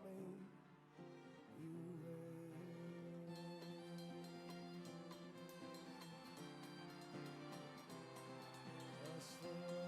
claim you will. That's the way.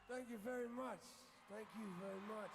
Thank you very much. Thank you very much.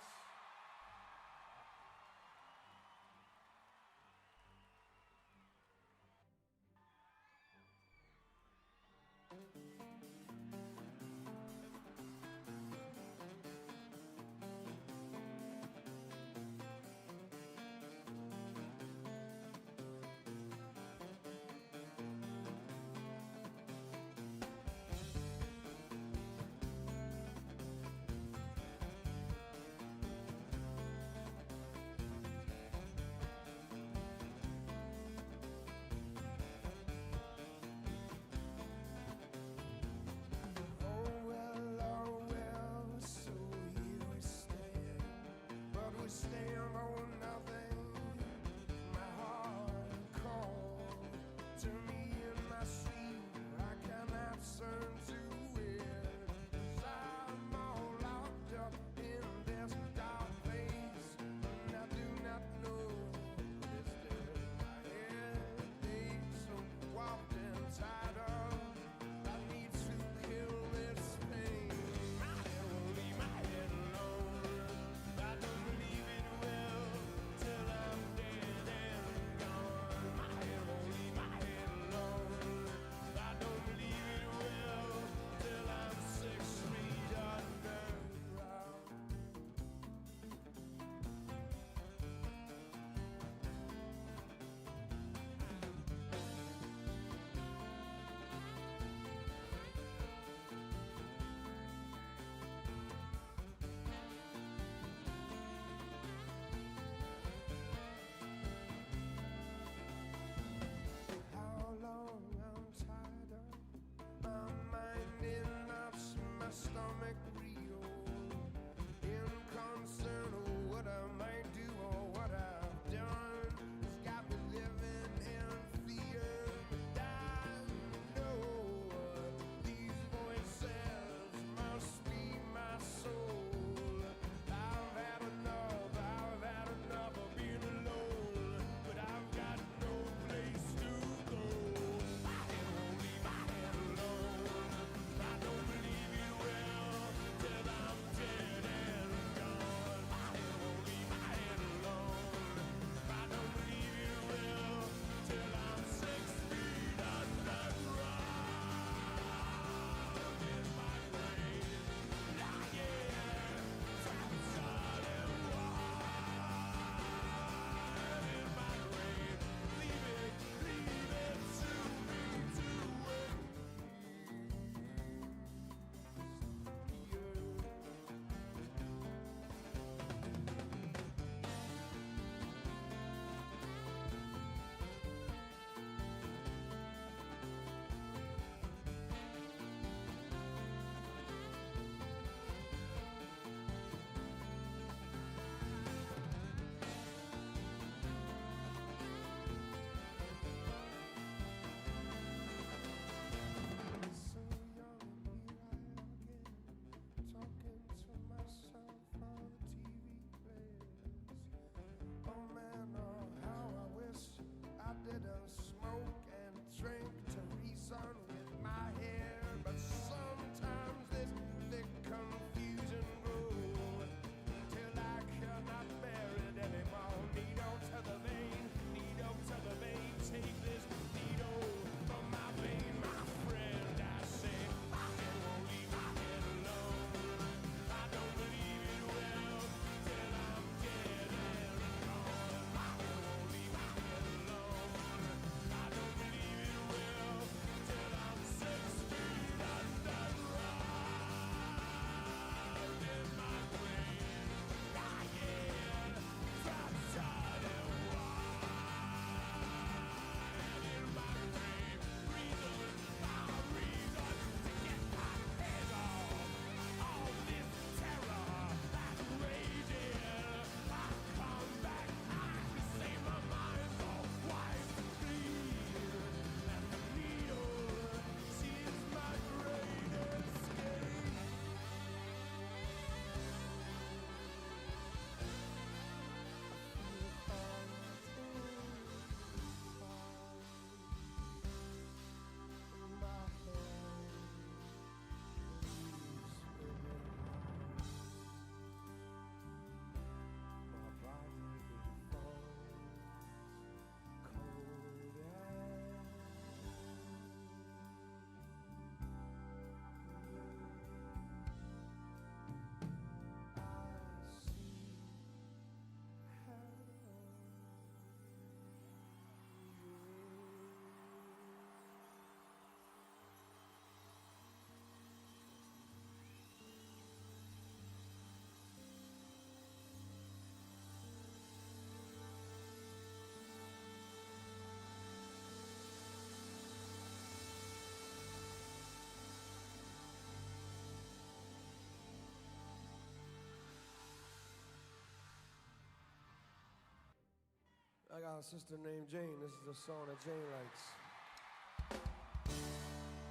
I got a sister named Jane. This is a song that Jane likes.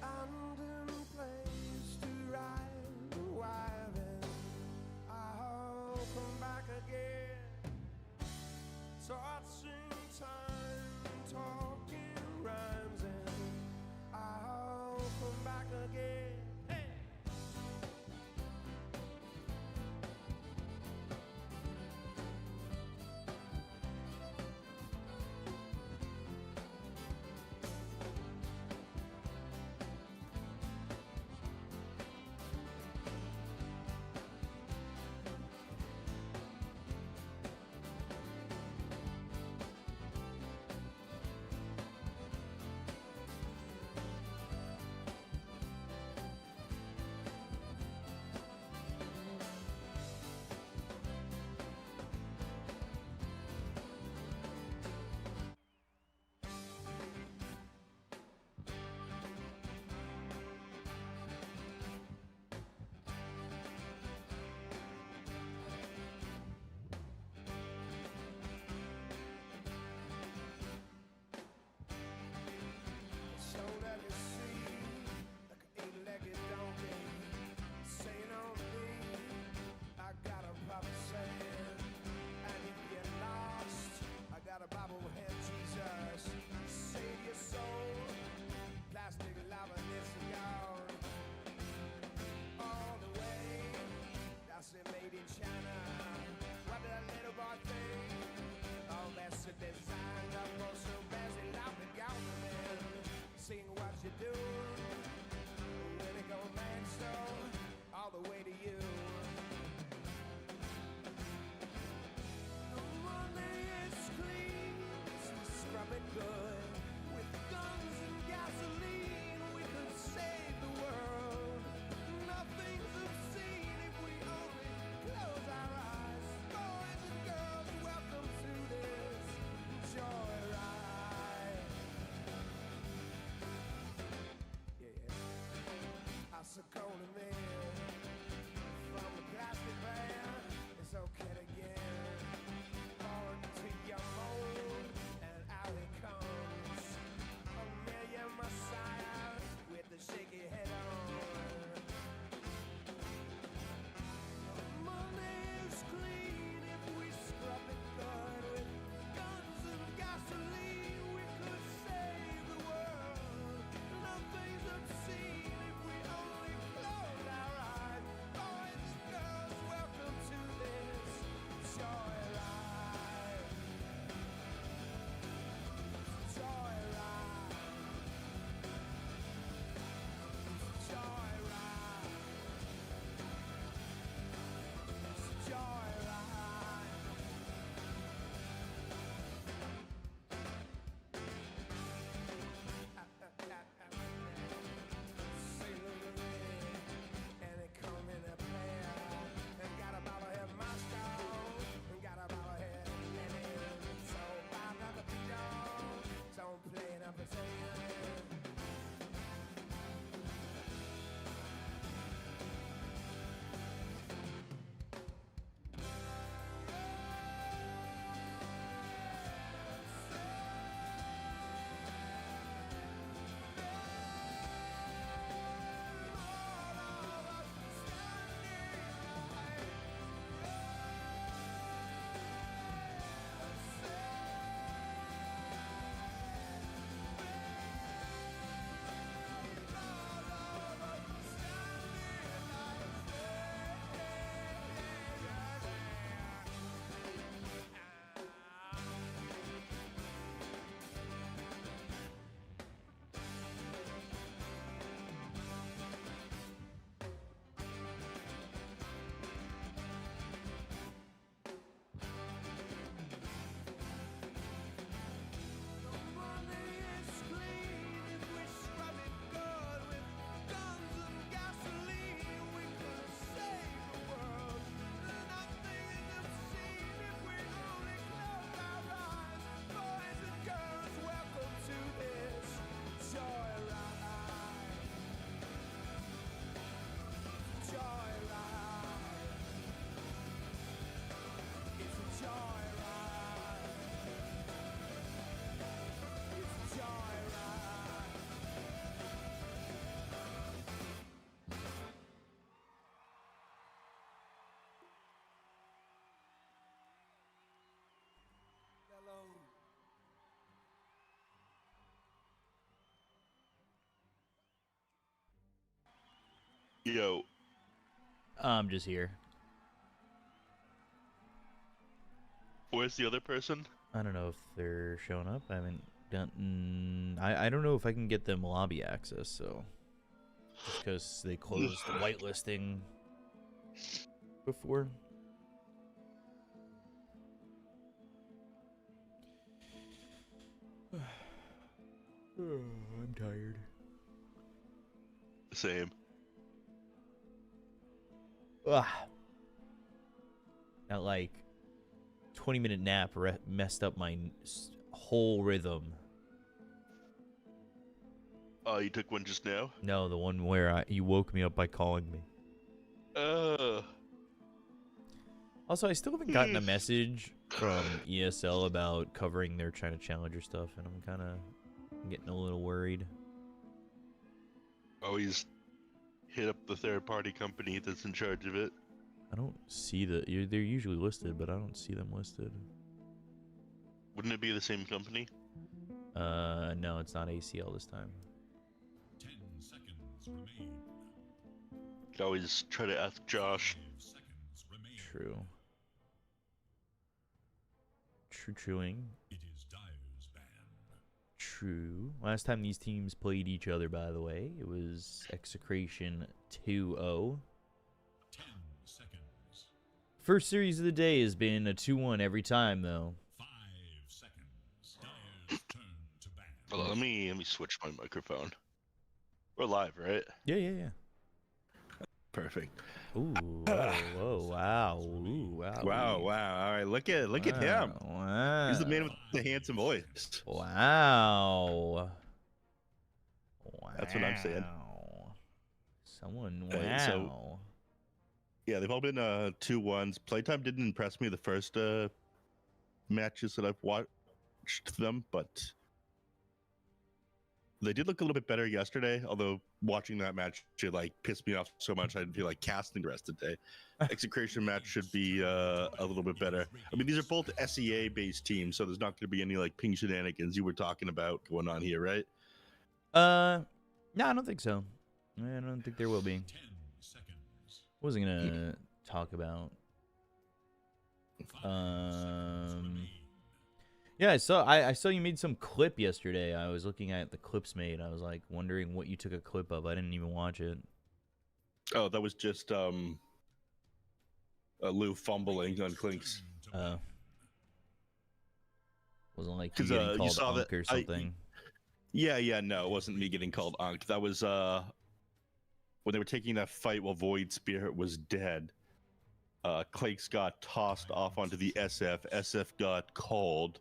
Abandoned place to ride and wild and I'll come back again. Touching time, talking rhymes and I'll come back again. Hey! So let me see, like an eight-legged donkey, saying on me, I got a papa saying, and if you're lost, I got a bobblehead Jesus, save your soul, plastic lava this gone, all the way, that's it made in China, what did a little boy think, oh that's a design, I was so busy laughing government. Seeing what you do when it go mad, so all the way to you. The money is clean, so scrub it good. With guns and gasoline, we could save the world. Nothing's obscene if we only close our eyes. Boys and girls, welcome to this joyride. So cold to me from the plastic band, it's okay to get born to your mold, and out it comes a million messiah with the shaky head on. Money is clean if we scrub it good with guns and gasoline. We could save the world. Nothing's obscene. Close our eyes, boys and girls, welcome to this Yo. I'm just here. Where's the other person? I don't know if they're showing up. I haven't done. I don't know if I can get them lobby access. So just because they closed whitelisting before. I'm tired. Same. Ugh. That like 20-minute nap messed up my whole rhythm. Oh, you took one just now? No, the one where you woke me up by calling me. Also, I still haven't gotten a message from ESL about covering their China Challenger stuff, and I'm kind of getting a little worried. Always hit up the third-party company that's in charge of it. I don't see they're usually listed, but I don't see them listed. Wouldn't it be the same company? No, it's not ACL this time. 10 seconds remain. You could always try to ask Josh. 5 seconds remain. True. Truing. It is Dyer's ban. True. Last time these teams played each other, by the way, it was Execration 2-0. 10 seconds. First series of the day has been a 2-1 every time, though. 5 seconds. Dyer's turn to ban. Hold on, let me switch my microphone. We're live, right? Yeah. Perfect. Ooh, whoa, wow, ooh, wow. Wow. All right, look at him. Wow. He's the man with the handsome voice. Wow. That's what I'm saying. Someone, wow. So- Yeah, they've all been 2-1s. Playtime didn't impress me the first matches that I've watched them, but they did look a little bit better yesterday. Although watching that match, it like pissed me off so much I didn't feel like casting the rest of the day. Execration match should be a little bit better. I mean, these are both SEA based teams, so there's not going to be any like ping shenanigans you were talking about going on here, right? No, I don't think so. I don't think there will be. 10 seconds. Wasn't gonna talk about. 5 seconds remain. Yeah, I saw you made some clip yesterday. I was looking at the clips made. I was like wondering what you took a clip of. I didn't even watch it. Oh, that was just Lou fumbling on Clinks. Wasn't like you 'Cause, getting you called saw unk that- or something. Yeah, no, it wasn't me getting called Ankh. That was when they were taking that fight while Void Spirit was dead. Clinks got tossed off onto the SF. SF got called.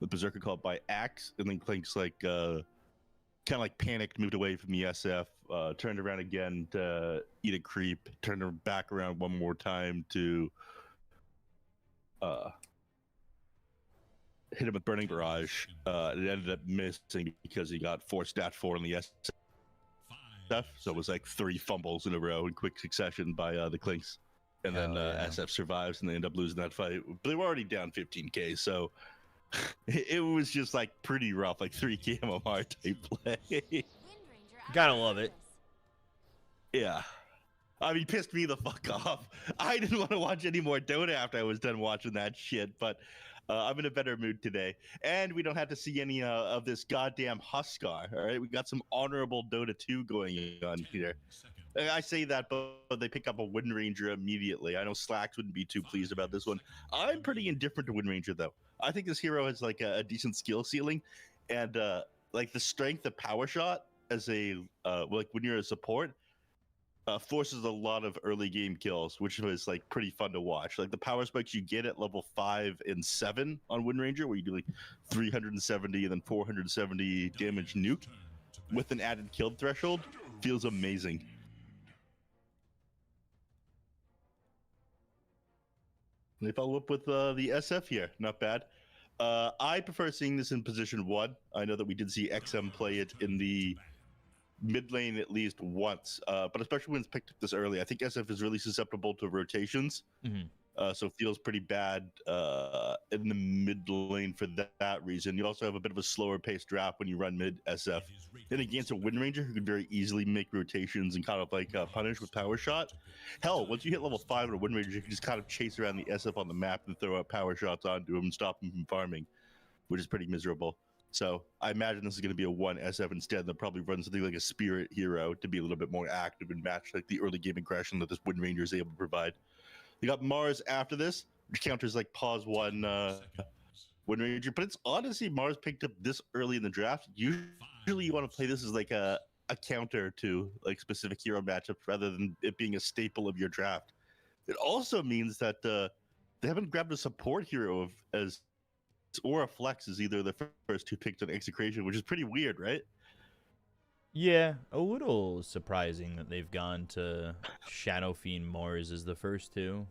The Berserker called by Axe, and then Clinks like kind of like panicked, moved away from the SF, turned around again to eat a creep, turned her back around one more time to hit him with Burning Barrage. It ended up missing because he got 4 stat 4 on the SF, so it was like 3 fumbles in a row in quick succession by the Clinks. And then Hell yeah. SF survives and they end up losing that fight. But they were already down 15k, so it was just like pretty rough, like 3k MMR type play. Gotta love it. Yeah. I mean, pissed me the fuck off. I didn't want to watch any more Dota after I was done watching that shit, but I'm in a better mood today. And we don't have to see any of this goddamn Huskar, all right? We got some honorable Dota 2 going on here. I say that, but they pick up a Wind Ranger immediately. I know Slacks wouldn't be too pleased about this one. I'm pretty indifferent to Wind Ranger, though. I think this hero has like a decent skill ceiling, and like the strength of Power Shot as a like when you're a support forces a lot of early game kills, which was like pretty fun to watch. Like the power spikes you get at level 5 and 7 on Wind Ranger, where you do like 370 and then 470 damage nuke with an added kill threshold, feels amazing. They follow up with the SF here. Not bad. I prefer seeing this in position 1. I know that we did see XM play it in the mid lane at least once, but especially when it's picked up this early. I think SF is really susceptible to rotations. Mhm. so it feels pretty bad in the mid lane for that reason. You also have a bit of a slower paced draft when you run mid SF. Then against a Wind Ranger who could very easily make rotations and kind of like punish with power shot. Hell, once you hit level 5 on a Wind Ranger, you can just kind of chase around the SF on the map and throw out power shots onto him and stop him from farming, which is pretty miserable. So I imagine this is going to be a 1 SF instead. They'll probably run something like a Spirit Hero to be a little bit more active and match like the early game aggression that this Wind Ranger is able to provide. You got Mars after this, which counters like pause 1 Wind Ranger. But it's odd to see Mars picked up this early in the draft. Usually you want to play this as like a counter to like specific hero matchups rather than it being a staple of your draft. It also means that they haven't grabbed a support hero as or a flex is either the first two picked on Execration, which is pretty weird, right? Yeah, a little surprising that they've gone to Shadow Fiend Mars as the first two.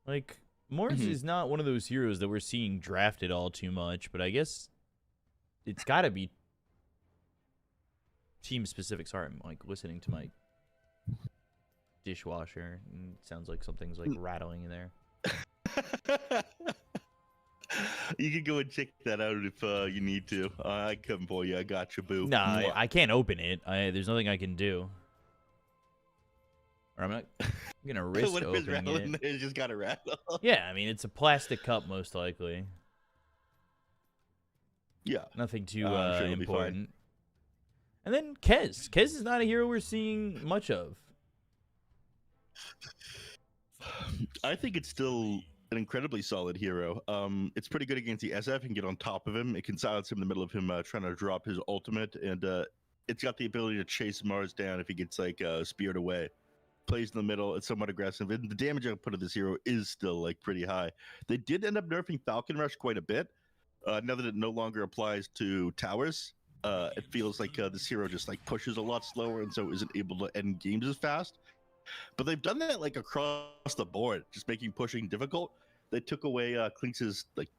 Like, Mars is not one of those heroes that we're seeing drafted all too much, but I guess it's got to be team specific. Sorry, I'm like listening to my dishwasher, and it sounds like something's like rattling in there. You can go and check that out if you need to. I come for you. I got you, boo. No, I can't open it. There's nothing I can do. Or I'm not gonna risk opening it. It's just got to rattle. Yeah, I mean it's a plastic cup most likely. Yeah, nothing too sure important. And then Kez. Kez is not a hero we're seeing much of. I think it's still an incredibly solid hero. It's pretty good against the SF and get on top of him. It can silence him in the middle of him trying to drop his ultimate, and it's got the ability to chase Mars down if he gets like speared away. Plays in the middle. It's somewhat aggressive, and the damage output of this hero is still like pretty high. They did end up nerfing Falcon Rush quite a bit. Now that it no longer applies to towers, it feels like this hero just like pushes a lot slower, and so isn't able to end games as fast. But they've done that like across the board, just making pushing difficult. They took away Clinx's like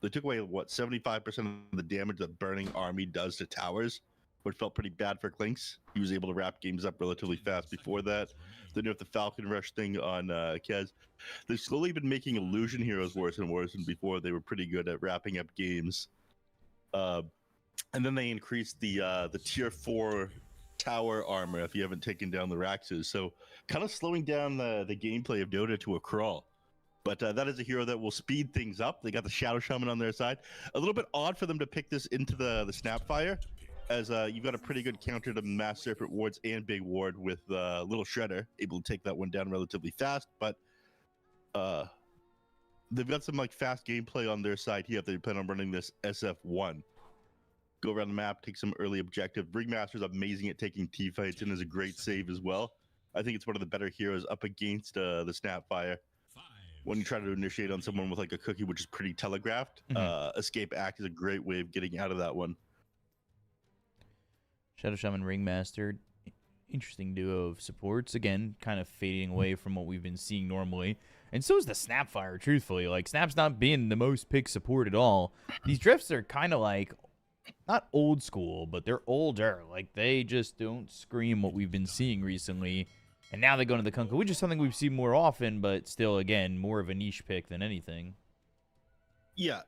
they took away what 75% of the damage that Burning Army does to towers, which felt pretty bad for Clinx. He was able to wrap games up relatively fast before that. They nerfed the Falcon Rush thing on Kez. They've slowly been making illusion heroes worse and worse, and before they were pretty good at wrapping up games. And then they increased the tier 4 tower armor if you haven't taken down the Raxes, so kind of slowing down the gameplay of Dota to a crawl. But that is a hero that will speed things up. They got the Shadow Shaman on their side. A little bit odd for them to pick this into the Snapfire, as you've got a pretty good counter to Mass Serpent wards and Big Ward with Little Shredder, able to take that one down relatively fast. But they've got some like fast gameplay on their side here if they plan on running this SF1. Go around the map, take some early objective. Ringmaster's amazing at taking T-fights and is a great save as well. I think it's one of the better heroes up against the Snapfire. When you try to initiate on someone with like a cookie, which is pretty telegraphed, Escape Act is a great way of getting out of that one. Shadow Shaman Ringmaster, interesting duo of supports. Again, kind of fading away from what we've been seeing normally. And so is the Snapfire, truthfully. Like, Snap's not being the most picked support at all. These drifts are kind of like, not old school, but they're older. Like, they just don't scream what we've been seeing recently. And now they go into the Kunkka, which is something we've seen more often, but still, again, more of a niche pick than anything. Yeah,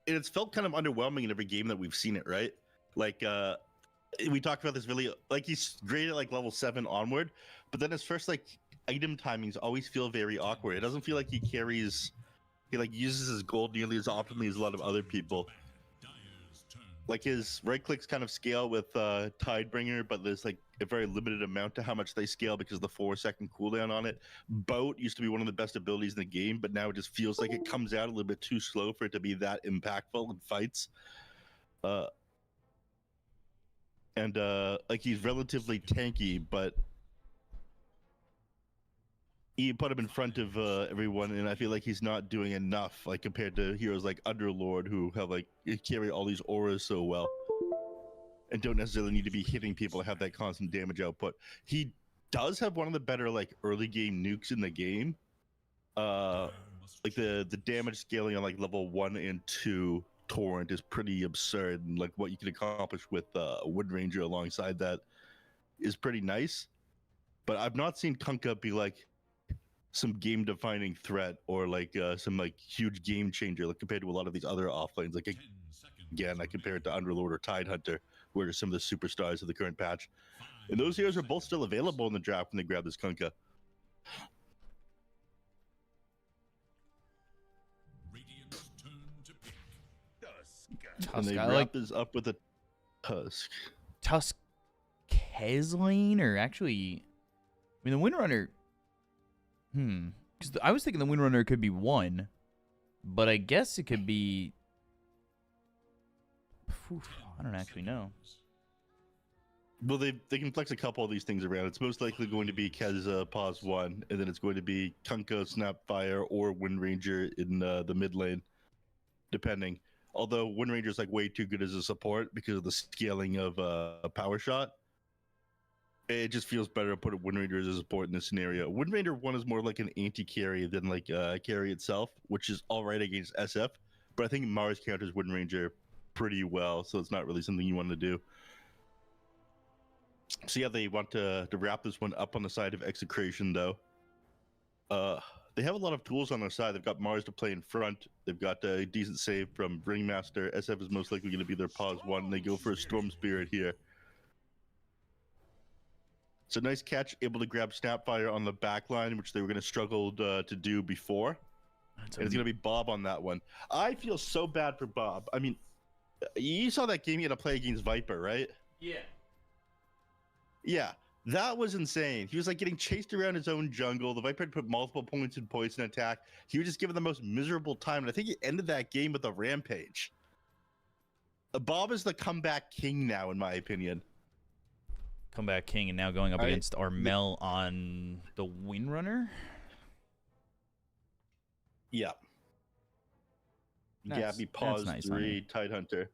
and it's felt kind of underwhelming in every game that we've seen it, right? Like, we talked about this really, like, he's great at, like, level 7 onward, but then his first, like, item timings always feel very awkward. It doesn't feel like he like, uses his gold nearly as optimally as a lot of other people. Like, his right clicks kind of scale with Tidebringer, but there's like a very limited amount to how much they scale because of the 4-second cooldown on it. Boat used to be one of the best abilities in the game, but now it just feels like it comes out a little bit too slow for it to be that impactful in fights. Like, he's relatively tanky, but you put him in front of everyone, and I feel like he's not doing enough, like, compared to heroes like Underlord, who have, like, carry all these auras so well and don't necessarily need to be hitting people to have that constant damage output. He does have one of the better, like, early game nukes in the game. Like, the damage scaling on, like, level 1 and 2 Torrent is pretty absurd, and, like, what you can accomplish with Wind Ranger alongside that is pretty nice. but I've not seen Kunkka be like some game-defining threat or like some like huge game changer, like compared to a lot of these other offlanes. Like 10 seconds again, I compare it to remaining. Underlord or Tidehunter, where are some of the superstars of the current patch. 5 And those heroes are both still seconds. available in the draft when they grab this Kunkka. Radiant's turn to pick. And Tusk. they I wrap like this up with a Tusk. Tusk Kezlane, or actually, I mean, the Windrunner. Because I was thinking the Windrunner could be one, but I guess it could be. I don't actually know. Well, they can flex a couple of these things around. It's most likely going to be Keza pause 1, and then it's going to be Kunkka, Snapfire, or Wind Ranger in the mid lane, depending. Although Wind Ranger is like way too good as a support because of the scaling of Power Shot. It just feels better to put a Wind Ranger as a support in this scenario. Wind Ranger 1 is more like an anti-carry than like carry itself, which is alright against SF. But I think Mars counters Wind Ranger pretty well, so it's not really something you want to do. So yeah, they want to wrap this one up on the side of Execration, though. They have a lot of tools on their side. They've got Mars to play in front. They've got a decent save from Ringmaster. SF is most likely going to be their pause 1, and they go for a Storm Spirit here. So nice catch, able to grab Snapfire on the back line, which they were going to struggle to do before. And it's going to be Bob on that one. I feel so bad for Bob. I mean, you saw that game he had to play against Viper, right? Yeah. Yeah, that was insane. He was like getting chased around his own jungle. The Viper had put multiple points in poison attack. He was just given the most miserable time, and I think he ended that game with a rampage. Bob is the comeback king now, in my opinion. Comeback king, and now going up against Armel on the Windrunner. Yeah. That's- Gabby that's pause nice, 3, Tidehunter.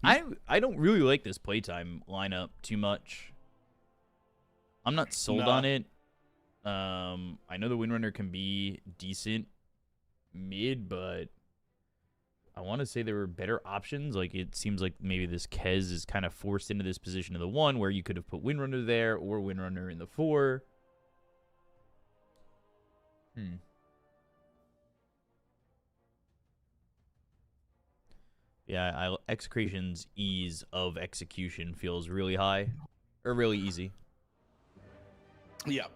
I don't really like this playtime lineup too much. I'm not sold Nah. on it. I know the Windrunner can be decent mid, but I want to say there were better options. Like, it seems like maybe this Kez is kind of forced into this position of the 1 where you could have put Windrunner there or Windrunner in the 4. Yeah, Execration's ease of execution feels really high, or really easy. Yeah.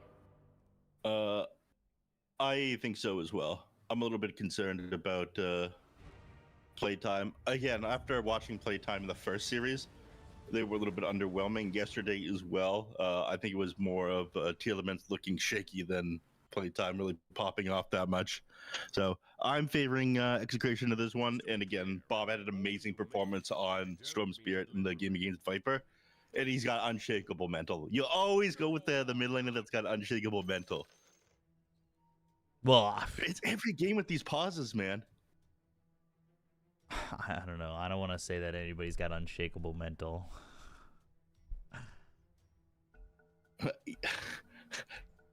I think so as well. I'm a little bit concerned about playtime. Again, after watching playtime in the first series, they were a little bit underwhelming. Yesterday as well, I think it was more of Teal Elements looking shaky than playtime really popping off that much. So I'm favoring Execration of this one. And again, Bob had an amazing performance on Storm Spirit in the game against Viper. And he's got unshakable mental. You always go with the mid laner that's got unshakable mental. Well, It's every game with these pauses, man. I don't know. I don't want to say that anybody's got unshakable mental.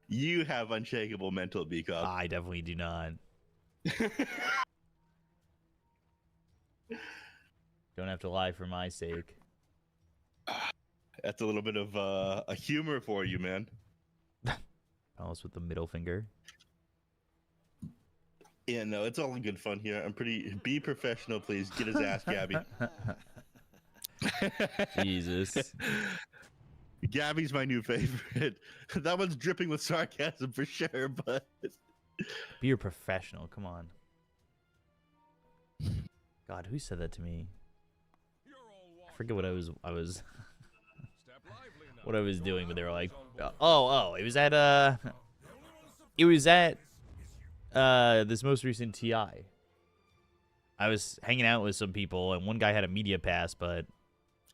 You have unshakable mental, Beacock. I definitely do not. Don't have to lie for my sake. That's a little bit of a humor for you, man. Almost with the middle finger. Yeah, no, it's all in good fun here. Be professional, please. Get his ass, Gabby. Jesus. Gabby's my new favorite. That one's dripping with sarcasm for sure, but Be a professional. Come on. God, who said that to me? I forget what I was what I was doing, but they were like, it was at this most recent TI. I was hanging out with some people, and one guy had a media pass, but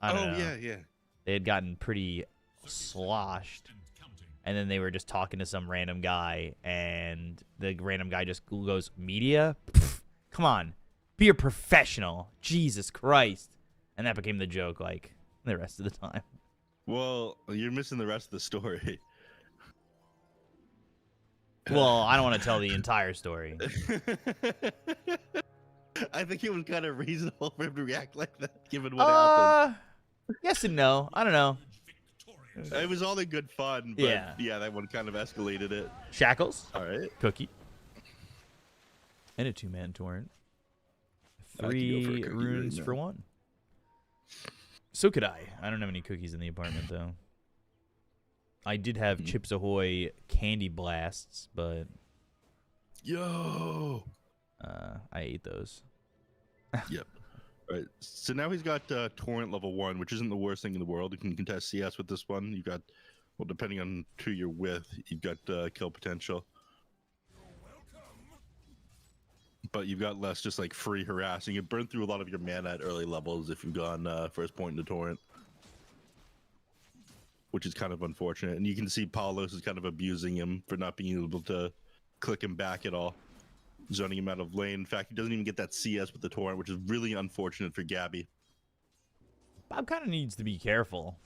I don't know. yeah. They had gotten pretty sloshed, and then they were just talking to some random guy, and the random guy just goes, "Media? Pfft, come on, be a professional, Jesus Christ!" And that became the joke, like the rest of the time. Well, you're missing the rest of the story. Well, I don't want to tell the entire story. I think it was kind of reasonable for him to react like that, given what happened. Yes and no. I don't know. It was all in good fun, but yeah, that one kind of escalated it. Shackles, All right. cookie, and a 2-man torrent. I could go for a 3 cookie right runes now. for 1. So could I. I don't have any cookies in the apartment, though. I did have Chips Ahoy candy blasts, but Yo. I ate those. Yep. All right. So now he's got torrent level 1, which isn't the worst thing in the world. You can contest CS with this one. You got, well, depending on who you're with, you've got kill potential. But you've got less just like free harassing. You burn through a lot of your mana at early levels if you've gone first point in the torrent, which is kind of unfortunate. And you can see Paulos is kind of abusing him for not being able to click him back at all, zoning him out of lane. In fact, he doesn't even get that CS with the torrent, which is really unfortunate for Gabby. Bob kind of needs to be careful.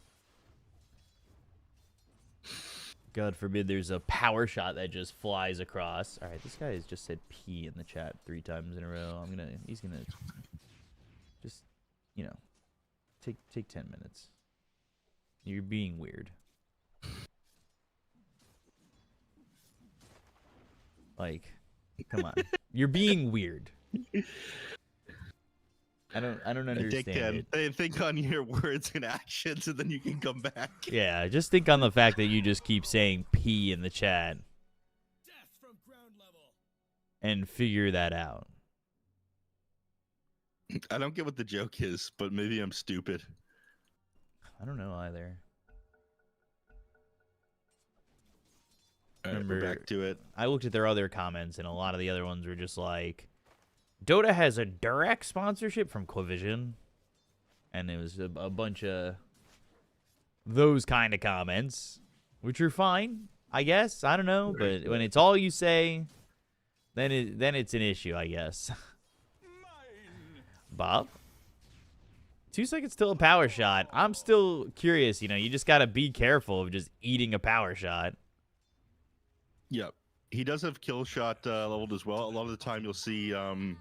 God forbid there's a power shot that just flies across. All right, this guy has just said P in the chat 3 times in a row. He's gonna just, you know, take 10 minutes. You're being weird. Like, come on. You're being weird. I don't understand it. Think on your words and actions, and then you can come back. Yeah, just think on the fact that you just keep saying P in the chat Death from ground level. and figure that out. I don't get what the joke is, but maybe I'm stupid. I don't know either. All right, we're back to it. I looked at their other comments, and a lot of the other ones were just like, Dota has a direct sponsorship from Clavision. And it was a bunch of those kind of comments, which are fine, I guess. I don't know, but when it's all you say, then it's an issue, I guess. Bob? 2 seconds till a power shot. I'm still curious, you know, you just got to be careful of just eating a power shot. Yep. He does have kill shot leveled as well. A lot of the time you'll see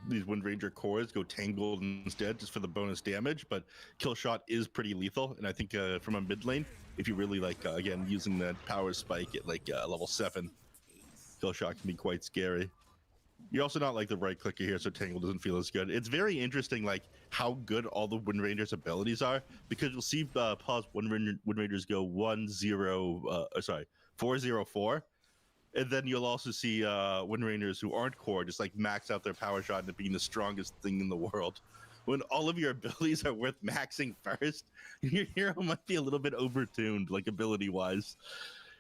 these Wind Ranger cores go tangled instead just for the bonus damage, but kill shot is pretty lethal. And I think from a mid lane, if you really like, again, using that power spike at like level 7, kill shot can be quite scary. You're also not like the right clicker here, so tangle doesn't feel as good. It's very interesting like how good all the Wind Rangers abilities are, because you'll see pause Wind Rangers go 404. And then you'll also see Wind Rangers who aren't core just like max out their power shot into being the strongest thing in the world. When all of your abilities are worth maxing first, your hero might be a little bit overtuned, like ability-wise.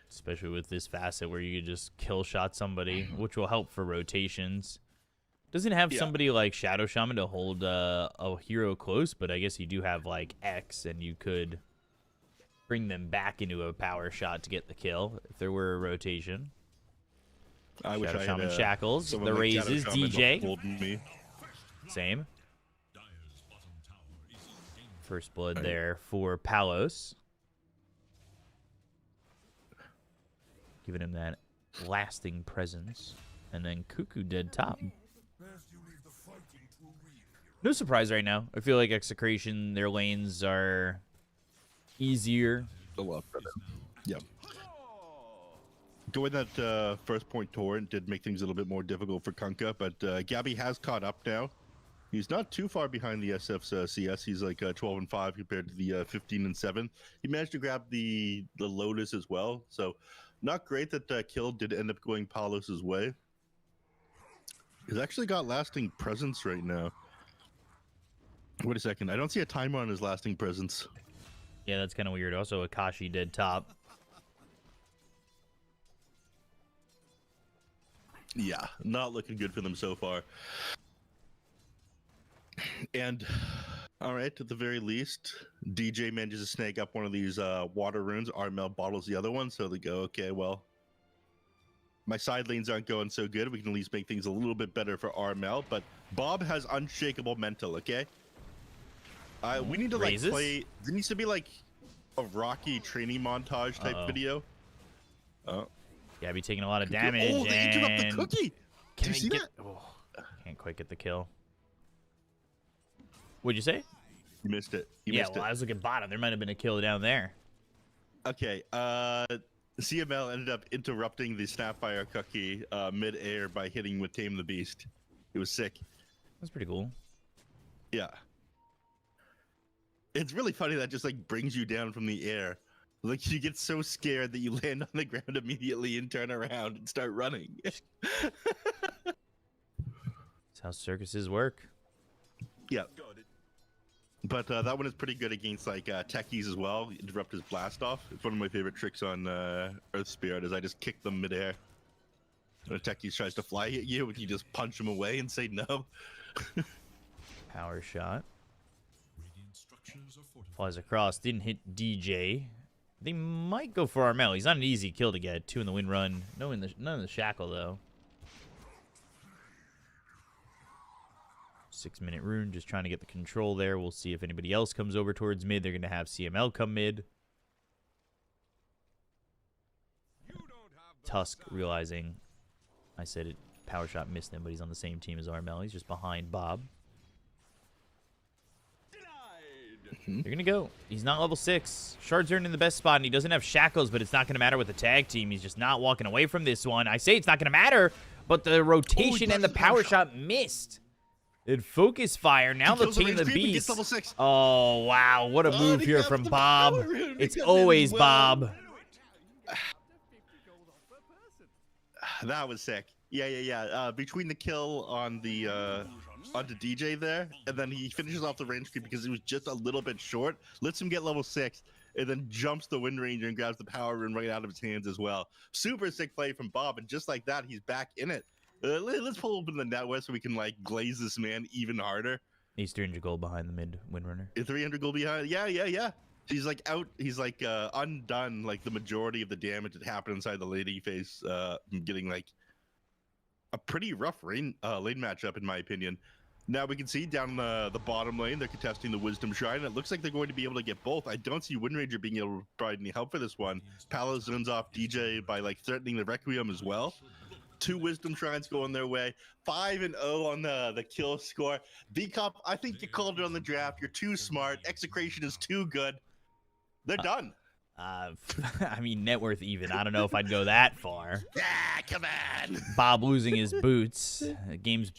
Especially with this facet where you can just kill shot somebody, which will help for rotations. Doesn't have somebody like Shadow Shaman to hold a hero close, but I guess you do have like X, and you could bring them back into a power shot to get the kill if there were a rotation. I wish I had Shaman Shackles, the like raises, Shadow Shaman DJ. hold me. Same. Dire's bottom tower is in danger. First blood there for Palos. Giving him that lasting presence. And then Cuckoo dead top. No surprise right now. I feel like Execration, their lanes are easier. A lot better. Yeah. Going that first point torrent did make things a little bit more difficult for Kunkka, but Gabby has caught up now. He's not too far behind the SF's CS. He's like 12 and 5 compared to the 15 and 7. He managed to grab the Lotus as well, so not great that kill did end up going Palos' way. He's actually got lasting presence right now. Wait a second, I don't see a timer on his lasting presence. Yeah, that's kind of weird. Also, Akashi dead top. Yeah, not looking good for them so far. And, all right, at the very least, DJ manages to snag up one of these water runes. Armel bottles the other one, so they go, okay, well, my side lanes aren't going so good. We can at least make things a little bit better for Armel, but Bob has unshakable mental, okay? We need to, like, Raises? play... There needs to be, like, a Rocky training montage type video. Oh. Yeah, be taking a lot of damage. Oh, they eaten up the and cookie! Can Do you I see get... that? Oh, can't quite get the kill. What'd you say? You missed it. You Yeah, missed well, it. I was looking bottom. There might have been a kill down there. Okay, CML ended up interrupting the Snapfire cookie mid-air by hitting with Tame the Beast. It was sick. That's pretty cool. Yeah. It's really funny that just like brings you down from the air. Like you get so scared that you land on the ground immediately and turn around and start running. That's how circuses work. Yeah. But that one is pretty good against like techies as well. Interrupt his blast off. It's one of my favorite tricks on Earth Spirit is I just kick them midair. When a techie tries to fly at you, you just punch him away and say no. Power shot. Radiant structures are fortified. Flies across. Didn't hit DJ. They might go for Armel. He's not an easy kill to get. 2 in the wind run. None in the shackle though. 6-minute rune, just trying to get the control there. We'll see if anybody else comes over towards mid. They're going to have CML come mid. Tusk realizing I said it. Power shot missed him, but he's on the same team as Armel. He's just behind Bob. They're going to go. He's not level 6. Shards are in the best spot, and he doesn't have shackles, but it's not going to matter with the tag team. He's just not walking away from this one. I say it's not going to matter, but the rotation and the power shot missed. It focus fire. Now they'll Tame the Beast. Oh, wow. What a move here from Bob. It's always Bob. That was sick. Yeah. Between the kill on the onto DJ there, and then he finishes off the range creep because he was just a little bit short. Lets him get level 6, and then jumps the Wind Ranger and grabs the power rune right out of his hands as well. Super sick play from Bob, and just like that, he's back in it. Let's pull open the network so we can like glaze this man even harder. He's 300 gold behind the mid Windrunner. 300 gold behind. Yeah. He's like out. He's like undone like the majority of the damage that happened inside the lady phase. Getting like a pretty rough lane matchup in my opinion. Now we can see down in the bottom lane they're contesting the Wisdom Shrine. It looks like they're going to be able to get both. I don't see Wind Ranger being able to provide any help for this one. Palo zones off DJ by like threatening the Requiem as well. 2 Wisdom Shrines going their way. 5-0 on the kill score. D-Cop, I think you called it on the draft. You're too smart. Execration is too good. They're done. I mean, net worth even. I don't know if I'd go that far. Ah, come on. Bob losing his boots. Game's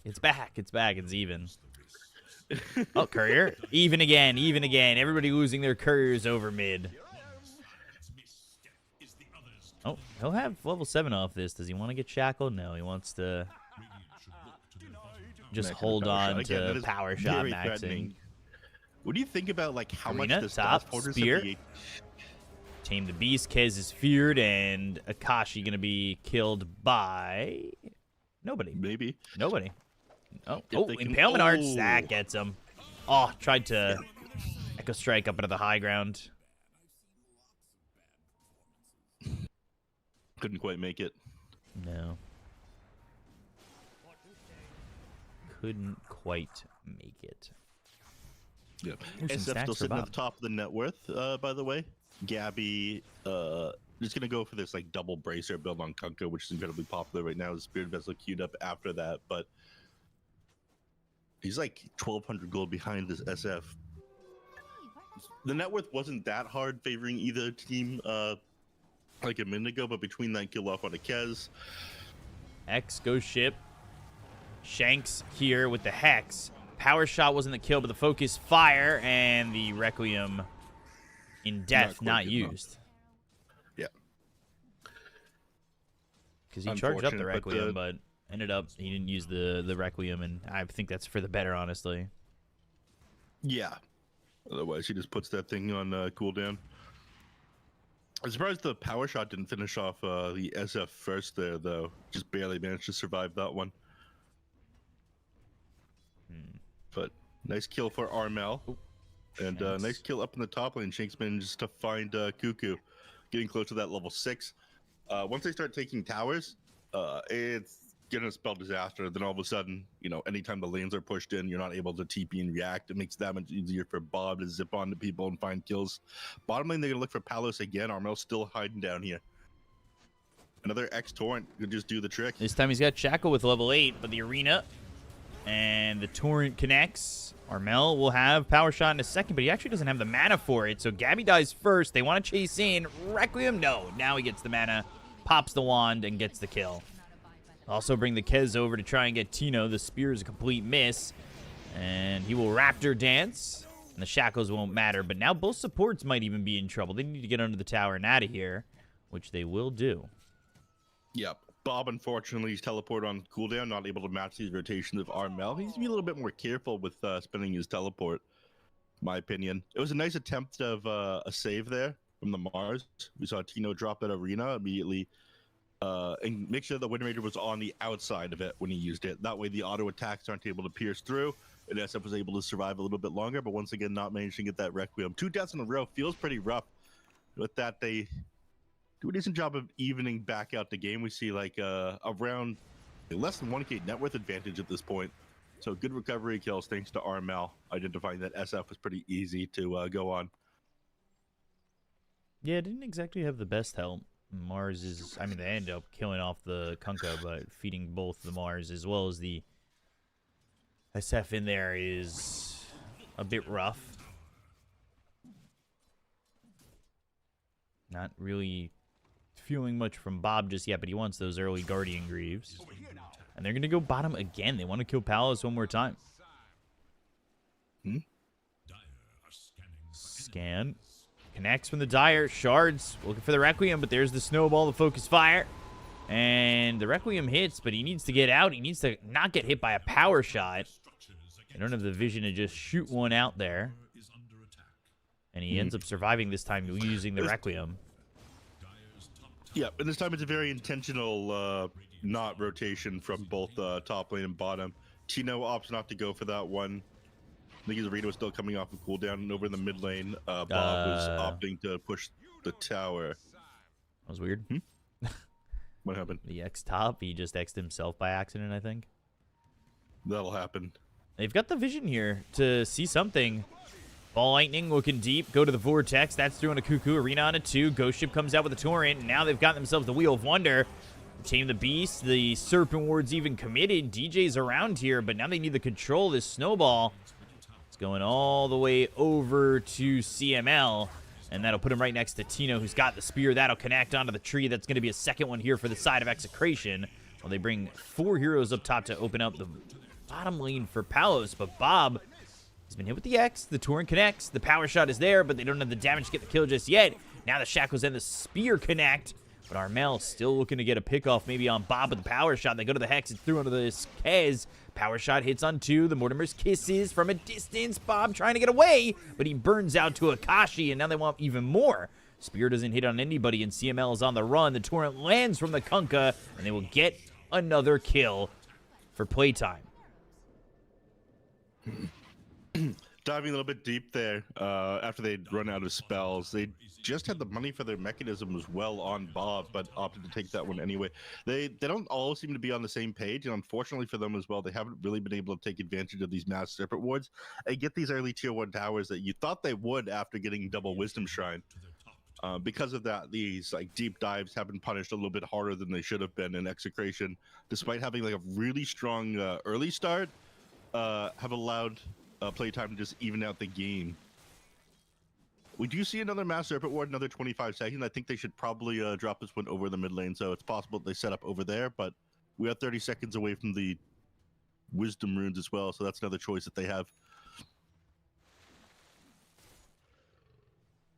it's back. It's even. Oh, courier. Even again. Everybody losing their couriers over mid. Oh, he'll have level 7 off this. Does he want to get shackled? No, he wants to just hold on to power shot maxing. What do you think about like how much this top spear? Tame the Beast. Kez is feared, and Akashi gonna be killed by nobody. Maybe nobody. Oh, impalement arts. That gets him. Oh, tried to echo strike up into the high ground. Couldn't quite make it. No. Couldn't quite make it. Yeah. Ooh, SF still sitting at the top of the net worth, by the way. Gabby, just going to go for this like double bracer build on Kunkka, which is incredibly popular right now. The Spirit Vessel queued up after that, but he's like 1,200 gold behind this SF. The net worth wasn't that hard favoring either team like a minute ago, but between that kill off on a Kez. X goes ship. Shanks here with the Hex. Power shot wasn't the kill, but the focus fire and the Requiem in death not used. Yeah. Because he charged up the Requiem, but ended up he didn't use the Requiem, and I think that's for the better, honestly. Yeah. Otherwise, he just puts that thing on cooldown. I'm surprised the power shot didn't finish off the SF first there, though. Just barely managed to survive that one. But nice kill for Armel. And nice kill up in the top lane. Shanks managed to find Cuckoo. Getting close to that level 6. Once they start taking towers, it's going to spell disaster. Then all of a sudden, you know, anytime the lanes are pushed in, you're not able to TP and react. It makes that much easier for Bob to zip onto people and find kills. Bottom lane, they're going to look for Palos again. Armel's still hiding down here. Another X-Torrent could just do the trick. This time he's got Shackle with level 8, but the arena And the Torrent connects. Armel will have Power Shot in a second, but he actually doesn't have the mana for it. So Gabby dies first. They want to chase in. Requiem, no. Now he gets the mana, pops the wand, and gets the kill. Also bring the Kez over to try and get Tino. The spear is a complete miss. And he will Raptor dance. And the shackles won't matter. But now both supports might even be in trouble. They need to get under the tower and out of here, which they will do. Yep. Bob, unfortunately, is teleported on cooldown, not able to match these rotations of Armel. He needs to be a little bit more careful with spending his teleport, in my opinion. It was a nice attempt of a save there from the Mars. We saw Tino drop that arena immediately and make sure the Wind Raider was on the outside of it when he used it. That way the auto attacks aren't able to pierce through, and SF was able to survive a little bit longer, but once again, not managing to get that Requiem. 2 deaths in a row feels pretty rough. With that, they do a decent job of evening back out the game. We see like around less than 1k net worth advantage at this point. So good recovery kills thanks to Armel, identifying that SF was pretty easy to go on. Yeah, didn't exactly have the best help. Mars is, I mean, they ended up killing off the Kunkka, but feeding both the Mars as well as the SF in there is a bit rough. Not really feeling much from Bob just yet, but he wants those early Guardian Greaves. And they're going to go bottom again. They want to kill Palace one more time. Scan. Connects from the Dire. Shards looking for the Requiem, but there's the Snowball, the Focus Fire. And the Requiem hits, but he needs to get out. He needs to not get hit by a power shot. I don't have the vision to just shoot one out there. And he ends up surviving this time using the Requiem. Yeah, and this time it's a very intentional not rotation from both top lane and bottom. Tino opts not to go for that one. I think his arena was still coming off of cooldown, and over in the mid lane, Bob was opting to push the tower. That was weird. What happened? The X top, he just X'd himself by accident, I think. That'll happen. They've got the vision here to see something. Ball Lightning looking deep. Go to the Vortex. That's throwing a Cuckoo. Arena on a 2. Ghost Ship comes out with a Torrent. And now they've got themselves the Wheel of Wonder. Tame the Beast. The Serpent Ward's even committed. DJ's around here, but now they need the control of this Snowball. It's going all the way over to CML. And that'll put him right next to Tino, who's got the spear. That'll connect onto the tree. That's going to be a second one here for the side of Execration. Well, they bring 4 heroes up top to open up the bottom lane for Palos. But Bob has been hit with the X. The Torrent connects. The power shot is there, but they don't have the damage to get the kill just yet. Now the Shackles and the spear connect. But Armel still looking to get a pickoff maybe on Bob with the power shot. They go to the Hex and through onto this Kez. Power shot hits on 2. The Mortimer's kisses from a distance. Bob trying to get away, but he burns out to Akashi, and now they want even more. Spear doesn't hit on anybody, and CML is on the run. The Torrent lands from the Kunkka, and they will get another kill for playtime. Diving a little bit deep there, after they'd run out of spells, they just had the money for their mechanism as well on Bob, but opted to take that one anyway. They don't all seem to be on the same page, and unfortunately for them as well, they haven't really been able to take advantage of these mass Serpent Wards and get these early tier 1 towers that you thought they would after getting double Wisdom Shrine. Because of that, these like deep dives have been punished a little bit harder than they should have been in Execration, despite having like a really strong early start, have allowed playtime to just even out the game. We do see another Mass Serpent Ward, another 25 seconds. I think they should probably drop this one over the mid lane, so it's possible they set up over there, but we are 30 seconds away from the Wisdom Runes as well, so that's another choice that they have.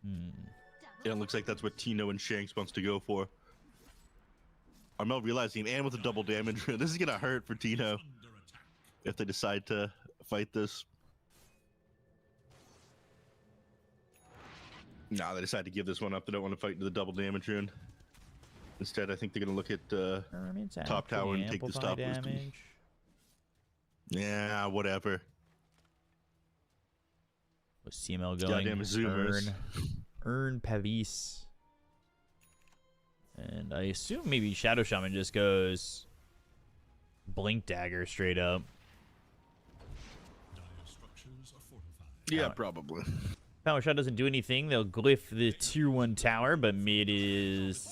Yeah, it looks like that's what Tino and Shanks wants to go for. Armel realizing, and with a double damage, this is going to hurt for Tino if they decide to fight this. Nah, they decide to give this one up. They don't want to fight into the double damage rune. Instead, I think they're going to look at top tower and take the stop wisdom. Yeah, whatever. What's CML going? Goddamn Zoomers. Earn Pavis. And I assume maybe Shadow Shaman just goes Blink Dagger straight up. Yeah, probably. Power shot doesn't do anything. They'll glyph the tier 1 tower, but mid is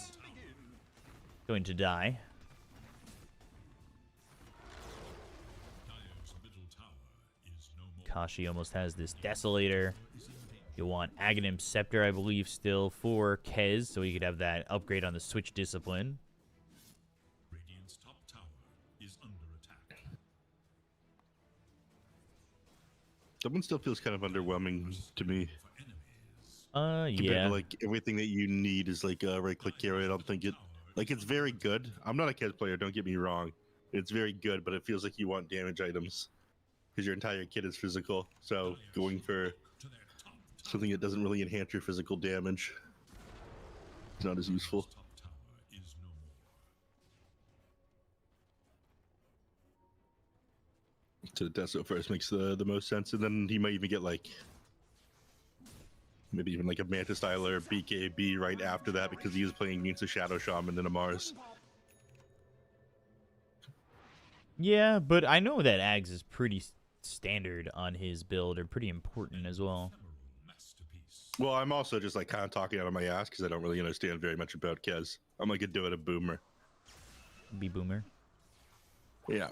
going to die. Akashi almost has this Desolator. You'll want Aghanim Scepter, I believe, still for Kez, so he could have that upgrade on the Switch Discipline. Radiant's top tower is under attack. That one still feels kind of underwhelming to me. For enemies. Compared Yeah. to, like, everything that you need is like a right-click hero. I don't think it... Like, it's very good. I'm not a Kez player, don't get me wrong. It's very good, but it feels like you want damage items. Because your entire kit is physical. So, going for To their top something that doesn't really enhance your physical damage is not as useful. top tower is no more. So the Deso first makes the most sense, and then he might even get like maybe even like a Manta Style or BKB right after that because he is playing against a Shadow Shaman and a Mars. Yeah, but I know that Ags is pretty standard on his build, or pretty important as well. Masterpiece. Well, I'm also just like kind of talking out of my ass because I don't really understand very much about Kez. I'm like a do it a boomer. B Boomer. Yeah.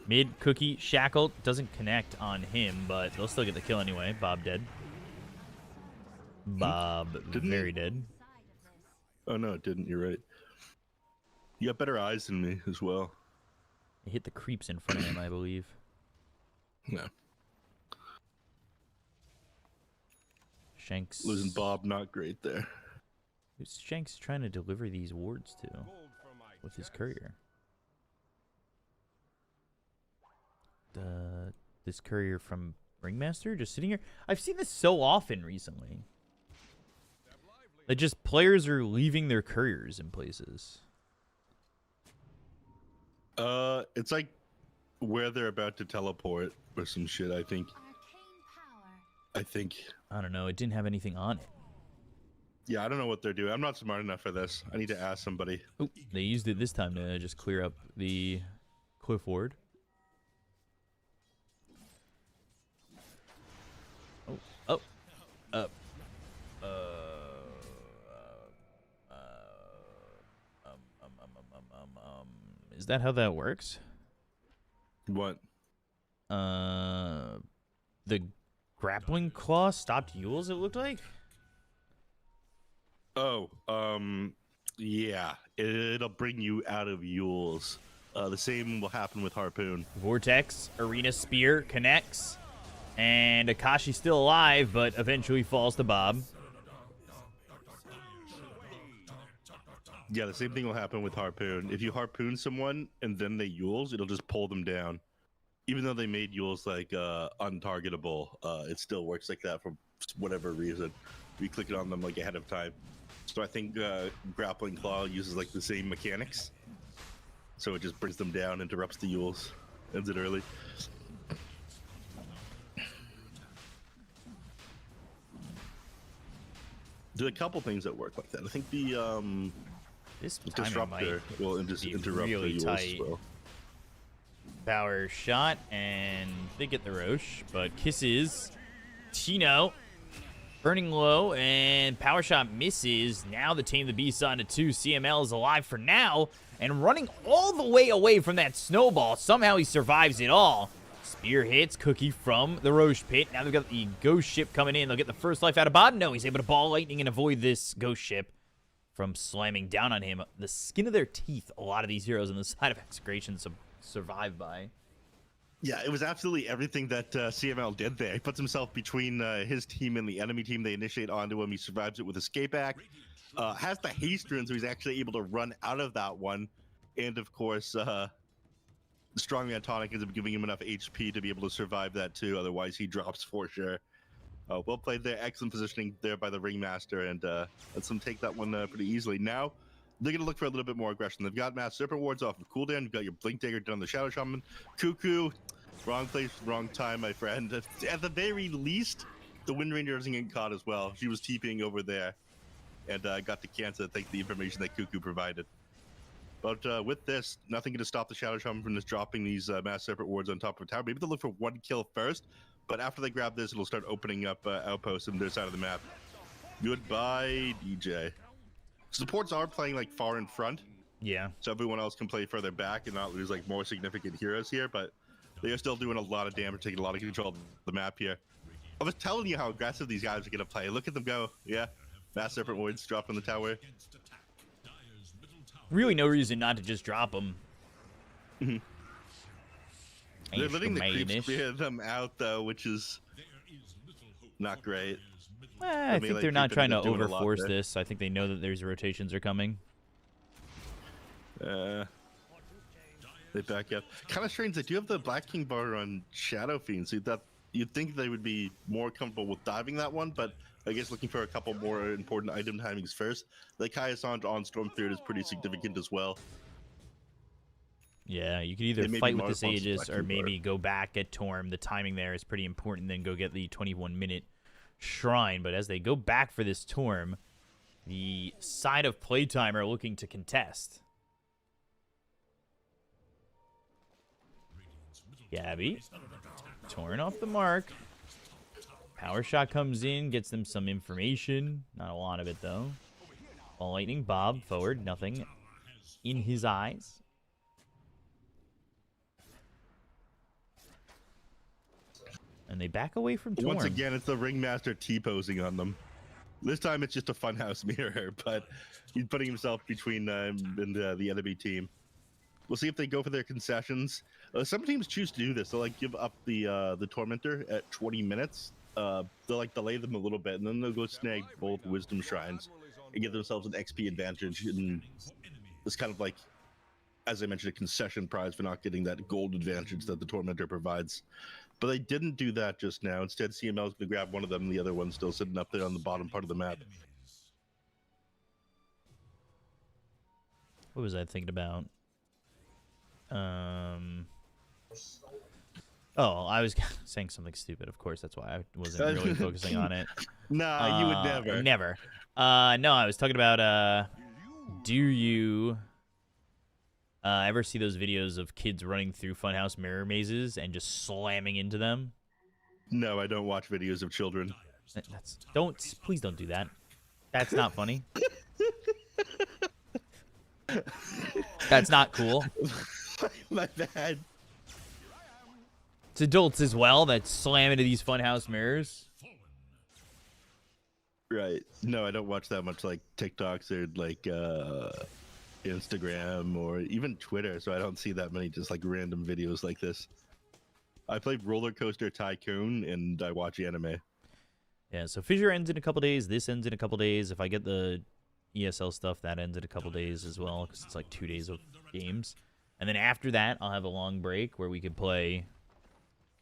Mid, Cookie, Shackled. Doesn't connect on him, but they'll still get the kill anyway. Bob dead. Bob Didn't very he- dead. Oh no, it didn't. You're right. You got better eyes than me as well. He hit the creeps in front of him, I believe. No. Shanks. Losing Bob, not great there. Who's Shanks trying to deliver these wards to with his courier? This courier from Ringmaster just sitting here. I've seen this so often recently. That just players are leaving their couriers in places. It's like where they're about to teleport or some shit, I think. I think. I don't know. It didn't have anything on it. Yeah, I don't know what they're doing. I'm not smart enough for this. I need to ask somebody. Oh, they used it this time to just clear up the cliff ward. Oh, oh, is that how that works? What? The grappling claw stopped Yules, it looked like? Oh, yeah. It'll bring you out of Yules. The same will happen with Harpoon. Vortex, Arena Spear connects, and Akashi's still alive, but eventually falls to Bob. Yeah, the same thing will happen with Harpoon. If you Harpoon someone and then they Yules, it'll just pull them down. Even though they made Yules like untargetable, it still works like that for whatever reason. We click it on them like ahead of time. So I think Grappling Claw uses like the same mechanics. So it just brings them down, interrupts the Yules, ends it early. There's a couple things that work like that. I think the This timing Disruptor might will just be interrupt really the Yules tight. as well. Power shot, and they get the Roche, but Kisses Tino burning low, and power shot misses. Now the Tame the Beast on to 2. CML is alive for now, and running all the way away from that snowball. Somehow he survives it all. Spear hits Cookie from the Roche pit. Now they've got the ghost ship coming in. They'll get the first life out of Bob. No, he's able to ball lightning and avoid this ghost ship from slamming down on him. The skin of their teeth, a lot of these heroes on the side of Execration survive by. Yeah, it was absolutely everything that CML did there. He puts himself between his team and the enemy team. They initiate onto him. He survives it with Escape Act. Has the haste rune, so he's actually able to run out of that one. And, of course, the Strongman Tonic ends up giving him enough HP to be able to survive that, too. Otherwise, he drops for sure. Well played there. Excellent positioning there by the Ringmaster. And lets them take that one pretty easily. Now, they're going to look for a little bit more aggression. They've got Mass Serpent Wards off of cooldown. You've got your Blink Dagger done on the Shadow Shaman. Cuckoo, wrong place, wrong time, my friend. At the very least, the Wind Ranger doesn't get caught as well. She was TPing over there and got to cancel, thanks to the information that Cuckoo provided. But with this, nothing going to stop the Shadow Shaman from just dropping these Mass Serpent Wards on top of a tower. Maybe they'll look for one kill first, but after they grab this, it'll start opening up outposts on their side of the map. Goodbye, DJ. Supports are playing like far in front, Yeah. so everyone else can play further back and not lose like more significant heroes here. But They are still doing a lot of damage, taking a lot of control of the map here. I was telling you how aggressive these guys are going to play. Look at them go. Yeah. Mass Serpent Woods dropping the tower. Really no reason not to just drop them. They're letting the creeps spear them out, though, which is not great. I think like, they're not trying to doing a lot overforce there. this. I think they know that there's rotations are coming. They back up. Kind of strange. They do have the Black King bar on Shadow Fiend, so that you'd think they would be more comfortable with diving that one, but I guess looking for a couple more important item timings first. The Kaiasant on Storm Spirit is pretty significant as well. Yeah, you could either They may fight be with this more Aegis responsible or for maybe go back at Torm. The timing there is pretty important, then go get the 21-minute Shrine. But as they go back for this Torm, the side of Playtime are looking to contest. Gabby, torn off the mark. Power Shot comes in, gets them some information. Not a lot of it, though. Ball Lightning, Bob, forward, nothing in his eyes. And they back away from Torm. Once again, it's the Ringmaster T-posing on them. This time it's just a funhouse mirror, but he's putting himself between and the enemy team. We'll see if they go for their concessions. Some teams choose to do this. They'll like give up the Tormentor at 20 minutes. They'll like delay them a little bit, and then they'll go snag both Wisdom Shrines and give themselves an XP advantage. And it's kind of like, as I mentioned, a concession prize for not getting that gold advantage that the Tormentor provides. But they didn't do that just now. Instead, CML is going to grab one of them, and the other one's still sitting up there on the bottom part of the map. What was I thinking about? Oh, I was saying something stupid. Of course, that's why I wasn't really focusing on it. Nah, you would never. Never. No, I was talking about, do you ever see those videos of kids running through funhouse mirror mazes and just slamming into them? No, I don't watch videos of children. Please don't do that. That's not funny. That's not cool. My bad. It's adults as well that slam into these funhouse mirrors. Right. No, I don't watch that much like TikToks or like Instagram or even Twitter, so I don't see that many just like random videos like this. I play Roller Coaster Tycoon and I watch anime. Yeah, so Fissure ends in a couple days. This ends in a couple days. If I get the ESL stuff, that ends in a couple days as well, because it's like 2 days of games. And then after that, I'll have a long break where we could play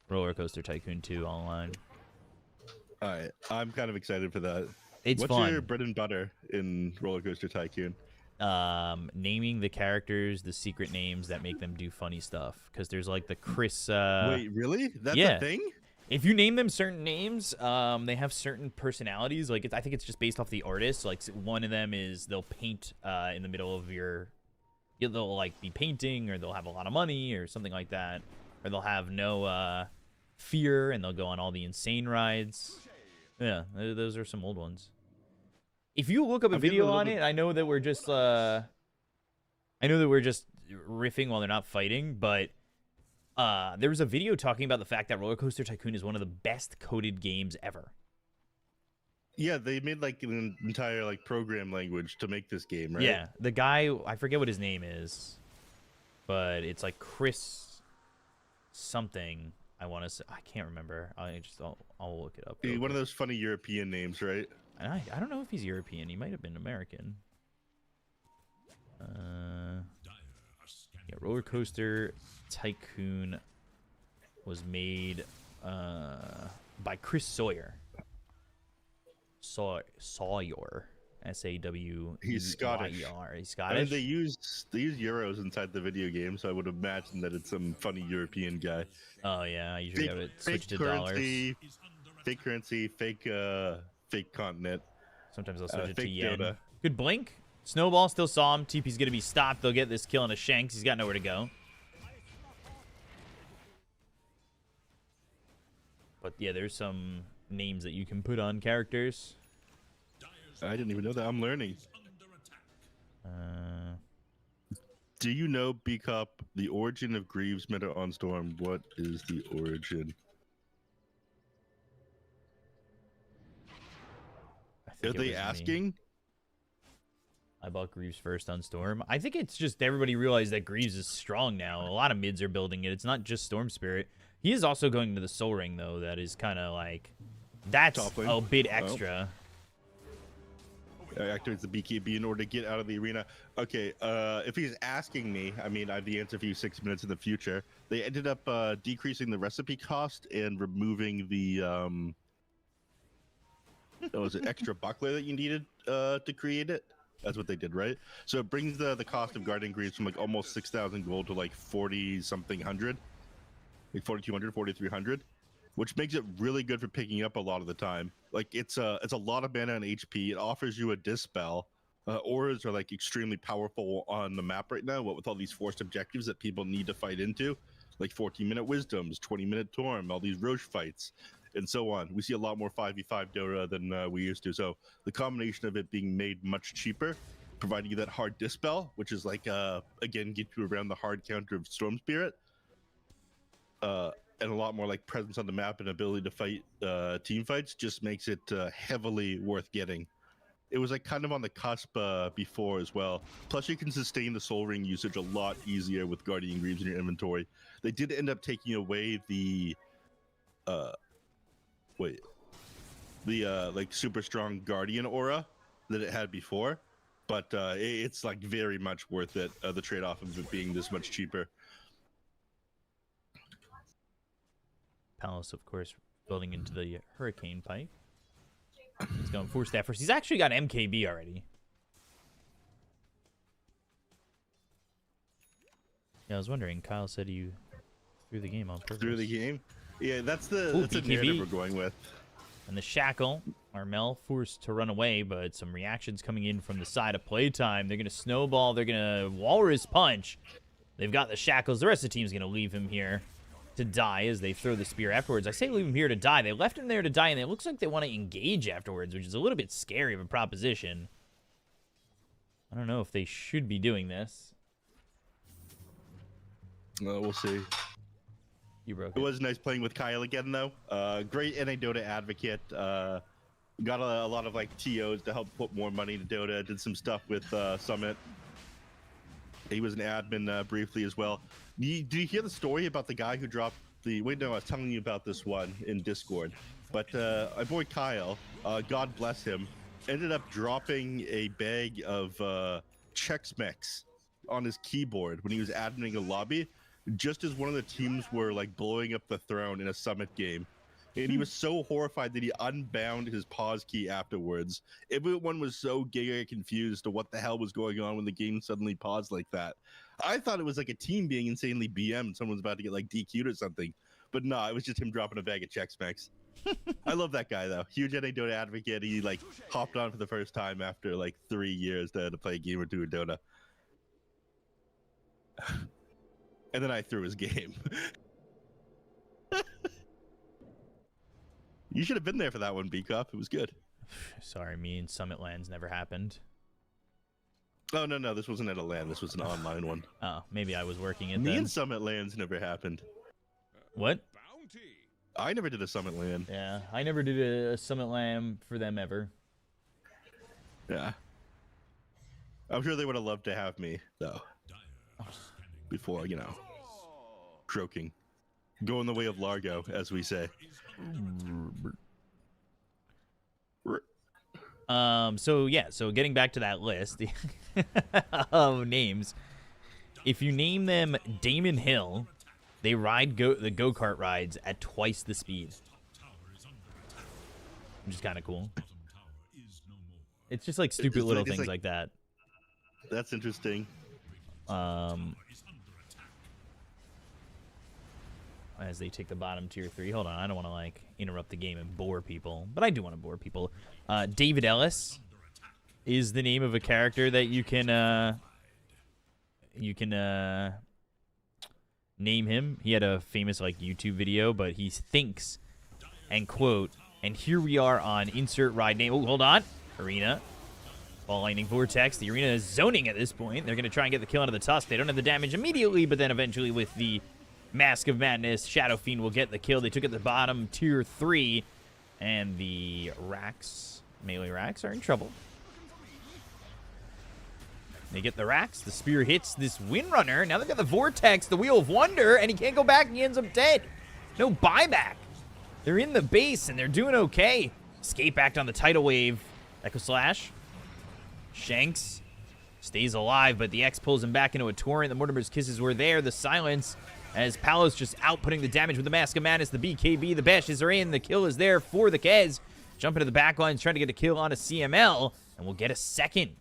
Roller Coaster Tycoon 2 online. All right, I'm kind of excited for that. It's What's fun. your bread and butter in Roller Coaster Tycoon? Naming the characters, the secret names that make them do funny stuff. Because there's like the Chris... Wait, really? That's yeah. a thing? If you name them certain names, they have certain personalities. Like I think it's just based off the artist. Like one of them is they'll paint in the middle of your... They'll like be painting, or they'll have a lot of money, or something like that. Or they'll have no fear, and they'll go on all the insane rides. Yeah, those are some old ones. If you look up a video on it, I know that we're just riffing while they're not fighting, but there was a video talking about the fact that Roller Coaster Tycoon is one of the best coded games ever. Yeah, they made like an entire like program language to make this game, right? Yeah, the guy, I forget what his name is, but it's like Chris something. I want to say, I can't remember. I'll look it up. One of those funny European names, right? I don't know if he's European. He might have been American. Yeah, Roller Coaster Tycoon was made by Chris Sawyer. Sawyer. S-A-W. He's Scottish. He's I Scottish. mean, they use euros inside the video game, so I would imagine that it's some funny European guy. Oh yeah, I usually have it switched to currency, dollars. fake currency, fake continent. Sometimes I'll switch it to fake yen. Dota. Good blink. Snowball still saw him. TP's gonna be stopped. They'll get this kill on a Shanks. He's got nowhere to go. But yeah, there's some names that you can put on characters. I didn't even know that. I'm learning. Do you know, B Cup, the origin of Greaves meta on Storm? What is the origin? I Are think it they was me. asking? I bought Greaves first on Storm. I think it's just everybody realized that Greaves is strong now. A lot of mids are building it. It's not just Storm Spirit. He is also going to the Soul Ring, though. That is kind of like... That's Top lane. a bit extra. Activates the BKB in order to get out of the arena. Okay, if he's asking me, I mean, I have the answer for you 6 minutes in the future. They ended up decreasing the recipe cost and removing the was it extra buckler that you needed to create it? That's what they did, right? So it brings the cost of Guardian Greaves from like almost 6,000 gold to like 40 something hundred, like 4,200, 4,300, which makes it really good for picking up a lot of the time. Like it's a lot of mana and HP. It offers you a dispel. Auras are like extremely powerful on the map right now. What with all these forced objectives that people need to fight into, like 14-minute wisdoms, 20-minute Torm, all these Roche fights, and so on. We see a lot more 5v5 Dota than we used to. So the combination of it being made much cheaper, providing you that hard dispel, which is like again get you around the hard counter of Storm Spirit. And a lot more like presence on the map and ability to fight team fights just makes it heavily worth getting. It was like kind of on the cusp before as well. Plus you can sustain the Soul Ring usage a lot easier with Guardian Greaves in your inventory. They did end up taking away the like super strong Guardian aura that it had before, but it's like very much worth it, the trade-off of it being this much cheaper. Palace, of course, building into the Hurricane Pipe. He's going 4 staffers. He's actually got MKB already. Yeah, I was wondering. Kyle said you threw the game on purpose. Through the game? Yeah, that's the BKB. narrative we're going with. And the Shackle, Armel forced to run away, but some reactions coming in from the side of Playtime. They're going to snowball. They're going to Walrus Punch. They've got the Shackles. The rest of the team's going to leave him here to die as they throw the spear afterwards. I say leave him here to die. They left him there to die, and it looks like they want to engage afterwards, which is a little bit scary of a proposition. I don't know if they should be doing this. We'll see. You broke it. It was nice playing with Kyle again, though. Great NA Dota advocate. Got a lot of like TOs to help put more money into Dota. Did some stuff with Summit. He was an admin briefly as well. Did you hear the story about the guy who dropped the... Wait, no, I was telling you about this one in Discord. But my boy Kyle, God bless him, ended up dropping a bag of Chex Mix on his keyboard when he was adminning a lobby, just as one of the teams were like blowing up the throne in a Summit game. And he was so horrified that he unbound his pause key afterwards. Everyone was so giga confused to what the hell was going on when the game suddenly paused like that. I thought it was like a team being insanely BM and someone's about to get like DQ'd or something. But no, it was just him dropping a bag of Chex Mix. I love that guy though. Huge NA Dota advocate. He like hopped on for the first time after like 3 years to play a game or two of Dota. And then I threw his game. You should have been there for that one, B-Cup. It was good. Sorry, me and Summit Lands never happened. Oh, no, this wasn't at a LAN. This was an online one. Oh, maybe I was working it Me then. and Summit Lands never happened. What? I never did a Summit LAN. Yeah, I never did a Summit LAN for them ever. Yeah. I'm sure they would have loved to have me, though. Before, you know, croaking. Going the way of Largo, as we say. So getting back to that list of names, if you name them Damon Hill, they ride the go-kart rides at twice the speed, which is kind of cool. It's just like stupid little things like that. That's interesting. As they take the bottom tier 3. Hold on, I don't want to like interrupt the game and bore people, but I do want to bore people. David Ellis is the name of a character that you can name him. He had a famous like YouTube video, but he thinks and quote, and here we are on insert ride name. Oh, hold on, arena. Ball lightning vortex. The arena is zoning at this point. They're going to try and get the kill out of the Tusk. They don't have the damage immediately, but then eventually with the Mask of Madness, Shadow Fiend will get the kill. They took it at the bottom, tier 3, and the racks, melee racks, are in trouble. They get the racks. The spear hits this Windrunner. Now they've got the Vortex, the Wheel of Wonder, and he can't go back, and he ends up dead. No buyback. They're in the base, and they're doing okay. Escape Act on the Tidal Wave. Echo Slash. Shanks stays alive, but the X pulls him back into a torrent. The Mortimer's Kisses were there. The silence as Palos just outputting the damage with the Mask of Madness. The BKB, the bashes are in. The kill is there for the Kez. Jump into the back lines, trying to get a kill on a CML, and we'll get a second.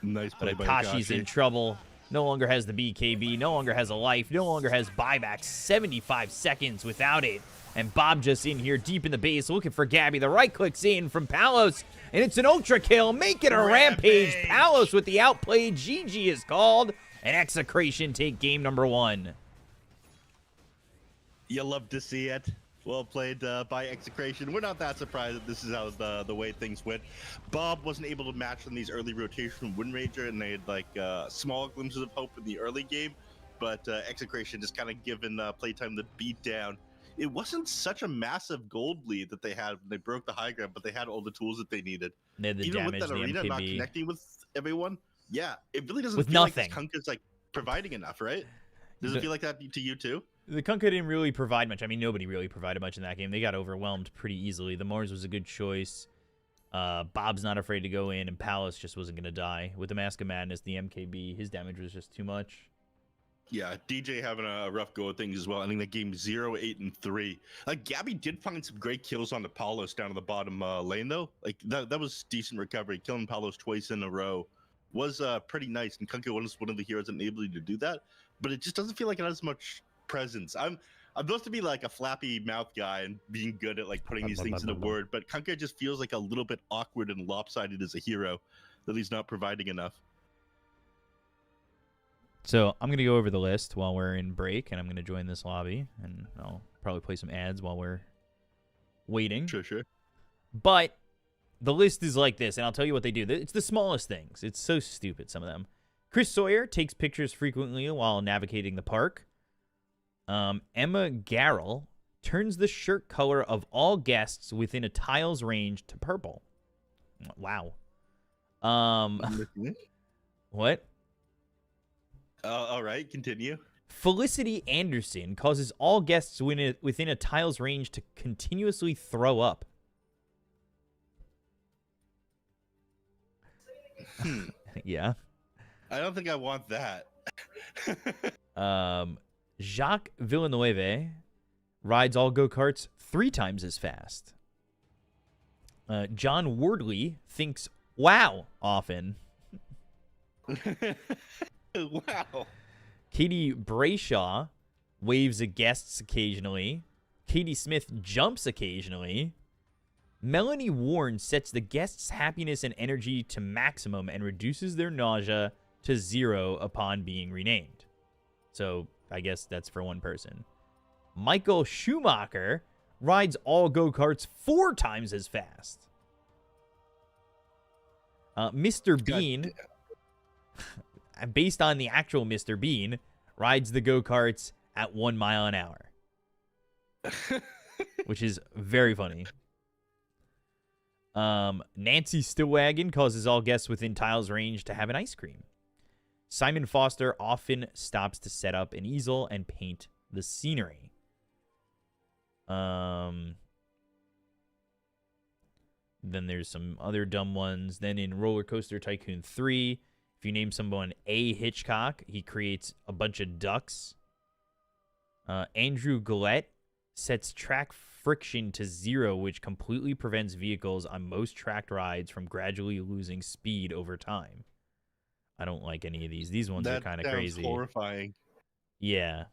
Nice play by Akashi's in trouble. No longer has the BKB, no longer has a life, no longer has buyback. 75 seconds without it. And Bob just in here deep in the base looking for Gabby. The right click's in from Palos, and it's an ultra kill. Make it a rampage. Palos with the outplay. GG is called. And Execration take game number 1. You love to see it. Well played by Execration. We're not that surprised that this is how the way things went. Bob wasn't able to match in these early rotations from Wind Ranger, and they had like small glimpses of hope in the early game. But Execration just kind of given playtime the beat down. It wasn't such a massive gold lead that they had when they broke the high ground, but they had all the tools that they needed. They had the Even damage, with that the arena MKB. not connecting with everyone, yeah, it really doesn't With feel nothing. like this Kunkka's like providing enough, right? Does it feel like that to you too? The Kunkka didn't really provide much. I mean, nobody really provided much in that game. They got overwhelmed pretty easily. The Mars was a good choice. Bob's not afraid to go in, and Palos just wasn't going to die. With the Mask of Madness, the MKB, his damage was just too much. Yeah, DJ having a rough go of things as well. I think the game 0, 8, and 3. Like Gabby did find some great kills on the Palos down in the bottom lane though. Like that was decent recovery. Killing Palos twice in a row was pretty nice. And Kunkka was one of the heroes that enabled you to do that. But it just doesn't feel like it has much presence. I'm supposed to be like a flappy mouth guy and being good at like putting these things into word, but Kunkka just feels like a little bit awkward and lopsided as a hero, that he's not providing enough. So I'm going to go over the list while we're in break, and I'm going to join this lobby, and I'll probably play some ads while we're waiting. Sure. But the list is like this, and I'll tell you what they do. It's the smallest things. It's so stupid, some of them. Chris Sawyer takes pictures frequently while navigating the park. Emma Garrell turns the shirt color of all guests within a tile's range to purple. Wow. What? All right, continue. Felicity Anderson causes all guests within a tile's range to continuously throw up. Yeah. I don't think I want that. Jacques Villeneuve rides all go-karts 3 times as fast. John Wardley thinks wow often. Wow. Katie Brayshaw waves at guests occasionally. Katie Smith jumps occasionally. Melanie Warren sets the guests' happiness and energy to maximum and reduces their nausea to 0 upon being renamed. So I guess that's for one person. Michael Schumacher rides all go-karts 4 times as fast. Mr. Bean, based on the actual Mr. Bean, rides the go-karts at 1 mile an hour. Which is very funny. Nancy Stillwagon causes all guests within tiles range to have an ice cream. Simon Foster often stops to set up an easel and paint the scenery. Then there's some other dumb ones. Then in Roller Coaster Tycoon 3, if you name someone A. Hitchcock, he creates a bunch of ducks. Andrew Gillette sets track friction to 0, which completely prevents vehicles on most tracked rides from gradually losing speed over time. I don't like any of these. These ones are kind of crazy. Horrifying. Yeah.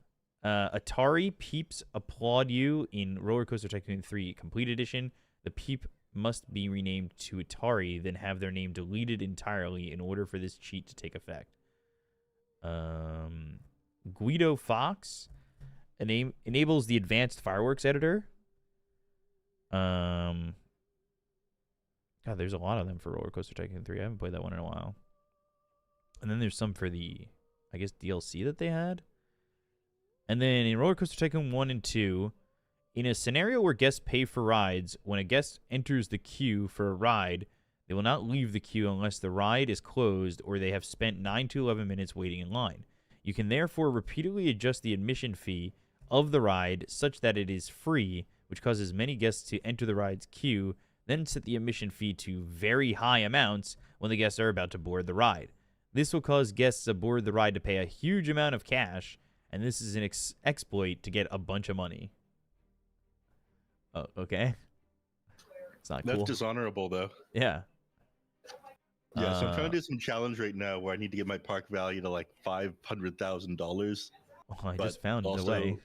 Atari peeps applaud you in Roller Coaster Tycoon 3 Complete Edition. The peep must be renamed to Atari, then have their name deleted entirely in order for this cheat to take effect. Guido Fox enables the advanced fireworks editor. God, there's a lot of them for Roller Coaster Tycoon 3. I haven't played that one in a while. And then there's some for the, I guess, DLC that they had. And then in Roller Coaster Tycoon 1 and 2, in a scenario where guests pay for rides, when a guest enters the queue for a ride, they will not leave the queue unless the ride is closed or they have spent 9 to 11 minutes waiting in line. You can therefore repeatedly adjust the admission fee of the ride such that it is free, which causes many guests to enter the ride's queue, then set the admission fee to very high amounts when the guests are about to board the ride. This will cause guests aboard the ride to pay a huge amount of cash, and this is an exploit to get a bunch of money. Oh, okay. It's not cool. That's dishonorable, though. Yeah. Yeah, so I'm trying to do some challenge right now where I need to get my park value to like $500,000. Oh, I just found a way.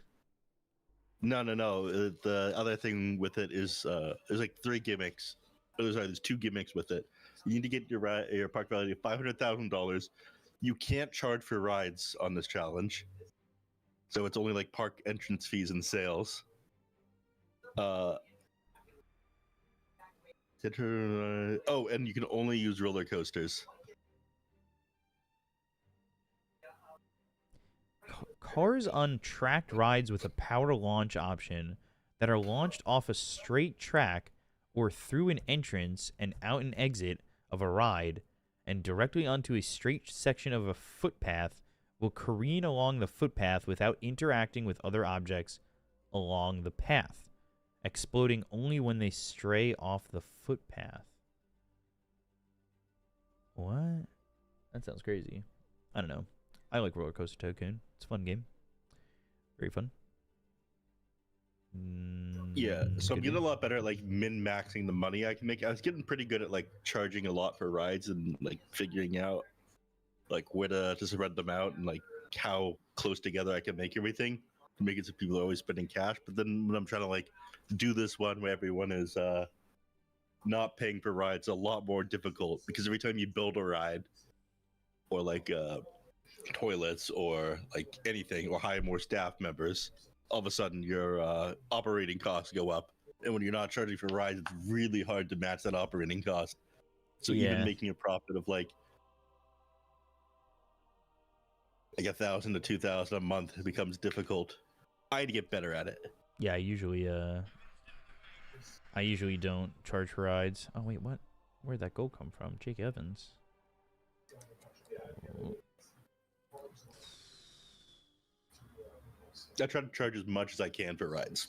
No. The other thing with it is there's like 3 gimmicks. There's 2 gimmicks with it. You need to get your park value to $500,000. You can't charge for rides on this challenge, so it's only like park entrance fees and sales. Oh, and you can only use roller coasters. Cars on tracked rides with a power launch option that are launched off a straight track or through an entrance and out and exit of a ride and directly onto a straight section of a footpath will careen along the footpath without interacting with other objects along the path, exploding only when they stray off the footpath. What? That sounds crazy. I don't know. I like Roller Coaster Tycoon. It's a fun game. Very fun. Yeah, so I'm Good getting a game. lot better at like min-maxing the money I can make. I was getting pretty good at like charging a lot for rides and like figuring out like where to spread them out and like how close together I can make everything to make it so people are always spending cash. But then when I'm trying to like do this one where everyone is not paying for rides, it's a lot more difficult because every time you build a ride or like toilets or like anything or hire more staff members, all of a sudden your operating costs go up, and when you're not charging for rides, it's really hard to match that operating cost. So even making a profit of like $1,000 to $2,000 a month becomes difficult. I need to get better at it. Yeah, I usually don't charge for rides. Oh wait, what? Where'd that gold come from? Jake Evans. I try to charge as much as I can for rides.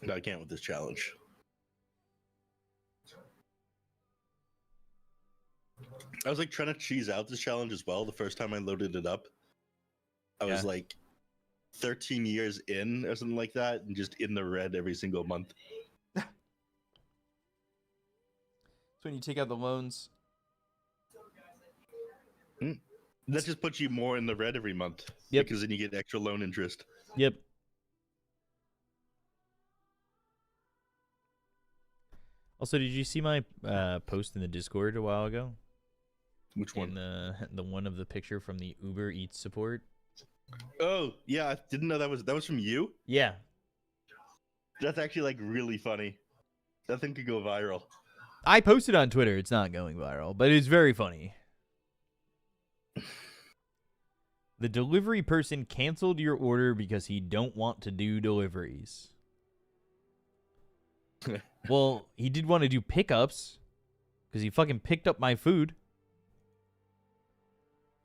But I can't with this challenge. I was like trying to cheese out this challenge as well. The first time I loaded it up, I was like 13 years in or something like that, and just in the red every single month. So when you take out the loans. That just puts you more in the red every month. Yep. Because then you get extra loan interest. Yep. Also, did you see my post in the Discord a while ago? Which one? The one of the picture from the Uber Eats support. Oh, yeah, I didn't know that was from you? Yeah. That's actually like really funny. That thing could go viral. I posted on Twitter. It's not going viral, but it's very funny. The delivery person canceled your order because he don't want to do deliveries. Well, he did want to do pickups because he fucking picked up my food.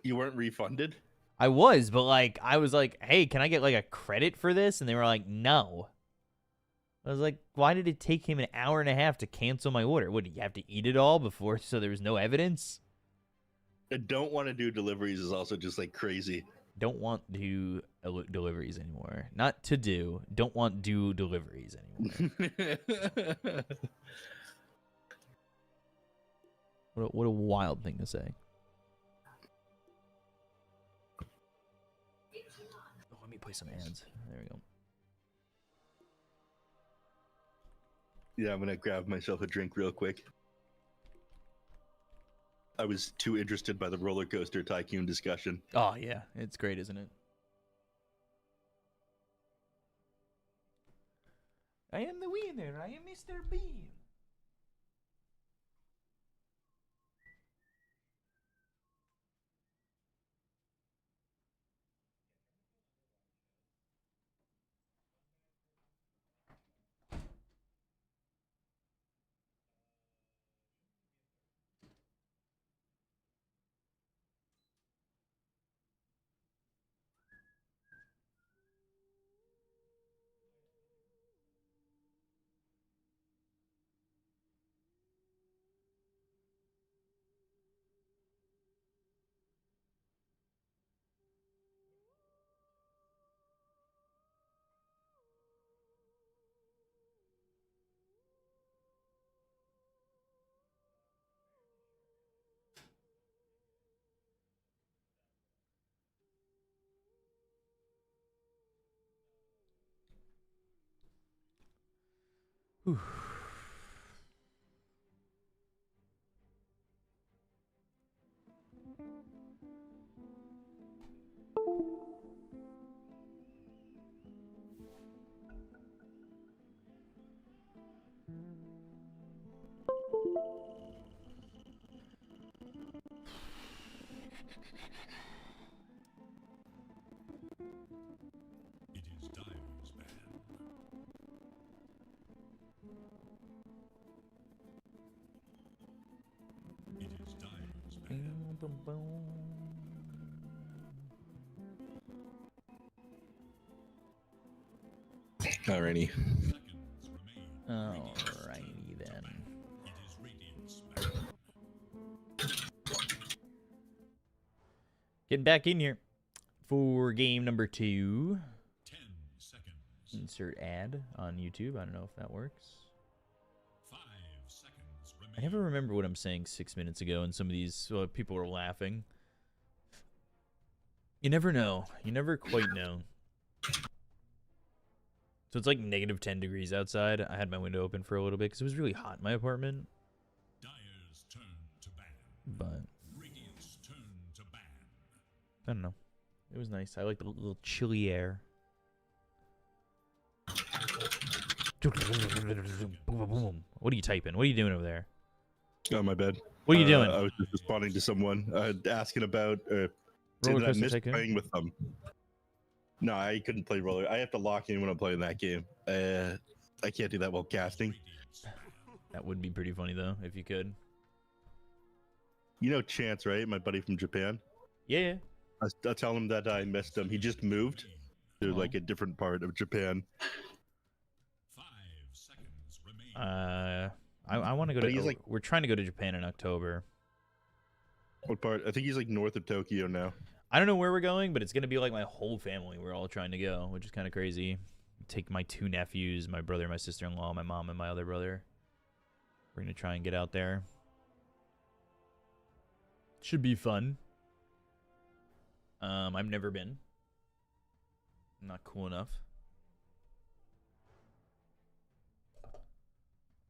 You weren't refunded? I was, but like, I was like, hey, can I get like a credit for this? And they were like, no. I was like, why did it take him an hour and a half to cancel my order? Would he have to eat it all before so there was no evidence? I don't want to do deliveries is also just like crazy. Don't want to do deliveries anymore. Not to do. Don't want do deliveries anymore. What a wild thing to say. Oh, let me play some ads. There we go. Yeah, I'm gonna grab myself a drink real quick. I was too interested by the roller coaster tycoon discussion. Oh yeah, it's great, isn't it? I am the winner. I am Mr. Bean. Whew. It is Dyer's man. It is Dyer's man. Alrighty. Seconds remain. Alrighty then. It is Radiant's man. Getting back in here for game number 2. 10 seconds. Insert ad on YouTube. I don't know if that works. 5 seconds remain. I never remember what I'm saying 6 minutes ago, and some of these people were laughing. You never know. You never quite know. So it's like negative 10 degrees outside. I had my window open for a little bit because it was really hot in my apartment. Dyer's turn to ban. But Radiant's turn to ban. I don't know. It was nice. I like the little chilly air. What are you typing? What are you doing over there? Oh, my bad. What are you doing? I was just responding to someone asking about saying Roller that I Coaster missed Tycoon? playing with them. No, I couldn't play roller. I have to lock in when I'm playing that game. I can't do that while casting. Radiant's That would be pretty funny though, if you could. You know Chance, right? My buddy from Japan. Yeah. I tell him that I missed him. He just moved to Oh. like a different part of Japan. 5 seconds remain. I want to go But to. he's like- we're trying to go to Japan in October. What part? I think he's like north of Tokyo now. I don't know where we're going, but it's gonna be like my whole family. We're all trying to go, which is kind of crazy. Take my 2 nephews, my brother, my sister-in-law, my mom, and my other brother. We're gonna try and get out there. Should be fun. I've never been. I'm not cool enough.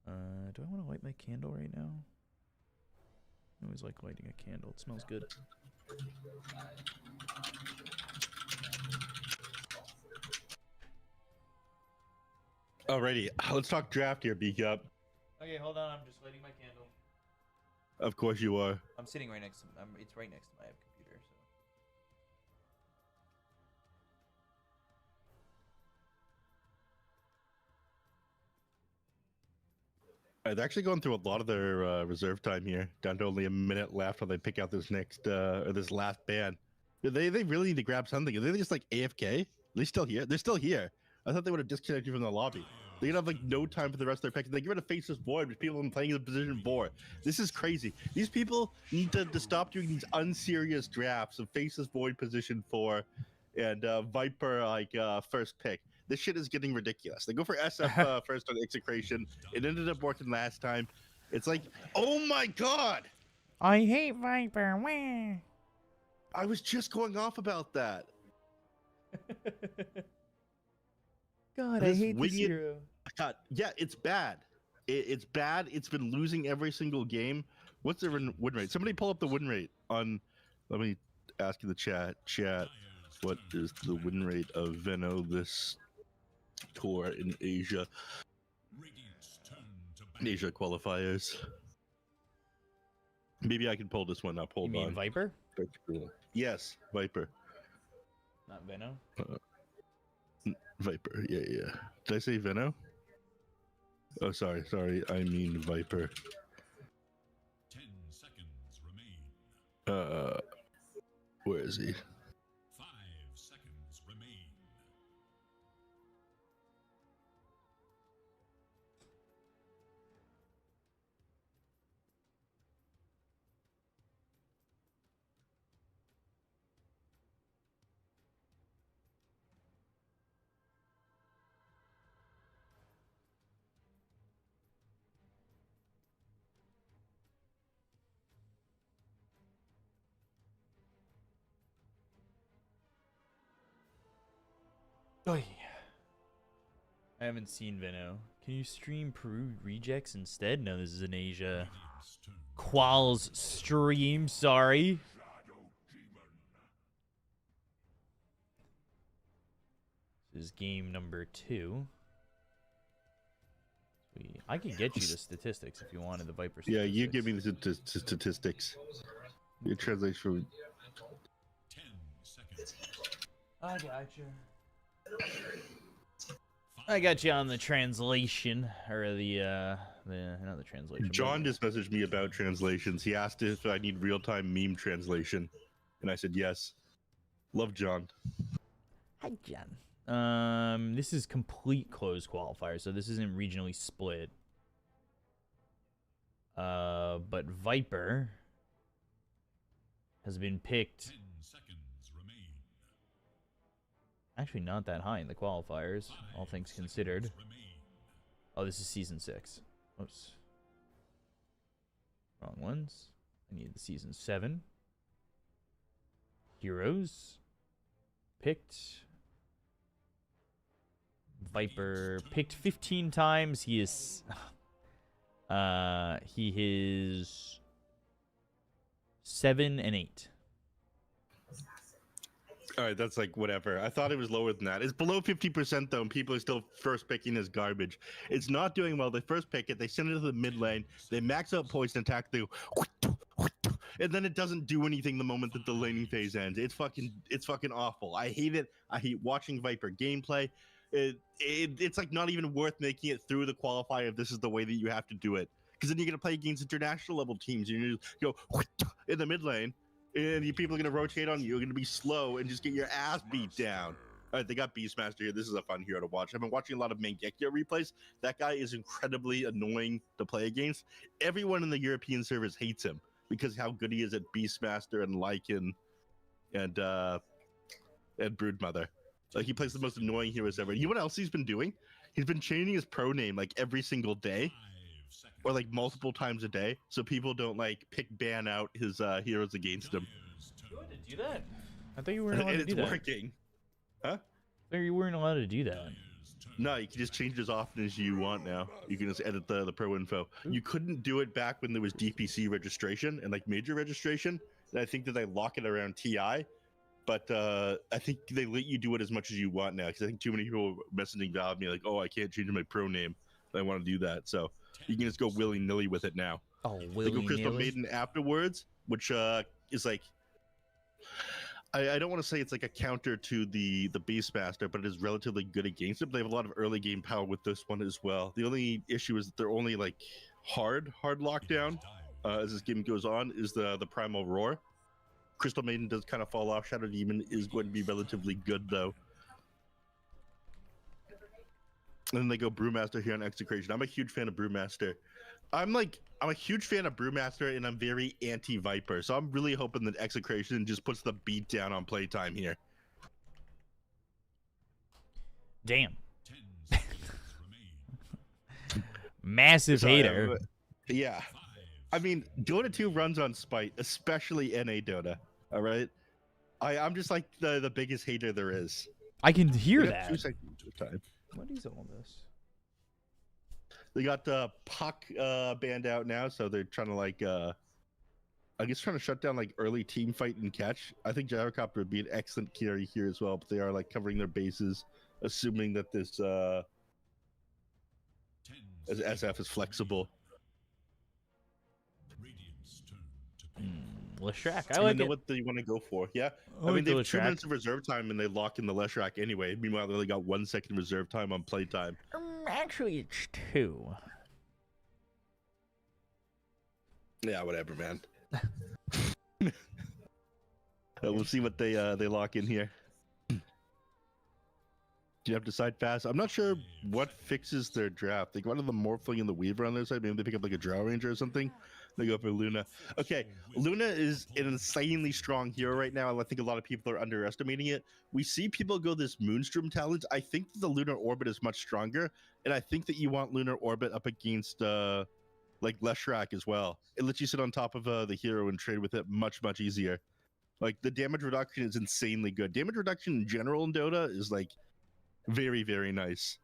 Do I want to light my candle right now? I always like lighting a candle. It smells good. Alrighty, let's talk draft here, Beak Up. Okay, hold on. I'm just lighting my candle. Of course you are. I'm sitting right next to. It's right next to my computer. So. They're actually going through a lot of their reserve time here. Down to only a minute left while they pick out this next or this last band. They really need to grab something. Are they just like AFK? Are they still here? They're still here. I thought they would have disconnected from the lobby. They're gonna have like no time for the rest of their picks. They get rid of Faceless Void with people playing in the position 4. This is crazy. These people need to stop doing these unserious drafts of Faceless Void position 4 and Viper like first pick. This shit is getting ridiculous. They go for SF first on Execration. It ended up working last time. It's like, oh my god! I hate Viper. Wah. I was just going off about that. God, This I hate this winged- hero. God, yeah, it's bad. It's bad. It's been losing every single game. What's the win rate? Somebody pull up the win rate on. Let me ask you the chat. Chat. What is the win rate of Veno this tour in Asia? Radiant's turn to ban. Asia qualifiers. Maybe I can pull this one up. You Hold mean on. Viper? Yes, Viper. Not Venom. Viper. Yeah. Did I say Veno? Oh, sorry. I mean Viper. 10 seconds remain. Where is he? 5 seconds remain. I haven't seen Veno. Can you stream Peru rejects instead? No, this is an Asia. Radiant's turn. Qual's stream, sorry. This is game number 2. I could get you the statistics if you wanted the Viper Yeah, statistics. you give me the statistics. Your translation. 10 seconds. I got you. I got you on the translation, or not the translation. John just messaged me about translations. He asked if I need real-time meme translation, and I said yes. Love John. Hi, John. This is complete closed qualifier, so this isn't regionally split. But Viper has been picked. 10 seconds remain. Actually, not that high in the qualifiers, all 5 things considered. seconds remain. Oh, this is season 6. Oops. Wrong ones. I need the season 7. Heroes. Picked. Viper picked 15 times. He is he is 7 and 8. All right, that's like whatever. I thought it was lower than that. It's below 50% though, and people are still first picking as garbage. It's not doing well. They first pick it, they send it to the mid lane, they max out poison attack through, and then it doesn't do anything the moment that the laning phase ends. It's fucking awful. I hate it. I hate watching Viper gameplay. It's like not even worth making it through the qualifier if this is the way that you have to do it. Because then you're gonna play against international level teams, and you go in the mid lane. And people are going to rotate on you. You're going to be slow and just get your ass beat down. All right, they got Beastmaster here. This is a fun hero to watch. I've been watching a lot of Mangekyo replays. That guy is incredibly annoying to play against. Everyone in the European servers hates him because how good he is at Beastmaster and Lycan and Broodmother. Like, he plays the most annoying heroes ever. You know what else he's been doing? He's been changing his pro name like every single day. 5 seconds. Or like multiple times a day, so people don't like ban out his heroes against him. Dire's turn. You allowed to do that? I thought you weren't allowed And to do it's that. working. I thought you weren't allowed to do that. Dire's turn. No, you can just change it as often as you want now. You can just edit the pro info. You couldn't do it back when there was DPC registration and like major registration. And I think that they lock it around TI. But I think they let you do it as much as you want now, because I think too many people were messaging Valve me like, oh, I can't change my pro name. I want to do that. So you can just go willy-nilly with it now. Oh, They go Crystal Maiden afterwards, which is like, I don't want to say it's like a counter to the Beastmaster, but it is relatively good against it. But they have a lot of early game power with this one as well. The only issue is that they're only like hard lockdown as this game goes on is the Primal Roar. Crystal Maiden does kind of fall off. Shadow Demon is going to be relatively good though. And then they go Brewmaster here on Execration. I'm a huge fan of Brewmaster. I'm a huge fan of Brewmaster, and I'm very anti-Viper. So I'm really hoping that Execration just puts the beat down on playtime here. Damn. 10 seconds remain. Massive Sorry, hater. Yeah. 5 I mean, Dota 2 runs on spite, especially NA Dota. All right. I'm just like the biggest hater there is. I can hear They got 2 that. seconds of time. What is all this? They got Puck banned out now, so they're trying to like I guess trying to shut down like early team fight and catch. I think Gyrocopter would be an excellent carry here as well, but they are like covering their bases, assuming that this 10 as SF is flexible. Radiant's turn to pick. Leshrac. I And like they know it. what they want to go for. Yeah. I I mean, like they the have 2 Leshrac. minutes of reserve time and they lock in the Leshrac anyway. Meanwhile, they only got 1 second reserve time on playtime. Actually, it's 2. Yeah, whatever, man. We'll see what they lock in here. Do you have to decide fast? I'm not sure what fixes their draft. They go out of the Morphling and the Weaver on their side. Maybe they pick up like a Drow Ranger or something. They go for Luna. Okay, Luna is an insanely strong hero right now. I think a lot of people are underestimating it. We see people go this Moonstrom talent. I think that the Lunar Orbit is much stronger, and I think that you want Lunar Orbit up against like Leshrac as well. It lets you sit on top of the hero and trade with it much easier. Like the damage reduction is insanely good. Damage reduction in general in Dota is like very nice.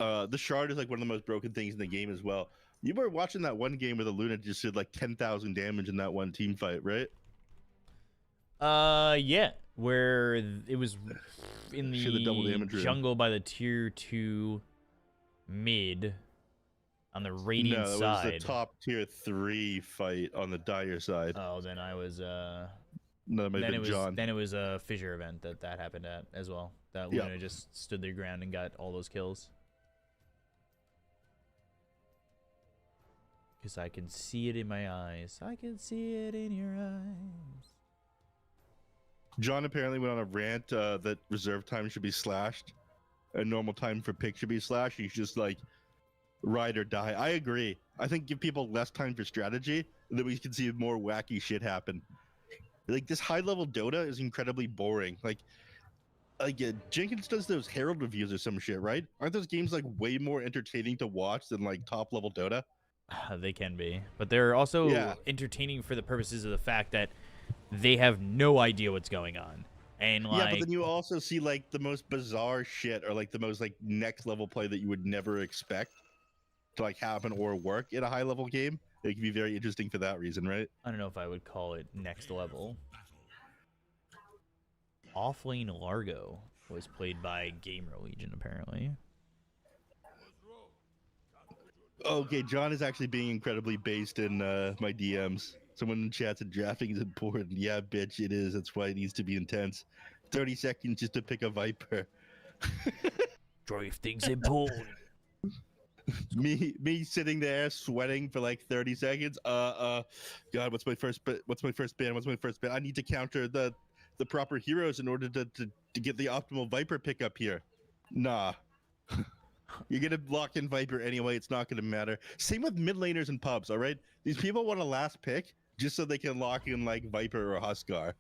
The shard is like one of the most broken things in the game as well. You were watching that one game where the Luna just did like 10,000 damage in that one team fight, right? Yeah, where it was in She had the double the damage room. jungle by the tier 2 mid on the radiant No, it was side. the top tier 3 fight on the Dire side. Oh, then I was No, that might then have it been was John. then it was a fissure event that happened at as well. That Yeah. Luna just stood their ground and got all those kills. Because I can see it in my eyes. I can see it in your eyes. John apparently went on a rant that reserve time should be slashed, and normal time for pick should be slashed. He's just like ride or die. I agree. I think give people less time for strategy, and then we can see more wacky shit happen. Like this high level Dota is incredibly boring. Like Jenkins does those Herald reviews or some shit, right? Aren't those games like way more entertaining to watch than like top level Dota? They can be, but they're also Yeah. entertaining for the purposes of the fact that they have no idea what's going on, and like Yeah, but then you also see like the most bizarre shit or like the most like next level play that you would never expect to like happen or work in a high level game. It can be very interesting for that reason, right? I don't know if I would call it next level. Offlane Largo was played by Gamer Legion, apparently. Okay, John is actually being incredibly based in my DMs. Someone in the chat said drafting is important. Yeah, bitch, it is. That's why it needs to be intense. 30 seconds just to pick a Viper. Drafting's important. me sitting there sweating for like 30 seconds. God, what's my first ban? What's my first ban? I need to counter the proper heroes in order to get the optimal Viper pickup here. Nah. You're gonna lock in Viper anyway. It's not gonna matter. Same with mid laners and pubs. All right, these people want a last pick just so they can lock in like Viper or Huskar.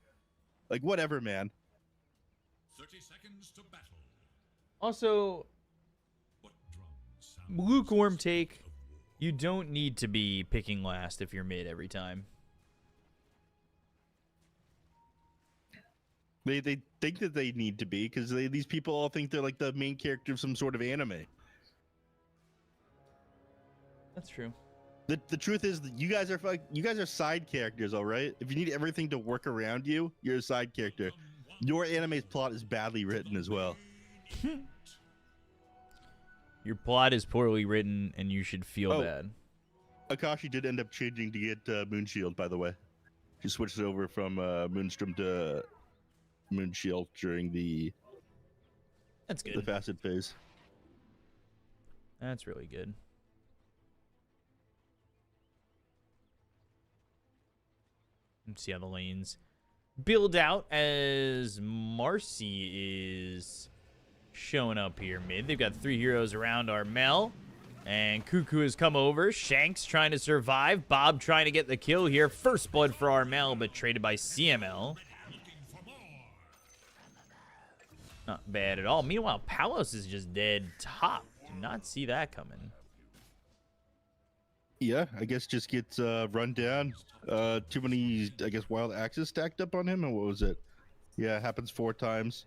Like whatever, man. 30 seconds to battle. Also, What drum sounds lukewarm take. You don't need to be picking last if you're mid every time. They think that they need to be because these people all think they're like the main character of some sort of anime. That's true. The truth is that you guys are side characters, all right? If you need everything to work around you, you're a side character. Your anime's plot is badly written as well. Your plot is poorly written, and you should feel Oh. bad. Akashi did end up changing to get Moonshield, by the way. She switched over from Moonstrom to Moonshield during the That's good. Facet phase. That's really good. Let's see how the lanes build out as Marcy is showing up here mid. They've got 3 heroes around Armel, and Cuckoo has come over. Shanks trying to survive. Bob trying to get the kill here. First blood for Armel, but traded by CML. Not bad at all. Meanwhile, Palos is just dead top. Did not see that coming. Yeah, I guess just gets run down. Too many, I guess, wild axes stacked up on him, and what was it? Yeah, it happens 4 times,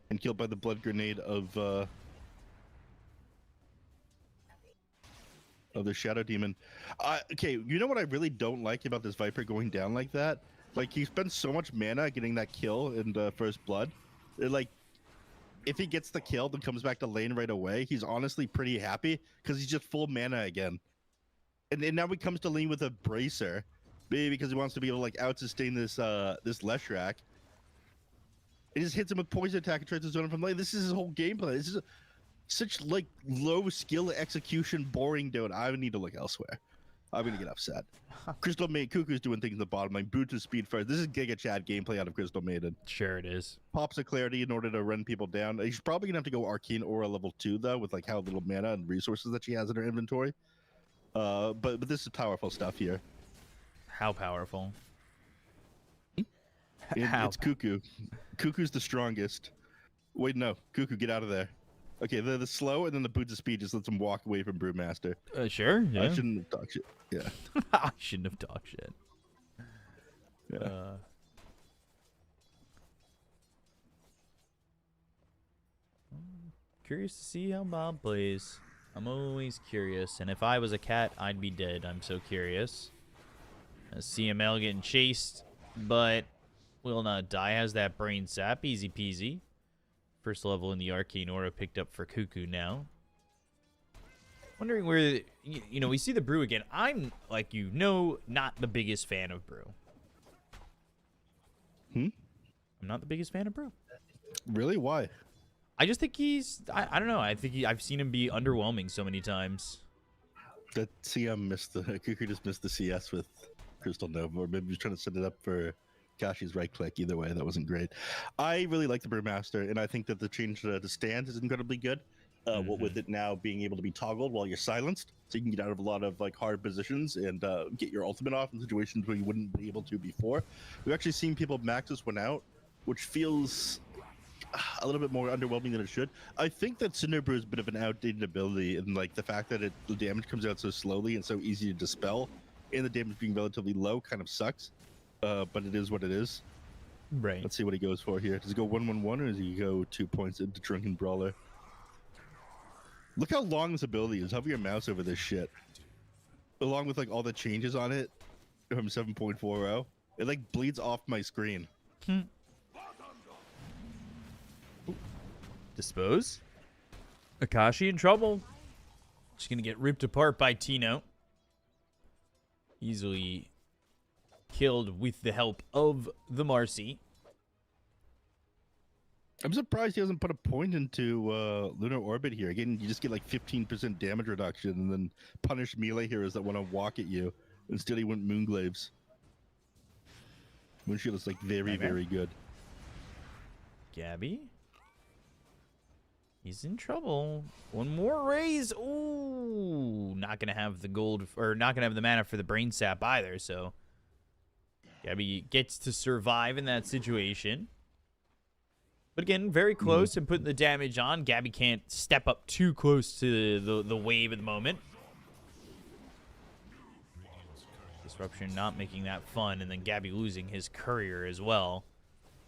and killed by the blood grenade of the Shadow Demon. Okay, you know what I really don't like about this Viper going down like that? Like, he spends so much mana getting that kill in the first blood. Like, if he gets the kill and comes back to lane right away, he's honestly pretty happy because he's just full mana again. And now he comes to lane with a bracer, maybe because he wants to be able to like out-sustain this this Leshrac. It just hits him with poison attack and tries to zone him from lane. This is his whole gameplay. This is such like low skill execution, boring dude. I need to look elsewhere. I'm gonna get upset. Crystal Maiden Cuckoo's doing things in the bottom lane. Boot to speed first. This is Giga Chad gameplay out of Crystal Maiden. Sure it is. Pops of clarity in order to run people down. He's probably gonna have to go Arcane Aura level 2 though, with like how little mana and resources that she has in her inventory. But this is powerful stuff here. How powerful? It's Cuckoo. Cuckoo's the strongest. Wait, no. Cuckoo, get out of there. Okay, the slow and then the boots of speed just lets him walk away from Brewmaster. Sure, yeah. I shouldn't have talked shit. Yeah. I shouldn't have talked shit. Yeah. Curious to see how Bob plays. I'm always curious, and if I was a cat, I'd be dead. I'm so curious. CML getting chased, but will not die. Has that brain sap. Easy peasy. First level in the Arcane Aura picked up for Cuckoo now. Wondering where, you know, we see the Brew again. I'm, like not the biggest fan of Brew. I'm not the biggest fan of Brew. Really? Why? I just think I don't know. I think I've seen him be underwhelming so many times. That CM missed the Cuckoo just missed the CS with Crystal Nova, or maybe he was trying to set it up for Kashi's right click. Either way, that wasn't great. I really like the Brewmaster, and I think that the change to stance is incredibly good. What with it now being able to be toggled while you're silenced, so you can get out of a lot of like hard positions and get your ultimate off in situations where you wouldn't be able to before. We've actually seen people max this one out, which feels a little bit more underwhelming than it should. I think that Cinder Brew is a bit of an outdated ability, and like the fact that the damage comes out so slowly and so easy to dispel, and the damage being relatively low kind of sucks. But it is what it is. Right. Let's see what he goes for here. Does he go 1-1-1 or does he go 2 points into Drunken Brawler? Look how long this ability is. Hover your mouse over this shit. Along with like all the changes on it from 7.40. It like bleeds off my screen. Dispose. Akashi in trouble. Just gonna get ripped apart by Tino. Easily killed with the help of the Marcy. I'm surprised he hasn't put a point into Lunar Orbit here. Again, you just get like 15% damage reduction and then punish melee heroes that want to walk at you. Instead, he went Moonglaves. Moonshield is like very, very good. Gabby. He's in trouble. One more raise. Ooh, not gonna have the gold, or not gonna have the mana for the brain sap either. So Gabby gets to survive in that situation. But again, very close and putting the damage on. Gabby can't step up too close to the wave at the moment. Disruption not making that fun, and then Gabby losing his courier as well.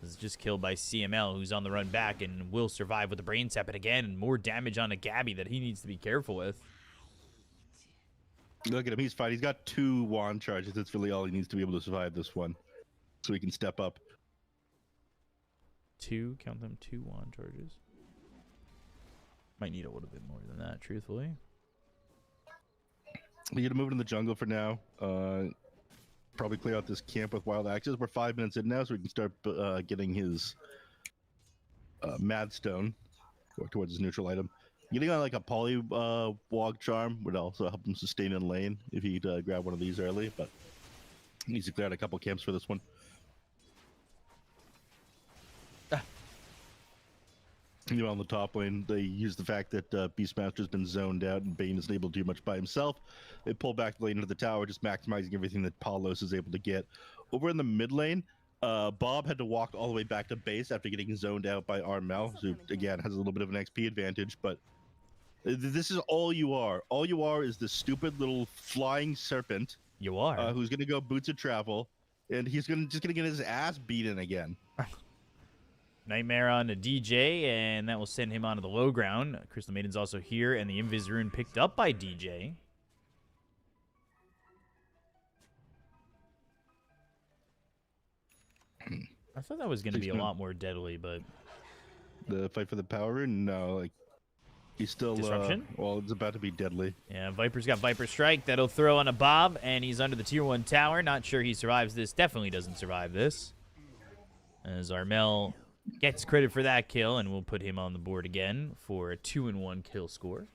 This is just killed by CML, who's on the run back and will survive with the brain sap. And again, more damage on a Gabby that he needs to be careful with. Look at him. He's fine. He's got 2 wand charges. That's really all he needs to be able to survive this one. So he can step up. 2, count them, 2 wand charges. Might need a little bit more than that, truthfully. We need to move in the jungle for now. Probably clear out this camp with wild axes. We're 5 minutes in now, so we can start getting his Madstone towards his neutral item. Getting on like a poly wog charm would also help him sustain in lane if he'd grab one of these early, but he needs to clear out a couple camps for this one. You know, on the top lane, they use the fact that Beastmaster's been zoned out and Bane isn't able to do much by himself. They pull back the lane into the tower, just maximizing everything that Paulos is able to get. Over in the mid lane, Bob had to walk all the way back to base after getting zoned out by Armel, who, again, has a little bit of an XP advantage, but this is all you are. All you are is this stupid little flying serpent. You are. Who's going to go boots of travel, and he's just going to get his ass beaten again. Nightmare on a DJ, and that will send him onto the low ground. Crystal Maiden's also here, and the Invis Rune picked up by DJ. I thought that was going to be a lot more deadly, but... The fight for the power rune? No, like, he's still... Disruption? Well, it's about to be deadly. Yeah, Viper's got Viper Strike. That'll throw on a Bob, and he's under the Tier 1 tower. Not sure he survives this. Definitely doesn't survive this. As Armel gets credit for that kill, and we'll put him on the board again for a 2-1 kill score.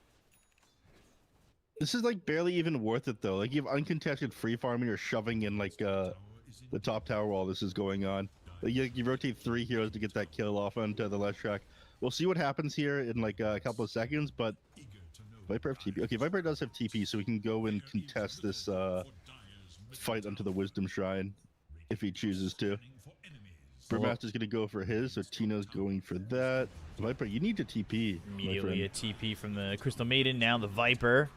This is like barely even worth it though. Like you have uncontested free farming or shoving in like the top tower while this is going on. Like, you rotate 3 heroes to get that kill off onto the left track. We'll see what happens here in like a couple of seconds, but Viper have TP. Okay, Viper does have TP, so we can go and contest this fight onto the Wisdom Shrine if he chooses to. Brewmaster's gonna go for his, so Tino's going for that. Viper, you need to TP. Immediately a TP from the Crystal Maiden, now the Viper.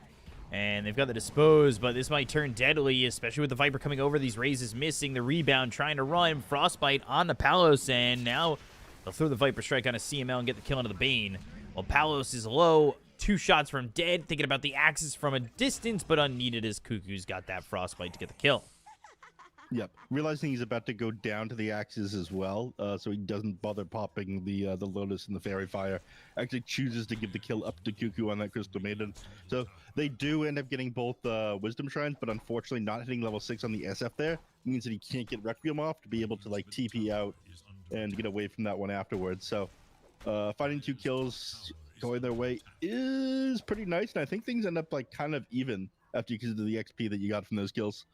And they've got the Dispose, but this might turn deadly, especially with the Viper coming over. These raises missing, the rebound trying to run. Frostbite on the Palos, and now they'll throw the Viper Strike on a CML and get the kill onto the Bane. While Palos is low, 2 shots from dead, thinking about the axes from a distance, but unneeded as Cuckoo's got that frostbite to get the kill. Yep. Realizing he's about to go down to the axes as well, so he doesn't bother popping the Lotus and the Fairy Fire. Actually chooses to give the kill up to Cuckoo on that Crystal Maiden. So they do end up getting both Wisdom Shrines, but unfortunately not hitting level 6 on the SF there means that he can't get Requiem off to be able to like TP out and get away from that one afterwards. So finding 2 kills going their way is pretty nice, and I think things end up like kind of even after you consider the XP that you got from those kills.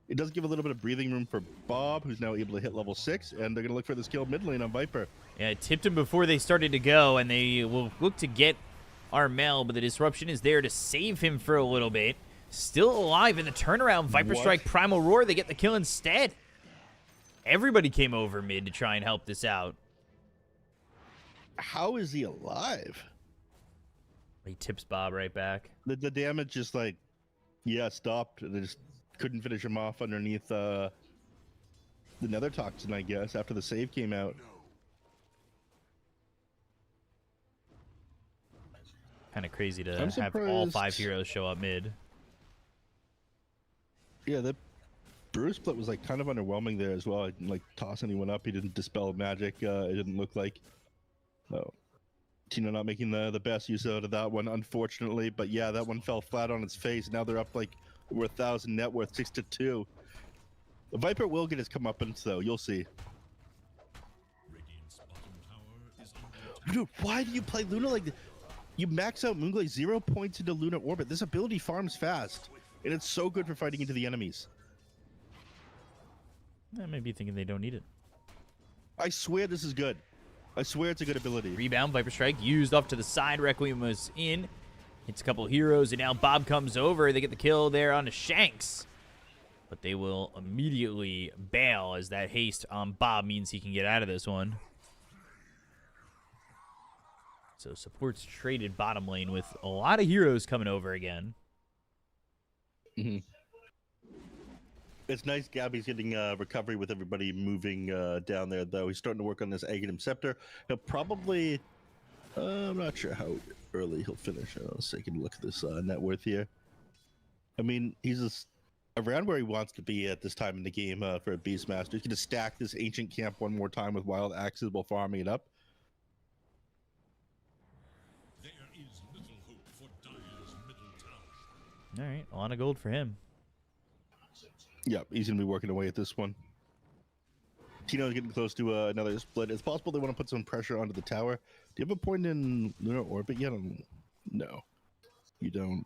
It does give a little bit of breathing room for Bob, who's now able to hit level 6, and they're going to look for this kill mid lane on Viper. Yeah, it tipped him before they started to go, and they will look to get Armel, but the disruption is there to save him for a little bit. Still alive in the turnaround. Viper Strike Primal Roar, they get the kill instead. Everybody came over mid to try and help this out. How is he alive? He tips Bob right back. The damage just like, yeah, stopped. They just couldn't finish him off underneath the Nether Toxin, I guess, after the save came out. Kind of crazy to have all 5 heroes show up mid. Yeah, the Brew split was like kind of underwhelming there as well. I didn't like toss anyone up. He didn't dispel magic. It didn't look like. Oh, Tino not making the best use out of that one, unfortunately. But yeah, that one fell flat on its face. Now they're up like over 1,000 net worth, 6-2. The Viper will get his comeuppance though. You'll see. Dude, why do you play Luna like this? You max out Moonglaze 0 points into Lunar Orbit. This ability farms fast, and it's so good for fighting into the enemies. I may be thinking they don't need it. I swear this is good. I swear it's a good ability. Rebound, Viper Strike used off to the side. Requiem was in. Hits a couple heroes, and now Bob comes over. They get the kill there on the Shanks. But they will immediately bail as that haste on Bob means he can get out of this one. So support's traded bottom lane with a lot of heroes coming over again. It's nice Gabby's getting recovery with everybody moving down there, though. He's starting to work on this Aghanim Scepter. He'll probably... I'm not sure how early he'll finish. Let's take a look at this net worth here. I mean, he's around where he wants to be at this time in the game for a Beastmaster. He's going to stack this Ancient Camp one more time with Wild Axes while farming it up. There is little hope for Dire's middle tower. All right, a lot of gold for him. Yep, he's going to be working away at this one. Tino's getting close to another split. It's possible they want to put some pressure onto the tower. Do you have a point in Lunar Orbit yet? No, you don't.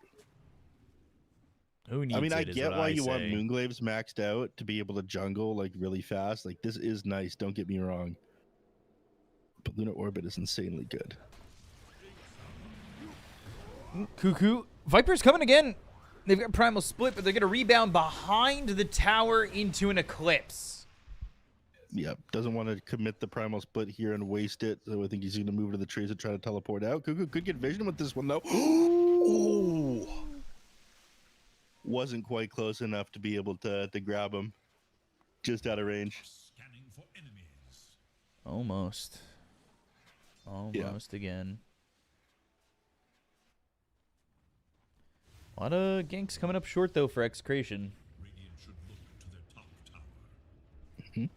Who needs I mean, it, I is get what why I you want say. Moonglaves maxed out to be able to jungle like really fast. Like, this is nice, don't get me wrong. But Lunar Orbit is insanely good. Cuckoo. Viper's coming again. They've got Primal Split, but they're going to rebound behind the tower into an Eclipse. Yep, doesn't want to commit the Primal Split here and waste it. So I think he's going to move to the trees and try to teleport out. Cuckoo could get vision with this one, though. Ooh. Wasn't quite close enough to be able to grab him. Just out of range. Scanning for enemies. Almost. Almost again. A lot of ganks coming up short, though, for Execration. Radiant should look to their top tower.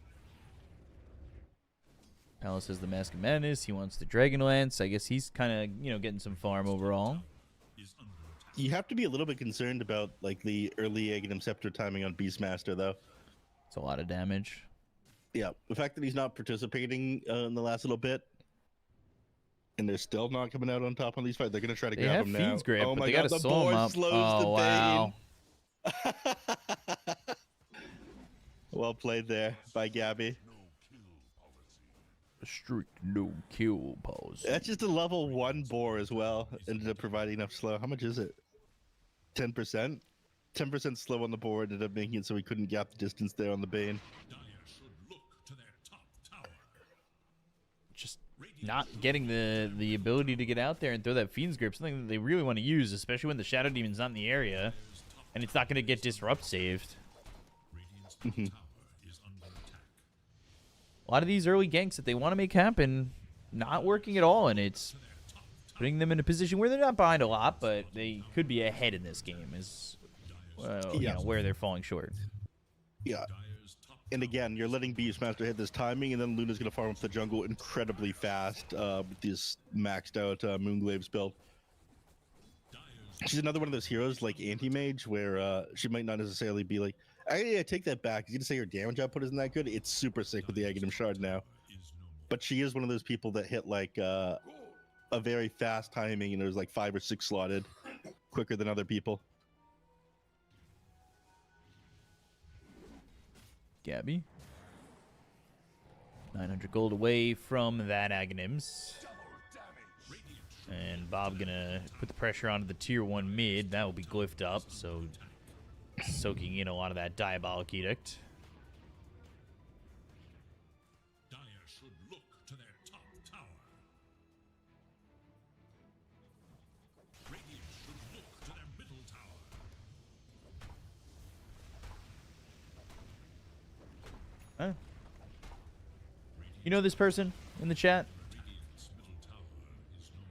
Palace has the Mask of Madness. He wants the Dragonlance. I guess he's kind of, getting some farm overall. Is under attack. You have to be a little bit concerned about like the early Aghanim Scepter timing on Beastmaster, though. It's a lot of damage. Yeah, the fact that he's not participating in the last little bit, and they're still not coming out on top on these fights. They're gonna try to They grab have him now. Fiend's Grip, Oh but my they god, gotta the soul him board up. slows Oh, the wow. bane. Well played there by Gabby. Strict no kill policy. That's just a level 1 boar as well. Ended up providing enough slow. How much is it? 10%? 10% slow on the board. Ended up making it so he couldn't gap the distance there on the Bane. Dire should look to their top tower. Just not getting the ability to get out there and throw that Fiend's Grip, something that they really want to use, especially when the Shadow Demon's not in the area, and it's not going to get Disrupt saved. Radiant's top tower is under attack. A lot of these early ganks that they want to make happen, not working at all, and it's putting them in a position where they're not behind a lot, but they could be ahead in this game. Is you know, where they're falling short. Yeah. And again, you're letting Beastmaster hit this timing, and then Luna's going to farm up the jungle incredibly fast with this maxed out Moonglave's build. She's another one of those heroes like Anti-Mage, where she might not necessarily be like, I take that back. You can say her damage output isn't that good. It's super sick with the Aghanim Shard now. But she is one of those people that hit like a very fast timing, and there's like 5 or 6 slotted quicker than other people. Gabby. 900 gold away from that Aghanims. And Bob gonna put the pressure onto the tier 1 mid. That will be glyphed up, so soaking in a lot of that Diabolic Edict. Dire should look to their top tower. Radiant should look to their middle tower. Huh? You know this person in the chat? Radiant's middle tower is no more.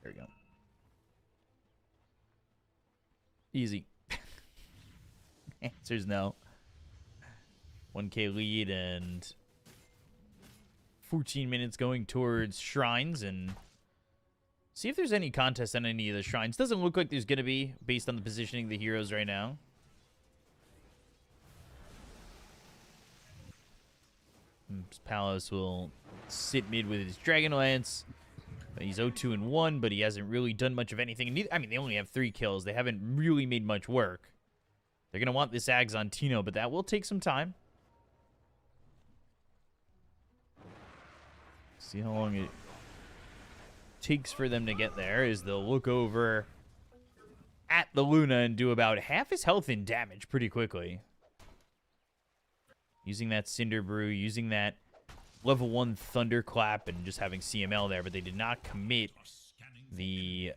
There we go. Easy. Answer's no. 1k lead and 14 minutes going towards shrines, and see if there's any contest on any of the shrines. Doesn't look like there's going to be based on the positioning of the heroes right now. Palos will sit mid with his Dragonlance. He's 0-2-1, but he hasn't really done much of anything. And I mean, they only have 3 kills. They haven't really made much work. They're going to want this Ags on Tino, but that will take some time. See how long it takes for them to get there. Is they'll look over at the Luna and do about half his health in damage pretty quickly. Using that Cinder Brew, using that level 1 Thunderclap, and just having CML there, but they did not commit the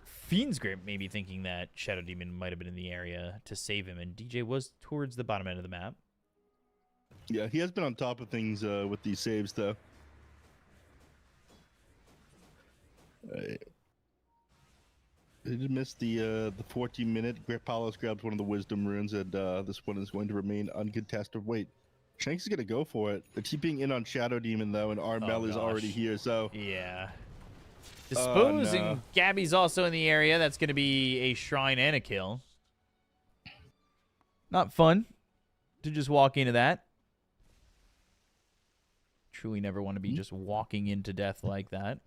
Fiend's Grip, maybe thinking that Shadow Demon might have been in the area to save him, and DJ was towards the bottom end of the map. Yeah, he has been on top of things with these saves, though. He did miss the 14-minute. Palos grabs one of the Wisdom runes, and this one is going to remain uncontested. Wait, Shanks is going to go for it. They're keeping in on Shadow Demon, though, and Armel is already here, so... Yeah. Disposing. No. Gabby's also in the area. That's going to be a shrine and a kill. Not fun to just walk into that. Truly never want to be just walking into death like that.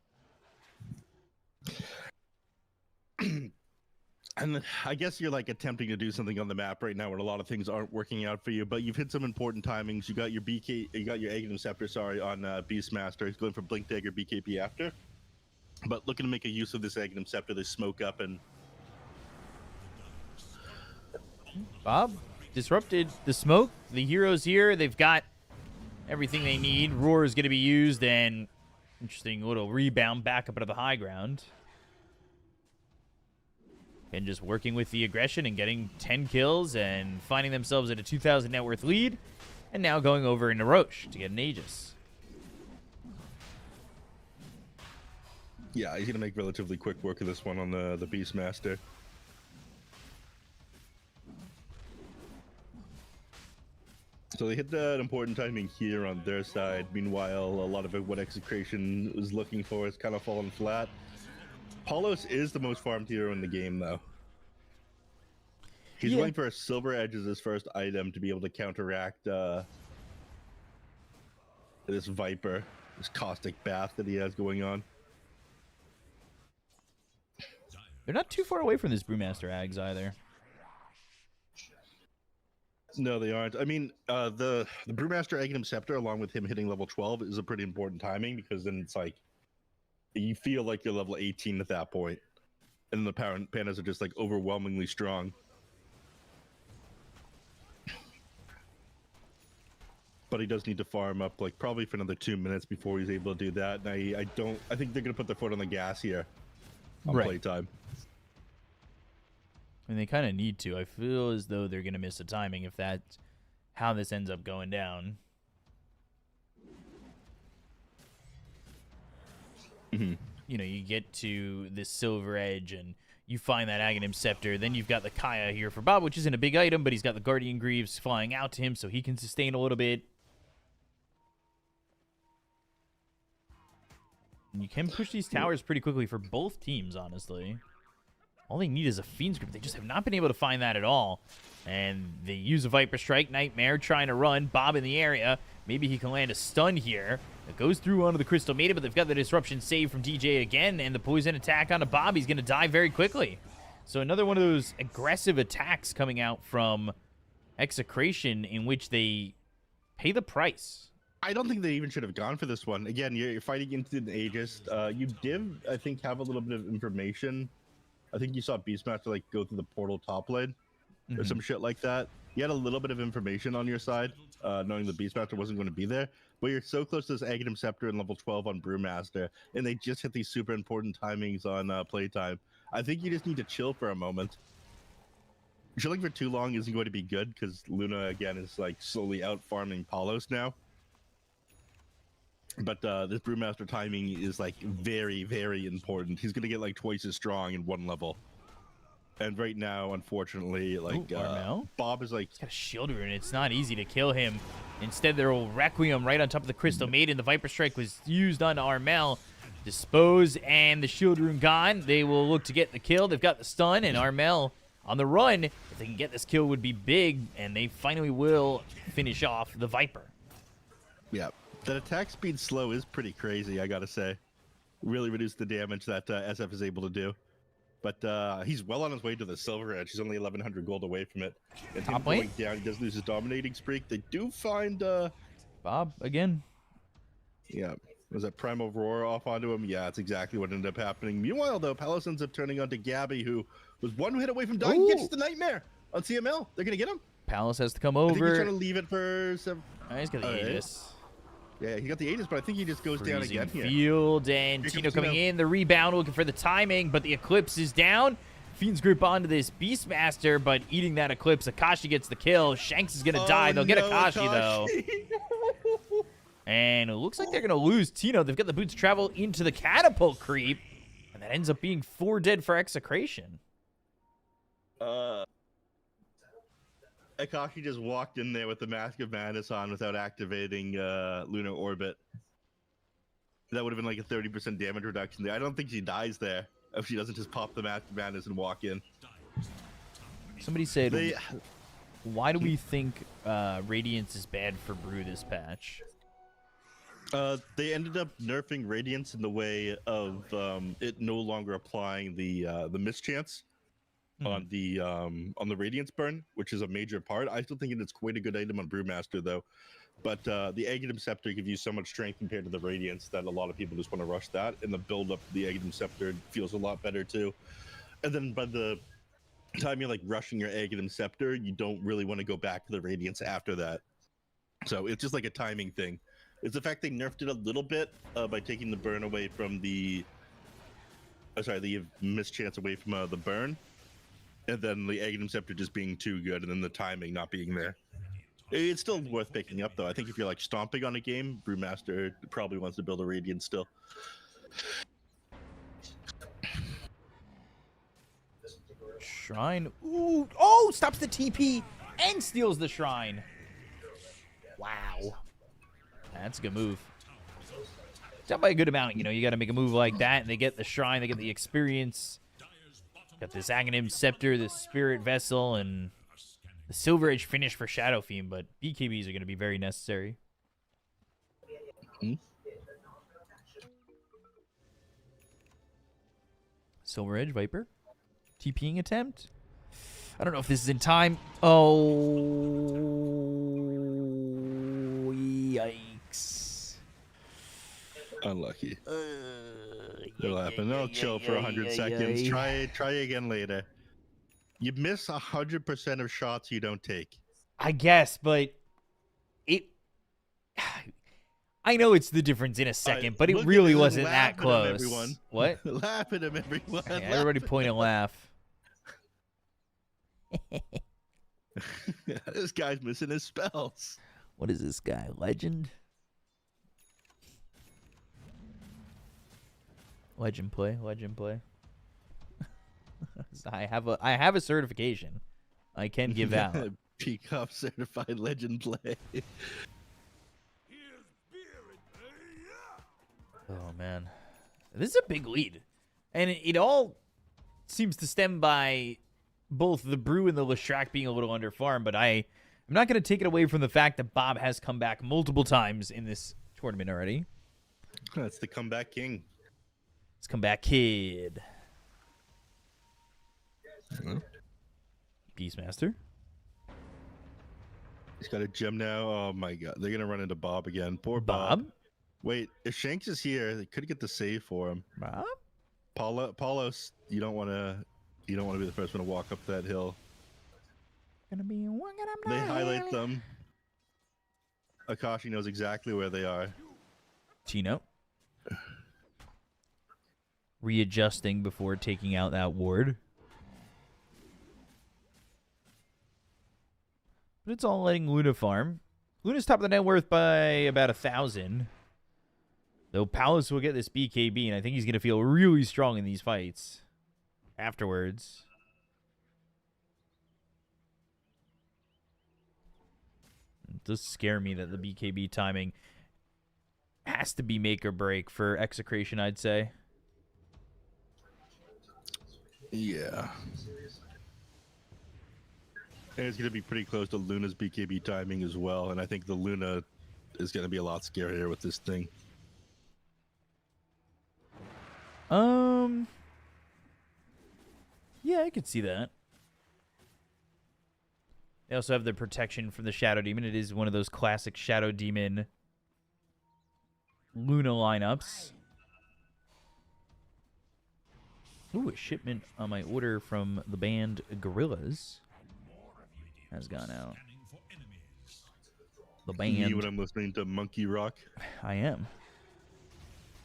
And I guess you're like attempting to do something on the map right now where a lot of things aren't working out for you, but you've hit some important timings. You got your Aghanim Scepter, sorry, on Beastmaster. He's going for Blink Dagger BKB after. But looking to make a use of this Aghanim Scepter, they smoke up and... Bob disrupted the smoke. The heroes here, they've got everything they need. Roar is going to be used, and interesting little rebound back up to the high ground. And just working with the aggression and getting 10 kills and finding themselves at a 2,000 net worth lead. And now going over into Roche to get an Aegis. Yeah, he's going to make relatively quick work of this one on the Beastmaster. So they hit an important timing here on their side. Meanwhile, a lot of what Execration was looking for has kind of fallen flat. Palos is the most farmed hero in the game, though. He's going for a Silver Edge as his first item to be able to counteract this Viper, this Caustic Bath that he has going on. They're not too far away from this Brewmaster Ags either. No, they aren't. I mean, the Brewmaster Aghanim Scepter, along with him hitting level 12, is a pretty important timing, because then it's like, you feel like you're level 18 at that point. And the pandas are just like overwhelmingly strong. But he does need to farm up like probably for another 2 minutes before he's able to do that. And I think they're gonna put their foot on the gas here on playtime. I mean, they kind of need to. I feel as though they're gonna miss the timing if that's how this ends up going down. You know, you get to this Silver Edge and you find that Aghanim Scepter. Then you've got the Kaya here for Bob, which isn't a big item, but he's got the Guardian Greaves flying out to him so he can sustain a little bit. And you can push these towers pretty quickly for both teams, honestly. All they need is a Fiend's Grip. They just have not been able to find that at all. And they use a Viper Strike. Nightmare trying to run. Bob in the area. Maybe he can land a stun here. It goes through onto the Crystal Maiden, but they've got the Disruption save from DJ again. And the Poison attack onto Bob. He's going to die very quickly. So another one of those aggressive attacks coming out from Execration in which they pay the price. I don't think they even should have gone for this one. Again, you're fighting into an Aegis. You did, I think, have a little bit of information. I think you saw Beastmaster like go through the portal top lane or some shit like that. You had a little bit of information on your side, knowing the Beastmaster wasn't going to be there. But you're so close to this Aghanim Scepter and level 12 on Brewmaster, and they just hit these super important timings on playtime. I think you just need to chill for a moment. Chilling for too long isn't going to be good because Luna again is like slowly out farming Palos now. But this Brewmaster timing is like very, very important. He's gonna get like twice as strong in one level. And right now, unfortunately, like Bob is like, he's got a shield rune. It's not easy to kill him. Instead, there will Requiem right on top of the Crystal Maiden. The Viper Strike was used on Armel. Dispose and the shield rune gone. They will look to get the kill. They've got the stun and Armel on the run. If they can get this kill, would be big, and they finally will finish off the Viper. yeah. That attack speed slow is pretty crazy, I gotta say. Really reduced the damage that SF is able to do. But he's well on his way to the Silver Edge. He's only 1,100 gold away from it. And him going down, he does lose his dominating streak. They do find Bob again. Yeah. Was that Primal Roar off onto him? Yeah, that's exactly what ended up happening. Meanwhile, though, Palace ends up turning onto Gabby, who was one hit away from dying. Ooh. Gets the Nightmare on CML. They're gonna get him. Palace has to come I think he's over. trying to leave it for some. Oh, he's got the Aegis. Yeah, he got the Aegis, but I think he just goes down Freezing again here. Field and Here Tino comes coming Tino. in. The rebound looking for the timing, but the Eclipse is down. Fiend's Group onto this Beastmaster, but eating that Eclipse, Akashi gets the kill. Shanks is going to die. They'll get Akashi, though. And it looks like they're going to lose Tino. They've got the Boots travel into the Catapult creep, and that ends up being 4 dead for Execration. Akashi just walked in there with the Mask of Madness on without activating Lunar Orbit. That would have been like a 30% damage reduction there. I don't think she dies there if she doesn't just pop the Mask of Madness and walk in. Somebody said, why do we think Radiance is bad for Brew this patch? They ended up nerfing Radiance in the way of it no longer applying the mischance on the Radiance burn, which is a major part. I still think it's quite a good item on Brewmaster though, but the Aghanim Scepter gives you so much strength compared to the Radiance that a lot of people just want to rush that, and the build up the Aghanim Scepter feels a lot better too. And then by the time you're like rushing your Aghanim Scepter, you don't really want to go back to the Radiance after that. So it's just like a timing thing. It's the fact they nerfed it a little bit by taking the burn away from the mischance away from the burn. And then the Aghanim Scepter just being too good, and then the timing not being there. It's still worth picking up, though. I think if you're like stomping on a game, Brewmaster probably wants to build a Radiant still. Shrine. Ooh. Oh, stops the TP and steals the Shrine. Wow. That's a good move. Done by a good amount. You know, you got to make a move like that, and they get the Shrine, they get the experience. Got this Aghanim Scepter, this Spirit Vessel, and the Silver Edge finish for Shadow Fiend, but BKBs are going to be very necessary. Silver Edge, Viper. TPing attempt. I don't know if this is in time. Oh, yikes. Unlucky. It'll happen. They'll chill for 100 seconds. Try again later. You miss 100% of shots you don't take. I guess, but it... I know it's the difference in a second, but it really wasn't that close. Everyone. What? Laugh at him, everyone. Yeah, everybody point and laugh. This guy's missing his spells. What is this guy? Legend? Legend play. I have a certification I can give out. Peacock certified legend play. Oh man, this is a big lead, and it all seems to stem by both the Brew and the Leshrac being a little underfarmed. But I'm not going to take it away from the fact that Bob has come back multiple times in this tournament already. That's the comeback king. Let's come back, kid. Beastmaster. He's got a gem now. Oh my god, they're gonna run into Bob again. Poor Bob. Wait, if Shanks is here, they could get the save for him. Bob. Paulos, you don't want to be the first one to walk up that hill. Gonna be walking up They that highlight hill. them. Akashi knows exactly where they are. Chino. Readjusting before taking out that ward. But it's all letting Luna farm. Luna's top of the net worth by about 1,000. Though Paulus will get this BKB, and I think he's going to feel really strong in these fights afterwards. It does scare me that the BKB timing has to be make or break for Execration, I'd say. Yeah. And it's going to be pretty close to Luna's BKB timing as well. And I think the Luna is going to be a lot scarier with this thing. Yeah, I could see that. They also have the protection from the Shadow Demon. It is one of those classic Shadow Demon Luna lineups. Ooh, a shipment on my order from the band Gorillas has gone out. The Me band. when I'm listening to Monkey Rock. I am.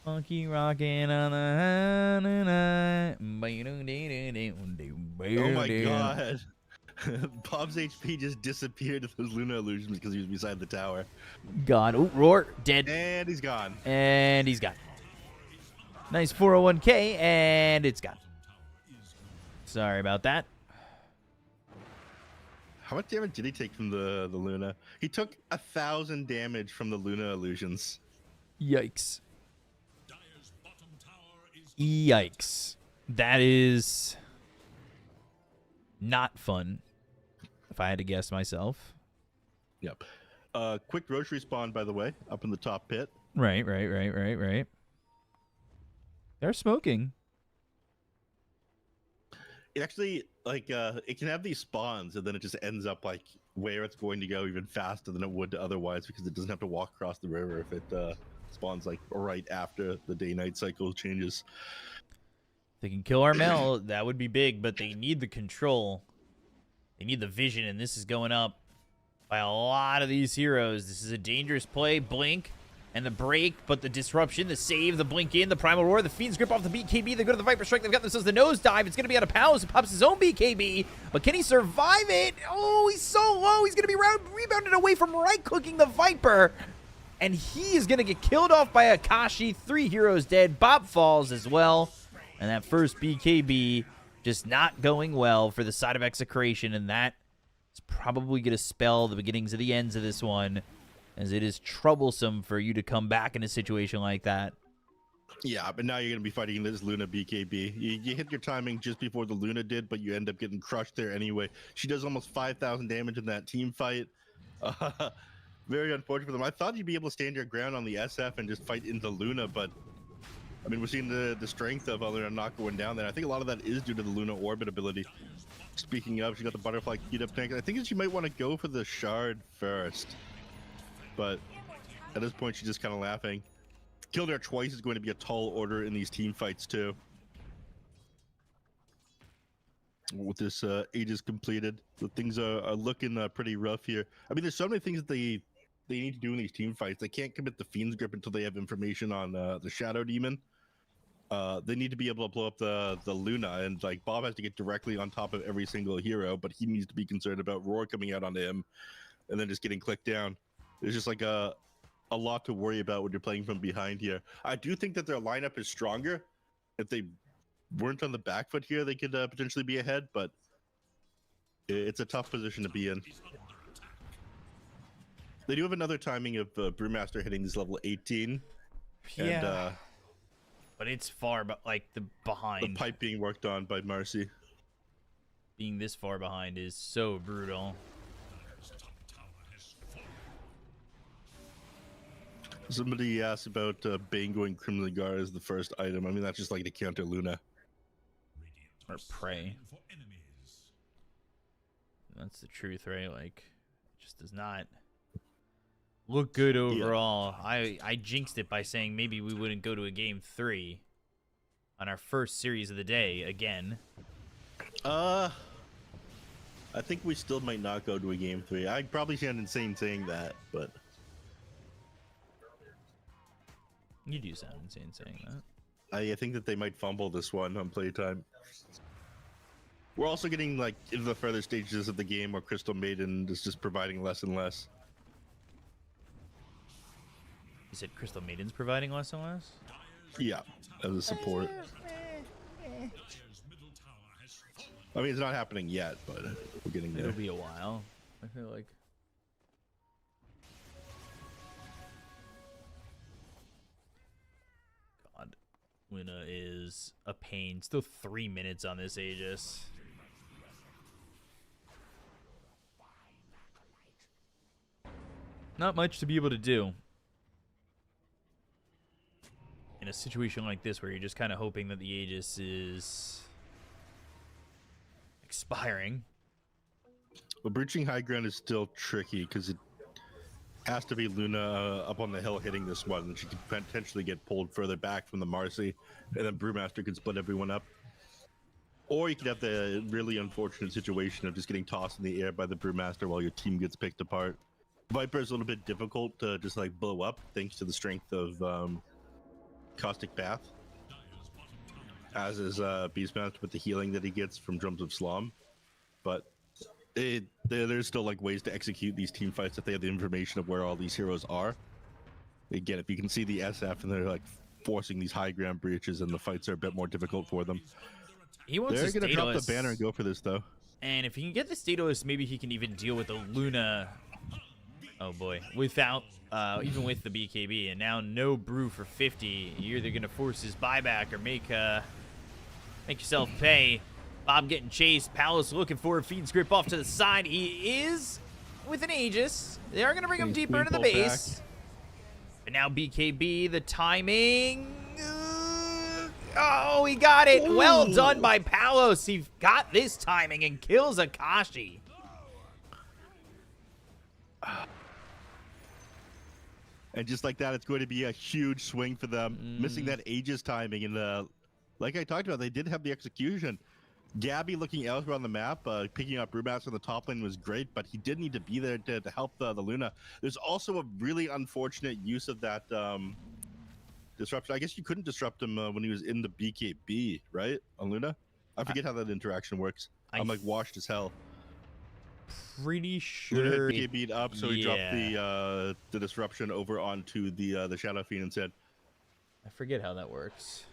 Monkey rocking on the night. Oh my god. Bob's HP just disappeared with those Luna illusions because he was beside the tower. God. Oh, roar. Dead. And he's gone. And he's gone. Nice 401k, and it's gone. Sorry about that. How much damage did he take from the Luna? He took 1,000 damage from the Luna illusions. Yikes. Yikes. That is not fun, if I had to guess myself. Yep. Quick grocery spawn, by the way, up in the top pit. Right. They're smoking. It actually, like, it can have these spawns, and then it just ends up, like, where it's going to go even faster than it would to otherwise, because it doesn't have to walk across the river if it spawns, like, right after the day-night cycle changes. They can kill Armel, that would be big, but they need the control. They need the vision, and this is going up by a lot of these heroes. This is a dangerous play. Blink and the break, but the disruption, the save, the blink in, the primal roar, the Fiend's grip off the BKB. They go to the Viper Strike. They've got themselves the nosedive. It's going to be out of Palos. He pops his own BKB, but can he survive it? Oh, he's so low. He's going to be rebounded away from right-clicking the Viper, and he is going to get killed off by Akashi. 3 heroes dead. Bob falls as well, and that first BKB just not going well for the side of Execration, and that is probably going to spell the beginnings of the ends of this one, as it is troublesome for you to come back in a situation like that. Yeah, but now you're going to be fighting this Luna BKB. You hit your timing just before the Luna did, but you end up getting crushed there anyway. She does almost 5,000 damage in that team fight. Very unfortunate for them. I thought you'd be able to stand your ground on the SF and just fight into Luna, but I mean, we're seeing the strength of Luna not going down there. I think a lot of that is due to the Luna orbit ability. Speaking of, she got the butterfly keyed up tank. I think she might want to go for the shard first. But at this point, she's just kind of laughing. Killed her twice is going to be a tall order in these team fights, too. With this Aegis completed, so things are looking pretty rough here. I mean, there's so many things that they need to do in these team fights. They can't commit the Fiend's Grip until they have information on the Shadow Demon. They need to be able to blow up the Luna, and like Bob has to get directly on top of every single hero, but he needs to be concerned about Roar coming out onto him and then just getting clicked down. There's just like a lot to worry about when you're playing from behind here. I do think that their lineup is stronger, if they weren't on the back foot here, they could potentially be ahead, but it's a tough position to be in. They do have another timing of Brewmaster hitting this level 18. Yeah. And But it's far, but like the behind. the pipe being worked on by Marcy. Being this far behind is so brutal. Somebody asked about Bane going criminally guard as the first item. I mean, that's just like to counter Luna. Or prey. That's the truth, right? Like, it just does not look good overall. Yeah. I jinxed it by saying maybe we wouldn't go to a game 3 on our first series of the day again. I think we still might not go to a game 3. I probably sound insane saying that, but you do sound insane saying that. I think that they might fumble this one on playtime. We're also getting like into the further stages of the game where Crystal Maiden is just providing less and less. You said Crystal Maiden's providing less and less? Yeah, as a support. I mean, it's not happening yet, but we're getting there. It'll be a while, I feel like. God, Luna is a pain. Still 3 minutes on this Aegis. Not much to be able to do in a situation like this where you're just kind of hoping that the Aegis is expiring. Well, breaching high ground is still tricky because it has to be Luna up on the hill hitting this one, and she could potentially get pulled further back from the Marcy, and then Brewmaster could split everyone up. Or you could have the really unfortunate situation of just getting tossed in the air by the Brewmaster while your team gets picked apart. Viper is a little bit difficult to just like blow up thanks to the strength of Caustic Bath, as is Beastmaster with the healing that he gets from Drums of Slom. But there's still like ways to execute these team fights if they have the information of where all these heroes are. Again, if you can see the SF and they're like forcing these high ground breaches, and the fights are a bit more difficult for them. He wants They're going to drop the banner and go for this though. And if he can get the Status, maybe he can even deal with the Luna. Oh boy, without even with the BKB, and now no brew for 50. You're either gonna force his buyback or make yourself pay. Bob getting chased. Palace looking for a feed script off to the side. He is with an Aegis. They are gonna bring him deeper into the base. But now BKB, the timing. Oh, he got it. Ooh. Well done by Palos. He got this timing and kills Akashi. And just like that, it's going to be a huge swing for them. Missing that Aegis timing. And like I talked about, they did have the execution. Gabby looking elsewhere on the map, picking up Brewmaster on the top lane was great, but he did need to be there to help the Luna. There's also a really unfortunate use of that disruption. I guess you couldn't disrupt him when he was in the BKB, right? On Luna? I forget how that interaction works. I'm like washed as hell. Pretty sure Luna had BKB'd up, so he dropped the disruption over onto the Shadow Fiend instead. I forget how that works.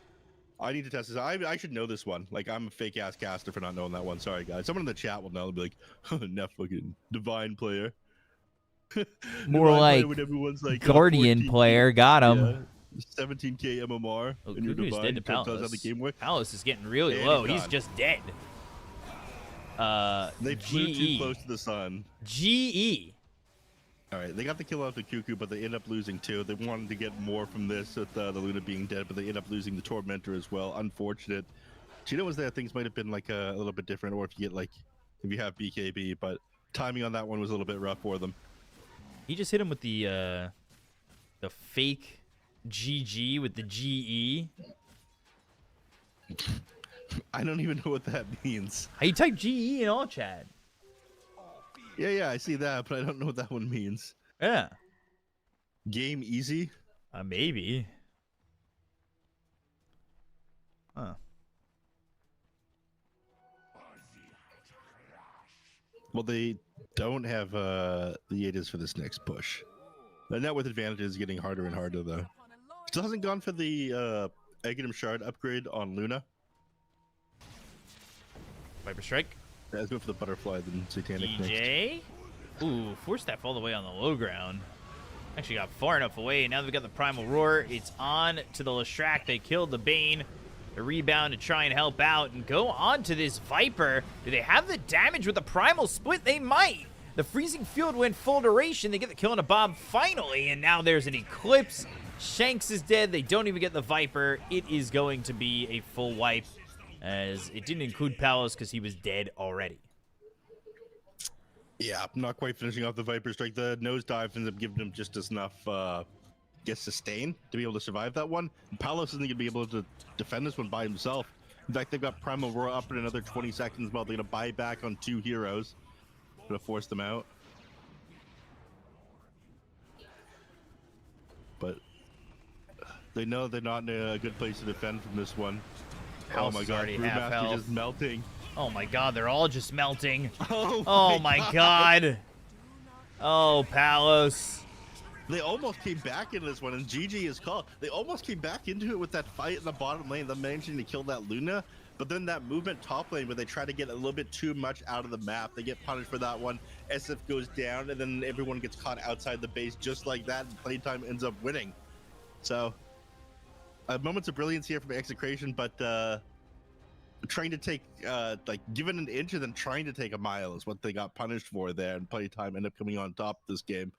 I need to test this. I should know this one. Like, I'm a fake ass caster for not knowing that one. Sorry, guys. Someone in the chat will know. They'll be like, "Neff fucking divine player." More divine like, player when everyone's like Guardian player. Got him. Yeah, 17k MMR. Oh, and you're Cuckoo's divine. dead to Tells how Palace. the game works. Palace is getting really And low. he's He's gone. just dead. They flew too GE. close to the sun. GE. All right, they got the kill off the Cuckoo, but they end up losing too. They wanted to get more from this with the Luna being dead, but they end up losing the Tormentor as well. Unfortunate. Cheetah was there. Things might have been like a little bit different, or if you get like if you have BKB, but timing on that one was a little bit rough for them. He just hit him with the fake GG with the GE. I don't even know what that means. He typed GE in all chat. Yeah, I see that, but I don't know what that one means. Yeah. Game easy? Maybe. Huh. Well, they don't have the Aegis for this next push. The net with advantage is getting harder and harder, though. Still hasn't gone for the Aghanim Shard upgrade on Luna. Viper Strike. Yeah, let's go for the butterfly then Satanic next. DJ. Ooh, force staff all the way on the low ground. Actually got far enough away. Now they've got the Primal Roar. It's on to the Leshrac. They killed the Bane. The rebound to try and help out and go on to this Viper. Do they have the damage with the Primal Split? They might. The Freezing Field went full duration. They get the kill on a Bob finally, and now there's an Eclipse. Shanks is dead. They don't even get the Viper. It is going to be a full wipe, as it didn't include Palos because he was dead already. Yeah, not quite finishing off the Viper Strike. The nosedive ends up giving him just enough, sustain to be able to survive that one. Palos isn't going to be able to defend this one by himself. In fact, they've got Primal Roar up in another 20 seconds while they're going to buy back on 2 heroes. Going to force them out. But they know they're not in a good place to defend from this one. House oh my is god, already half Brewmaster health. just melting. Oh my god, they're all just melting. Oh my god. Oh, Palos. They almost came back into this one, and GG is called. They almost came back into it with that fight in the bottom lane, them managing to kill that Luna. But then that movement top lane where they try to get a little bit too much out of the map, they get punished for that one. SF goes down, and then everyone gets caught outside the base just like that, and Playtime ends up winning. So, moments of brilliance here from Execration, but trying to take, given an inch and then trying to take a mile is what they got punished for there, and Playtime ended up coming on top this game.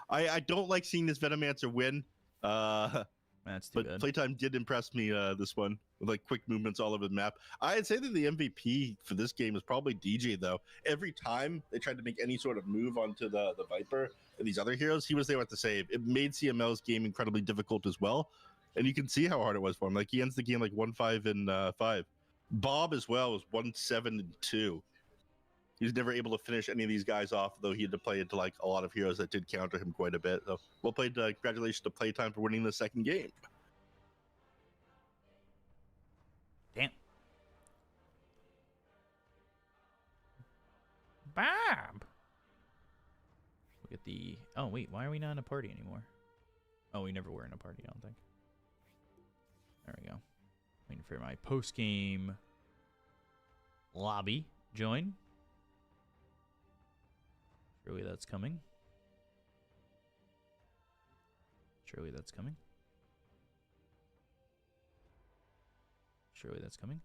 I don't like seeing this Venomancer win. That's too But bad. Playtime did impress me this one with like quick movements all over the map. I'd say that the MVP for this game is probably DJ though. Every time they tried to make any sort of move onto the Viper and these other heroes, he was there with the save. It made CML's game incredibly difficult as well. And you can see how hard it was for him. Like he ends the game like 1-5 and 5. Bob as well was 1-7 and 2. He was never able to finish any of these guys off, though he had to play into like a lot of heroes that did counter him quite a bit. So well played. Congratulations to Playtime for winning the second game. Damn. Bob. Look at the... Oh, wait. Why are we not in a party anymore? Oh, we never were in a party, I don't think. There we go. Waiting for my post-game lobby join. Surely that's coming. Surely that's coming. Surely that's coming.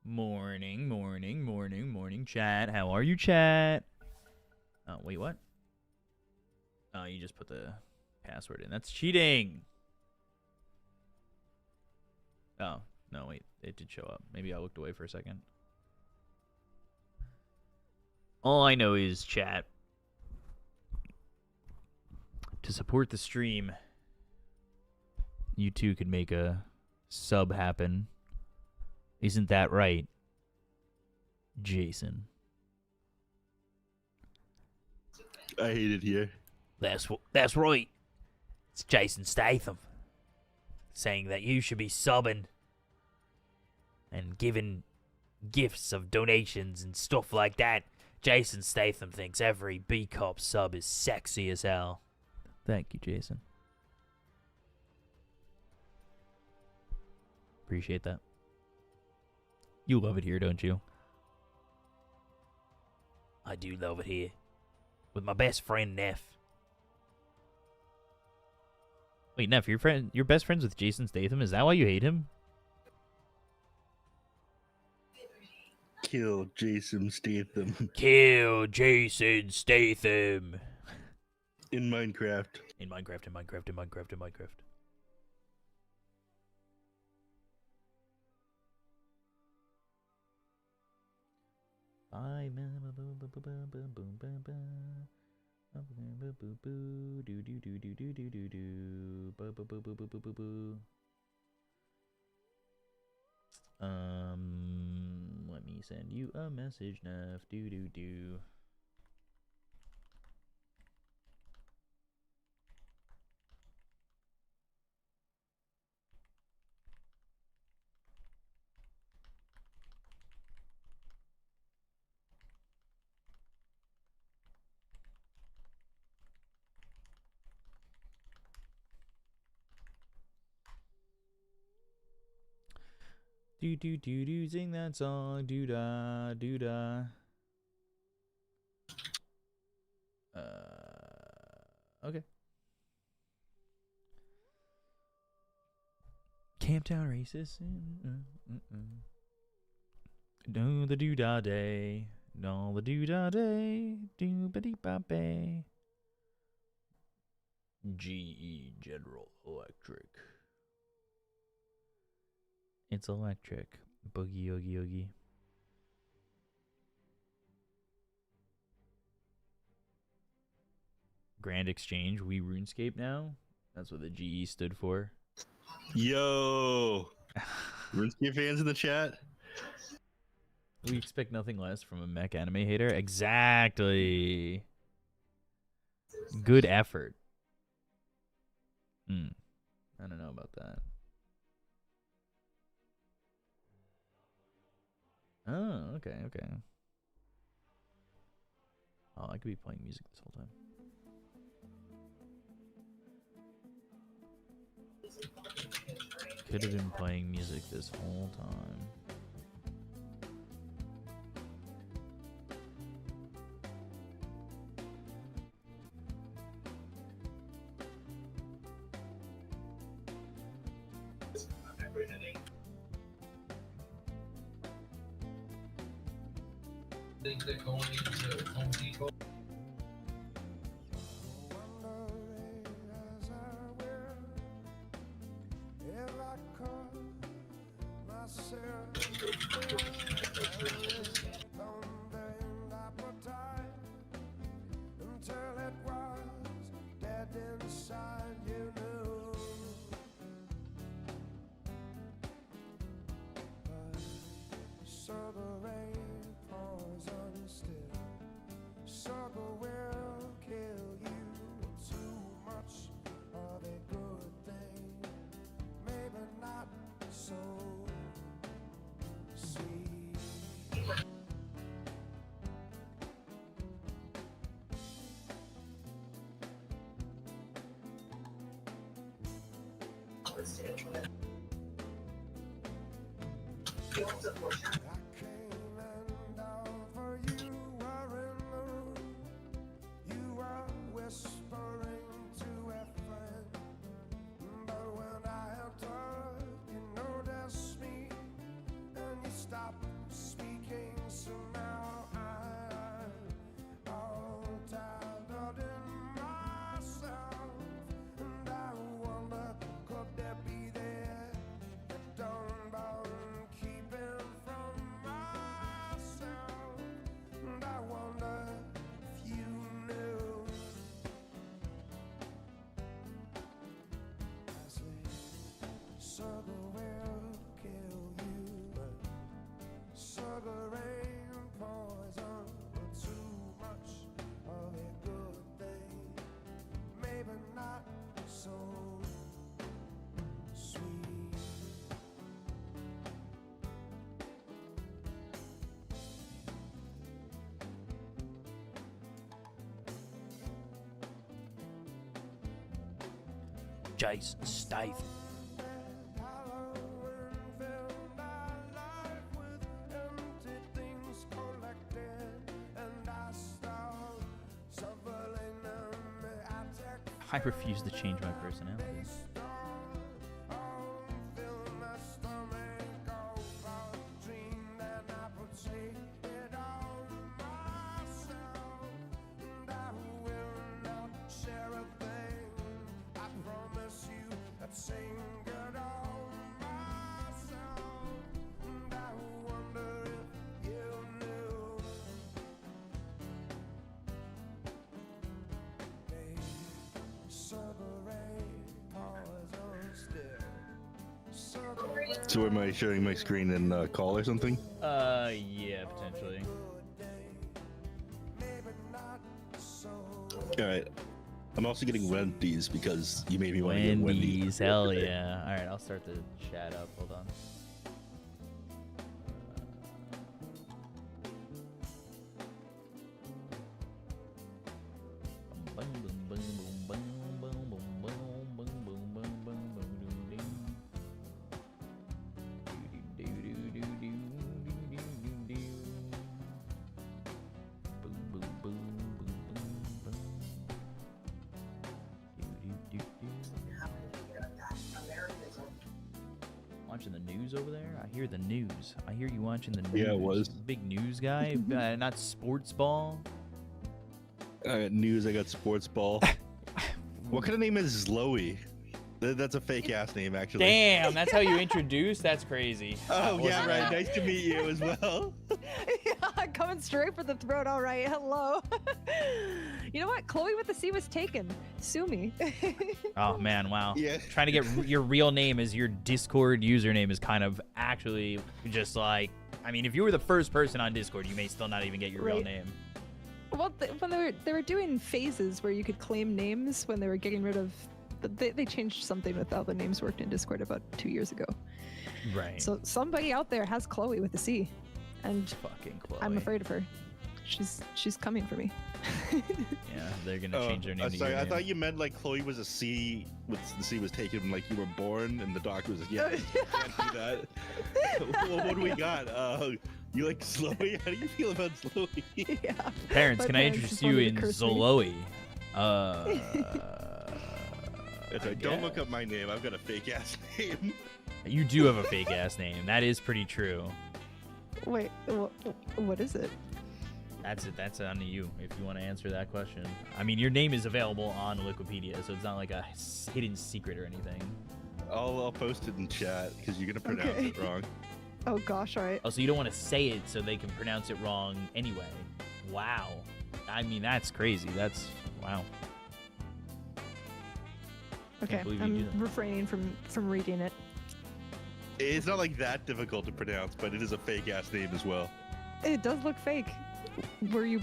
Morning, morning, morning, morning, chat. How are you, chat? Oh, wait, what? Oh, you just put the password in. That's cheating. Oh, no, wait. It did show up. Maybe I looked away for a second. All I know is, chat, to support the stream, you too could make a sub happen. Isn't that right, Jason? I hate it here. That's right. It's Jason Statham saying that you should be subbing and giving gifts of donations and stuff like that. Jason Statham thinks every B-Cop sub is sexy as hell. Thank you, Jason. Appreciate that. You love it here, don't you? I do love it here. With my best friend, Neff. Wait, Neff, you're best friends with Jason Statham? Is that why you hate him? Kill Jason Statham. Kill Jason Statham. In Minecraft. In Minecraft. Let me send you a message, Neff. do do do do. Sing that song. Do da do da. Okay. Camptown racist. Do the do da day. No the do da day. Do ba dee ba bay. GE General Electric. It's electric. Boogie Yogi Yogi. Grand Exchange. We RuneScape now. That's what the GE stood for. Yo, RuneScape fans in the chat. We expect nothing less from a mech anime hater. Exactly. Good effort. I don't know about that. Oh, okay, okay. Oh, I could be playing music this whole time. Could have been playing music this whole time. Think they're going into Home Depot. Jason Statham. I refuse to change my personality. So am I sharing my screen in call or something? Yeah, potentially. Alright. I'm also getting Wendy's because you made me want to get Wendy's. Wendy's, hell yeah. Alright, I'll start the chat up. Hold on. news over there? I hear the news. I hear you watching the news. Yeah, it was. Big news guy, not sports ball. I got news. I got sports ball. What kind of name is Zloey? That's a fake ass name, actually. Damn, that's how you introduce? That's crazy. Oh yeah, Wasn't right. that- Nice to meet you as well. Yeah, coming straight for the throat. All right, hello. You know what? Chloe with the C was taken. Sue me. Oh man, wow. Yeah. Trying to get your real name as your Discord username is kind of actually just like, I mean, if you were the first person on Discord, you may still not even get your real Right. name. Well, when they were doing phases where you could claim names when they were getting rid of. They changed something with how the names worked in Discord about 2 years ago. Right. So somebody out there has Chloe with a C, and Fucking Chloe. I'm afraid of her. She's coming for me. Yeah, they're gonna change their name to sorry, your I name. thought you meant like Chloe was a C. The C was taken when, like, you were born, and the doctor was like, "Yeah, you can't do that." Well, what do we got? You like Zloey? How do you feel about Zloey? Yeah. Parents, My can I parents interest just you wanted in to curse me. Zoloe? That's right. Don't look up my name. I've got a fake ass name. You do have a fake ass name. That is pretty true. Wait, what is it? That's it. That's on you if you want to answer that question. I mean, your name is available on Wikipedia, so it's not like a hidden secret or anything. I'll post it in chat because you're gonna pronounce Okay. it wrong. Oh gosh, all right. Oh, so you don't want to say it so they can pronounce it wrong anyway. Wow. I mean, that's crazy. That's wow. Okay, believe you do I'm that. refraining from reading it. It's not like that difficult to pronounce, but it is a fake ass name as well. It does look fake. Were you?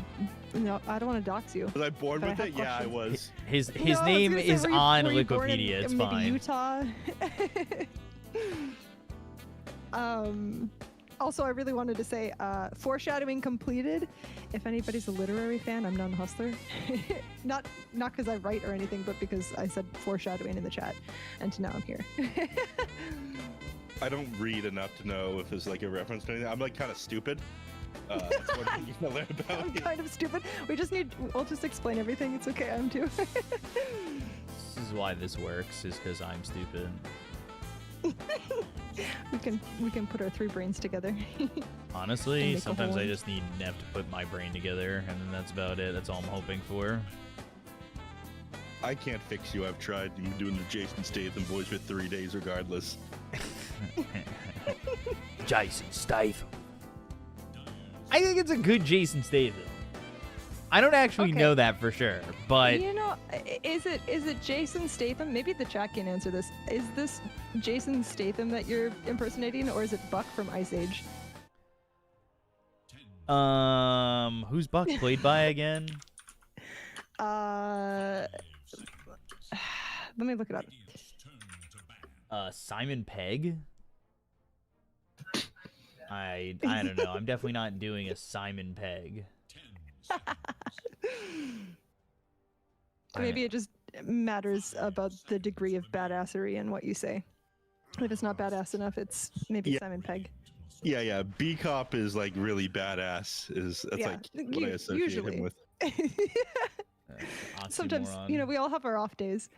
No, I don't want to dox you. Was I born But I with have it? Yeah, I questions. was. His No, I was name gonna say, is were you- on were you born in, Wikipedia. It's maybe fine. Utah. Also, I really wanted to say, foreshadowing completed. If anybody's a literary fan, I'm Nun Hustler. not because I write or anything, but because I said foreshadowing in the chat, and now I'm here. I don't read enough to know if it's like a reference to anything. I'm like kind of stupid. That's one thing you can learn about I'm me. kind of stupid. We'll just explain everything. It's okay. I'm too. This is why this works, is because I'm stupid. we can put our three brains together. Honestly, make a sometimes whole I one. just need Nev to put my brain together, and then that's about it. That's all I'm hoping for. I can't fix you. I've tried. I'm doing the Jason Statham voice for 3 days regardless. Jason Statham. I think it's a good Jason Statham. I don't actually Okay. know that for sure, but You know, is it Jason Statham? Maybe the chat can answer this. Is this Jason Statham that you're impersonating, or is it Buck from Ice Age? who's Buck played by again? Let me look it up. Simon Pegg. I don't know. I'm definitely not doing a Simon Pegg. Maybe it just matters about the degree of badassery and what you say. If it's not badass enough, it's maybe Yeah. Simon Pegg. Yeah. B Cop is like really badass. That's Yeah, like what I associate usually. him with. Sometimes, Oxymoron. we all have our off days.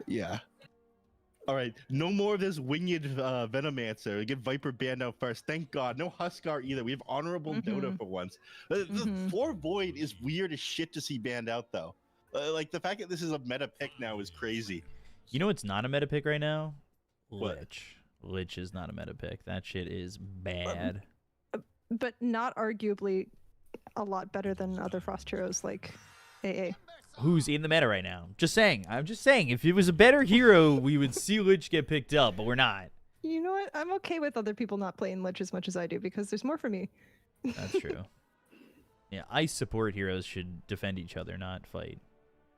Yeah. All right. No more of this winged Venomancer. Get Viper banned out first. Thank God. No Huskar either. We have honorable Dota for once. The Floor Void is weird as shit to see banned out though. Like the fact that this is a meta pick now is crazy. You know what's not a meta pick right now? What? Lich. Lich is not a meta pick. That shit is bad. But not arguably a lot better than other Frost heroes like AA. Who's in the meta right now? Just saying. I'm just saying. If it was a better hero, we would see Lich get picked up, but we're not. You know what? I'm okay with other people not playing Lich as much as I do because there's more for me. That's true. Yeah, ice support heroes should defend each other, not fight.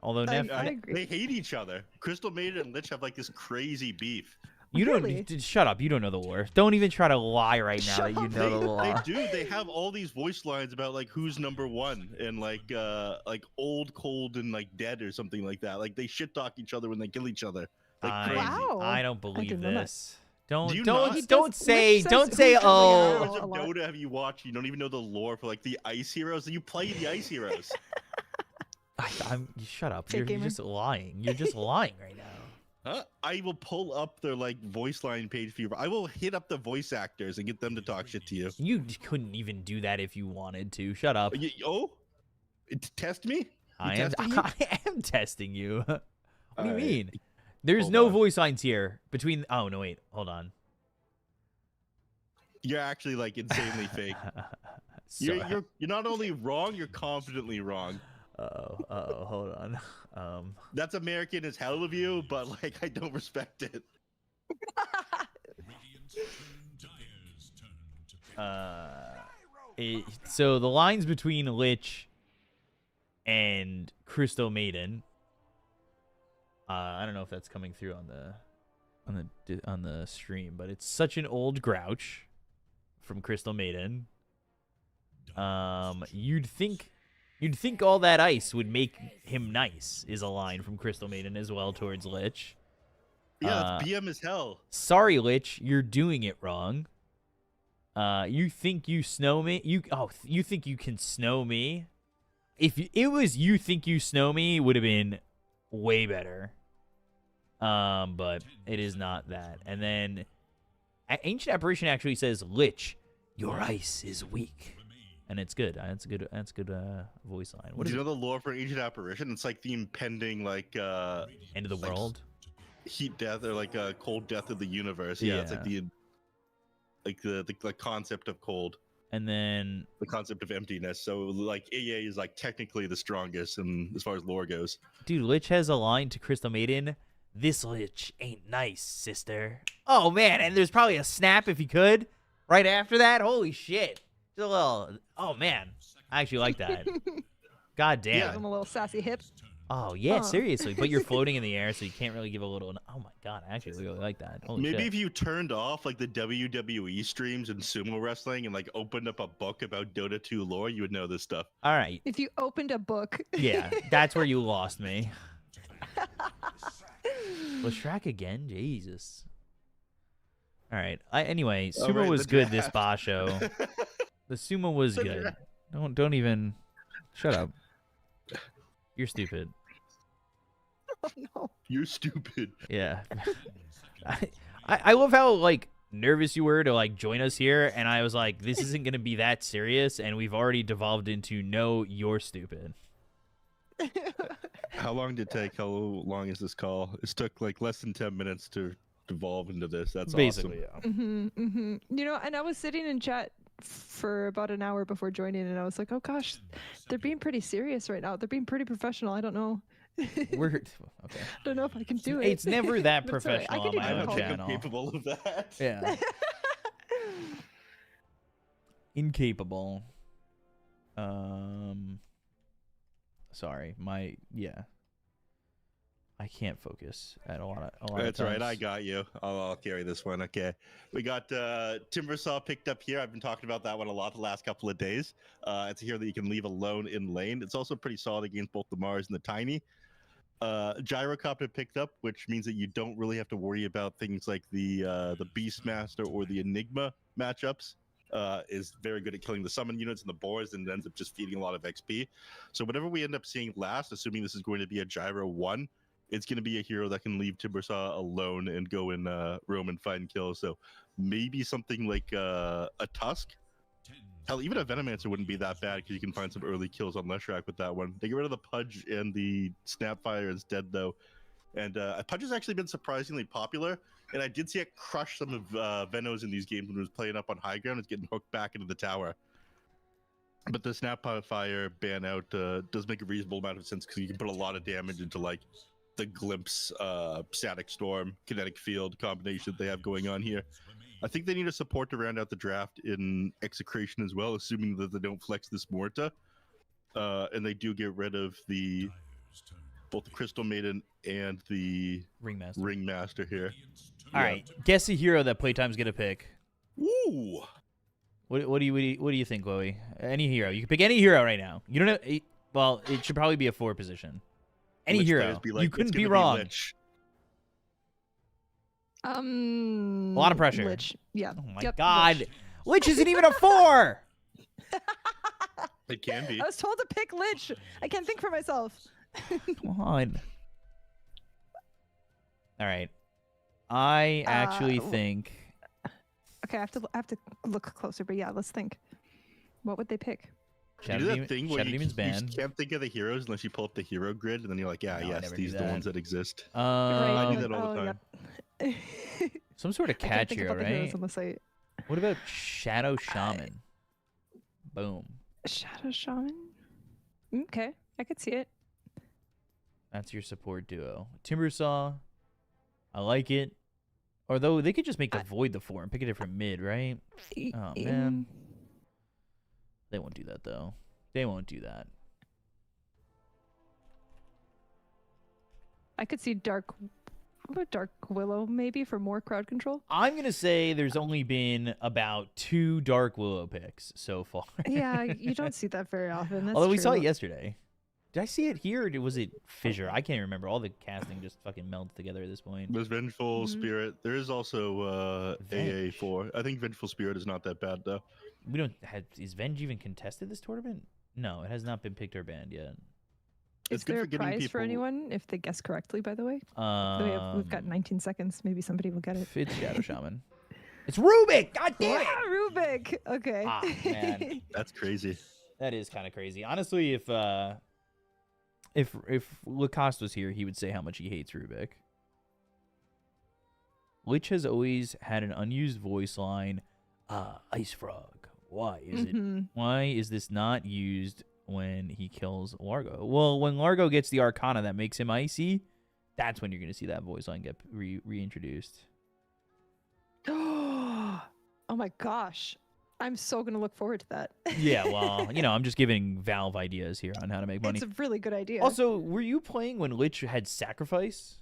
Although I Nev, agree. They hate each other. Crystal Maiden and Lich have like this crazy beef. you Really? don't shut up. You don't know the lore. Don't even try to lie right now Shut that you up. know the They lore. do. They have all these voice lines about like who's number one and like old, cold, and like dead or something like that. Like they shit talk each other when they kill each other. Like crazy. Wow. I don't believe didn't know that. this. Don't Do you don't not? He don't does- say Lich says don't say who's oh. How coming much out. of a lot. Dota have you watched? You don't even know the lore for like the ice heroes. You play the ice heroes. I'm shut up. Fake You're gamer. just lying. You're just lying right now. I will pull up their like voice line page for you. I will hit up the voice actors and get them to talk shit to you. You couldn't even do that if you wanted to. Shut up. Test me? I You am. testing me? I am testing you. What do you Alright. mean? There's Hold no on. voice lines here between. Oh no, wait. Hold on. You're actually like insanely fake. So, You're not only wrong, you're confidently wrong. hold on. That's American as hell of you, but like I don't respect it. Radiant's turn, Dire's turn to So the lines between Lich and Crystal Maiden. I don't know if that's coming through on the stream, but it's such an old grouch from Crystal Maiden. You'd think all that ice would make him nice is a line from Crystal Maiden as well towards Lich. Yeah, that's BM as hell. Sorry, Lich, you're doing it wrong. You think you snow me? You think you can snow me? If it was you think you snow me, would have been way better. But it is not that. And then Ancient Apparition actually says, "Lich, your ice is weak," and it's good. That's a good voice line. What Do is you it? know the lore for Ancient Apparition? It's like the impending like End of the like, world. heat death or like a cold death of the universe. Yeah, it's like the concept of cold, And then the concept of emptiness. So like AA is like technically the strongest, and as far as lore goes. dude, Lich has a line to Crystal Maiden. "This Lich ain't nice, sister." Oh man, and there's probably a snap if he could right after that. Holy shit! Just a little. Oh man, I actually like that. God damn. Give him a little sassy hip. Oh yeah, Huh. seriously. But you're floating in the air, so you can't really give a little. Oh my god, I actually really like that. Holy Maybe shit. if you turned off like the WWE streams and sumo wrestling and like opened up a book about Dota 2 lore, you would know this stuff. All right. If you opened a book. Yeah, that's where you lost me. Lashrak again? Jesus. All right. Anyway, Oh, sumo right, was the good this draft. Ba show. The sumo was The good. draft. Don't even. Shut up. You're stupid. Oh, no. You're stupid. Yeah. I love how like nervous you were to like join us here, and I was like, this isn't gonna be that serious, and we've already devolved into no, you're stupid. How long did it take? How long is this call? It took like less than 10 minutes to devolve into this. That's Basically, awesome. yeah. You know, and I was sitting in chat for about an hour before joining, and I was like, oh gosh, they're being pretty serious right now. They're being pretty professional. I don't know. We're okay. I don't know if I can do it. It's never that But it's all right. I professional can on do my that own call. I'm channel. capable of that. Yeah. Incapable. Sorry, I can't focus at a lot of That's times. right. I got you. I'll carry this one. Okay. We got Timbersaw picked up here. I've been talking about that one a lot the last couple of days. It's a hero that you can leave alone in lane. It's also pretty solid against both the Mars and the Tiny. Gyrocopter picked up, which means that you don't really have to worry about things like the Beastmaster or the Enigma matchups. Is very good at killing the summon units and the boars and ends up just feeding a lot of XP. So whatever we end up seeing last, assuming this is going to be a Gyro 1, it's going to be a hero that can leave Timbersaw alone and go and roam and find kills. So maybe something like a Tusk. Hell, even a Venomancer wouldn't be that bad because you can find some early kills on Leshrac with that one. They get rid of the Pudge and the Snapfire instead, though. And Pudge has actually been surprisingly popular. And I did see it crush some of Venos in these games when it was playing up on high ground. It's getting hooked back into the tower. But the Snapfire ban out does make a reasonable amount of sense because you can put a lot of damage into like the Glimpse, Static Storm, Kinetic Field combination that they have going on here. I think they need a support to round out the draft in Execration as well, assuming that they don't flex this Morta. And they do get rid of both the Crystal Maiden and the Ringmaster. Ringmaster here. All right, guess a hero that Playtime's gonna pick. Ooh. What do you think, Chloe? Any hero. You can pick any hero right now. You don't know. Well, it should probably be a 4 position. Any Lich hero. players be like, You "It's couldn't be gonna wrong. Lich." A lot of pressure. Lich. Yeah. Oh my Yep, God, Lich. Lich isn't even a 4. It can be. I was told to pick Lich. I can't think for myself. Come on. All right. I actually w- think Okay, I have to look closer, but yeah, let's think. What would they pick? Shadow, you do that Demon, thing where Shadow you, Demon's you banned. can't think of the heroes unless you pull up the hero grid, and then you're like, yeah, No, I yes, never do these are the that. ones that exist. Right, I do like, that all the time. Yep. Some sort of I can't catch think hero, about the heroes right? unless I What about Shadow Shaman? Boom. Shadow Shaman. Okay, I could see it. That's your support duo. Timbersaw. I like it. Although they could just make the Void the 4 and pick a different mid, right? Oh, man. They won't do that, though. They won't do that. I could see Dark Willow maybe for more crowd control. I'm going to say there's only been about 2 Dark Willow picks so far. Yeah, you don't see that very often. That's Although we true. saw it yesterday. Did I see it here, or was it Fissure? I can't remember. All the casting just fucking melted together at this point. There's Vengeful Spirit. There is also Venge. AA4. I think Vengeful Spirit is not that bad, though. We don't have. Is Venge even contested this tournament? No, it has not been picked or banned yet. Is It's good there for a getting prize for people- anyone if they guess correctly? By the way, we've got 19 seconds. Maybe somebody will get it. It's Shadow Shaman. It's Rubik. God damn it! Ah, Rubik. Okay. Ah, man. That's crazy. That is kind of crazy. Honestly, if Lacoste was here, he would say how much he hates Rubik. Lich has always had an unused voice line. Ice Frog. Why is it? Why is this not used when he kills Largo? Well, when Largo gets the Arcana that makes him icy, that's when you're gonna see that voice line get reintroduced. Oh my gosh. I'm so going to look forward to that. Yeah, well, I'm just giving Valve ideas here on how to make money. It's a really good idea. Also, were you playing when Lich had Sacrifice?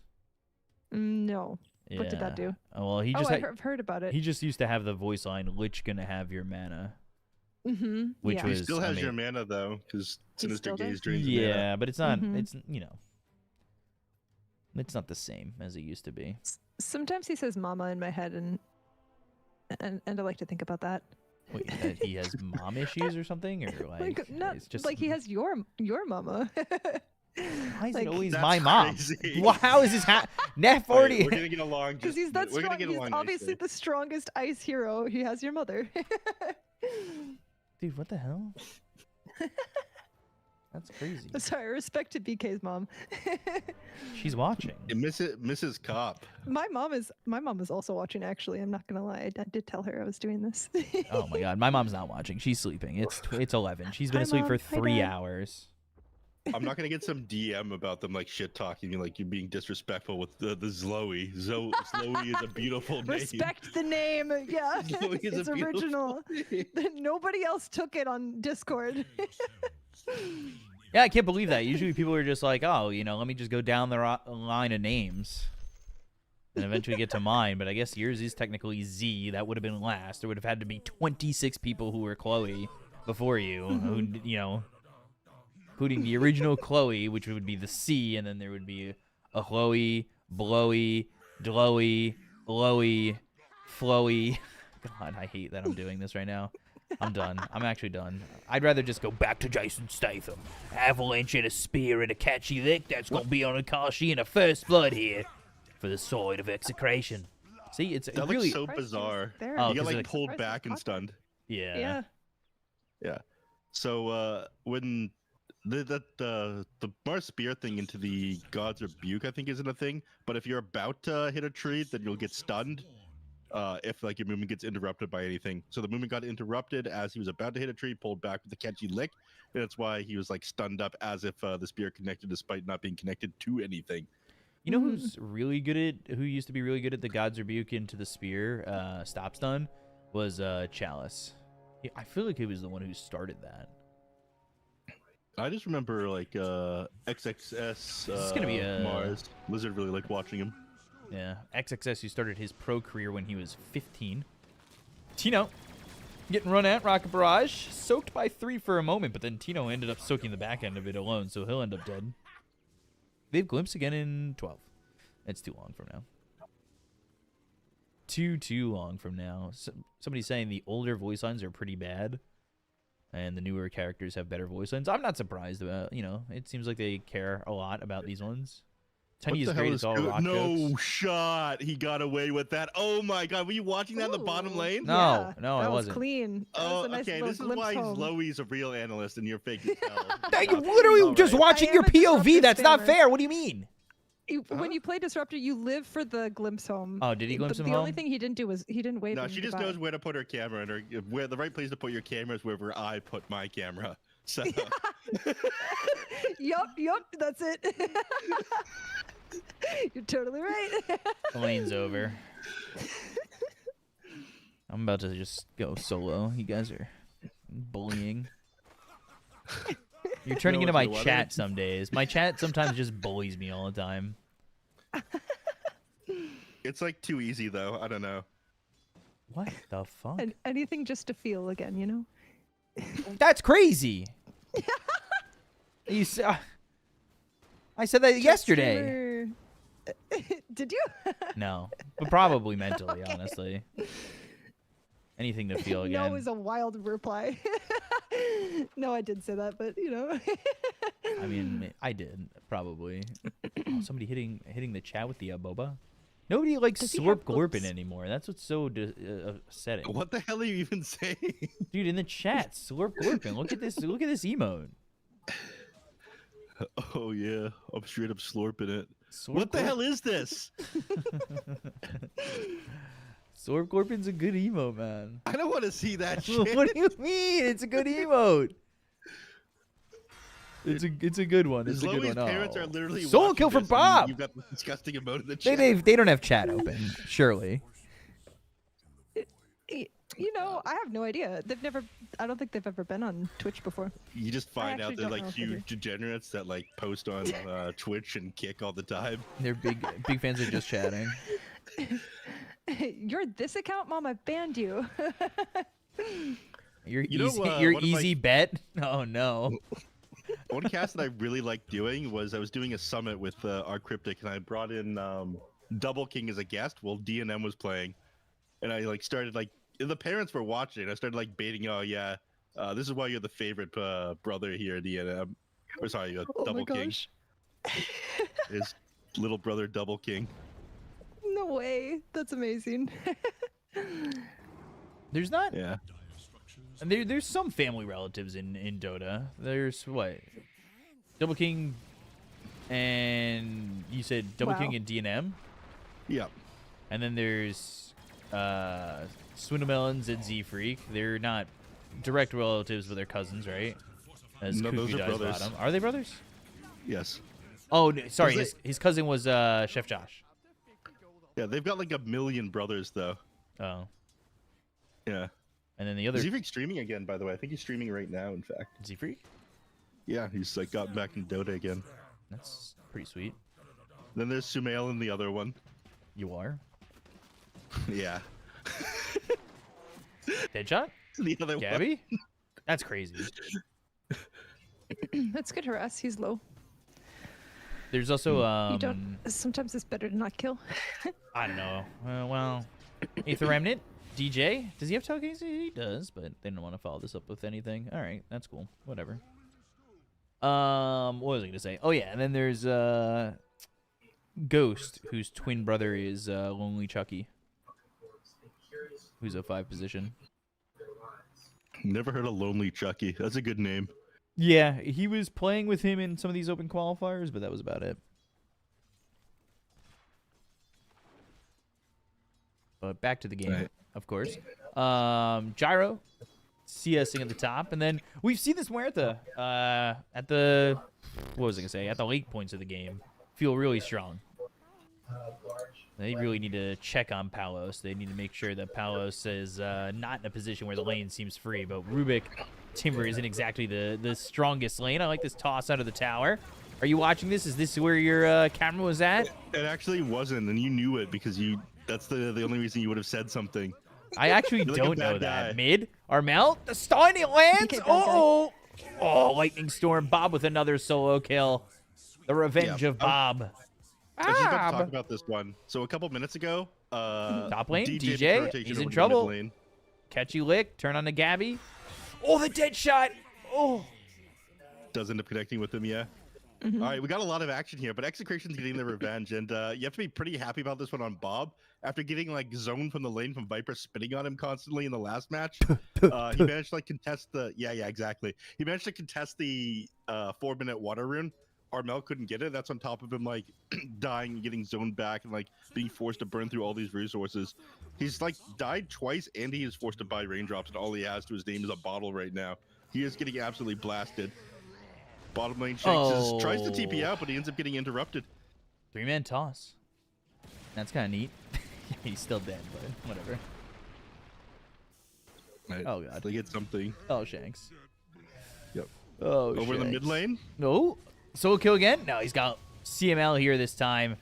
No. What did that do? Well, he just I've heard about it. he just used to have the voice line, Lich gonna have your mana. Which yeah. He was, still I has mean- your mana, though, because He Sinister still does? Gaze drains Yeah, mana. but it's not. Mhm. It's it's not the same as it used to be. Sometimes he says mama in my head and I like to think about that. Wait, that he has mom issues or something, or like not it's just like he has your mama. Why is like- it always That's my mom? crazy. Well, how is this? Neff All right, already. we're gonna get along. Because just- he's that we're gonna strong. get He's along obviously nicely. the strongest ice hero. He has your mother. Dude, what the hell? That's crazy. Sorry, respect to BK's mom. She's watching. And Mrs. Cop. my mom is also watching. Actually, I'm not gonna lie. I did tell her I was doing this. Oh my god, my mom's not watching. She's sleeping. It's 11. She's been Hi, asleep Mom. for Hi, 3 Dad. hours. I'm not gonna get some DM about them like shit talking, like you're being disrespectful with the Zloe. Zloe is a beautiful name. Respect the name. Yeah, Zoe is a it's beautiful original. Nobody else took it on Discord. Yeah, I can't believe that. Usually people are just like, oh, let me just go down the line of names and eventually get to mine. But I guess yours is technically Z. That would have been last. There would have had to be 26 people who were Chloe before you, who, including the original Chloe, which would be the C, and then there would be a Chloe, Blowy, Glowy, Lowy, Flowy. God, I hate that I'm doing this right now. I'm done. I'm actually done. I'd rather just go back to Jason Statham. Avalanche and a spear and a catchy lick. That's going to be on Akashi and a first blood here for the side of execration. See, it's That really... looks so Surprised he was bizarre. there. Oh, You 'cause get like it- pulled Surprised back he and was stunned. Yeah. Yeah. So when the Mars Spear thing into the God's Rebuke, I think, isn't a thing. But if you're about to hit a tree, then you'll get stunned. If like your movement gets interrupted by anything. So the movement got interrupted as he was about to hit a tree, pulled back with the catchy lick. And that's why he was like stunned up as if the spear connected despite not being connected to anything. You know who's really good at... Who used to be really good at the God's Rebuke into the spear, stop stun, was Chalice. I feel like he was the one who started that. I just remember like XXS is gonna be a- Mars. Lizard really liked watching him. Yeah, XXS, who started his pro career when he was 15. Tino getting run at Rocket Barrage, soaked by 3 for a moment, but then Tino ended up soaking the back end of it alone, so he'll end up dead. They have Glimpse again in 12. It's too long from now. Too long from now. Somebody's saying the older voice lines are pretty bad, and the newer characters have better voice lines. I'm not surprised about, it seems like they care a lot about these ones. Tiny is What the hell great. It's all rock No jokes. shot. He got away with that. Oh my god. Were you watching that in the bottom Ooh, lane? No, yeah, no, I that was wasn't. clean. That was Oh, a nice okay. little This is glimpse why home. Loey's a real analyst and you're fake as hell. You Okay, literally all just right. watching I your am a POV. disruptor That's not spammer. fair. What do you mean? When you play Disruptor, you live for the glimpse home. Oh, did he glimpse But him the only home? thing he didn't do was he didn't wave. No, him she just goodbye. knows where to put her camera, and where the right place to put your camera is wherever I put my camera. So Yup, that's it. You're totally right. The lane's over. I'm about to just go solo. You guys are bullying. You're turning know into what's my in the chat weather? some days. My chat sometimes just bullies me all the time. it's like too easy, though. I don't know. What the fuck? And anything just to feel again, you know. That's crazy. I said that yesterday. Streamer. Did you? No, but probably mentally, honestly. Anything to feel again. No is a wild reply. No, I did say that, but you know. I mean, I did probably. Oh, somebody hitting the chat with the boba. Nobody likes Does he slurp have glorping books? anymore. That's what's so upsetting. What the hell are you even saying? Dude, in the chat, slurp glorping. Look at this. Look at this emote. Oh yeah, I'm straight up slurping it. Slurp What the glorp- hell is this? Slurp glorping's a good emote, man. I don't want to see that shit. What do you mean? It's a good emote. It's a good one. It's a good Loey's one. parents Oh. are literally Solo watching kill from this, and Bob. You've got this disgusting emote in the They, chat. they don't have chat open, surely. You know, I have no idea. I don't think they've ever been on Twitch before. You just find out actually they're don't like know if they do. huge degenerates that like post on Twitch and kick all the time. They're big fans of just chatting. You're this account, Mom. I banned you. Your You know, easy, one your of my- easy bet. Oh no. One cast that I really liked doing was I was doing a summit with our cryptic, and I brought in Double King as a guest while DNM was playing, and I like started like the parents were watching. I started like baiting, oh yeah, this is why you're the favorite brother here, DNM. Or sorry, Oh Double my King. gosh. His little brother Double King. No way. That's amazing. There's not. Yeah. And there's some family relatives in Dota. There's what? Double King, and you said Double King Wow. and DNM, Yeah. and then there's Swindlemelons and Z Freak. They're not direct relatives, but they're cousins, right? As No, those Cuckoo are Dies brothers. Bottom. Are they brothers? Yes. Oh, sorry. Is His cousin was Chef Josh. Yeah, they've got like 1 million brothers though. Oh, Yeah. and then the other Is he streaming again, by the way? I think he's streaming right now, in fact. Z Freak. Yeah, he's like gotten back in Dota again. That's pretty sweet. Then there's Sumail and the other one. You are Yeah. Deadshot. The other one. Gabby. That's crazy. That's good for us. He's low. There's also You don't. Sometimes it's better to not kill. I don't know. Well, Aether Remnant, DJ. Does he have tokens? He does, but they don't want to follow this up with anything. All right, that's cool. Whatever. What was I gonna say? Oh yeah, and then there's Ghost, whose twin brother is Lonely Chucky, who's a 5 position. Never heard of Lonely Chucky. That's a good name. Yeah, he was playing with him in some of these open qualifiers, but that was about it. But back to the game, Right. of course. Gyro, CSing at the top, and then we've seen this Muerta at the, what was I gonna say, at the late points of the game. Feel really strong. They really need to check on Palos. They need to make sure that Palos is not in a position where the lane seems free. But Rubik Timber isn't exactly the strongest lane. I like this toss out of the tower. Are you watching this? Is this where your camera was at? It actually wasn't, and you knew it because that's the only reason you would have said something. I actually You're like a don't know bad that. guy. Mid, Armel, the stun, it lands. Okay, bad Oh, Lightning Storm. Bob with another solo kill. The revenge Yeah, of Bob. I was just about to Bob. talk about this one. So a couple minutes ago, Top lane, DJ, DJ, rotation he's over in to trouble. mid lane. Catchy lick, turn on to Gabby. Oh, the dead shot. Oh. Does end up connecting with him, yeah. All right, we got a lot of action here, but Execration's getting their revenge, and you have to be pretty happy about this one on Bob. After getting like zoned from the lane from Viper spitting on him constantly in the last match, he managed to like contest the exactly. He managed to contest the 4-minute water rune. Armel couldn't get it. That's on top of him like dying and getting zoned back and like being forced to burn through all these resources. He's like died twice, and he is forced to buy raindrops, and all he has to his name is a bottle right now. He is getting absolutely blasted. Bottom lane Shanks tries to TP out, but he ends up getting interrupted. 3-man toss. That's kind of neat. He's still dead, but whatever. Right. Oh god. They get something. Oh, Shanks. Yep. Oh, Over in the mid lane. No. Solo kill again? No, he's got CML here this time.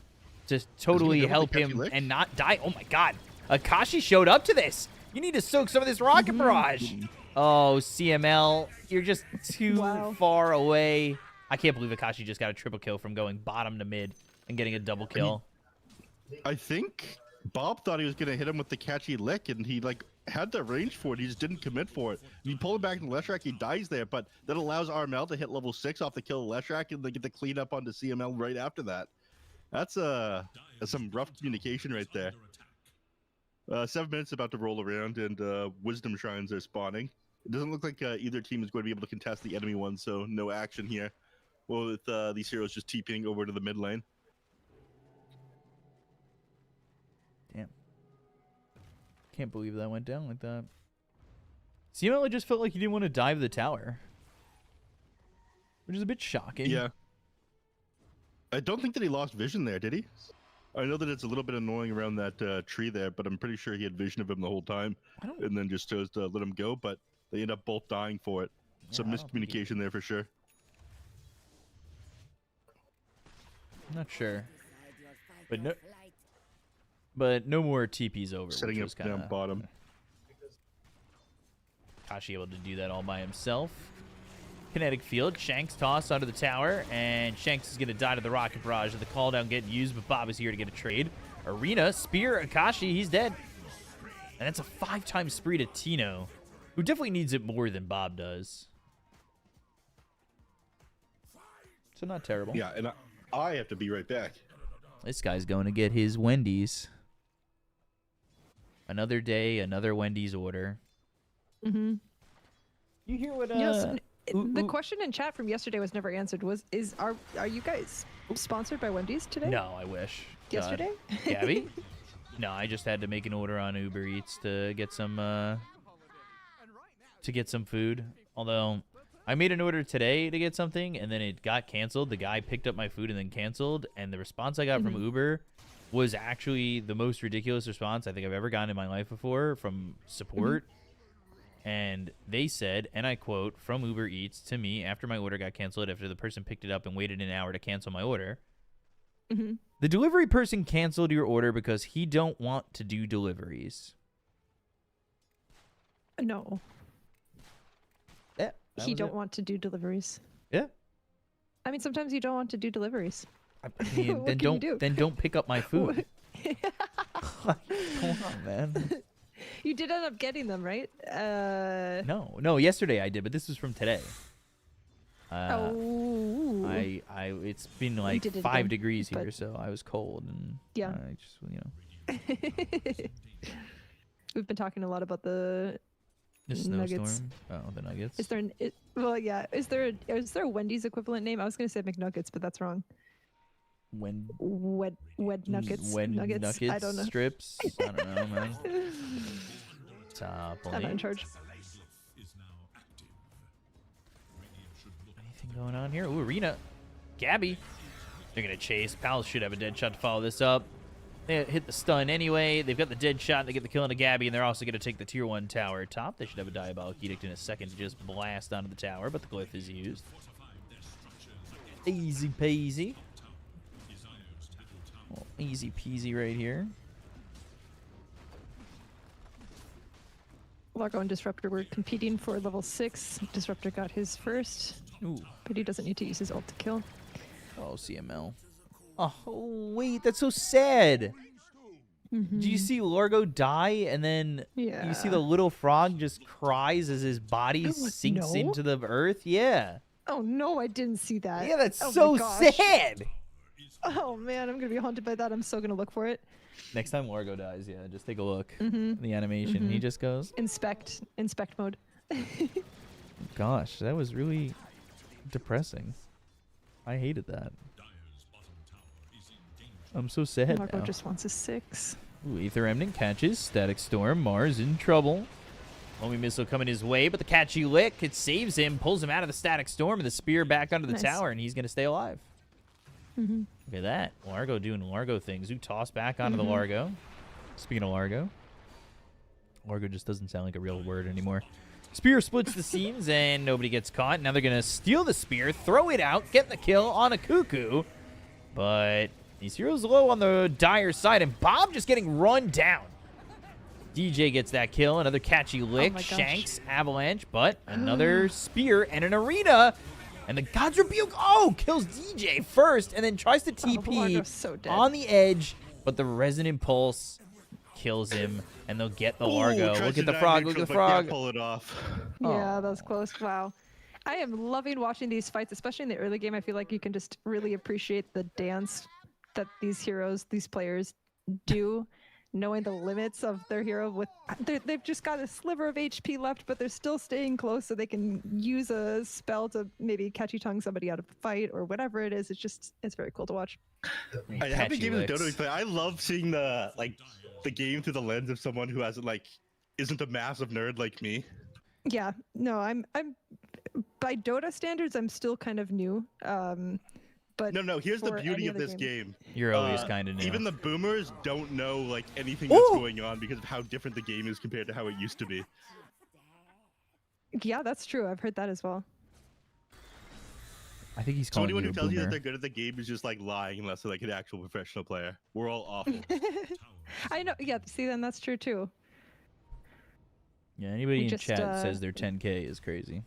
Just totally help him and not die. Oh my god. Akashi showed up to this. You need to soak some of this rocket barrage. Oh, CML, you're just too far away. I can't believe Akashi just got a triple kill from going bottom to mid and getting a double kill. I think Bob thought he was going to hit him with the catchy lick, and he like had the range for it. He just didn't commit for it. If you pull him back in the Leshrac, he dies there, but that allows Armel to hit level 6 off the kill of Leshrac, and they get the clean up onto CML right after that. That's some rough communication right there. 7 minutes about to roll around, and Wisdom Shrines are spawning. It doesn't look like either team is going to be able to contest the enemy one, so no action here. Well, with these heroes just TPing over to the mid lane. Damn. Can't believe that went down like that. CML just felt like he didn't want to dive the tower, which is a bit shocking. Yeah. I don't think that he lost vision there, did he? I know that it's a little bit annoying around that tree there, but I'm pretty sure he had vision of him the whole time, and then just chose to let him go, but they end up both dying for it. Yeah, Some miscommunication there for sure. I'm not sure. But no more TP's over. Setting up down bottom. Kashi able to do that all by himself. Kinetic field. Shanks toss onto the tower, and Shanks is going to die to the rocket barrage of the call down getting used, but Bob is here to get a trade. Arena, spear, Akashi, he's dead. And that's a 5-time spree to Tino, who definitely needs it more than Bob does. So not terrible. Yeah, and I have to be right back. This guy's going to get his Wendy's. Another day, another Wendy's order. Mm-hmm. You hear what? Yes. The question in chat from yesterday was never answered. Are you guys sponsored by Wendy's today? No, I wish. Yesterday? Gabby? No, I just had to make an order on Uber Eats to get some food. Although I made an order today to get something, and then it got canceled. The guy picked up my food and then canceled, and the response I got from Uber was actually the most ridiculous response I think I've ever gotten in my life before from support. And they said, and I quote, from Uber Eats to me after my order got canceled, after the person picked it up and waited an hour to cancel my order. The delivery person canceled your order because he don't want to do deliveries. No. Yeah. He don't want to do deliveries. Yeah. I mean, sometimes you don't want to do deliveries. I mean, then don't pick up my food. Come on, man. You did end up getting them, right? No, yesterday I did, but this was from today. It's been like 5 degrees here, so I was cold, and yeah, I just, We've been talking a lot about the snowstorm. Nuggets. Oh, the Nuggets. Is there Is there a Wendy's equivalent name? I was gonna say McNuggets, but that's wrong. Wed nuggets. Nuggets. I don't know. Strips. I don't know, man. Top I'm not in charge. Anything going on here? Ooh, Arena. Gabby. They're gonna chase. Pals should have a dead shot to follow this up. They hit the stun anyway. They've got the dead shot. They get the kill on the Gabby, and they're also gonna take the tier 1 tower top. They should have a Diabolic Edict in a second to just blast onto the tower, but the glyph is used. Easy peasy. Oh, easy peasy right here. Largo and Disruptor were competing for level 6. Disruptor got his first. Ooh. But he doesn't need to use his ult to kill. Oh, CML. Oh, wait, that's so sad. Do you see Largo die, and then you see the little frog just cries as his body sinks into the earth? Yeah. Oh no, I didn't see that. Yeah, that's Oh my so gosh. sad. Oh man, I'm gonna be haunted by that. I'm so gonna look for it. Next time Largo dies, yeah, just take a look. Mm-hmm. The animation, he Mhm. just goes, Inspect mode. gosh, that was really depressing. I hated that. Dire's bottom tower is in danger. I'm so sad Marco now. just wants a 6. Ooh, Aether Remnant catches. Static Storm. Mars in trouble. Homie missile coming his way, but the catchy lick, it saves him, pulls him out of the Static Storm, and the spear back under the Nice. tower, and he's going to stay alive. Mm-hmm. Look at that. Largo doing Largo things. Who toss back onto the Largo. Speaking of Largo. Largo just doesn't sound like a real word anymore. Spear splits the seams, and nobody gets caught. Now they're going to steal the spear, throw it out, get the kill on a Cuckoo. But these heroes low on the Dire side, and Bob just getting run down. DJ gets that kill. Another catchy lick. my gosh. Shanks, Avalanche, but another spear and an arena. And the God's Rebuke, kills DJ first, and then tries to TP Largo's so dead. on the edge, but the Resonant Pulse kills him, and they'll get the Largo. Ooh, Look at the tries frog, to look at the but can't frog. pull it off. Yeah, that was close. Wow. I am loving watching these fights, especially in the early game. I feel like you can just really appreciate the dance that these heroes, these players do, knowing the limits of their hero. They've just got a sliver of HP left, but they're still staying close so they can use a spell to maybe catchy tongue somebody out of the fight or whatever it is. It's very cool to watch. I have a Catchy game of licks. Dota we play. I love seeing the game through the lens of someone who hasn't isn't a massive nerd like me. Yeah, no, I'm by Dota standards, I'm still kind of new. But No. Here's the for beauty any of other this game. game. You're always kind of new. Even the boomers don't know anything that's going on because of how different the game is compared to how it used to be. Yeah, that's true. I've heard that as well. I think he's So calling anyone you who a tells you that boomer. they're good at the game is just lying unless they're an actual professional player. We're all awful. I know. Yeah, see, then that's true too. Yeah, anybody We in just, chat says their 10K is crazy.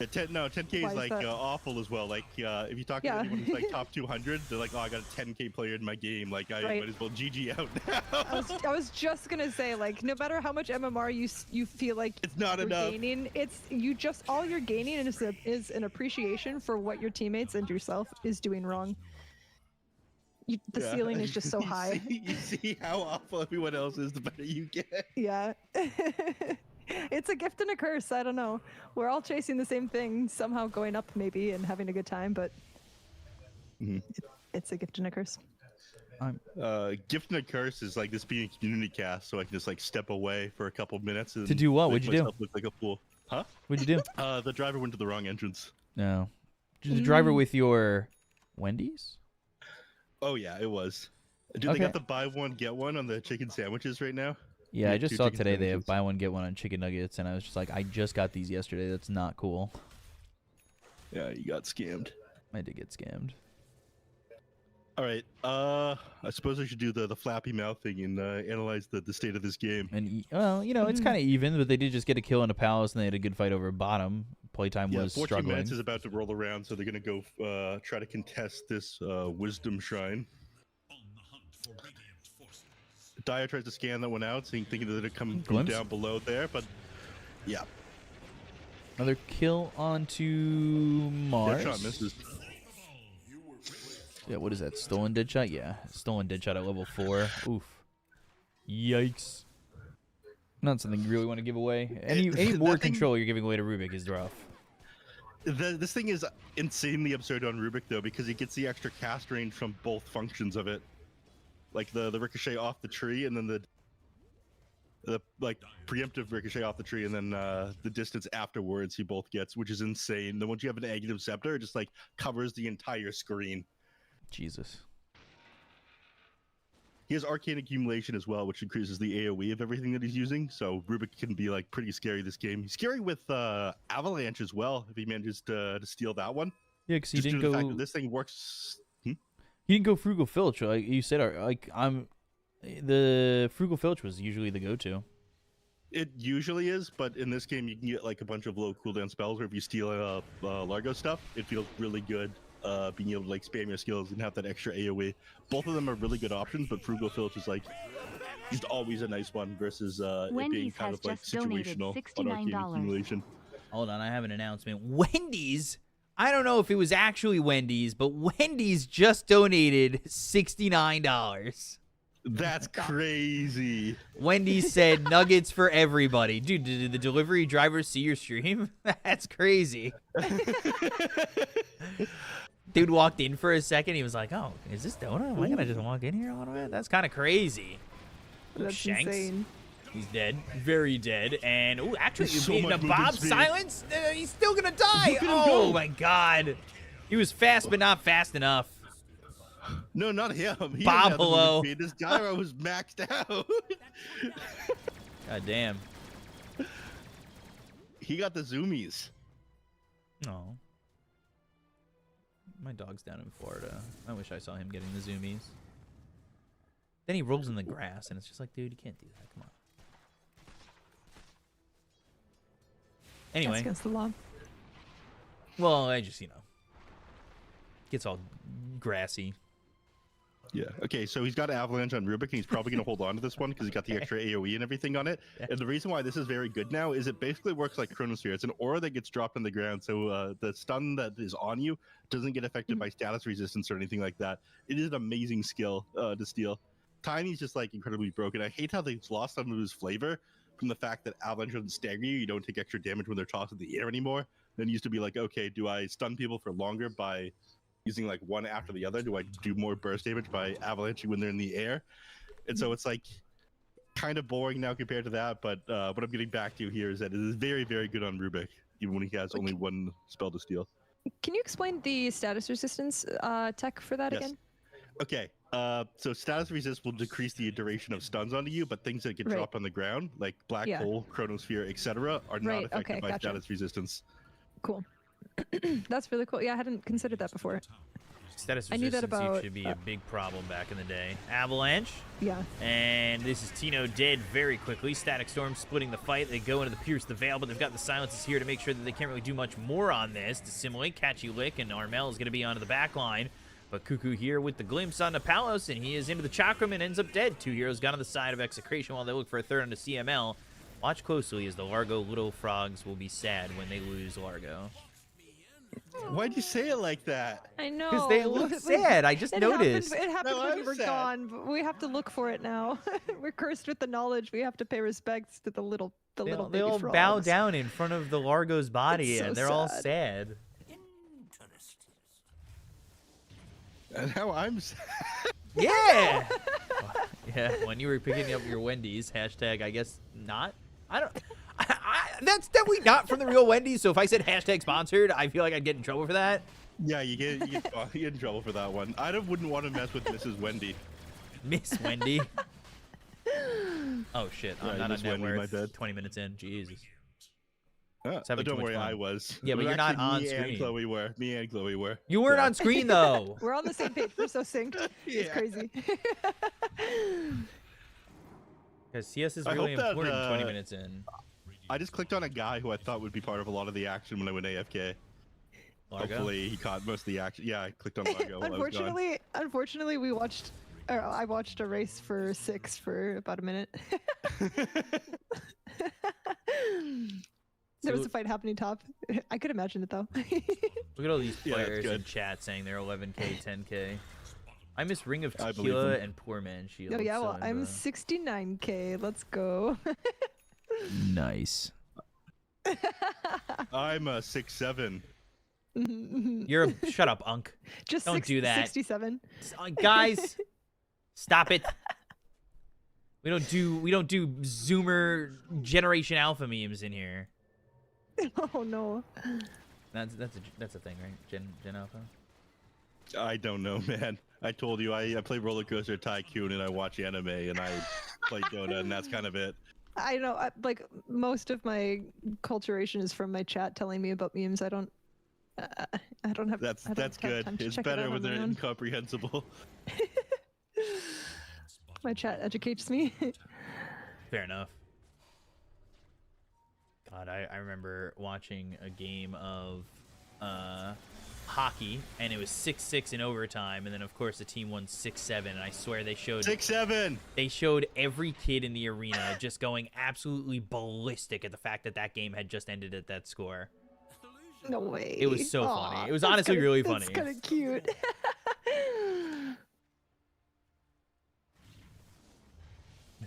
Yeah, 10K Why is is that? awful as well. If you talk to Yeah. anyone who's top 200, they're like, oh, I got a 10K player in my game. I Right. might as well GG out now. I was just gonna say, no matter how much MMR you feel like It's not you're enough. gaining, all you're gaining is an appreciation for what your teammates and yourself is doing wrong. The Yeah. ceiling is just so high. You see how awful everyone else is, the better you get. Yeah. It's a gift and a curse. I don't know. We're all chasing the same thing, somehow going up maybe and having a good time, but it's a gift and a curse. Gift and a curse is this being a community cast, so I can just step away for a couple minutes. And To do what? make What'd you do? myself Look like a fool. Huh? What'd you do? The driver went to the wrong entrance. No. The driver with your Wendy's? Oh yeah, it was. Dude, Okay. they got the buy one get one on the chicken sandwiches right now. Yeah, I Yeah, just 2 saw chicken today they have sandwiches. buy one get one on chicken nuggets, and I was just like, I just got these yesterday. That's not cool. Yeah, you got scammed. I did get scammed. All right. I suppose I should do the flappy mouth thing and analyze the state of this game. And well, it's kind of even, but they did just get a kill in a palace, and they had a good fight over bottom. Playtime Yeah, was 14 struggling. minutes is about to roll around, so they're gonna go try to contest this wisdom shrine. On the hunt for radiant forces. Dyer tries to scan that one out, thinking that it'd come from Glimpse? down below there, but yeah, Another kill onto Mars. Deadshot misses. Yeah, what is that? Stolen Deadshot? Yeah, stolen Deadshot at level 4. Oof. Yikes. Not something you really want to give away. Any that more thing- control you're giving away to Rubik is rough. This thing is insanely absurd on Rubik though, because he gets the extra cast range from both functions of it, like the ricochet off the tree, and then the preemptive ricochet off the tree, and then the distance afterwards he both gets, which is insane. Then once you have an negative scepter, it just covers the entire screen. Jesus. He has arcane accumulation as well, which increases the AoE of everything that he's using. So Rubik can be pretty scary this game. He's scary with Avalanche as well if he manages to steal that one. Yeah, because he Just due didn't to the fact go. that this thing works. He didn't go Frugal Filch. Like you said, the Frugal Filch was usually the go-to. It usually is, but in this game you can get a bunch of low cooldown spells, or if you steal Largo stuff, it feels really good. Being able to spam your skills and have that extra AoE. Both of them are really good options, but Frugal Filch is just always a nice one versus it being Wendy's kind has of just donated situational on arcane $69. accumulation. Hold on, I have an announcement. Wendy's, I don't know if it was actually Wendy's, but Wendy's just donated $69. That's crazy. Wendy's said nuggets for everybody. Dude, did the delivery drivers see your stream? That's crazy. Dude walked in for a second. He was like, oh, is this donut? Am I going to just walk in here a little bit? That's kind of crazy. That's Shanks. insane. He's dead. Very dead. And, oh, actually, There's so in much a movement Bob's speed. silence, he's still going to die. Look at him Oh, go. my God. He was fast, but not fast enough. No, not him. He Bob, didn't have the movement hello. speed. This gyro was maxed out. God damn. He got the zoomies. Oh. My dog's down in Florida. I wish I saw him getting the zoomies. Then he rolls in the grass, and it's just like, dude, you can't do that. Come on. That's Anyway, against the law. well, I just, gets all grassy. Yeah. Okay, so he's got Avalanche on Rubik, and he's probably going to hold on to this one because he's got the extra AoE and everything on it. Yeah. And the reason why this is very good now is it basically works like Chronosphere. It's an aura that gets dropped on the ground, so the stun that is on you doesn't get affected by status resistance or anything like that. It is an amazing skill to steal. Tiny's just like incredibly broken. I hate how they've lost some of his flavor from the fact that Avalanche doesn't stagger you. You don't take extra damage when they're tossed in the air anymore. Then it used to be like, okay, do I stun people for longer by using like one after the other? Do I do more burst damage by avalanching when they're in the air? And so it's like kind of boring now compared to that. But what I'm getting back to here is that it is very, very good on Rubik, even when he has only one spell to steal. Can you explain the status resistance tech for that Yes. again? Okay, so status resist will decrease the duration of stuns onto you, but things that get Right. dropped on the ground, like black Yeah. hole, chronosphere, etc., are not Right, affected okay, by gotcha. status resistance. Cool. That's really cool. Yeah, I hadn't considered that before. Status I knew that resistance about, used to be a big problem back in the day. Avalanche. Yeah. And this is Tino dead very quickly. Static Storm splitting the fight. They go into the Pierce the Veil, but they've got the Silences here to make sure that they can't really do much more on this. Dissimulate, Catchy Lick, and Armel is going to be onto the back line. But Cuckoo here with the glimpse on the Palos, and he is into the Chakram and ends up dead. Two heroes got on the side of Execration while they look for a third on the CML. Watch closely as the Largo Little Frogs will be sad when they lose Largo. Why'd you say it like that? I know. Because they look sad. I just noticed. It happened No, when I'm we were sad. gone, but we have to look for it now. We're cursed with the knowledge. We have to pay respects to the little They little they baby all frogs. bow down in front of the Largo's body, It's so and they're all sad. sad. And now I'm sad. Yeah. Yeah. When you were picking up your Wendy's, hashtag, I guess not. I don't. That's definitely not from the real Wendy's. So if I said hashtag sponsored, I feel like I'd get in trouble for that. Yeah, you get in trouble for that one. I wouldn't want to mess with Mrs. Wendy. Miss Wendy. Oh shit! Yeah, I'm not Miss on net Wendy, my worth. bad. 20 minutes in. Jesus. Don't having too much worry, fun. I was. Yeah, It but was you're not actually on me screen. And Chloe were. Me and Chloe were. You weren't Yeah. on screen though. We're on the same page. We're so synced. It's Yeah. crazy. Because CS is I really hope that, important. 20 minutes in. I just clicked on a guy who I thought would be part of a lot of the action when I went AFK. Largo. Hopefully he caught most of the action. Yeah, I clicked on Largo while I was gone. Unfortunately, I watched a race for 6 for about a minute. There was a fight happening top. I could imagine it though. Look at all these Yeah, that's players in good. chat saying they're 11k, 10k. I miss Ring of I believe Tequila them. and Poor Man Shield. No, yeah, so well, I'm into- 69k. Let's go. nice. I'm a 6'7". You're a shut up, Unk. Just Don't do that. 67. Guys, stop it. We don't do Zoomer Generation Alpha memes in here. Oh no. That's a thing, right? Gen Alpha. I don't know, man. I told you I play Roller Coaster Tycoon and I watch anime and I play Dota and that's kind of it. I know, like most of my culturation is from my chat telling me about memes. I don't have. That's I don't have good. time to It's check it better out when on my they're own. incomprehensible. My chat educates me. Fair enough. God, I remember watching a game of hockey, and it was 6-6 in overtime, and then of course the team won 6-7. And I swear they showed 6-7. They showed every kid in the arena just going absolutely ballistic at the fact that that game had just ended at that score. No way. It was so funny. Aw, It was that's honestly kinda- really That's funny. kind of cute.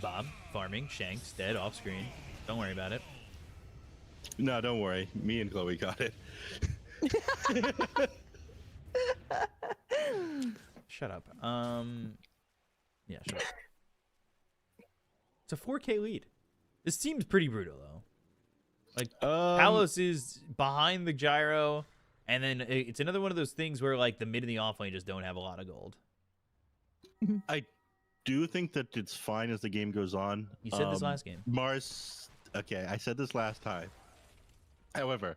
Bob farming, Shanks dead off screen. Don't worry about it. No, don't worry. Me and Chloe got it. Shut up. Yeah, shut up. It's a 4K lead. This seems pretty brutal though. Like Palos is behind the gyro, and then it's another one of those things where like the mid and the off lane just don't have a lot of gold. I do think that it's fine as the game goes on. You said this last game. Mars. Okay, I said this last time. However,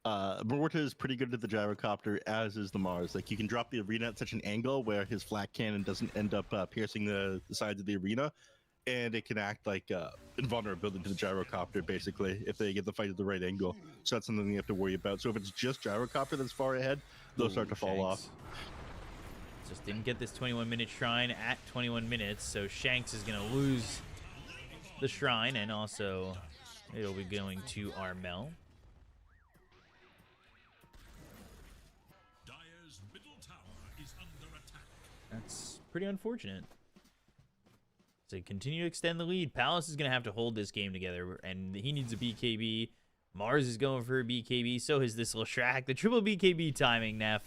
Morta is pretty good at the gyrocopter, as is the Mars. Like, you can drop the arena at such an angle where his flak cannon doesn't end up piercing the sides of the arena, and it can act like invulnerability to the gyrocopter, basically, if they get the fight at the right angle. So that's something you have to worry about. So if it's just gyrocopter that's far ahead, they'll start to fall off. Just didn't get this 21-minute shrine at 21 minutes, so Shanks is going to lose the shrine, and also it'll be going to Armel. Dire's middle tower is under attack. That's pretty unfortunate. So continue to extend the lead. Palace is going to have to hold this game together, and he needs a BKB. Mars is going for a BKB. So is this Lashrak. The triple BKB timing, Neff.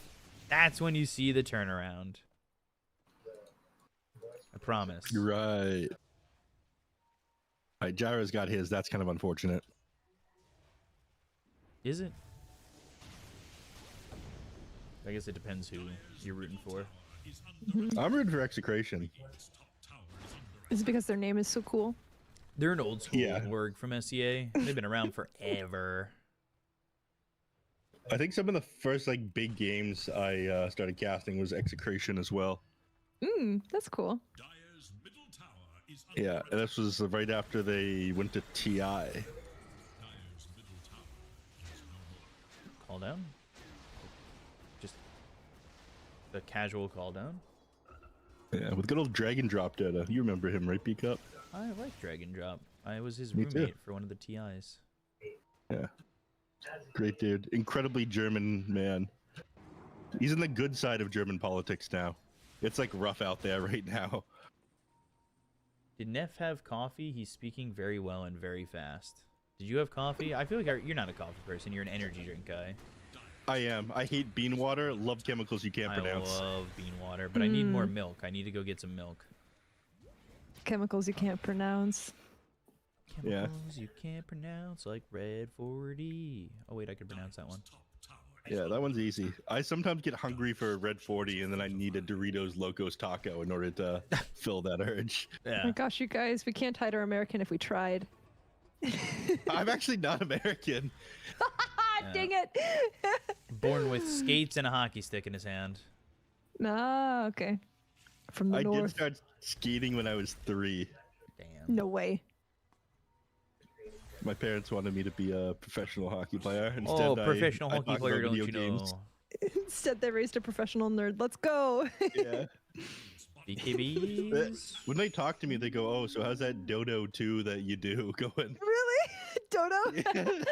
That's when you see the turnaround. I promise. You're right. All right, Gyro's got his. That's kind of unfortunate. Is it? I guess it depends who you're rooting for. I'm rooting for Execration. Is it because their name is so cool? They're an old school Yeah. org from SEA. They've been around forever. I think some of the first like big games I started casting was Execration as well. That's cool. Dire's middle tower is under Yeah, and this was right after they went to TI. Dire's middle tower is no more. Call down. Just the casual call down. Yeah, with good old Dragon Drop data. You remember him, right, B-Cup? I like Dragon Drop. I was his Me too. roommate for one of the TIs. Yeah. Great dude. Incredibly German man. He's in the good side of German politics now. It's like rough out there right now. Did Neff have coffee? He's speaking very well and very fast. Did you have coffee? I feel like you're not a coffee person. You're an energy drink guy. I am. I hate bean water. Love chemicals you can't pronounce. I love bean water, but I need more milk. I need to go get some milk. Chemicals you can't pronounce. Yeah. Chemicals you can't pronounce, like Red 40. Oh wait, I could pronounce that one. Top tower is Yeah, that one's easy. I sometimes get hungry for a Red 40 and then I need a Doritos Locos Taco in order to fill that urge. Oh Yeah. my gosh, you guys, we can't hide our American if we tried. I'm actually not American. Dang it! Born with skates and a hockey stick in his hand. Ah, okay. From the I did north. start skating when I was 3. Damn. No way. My parents wanted me to be a professional hockey player. Instead, Oh, professional I hockey talked player, about don't you video know? games. Instead, they raised a professional nerd. Let's go. Yeah. BKBs. When they talk to me, they go, "Oh, so how's that Dodo 2 that you do going?" Really? Dodo?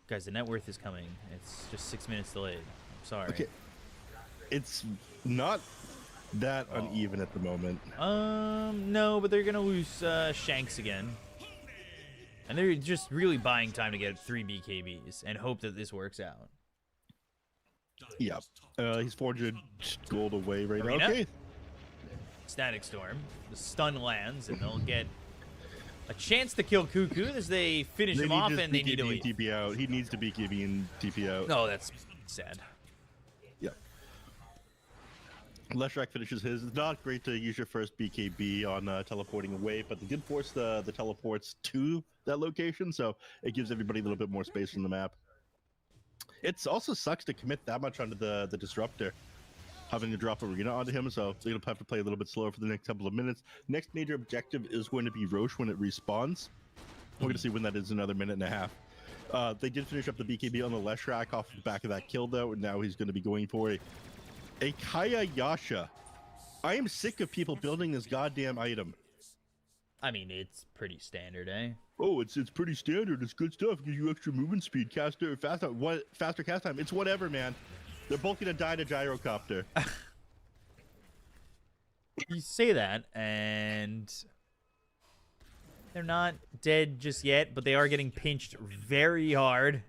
Guys, the net worth is coming. It's just 6 minutes delayed. I'm sorry. Okay. It's not that uneven at the moment. No, but they're gonna lose Shanks again. And they're just really buying time to get 3 BKBs and hope that this works out. Yeah. He's 400 gold away right Arena? now. Okay. Static Storm. The stun lands, and they'll get a chance to kill Cuckoo as they finish They him need off, just and they need to BKB leave. and TP out. He needs to BKB and TP out. No, that's sad. Yeah. Leshrak finishes his. It's not great to use your first BKB on teleporting away, but they did force the teleports to that location, so it gives everybody a little bit more space on the map. It also sucks to commit that much onto the disruptor, having to drop arena onto him, so they're gonna have to play a little bit slower for the next couple of minutes. Next major objective is going to be Roche when it respawns. We're gonna see when that is, another minute and a half. They did finish up the BKB on the Leshrac off the back of that kill, though, and now he's going to be going for a Kaya Yasha. I am sick of people building this goddamn item. I mean, it's pretty standard, eh? Oh, it's pretty standard. It's good stuff. Gives you extra movement speed, faster cast time. It's whatever, man. They're both gonna die to gyrocopter. You say that, and they're not dead just yet, but they are getting pinched very hard.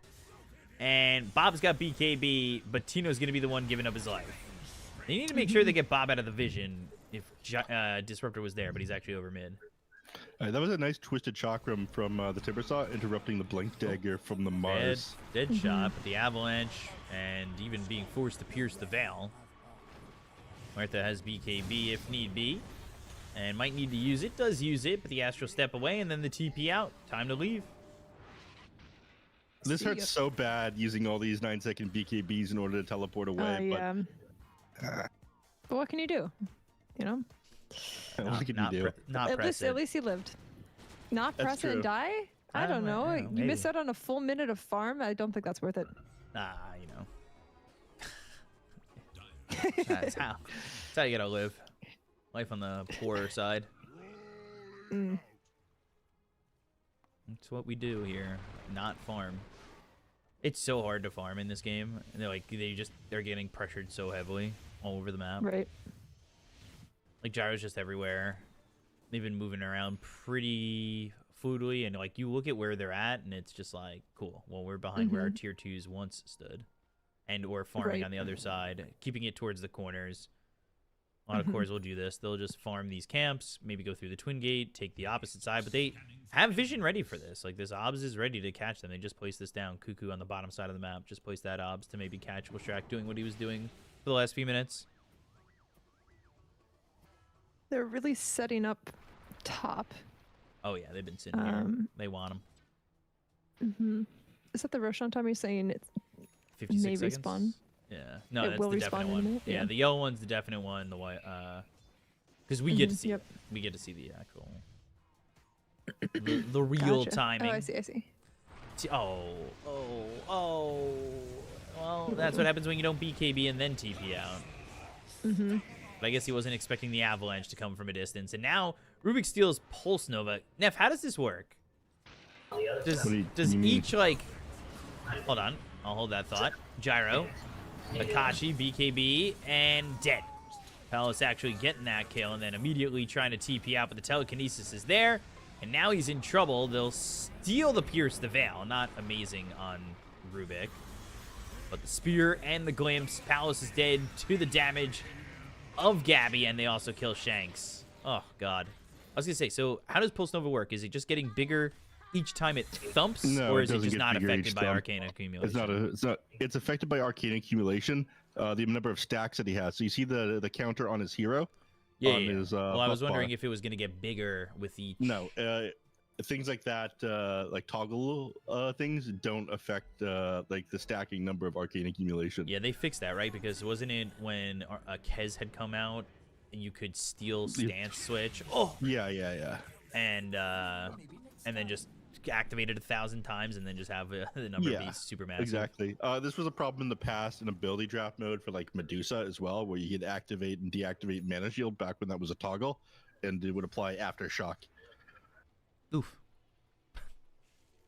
And Bob's got BKB, but Tino's gonna be the one giving up his life. They need to make sure they get Bob out of the vision if Disruptor was there, but he's actually over mid. That was a nice twisted chakram from the Timbersaw, interrupting the Blink Dagger from the Mars. Dead shot, but the Avalanche, and even being forced to pierce the Veil. Martha has BKB if need be, and might need to use it. Does use it, but the Astral step away, and then the TP out. Time to leave. This hurts so bad using all these 9-second BKBs in order to teleport away. Yeah. But what can you do? You know? What can you do? At least he lived. Not That's press it and true. die? I don't know. You maybe. miss out on a full minute of farm? I don't think that's worth it. You know. That's how you gotta live. Life on the poorer side. Mm. That's what we do here. Not farm. It's so hard to farm in this game. And they're getting pressured so heavily all over the map. Right. Like Gyro's just everywhere. They've been moving around pretty fluidly, and like you look at where they're at, and it's just like, cool. Well, we're behind where our tier 2s once stood, and we're farming on the other side, keeping it towards the corners. A lot of cores will do this. They'll just farm these camps, maybe go through the twin gate, take the opposite side, but they have vision ready for this. Like this obs is ready to catch them. They just placed this down. Cuckoo on the bottom side of the map just placed that obs to maybe catch Leshrac doing what he was doing for the last few minutes. They're really setting up top. Oh yeah, they've been sitting here. They want them. Is that the Roshan time you're saying it's 56 may seconds? respawn? Yeah. No, It that's will the respawn definite in a one. minute? Yeah, Yeah. the yellow one's the definite one. The white, because we get to see Yep. it. We get to see the actual, the real Gotcha. timing. Oh, I see. Oh. Well, that's what happens when you don't BKB and then TP out. But I guess he wasn't expecting the Avalanche to come from a distance. And now Rubik steals Pulse Nova. Neff, how does this work? Does each, like... Hold on. I'll hold that thought. Gyro, Akashi, BKB, and dead. Palace actually getting that kill and then immediately trying to TP out, but the telekinesis is there. And now he's in trouble. They'll steal the Pierce the Veil. Not amazing on Rubik. But the Spear and the Glimpse. Palace is dead to the damage of Gabby, and they also kill Shanks. Oh, God. I was going to say, so how does Pulse Nova work? Is it just getting bigger each time it thumps, No, or it is it doesn't just get not bigger affected each by thump. arcane accumulation? It's not. It's affected by arcane accumulation. The number of stacks that he has. So you see the counter on his hero. Yeah. On yeah. his, Well, I was buff wondering bar. if it was going to get bigger with each. No, things like that, like toggle things, don't affect like the stacking number of arcane accumulation. Yeah, they fixed that, right? Because wasn't it when Kez had come out and you could steal stance switch? Oh. Yeah. And then just activate it 1,000 times and then just have the number be super massive. Exactly. This was a problem in the past in ability draft mode for like Medusa as well, where you could activate and deactivate Mana Shield back when that was a toggle, and it would apply Aftershock. Oof.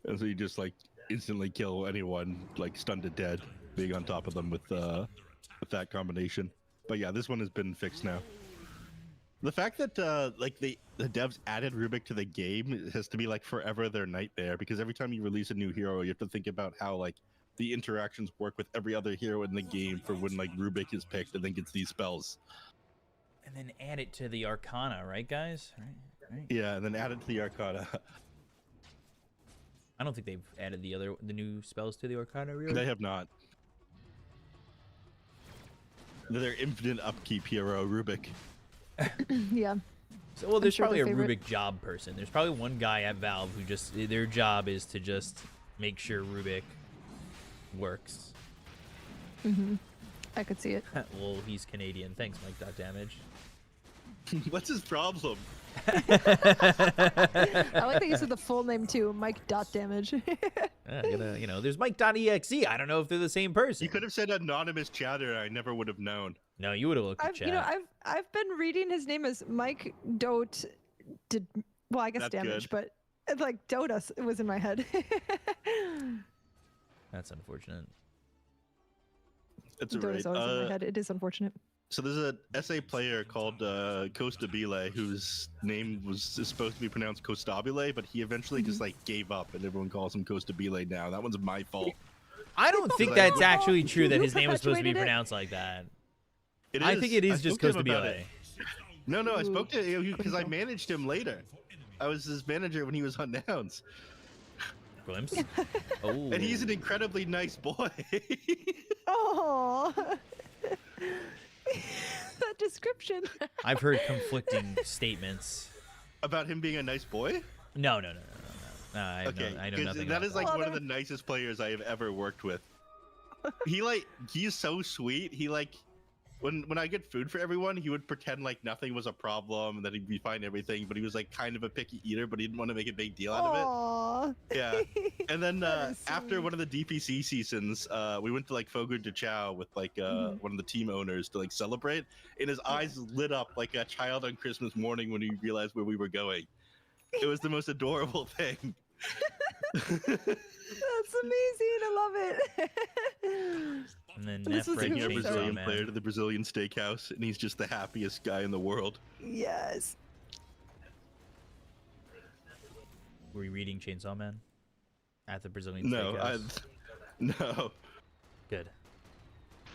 And so you just like instantly kill anyone like stunned to dead, being on top of them with that combination. But yeah, this one has been fixed now. The fact that like the devs added Rubik to the game has to be like forever their nightmare, because every time you release a new hero, you have to think about how like the interactions work with every other hero in the game for when like Rubik is picked and then gets these spells. And then add it to the Arcana, right, guys? Right. Yeah, and then add it to the Arcana. I don't think they've added the new spells to the Arcana, really. They have not. They're infinite upkeep hero, Rubik. Yeah. So, well, there's sure probably a their favorite. Rubik job person. There's probably one guy at Valve who just their job is to just make sure Rubik works. I could see it. Well, he's Canadian. Thanks, Mike. Dot damage. What's his problem? I like that you said the full name too, Mike Dot Damage. There's Mike.exe. I don't know if they're the same person. You could have said anonymous chatter. I never would have known. No, you would have looked at chat. I've been reading his name as Mike Dote. Well, I guess That's damage, good. but like Dota was in my head. That's unfortunate. It's Dota's alright. always in my head. It is unfortunate. So there's a SA player called Costabile whose name is supposed to be pronounced Costabile, but he eventually just like gave up, and everyone calls him Costabile now. That one's my fault. I don't think like- that's actually true that You his name was supposed to be perpetuated it? pronounced like that. It I think it is just spoke to him about Costabile. it. No, I spoke to him because I Quinto. managed him later. I was his manager when he was on Downs, Glimpse? Oh. and he's an incredibly nice boy. Oh, that description. I've heard conflicting statements. About him being a nice boy. No. I know Okay, I know 'cause nothing that about is like Well, one of the nicest players I have ever worked with. He's so sweet. He like when I get food for everyone, he would pretend like nothing was a problem and that he'd be fine everything. But he was like kind of a picky eater, but he didn't want to make a big deal out of it. Aw. Yeah. And then That is after sweet. one of the DPC seasons, we went to like Fogo de Chao with like one of the team owners to like celebrate, and his eyes lit up like a child on Christmas morning when he realized where we were going. It was the most adorable thing. That's amazing. I love it. And then This Neff was Red Bringing a really Chainsaw Brazilian Man. player to the Brazilian steakhouse, and he's just the happiest guy in the world. Yes. Were you reading Chainsaw Man at the Brazilian No, Steakhouse? no. Good.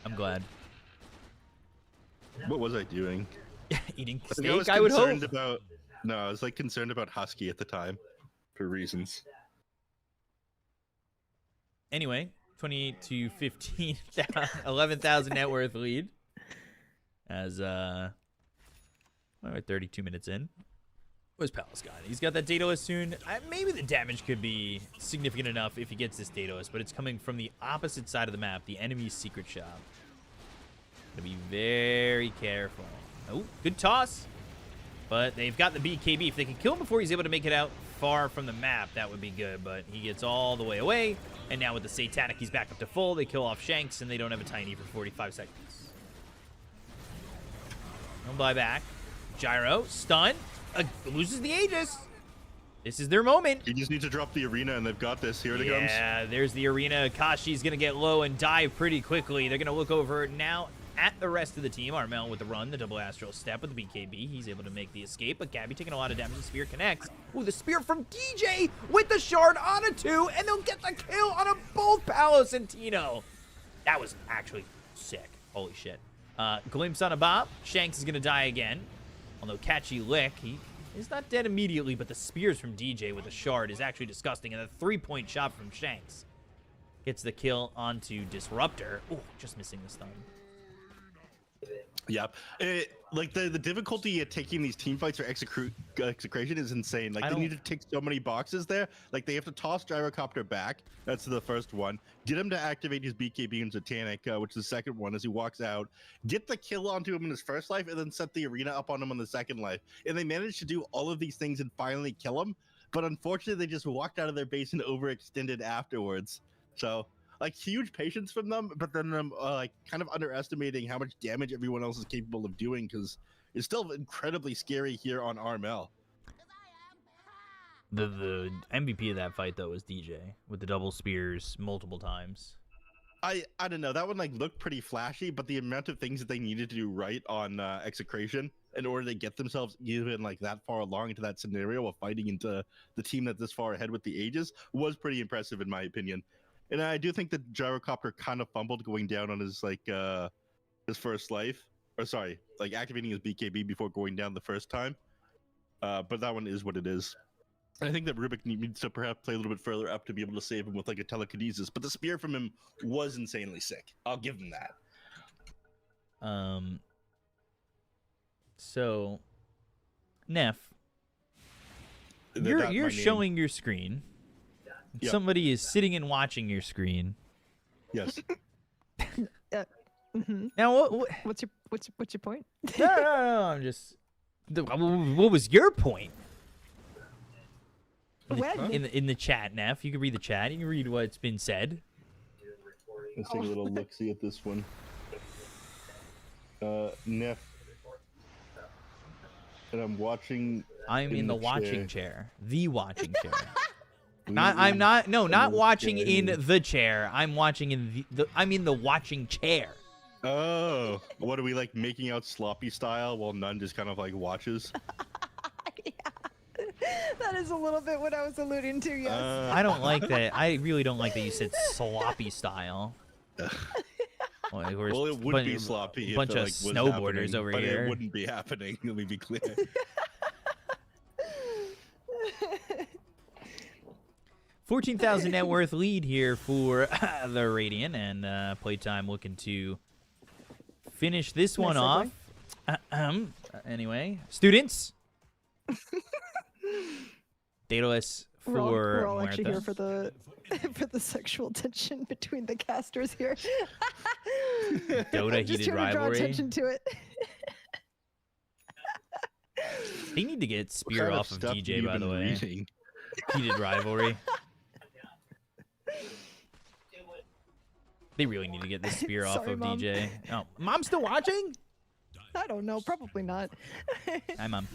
I'm glad. What was I doing? Eating I think I was steak, I would hope. concerned about. No, I was like concerned about Husky at the time, for reasons. Anyway, 28 to 15, 11,000 net worth lead. As we're 32 minutes in. Where's Palace got? He's got that Daedalus soon. Maybe the damage could be significant enough if he gets this Daedalus, but it's coming from the opposite side of the map, the enemy's secret shop. Gotta be very careful. Oh, good toss. But they've got the BKB. If they can kill him before he's able to make it out far from the map, that would be good. But he gets all the way away. And now with the Satanic, he's back up to full. They kill off Shanks, and they don't have a Tiny for 45 seconds. No buyback. Gyro, stun. Loses the Aegis. This is their moment. You just need to drop the arena, and they've got this. Here it comes. Yeah, there's the arena. Kashi's going to get low and dive pretty quickly. They're going to look over now at the rest of the team. Armel with the run, the double astral step with the BKB. He's able to make the escape, but Gabby taking a lot of damage. The spear connects. Ooh, the spear from DJ with the shard on a 2, and they'll get the kill on both Palos and Tino. That was actually sick. Holy shit. Glimpse on a bop. Shanks is going to die again. Although Catchy Lick, he is not dead immediately, but the spears from DJ with the shard is actually disgusting. And the 3-point shot from Shanks gets the kill onto Disruptor. Ooh, just missing the stun. Yep. Like the difficulty at taking these team fights for execration is insane. Like I they don't- need to tick so many boxes there. Like they have to toss Gyrocopter back. That's the first one. Get him to activate his BKB and Satanic, which is the second one as he walks out. Get the kill onto him in his first life, and then set the arena up on him on the second life. And they managed to do all of these things and finally kill him. But unfortunately, they just walked out of their base and overextended afterwards. So. Like huge patience from them, but then like kind of underestimating how much damage everyone else is capable of doing, because it's still incredibly scary here on Armel. The MVP of that fight, though, was DJ with the double spears multiple times. I don't know, that one like looked pretty flashy, but the amount of things that they needed to do right on execration in order to get themselves even like that far along into that scenario of fighting into the team that's this far ahead with the Aegis was pretty impressive in my opinion. And I do think that Gyrocopter kind of fumbled going down on his like his first life, or sorry, like activating his BKB before going down the first time. But that one is what it is. And I think that Rubik needs to perhaps play a little bit further up to be able to save him with like a telekinesis. But the spear from him was insanely sick. I'll give him that. So, Neff, That's you're my name. showing your screen. Yep. Somebody is sitting and watching your screen. Yes. Now, what What's your point? no, I'm just. What was your point? When? In the chat, Neff. You can read the chat. You can read what's been said. Let's take a little look-see at this one. Neff. And I'm watching. I'm in the watching chair. The watching chair. Not Not watching in the chair. I'm watching in I'm in the watching chair. Oh, what are we like making out sloppy style while none just kind of like watches? Yeah. That is a little bit what I was alluding to, yes. I don't like that. I really don't like that you said sloppy style. Well, it would be sloppy. Bunch if it, of like, was snowboarders happening, over but here. It wouldn't be happening. Let me be clear. $14,000 net worth lead here for the Radiant, and Playtime looking to finish this one off. Anyway, students. Daedalus for we're all Muerta. actually here for the for the sexual tension between the casters here. Dota Just heated here to draw rivalry. attention to it. They need to get What Spear kind off of stuff DJ, have you by the been way. reading? Heated rivalry. They really need to get the Spear off Sorry, of Mom. DJ. Oh, Mom's still watching? I don't know, probably not. Hi, Mom.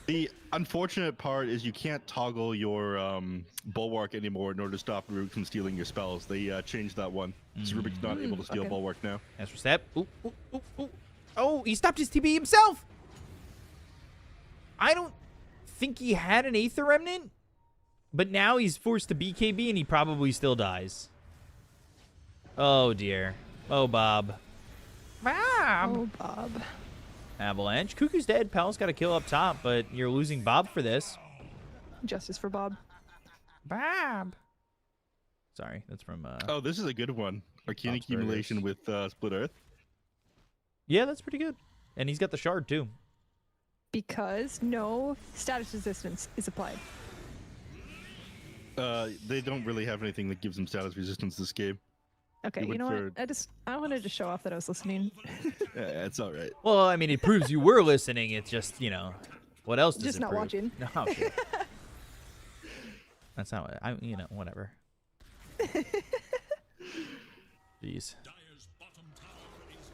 The unfortunate part is you can't toggle your bulwark anymore in order to stop Rubik from stealing your spells. They changed that one. So Rubik's not able to steal okay. bulwark now. As for step. Ooh, ooh, ooh, ooh. Oh, he stopped his TP himself. I don't think he had an Aether Remnant, but now he's forced to BKB and he probably still dies. Oh, dear. Oh, Bob. Bob. Oh, Bob. Avalanche. Cuckoo's dead. Pal's got a kill up top, but you're losing Bob for this. Justice for Bob. Bob. Sorry, that's from... Oh, this is a good one. Arcane Bob's accumulation Burgers. with Split Earth. Yeah, that's pretty good. And he's got the shard, too. Because no status resistance is applied. They don't really have anything that gives them status resistance this game. Okay, You you know went what? I wanted to show off that I was listening. Yeah, it's all right. Well, I mean, it proves you were listening. It's just, you know, what else does Just it not prove? watching. No, shit. That's not what I, you know, whatever. Jeez. Dire's bottom tower is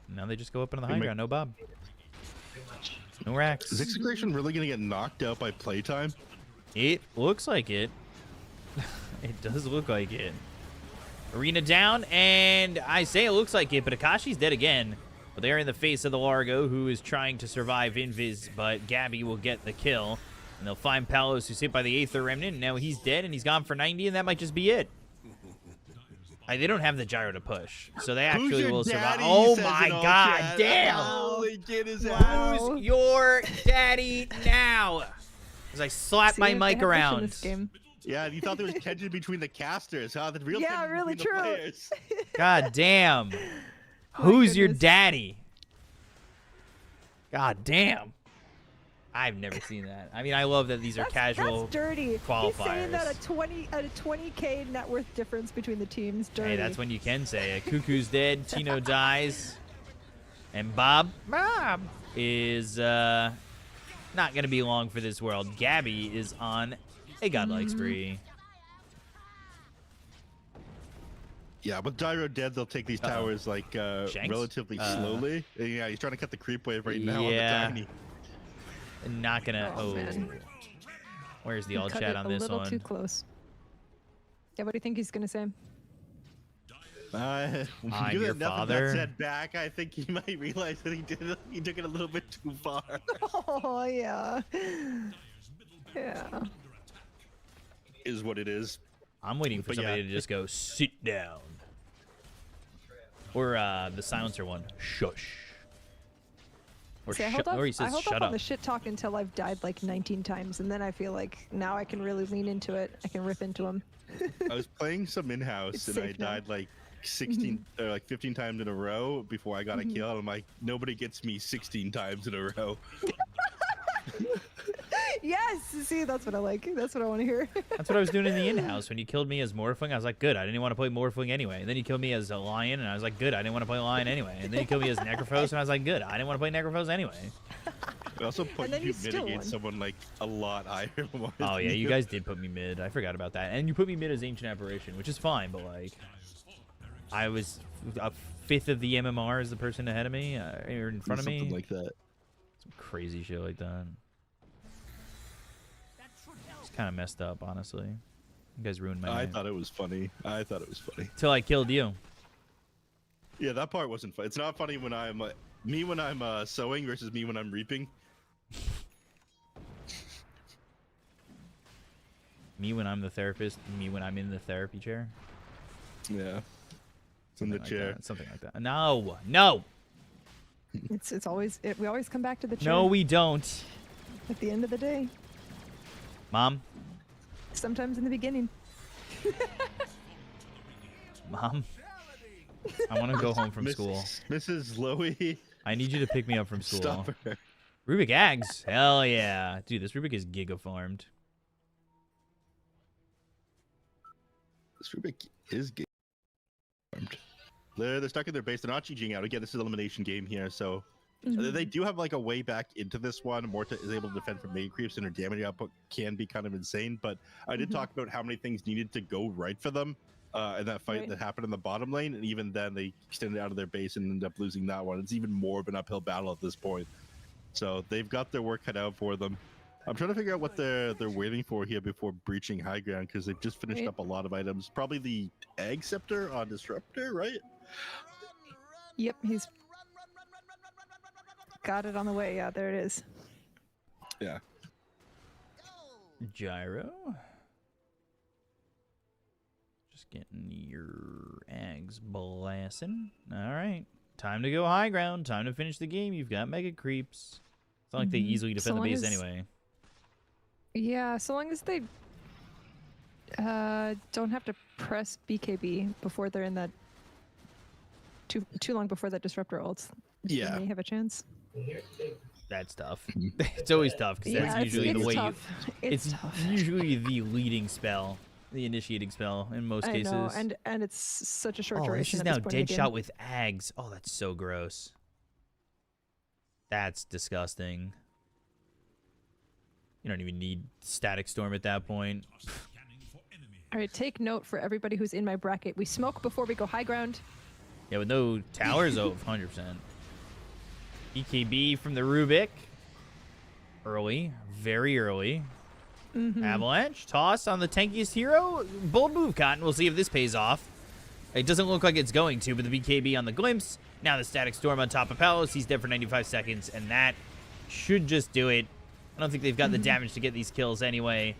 Now they just go up into the Hey, high Mike. ground. No Bob. No racks. Is Execration really going to get knocked out by playtime? It looks like it. It does look like it. Arena down, and I say it looks like it, but Akashi's dead again. But they are in the face of the Largo, who is trying to survive Invis, but Gabby will get the kill. And they'll find Palos, who's hit by the Aether Remnant, and now he's dead, and he's gone for 90, and that might just be it. They don't have the gyro to push, so they Who's actually your will survive. daddy, Oh says my in all god, chat. damn! Holy kid is Wow. Who's your daddy now? As I slap See, my they mic have action around. This game. Yeah, you thought there was tension between the casters, huh? The real Yeah, tension really between the true. players. God damn. Who's your goodness. daddy? God damn. I've never seen that. I mean, I love that these are casual. That's dirty. He's saying that qualifiers. a 20K net worth difference between the teams. Dirty. Hey, that's when you can say it. Cuckoo's dead. Tino dies. And Bob is not going to be long for this world. Gabby is on a godlike spree. Yeah, with Gyro dead, they'll take these towers like Shanks? relatively slowly. Yeah, he's trying to cut the creep wave right now Yeah. on the tiny. Not going to. Oh, man. Where's the He all cut chat it on a this little one? too close. Yeah, what do you think he's gonna say? I'm Given your enough of father. that said back, I think he might realize that he took it a little bit too far. Oh yeah. Yeah. Is what it is. I'm waiting for But somebody yeah. to just go, sit down. Or the silencer one, shush. Or, See, I hold or he I says, hold shut off up. on the shit talk until I've died like 19 times, and then I feel like now I can really lean into it. I can rip into him. I was playing some in-house It's and I safe now. died like 16 or like 15 times in a row before I got a kill. I'm like, nobody gets me 16 times in a row. Yes. See, that's what I like. That's what I want to hear. That's what I was doing in the in-house. When you killed me as Morphling, I was like, good, I didn't want to play Morphling anyway. And then you killed me as a Lion, and I was like, good, I didn't want to play Lion anyway. And then you killed me as Necrophos, and I was like, good, I didn't want to play Necrophos anyway. We also put And then you you still mitigate won. someone like a lot higher. Oh, yeah, you guys did put me mid. I forgot about that. And you put me mid as Ancient Apparition, which is fine, but, like, I was a fifth of the MMR as the person ahead of me, or in front of me. Something like that. Some crazy shit like that. It's kind of messed up, honestly. You guys ruined my I night. thought it was funny. Till I killed you. Yeah, that part wasn't fun. It's not funny when I'm me when I'm sowing versus me when I'm reaping. Me when I'm the therapist, me when I'm in the therapy chair. Yeah. In Something the like chair. that, something like that. No, no, It's always we always come back to the chair. no, we don't. At the end of the day, Mom, sometimes in the beginning. Mom, I want to go home from school. Mrs. Lowy, I need you to pick me up from school. stop her. Rubik eggs, hell yeah, dude. This Rubik is giga farmed. This Rubik is gay. They're stuck in their base. They're not GGing out. Again, this is an elimination game here, so they do have like a way back into this one. Morta is able to defend from mega creeps, and her damage output can be kind of insane. But I did talk about how many things needed to go right for them in that fight Right. that happened in the bottom lane, and even then they extended out of their base and ended up losing that one. It's even more of an uphill battle at this point. So they've got their work cut out for them. I'm trying to figure out what they're waiting for here before breaching high ground, because they've just finished Right. up a lot of items. Probably the egg scepter on disruptor, right? Yep, he's got it on the way. Yeah, there it is. Yeah. Gyro. Just getting your eggs blasting. All right, time to go high ground. Time to finish the game. You've got mega creeps. It's not like they easily defend the long base as- anyway. Yeah, so long as they don't have to press BKB before they're in that too long before that disruptor ults. Yeah. They may have a chance. That's tough. It's always tough because Yeah, that's usually the way. tough. It's tough. usually the leading spell, the initiating spell in most I cases. know, and it's such a short Oh, this duration. is at now this point in the dead game. shot with Ags. Oh, that's so gross. That's disgusting. You don't even need Static Storm at that point. Scanning for enemy. All right, take note for everybody who's in my bracket. We smoke before we go high ground. Yeah, with no towers, 100%. EKB from the Rubik. Early. Very early. Avalanche. Toss on the tankiest hero. Bold move, Cotton. We'll see if this pays off. It doesn't look like it's going to, but the BKB on the Glimpse. Now the Static Storm on top of Palos. He's dead for 95 seconds, and that should just do it. I don't think they've got the damage to get these kills anyway.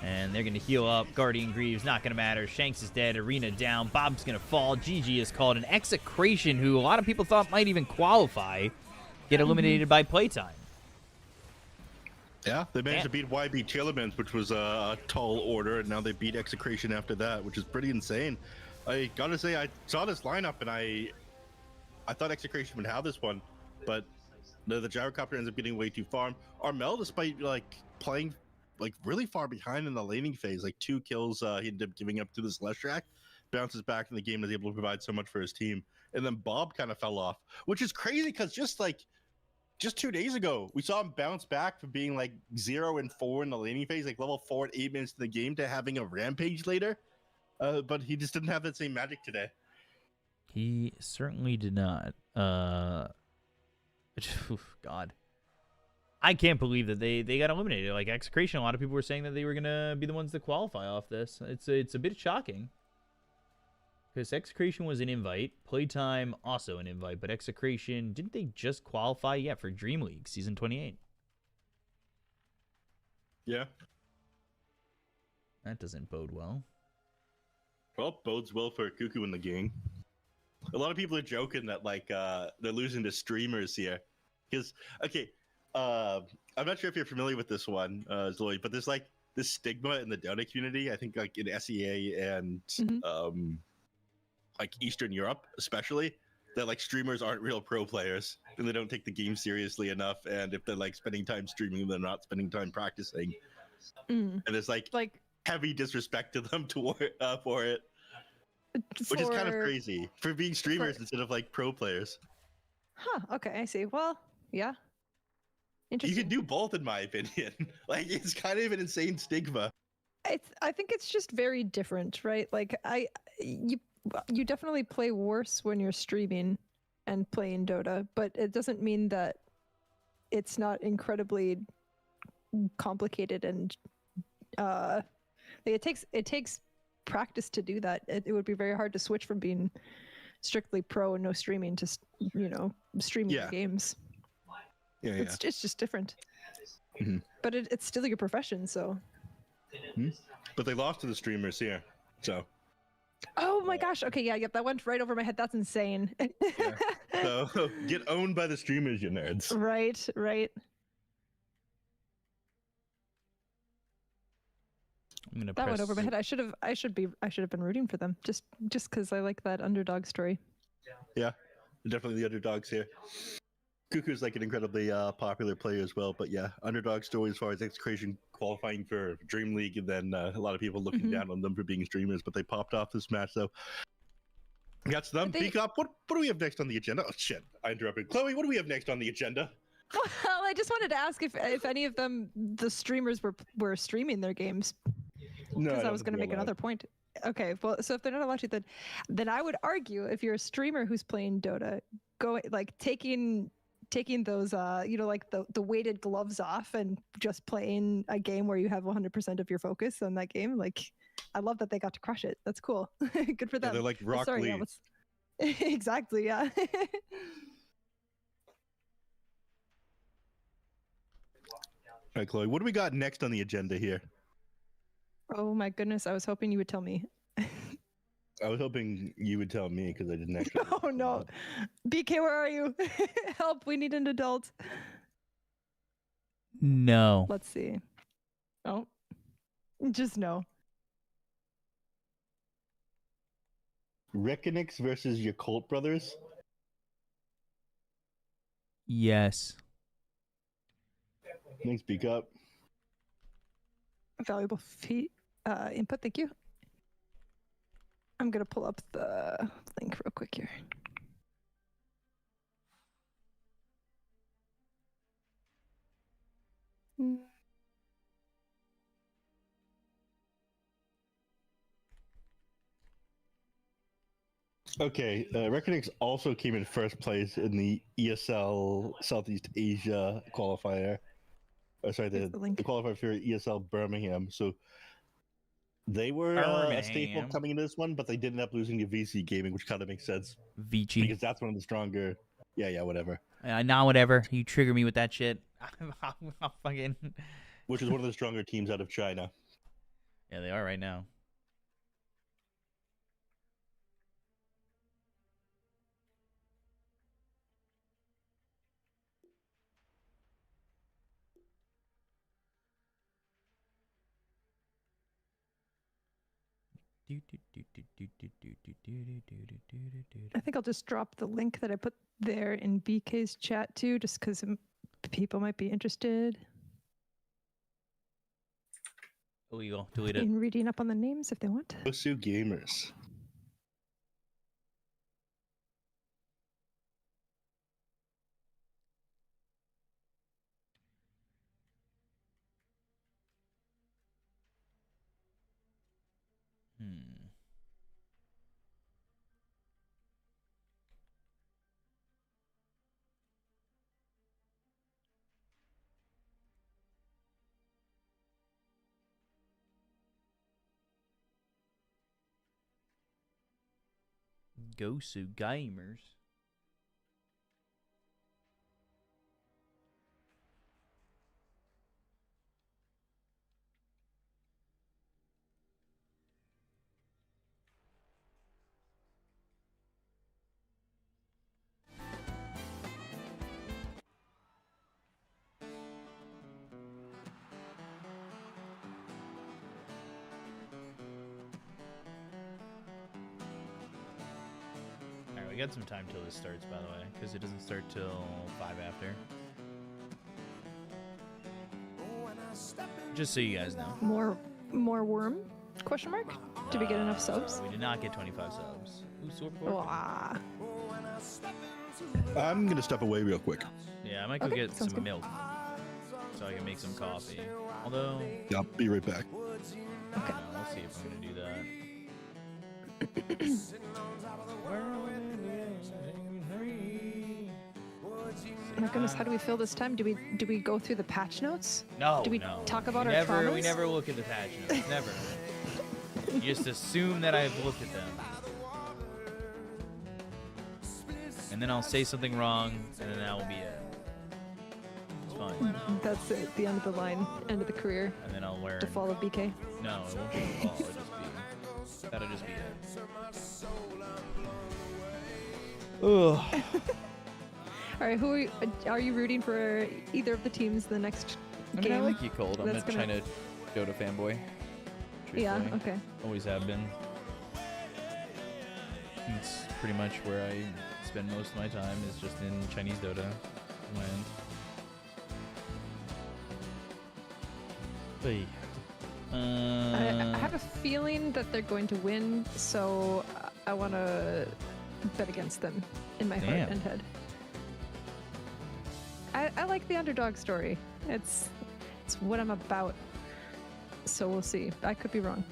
And they're going to heal up. Guardian Greaves, not going to matter. Shanks is dead. Arena down. Bob's going to fall. GG is called. An Execration, who a lot of people thought might even qualify, get eliminated by playtime. Yeah, they managed to Damn. beat YB Telemans, which was a tall order, and now they beat Execration after that, which is pretty insane. I gotta say, I saw this lineup, and I thought Execration would have this one, but the gyrocopter ends up getting way too far. Armel, despite like playing like really far behind in the laning phase, like 2 kills he ended up giving up to the Celestial, bounces back in the game, is able to provide so much for his team. And then Bob kind of fell off, which is crazy because just 2 days ago, we saw him bounce back from being like 0 and 4 in the laning phase, like level 4 at 8 minutes in the game, to having a rampage later. But he just didn't have that same magic today. He certainly did not. God. I can't believe that they got eliminated. Like Execration, a lot of people were saying that they were gonna be the ones to qualify off this. It's a bit shocking. Because Execration was an invite, Playtime also an invite, but Execration, didn't they just qualify? Yeah, for Dream League Season 28. Yeah. That doesn't bode well. Well, bodes well for Cuckoo in the gang. A lot of people are joking that like they're losing to streamers here, because I'm not sure if you're familiar with this one, Zoe, but there's like this stigma in the Dota community. I think like in SEA and like Eastern Europe especially, that like streamers aren't real pro players and they don't take the game seriously enough, and if they're like spending time streaming, they're not spending time practicing, Mm. and it's like Like heavy disrespect to them for it, which is kind of for- crazy for being streamers instead of like pro players. Huh. Okay, I see. Well, yeah. You Interesting. can do both, in my opinion. Like, it's kind of an insane stigma. I think it's just very different, right? Like you definitely play worse when you're streaming and playing Dota, but it doesn't mean that it's not incredibly complicated and it takes practice to do that. It would be very hard to switch from being strictly pro and no streaming to streaming Yeah. games. Yeah, It's just different. Mhm. But it's still your profession, so. But they lost to the streamers here, so. Oh my gosh. Okay, yeah, yep, that went right over my head. That's insane. So get owned by the streamers, you nerds. Right. I'm gonna That went press over my head. I should have been rooting for them just because I like that underdog story. Yeah, definitely the underdogs here. Cuckoo's like an incredibly popular player as well, but yeah, underdog story as far as Execration qualifying for Dream League, and then a lot of people looking Mhm. down on them for being streamers, but they popped off this match, so. That's them. They- Peak up. What do we have next on the agenda? Oh shit, I interrupted. Chloe, what do we have next on the agenda? Well, I just wanted to ask if any of them, the streamers, were streaming their games, No, because I was going to make another point. Okay, well, so if they're not allowed to, then I would argue if you're a streamer who's playing Dota, taking those like the weighted gloves off and just playing a game where you have 100% of your focus on that game. Like, I love that they got to crush it. That's cool. Good for Yeah, them. they're like Rock Sorry, Lee. yeah, exactly, yeah. All right, Chloe, what do we got next on the agenda here? Oh my goodness, I was hoping you would tell me. I was hoping you would tell me because I didn't actually. Oh no. BK, where are you? Help, we need an adult. No. Let's see. Oh. Just no. Reckonix versus your Colt brothers. Yes. Thanks, Peak up. Valuable input, thank you. I'm gonna pull up the link real quick here. Okay, Reckonix also came in first place in the ESL Southeast Asia qualifier. Sorry, Here's the link. the qualifier for ESL Birmingham. So they were a staple Birmingham. coming into this one, but they did end up losing to VC Gaming, which kind of makes sense Vici. because that's one of the stronger. Yeah, whatever. Nah, whatever. You trigger me with that shit. I'll fucking. Which is one of the stronger teams out of China. Yeah, they are right now. I think I'll just drop the link that I put there in BK's chat too, just because people might be interested Illegal. Delete it. in reading up on the names if they want. Osu Gamers. Gosu Gamers. we got some time till this starts, by the way, because it doesn't start till 5 after. Just so you guys know. More worm? Question mark? Did we get enough subs? We did not get 25 subs. Ooh, sword fork. Wah. I'm gonna step away real quick. Yeah, I might go Okay, get sounds some good. milk so I can make some coffee. Although, Yeah, I'll be right back. Okay. let's see if I'm gonna do that. Oh my goodness, how do we fill this time? Do we go through the patch notes? No, Do we no. talk about we our never, We traumas? never look at the patch notes. Never. You just assume that I've looked at them. And then I'll say something wrong, and then that will be it. It's fine. That's it, the end of the line, end of the career. And then I'll learn. To follow BK. No, it won't be a fall. It'll just be. That'll just be it. Ugh. All right, who are you rooting for? Either of the teams the next I game? mean, I like you cold. I'm That's not gonna- trying to Dota fanboy. Yeah. truthfully. Okay. Always have been. It's pretty much where I spend most of my time is just in Chinese Dota land. Hey. I have a feeling that they're going to win, so I want to bet against them in my heart Damn. and head. I like the underdog story. It's what I'm about. So we'll see. I could be wrong.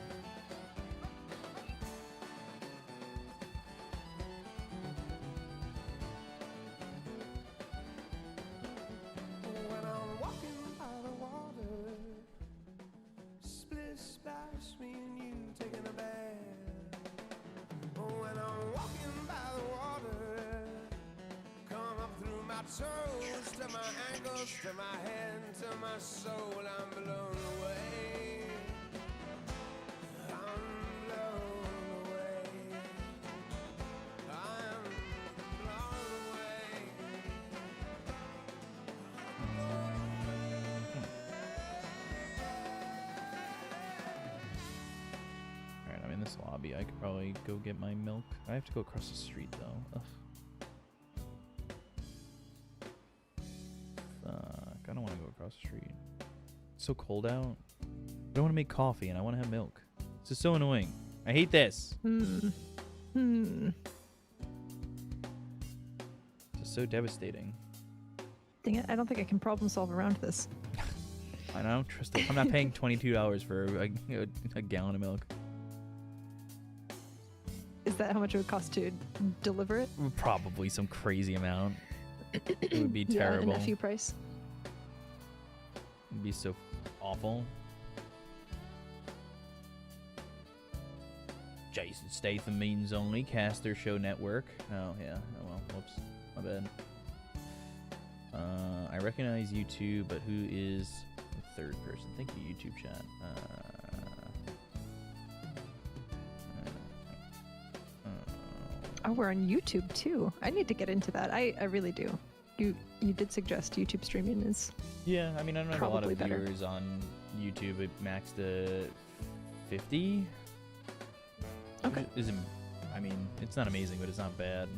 When I'm walking by the water, split splash, me and you taking a bath. When I'm walking by the water, come up through my toes to my ankles, to my head, to my soul, I'm blown away. I'm blown away. I'm blown away. Alright, I'm in this lobby. I could probably go get my milk. I have to go across the street though. Ugh. Fuck, I don't want to go across the street. It's so cold out. I don't want to make coffee and I want to have milk. This is so annoying. I hate this. Hmm. This is so devastating. Dang it! I don't think I can problem solve around this. I don't trust it. I'm not paying $22 for a gallon of milk. Is that how much it would cost to deliver it? Probably some crazy amount. It would be Yeah, terrible. a nephew price. It'd be so awful. Jason Statham means only. Caster Show Network. Oh, yeah. Oh, well. Whoops. My bad. I recognize you two, but who is the third person? Thank you, YouTube chat. Oh, we're on YouTube too. I need to get into that. I really do. You did suggest YouTube streaming is Yeah, I mean, I don't have a lot Probably of better. viewers on YouTube. It maxed at 50. Okay. I mean, it's not amazing, but it's not bad.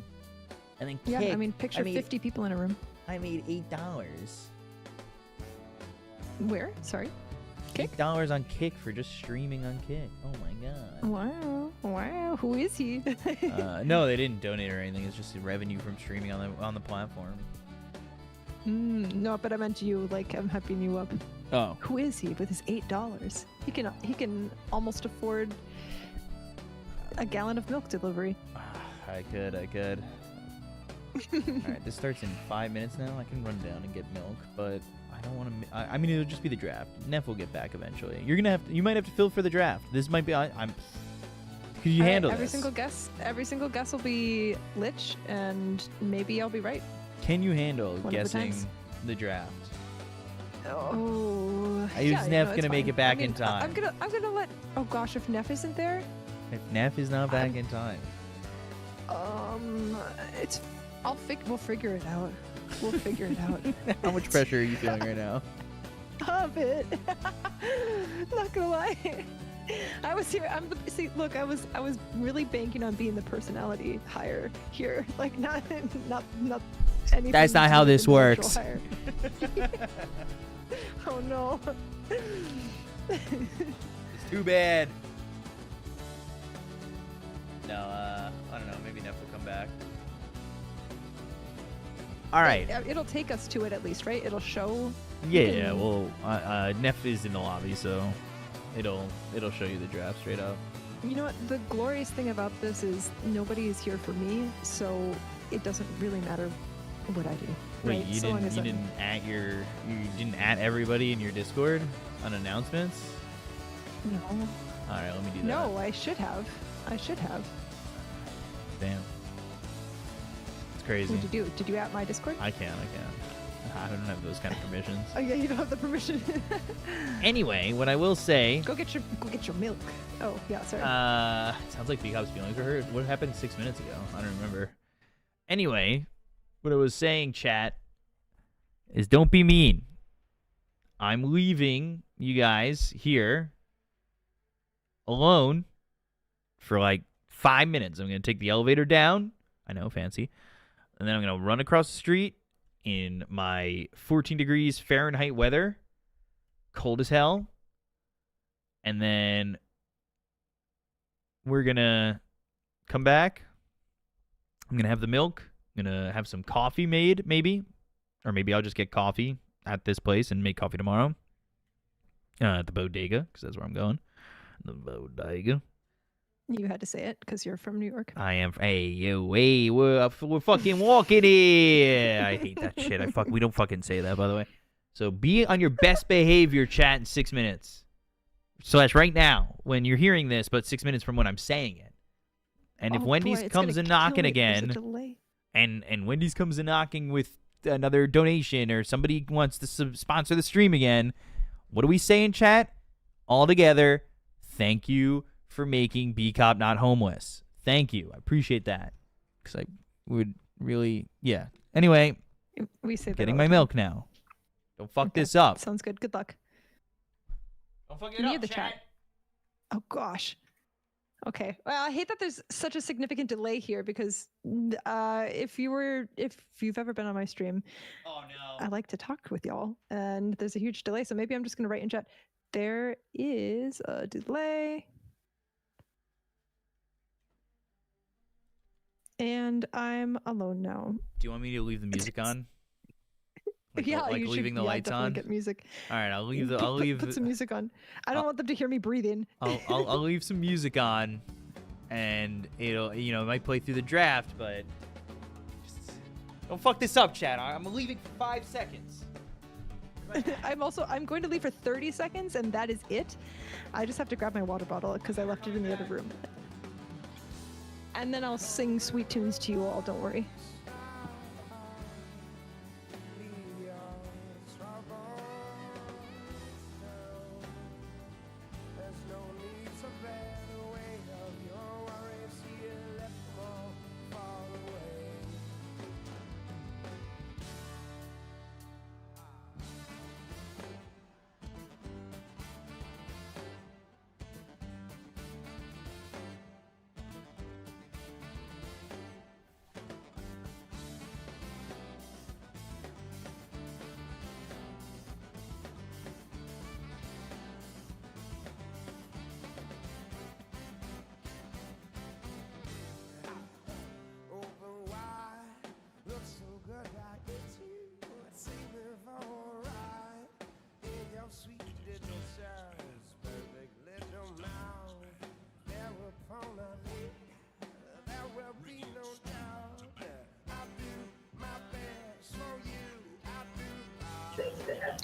And then yeah. I mean, picture 50 people in a room. I made $8. Where? Sorry. Kick? $8 on Kick for just streaming on Kick. Oh my god. Wow. Wow. Who is he? No, they didn't donate or anything. It's just the revenue from streaming on the platform. No, but I meant you. Like I'm hyping you up. Oh. Who is he with his $8? He can almost afford a gallon of milk delivery. I could. Alright, this starts in 5 minutes now. I can run down and get milk, but I don't want to. I mean, it'll just be the draft. Neff will get back eventually. You might have to fill for the draft. This might be. I'm. Could you handle every this? Every single guess will be Lich, and maybe I'll be right. Can you handle One of the guessing times. the draft? Oh. Is Neff it's gonna make fine. it back I mean, in time? I'm gonna let. Oh gosh, if Neff isn't there, If Neff is not back in time, it's. We'll figure it out. We'll figure it out. how much pressure are you feeling right now? A bit. Not gonna lie. I was here. See, look, I was really banking on being the personality hire here, like not anything. That's not how this intellectual works. hire. Oh no. It's too bad. No, I don't know. Maybe Neff will come back. All right. It'll take us to it at least, right? It'll show. Yeah. Well, Neff is in the lobby, so it'll show you the draft straight up. You know what? The glorious thing about this is nobody is here for me, so it doesn't really matter what I do. Wait, right? you So long didn't as you I'm- didn't add everybody in your Discord on announcements? No. All right, let me do that. No, I should have. Damn. It's crazy. What did you do? Did you at my Discord? I can. I don't have those kind of permissions. Oh yeah, you don't have the permission. Anyway, what I will say. Go get your milk. Oh yeah, sorry. Sounds like Beacop's feelings were hurt. What happened 6 minutes ago? I don't remember. Anyway, what I was saying, chat, is don't be mean. I'm leaving you guys here alone for like 5 minutes. I'm going to take the elevator down. I know, fancy. And then I'm going to run across the street in my 14 degrees Fahrenheit weather. Cold as hell. And then we're going to come back. I'm going to have the milk. I'm going to have some coffee made, maybe. Or maybe I'll just get coffee at this place and make coffee tomorrow. At the bodega, because that's where I'm going. The bodega. You had to say it because you're from New York. I am. Hey, we're fucking walking here. I hate that shit. We don't fucking say that, by the way. So be on your best behavior, chat, in 6 minutes. / right now, when you're hearing this, but 6 minutes from when I'm saying it. And if Wendy's comes and knocking again, and Wendy's comes and knocking with another donation, or somebody wants to sponsor the stream again, what do we say in chat? All together, thank you for making B-Cop not homeless. Thank you. I appreciate that. Because I would really, yeah. Anyway, we say that getting all my the time. milk now. Don't fuck Okay. this up. Sounds good. Good luck. Don't fuck You need the chat. Oh gosh. Okay. Well, I hate that there's such a significant delay here because if you've ever been on my stream, Oh no. I like to talk with y'all, and there's a huge delay. So maybe I'm just gonna write in chat. There is a delay, and I'm alone now. Do you want me to leave the music on? Yeah, like you should, leaving the lights definitely on. Get music. All right, I'll Put some music on. I don't want them to hear me breathing. I'll leave some music on, and it'll it might play through the draft, but just don't fuck this up, chat. I'm leaving for 5 seconds. I'm going to leave for 30 seconds, and that is it. I just have to grab my water bottle because I left it in the other room. And then I'll sing sweet tunes to you all. Don't worry.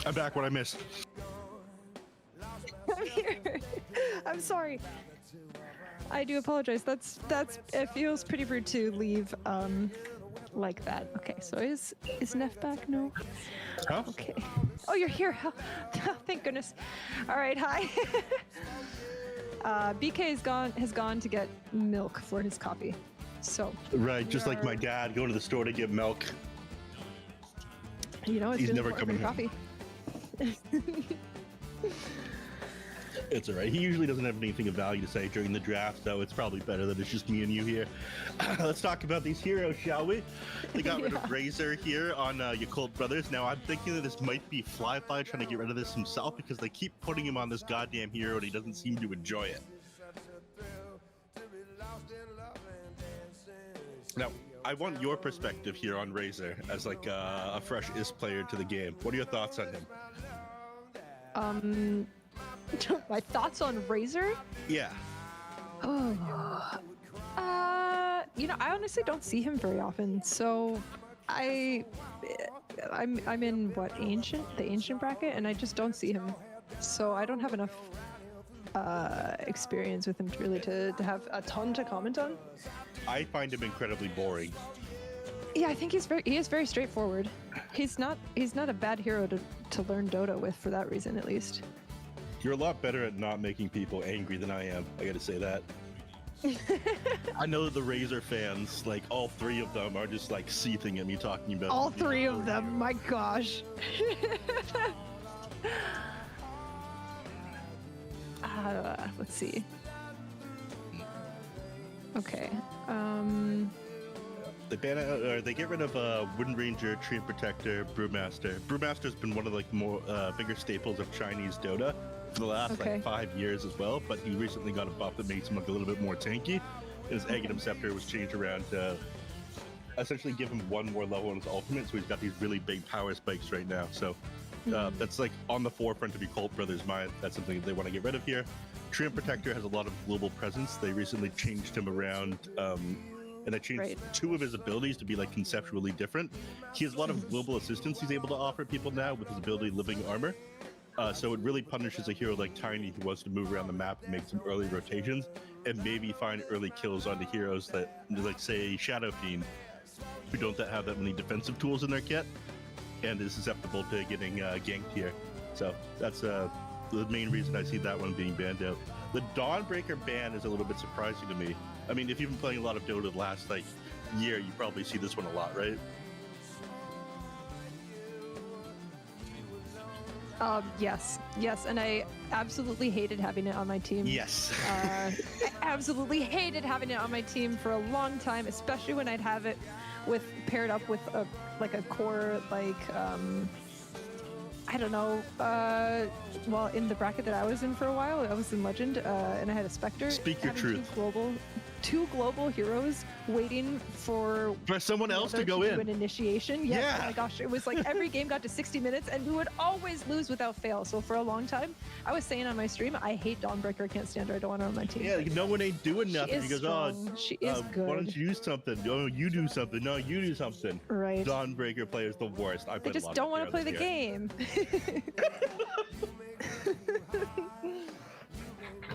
I'm back. What I missed? I'm here. I'm sorry. I do apologize. That's it feels pretty rude to leave like that. Okay, so is Neff back? No. Huh? Okay. Oh, you're here. Thank goodness. All right, hi. BK has gone to get milk for his coffee. So Right, just like my dad going to the store to get milk. you know it's He's really never important for coming your coffee. It's alright. He usually doesn't have anything of value to say during the draft, so it's probably better that it's just me and you here. Let's talk about these heroes, shall we? They got rid of Razor here on Yakult Brothers. Now, I'm thinking that this might be Flyfly trying to get rid of this himself because they keep putting him on this goddamn hero and he doesn't seem to enjoy it. Now, I want your perspective here on Razor as like a fresh IS player to the game. What are your thoughts on him? My thoughts on Razor? Yeah. Oh. I honestly don't see him very often. So I'm in what, the ancient bracket, and I just don't see him. So I don't have enough experience with him to have a ton to comment on. I find him incredibly boring. Yeah, I think he is very straightforward. He's not a bad hero to learn Dota with for that reason, at least. You're a lot better at not making people angry than I am. I gotta say that. I know that the Razor fans, like all three of them, are just like seething at me talking about All three of them, my gosh. Let's see. Okay. They ban or they get rid of Wind Ranger, Tree Protector, Brewmaster. Brewmaster's been one of like more bigger staples of Chinese Dota for the last like 5 years as well, but he recently got a buff that makes him look a little bit more tanky. His Aghanim Scepter was changed around to essentially give him one more level in his ultimate, so he's got these really big power spikes right now. So that's like on the forefront of Yakult Brothers' mind. That's something they want to get rid of here. Tree Protector has a lot of global presence. They recently changed him around, and they changed two of his abilities to be like conceptually different. He has a lot of global assistance he's able to offer people now with his ability Living Armor. So it really punishes a hero like Tiny who wants to move around the map and make some early rotations and maybe find early kills onto heroes that, like say Shadow Fiend, who don't have that many defensive tools in their kit and is susceptible to getting ganked here. So that's the main reason I see that one being banned out. The Dawnbreaker ban is a little bit surprising to me. I mean, if you've been playing a lot of Dota the last like year, you probably see this one a lot, right? Yes, and I absolutely hated having it on my team. Yes. I absolutely hated having it on my team for a long time, especially when I'd have it paired up with a core I don't know. Well, in the bracket that I was in for a while, I was in Legend, and I had a Spectre. Speak your truth. Two global heroes waiting for someone else to go in. An initiation. Yes. Yeah. Oh my gosh, it was like every game got to 60 minutes, and we would always lose without fail. So for a long time, I was saying on my stream, I hate Dawnbreaker. I can't stand her. I don't want her on my team. Yeah, like, no one ain't doing nothing. He goes, strong. She is good. Why don't you do something? Oh, you do something. No, you do something. Right. Dawnbreaker player's the worst. I just don't want to play the game.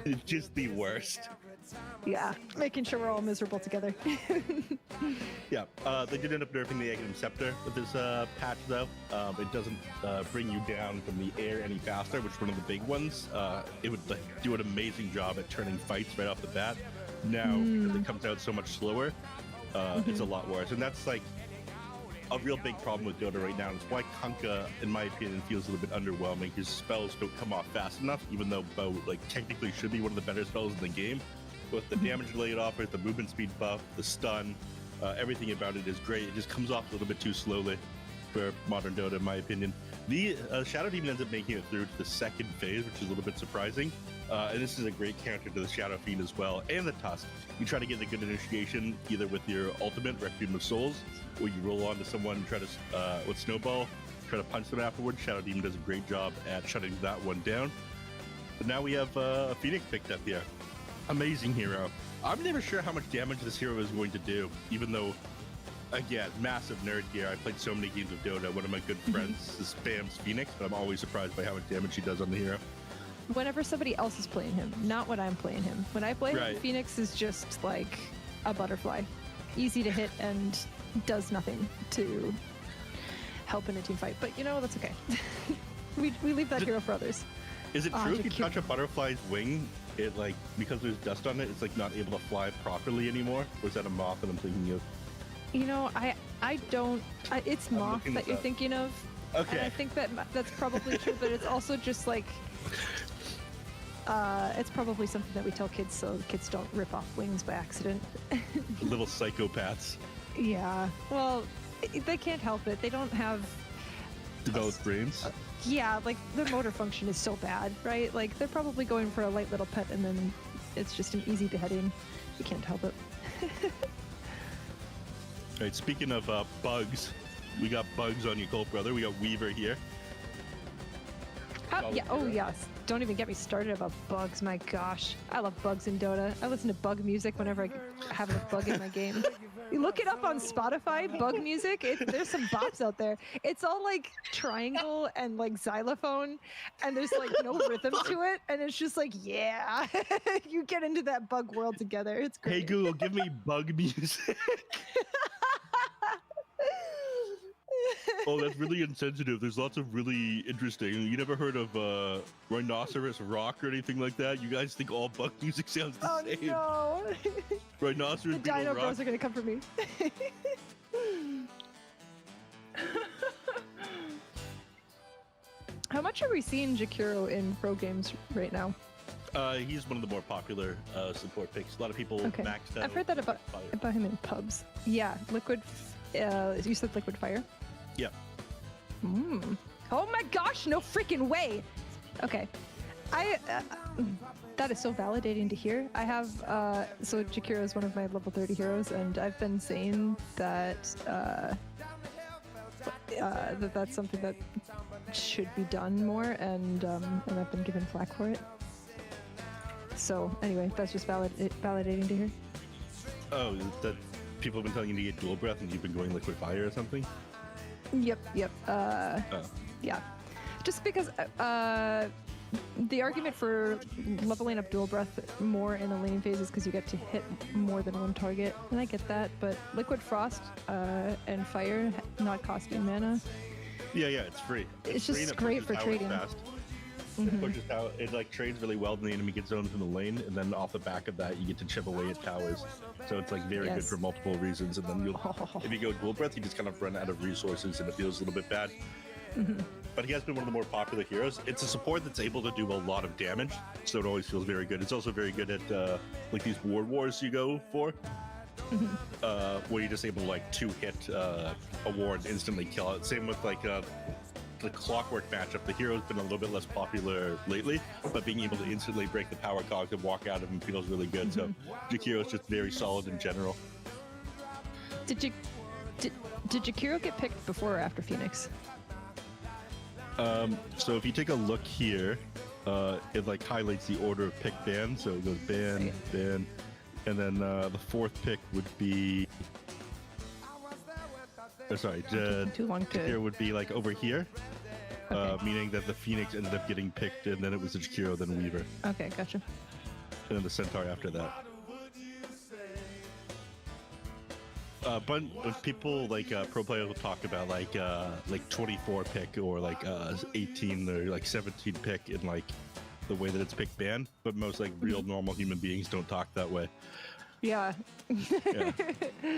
It's just the worst. Yeah, making sure we're all miserable together. Yeah, they did end up nerfing the Aghanim Scepter with this patch, though. It doesn't bring you down from the air any faster, which is one of the big ones. It would do an amazing job at turning fights right off the bat. Now, because it comes out so much slower, it's a lot worse. And that's like a real big problem with Dota right now. And it's why Kunkka, in my opinion, feels a little bit underwhelming. His spells don't come off fast enough, even though Bo technically should be one of the better spells in the game. With the damage delay it offers, the movement speed buff, the stun, everything about it is great. It just comes off a little bit too slowly for modern Dota, in my opinion. The Shadow Demon ends up making it through to the second phase, which is a little bit surprising. And this is a great counter to the Shadow Fiend as well, and the Tusk. You try to get a good initiation either with your ultimate, Requiem of Souls, or you roll onto someone and try to, with Snowball, try to punch them afterwards. Shadow Demon does a great job at shutting that one down. But now we have a Phoenix picked up here. Amazing hero. I'm never sure how much damage this hero is going to do, even though, again, massive nerd here. I played so many games of Dota. One of my good friends spams Phoenix, but I'm always surprised by how much damage he does on the hero. Whenever somebody else is playing him, not when I'm playing him. When I play him, Phoenix is just like a butterfly. Easy to hit and does nothing to help in a team fight. But you know, that's okay. we leave that hero for others. Is it true if you touch a butterfly's wing, it like, because there's dust on it, it's like not able to fly properly anymore? Or is that a moth that I'm thinking of? You know, I don't. It's moth that you're thinking of. Okay. And I think that's probably true, but it's also just like It's probably something that we tell kids so kids don't rip off wings by accident. Little psychopaths. Yeah. Well, they can't help it. They don't have. Developed brains. Yeah, like their motor function is so bad, right? Like they're probably going for a light little pet, and then it's just an easy beheading. You can't help it. All right, speaking of bugs, we got bugs on you, Colt brother. We got Weaver here. Yeah. Oh, yes. Don't even get me started about bugs. My gosh, I love bugs in Dota. I listen to bug music whenever I have a bug in my game. You look it up on Spotify, bug music. There's some bops out there. It's all like triangle and like xylophone, and there's like no rhythm to it, and it's just like, yeah, you get into that bug world together. It's great. Hey Google, give me bug music. Oh, that's really insensitive. There's lots of really interesting. You never heard of rhinoceros rock or anything like that? You guys think all bug music sounds the Oh same? no! Rhinoceros The beetle Dino rock. Bros are gonna come for me. How much are we seeing Jakiro in pro games right now? He's one of the more popular support picks. A lot of people Okay. maxed out. I've heard that about him in pubs. Yeah, Liquid. You said Liquid Fire. Yep. Oh my gosh! No freaking way. Okay, that is so validating to hear. I have so Jakiro is one of my level 30 heroes, and I've been saying that that's something that should be done more, and I've been given flack for it. So anyway, that's just validating to hear. Oh, that people have been telling you to get dual breath and you've been going liquid fire or something? Yep. Oh. Yeah. Just because the argument for leveling up dual breath more in the laning phase is because you get to hit more than one target, and I get that. But liquid frost and fire not costing mana. Yeah, it's free. It's free just and it great pushes for towers trading. Fast. It pushes it like trades really well when the enemy gets zones in the lane, and then off the back of that, you get to chip away at towers. So it's like very good Yes. for multiple reasons. And then if you go dual breath, you just kind of run out of resources, and it feels a little bit bad. But he has been one of the more popular heroes. It's a support that's able to do a lot of damage, so it always feels very good. It's also very good at like these wars you go for, where you're just able to like two-hit a war and instantly kill it. Same with like the clockwork matchup. The hero's been a little bit less popular lately, but being able to instantly break the power cogs and walk out of him feels really good. So Jakiro's just very solid in general. Did Jakiro get picked before or after Phoenix? So if you take a look here, it like highlights the order of pick ban. So it goes ban, ban, and then the fourth pick would be. Sorry, Too long to. here would be like over here, Okay. meaning that the Phoenix ended up getting picked, and then it was the Jakiro, then Weaver, Okay, gotcha. and then the Centaur after that. But if people like pro players will talk about like 24 pick or like 18 or like 17 pick in like the way that it's pick ban, but most like real normal human beings don't talk that way. Yeah. Yeah.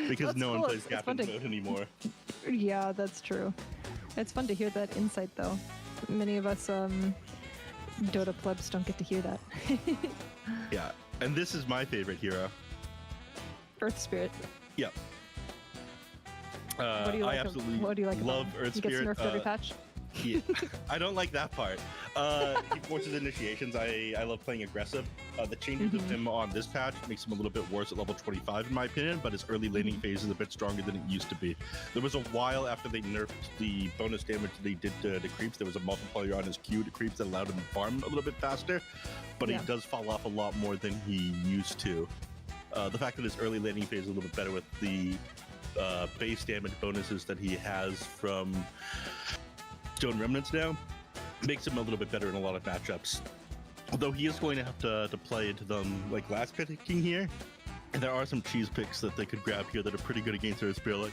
Because That's no one cool. plays It's fun captain to- mode anymore. Yeah, that's true. It's fun to hear that insight, though. Many of us Dota plebs don't get to hear that. Yeah, and this is my favorite hero. Earth Spirit. Yep. What do you like? I absolutely What do you like about love him? Earth He gets Spirit. nerfed every patch. Yeah, I don't like that part. He forces initiations. I love playing aggressive. The changes of him on this patch makes him a little bit worse at level 25 in my opinion, but his early laning phase is a bit stronger than it used to be. There was a while after they nerfed the bonus damage they did to creeps, there was a multiplier on his Q to creeps that allowed him to farm a little bit faster, but Yeah. he does fall off a lot more than he used to. The fact that his early laning phase is a little bit better with the base damage bonuses that he has from Stone Remnants now makes him a little bit better in a lot of matchups. Although he is going to have to play into them like last picking here. And there are some cheese picks that they could grab here that are pretty good against Earth Spirit. Like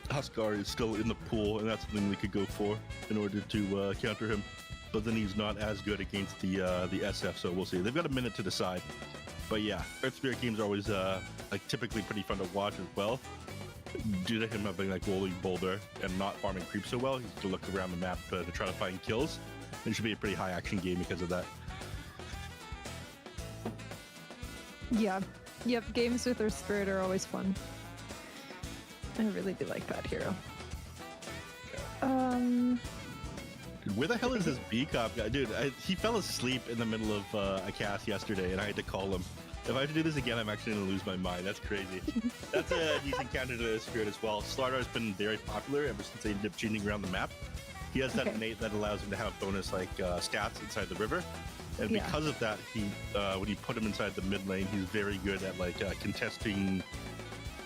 Huskar is still in the pool, and that's something they could go for in order to counter him. But then he's not as good against the SF, so we'll see. They've got a minute to decide. But yeah, Earth Spirit games are always like typically pretty fun to watch as well. Due to him having like rolling boulder and not farming creeps so well, he's to look around the map to try to find kills. It should be a pretty high action game because of that. Yeah. Yep. Games with Earth Spirit are always fun. I really do like that hero. Dude, where the hell is this B-Cop guy? Dude, he fell asleep in the middle of a cast yesterday, and I had to call him. If I have to do this again, I'm actually going to lose my mind. That's crazy. That's a decent counter to the Spirit as well. Slardar has been very popular ever since they ended up changing around the map. He has that innate that allows him to have bonus like stats inside the river. And because of that, he when you put him inside the mid lane, he's very good at like contesting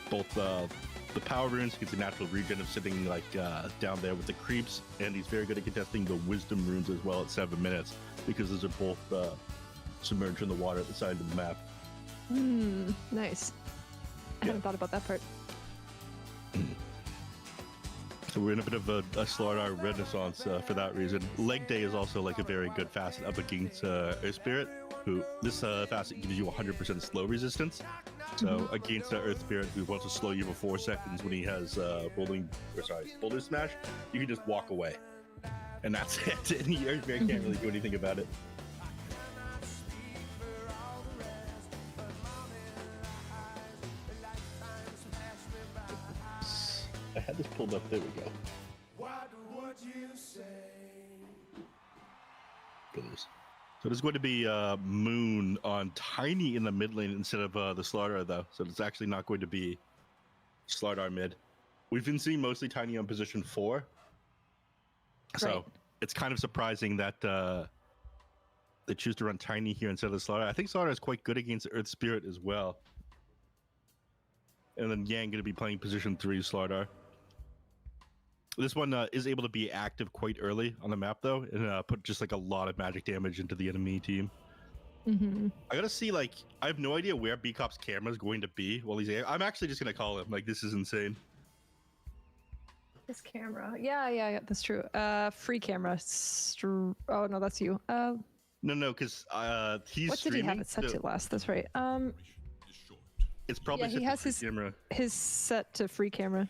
both the power runes. He gets a natural regen of sitting like down there with the creeps, and he's very good at contesting the wisdom runes as well at 7 minutes because those are both submerged in the water at the side of the map. Nice. I hadn't thought about that part. So we're in a bit of a Slardar renaissance for that reason. Leg Day is also like a very good facet up against Earth Spirit, who this facet gives you 100% slow resistance. So against Earth Spirit, who wants to slow you for 4 seconds when he has Boulder Smash, you can just walk away, and that's it. And Earth Spirit can't really do anything about it. I had this pulled up. There we go. So there's going to be Moon on Tiny in the mid lane instead of the Slardar, though. So it's actually not going to be Slardar mid. We've been seeing mostly Tiny on position 4. So it's kind of surprising that they choose to run Tiny here instead of Slardar. I think Slardar is quite good against Earth Spirit as well. And then Yang going to be playing position 3 Slardar. This one is able to be active quite early on the map, though, and put just like a lot of magic damage into the enemy team. I gotta see, like, I have no idea where B-Cop's camera is going to be while he's here. I'm actually just gonna call him. Like, this is insane. His camera. Yeah, that's true. Free camera. Oh, no, that's you. No, because he's what did he have it set to last? That's right. It's probably he has his camera. His set to free camera.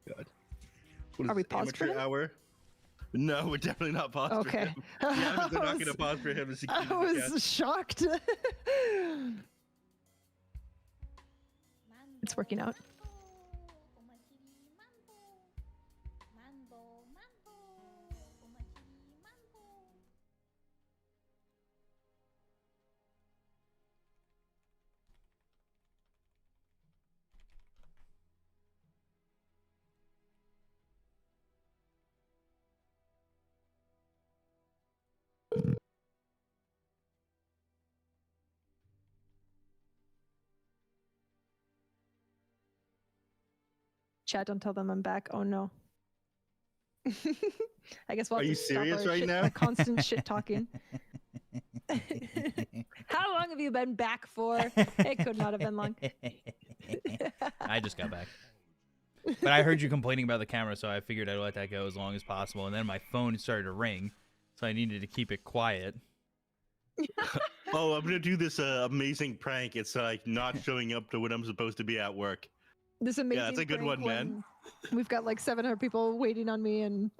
God. What is Are we this, paused for amateur him? hour? No, we're definitely not paused for him. Yeah, they're not going to pause for him. As he I was shocked. It's working out. Chat, don't tell them I'm back. Oh no. I guess we'll Are have you to stop serious our right shit, now? our constant shit talking. How long have you been back for? It could not have been long. I just got back. But I heard you complaining about the camera, so I figured I'd let that go as long as possible. And then my phone started to ring, so I needed to keep it quiet. Oh, I'm gonna do this amazing prank. It's like not showing up to when I'm supposed to be at work. This amazing. Yeah, that's a good prank one, man. when We've got like 700 people waiting on me, and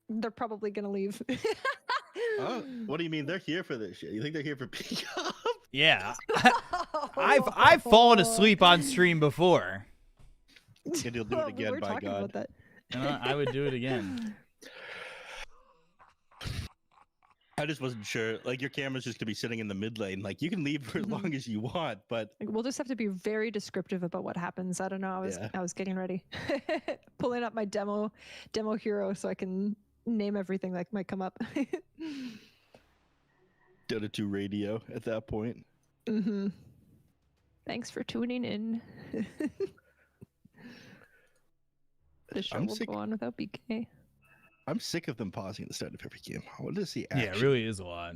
they're probably gonna leave. Oh, what do you mean? They're here for this shit. You think they're here for P-Cop? Yeah, I've fallen asleep on stream before. And you'll do it We again, were by talking God. about that. And I would do it again. I just wasn't sure. Like, your camera's just gonna be sitting in the mid lane. Like, you can leave for as long as you want, but Like, we'll just have to be very descriptive about what happens. I don't know. I was getting ready, pulling up my demo hero so I can name everything that might come up. Dota 2 radio at that point. Thanks for tuning in. The show I'm will sick. go on without BK. I'm sick of them pausing at the start of every game. I want to see Yeah, action. it really is a lot.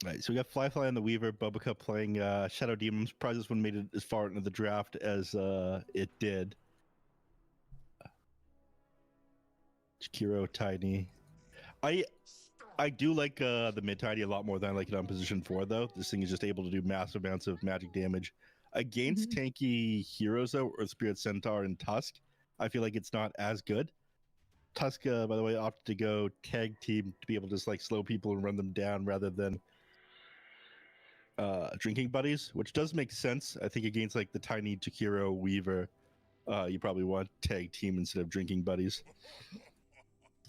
Right, so we got Fly and the Weaver, Bubba Cup playing Shadow Demon. I'm surprised this one made it as far into the draft as it did. Kiro, Tiny. I do like the mid Tiny a lot more than I like it on position 4, though. This thing is just able to do massive amounts of magic damage. Against tanky heroes, though, or Spirit Centaur and Tusk, I feel like it's not as good. Tuska, by the way, opted to go tag team to be able to just like slow people and run them down rather than drinking buddies, which does make sense. I think against like the tiny Takiro Weaver, you probably want tag team instead of drinking buddies.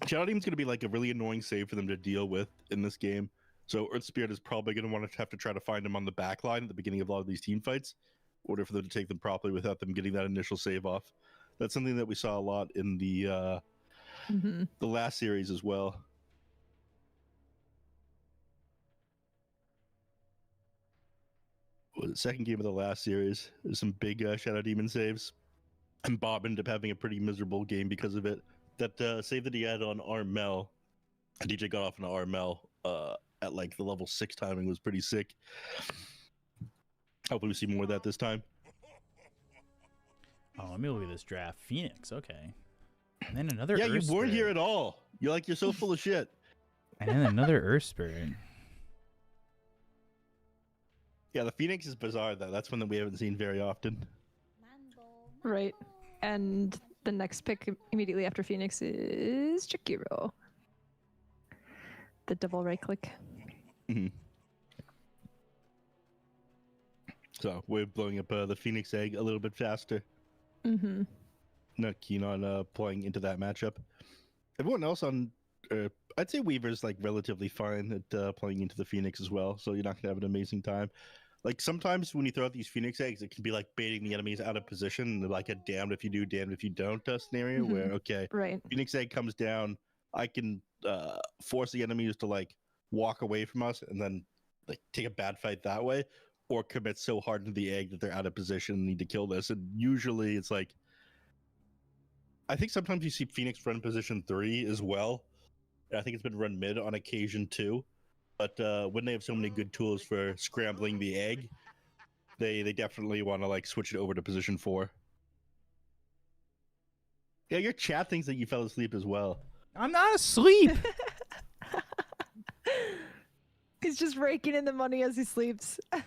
Shadow Demon's going to be like a really annoying save for them to deal with in this game. So Earth Spirit is probably going to want to have to try to find him on the back line at the beginning of a lot of these team fights in order for them to take them properly without them getting that initial save off. That's something that we saw a lot in the last series as well. Was the second game of the last series? There's some big Shadow Demon saves, and Bob ended up having a pretty miserable game because of it. That save that he had on Armel, DJ got off on Armel at like the level 6 timing was pretty sick. Hopefully we see more of that this time. Oh, let me look at this draft. Phoenix, okay. And then another Yeah, Earth you weren't Spirit. here at all. You're so full of shit. And then another Earth Spirit. Yeah, the Phoenix is bizarre though. That's one that we haven't seen very often. Right. And the next pick immediately after Phoenix is Chikiro. The double right click. Mm-hmm. So we're blowing up the Phoenix egg a little bit faster. Mm-hmm. Not keen on playing into that matchup. Everyone else on, I'd say Weaver's like relatively fine at playing into the Phoenix as well. So you're not gonna have an amazing time. Like sometimes when you throw out these Phoenix eggs, it can be like baiting the enemies out of position, like a damned if you do, damned if you don't scenario. Mhm. Where okay, Right. Phoenix egg comes down, I can force the enemies to like walk away from us and then like take a bad fight that way, or commit so hard to the egg that they're out of position and need to kill this. And usually it's like, I think sometimes you see Phoenix run position 3 as well. And I think it's been run mid on occasion too. But when they have so many good tools for scrambling the egg, they definitely want to like switch it over to position 4. Yeah, your chat thinks that you fell asleep as well. I'm not asleep. He's just raking in the money as he sleeps. Yeah,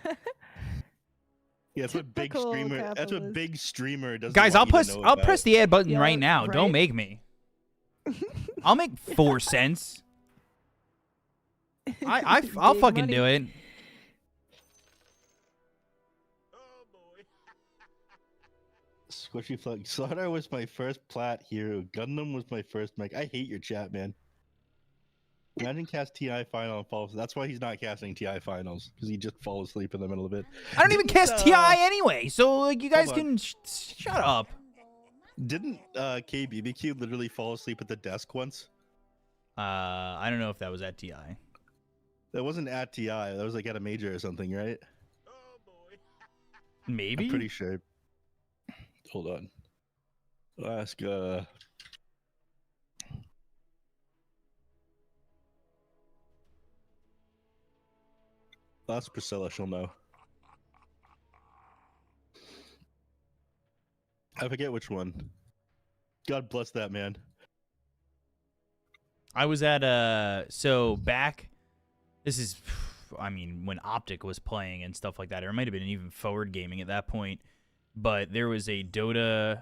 that's what big Typical streamer. That's what capitalist. big streamer does. Guys, I'll press the add button Yeah, right now. Don't right? make me. I'll make 4 cents. I'll Big fucking money. do it. Squishy Flug. Slaughter was my first plat hero. Gundam was my first mech. I hate your chat, man. Imagine cast TI final and falls. That's why he's not casting TI finals, because he just falls asleep in the middle of it. I don't even cast TI anyway, so like you guys hold can on. shut up. Didn't KBBQ literally fall asleep at the desk once? I don't know if that was at TI. That wasn't at TI. That was like at a major or something, right? Maybe. I'm pretty sure. Hold on. I'll ask. I'll ask Priscilla. She'll know. I forget which one. God bless that man. I was at so back. This is, I mean, when Optic was playing and stuff like that, or it might have been even Forward Gaming at that point. But there was a Dota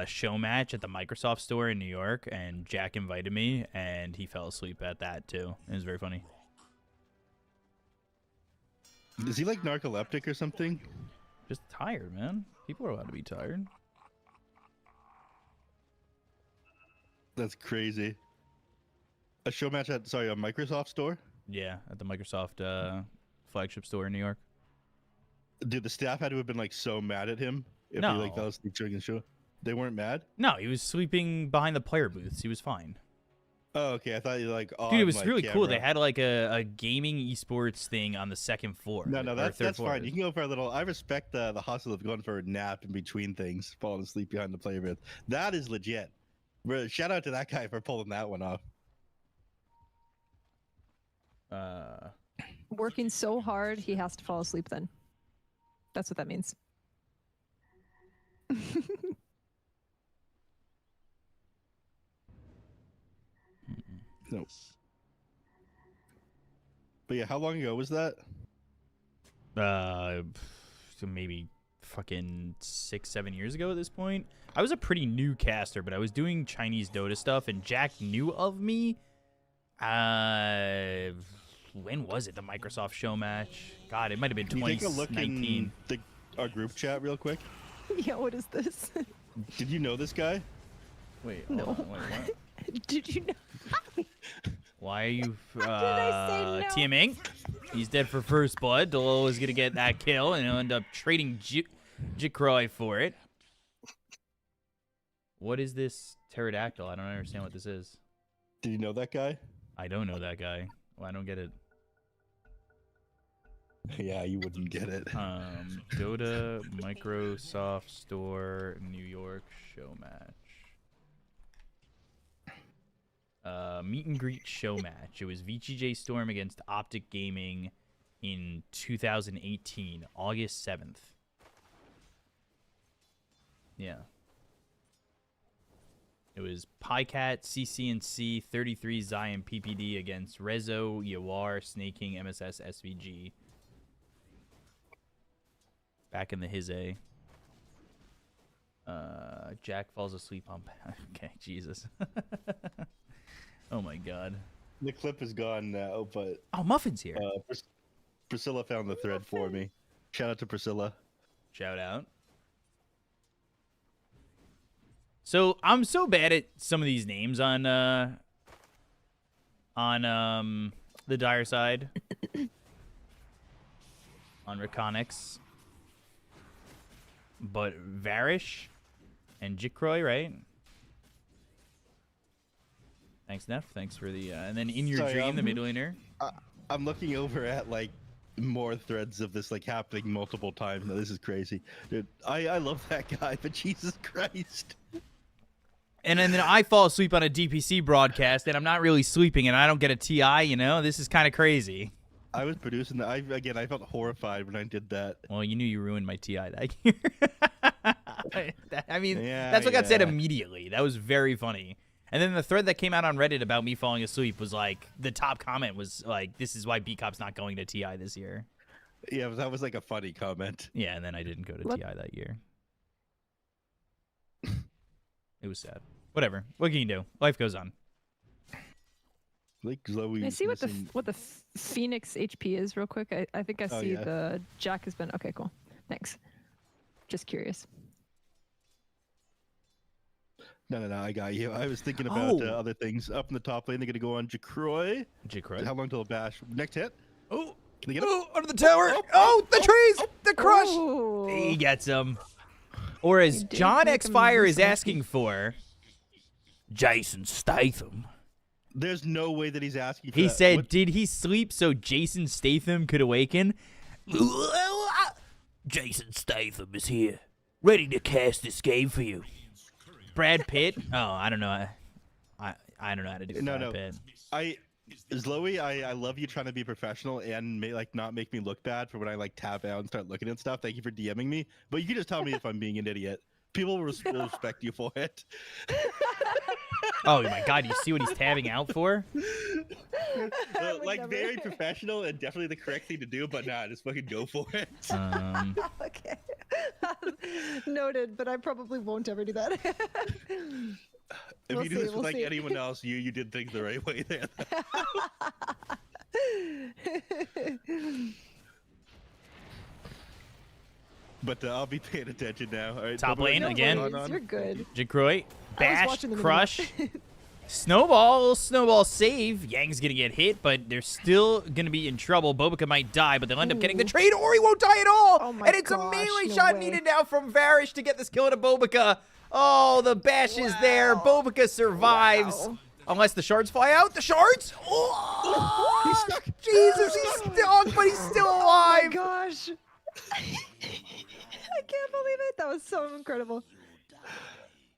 show match at the Microsoft store in New York, and Jack invited me, and he fell asleep at that too. It was very funny. Is he like narcoleptic or something? Just tired, man. People are allowed to be tired. That's crazy. A show match at a Microsoft store? Yeah, at the Microsoft flagship store in New York. Dude, the staff had to have been like so mad at him if No. he like fell asleep during the show. They weren't mad? No, he was sleeping behind the player booths. He was fine. Oh, okay. I thought you like Dude, it was really cool. They had like a gaming esports thing on the second floor. No, or that's third floor. fine. You can go for a little. I respect the hustle of going for a nap in between things, falling asleep behind the player booth. That is legit. Shout out to that guy for pulling that one off. Working so hard, he has to fall asleep then. That's what that means. No. But yeah, how long ago was that? So maybe fucking 6-7 years ago at this point. I was a pretty new caster, but I was doing Chinese Dota stuff, and Jack knew of me. When was it? The Microsoft show match? God, it might have been Can you take a look 2019. in our group chat real quick? Yeah, what is this? Did you know this guy? Wait, No. hold on, wait, what? Did you know? Why are you I say no? TMing? He's dead for first blood. Dolo is gonna get that kill, and he'll end up trading Jikroy for it. What is this pterodactyl? I don't understand what this is. Did you know that guy? I don't know that guy. Well, I don't get it. Yeah, you wouldn't get it. Dota Microsoft Store New York show match. Meet and greet show match. It was VGJ Storm against Optic Gaming in 2018, August 7th. Yeah. It was PyCat, CCNC, 33 Zion PPD against Rezo, Yawar, Snaking, MSS, SVG. Back in the his A. Jack falls asleep on... Okay, Jesus. Oh my god. The clip is gone now, but Oh, Muffin's here. Priscilla found the thread for me. Shout out to Priscilla. Shout out. So I'm so bad at some of these names on the dire side. On Reconics. But Varish and Jikroy, right? Thanks, Neff. Thanks for the and then In Your Sorry, Dream, the mid laner. I'm looking over at like more threads of this like happening multiple times. No, this is crazy, dude. I love that guy, but Jesus Christ. And then I fall asleep on a DPC broadcast, and I'm not really sleeping, and I don't get a TI. You know, this is kind of crazy. I was producing that. I felt horrified when I did that. Well, you knew you ruined my TI that year. I mean, Yeah, that's what got said yeah. immediately. That was very funny. And then the thread that came out on Reddit about me falling asleep was like, the top comment was like, this is why B-Cop's not going to TI this year. Yeah, that was like a funny comment. Yeah, and then I didn't go to What? TI that year. It was sad. Whatever. What can you do? Life goes on. Like Zoe. I see what the Phoenix HP is real quick. I think I Oh, see yeah. the Jack has been okay. Cool. Thanks. Just curious. No, I got you. I was thinking about Oh. other things. Up in the top lane, they're gonna go on Jacroy. Jikroy. How long till a bash? Next hit. Oh, Can they get him? oh, under the tower. Oh, the trees. The crush. Ooh. He gets him. Or as You did John make X him Fire do is some asking for, Jason Statham. There's no way that he's asking for He that. said, What- did he sleep so Jason Statham could awaken? Jason Statham is here, ready to cast this game for you. Brad Pitt? Oh, I don't know. I don't know how to do Brad Pitt. Zoe, I love you trying to be professional and not make me look bad for when I like tap out and start looking at stuff. Thank you for DMing me. But you can just tell me if I'm being an idiot. People will respect you for it. Oh my god, you see what he's tabbing out for? would Like never. very professional and definitely the correct thing to do, but nah, just fucking go for it. Okay. Noted, but I probably won't ever do that. If We'll you do see, this we'll with like see. anyone else, you did things the right way there. But I'll be paying attention now. All right, Top Bubba, lane No again. worries, You're good. Jacroy, bash, watching the video. crush, snowball save. Yang's gonna get hit, but they're still gonna be in trouble. Bobica might die, but they'll end up getting the Ooh. trade, or he won't die at all. Oh my and it's a gosh, melee no shot way. needed now from Varish to get this kill into Bobica. Oh, the bash is there. Bobica survives. Wow. Unless the shards fly out. The shards? Oh, Jesus, he's stuck, but he's still Oh alive. my gosh. I can't believe it. That was so incredible.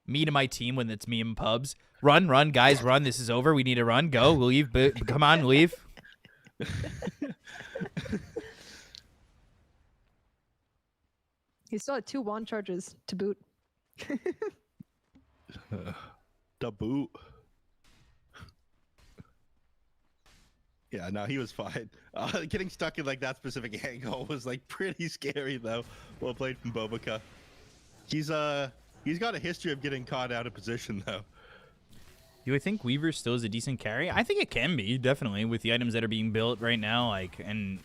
Me to my team when it's me and Pubs. Run, guys, run. This is over. We need to run. Go, leave. Come on, leave. He still had 2 wand charges to boot. The boot. Yeah, no, he was fine. Getting stuck in like that specific angle was like pretty scary though. Well played from Bobica. He's got a history of getting caught out of position though. Do I think Weaver still is a decent carry? I think it can be, definitely, with the items that are being built right now. Like, and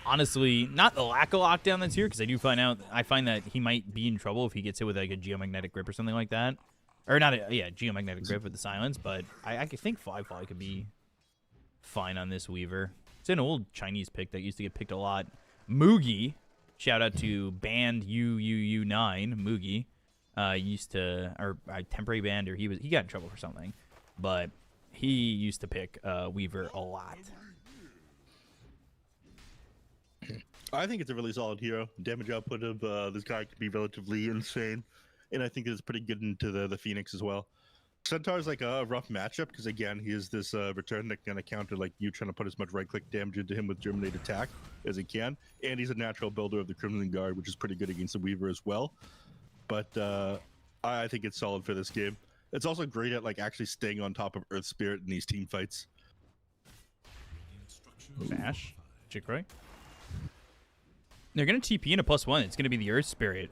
honestly, not the lack of lockdown that's here, because I find that he might be in trouble if he gets hit with like a geomagnetic grip or something like that. Or not, geomagnetic grip with the silence, but I think Fly could be fine on this Weaver. It's an old Chinese pick that used to get picked a lot. Moogie, shout out to band UUU9, Moogie, used to, or temporary band, or he got in trouble for something, but he used to pick Weaver a lot. I think it's a really solid hero. Damage output of this guy could be relatively insane, and I think it's pretty good into the Phoenix as well. Centaur's like a rough matchup because again, he is this return that can counter like you trying to put as much right-click damage into him with Germinate attack as he can, and he's a natural builder of the Crimson Guard, which is pretty good against the Weaver as well. But I think it's solid for this game. It's also great at like actually staying on top of Earth Spirit in these team fights. Bash, Jikroy. They're gonna TP in a +1. It's gonna be the Earth Spirit.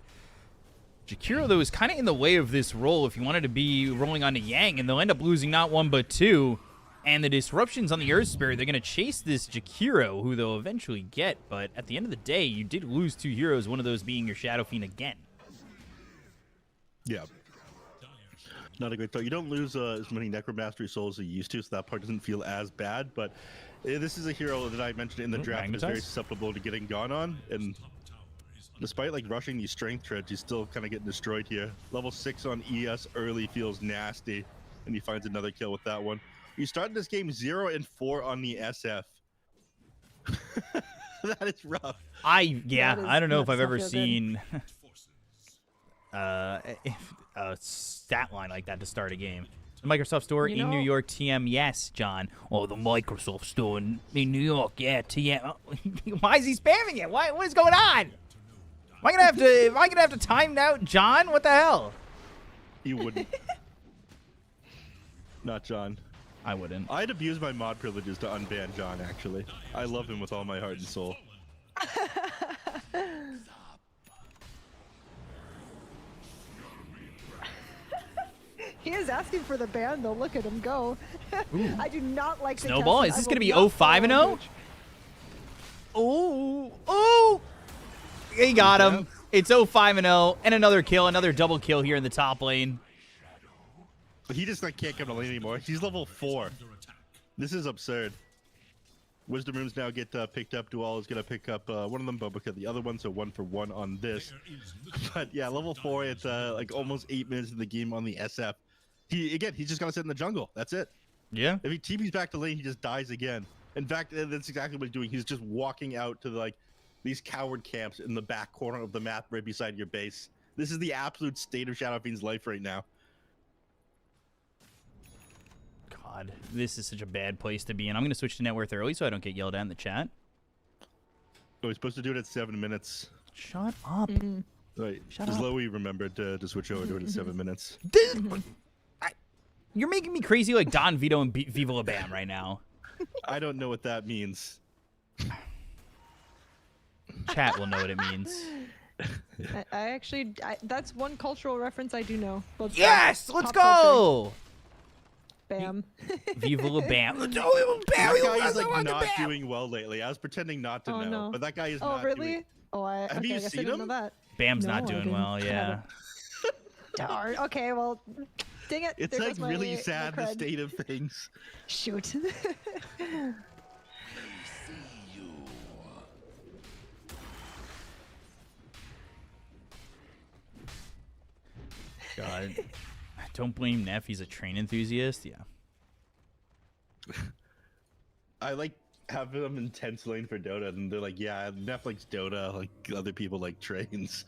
Jakiro, though, is kind of in the way of this role if you wanted to be rolling onto Yang, and they'll end up losing not one but two. And the disruptions on the Earth Spirit, they're going to chase this Jakiro, who they'll eventually get. But at the end of the day, you did lose two heroes, one of those being your Shadow Fiend again. Yeah. Not a great thought. You don't lose as many Necromastery souls as you used to, so that part doesn't feel as bad. But this is a hero that I mentioned in the draft that is very susceptible to getting gone on. And despite like rushing these strength treads, he's still kind of getting destroyed here. Level 6 on ES early feels nasty, and he finds another kill with that one. You started this game 0-4 on the SF. That is rough. I don't know if I've ever seen a stat line like that to start a game. The Microsoft Store in New York, TM, yes, John. Oh, the Microsoft Store in New York, yeah, TM. Why is he spamming it? What is going on? Am I gonna have to time out John? What the hell? You wouldn't. Not John. I wouldn't. I'd abuse my mod privileges to unban John, actually. I love him with all my heart and soul. He is asking for the ban, though. Look at him go. I do not like the Snowball. captain. Is this I gonna be will not 05-0? Oh! He got him. It's 05-0, and another kill, another double kill here in the top lane. He just like can't come to lane anymore. He's level 4. This is absurd. Wisdom runes now get picked up. Dual is gonna pick up one of them, Bobica the other one, so 1 for 1 on this. But yeah, level 4. It's like almost 8 minutes in the game on the SF. He's just gotta sit in the jungle. That's it. Yeah. If he TP's back to lane, he just dies again. In fact, that's exactly what he's doing. He's just walking out to like these coward camps in the back corner of the map right beside your base. This is the absolute state of Shadow Fiend's life right now. God, this is such a bad place to be in. I'm going to switch to net worth early so I don't get yelled at in the chat. Oh, we're supposed to do it at 7 minutes. Shut up. Right. Shut Because up. Loey remembered to switch over to it at 7 minutes. You're making me crazy like Don Vito and Viva La Bam right now. I don't know what that means. Chat will know what it means. That's one cultural reference I do know. Both Yes! Let's pop go! Bam. Viva La Bam. That guy is like not doing well lately. I was pretending not to know, no. but that guy is Oh, not really? doing... Have you seen I didn't know him? that. Bam's No, not I doing didn't. well, yeah. Darn. Okay, well, dang it. It's there like goes my- really my sad, the cred. state of things. Shoot. God. Don't blame Neff. He's a train enthusiast. Yeah. I like have them intense lane for Dota, and they're like, yeah, Neff likes Dota, like other people like trains.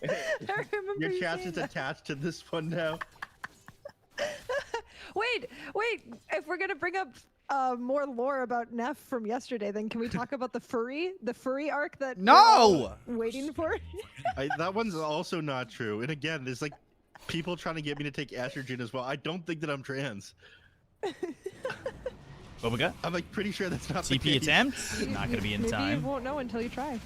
I remember Your you chat's saying just that. attached to this one now. Wait. If we're gonna bring up more lore about Neff from yesterday, then can we talk about the furry arc that we're all waiting for? That one's also not true. And again, there's like people trying to get me to take estrogen as well. I don't think that I'm trans. Bobaga. I'm like pretty sure that's not the TP case. attempt. Not going to be in Maybe you time. won't know until you try.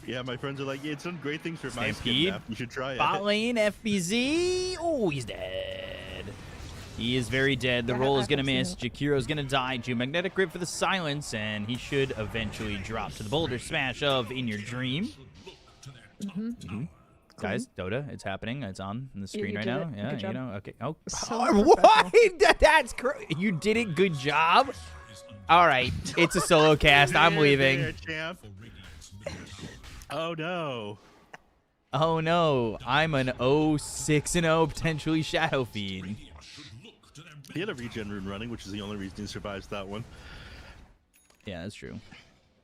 Yeah, my friends are like, yeah, it's done great things for my Stampede. skin. Map. You should try it. Bot lane, FBZ. Oh, he's dead. He is very dead. The Yeah, roll is I've going to seen miss. it. Jakiro's going to die. Geomagnetic Grip for the silence, and he should eventually drop to the boulder smash of In Your Dream. Guys, Dota, it's happening. It's on the screen you right did now. it. Yeah, Good job. you know. Okay. Oh, So what? That's you did it. Good job. All right, it's a solo cast. I'm There, leaving. there, champ. Oh no. Oh no, I'm an 0-6-0 potentially Shadow Fiend. He had a regen rune running, which is the only reason he survives that one. Yeah, that's true.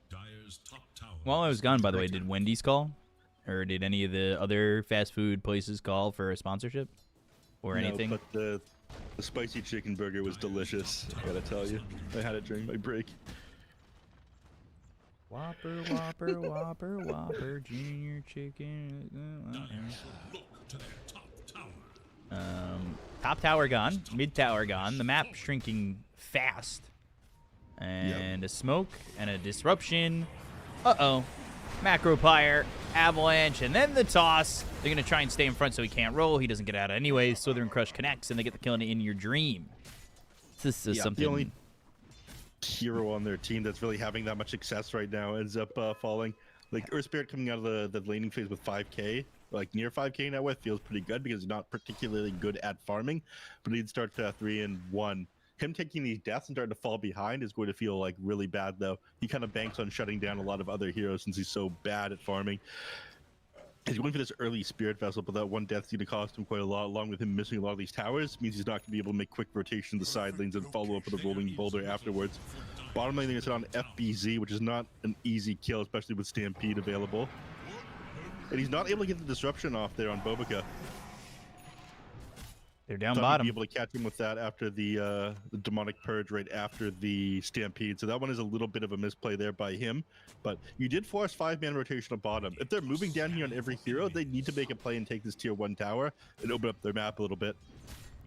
Dyer's top tower. While I was gone, by the way, did Wendy's call? Or did any of the other fast food places call for a sponsorship? Or anything? No, but the spicy chicken burger was delicious. I gotta tell you, I had it during my break. Whopper, Whopper, Whopper, Whopper, Junior Chicken. Look to their top tower. Top tower gone. Mid tower gone. The map shrinking fast. And a smoke and a disruption. Uh-oh. Macro Pyre, Avalanche, and then the toss. They're going to try and stay in front so he can't roll. He doesn't get out anyway. Slithering Crush connects, and they get the kill In Your Dream. This is something... The only hero on their team that's really having that much success right now ends up falling. Like Earth Spirit coming out of the laning phase with 5k, like near 5k now with, feels pretty good because he's not particularly good at farming, but he'd start 3-1. Him taking these deaths and starting to fall behind is going to feel like really bad though. He kind of banks on shutting down a lot of other heroes since he's so bad at farming. He's going for this early Spirit Vessel, but that one death's going to cost him quite a lot, along with him missing a lot of these towers. Means he's not going to be able to make quick rotation to the side lanes and follow up with a rolling boulder afterwards. Bottom lane, they're going to sit on FBZ, which is not an easy kill, especially with Stampede available. And he's not able to get the disruption off there on Bobica. They're down Thought he'd bottom. be able to catch him with that after the demonic purge right after the Stampede. So that one is a little bit of a misplay there by him. But you did force 5-man rotation on bottom. If they're moving down here on every hero, they need to make a play and take this tier 1 tower and open up their map a little bit.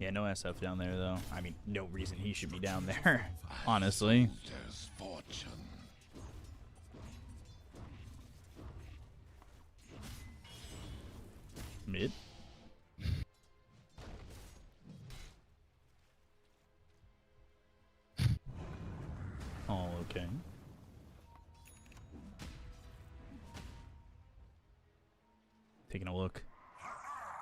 Yeah, no SF down there, though. I mean, no reason he should be down there, honestly. Mid. Oh, okay. Taking a look.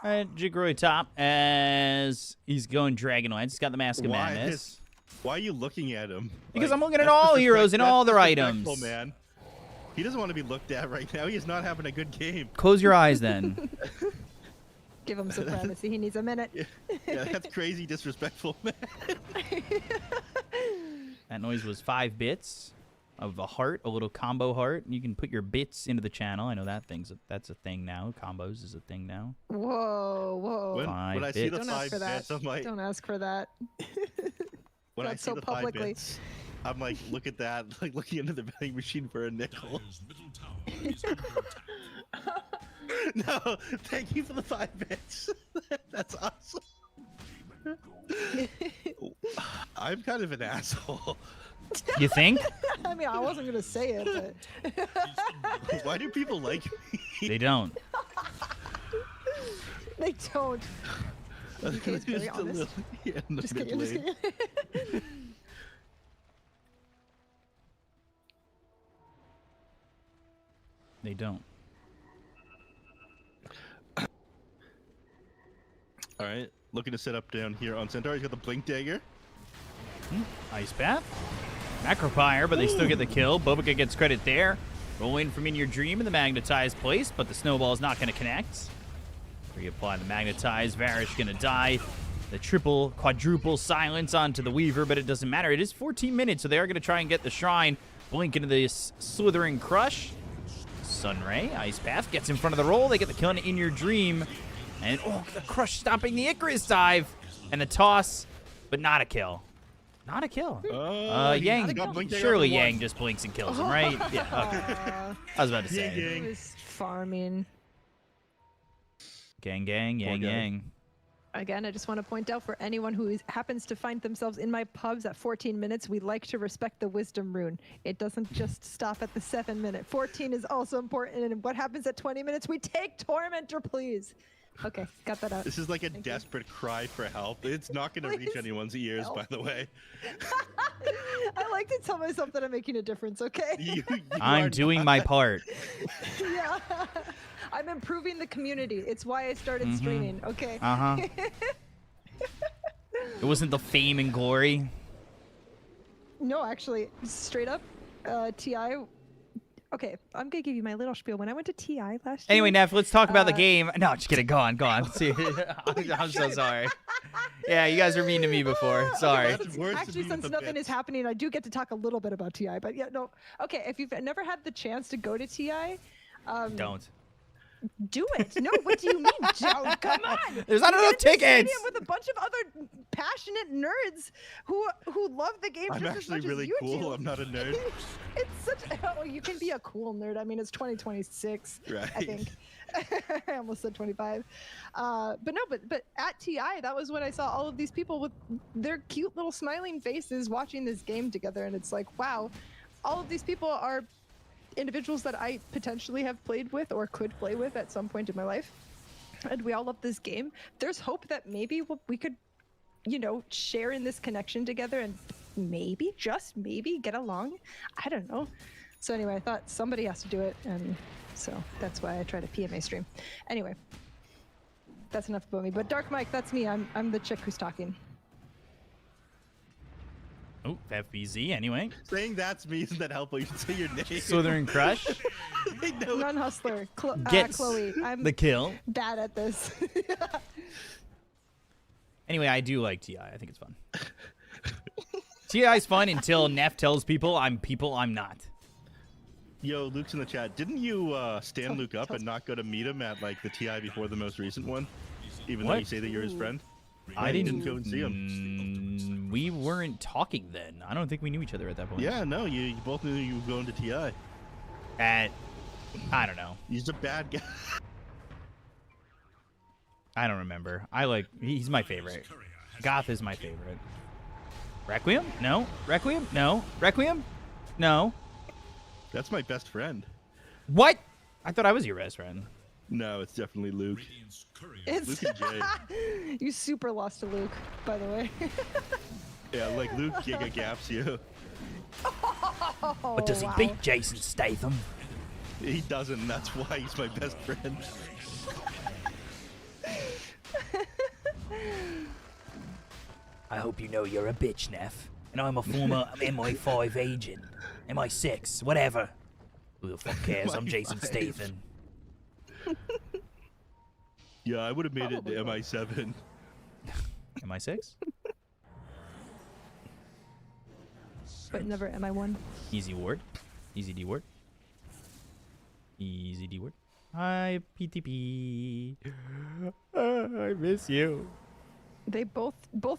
All right, Jigroy top as he's going Dragonlance. He's got the Mask of Madness. Why are you looking at him? Because Like, I'm looking at that's all heroes disrespect- and all that's their disrespectful, items. Man. He doesn't want to be looked at right now. He's not having a good game. Close your eyes then. Give him some privacy. He needs a minute. Yeah, that's crazy disrespectful, man. That noise was 5 bits of a heart, a little combo heart. You can put your bits into the channel. I know that's a thing now. Combos is a thing now. Whoa, whoa. When I see the bits. Don't ask 5 for that. bits, I'm like, Don't ask for that. when I Not see so the publicly. 5 bits, I'm like, look at that, like looking into the vending machine for a nickel. Dyer's middle tower is under attack. No, thank you for the 5 bits. That's awesome. I'm kind of an asshole. You think? I mean, I wasn't going to say it, but Why do people like me? They don't. they don't. Just UK is very a honest. little- yeah, in the Just mid kidding, just lane. kidding. They don't. All right, looking to set up down here on Centaur. He's got the Blink Dagger. Ice Bath. Macropire, but they still get the kill. Bobica gets credit there. Roll in from In Your Dream in the magnetized place, but the snowball is not going to connect. Reapply the magnetize. Varish going to die. The triple, quadruple silence onto the Weaver, but it doesn't matter. It is 14 minutes, so they are going to try and get the Shrine. Blink into this Slithering Crush. Sunray, Ice Path gets in front of the roll. They get the kill In Your Dream. And, oh, the Crush stopping the Icarus dive. And the toss, but not a kill. Not a kill. Yang, got Blink Dagger surely on the one. Yang just blinks and kills him, right? Yeah, okay. I was about to say. Yang. He was farming. Gang, gang, yang, guy. yang. Again, I just want to point out for anyone who happens to find themselves in my pubs at 14 minutes, we like to respect the wisdom rune. It doesn't just stop at the 7-minute. 14 is also important. And what happens at 20 minutes? We take Tormentor, please. Okay, got that out. This is like a Thank you. desperate cry for help. It's not going to reach Please anyone's ears, help. by the way. I like to tell myself that I'm making a difference, okay? You I'm are doing not. my part. Yeah. I'm improving the community. It's why I started streaming, okay? Uh-huh. It wasn't the fame and glory. No, actually, straight up, TI. Okay, I'm gonna give you my little spiel. When I went to TI last year. Anyway, Neff, let's talk about the game. No, just kidding. Go on. See, I'm so sorry. Yeah, you guys were mean to me before. Sorry. That's worse than Actually, me since with the nothing is bits. happening, I do get to talk a little bit about TI. But yeah, no. Okay, if you've never had the chance to go to TI, Don't. do it. No, what do you mean? Don't? Come on. There's not You enough get into a stadium tickets. with a bunch of other passionate nerds who love the game I'm just actually as much really as you cool. do. I'm not a nerd. It's such. Oh, you can be a cool nerd. I mean, it's 2026. Right. I think. I almost said 25. But at TI, that was when I saw all of these people with their cute little smiling faces watching this game together, and it's like, wow, all of these people are individuals that I potentially have played with or could play with at some point in my life, and we all love this game. There's hope that maybe we could, share in this connection together and maybe, just maybe, get along. I don't know. So anyway, I thought somebody has to do it, and so that's why I try to PMA stream. Anyway, that's enough about me. But Dark Mike, that's me. I'm the chick who's talking. Oh, FBZ, anyway. Saying that's me isn't that helpful. You should say your name. Southern Crush. They know. Nun Hustler, Gets Chloe. I'm the kill. bad at this. Anyway, I do like TI. I think it's fun. TI's fun until Neff tells people I'm not. Yo, Luke's in the chat. Didn't you stand Luke up and not go to meet him at like the TI before the most recent one? Even though What? you say that you're his friend? I you didn't go and see him. We weren't talking then. I don't think we knew each other at that point. Yeah, no, you both knew you were going to TI. I don't know. He's a bad guy. I don't remember. He's my favorite. Goth is my favorite. Requiem? No. Requiem? No. Requiem? No. That's my best friend. What? I thought I was your best friend. No, it's definitely Luke. Radiant's courier It's Luke and Jay. you super lost to Luke, by the way. Yeah, like Luke giga gaps you. But does he wow. beat Jason Statham? He doesn't, and that's why he's my best friend. I hope you know you're a bitch, Neff. And I'm a former MI5 agent. MI6, whatever. Who the fuck cares? I'm Jason MI5. Statham. Yeah, I would have made it to Probably. MI7. MI6? But never am I one. Easy ward. Easy D ward. Easy D ward. Hi, PTP. I miss you. They both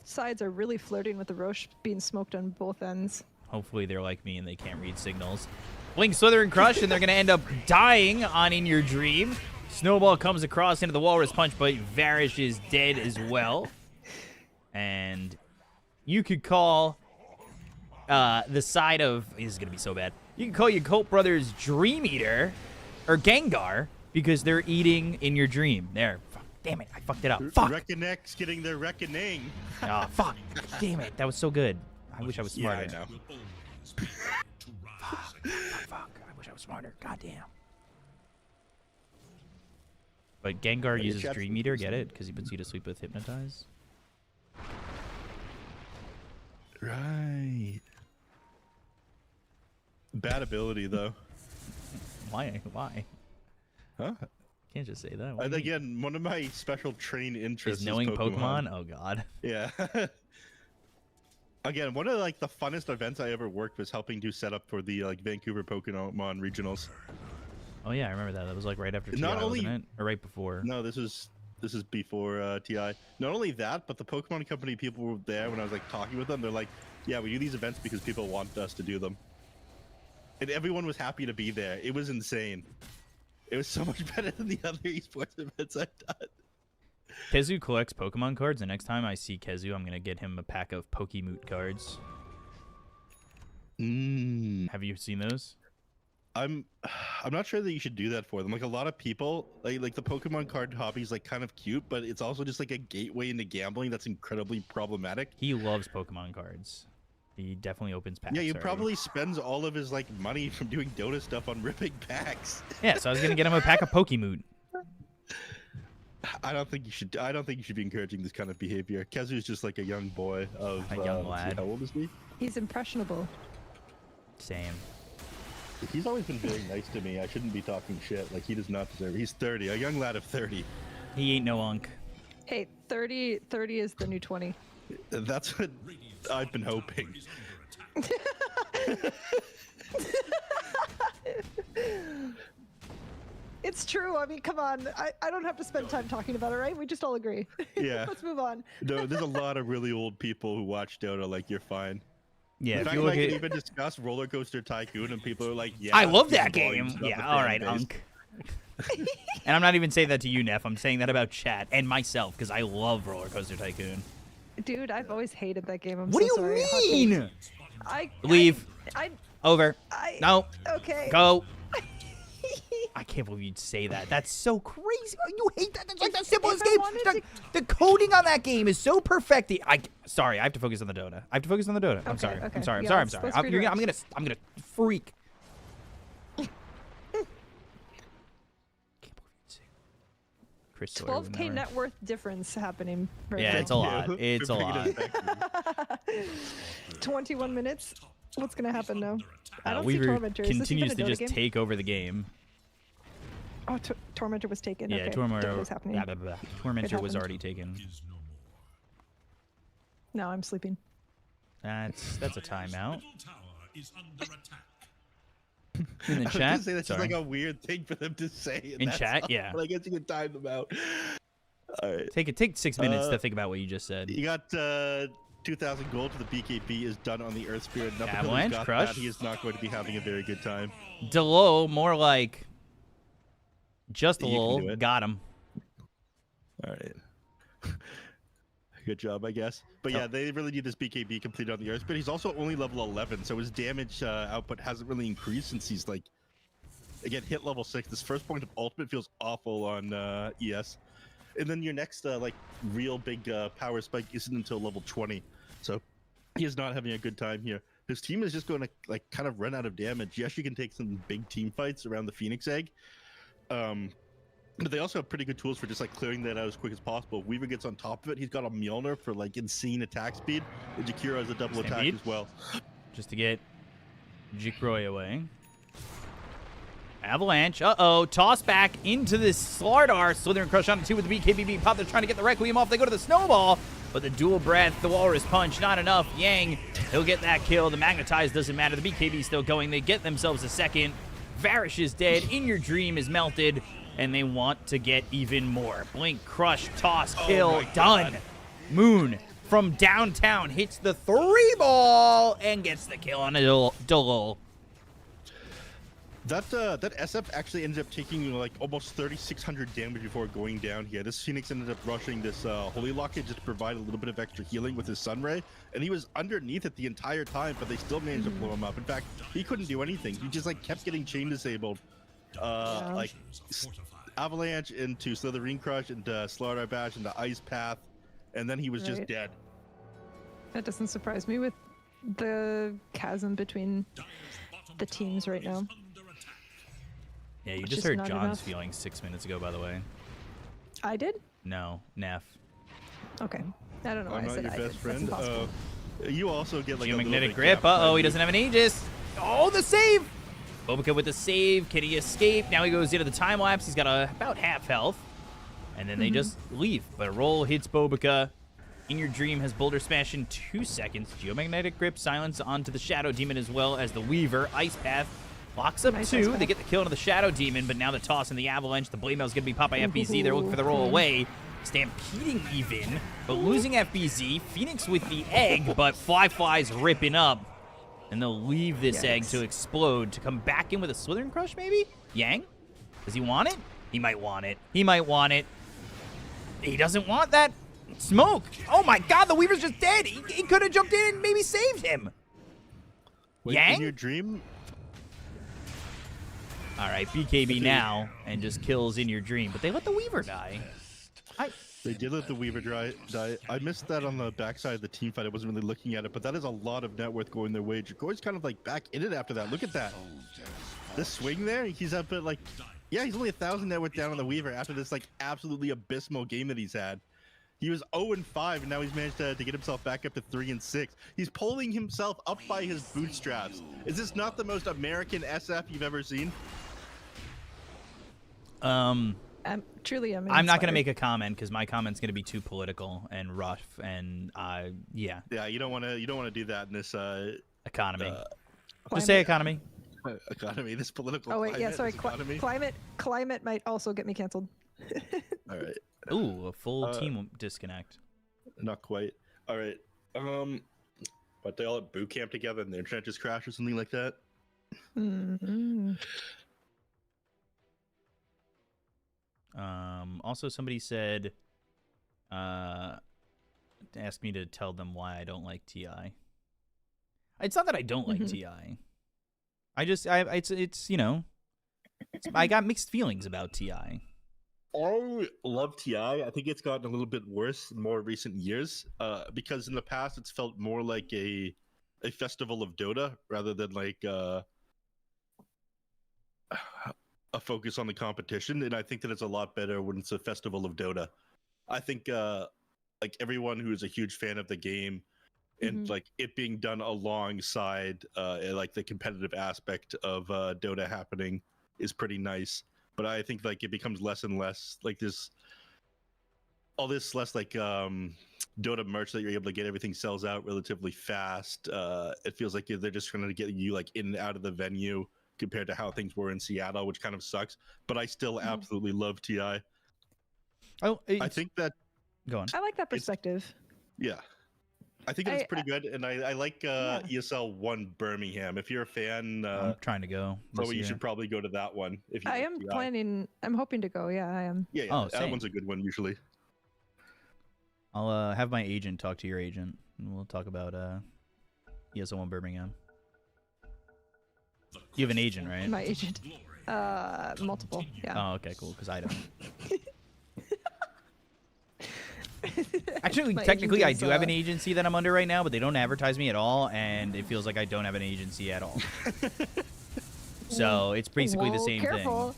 sides are really flirting with the Roche being smoked on both ends. Hopefully they're like me and they can't read signals. Blink, Slither, and Crush, and they're going to end up dying on In Your Dream. Snowball comes across into the Walrus Punch, but Varish is dead as well. And you could call the side of... This is going to be so bad. You can call your Cult Brothers Dream Eater, or Gengar, because they're eating In Your Dream. There. Fuck. Damn it. I fucked it up. Fuck. Reconnect's getting their reckoning. Oh, fuck. Damn it. That was so good. I wish I was Yeah, smarter. I know. will always be to rise. Fuck. I wish I was smarter. Goddamn. But Gengar Yeah, uses chat's Dream Eater, confusing. get it? Because he puts you to sleep with Hypnotize. Right. Bad ability, though. Why? Why? Huh? Can't just say that. What And do you mean? again, one of my special train interests Is knowing Pokemon? Oh, God. Yeah. Again, one of like the funnest events I ever worked was helping do setup for the like Vancouver Pokemon regionals. Oh, yeah, I remember that. That was like right after TI, Not only- wasn't it? Or right before. No, this is before TI. Not only that, but the Pokemon Company people were there when I was like talking with them. They're like, "Yeah, we do these events because people want us to do them," and everyone was happy to be there. It was insane. It was so much better than the other esports events I've done. Kezu collects Pokemon cards, and next time I see Kezu, I'm gonna get him a pack of Pokemoot cards. Have you seen those? I'm not sure that you should do that for them. Like a lot of people, like the Pokemon card hobby is like kind of cute, but it's also just like a gateway into gambling that's incredibly problematic. He loves Pokemon cards. He definitely opens packs. Yeah, he already. probably spends all of his like money from doing Dota stuff on ripping packs. Yeah, so I was gonna get him a pack of Pokemoot. I don't think you should. I don't think you should be encouraging this kind of behavior. Kezu's just like a young boy of A young let's see, lad. How old is he? He's impressionable. Same. He's always been very nice to me. I shouldn't be talking shit. Like he does not deserve it. He's 30, a young lad of 30. He ain't no unk. Hey, 30 is the new 20. That's what I've been hoping. It's true. I mean, come on. I don't have to spend time talking about it, right? We just all agree. Yeah. Let's move on. No, there's a lot of really old people who watch Dota. Like you're fine. Yeah, In if fact, you look I can at, even discuss Roller Coaster Tycoon, and people are like, "Yeah, I love it's that the game. volumes of the Yeah, all fan right, base." unk. And I'm not even saying that to you, Neff. I'm saying that about chat and myself because I love Roller Coaster Tycoon. Dude, I've always hated that game. I'm What so do sorry. you Hot take. mean? I Leave. I Over. No. okay. Go. I can't believe you'd say that. That's so crazy. You hate that. That's like the simplest if I game. wanted The coding on that game is so perfected. Sorry, I have to focus on the Dota. I'm Okay, sorry. okay. I'm sorry. Yeah, I'm let's sorry. redirect. I'm gonna freak. Can't believe you'd say Chris Sawyer would 12K never. net worth difference happening right Yeah, now. it's a lot. You It's a for bringing lot. us back to this. 21 minutes. What's gonna happen now? I don't see Weaver Tormentor. Is this continues even a to Dota just game? take over the game. Oh, Tormentor was taken. Yeah, okay. Tormentor. Dota's happening. Blah, blah, blah. Tormentor was happened. already taken. Is no more. No, I'm sleeping. That's a timeout. Middle tower is under attack. In the I was chat. gonna say that's just Sorry. like a weird thing for them to say. In that's chat, all, yeah. But I guess you can time them out. All right. Take 6 minutes to think about what you just said. You got 2,000 gold to the BKB is done on the Earth Spirit. Up until he Avalanche got Crush. that, he is not going to be having a very good time. Delo, more like just a You can do little. it. Got him. All right. Good job, I guess. But yeah, they really need this BKB completed on the Earth. But he's also only level 11, so his damage output hasn't really increased since he's like, again, hit level 6. This first point of ultimate feels awful on ES. And then your next like real big power spike isn't until level 20. So he is not having a good time here. His team is just going to like kind of run out of damage. Yes, you can take some big team fights around the Phoenix Egg. But they also have pretty good tools for just like clearing that out as quick as possible. If Weaver gets on top of it, he's got a Mjolnir for like insane attack speed. And Jakiro has a double attack Stampede? as well. Just to get Jikroy away. Avalanche. Uh-oh. Toss back into this Slardar. Slytherin Crush on 2 with the BKBB pop. They're trying to get the Requiem off. They go to the Snowball. But the dual breath, the Walrus Punch, not enough. Yang, he'll get that kill. The Magnetize doesn't matter. The BKB's still going. They get themselves a second. Varish is dead. In Your Dream is melted. And they want to get even more. Blink, Crush, Toss, Kill, done. Moon from downtown hits the 3-ball and gets the kill on a Dolo. That SF actually ended up taking like almost 3,600 damage before going down here. This Phoenix ended up rushing this Holy Locket just to provide a little bit of extra healing with his Sunray, and he was underneath it the entire time, but they still managed to blow him up. In fact, he couldn't do anything. He just like kept getting chain disabled. Like Avalanche into Slytherin Crush into Slardar Bash into Ice Path, and then he was just Right. dead. That doesn't surprise me with the chasm between the teams right now. Yeah, you Which just is heard not John's enough. feelings 6 minutes ago, by the way. I did? No, Neff. Okay. I don't know why I'm I not said your I best did. friend. That's impossible. You also get like a little Geomagnetic bit Grip. gap Uh-oh, time. he doesn't have an Aegis. Oh, the save! Bobica with the save. Can he escape? Now he goes into the time lapse. He's got about half health. And then they just leave. But a roll hits Bobica. In Your Dream has Boulder Smash in 2 seconds. Geomagnetic Grip, silence onto the Shadow Demon as well as the Weaver. Ice Path locks up Nice 2. Ice They Path. get the kill on the Shadow Demon, but now the toss and the Avalanche. The Blade Mail's going to be popped by FBZ. They're looking for the roll away. Stampeding even, but losing FBZ. Phoenix with the egg, but Fly's ripping up. And they'll leave this egg Yikes. to explode to come back in with a Slytherin Crush, maybe? Yang? Does he want it? He might want it. He might want it. He doesn't want that smoke. Oh my god, the Weaver's just dead. He could have jumped in and maybe saved him. Wait, Yang? in your dream? All right, BKB now and just kills in your dream. But they let the Weaver die. They did let the Weaver die. I missed that on the backside of the team fight. I wasn't really looking at it, but that is a lot of net worth going their way. Jagoy's kind of like back in it after that. Look at that. This swing there, he's up at like, yeah, he's only 1,000 net worth down on the Weaver after this like absolutely abysmal game that he's had. He was 0-5, and now he's managed to get himself back up to 3-6. He's pulling himself up by his bootstraps. Is this not the most American SF you've ever seen? Truly, I'm not going to inspired. make a comment because my comment's going to be too political and rough and yeah. Yeah, you don't want to do that in this Economy. Climate. Just say economy. economy, this political. Oh wait, yeah, climate, sorry. this economy. Climate might also get me canceled. All right, Ooh, a full team disconnect. not quite. All right, but they all at boot camp together and their internet just crashed or something like that. Mm-hmm. Also, somebody said, asked me to tell them why I don't like TI. It's not that I don't like TI. It's you know, I got mixed feelings about TI. I love TI. I think it's gotten a little bit worse in more recent years, because in the past it's felt more like a festival of Dota rather than like a focus on the competition, and I think that it's a lot better when it's a festival of Dota. I think like everyone who is a huge fan of the game and like it being done alongside like the competitive aspect of Dota happening is pretty nice. But I think like it becomes less and less like this, all this less like Dota merch that you're able to get. Everything sells out relatively fast. It feels like they're just trying to get you like in and out of the venue compared to how things were in Seattle, which kind of sucks. But I still absolutely love TI. Oh, I think that go on. I like that perspective. yeah, I think it's pretty good, and I like ESL 1 Birmingham. If you're a fan, I'm trying to go. so you should probably go to that one. If you I like am TI. planning. I'm hoping to go. Yeah, I am. Yeah, Oh, that same. one's a good one usually. I'll have my agent talk to your agent, and we'll talk about ESL 1 Birmingham. You have an agent, right? My agent. Multiple. Yeah. Oh, okay, cool. Because I don't. Actually, My technically, I agent do is, have an agency that I'm under right now, but they don't advertise me at all, and it feels like I don't have an agency at all. So it's basically the Whoa, same careful.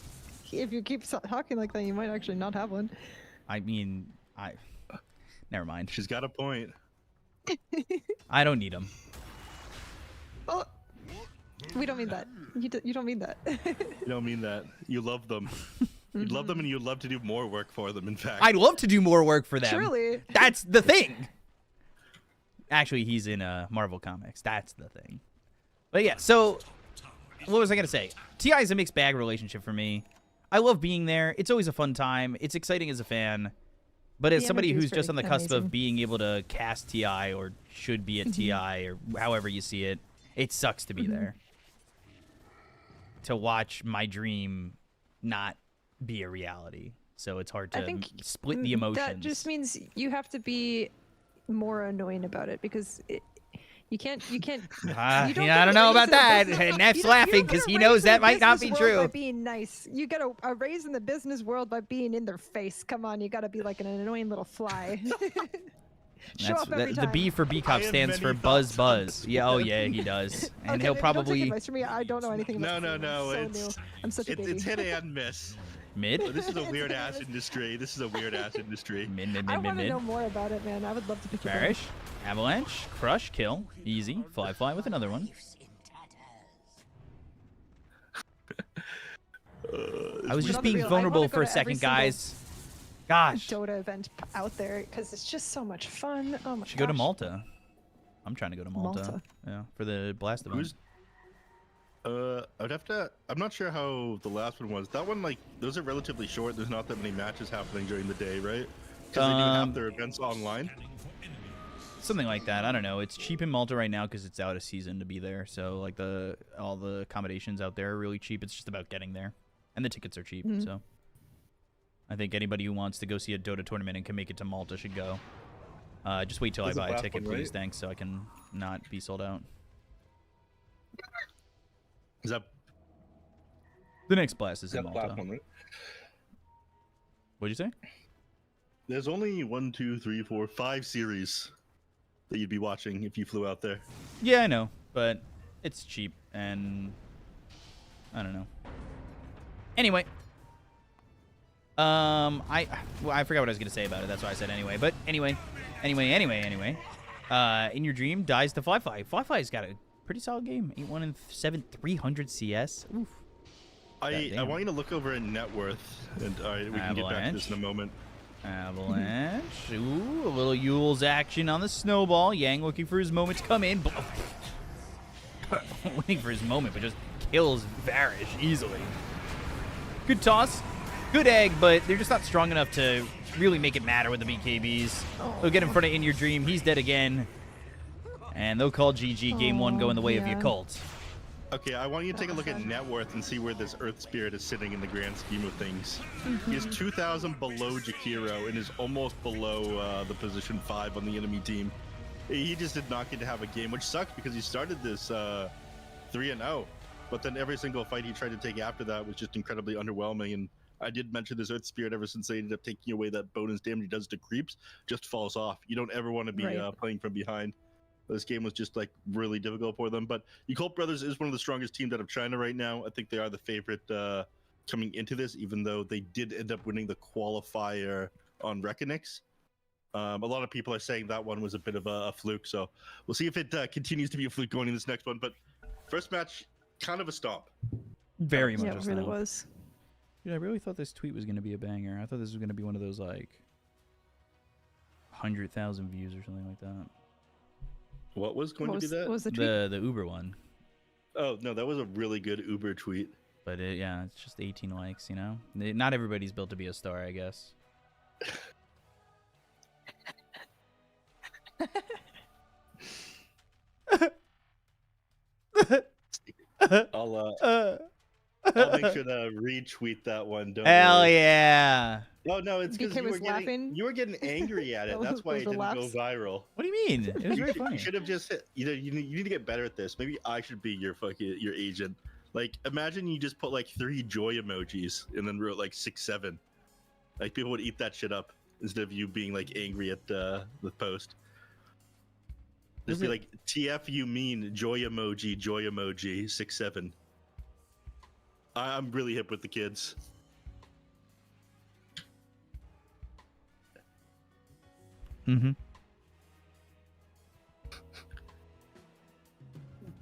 thing. If you keep talking like that, you might actually not have one. I mean, never mind. She's got a point. I don't need them. Oh, we don't mean that. You don't mean that. You don't mean that. You love them. You love them, and you'd love to do more work for them. In fact, I'd love to do more work for them. Truly. That's the thing. Actually, he's in Marvel Comics. That's the thing. But yeah, so what was I going to say? TI is a mixed bag relationship for me. I love being there. It's always a fun time. It's exciting as a fan. But as The somebody energy is who's just on the very cusp amazing. of being able to cast TI or should be at TI or however you see it, it sucks to be there. To watch my dream not be a reality. So it's hard to I think split the emotions. That just means you have to be more annoying about it because you can't. You don't I get don't know raised about in the that. business And world- Neff's you don't laughing get because a he raise knows in the that might not be business world true. By being nice, you get a raise in the business world by being in their face. Come on, you got to be like an annoying little fly. Show That's up every the time. B for B I Cop have stands for many Buzz thoughts on Buzz. this. Yeah, oh yeah, he does. And Okay, he'll maybe don't take probably advice from me. I don't know anything about No, this. no, I'm so it's new. I'm such a baby. it's hit and miss. mid. This is a weird ass industry. This is a weird ass industry. Mid, mid, I mid, mid, want to mid. know more about it, man. I would love to pick your brain. Barish, Avalanche, Crush, Kill, Easy, Fly with another one. I was just Not being real. I vulnerable wanna go for a to every second, single guys. Gosh, Dota event out there because it's just so much fun. Oh my should go to gosh. Malta. I'm trying to go to Malta. Malta. Yeah, for the Blast event. Who's I'd have to. I'm not sure how the last one was. That one, like, those are relatively short. There's not that many matches happening during the day, right? Because they do have their events online. Something like that. I don't know. It's cheap in Malta right now because it's out of season to be there. So like all the accommodations out there are really cheap. It's just about getting there, and the tickets are cheap. So I think anybody who wants to go see a Dota tournament and can make it to Malta should go. Just wait till There's a I buy a black ticket, one, please. right? Thanks, so I can not be sold out. Is that The next blast is in that Malta. black one, right? What'd you say? There's only 1, 2, 3, 4, 5 series that you'd be watching if you flew out there. Yeah, I know, but it's cheap, and I don't know. Anyway, I forgot what I was gonna say about it. That's why I said anyway. But anyway. In your dream dies to Fly-Fi. Fly-Fi's got a pretty solid game. 8-1 and 7, 300 CS. Oof. I Goddamn. want you to look over at net worth, and all right, we can get back to this in a moment. Avalanche. Ooh, a little Yule's action on the snowball. Yang looking for his moment to come in. Waiting for his moment, but just kills Varish easily. Good toss. Good egg, but they're just not strong enough to really make it matter with the BKBs. They'll get in front of In Your Dream. He's dead again. And they'll call GG. Game 1 going the way of yeah. Yakult. Okay, I want you to take a look at net worth and see where this Earth Spirit is sitting in the grand scheme of things. He is 2,000 below Jakiro and is almost below the position 5 on the enemy team. He just did not get to have a game, which sucks because he started this 3-0. But then every single fight he tried to take after that was just incredibly underwhelming. And I did mention this Earth Spirit ever since they ended up taking away that bonus damage he does to creeps, just falls off. You don't ever want to be Right. playing from behind. This game was just like really difficult for them. But Yakult Brothers is one of the strongest teams out of China right now. I think they are the favorite coming into this, even though they did end up winning the qualifier on Reckonix. A lot of people are saying that one was a bit of a fluke. So we'll see if it continues to be a fluke going in this next one. But first match, kind of a stomp. Very much Yeah, a it really stomp. was. Dude, I really thought this tweet was going to be a banger. I thought this was going to be one of those, like, 100,000 views or something like that. What was going What to be that? what was the tweet? The Uber one. Oh, no, that was a really good Uber tweet. But, yeah, it's just 18 likes, you know? Not everybody's built to be a star, I guess. I'll make sure to retweet that one. Don't Hell worry. yeah! Oh no, it's because BK was you were getting angry at it. That's why it Those didn't were go laughs. viral. What do you mean? It was very funny. You should have just hit. You know, you need to get better at this. Maybe I should be your agent. Like, imagine you just put like 3 joy emojis and then wrote like 6, 7. Like, people would eat that shit up instead of you being like angry at the post. Just be like, TF you mean joy emoji 6, 7. I'm really hip with the kids. Mm-hmm.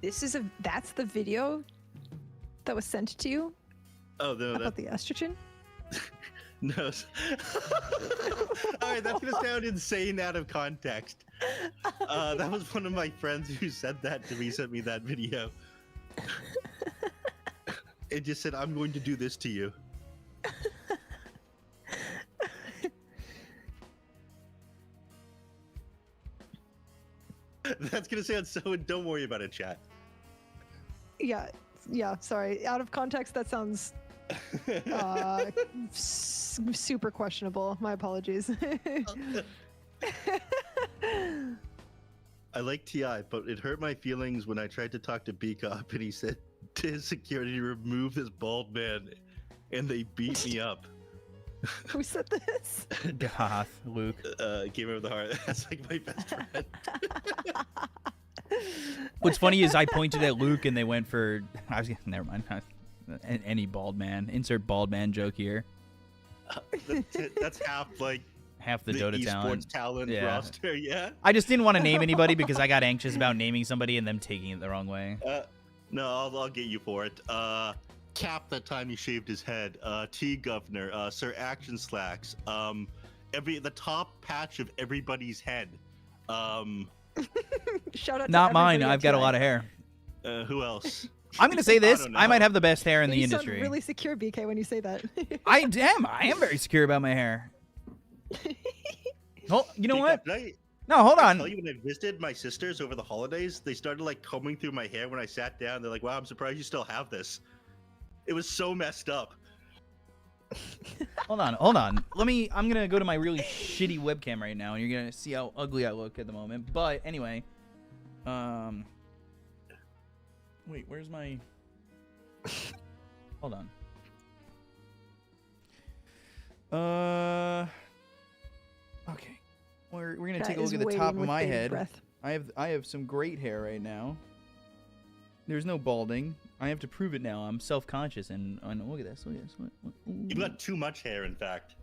That's the video that was sent to you Oh no, about that the estrogen? no. All right, that's gonna sound insane out of context. That was one of my friends who said that to me. Sent me that video. It just said, "I'm going to do this to you." That's gonna sound so. Don't worry about it, chat. Yeah, sorry. Out of context, that sounds super questionable. My apologies. I like Ti, but it hurt my feelings when I tried to talk to B-Cop and he said to his security to remove this bald man, and they beat me up. Who said this? Goth, Luke. Game over the heart. That's like my best friend. What's funny is I pointed at Luke and they went for. Never mind. Any bald man. Insert bald man joke here. That's half like Half the Dota esports talent. talent Yeah. roster. Yeah. I just didn't want to name anybody because I got anxious about naming somebody and them taking it the wrong way. No, I'll get you for it. Cap that time he shaved his head. T Governor. Sir Action Slacks. The top patch of everybody's head. Shout out. Not to mine. everybody I've got a at lot TI. of hair. Who else? I'm gonna say this. don't I might know. have the best hair in the You industry. sound really secure, BK, when you say that. I am very secure about my hair. Oh, you know what? Did I No, hold tell on. you when I visited my sisters over the holidays, they started like combing through my hair when I sat down. They're like, "Wow, I'm surprised you still have this." It was so messed up. Hold on. I'm gonna go to my really shitty webcam right now, and you're gonna see how ugly I look at the moment. But anyway, wait, where's my? Hold on. Okay, we're gonna take a look at the top of my head. Breath. I have some great hair right now. There's no balding. I have to prove it now. I'm self-conscious and look at this. Look at this. You've got too much hair, in fact.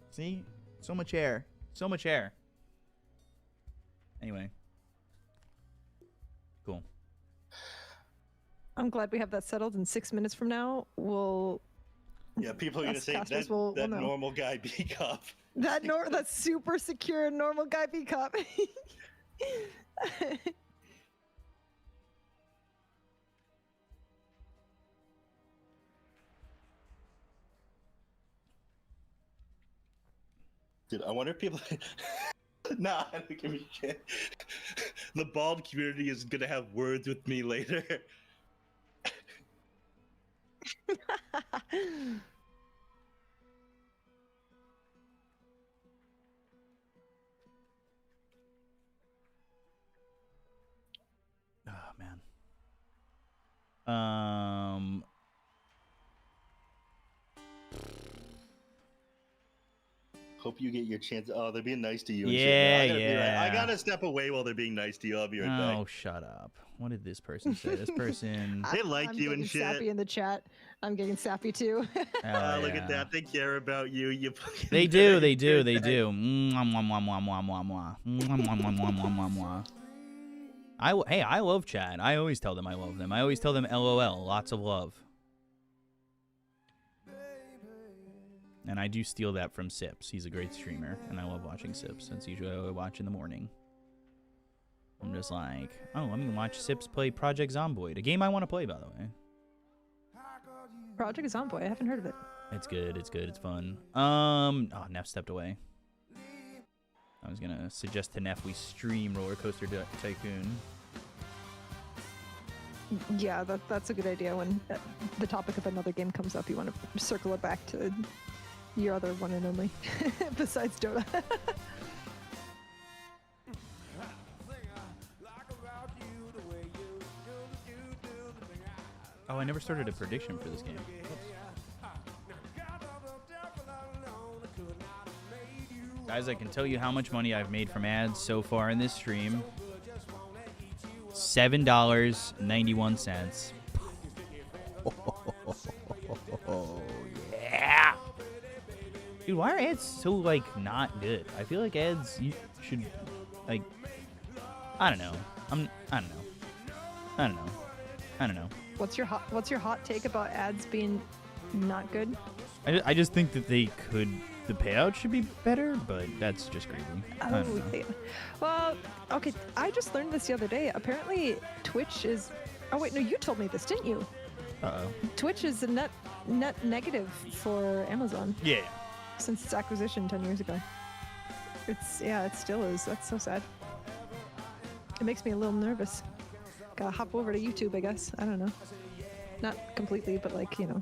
See? So much hair. So much hair. Anyway. Cool. I'm glad we have that settled. In 6 minutes from now, we'll. Yeah, people are gonna Us say casters that, will that know. normal guy beat up. That super secure normal guy B cup. Dude, I wonder if people. Nah, I don't give a shit. The bald community is gonna have words with me later. Oh man. Hope you get your chance. Oh, they're being nice to you. And Yeah, shit. yeah. I gotta step away while they're being nice to you. I'll be right back. Oh, shut up. What did this person say? This person. They like I'm you and getting shit. sappy in the chat. I'm getting sappy too. Oh, Look yeah. at that. They care about you. You fucking They do. dirty They do. They dirtbag. do. Mwah, mwah, mwah, mwah, mwah, mwah, mwah. Mwah, mwah, mwah, mwah, mwah, mwah, mwah. Hey, I love Chad. I always tell them I love them. I always tell them LOL. Lots of love. And I do steal that from Sips. He's a great streamer, and I love watching Sips. That's usually what I watch in the morning. I'm just like, oh, let me watch Sips play Project Zomboid, a game I want to play, by the way. Project Zomboid. I haven't heard of it. It's good. It's good. It's fun. Oh, Neff stepped away. I was gonna suggest to Neff we stream Roller Coaster Tycoon. Yeah, that's a good idea. When the topic of another game comes up, you want to circle it back to your other one and only, besides Dota. Oh, I never started a prediction for this game. Guys, I can tell you how much money I've made from ads so far in this stream. $7.91. Oh, yeah. Dude, why are ads so, like, not good? I feel like ads you should, like, I don't know. I don't know. What's your hot take about ads being not good? I just think that the payout should be better, but that's just creepy. I don't know. Yeah. Well, okay. I just learned this the other day. Apparently, Twitch is. Oh wait, no, you told me this, didn't you? Uh-oh. Twitch is a net negative for Amazon Yeah. since its acquisition 10 years ago. It still is. That's so sad. It makes me a little nervous. Gotta hop over to YouTube, I guess. I don't know. Not completely, but like, you know,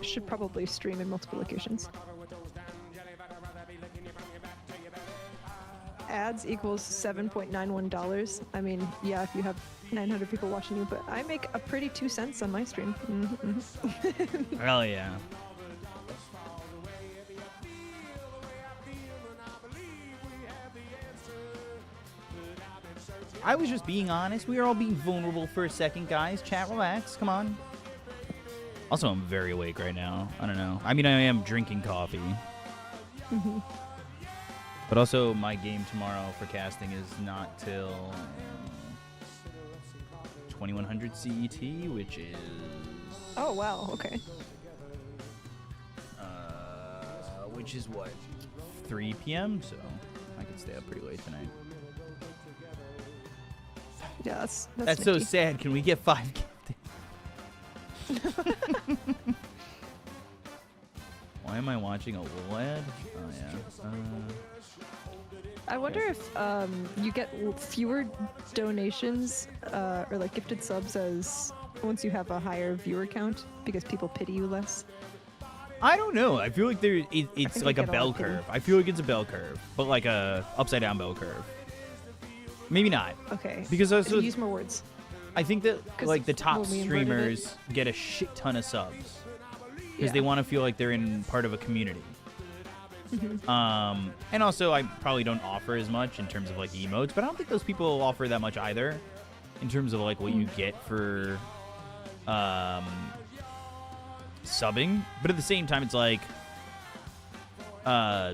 should probably stream in multiple locations. Ads equals $7.91. I mean, yeah, if you have 900 people watching you, but I make a pretty 2 cents on my stream. Hell yeah. I was just being honest. We are all being vulnerable for a second, guys. Chat, relax. Come on. Also, I'm very awake right now. I don't know. I mean, I am drinking coffee. But also, my game tomorrow for casting is not till 2100 CET, which is... Oh, wow. Okay. Which is what? 3 p.m.? So I could stay up pretty late tonight. Yeah, That's so nifty. sad. Can we get 5 captains? Why am I watching a little ad? Oh, yeah. I wonder if you get fewer donations or like gifted subs as once you have a higher viewer count because people pity you less. I don't know. I feel like it's think like we a get a lot bell of pity. curve. I feel like it's a bell curve, but like a upside down bell curve. Maybe not. Okay. Because also, use more words. I think that 'Cause like the top when we inverted it- streamers get a shit ton of subs because Yeah. they want to feel like they're in part of a community. Mm-hmm. And also I probably don't offer as much in terms of like emotes, but I don't think those people offer that much either in terms of like what you get for subbing. But at the same time, it's like I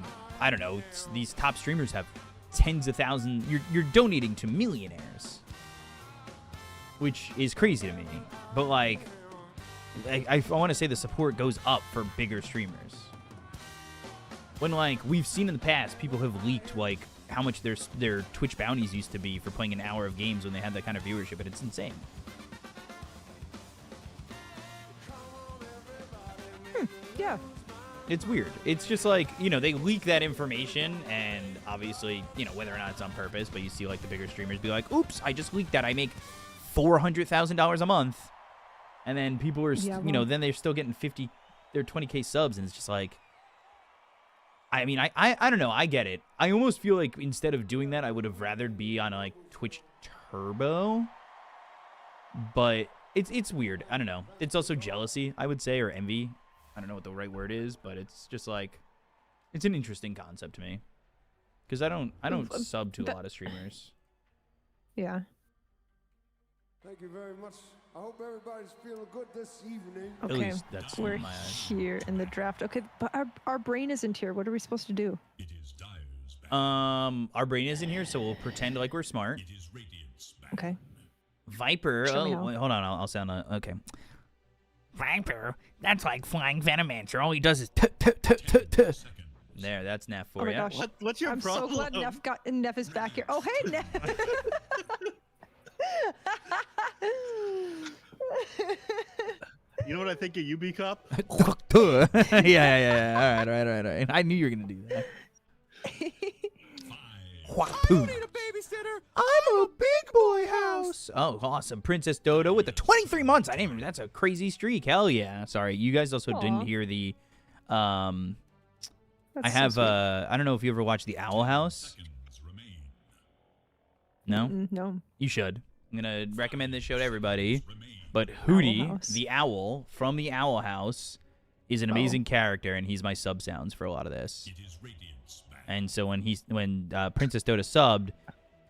don't know. These top streamers have tens of thousands. You're donating to millionaires, which is crazy to me. But like, I want to say the support goes up for bigger streamers. When like we've seen in the past, people have leaked like how much their Twitch bounties used to be for playing an hour of games when they had that kind of viewership, and it's insane. Yeah. It's weird. It's just like, you know, they leak that information, and obviously, you know, whether or not it's on purpose, but you see like the bigger streamers be like, oops, I just leaked that. I make $400,000 a month. And then people are, Yeah, you know, well- then they're still getting 20K subs, and it's just like, I mean, I don't know. I get it. I almost feel like instead of doing that, I would have rather be on like Twitch Turbo. But it's weird. I don't know. It's also jealousy, I would say, or envy. I don't know what the right word is, but it's just like, it's an interesting concept to me. Because I don't sub to a lot of streamers. Yeah. Thank you very much. I hope everybody's feeling good this evening. At Okay. least that's We're in my eyes. here in the draft. Okay, but our brain isn't here. What are we supposed to do? It is Dyer's back. Our brain is in here, so we'll pretend like we're smart. It is Radiant's back. Okay. Viper. Show me Oh, how. wait, hold on. I'll sound okay. Viper. That's like flying Venomancer. All he does is There, that's Neff for Oh my you. gosh. What's your I'm problem? so glad Neff is back here. Oh, hey, Neff. You know what I think of you, B Cup? yeah. All right. I knew you were gonna do that. Whapoo. babysitter. I'm a big boy house. Oh, awesome. Princess Dodo with the 23 months. I didn't even, that's a crazy streak. Hell yeah. Sorry. You guys also didn't Aw. hear the I That's have so sweet. I don't know if you ever watched the Owl House. Seconds remain. No? No. You should. I'm going to recommend this show to everybody. Remain. But Hootie, House. the owl from the Owl House, is an amazing character, and he's my sub sounds for a lot of this. It is Radiant's back. And so when Princess Doda subbed,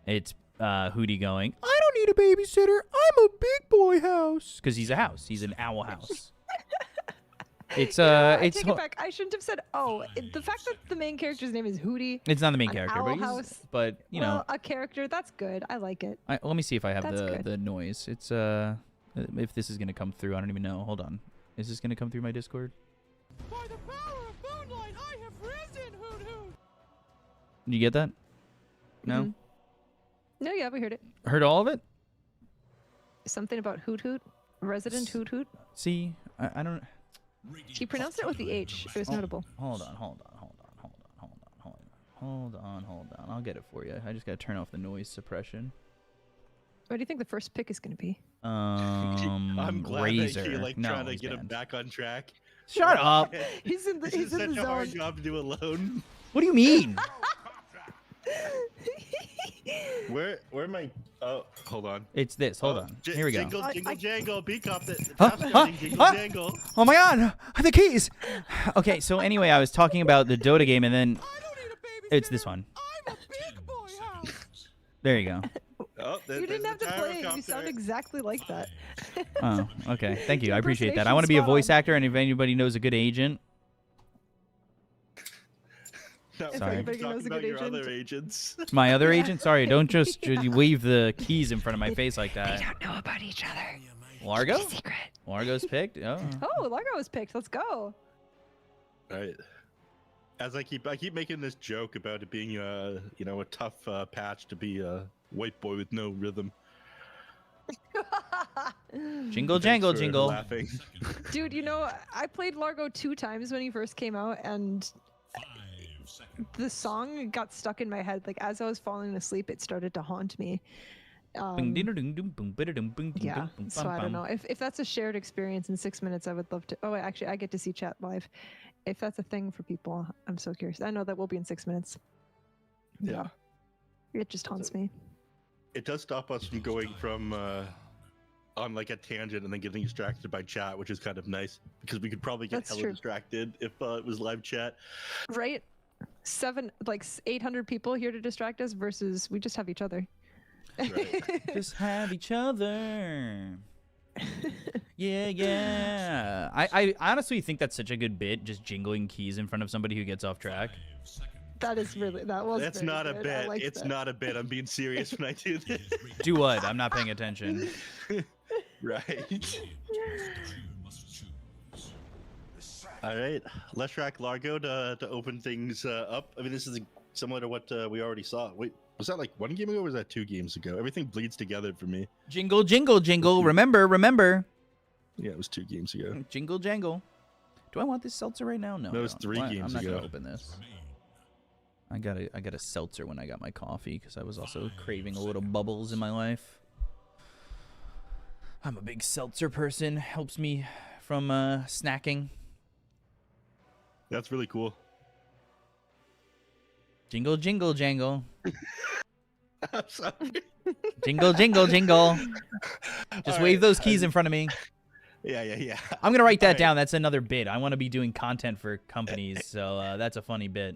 it's Hootie going, I don't need a babysitter. I'm a big boy house. Because he's a house. He's an owl house. It's I it's take it back. I shouldn't have said. Oh, the fact that the main character's name is Hootie. it's not the main An character, owl but house. but you Well, know, a character. That's good. I like it. let me see if I have That's good. the noise. It's if this is gonna come through. I don't even know. Hold on. Is this gonna come through my Discord? By the power of moonlight, I have risen, Hoot Hoot. Did you get that? No. Mhm. No, yeah, we heard it. Heard all of it? Something about Hoot Hoot. Resident Hoot Hoot. See, I don't. He pronounced it with the H. It was notable. Hold on. I'll get it for you. I just gotta turn off the noise suppression. What do you think the first pick is going to be? I'm glad Razor. that you're like No, trying to he's get him banned. back on track. Shut up. He's in the This is he's in such the a hard zone. job to do alone. What do you mean? Where am I? Oh, hold on. It's this. Hold on. Here we go. Jingle, jingle, jangle. B Cup. Huh? Jingle, Huh? jangle. Oh my god, the keys. Okay, so anyway, I was talking about the Dota game, and then I don't need a babysitter. it's this one. I'm a big boy house. There you go. Oh, You didn't have to play it. You sound exactly like that. Oh, okay. Thank you. I Your appreciate that. I impersonation's want to be a spot voice on. actor, and if anybody knows a good agent, If Sorry. anybody Talking knows a about good your agent. other agents. my other agent. Sorry, don't just wave the keys in front of my face like that. don't know about each other. Largo? Secret. Largo's picked. Oh. Oh, Largo was picked. Let's go. Right. As I keep making this joke about it being a tough patch to be a white boy with no rhythm. Jingle Thanks jangle for jingle. Laughing. Dude, I played Largo 2 times when he first came out, and 5 seconds. the song got stuck in my head. Like, as I was falling asleep, it started to haunt me. Yeah, so I don't know. If that's a shared experience in 6 minutes, I would love to. Oh, actually, I get to see chat live. If that's a thing for people, I'm so curious. I know that will be in 6 minutes. Yeah. It just haunts me. It does stop us from going from on like a tangent and then getting distracted by chat, which is kind of nice because we could probably get That's hella true. distracted if it was live chat. Right? 800 people here to distract us versus we just have each other. Right. Just have each other. Yeah. I honestly think that's such a good bit, just jingling keys in front of somebody who gets off track. That is really, that was That's very not a good. I bit. liked It's that. not a bit. I'm being serious when I do this. Do what? I'm not paying attention. Right. All right. Leshrac Largo to open things up. I mean, this is similar to what we already saw. Wait, was that like 1 game ago or was that 2 games ago? Everything bleeds together for me. Jingle, jingle, jingle. Remember. Yeah, it was 2 games ago. Jingle, jangle. Do I want this seltzer right now? No. That I was don't. 3 games I'm not ago. gonna open this. I got a seltzer when I got my coffee because I was also craving a little bubbles in my life. I'm a big seltzer person. Helps me from snacking. That's really cool. Jingle, jingle, jangle. I'm sorry. Jingle, jingle, jingle. Just All wave right, those keys in front of me. Yeah. I'm gonna write that All right. down. That's another bit. I want to be doing content for companies, so that's a funny bit.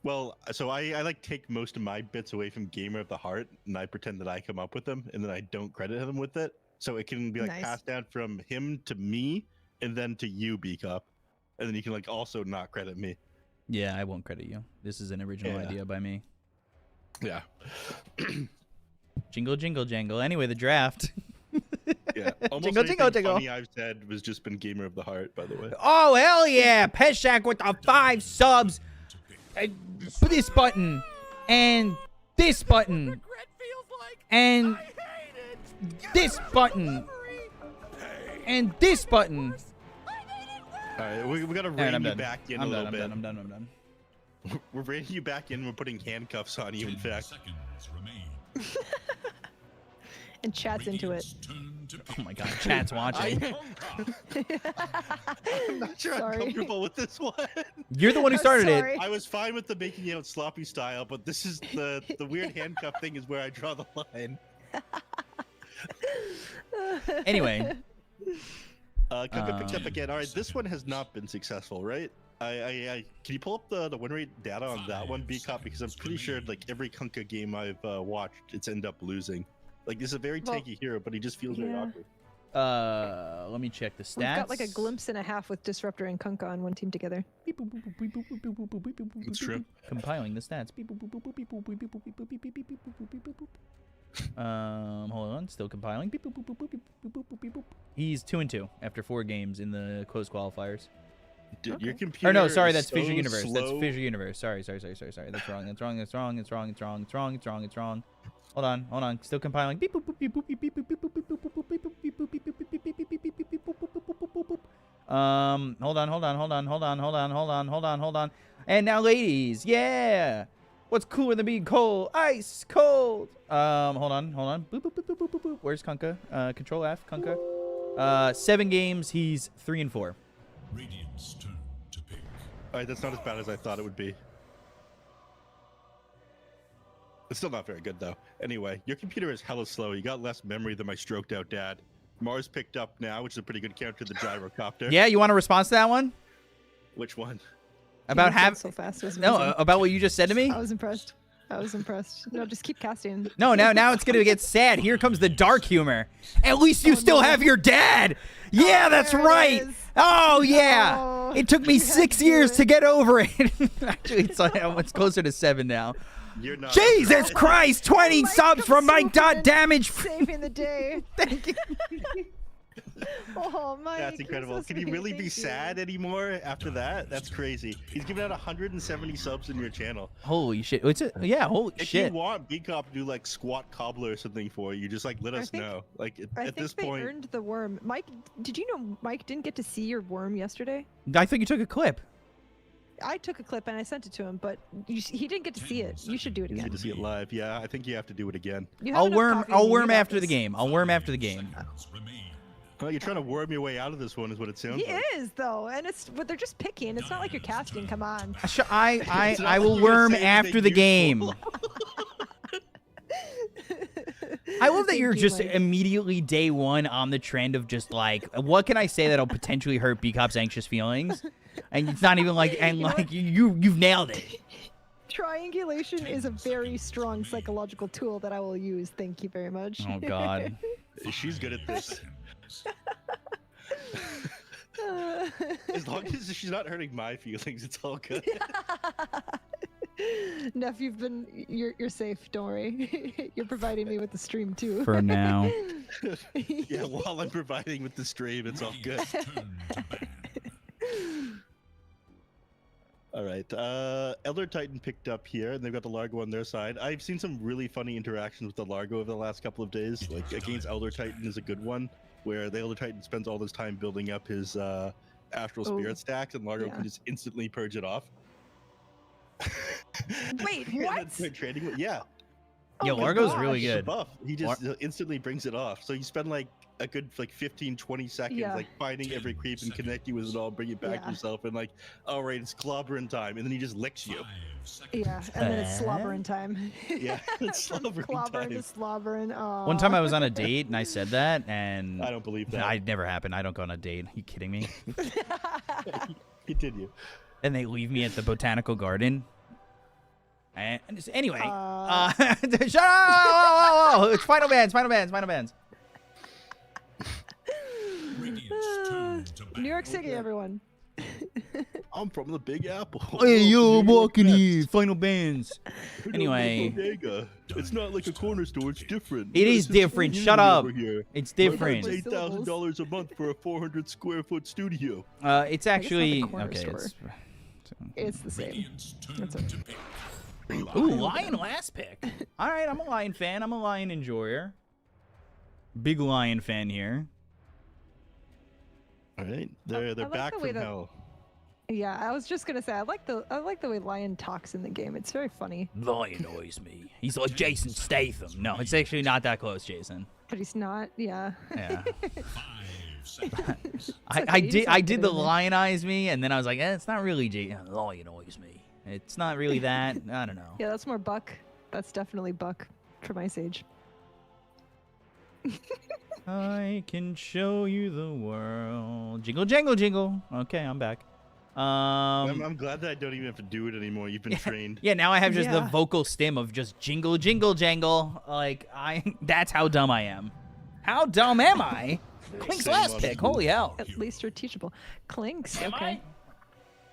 Well, so I like take most of my bits away from Gamer of the Heart, and I pretend that I come up with them, and then I don't credit him with it. So it can be like Nice. passed down from him to me, and then to you, B-Cup, and then you can like also not credit me. Yeah, I won't credit you. This is an original Yeah. idea by me. Yeah. Jingle, jingle, jangle. Anyway, the draft. Yeah. Almost Jingle, anything jingle, jingle. funny I've said was just been Gamer of the Heart, by the way. Oh, hell yeah. Peshak with the 5 subs. This button. And this button. And this button. And this button. All right, we gotta All right, rein I'm you done. back in I'm a little done. bit. I'm done. We're reining you back in. We're putting handcuffs on you, in 10 fact. seconds remain. And chat's into it. Radiant's turn to Oh my god, chat's watching. I'm not sure Sorry. I'm comfortable with this one. You're the one who I'm started it. sorry. I was fine with the making out sloppy style, but this is the weird handcuff thing is where I draw the line. Anyway, Kuka picks up again. All right, this one has not been successful, right? Can you pull up the win rate data on that one, B-Cop? Because I'm pretty sure like every Kunkka game I've watched, it's end up losing. Like this is a very Well, tanky hero, but he just feels very yeah. let me check the stats. We've got like a glimpse and a half with Disruptor and Kunkka on one team together. It's true. Compiling the stats. Hold on, still compiling. He's 2-2 after 4 games in the closed qualifiers. Dude, Okay. your computer. Or no, sorry, is that's Fissure so Universe. That's slow. Fissure Universe. Sorry. That's wrong. It's wrong. Hold on. Still compiling. Hold on. And now, ladies, yeah. What's cooler than being cold? Ice cold. Hold on. Boop. Where's Kunkka? Control F, Kunkka. 7 games. He's 3-4. Radiant's turn to pick. All right, that's not as bad as I thought it would be. It's still not very good though. Anyway, your computer is hella slow. You got less memory than my stroked out dad. Mars picked up now, which is a pretty good counter to the gyrocopter. Yeah, you want a response to that one? Which one? About He moved on have so fast. It was no amazing. about what you just said to me? I was impressed. No, just keep casting. No, now it's gonna get sad. Here comes the dark humor. At least you still have your dad. Yeah, that's there it right. is. Oh yeah. Oh, It took me you had 6 to do years it. to get over it. Actually, it's closer to 7 now. You're not. Jesus Christ! 20 Mike subs from Mike Consultant Damage. saving the day. Thank you. Oh, Mike. That's you're incredible. so Can you sweet. really be Thank you. sad anymore after that? That's crazy. He's given out 170 subs in your channel. Holy shit! Holy If shit! you want B-Cop to do like squat cobbler or something for you, just like let I us think- know. Like I at think this they point, earned the worm. Mike, did you know Mike didn't get to see your worm yesterday? I think you took a clip. I took a clip and I sent it to him, but he didn't get to see it. You should do it You need again. to see it live. Yeah, I think you have to do it again. You have enough coffee, I'll you worm got after the this. game. I'll worm after the game. Remain. Oh, you're trying to worm your way out of this one, is what it sounds He like. is though, and but they're just picking. It's not like you're casting. Come on. I will like you're worm saying after anything the game. useful. I love that Thank you're you, just Mike. immediately day one on the trend of just like, what can I say that'll potentially hurt B-Cop's anxious feelings? And it's not even like, and You know like you've nailed it. Triangulation is a very strong psychological tool that I will use. Thank you very much. Oh God. She's good at this. As long as she's not hurting my feelings, it's all good. Neff, you're safe. Don't worry. You're providing me with the stream too. For now. Yeah, while I'm providing with the stream, it's all good. Turn to ban. All right. Elder Titan picked up here, and they've got the Largo on their side. I've seen some really funny interactions with the Largo over the last couple of days. Like, against Elder Titan is a good one, where the Elder Titan spends all this time building up his Astral Oh, Spirit stacks, and Largo yeah. can just instantly purge it off. Wait, And then what? start trading with, yeah. Yeah, Oh my Largo's gosh. really It's a good. buff. He just instantly brings it off. So you spend like a good 15-20 seconds Yeah. like finding every creep and connect you with it all, bring it back Yeah. yourself, and like, all right, it's clobbering time, and then he just licks you. 5 seconds. Yeah, and then it's slobbering time. Yeah, it's From slobbering clobbering time. to slobbering. Aw. One time I was on a date and I said that, and I don't believe that. I never happened. I don't go on a date. Are you kidding me? Continue. And they leave me at the botanical garden. And anyway, shut up! Whoa. It's final bands. Radiant's turn to ban. New York City, everyone. I'm from the Big Apple. Hey, yo, New York walking Mets. here. Final bands. We don't Anyway. make bodega. It's not like a corner store. It's different. It is different. Shut up. It's different. It's $8,000 a month for a 400 square foot studio. It's not the actually corner okay. store. It's the same. Radiant's turn That's to pick. Ooh, Lion last pick. All right, I'm a Lion fan. I'm a Lion enjoyer. Big Lion fan here. All right, I they're like back the way from that- hell. Yeah, I was just gonna say I like the way Lion talks in the game. It's very funny, Lion annoys me. He's like Jason Statham. No, it's actually not that close, Jason. but he's not. Yeah. Yeah. 5 seconds. I you did sound the good in there. lionize me, and then I was like, it's not really Lion annoys me. It's not really that. I don't know. Yeah, that's more Buck. That's definitely Buck from Ice Age. I can show you the world. Jingle, jangle, jingle. Okay, I'm back. I'm glad that I don't even have to do it anymore. You've been trained. Yeah, now I have just the Yeah. vocal stem of just jingle, jingle, jangle. Like that's how dumb I am. How dumb am I? Clink's Same last on pick. school. Holy hell. At least you're teachable. Clinks. Am Okay. I?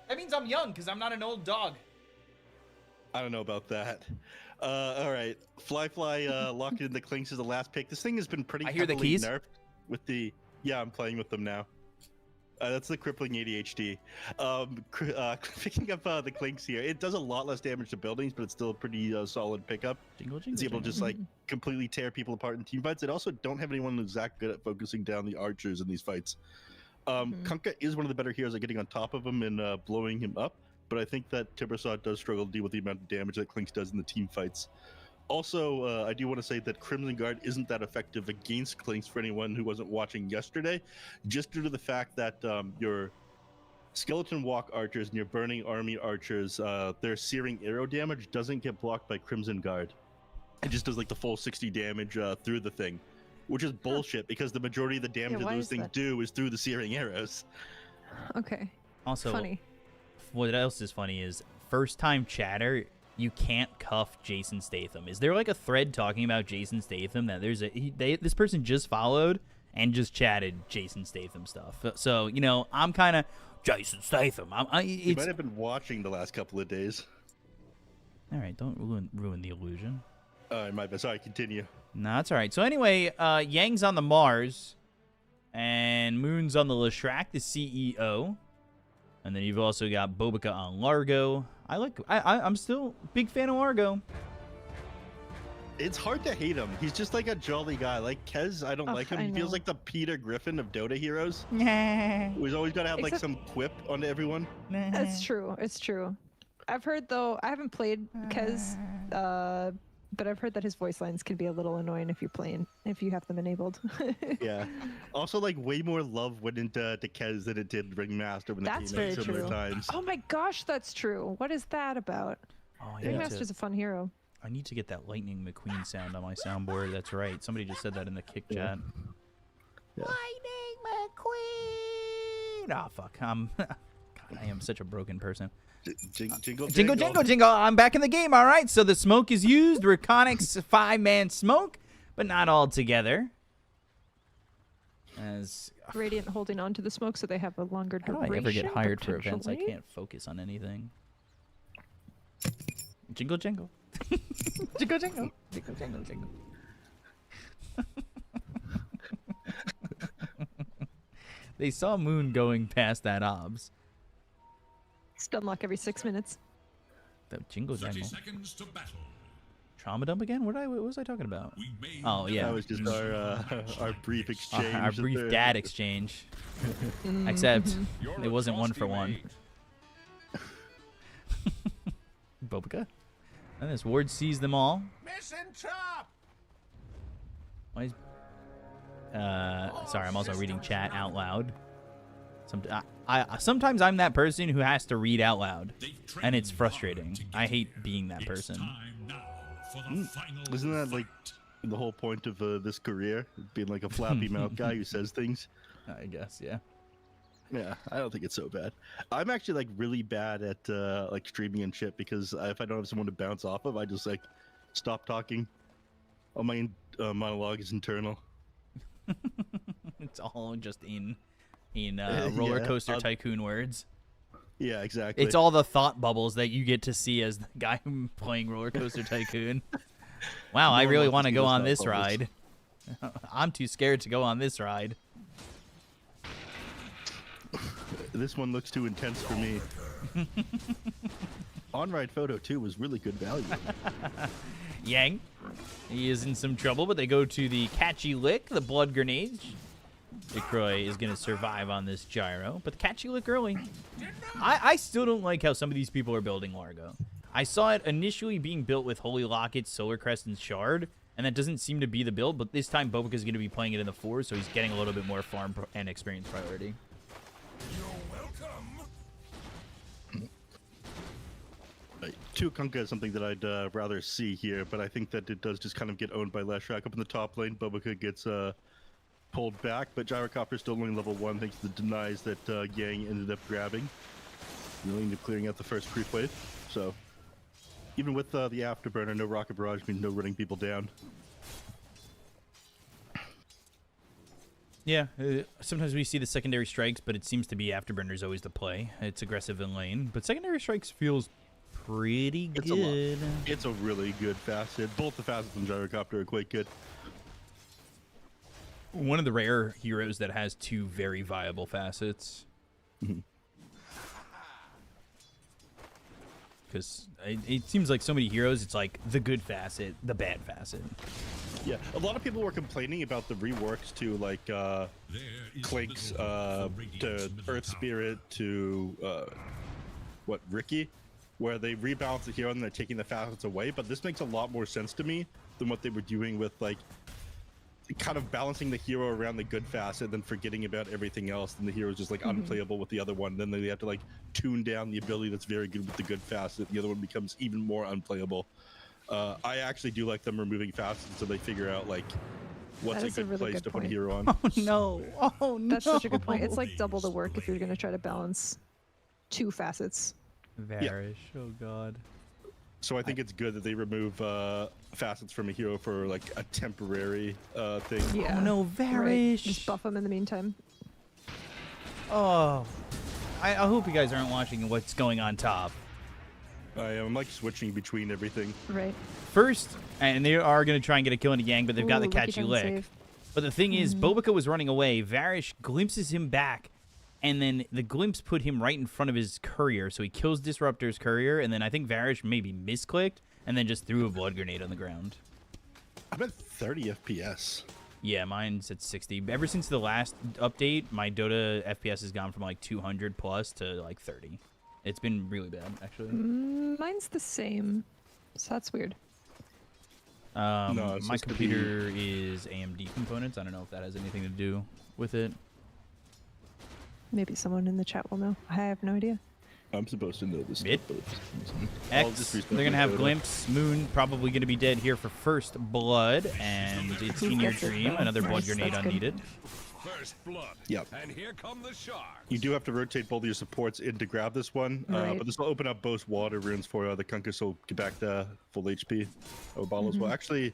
That means I'm young because I'm not an old dog. I don't know about that. All right, Fly locked in the Clinks as the last pick. This thing has been pretty I hear the heavily keys. nerfed with the. Yeah, I'm playing with them now. That's the crippling ADHD. Picking up the Clinks here, it does a lot less damage to buildings, but it's still a pretty solid pickup. Jingle, jingle, It's able to jingle. just like completely tear people apart in team fights. It also don't have anyone who's that good at focusing down the archers in these fights. Kunkka is one of the better heroes at getting on top of him and blowing him up, but I think that Timbersaw does struggle to deal with the amount of damage that Clinks does in the team fights. Also, I do want to say that Crimson Guard isn't that effective against Clinks for anyone who wasn't watching yesterday, just due to the fact that your Skeleton Walk archers and your Burning Army archers, their Searing Arrow damage doesn't get blocked by Crimson Guard. It just does like the full 60 damage through the thing, which is bullshit because the majority of the damage that why those is things that? do is through the Searing Arrows. Okay. Also, Funny. what else is funny is first time chatter. You can't cuff Jason Statham. Is there like a thread talking about Jason Statham that there's this person just followed and just chatted Jason Statham stuff? So you know I'm kind of Jason Statham. You It's might have been watching the last couple of days. all right. Don't ruin the illusion. My bad. Sorry, continue. No, that's all right. So anyway, Yang's on the Mars, and Moon's on the Leshrac, the CEO, and then you've also got Bobica on Largo. I'm still a big fan of Largo. It's hard to hate him. He's just like a jolly guy. Like Kez, I don't Ugh, like him. I He feels know. like the Peter Griffin of Dota heroes. Nah. He's always got to have like Except- some quip onto everyone. It's true. It's true. I've heard though. I haven't played Kez, but I've heard that his voice lines can be a little annoying if you have them enabled. Yeah. Also, like way more love went into Kez than it did Ringmaster when That's they came very out similar true. times. Oh my gosh, that's true. What is that about? Oh, I, Ringmaster's a fun hero. I need to get that Lightning McQueen sound on my soundboard. That's right. Somebody just said that in the kick chat. Yeah. Lightning McQueen. Oh fuck. God, I am such a broken person. Jingle, Jingle, jingle, jingle. I'm back in the game. All right. So the smoke is used. Rakonic's 5-man smoke, but not all together. As Radiant holding on to the smoke so they have a longer how do duration. I ever get hired for events? I potentially. can't focus on anything. Jingle, jingle. Jingle, jingle. Jingle, jingle, jingle. They saw Moon going past that obs. Stun lock every 6 minutes. The jingle 30 jangle. seconds to battle. Trauma dump again? What was I talking about? We may Oh yeah. That was just our brief exchange. Our brief there. dad exchange. Except You're it wasn't one for frosty one. mate. Bobica. And this ward sees them all. Mission top! Why is... sorry, I'm also reading chat out loud. Sometimes I'm that person who has to read out loud, They've and it's trained frustrating. hard to get I hate here. being that It's person. time now for the final Isn't that like fight. the whole point of this career? Being like a flappy mouth guy who says things? I guess, yeah. Yeah, I don't think it's so bad. I'm actually like really bad at like streaming and shit because if I don't have someone to bounce off of, I just like stop talking. All my monologue is internal. It's all just in roller Yeah, coaster tycoon words. Yeah, exactly. It's all the thought bubbles that you get to see as the guy playing roller coaster tycoon. Wow, I No one really wants want to to see go those on thought this bubbles. ride. I'm too scared to go on this ride. This one looks too intense for me. On-ride photo too was really good value. Yang, he is in some trouble, but they go to the catchy lick, the blood grenade. Croy is going to survive on this gyro, but the catchy lick early. I still don't like how some of these people are building Largo. I saw it initially being built with Holy Locket, Solar Crest, and Shard, and that doesn't seem to be the build, but this time Bobica is going to be playing it in the 4, so he's getting a little bit more farm and experience priority. Tuakunka is something that I'd rather see here, but I think that it does just kind of get owned by Leshrac up in the top lane. Bobica gets pulled back, but Gyrocopter's still only level 1 thanks to the denies that Yang ended up grabbing. Really into clearing out the first creep wave. So, even with the afterburner, no rocket barrage means no running people down. Yeah, sometimes we see the secondary strikes, but it seems to be afterburners always the play. It's aggressive in lane, but secondary strikes feels pretty It's a lot. good. It's a really good facet. Both the facets and Gyrocopter are quite good. One of the rare heroes that has 2 very viable facets. Because it seems like so many heroes, it's like the good facet, the bad facet. Yeah, a lot of people were complaining about the reworks to like There is Clink's little hope for to Radiant's middle Earth tower. Spirit to Ricky, where they rebalance the hero and they're taking the facets away. But this makes a lot more sense to me than what they were doing with like kind of balancing the hero around the good facet, then forgetting about everything else. And the hero's just like unplayable with the other one. Then they have to like tune down the ability that's very good with the good facet. The other one becomes even more unplayable. I actually do like them removing facets until they figure out like what's That a is a good really place good to put a point. hero on. Oh no! Oh no! That's such a good point. It's like double the work if you're going to try to balance 2 facets. Varish, oh god. So I think it's good that they remove facets from a hero for like a temporary thing. Yeah. Oh no, Right. Varish! Just buff them in the meantime. Oh, I hope you guys aren't watching what's going on top. I'm like switching between everything. Right. First, and they are going to try and get a kill into Yang, but they've got the Ooh, lucky catchy time lick. save. But the thing is, Bobica was running away. Varish glimpses him back, and then the glimpse put him right in front of his courier. So he kills Disruptor's courier, and then I think Varish maybe misclicked, and then just threw a blood grenade on the ground. I'm at 30 FPS. Yeah, mine's at 60. Ever since the last update, my Dota FPS has gone from like 200 plus to like 30. It's been really bad, actually. Mine's the same, so that's weird. No, it's My supposed to be- computer is AMD components. I don't know if that has anything to do with it. Maybe someone in the chat will know. I have no idea. I'm supposed to know this Mid. stuff, but I'll X, just restart they're going to my have Dota. Glimpse. Moon probably going to be dead here for first blood. And it's Who in your gets it, dream. though? Another blood Nice, grenade that's good. unneeded. First blood. Yep. And here come the sharks. You do have to rotate both of your supports in to grab this one, Right. but this will open up both water runes for the Kunkus, so get back to full HP. Bottle as well. Actually,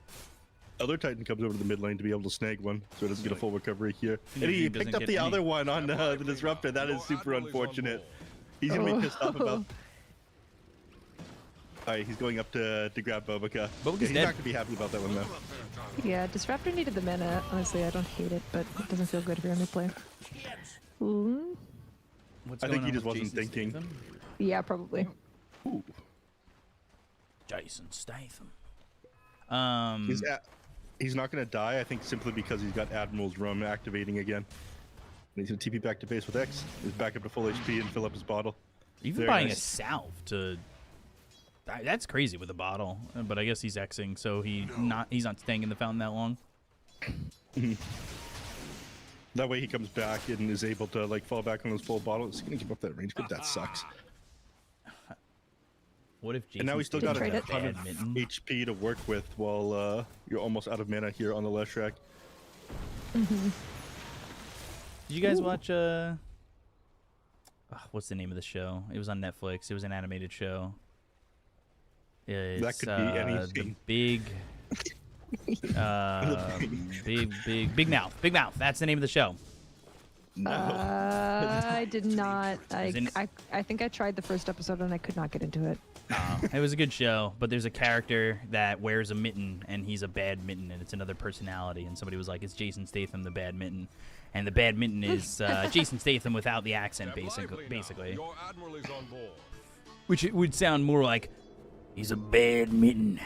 other Titan comes over to the mid lane to be able to snag one, so it doesn't get a full recovery here. And And he he doesn't picked up get the any. other one on the Disruptor. That is super unfortunate. He's gonna be pissed off about. Alright, he's going up to grab Bobica. Bobica's He's dead. not gonna be happy about that one though. Yeah, Disruptor needed the mana. Honestly, I don't hate it, but it doesn't feel good if you're a new player. Ooh. What's I think going he on just with wasn't Jason thinking. Statham? Yeah, probably. Ooh. Jason Statham. He's not gonna die, I think, simply because he's got Admiral's Rum activating again. And he's gonna TP back to base with X. He's back up to full HP and fill up his bottle. Even Very buying nice. a salve to that's crazy with a bottle. But I guess he's Xing, so he's not staying in the fountain that long. That way he comes back and is able to like fall back on his full bottle. Is he gonna give up that range? But that sucks. What if Jason And now he's still got a trade it. ton of badminton? HP to work with while you're almost out of mana here on the left track. Did you guys watch what's the name of the show? It was on Netflix. It was an animated show. It's, could be anything. The big mouth. Big mouth. That's the name of the show. I did not. in- I think I tried the first episode and I could not get into it. It was a good show, but there's a character that wears a mitten, and he's a bad mitten, and it's another personality. And somebody was like, "It's Jason Statham, the bad mitten," and the bad mitten is Jason Statham without the accent, basically. Your admiral is on board. Which it would sound more like, "He's a bad mitten."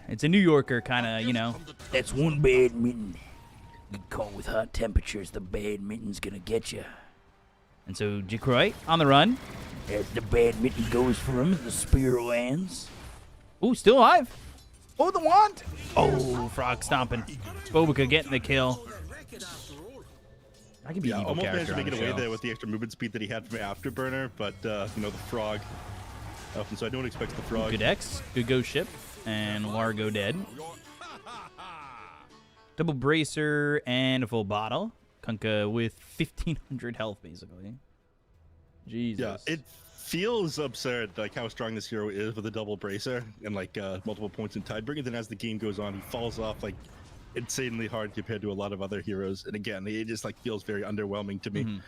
It's a New Yorker kind of, you know. That's one bad mitten. You call with hot temperatures, the bad mitten's gonna get you. And so Jacroy on the run. As the bad mitten goes for him, the spear lands. Ooh, still alive. Oh, the wand. Oh, frog stomping. Bobica getting the kill. I can be Yeah, an evil almost managed character to on make the it away show. there with the extra movement speed that he had from Afterburner, but the frog. And so I don't expect the frog. Good X, good go ship, and Largo dead. Double bracer and a full bottle. Kunkka with 1,500 health, basically. Jesus. Yeah, it feels absurd like how strong this hero is with a double bracer and like multiple points in Tidebringer. Then as the game goes on, he falls off like insanely hard compared to a lot of other heroes. And again, it just like feels very underwhelming to me. Mhm.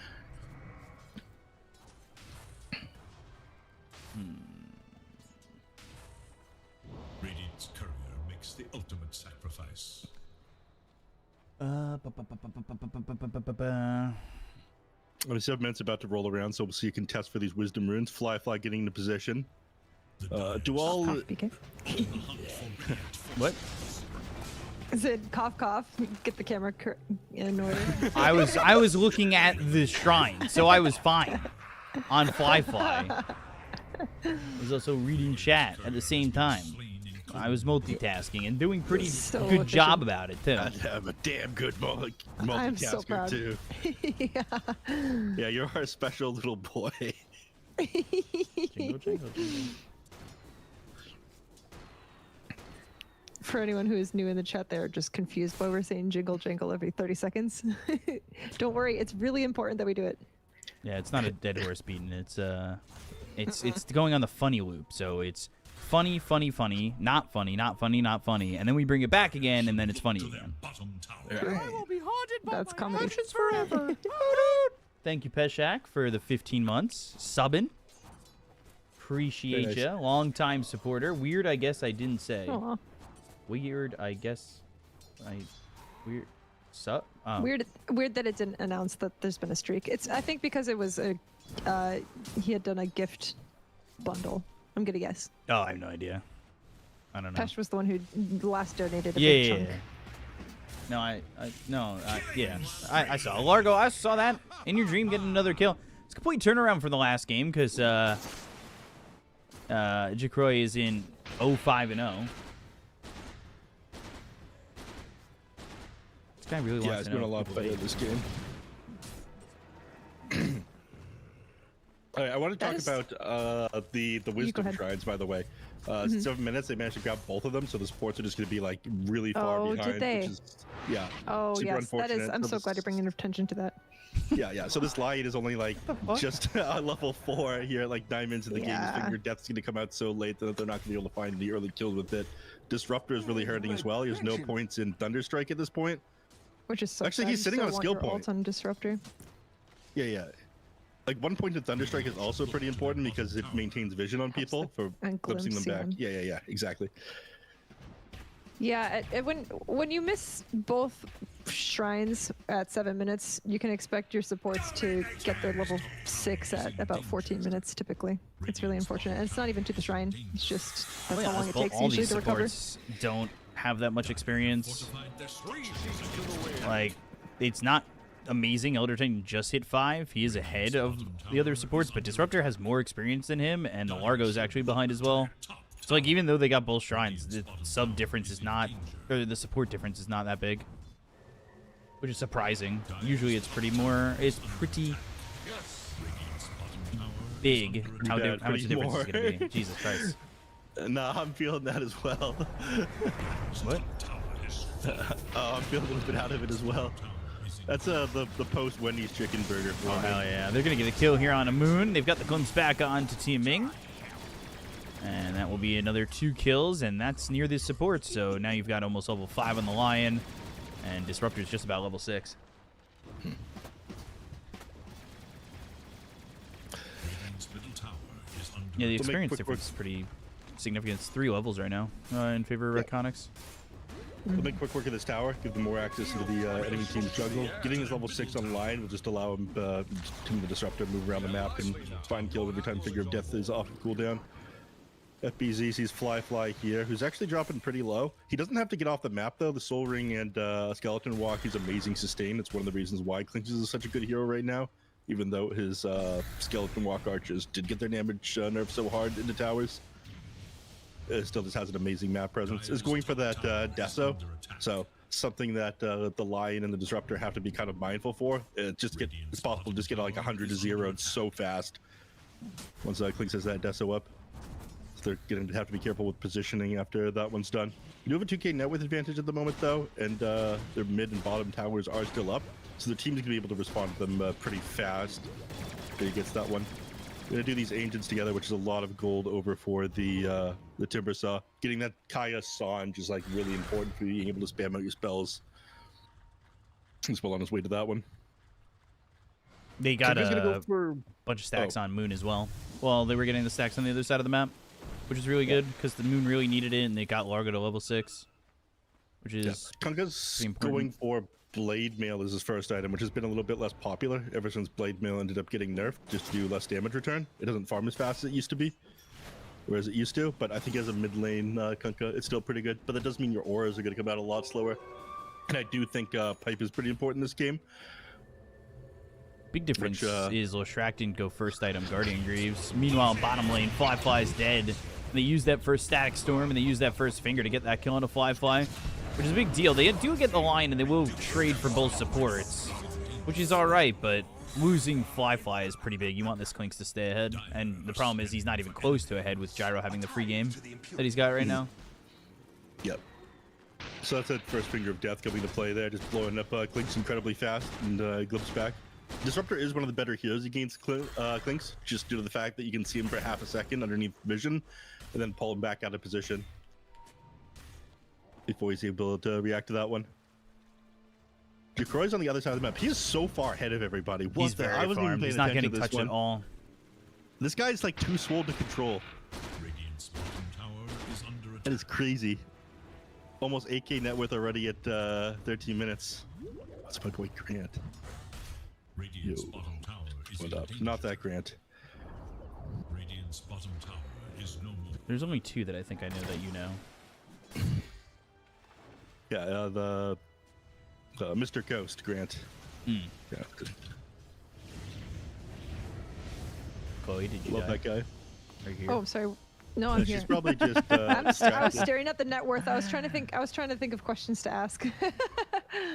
Radiant's courier makes the ultimate sacrifice. The 7 minutes about to roll around, so we'll see you can test for these wisdom runes. Fly getting into position. Do all Cough, BK. What? Is it cough cough? Get the camera in order. I was looking at the shrine, so I was fine on Fly. I was also reading chat at the same time. I was multitasking and doing pretty So good efficient. job about it too. I'm a damn good multitasker I'm so proud. too. Yeah. Yeah, you're our special little boy. Jingle, jingle, jingle. For anyone who is new in the chat, they're just confused why we're saying jingle jingle every 30 seconds. Don't worry, it's really important that we do it. Yeah, it's not a dead horse beating. It's going on the funny loop. So it's funny, not funny, not funny, not funny, and then we bring it back again, and then it's funny To their again. bottom tower. I will be haunted by That's my comedy. ashes forever. Thank you, Peshak, for the 15 months subbing. Appreciate Very nice. ya. Long-time supporter. Weird, I guess I didn't say. Aw. Weird, I guess weird. Sup? Oh. Weird that it didn't announce that there's been a streak. I think because it was he had done a gift bundle. I'm gonna guess. Oh, I have no idea. I don't know. Pesh was the one who last donated a Yeah, big yeah, chunk. yeah. Yeah, I saw Largo. I saw that in your dream getting another kill. It's a complete turnaround for the last game because Jacroy is in 0-5-0. This guy really wants Yeah, to it's know been a lot people better hate. this game. All right, I want to talk about the wisdom ahead. shrines. By the way, 7 minutes they managed to grab both of them, so the supports are just going to be like really far Oh, did behind. they? Which is, yeah. Oh, super yes, that is. unfortunate. I'm So so this- glad you're bringing attention to that. Yeah. So this lion is only like just level 4 here, like 9 minutes in the game. Yeah. You figure Death's going to come out so late that they're not going to be able to find the early kills with it. Disruptor is really hurting as well. He has no points in Thunderstrike at this point. Which is so Actually, sad. he's You sitting still on a want skill your point. ult on Disruptor. Yeah. Like 1 point in Thunderstrike is also pretty important because it maintains vision on people for and glimpsing them back. glimpsing them. Yeah, exactly. Yeah, when you miss both shrines at 7 minutes, you can expect your supports to get their level 6 at about 14 minutes typically. It's really unfortunate. And it's not even to the shrine. It's just that's how long it takes all usually these to recover. supports don't have that much experience. Like, it's not amazing. Elder Titan just hit 5. He is ahead of the other supports, but Disruptor has more experience than him, and the Largo is actually behind as well. So, like, even though they got both shrines, the sub difference is not, or the support difference is not that big, which is surprising. Usually, it's pretty big. How much pretty difference more. is going to be? Jesus Christ. Nah, I'm feeling that as well. What? I'm feeling a little bit out of it as well. That's the post Wendy's chicken burger for Oh, me. hell yeah. They're going to get a kill here on a Moon. They've got the glimpse back on to Team Ming. And that will be another 2 kills, and that's near the support. So now you've got almost level 5 on the Lion, and Disruptor's just about level 6. Yeah, the experience quick difference is pretty significant. It's 3 levels right now in favor of Reconics. We'll make quick work of this tower, give them more access into the enemy team's jungle. Getting his level 6 online will just allow him to the Disruptor, move around the map, and find kills every time Figure of Death is off of cooldown. FBZ sees Fly here, who's actually dropping pretty low. He doesn't have to get off the map, though. The Soul Ring and Skeleton Walk is amazing sustain. It's one of the reasons why Clinches is such a good hero right now, even though his Skeleton Walk archers did get their damage nerfed so hard into towers. It still just has an amazing map presence. It's going for that Deso, so something that the Lion and the Disruptor have to be kind of mindful for. It's possible to just get like 100 to 0 so fast once Clinks has that Deso up. So they're going to have to be careful with positioning after that one's done. You do have a 2k net worth advantage at the moment, though, and their mid and bottom towers are still up, so the team's going to be able to respond to them pretty fast after he gets that one. We're going to do these ancients together, which is a lot of gold over for the Timber Saw. Getting that Kaya Sanj is like really important for being able to spam out your spells. He's well on his way to that one. They got He's gonna a go for bunch of stacks on Moon as well. Well, they were getting the stacks on the other side of the map, which is really good because the Moon really needed it, and they got Largo to level 6, which is Kunka's pretty important. going for Blade Mail as his first item, which has been a little bit less popular ever since Blade Mail ended up getting nerfed just to do less damage return. It doesn't farm as fast as it used to be, whereas it used to, but I think as a mid lane Kunka, it's still pretty good. But that does mean your auras are going to come out a lot slower. And I do think Pipe is pretty important in this game. Big difference Which, is Leshrac didn't go first item Guardian Greaves. Meanwhile, bottom lane, Fly's dead. And they used that first Static Storm, and they used that first Finger to get that kill on a Fly, which is a big deal. They do get the line, and they will trade for both supports, which is all right, but losing Fly is pretty big. You want this Clinks to stay ahead, and the problem is he's not even close to ahead with Gyro having the free game that he's got right now. Yep. So that's that first Finger of Death coming to play there, just blowing up Clinks incredibly fast and glimpse back. Disruptor is one of the better heroes against Clinks, just due to the fact that you can see him for half a second underneath vision, and then pull him back out of position before he's able to react to that one. Jacroy's on the other side of the map. He is so far ahead of everybody. What He's very I wasn't even farmed. paying He's not attention getting to this touched at one. all. This guy's like too swole to control. Radiant's bottom tower is under That attack. is crazy. Almost 8k net worth already at 13 minutes. That's my boy Grant. Radiant's Yo. bottom tower is What in up? danger. Not that Grant. Radiant's bottom tower is no more. There's only 2 that I think I know that you know. Yeah, the Mr. Ghost, Grant. Hmm. Yeah, Chloe, did you love die? that guy. Are you here? Oh, sorry. No, I'm here. She's probably just. I was distracted. staring at the net worth. I was trying to think of questions to ask.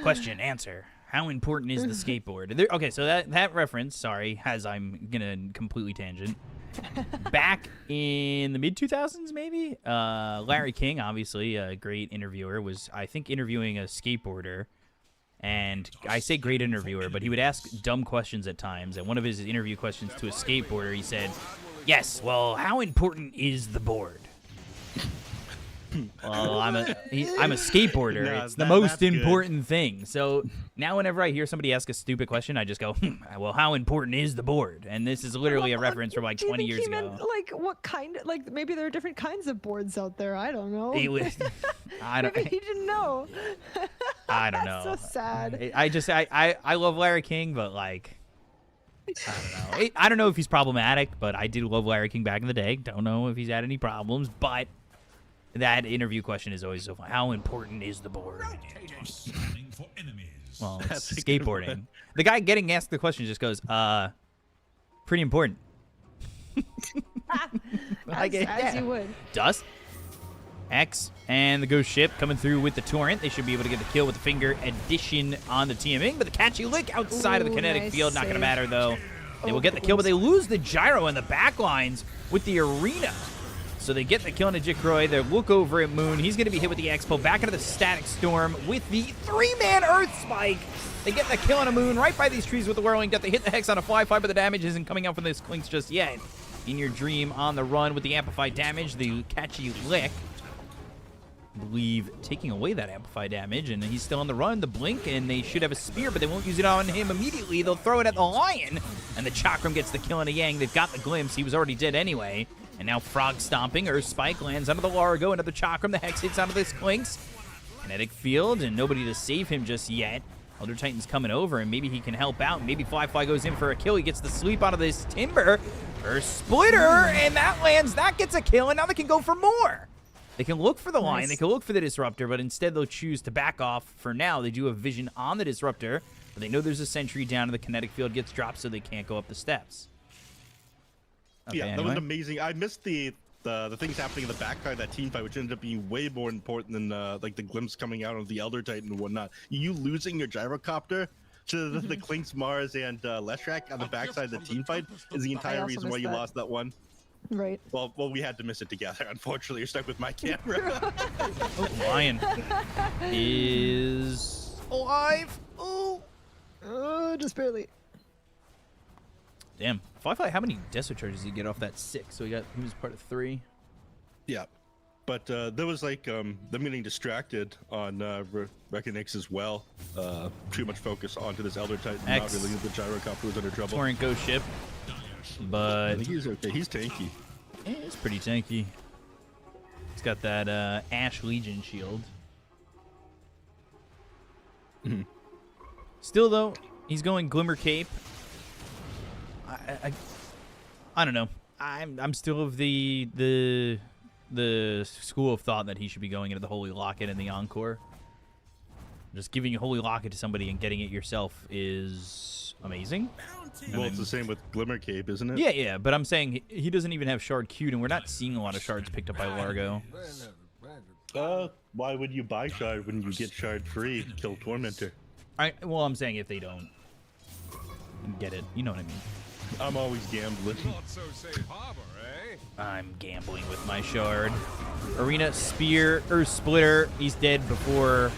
Question, answer. How important is the skateboard? There, okay, so that reference, sorry, as I'm gonna completely tangent. Back in the mid 2000s, maybe, Larry King, obviously a great interviewer, was I think interviewing a skateboarder, and I say great interviewer, but he would ask dumb questions at times. And one of his interview questions to a skateboarder, he said, "Yes, well, how important is the board?" Well, I'm a skateboarder. No, It's the that's most good. important thing. So now whenever I hear somebody ask a stupid question, I just go, well, how important is the board? And this is literally a reference from like Do you 20 think years he ago. meant, like, what kind? Like, maybe there are different kinds of boards out there. I don't know. It was- I don't, Maybe he didn't know. I don't know. That's so sad. I love Larry King, but like, I don't know. I don't know if he's problematic, but I did love Larry King back in the day. Don't know if he's had any problems, but that interview question is always so fun. How important is the board? Scanning for enemies. Well, That's it's a good skateboarding. one. The guy getting asked the question just goes, pretty important. As you would. Dust, X, and the ghost ship coming through with the torrent. They should be able to get the kill with the finger addition on the TMing, but the catchy lick outside of the Ooh, kinetic nice field, not going to save. matter though. They will Oh, get the kill, but they lose the gyro and the backlines with the arena. So they get the kill on Jikroy. They look over at Moon. He's going to be hit with the Expo. Back into the Static Storm with the 3-man Earth Spike. They get the kill on a Moon right by these trees with the Whirling Death. They hit the Hex on a Fly, but the damage isn't coming out from this Clinks just yet. In Your Dream on the run with the amplified damage. The catchy lick, I believe, taking away that amplified damage, and he's still on the run. The blink, and they should have a spear, but they won't use it on him immediately. They'll throw it at the Lion, and the Chakram gets the kill on a Yang. They've got the glimpse. He was already dead anyway. And now Frog Stomping, Earth Spike lands onto the Largo, another Chakram. The Hex hits onto this Clinks. Kinetic field, and nobody to save him just yet. Elder Titan's coming over, and maybe he can help out. Maybe Fly goes in for a kill. He gets the sleep out of this Timber. Earth Splitter, and that lands. That gets a kill, and now they can go for more. They can look for the line. Nice. They can look for the Disruptor, but instead they'll choose to back off for now. They do have vision on the Disruptor, but they know there's a sentry down, and the kinetic field gets dropped, so they can't go up the steps. Okay, Yeah, that anyway. was amazing. I missed the things happening in the backside of that team fight, which ended up being way more important than like the glimpse coming out of the Elder Titan and whatnot. You losing your gyrocopter to the Clinks, Mars, and Leshrac on the backside of the team fight is the entire also reason why missed you that. lost that one. Right. Well, we had to miss it together. Unfortunately, you're stuck with my camera. Oh, Lion is alive. Oh, Just barely. damn. Fly, how many Deso charges did he get off that 6? So he was part of 3. Yeah, but there was like them getting distracted on Reckonix as well. Too much focus onto this Elder Titan, X. not really the gyrocopter was under trouble. Torrent ghost ship, I but think he's okay. He's tanky. it's pretty tanky. He's got that Ash Legion shield. Still though, he's going Glimmer Cape. I don't know. I'm still of the school of thought that he should be going into the Holy Locket and the Encore. Just giving a Holy Locket to somebody and getting it yourself is amazing. Well, it's the same with Glimmer Cape, isn't it? Yeah, but I'm saying he doesn't even have shard queued, and we're not seeing a lot of shards picked up by Largo. Why would you buy shard when you get shard free? Kill Tormentor. Well, I'm saying if they don't get it, you know what I mean. I'm always gambling. Not so safe harbor, eh? I'm gambling with my shard. Arena, Spear, Earth Splitter. He's dead before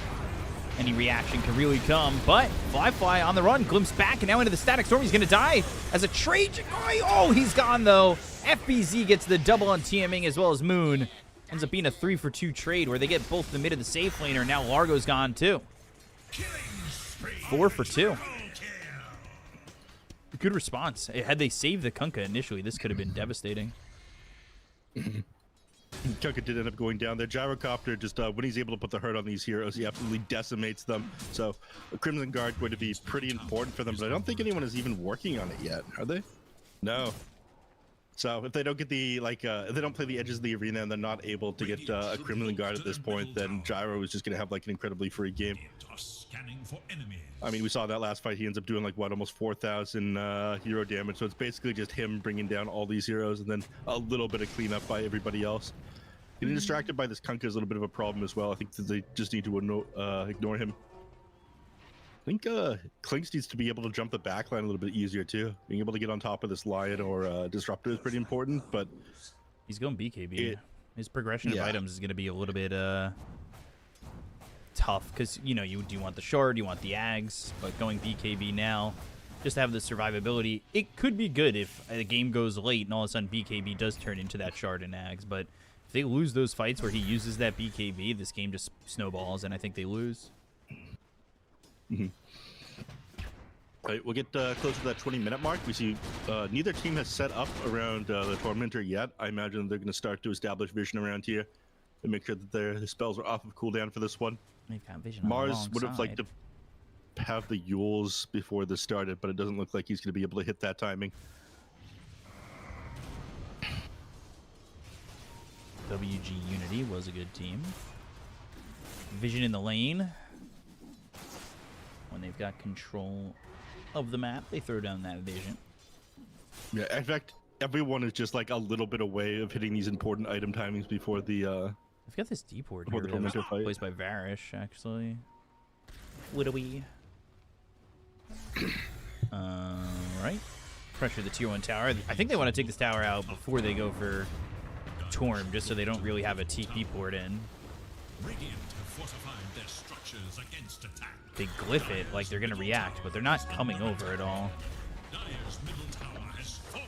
any reaction can really come. But Fly on the run, glimpse back, and now into the Static Storm. He's going to die as a trade. Oh, he's gone, though. FBZ gets the double on TMing as well as Moon. Ends up being a 3-for-2 trade where they get both the mid and the safe laner. Now Largo's gone, too. 4 for 2. Good response. Had they saved the Kunkka initially, this could have been devastating. Kunkka did end up going down there. Gyrocopter just when he's able to put the hurt on these heroes, he absolutely decimates them. So Crimson Guard going to be pretty important for them, but I don't think anyone is even working on it yet, are they? No. So if they don't get the if they don't play the edges of the arena and they're not able to get a Kremlin Guard at this point, then Gyro is just going to have like an incredibly free game. Are scanning for enemies. I mean, we saw that last fight. He ends up doing like what, almost 4,000 hero damage. So it's basically just him bringing down all these heroes and then a little bit of cleanup by everybody else. Getting distracted by this Kunkka is a little bit of a problem as well. I think that they just need to ignore him. I think Clinks needs to be able to jump the backline a little bit easier too. Being able to get on top of this Lion or Disruptor is pretty important, but he's going BKB. His progression of items is going to be a little bit tough because, you know, you want the shard, you want the Ags, but going BKB now, just to have the survivability, it could be good if the game goes late and all of a sudden BKB does turn into that shard and Ags, but if they lose those fights where he uses that BKB, this game just snowballs, and I think they lose. Mm-hmm. All right, we'll get close to that 20-minute mark. We see neither team has set up around the Tormentor yet. I imagine they're going to start to establish vision around here and make sure that their spells are off of cooldown for this one. They've got vision on Mars the would wrong have liked side. to have the Yules before this started, but it doesn't look like he's going to be able to hit that timing. WG Unity was a good team. Vision in the lane. When they've got control of the map, they throw down that vision. Yeah, in fact, everyone is just like a little bit away of hitting these important item timings before the I've got this deport before here the that was Tormentor fight. placed by Varish, actually. Widowy. Right. Pressure the tier 1 tower. I think they want to take this tower out before they go for Torm, just so they don't really have a TP port in. Radiant have fortified their structures against attack. They glyph it like they're going to react, but they're not coming over at all. Dire's middle tower has fallen.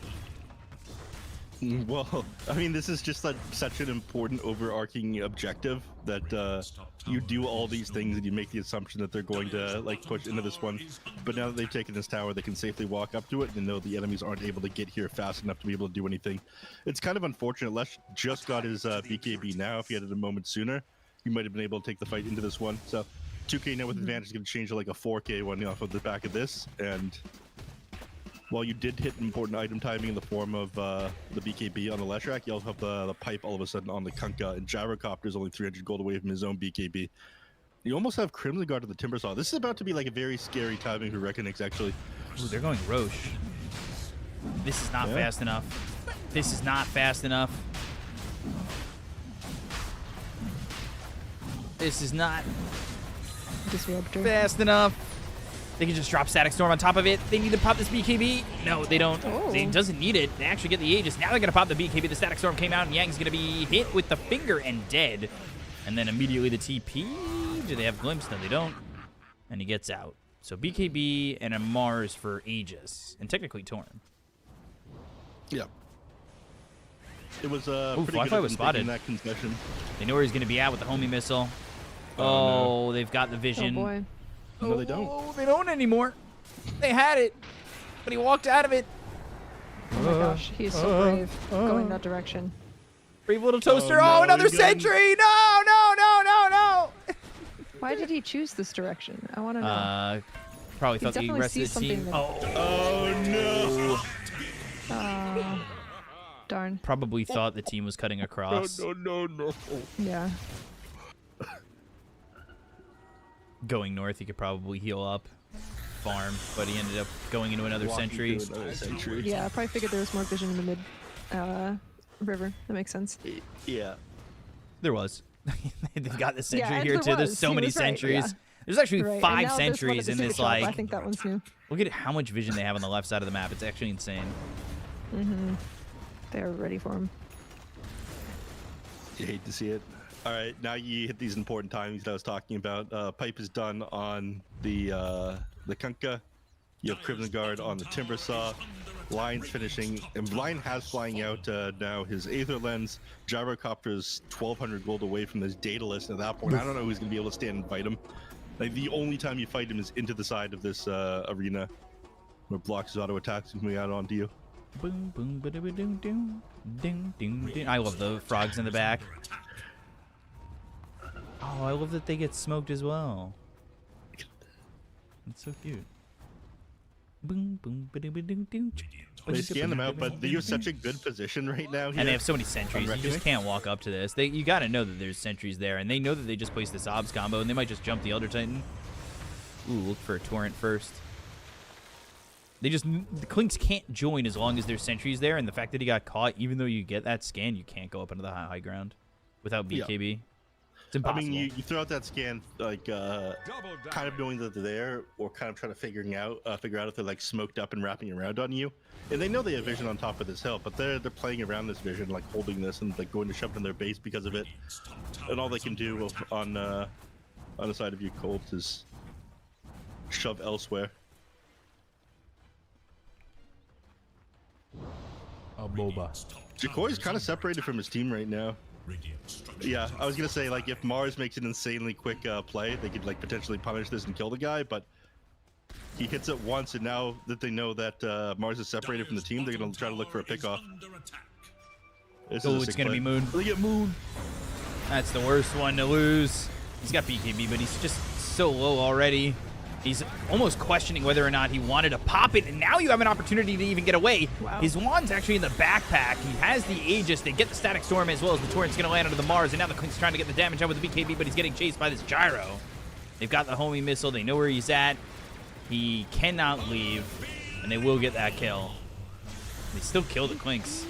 Well, I mean, this is just such an important overarching objective that you do all these things and you make the assumption that they're going to like push into this one. But now that they've taken this tower, they can safely walk up to it and know the enemies aren't able to get here fast enough to be able to do anything. It's kind of unfortunate. Lesh just got his BKB now. If he had it a moment sooner, he might have been able to take the fight into this one. So 2K now with advantage is going to change to like a 4K one off of the back of this. And while you did hit important item timing in the form of the BKB on the Leshrac, you also have the pipe all of a sudden on the Kunkka, and Gyrocopter is only 300 gold away from his own BKB. You almost have Crimson Guard to the Timber Saw. This is about to be like a very scary timing for Reckonix, actually. Ooh, they're going Roche. This is not fast enough. This is not fast enough. This is not Disruptor. fast enough. They can just drop Static Storm on top of it. They need to pop this BKB. No, they don't. Oh. It doesn't need it. They actually get the Aegis. Now they're going to pop the BKB. The Static Storm came out, and Yang's going to be hit with the finger and dead. And then immediately the TP. Do they have Glimpse? No, they don't. And he gets out. So BKB and a Mars for Aegis. And technically Torm. Yeah. It was Ooh, pretty Qualifier good was in spotted. taking that concession. They know where he's going to be at with the homie missile. Oh, Oh, they've got the Oh vision. boy. No, they don't. Oh, they don't anymore. They had it, but he walked out of it. Oh my gosh, he is so brave going that direction. Brave little toaster. no, Oh, another he's gone. sentry. No, no, no, no, no. Why did he choose this direction? I want to know. Probably He thought the definitely rest of the sees team. something Oh, no. Darn. probably thought the team was cutting across. No. Yeah. Going north, he could probably heal up, farm, but he ended up going into another sentry. Yeah, I probably figured there was more vision in the mid river. That makes sense. Yeah. There was. They've got the sentry and here there too. There's was. so He many was right, sentries. yeah. There's actually Right. and 5 now there's one at sentries the in super this. shop. Like, I think that one's new. look at how much vision they have on the left side of the map. It's actually insane. They're ready for him. You hate to see it. All right, now you hit these important timings that I was talking about. Pipe is done on the Kunkka. You have Crimson Guard on the Timber Saw. Lion's finishing, and Lion has flying out now his Aether Lens. Gyrocopter's 1,200 gold away from this data list. At that point, I don't know who's going to be able to stand and fight him. Like, the only time you fight him is into the side of this arena, where blocks his auto attacks coming out onto you. Boom, boom, ba-da-ba-doom, doom, ding, ding, ding. I love the frogs in the back. Oh, I love that they get smoked as well. That's so cute. Boom, boom, ba-doo-ba-doo-doo. They scan them out, but they use such a good position right now. And they have so many sentries. You Reckoning. just can't walk up to this. You got to know that there's sentries there, and they know that they just placed this Obs combo, and they might just jump the Elder Titan. Ooh, look for a torrent first. The Clinks can't join as long as there's sentries there, and the fact that he got caught, even though you get that scan, you can't go up into the high ground without BKB. Yeah. It's impossible. I mean, you throw out that scan, like, kind of knowing that they're there, or kind of trying to figure out if they're like smoked up and wrapping around on you. And they know they have vision on top of this hill, but they're playing around this vision, like holding this and like going to shove it in their base because of it. And all they can do on the side of you, Colt, is shove elsewhere. A boba. Jacoy's kind of separated from his team right now. Yeah, I was gonna say, like, if Mars makes an insanely quick play, they could like potentially punish this and kill the guy, but he hits it once, and now that they know that Mars is separated from the team, they're gonna try to look for a pickoff. Oh, it's gonna be Moon. Look at Moon. That's the worst one to lose. He's got BKB, but he's just so low already. He's almost questioning whether or not he wanted to pop it, and now you have an opportunity to even get away. Wow. His wand's actually in the backpack. He has the Aegis. They get the Static Storm as well as the Torrent's going to land onto the Mars, and now the Clink's trying to get the damage out with the BKB, but he's getting chased by this Gyro. They've got the homing missile. They know where he's at. He cannot leave, and they will get that kill. They still kill the Clinks.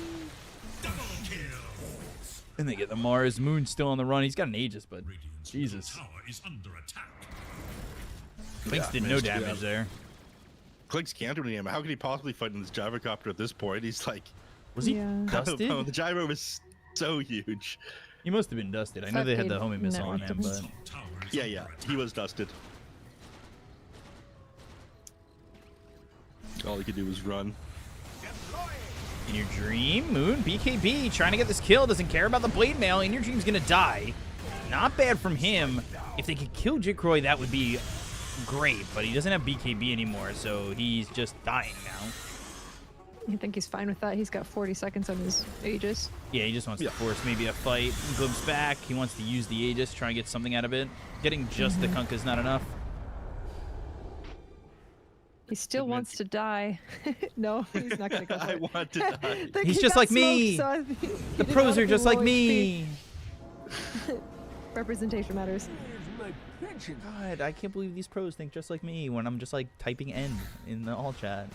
And they get the Mars. Moon's still on the run. He's got an Aegis, but Jesus. Clinks did no damage there. Clinks can't do any damage. How could he possibly fight in this gyrocopter at this point? He's like, Was he Yeah. dusted? the gyro was so huge. He must have been dusted. I know they had the homing missile on him, network but Yeah, he was dusted. All he could do was run. in your dream, Moon, BKB, trying to get this kill, doesn't care about the blade mail. In your dream's gonna die. Not bad from him. If they could kill Jicroy, that would be great, but he doesn't have BKB anymore, so he's just dying now. You think he's fine with that? He's got 40 seconds on his Aegis. Yeah, he just wants to force maybe a fight. He glimpse back. He wants to use the Aegis, try and get something out of it. Getting just the Kunkka is not enough. He still wants to die. No, he's not going to go for I it. want to die. He's He just got like me. smoked, so he The did pros not are just low like HP. me. Representation matters. God, I can't believe these pros think just like me when I'm just like typing N in the all chat.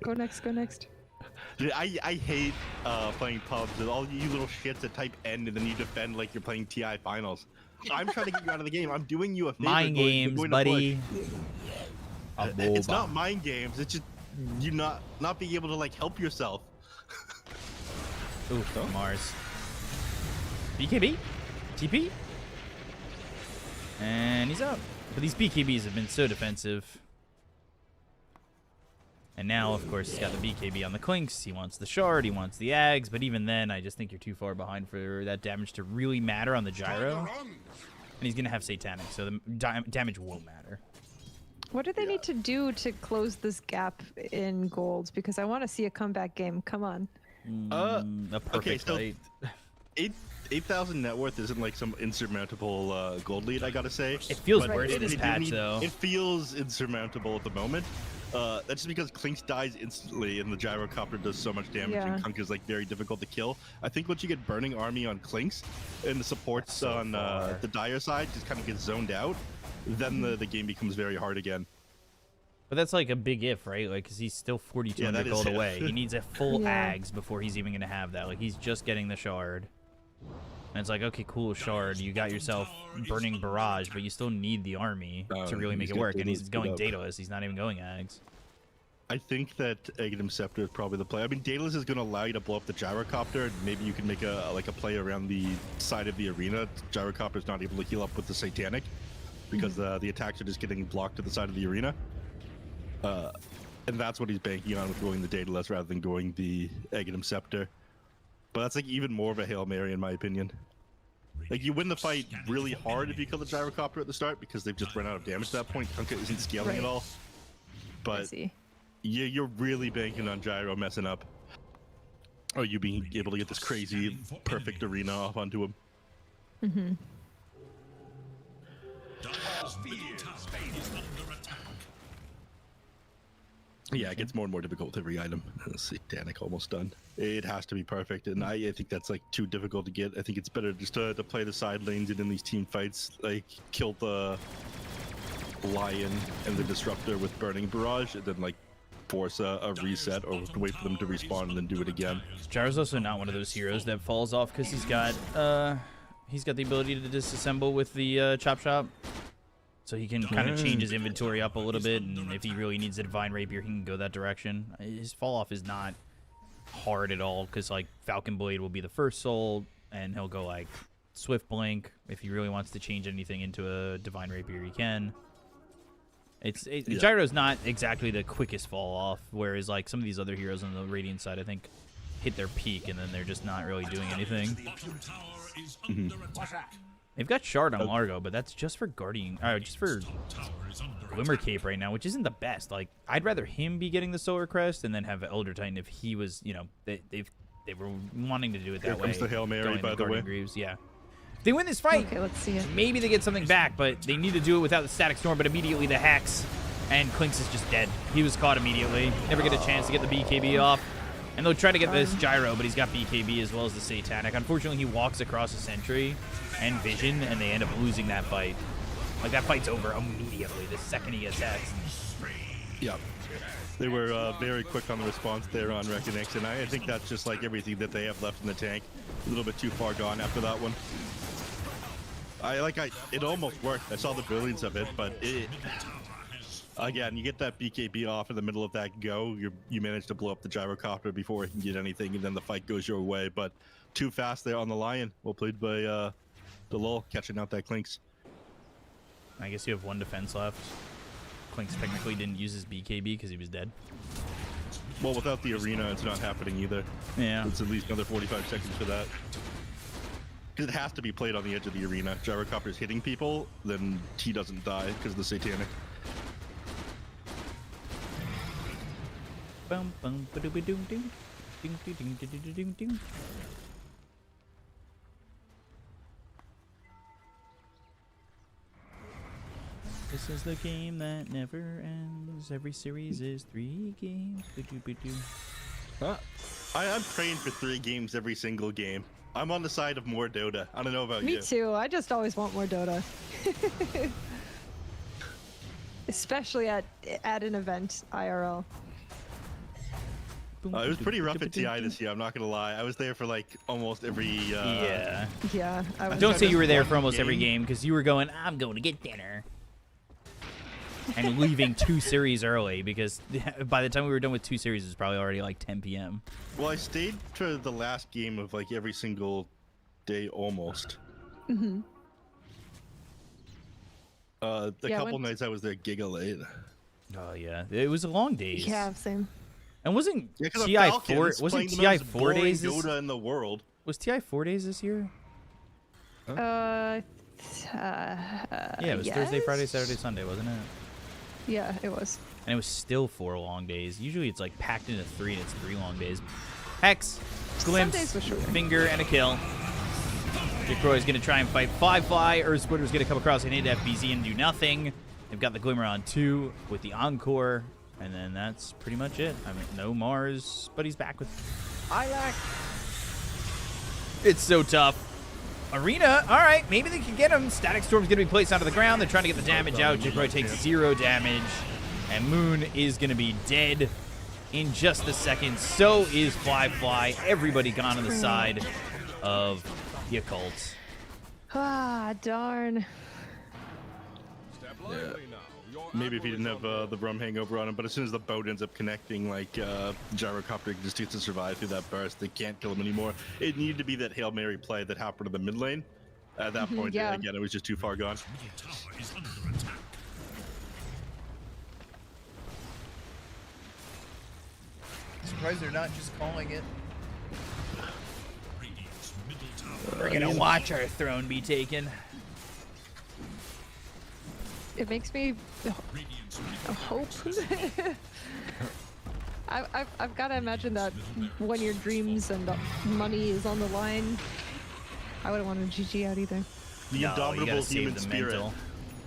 Go next, go next. Dude, I hate playing pubs with all you little shits that type N and then you defend like you're playing TI finals. I'm trying to get you out of the game. I'm doing you a favor. Mind games, going to buddy. It's not mind games. It's just you not being able to like help yourself. Ooh, Mars. BKB? TP? And he's up. But these BKBs have been so defensive. And now, of course, he's got the BKB on the Clinks. He wants the Shard. He wants the Ags. But even then, I just think you're too far behind for that damage to really matter on the Gyro. And he's going to have Satanic, so the damage won't matter. What do they need to do to close this gap in golds? Because I want to see a comeback game. Come on. A perfect so fight. 8,000 net worth isn't like some insurmountable gold lead, I gotta say. It feels But worse in they this do patch, need- though. It feels insurmountable at the moment. That's just because Clinks dies instantly and the gyrocopter does so much damage Yeah. and Kunk is like very difficult to kill. I think once you get Burning Army on Clinks and the supports So on far. the Dire side just kind of get zoned out, then the game becomes very hard again. But that's like a big if, right? Like, because he's still 4,200 that is gold if. away. He needs a full Yeah. Ags before he's even going to have that. Like, he's just getting the Shard. And it's like, okay, cool, Shard. You got yourself Burning Barrage, but you still need the army to really make he's it got work. And Daedalus he's put going up. Daedalus. He's not even going Ags. I think that Aghanim Scepter is probably the play. I mean, Daedalus is going to allow you to blow up the gyrocopter, and maybe you can make a play around the side of the arena. Gyrocopter is not able to heal up with the Satanic because the attacks are just getting blocked to the side of the arena. And that's what he's banking on with going the Daedalus rather than going the Aghanim Scepter. But that's like even more of a Hail Mary in my opinion. Like you win the fight really hard if you kill the gyrocopter at the start because they've just run out of damage at that point. Kunkka isn't scaling at Right. all. I But see. you're really banking on Gyro messing up. Oh, you being able to get this crazy perfect arena off onto him. Mm-hmm. Dire's middle tower is under attack. Yeah, it gets more and more difficult with every item. Satanic almost done. It has to be perfect, and I think that's like too difficult to get. I think it's better just to play the side lanes and in these team fights, like kill the Lion and the Disruptor with Burning Barrage, and then like force a reset or wait for them to respawn and then do it again. Gyro's also not one of those heroes that falls off because he's got the ability to disassemble with the chop shop. So he can kind of change his inventory up a little bit, and if he really needs a Divine Rapier, he can go that direction. His fall off is not hard at all, because like Falcon Blade will be the first soul, and he'll go like Swift Blink. If he really wants to change anything into a Divine Rapier, he can. Gyro's not exactly the quickest fall off, whereas like some of these other heroes on the Radiant side, I think, hit their peak, and then they're just not really doing anything. They've got Shard on Largo, but that's just for Guardian, just for Glimmer Cape right now, which isn't the best. Like, I'd rather him be getting the Solar Crest and then have Elder Titan if he was, you know, they were wanting to do it that way. Here comes the Hail Mary, by the way. Greaves, yeah. If they win this fight, Okay, let's see it. maybe they get something back, but they need to do it without the Static Storm, but immediately the Hex, and Clinks is just dead. He was caught immediately. Never get a chance to get the BKB off. And they'll try to get this Gyro, but he's got BKB as well as the Satanic. Unfortunately, he walks across a Sentry and Vision, and they end up losing that fight. Like, that fight's over immediately the second he gets Hex. Yeah. They were very quick on the response there on Reconnect, and I think that's just like everything that they have left in the tank. A little bit too far gone after that one. It almost worked. I saw the brilliance of it, but again, you get that BKB off in the middle of that go, you manage to blow up the Gyrocopter before it can get anything, and then the fight goes your way. But too fast there on the Lion. Well played by the Lul, catching out that Clinks. I guess you have one defense left. Clinks technically didn't use his BKB because he was dead. Well, without the arena, it's not happening either. Yeah. It's at least another 45 seconds for that. Because it has to be played on the edge of the arena. Gyrocopter's hitting people, then he doesn't die because of the Satanic. Bum bum ba doo doo doo ding ding ding ding ding ding. This is the game that never ends. Every series is 3 games. I'm praying for 3 games every single game. I'm on the side of more Dota. I don't know about you. Me too. I just always want more Dota. Especially at an event, IRL. It was pretty rough at TI this year, I'm not gonna lie. I was there for like almost every Yeah. Yeah. I was Don't say you were there for one almost every game, because you were going, I'm going to get dinner. And leaving 2 series early, because by the time we were done with 2 series, it was probably already like 10 p.m. Well, I stayed for the last game of like every single day almost. Mm-hmm. The couple nights I was there giga late. Oh yeah, it was a long days. Yeah, same. And wasn't Yeah, 'cause TI I'm Falcon, 4? it's Wasn't playing the TI most 4 boring days? Dota in the world. Was TI 4 days this year? Yeah, it was Thursday, Friday, Saturday, Sunday, wasn't it? Yeah, it was. And it was still 4 long days. Usually it's like packed into 3, and it's 3 long days. Hex, glimpse, days were shorter. finger, and a kill. Jacroy's going to try and fight 5-Fly. Earth Splitter's going to come across and hit FBZ and do nothing. They've got the Glimmer on 2 with the Encore. And then that's pretty much it. I mean, no Mars, but he's back with Ilac. It's so tough. Arena, all right, maybe they can get him. Static Storm's going to be placed onto the ground. They're trying to get the damage out. Jacroy takes 0 damage. And Moon is going to be dead in just a second. So is Fly. Everybody gone on the side of the Occult. Ah, darn. Yeah. Maybe if he didn't have the rum hangover on him, but as soon as the boat ends up connecting, like Gyrocopter just gets to survive through that burst. They can't kill him anymore. It needed to be that Hail Mary play that happened in the mid lane. At that point, yeah. Again, it was just too far gone. Tower is under attack. Surprised they're not just calling it. Radiant's middle tower. We're going to watch our throne be taken. It makes me Radiant's middle hope. I've got to imagine that when your dreams and money is on the line, I wouldn't want to GG out either. The No, you indomitable gotta save human the spirit. mental.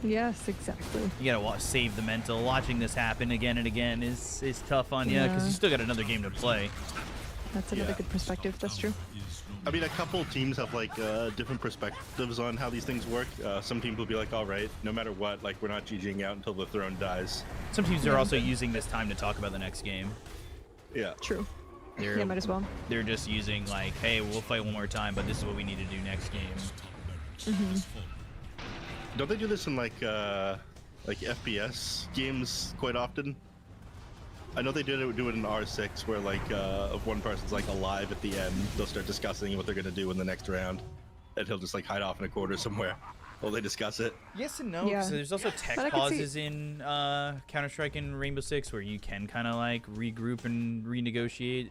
Yes, exactly. You gotta save the mental. Watching this happen again and again is tough on you because Yeah. you still got another game to play. That's another Yeah. good perspective. That's true. I mean, a couple teams have like different perspectives on how these things work. Some teams will be like, all right, no matter what, like we're not GGing out until the throne dies. Some teams are also using this time to talk about the next game. Yeah. True. They're, Yeah, might as well. They're just using like, hey, we'll fight one more time, but this is what we need to do next game. Don't they do this in like FPS games quite often? I know they do it in R6 where like if one person's like alive at the end, they'll start discussing what they're gonna do in the next round, and he'll just like hide off in a corner somewhere while they discuss it. Yes and no. Yeah. So there's also tech But I could see- pauses in Counter-Strike and Rainbow Six where you can kind of like regroup and renegotiate.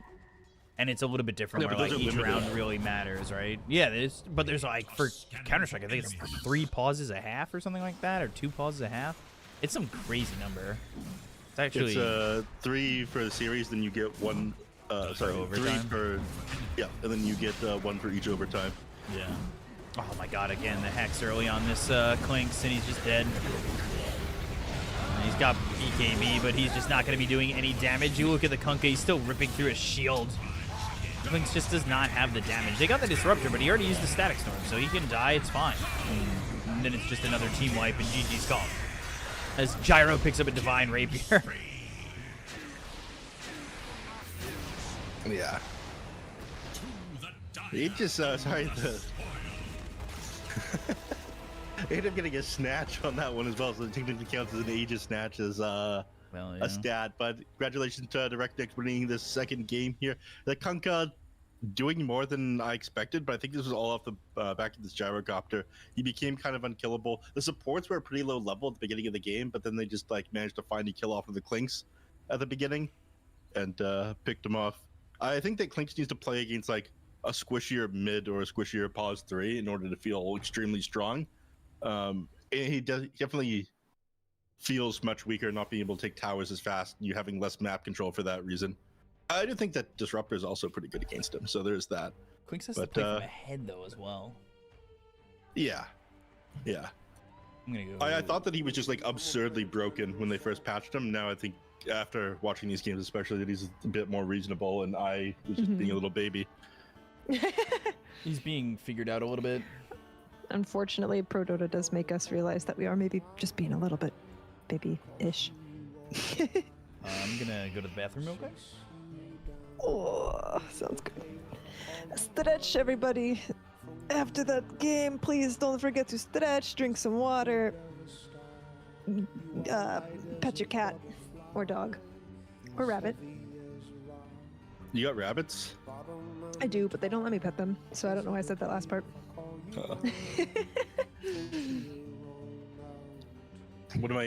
And it's a little bit different Yeah, where but like those are each limited. round really matters, right? Yeah, but there's like for Counter-Strike, I think it's 3 pauses a half or something like that, or 2 pauses a half. It's some crazy number. It's actually It's 3 for the series, then you get 1. Sorry, 3 overtime? for yeah, and then you get 1 for each overtime. yeah. Oh my god! Again, the hex early on this Clinks, and he's just dead. And he's got BKB, but he's just not going to be doing any damage. You look at the Kunkka; he's still ripping through his shield. Clinks just does not have the damage. They got the disruptor, but he already used the static storm, so he can die. It's fine. And then it's just another team wipe and GG's call. As Gyro picks up a divine rapier. Yeah. He just sorry the. He ended up getting a snatch on that one as well, so it technically counts as an Aegis snatch as Well, a stat. But congratulations to DirectX winning this second game here. The Kunkka doing more than I expected, but I think this was all off the back of this gyrocopter. He became kind of unkillable. The supports were pretty low level at the beginning of the game, but then they just like managed to find a kill off of the Clinks at the beginning and picked him off. I think that Clinks needs to play against like a squishier mid or a squishier pause 3 in order to feel extremely strong. And he definitely feels much weaker not being able to take towers as fast, you having less map control for that reason. I do think that Disruptor is also pretty good against him, so there's that. Clinks has But, to play from ahead though as well. Yeah. Yeah. I'm gonna go. I thought that he was just like absurdly broken when they first patched him. Now I think after watching these games especially that he's a bit more reasonable, and I was just being a little baby. He's being figured out a little bit. Unfortunately, Pro Dota does make us realize that we are maybe just being a little bit baby-ish. I'm gonna go to the bathroom real quick. Oh, sounds good. Stretch, everybody. After that game, please don't forget to stretch, drink some water, pet your cat or dog or rabbit. You got rabbits? I do, but they don't let me pet them, so I don't know why I said that last part. One of my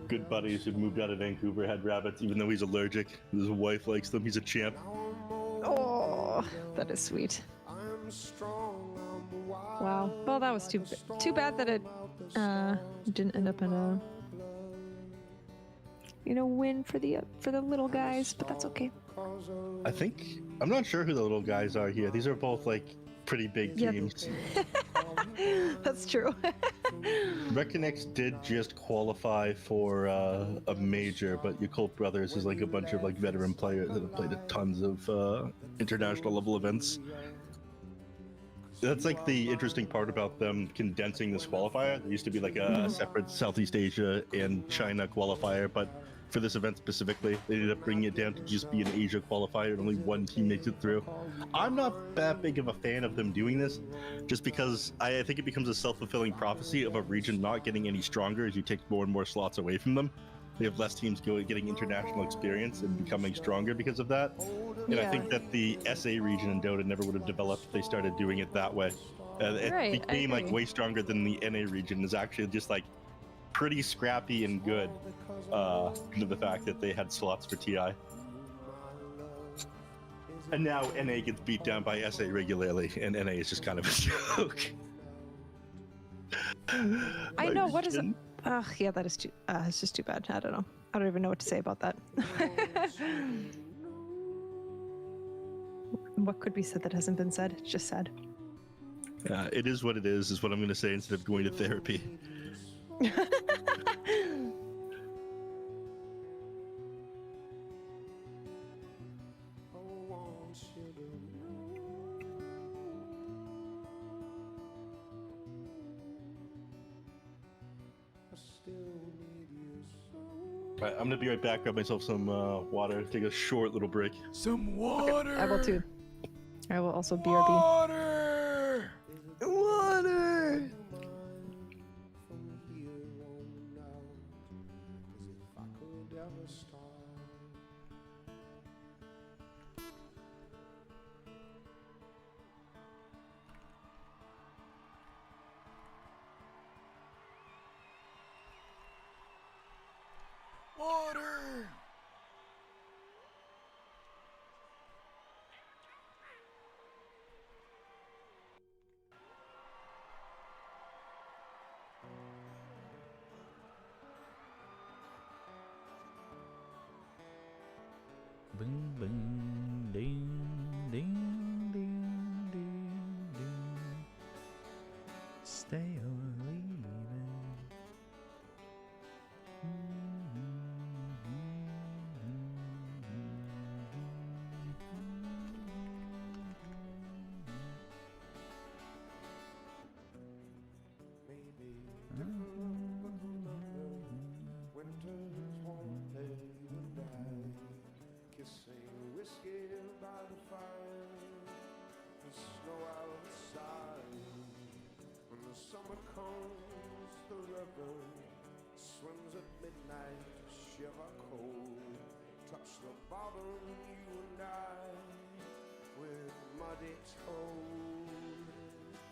good buddies who moved out of Vancouver had rabbits, even though he's allergic. His wife likes them. He's a champ. Oh, that is sweet. Wow. Well, that was too bad that it didn't end up in a win for the little guys, but that's okay. I'm not sure who the little guys are here. These are both like pretty big Yeah. teams. That's true. Reckonex did just qualify for a major, but Yakult Brothers is like a bunch of like veteran players that have played a tons of international level events. That's like the interesting part about them condensing this qualifier. There used to be like a separate Southeast Asia and China qualifier, but for this event specifically, they ended up bringing it down to just be an Asia qualifier and only one team makes it through. I'm not that big of a fan of them doing this, just because I think it becomes a self-fulfilling prophecy of a region not getting any stronger as you take more and more slots away from them. They have less teams getting international experience and becoming stronger because of that. And I think that the SA region in Dota never would have developed if they started doing it that way. It Right, I became like agree. way stronger than the NA region is actually just like pretty scrappy and good because of the fact that they had slots for TI. And now NA gets beat down by SA regularly, and NA is just kind of a joke. I know. What is it? Ugh, yeah, that is too. It's just too bad. I don't know. I don't even know what to say about that. What could be said that hasn't been said? It's just sad. It is what it is what I'm going to say instead of going to therapy. All right, I'm gonna be right back. Grab myself some water. Take a short little break. Some water. I will too. I will also BRB. Water. Water. Water. Boom, boom, ding, ding, ding, ding, ding. Stay or leaving. Swims at midnight, shiver cold. Touch the bottom, you and I, with muddy toes.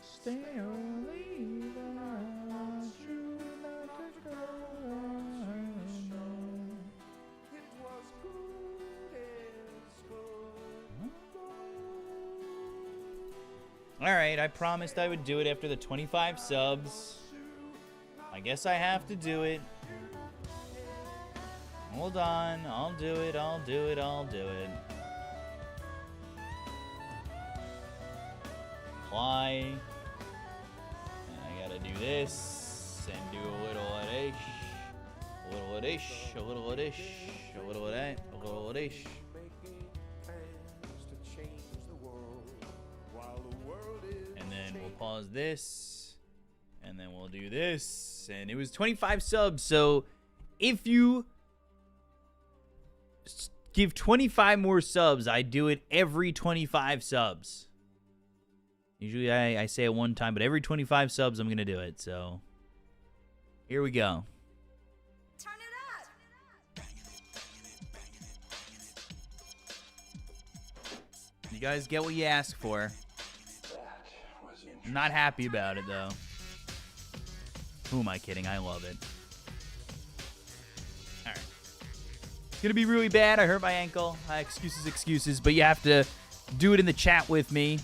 Stay or leave, and I want you not to go. It was good as gold. All right, I promised I would do it after the 25 subs. I guess I have to do it. Hold on, I'll do it, I'll do it, I'll do it. Apply. And I gotta do this, and do a little of this, a little of this, a little of this, a little of that, a little of this. And then we'll pause this, and then we'll do this, and it was 25 subs, so if you give 25 more subs, I do it every 25 subs. Usually I say it one time, but every 25 subs I'm going to do it. So here we go. Turn it up. You guys get what you ask for. I'm not happy about it, though. Who am I kidding? I love it. All right. It's going to be really bad. I hurt my ankle. Excuses. But you have to do it in the chat with me.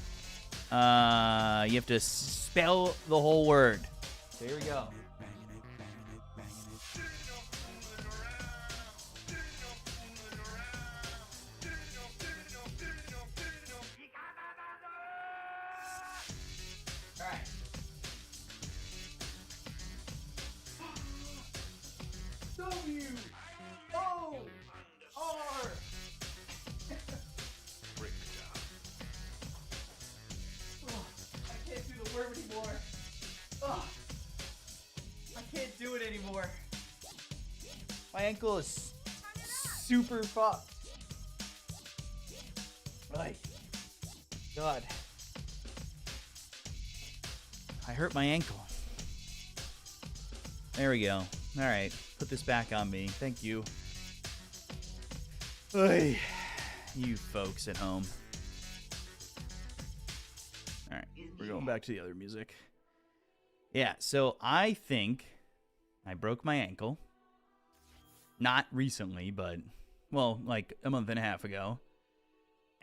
You have to spell the whole word. So here we go. My ankle is super fucked. Right. God. I hurt my ankle. There we go. All right. Put this back on me. Thank you. Oy. You folks at home. All right. We're going back to the other music. Yeah. So I think I broke my ankle. Not recently, but, well, like a month and a half ago.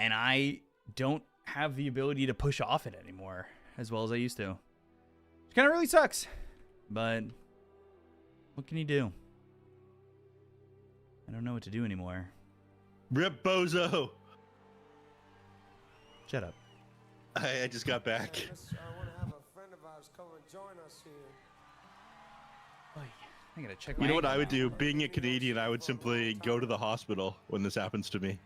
And I don't have the ability to push off it anymore as well as I used to. Which kind of really sucks. But what can you do? I don't know what to do anymore. Rip Bozo. Shut up. I just got back. I want to have a friend of ours come and join us here. I gotta check. You know what I would do? Being a Canadian, I would simply go to the hospital when this happens to me.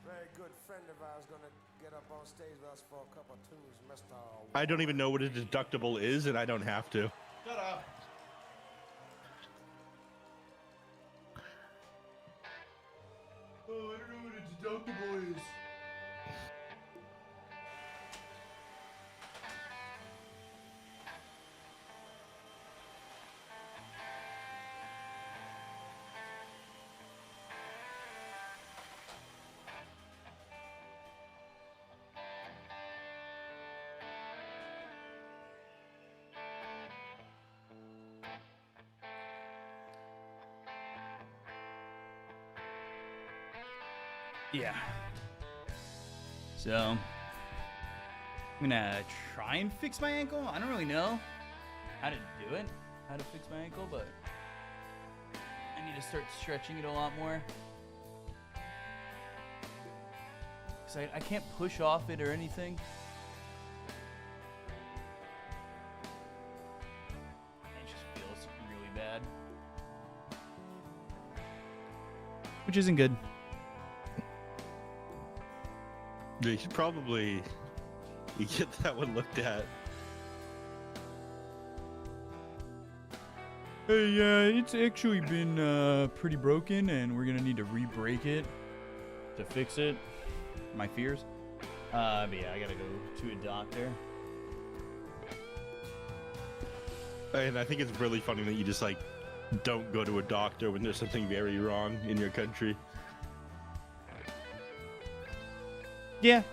Very good friend of ours gonna get up on stage with us for a cup of twos, Mr. I don't even know what a deductible is, and I don't have to. Shut up. Oh, I don't know what a deductible is. Yeah. So, I'm gonna try and fix my ankle. I don't really know how to do it, how to fix my ankle, but I need to start stretching it a lot more. Because I can't push off it or anything. It just feels really bad. Which isn't good. Yeah, you should probably get that one looked at. Hey, it's actually been pretty broken, and we're gonna need to re-break it to fix it. My fears. But yeah, I gotta go to a doctor. And I think it's really funny that you just like don't go to a doctor when there's something very wrong in your country. Yeah.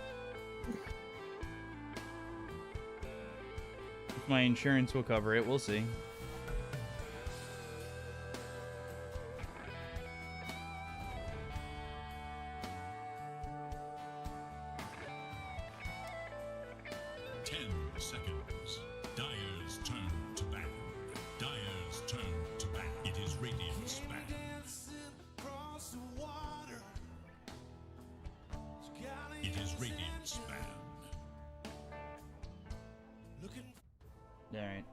If my insurance will cover it, we'll see. Seconds. Dyer's turn to ban. Dyer's turn to ban. It is Radiant's ban. It is Radiant's ban. Alright.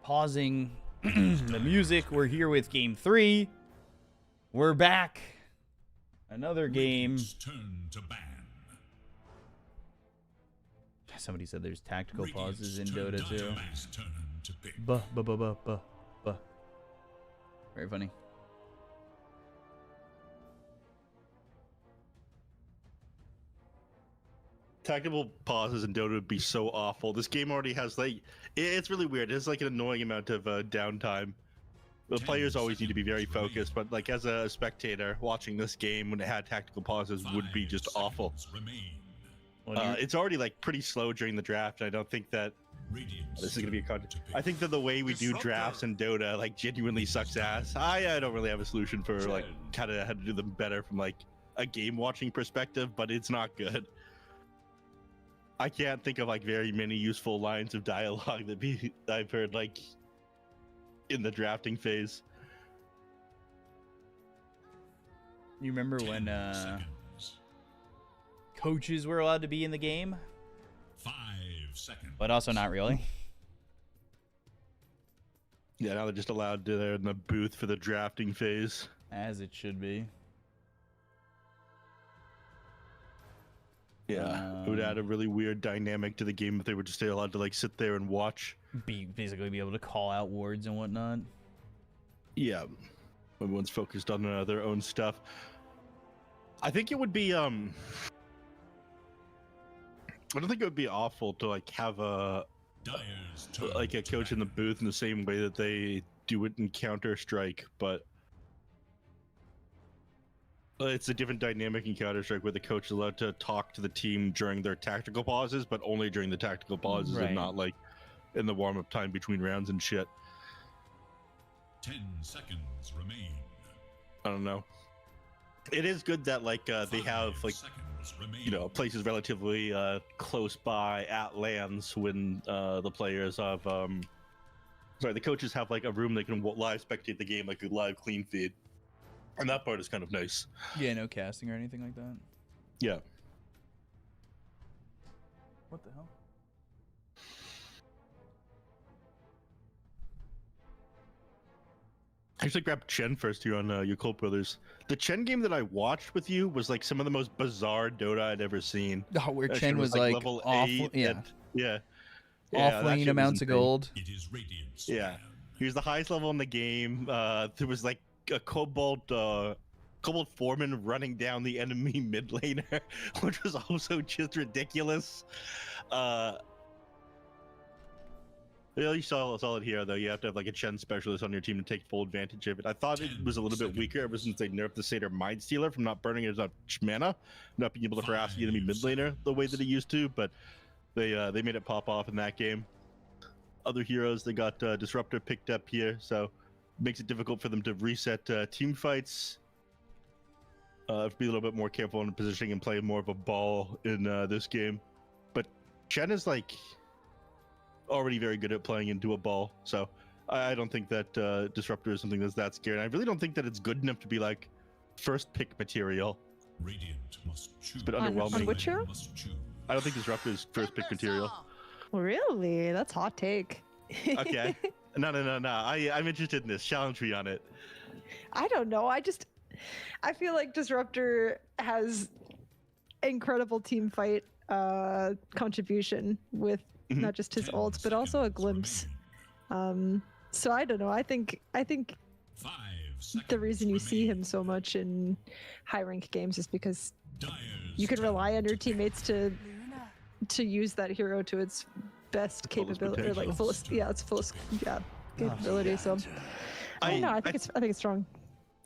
Pausing the music. We're here with game 3. We're back. Another game. Radiant's turn to ban. Somebody said there's tactical Radiant's pauses in turn Dota too. Dynamite's turn to pick. Very funny. Tactical pauses in Dota would be so awful. This game already has like, it's really weird. It's like an annoying amount of downtime. The 10 players always need to be very seconds remaining. focused, but like as a spectator watching this game when it had tactical pauses would be 5 just awful. seconds remain. It's already like pretty slow during the draft. And I don't think that Radiant's this is gonna be a turn con. to pick. I think that the way we do drafts in Dota like genuinely sucks ass. I don't really have a solution for like kind of how to do them better from like a game watching perspective, but it's not good. I can't think of like very many useful lines of dialogue that I've heard like in the drafting phase. You remember 10 when seconds. coaches were allowed to be in the game? 5 seconds. But also not really. Yeah, now they're just allowed to they're in the booth for the drafting phase. As it should be. Yeah, it would add a really weird dynamic to the game if they were just allowed to like sit there and watch. Basically be able to call out wards and whatnot. Yeah, everyone's focused on their own stuff. I think it would be I don't think it would be awful to like have a Dyer's turn like a to coach in the ban. booth in the same way that they do it in Counter-Strike, but it's a different dynamic in Counter-Strike where the coach is allowed to talk to the team during their tactical pauses, but only during the tactical pauses Right. and not like in the warm-up time between rounds and shit. 10 seconds remain. I don't know. It is good that like they have 5 like seconds remain. you know places relatively close by at lands when the players have sorry the coaches have like a room they can live spectate the game like a live clean feed, and that part is kind of nice. Yeah, no casting or anything like that. Yeah. What the hell? I should grab Chen first here on your Colt Brothers. The Chen game that I watched with you was like some of the most bizarre Dota I'd ever seen. Oh, where That Chen shit was like level awful, 8 yeah, and- yeah. off that lane shit was amounts of insane. gold. It is Radiant's Yeah, turn. he was the highest level in the game. There was like a Cobalt Foreman running down the enemy mid laner, which was also just ridiculous. You saw it here though. You have to have like a Chen specialist on your team to take full advantage of it. I thought it was a little bit weaker ever since they nerfed the Satyr Mind Stealer from not burning as much mana, not being able to harass the enemy mid laner the way that he used to. But they made it pop off in that game. Other heroes, they got Disruptor picked up here, so makes it difficult for them to reset team fights. Have to be a little bit more careful in positioning and play more of a ball in this game. But Chen is like already very good at playing into a ball, so I don't think that Disruptor is something that's that scary. And I really don't think that it's good enough to be like first pick material. Radiant must choose. It's a bit On underwhelming. which hero? Must choose. I don't think Disruptor is first pick material. Really? That's hot take. Okay. No. I'm interested in this. Challenge me on it. I don't know. I feel like Disruptor has incredible team fight contribution with not just his 10 ults, but also a seconds glimpse. remaining. So I don't know. I think 5 the reason you seconds see him remaining. so much in high rank games is because Dyer's you can turn rely on your to teammates to use that hero to its best Fullest capability, or like potential. fullest, yeah, its fullest, yeah, capability. So I don't know. I think it's strong.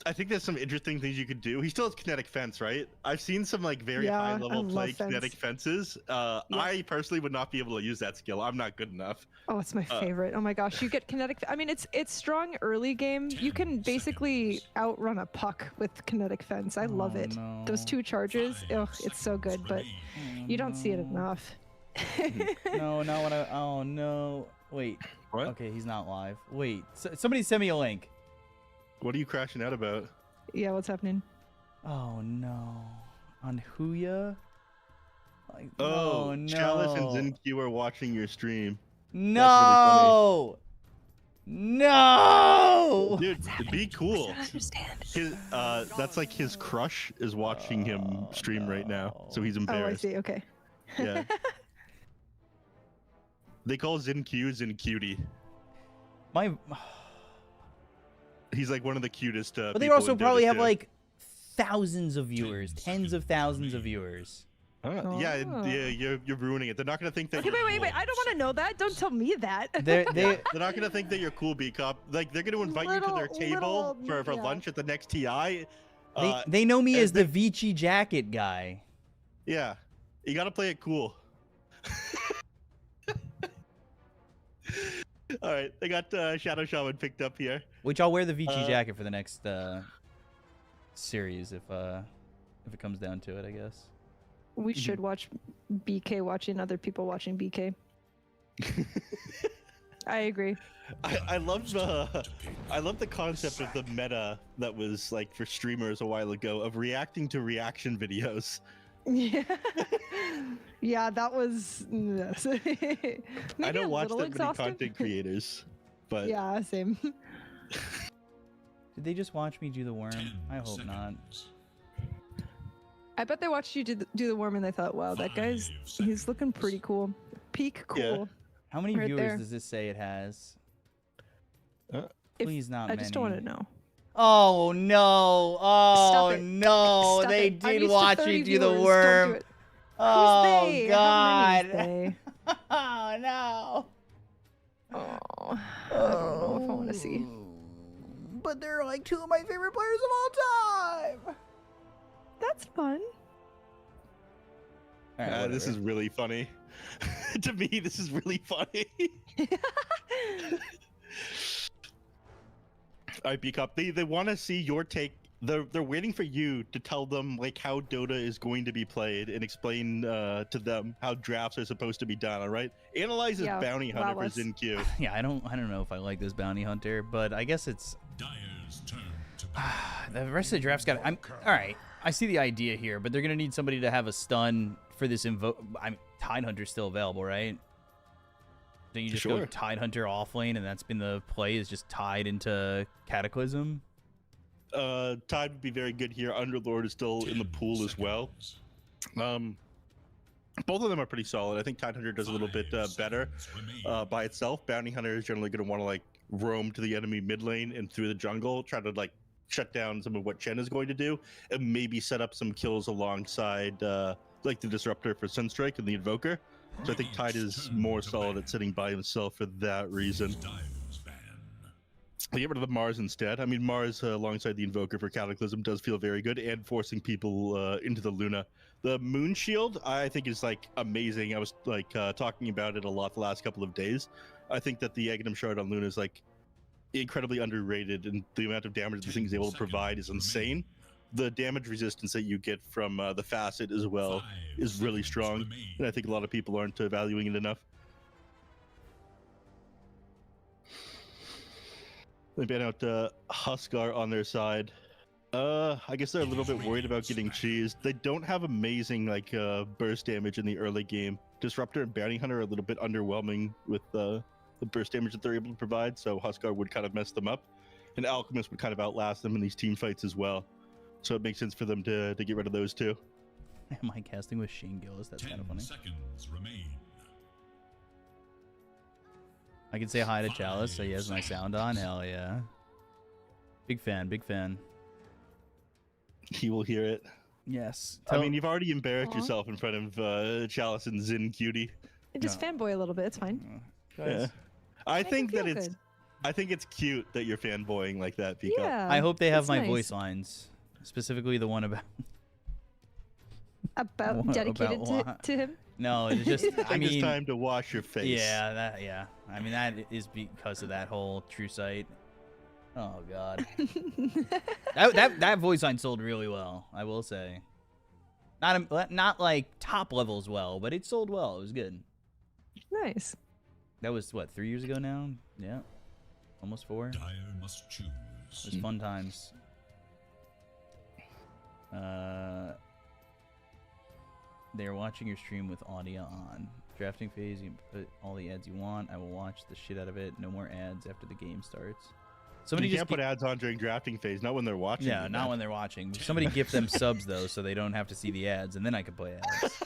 I think there's some interesting things you could do. He still has kinetic fence, right? I've seen some like very Yeah, high I level love play fence. kinetic fences. I personally would not be able to use that skill. I'm not good enough. Oh, it's my favorite. Oh my gosh, you get kinetic. I mean, it's strong early game. You can basically outrun a puck with kinetic fence. I love it. Those 2 charges. 5 Oh, it's so good, but seconds you don't see it enough. No, not what I. Oh no! Wait. What? Okay, he's not live. Wait. Somebody send me a link. What are you crashing out about? Yeah, what's happening? Oh no. On Huya? Like, Oh, no. Chalice and ZenQ are watching your stream. No. No. Dude, be cool. Understand. His, that's like his crush is watching him stream right now, so he's Oh, I embarrassed. see. Okay. Yeah. They call ZenQ Zencutie. My. He's like one of the cutest. But they people also in Dota probably have 2. like thousands of viewers, tens of thousands of viewers. Yeah, Oh. you're ruining it. They're not gonna think that. Okay, wait. I don't want to know that. Don't tell me that. They They're not gonna think that you're cool, B Cup. Like they're gonna invite you to their Little- table little, for yeah. lunch at the next TI. they know me and as the Vici jacket guy. Yeah, you gotta play it cool. All right, they got Shadow Shaman picked up here. Which I'll wear the Vici Uh, jacket for the next series if it comes down to it, I guess. We should watch BK watching other people watching BK. I agree. I love the concept of the meta that was like for streamers a while ago of reacting to reaction videos. Yeah. Yeah, that was. Yes. I Maybe don't a watch little that many exhaustive. content creators, but Yeah, same. Did they just watch me do the worm? 10 I hope not. seconds. I bet they watched you do the worm and they thought, wow, that guy's 5 he's looking pretty cool. Peak cool. Yeah. How many Right viewers there. does this say it has? If- Please not I many. just don't want to know. Oh no! Oh Stop it. no! Stop They it. I'm did used to watch 30 you do the viewers. Don't worm. do it. Oh Who's they? How many is god! they? Oh no! Oh, I don't know if I want to see. But they're like 2 of my favorite players of all time. That's fun. All right, this is really funny. To me, this is really funny. All right, B-Cup, they want to see your take. They're waiting for you to tell them like how Dota is going to be played and explain to them how drafts are supposed to be done. All right, analyze this Yeah, bounty hunter wow for us. ZenQ. Yeah, I don't know if I like this bounty hunter, but I guess it's Dyer's turn to battle. the rest of the draft's got. I'm all right. I see the idea here, but they're gonna need somebody to have a stun for this invoke. Tidehunter's still available, right? Don't you just Sure. go Tide Hunter off lane, and that's been the play, is just Tide into Cataclysm? Tide would be very good here. Underlord is still in the pool as well. Both of them are pretty solid. I think Tide Hunter does a little bit better by itself. Bounty Hunter is generally going to want to like roam to the enemy mid lane and through the jungle, try to like shut down some of what Chen is going to do, and maybe set up some kills alongside like the Disruptor for Sunstrike and the Invoker. So I think Tide is more solid at sitting by himself for that reason. I get rid of the Mars instead. I mean, Mars alongside the Invoker for Cataclysm does feel very good, and forcing people into the Luna. The Moon Shield, I think, is like amazing. I was like talking about it a lot the last couple of days. I think that the Aghanim Shard on Luna is like incredibly underrated, and the amount of damage the thing is able to provide is insane. The damage resistance that you get from the Facet as well is really strong, and I think a lot of people aren't valuing it enough. They ban out Huskar on their side. I guess they're a little bit worried about getting cheesed. They don't have amazing like burst damage in the early game. Disruptor and Bounty Hunter are a little bit underwhelming with the burst damage that they're able to provide, so Huskar would kind of mess them up. And Alchemist would kind of outlast them in these team fights as well. So it makes sense for them to get rid of those two. Am I casting with Shane Gillis? That's kind of funny. 10 seconds remain. I can say hi to Chalice, so he has my sound on. Hell yeah. Big fan, big fan. He will hear it. Yes. I mean, you've already embarrassed Aw. yourself in front of Chalice and Zin Cutie. Just fanboy a little bit. It's fine. Yeah. I Make think him that feel it's good. I think it's cute that you're fanboying like that, Pico. Yeah. I hope they have it's my nice. voice lines, specifically the one about. About What dedicated about to, what? to him. No, it's just. I Think it's mean, time to wash your face. yeah, that. Yeah, I mean that is because of that whole True Sight. Oh God. that voice line sold really well, I will say. Not like top level as well, but it sold well. It was good. Nice. That was what, 3 years ago now? Yeah, almost 4. Dire must choose. It was fun times. They're watching your stream with audio on. Drafting phase, you can put all the ads you want. I will watch the shit out of it. No more ads after the game starts. Somebody You just can't put ads on during drafting phase, not when they're watching. yeah, you, not man. when they're watching. Somebody gift them subs though, so they don't have to see the ads, and then I can play ads.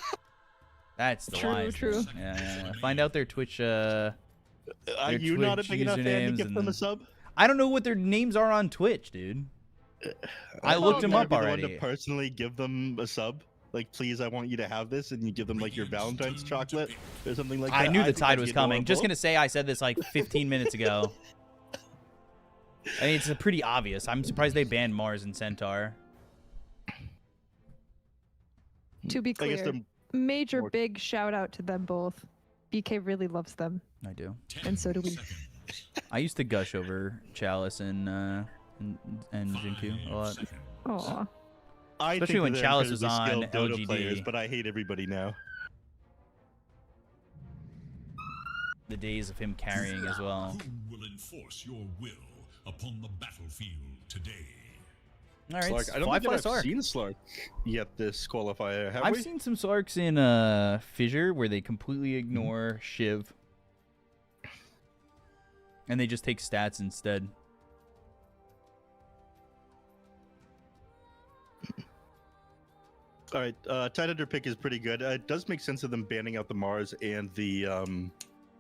That's the True, wise true. thing. Yeah. Find out their Twitch. Are you not a Twitch big enough fan to usernames give and them a then- sub? I don't know what their names are on Twitch, dude. I looked them You'd up be the one already. to personally give them a sub. Like, please, I want you to have this, and you give them like your Valentine's chocolate or something like that. I knew the think tide that'd was be coming. Just adorable. gonna say I said this like 15 minutes ago. I mean, it's pretty obvious. I'm surprised they banned Mars and Centaur. To be I guess clear, they're major more- big shout out to them both. BK really loves them, I do. and so do we. I used to gush over Chalice and Jinku a lot. Aw. I Especially think when they're Chalice was incredibly on skilled Dota LGD. players, but I hate everybody now. The days of him carrying as well. Who will enforce your will upon the battlefield today? All right, Slark, I don't fly, think fly, I've Slark. seen Slark yet this qualifier, have I've we? seen some Slarks in Fissure where they completely ignore Shiv. And they just take stats instead. All right, Tide Hunter pick is pretty good. It does make sense of them banning out the Mars and the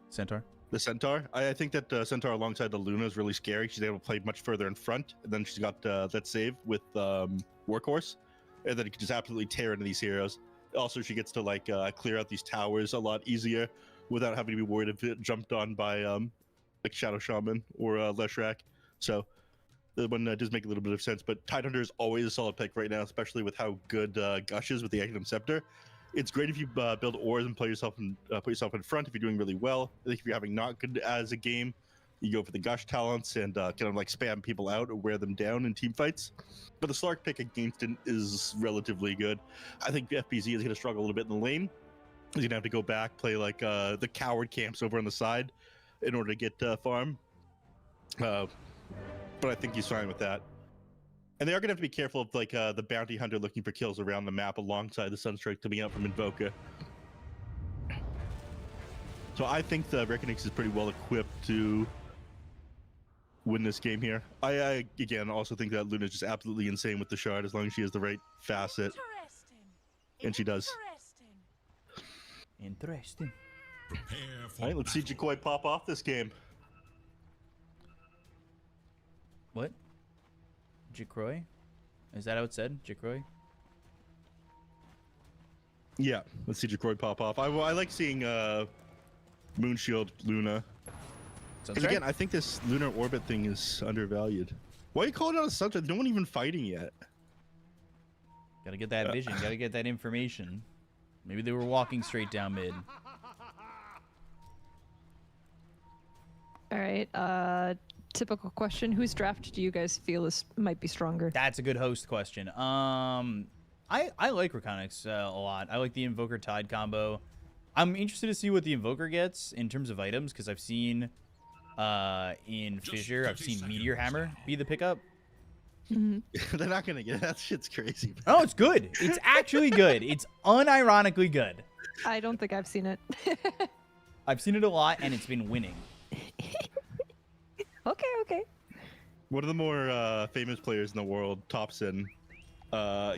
Centaur. Centaur. I think that Centaur alongside the Luna is really scary. She's able to play much further in front, and then she's got that save with Workhorse, and then it can just absolutely tear into these heroes. Also, she gets to like clear out these towers a lot easier without having to be worried if it jumped on by like Shadow Shaman or Leshrac. So the one does make a little bit of sense. But Tide Hunter is always a solid pick right now, especially with how good Gush is with the Aghanim Scepter. It's great if you build ores and put yourself in front if you're doing really well. I think if you're having not good as a game, you go for the Gush talents and kind of like spam people out or wear them down in team fights. But the Slark pick against it is relatively good. I think FBZ is going to struggle a little bit in the lane. He's going to have to go back, play like the coward camps over on the side in order to get farm. But I think he's fine with that. And they are going to have to be careful of like the bounty hunter looking for kills around the map alongside the Sunstrike coming out from Invoker. So I think the Reckonix is pretty well equipped to win this game here. I again also think that Luna's just absolutely insane with the shard as long as she has the right facet. And she does. Interesting. Prepare for All right, let's see battle. Jakoi pop off this game. What? Jacroy? Is that how it said? Jacroy? Yeah, let's see Jakoi pop off. I like seeing Moonshield Luna. Sounds Because right. again, I think this lunar orbit thing is undervalued. Why are you calling it out a subject? No one even fighting yet. Gotta get that vision. Gotta get that information. Maybe they were walking straight down mid. All right. Typical question: whose draft do you guys feel might be stronger? That's a good host question. I like Reconyx a lot. I like the Invoker Tide combo. I'm interested to see what the Invoker gets in terms of items because I've seen in Fissure, I've seen Meteor Hammer be the pickup. They're not gonna get it. That shit's crazy. Oh, it's good. It's actually good. It's unironically good. I don't think I've seen it. I've seen it a lot, and it's been winning. Okay. One of the more famous players in the world, Thompson,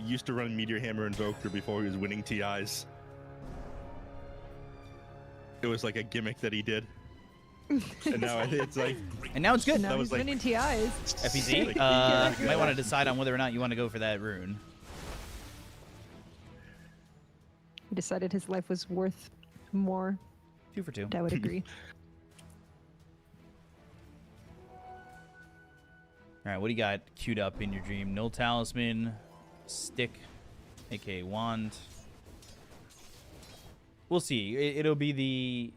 used to run Meteor Hammer Invoker before he was winning TIs. It was like a gimmick that he did. And now it's like... And now it's good. Now That he's was like- winning TIs. FEZ, Like, you might want to decide on whether or not you want to go for that rune. He decided his life was worth more. 2 for 2. I would agree. All right, what do you got queued up in your dream? Null Talisman, Stick, aka Wand. We'll see. It'll be the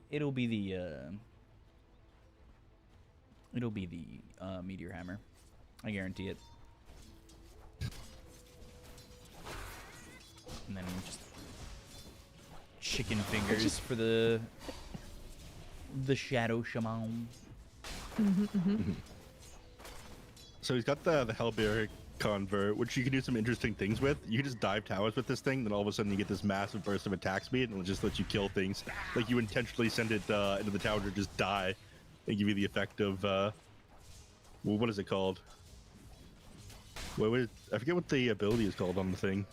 Meteor Hammer. I guarantee it. And then just chicken fingers for the Shadow Shaman. So he's got the Hellbear convert, which you can do some interesting things with. You can just dive towers with this thing, then all of a sudden you get this massive burst of attack speed, and it'll just let you kill things. Like you intentionally send it into the tower to just die, and give you the effect of, well, what is it called? I forget what the ability is called on the thing.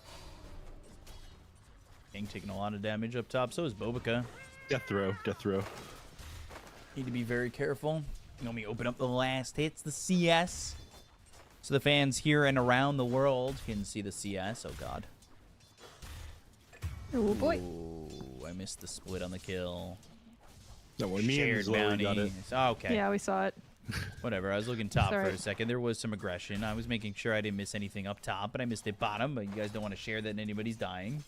King taking a lot of damage up top. So is Bobica. Death throw. Need to be very careful. Let me open up the last hits, the CS. So the fans here and around the world can see the CS. Oh, God. Oh, boy. Ooh, I missed the split on the kill. No, well, me and Shared Zlori bounty. got it. Oh, okay. Yeah, we saw it. Whatever. I was looking top for Sorry. a second. There was some aggression. I was making sure I didn't miss anything up top, but I missed it bottom. But you guys don't want to share that anybody's dying.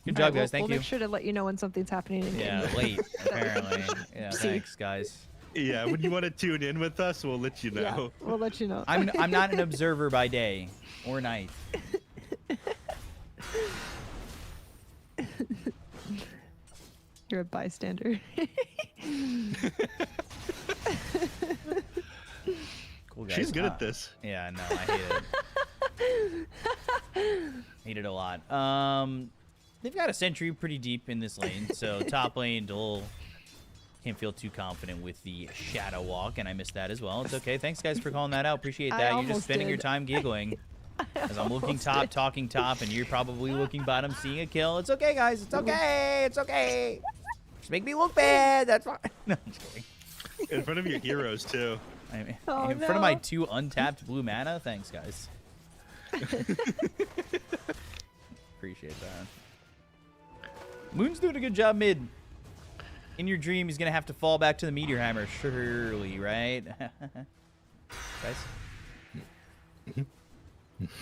Good job, guys. Thank we'll you. make sure to let you know when something's happening in game. Yeah, late, apparently. Yeah, See. thanks, guys. Yeah, when you want to tune in with us, we'll let you know. Yeah, we'll let you know. I'm not an observer by day or night. You're a bystander. Cool, guys. She's good at this. Yeah, no, I hate it. Hate it a lot. They've got a sentry pretty deep in this lane, so top lane, Dole can't feel too confident with the Shadow Walk, and I missed that as well. It's okay. Thanks, guys, for calling that out. Appreciate I that. You're just almost spending your did. time giggling. As I'm looking almost top, did. talking top, and you're probably looking bottom, seeing a kill. It's okay, guys. It's okay. It's okay. Just make me look bad. That's fine. No, I'm just kidding. In front of your heroes, too. I mean, Oh, in front of my no. 2 untapped blue mana. Thanks, guys. Appreciate that. Moon's doing a good job mid. In your dream, he's going to have to fall back to the Meteor Hammer, surely, right? Guys?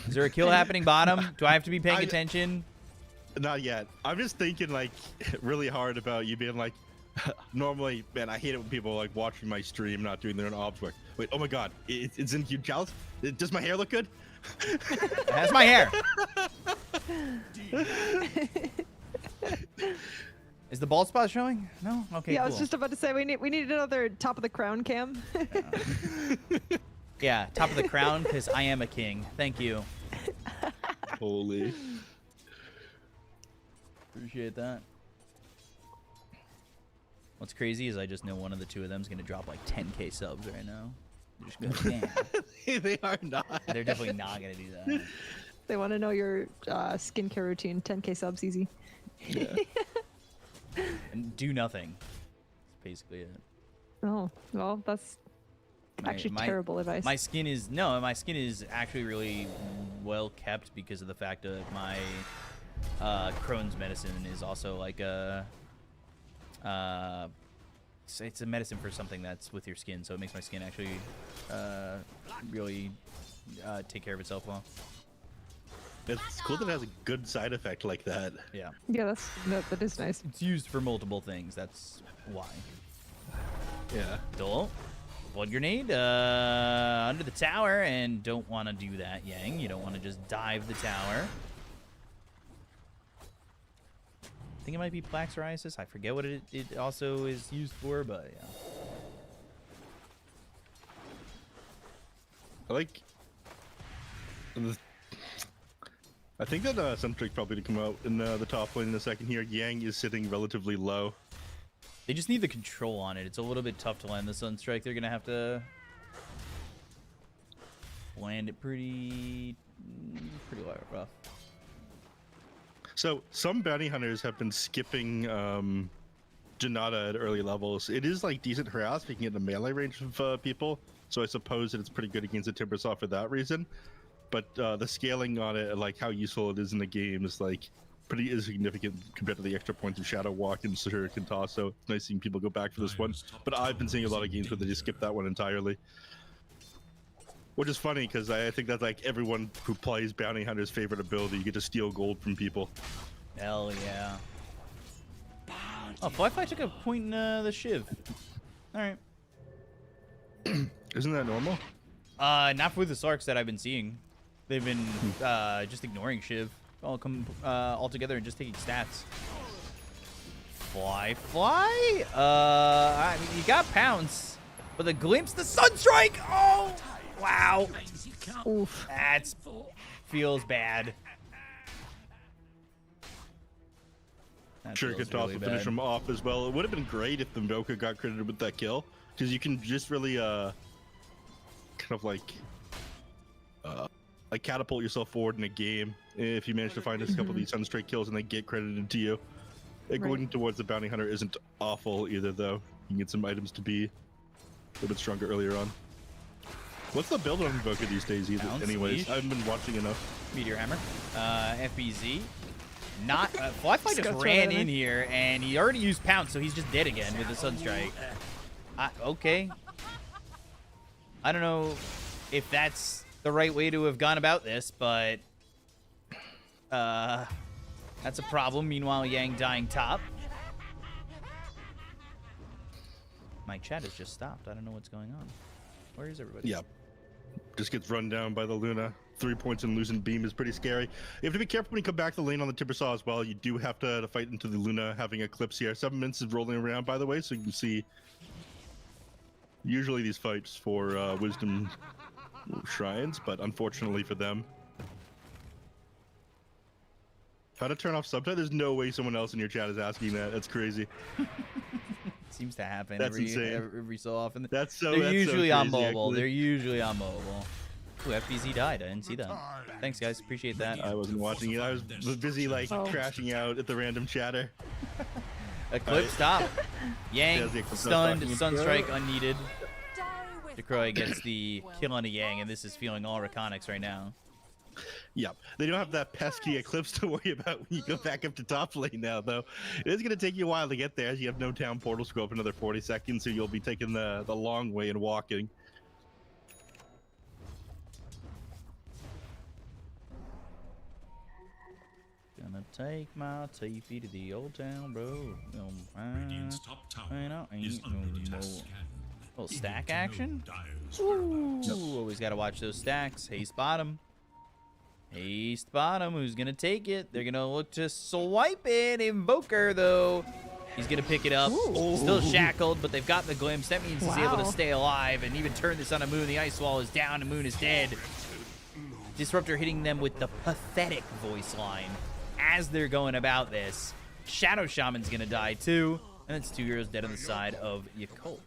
Is there a kill happening bottom? Do I have to be paying attention? Not yet. I'm just thinking, like, really hard about you being like, normally, man, I hate it when people are, like, watching my stream, not doing their own obs work. Wait, oh my god, it's in huge chalice? Does my hair look good? That's my hair. Is the bald spot showing? No? Okay, yeah, I cool. was just about to say we need another top of the crown cam. Yeah, top of the crown, because I am a king. Thank you. Holy. Appreciate that. What's crazy is I just know one of the two of them is gonna drop like 10k subs right now. They're just going, damn. They are not. They're definitely not gonna do that. They want to know your skincare routine. 10k subs, easy. Yeah. And do nothing. That's basically it. Oh, well, that's actually terrible advice. My skin is actually really well kept because of the fact that my Crohn's medicine is also like a it's a medicine for something that's with your skin, so it makes my skin actually really take care of itself well. It's cool that it has a good side effect like that. Yeah. Yeah, that is nice. It's used for multiple things. That's why. Yeah. Dole, blood grenade under the tower, and don't want to do that, Yang. You don't want to just dive the tower. I think it might be plaque psoriasis. I forget what it also is used for, but yeah. I think that Sunstrike probably to come out in the top lane in a second here. Yang is sitting relatively low. They just need the control on it. It's a little bit tough to land the Sunstrike. They're gonna have to land it pretty rough. So some bounty hunters have been skipping Janata at early levels. It is like decent harass if you can get in the melee range of people. So I suppose that it's pretty good against the Timbersaw for that reason. But the scaling on it, like how useful it is in the game, is like pretty insignificant compared to the extra points of Shadow Walk and Shuriken Toss. So it's nice seeing people go back for this one. But I've been seeing a lot of games where they just skip that one entirely. Which is funny because I think that's like everyone who plays Bounty Hunter's favorite ability. You get to steal gold from people. Hell yeah. Oh, Qualifier took a point in the Shiv. Alright. Isn't that normal? Not with the Sarks that I've been seeing. They've been just ignoring Shiv all together and just taking stats. Fly. I mean, you got Pounce, but the glimpse, the Sunstrike. Oh, wow. Oof. That feels bad. That Shuriken feels Toss really will finish bad. him off as well. It would have been great if the Invoker got credited with that kill, because you can just really kind of like catapult yourself forward in a game if you manage to find a couple of these Sunstrike kills and they get credited to you. Going towards the Bounty Hunter isn't awful either, though. You can get some items to be a little bit stronger earlier on. What's the build on Invoker these days either? Bounce, Anyways, leash. I haven't been watching enough. Meteor Hammer. FBZ. Not Flyfly Just go just throw ran that in in here and he already used Pounce, so he's just dead again with the Sunstrike. Okay. I don't know if that's the right way to have gone about this, but that's a problem. Meanwhile, Yang dying top. My chat has just stopped. I don't know what's going on. Where is everybody? Yeah. Just gets run down by the Luna. 3 points and losing beam is pretty scary. You have to be careful when you come back to the lane on the Timbersaw as well. You do have to fight into the Luna having Eclipse here. 7 minutes is rolling around, by the way, so you can see usually these fights for Wisdom Shrines, but unfortunately for them. How to turn off subtitle? There's no way someone else in your chat is asking that. That's crazy. Seems to happen That's insane. every so often. They're usually on crazy, mobile. actually. They're usually on mobile. Ooh, FBZ died. I didn't see that. Thanks, guys. Appreciate that. I wasn't watching it. I was busy like crashing out at the random chatter. Eclipse top. Yang There's the Eclipse stunned. talking. Sunstrike unneeded. DeCroy gets the kill on a Yang, and this is feeling all Reconics right now. Yep. They don't have that pesky Eclipse to worry about when you go back up to top lane now, though. It is going to take you a while to get there, as you have no town portals to go up another 40 seconds, so you'll be taking the long way and walking. Gonna take my Tiffy to the old town, bro. Radiant's top tower is under attack. Little stack action. Dire's Ooh, always gotta watch those stacks. Haste bottom. Haste bottom. Who's gonna take it? They're gonna look to swipe it. Invoker, though. He's gonna pick it up. Still shackled, but they've got the glimpse. That means he's able to stay alive and even turn this on a Moon. The Ice Wall is down and Moon is dead. Disruptor hitting them with the pathetic voice line as they're going about this. Shadow Shaman's gonna die too. And it's 2 heroes dead on the side of Yakult.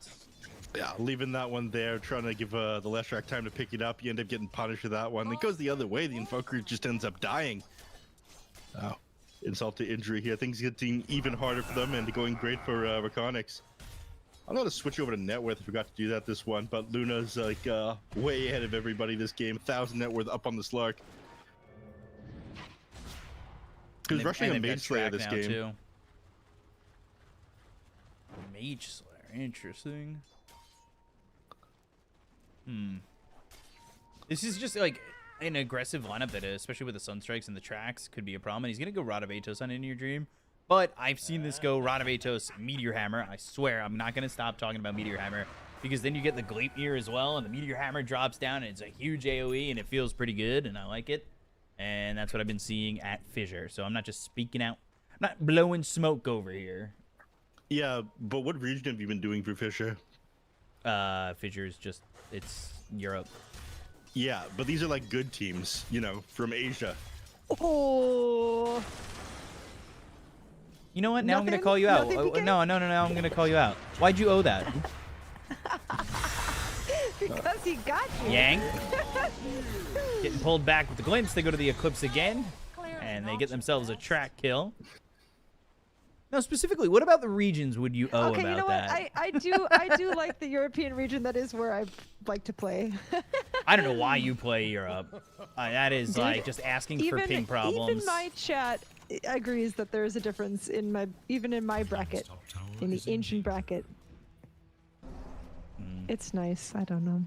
Yeah, leaving that one there, trying to give the Leshrac time to pick it up. You end up getting punished for that one. It goes the other way. The Invoker just ends up dying. Oh, insult to injury here. Things getting even harder for them and going great for Rakonix. I'm going to switch over to net worth. I forgot to do that this one, but Luna's like way ahead of everybody this game. 1,000 net worth up on the Slark. Because rushing a Mage Slayer this game. Too. Mage Slayer, interesting. This is just like an aggressive lineup that, especially with the Sunstrikes and the tracks, could be a problem. And he's gonna go Rod of Atos on Into Your Dream, but I've seen this go Rod of Atos, Meteor Hammer. I swear, I'm not gonna stop talking about Meteor Hammer because then you get the Gleipnir as well, and the Meteor Hammer drops down, and it's a huge AOE, and it feels pretty good, and I like it. And that's what I've been seeing at Fissure. So I'm not just speaking out, I'm not blowing smoke over here. Yeah, but what region have you been doing for Fissure? Fissure's just, it's Europe. Yeah, but these are like good teams, you know, from Asia. Oh. You know what? Now I'm Nothing? gonna call you out. Nothing, PK? No, I'm gonna call you out. Why'd you owe that? Because he got you. Yang. Getting pulled back with the glimpse. They go to the Eclipse again, and they get themselves a track kill. No, specifically, what about the regions would you owe Okay, about you know what? that? I do like the European region. That is where I like to play. I don't know why you play Europe. That is Dude, like just asking for ping problems. Even my chat agrees that there is a difference in my bracket, in the ancient bracket. It's nice. I don't know.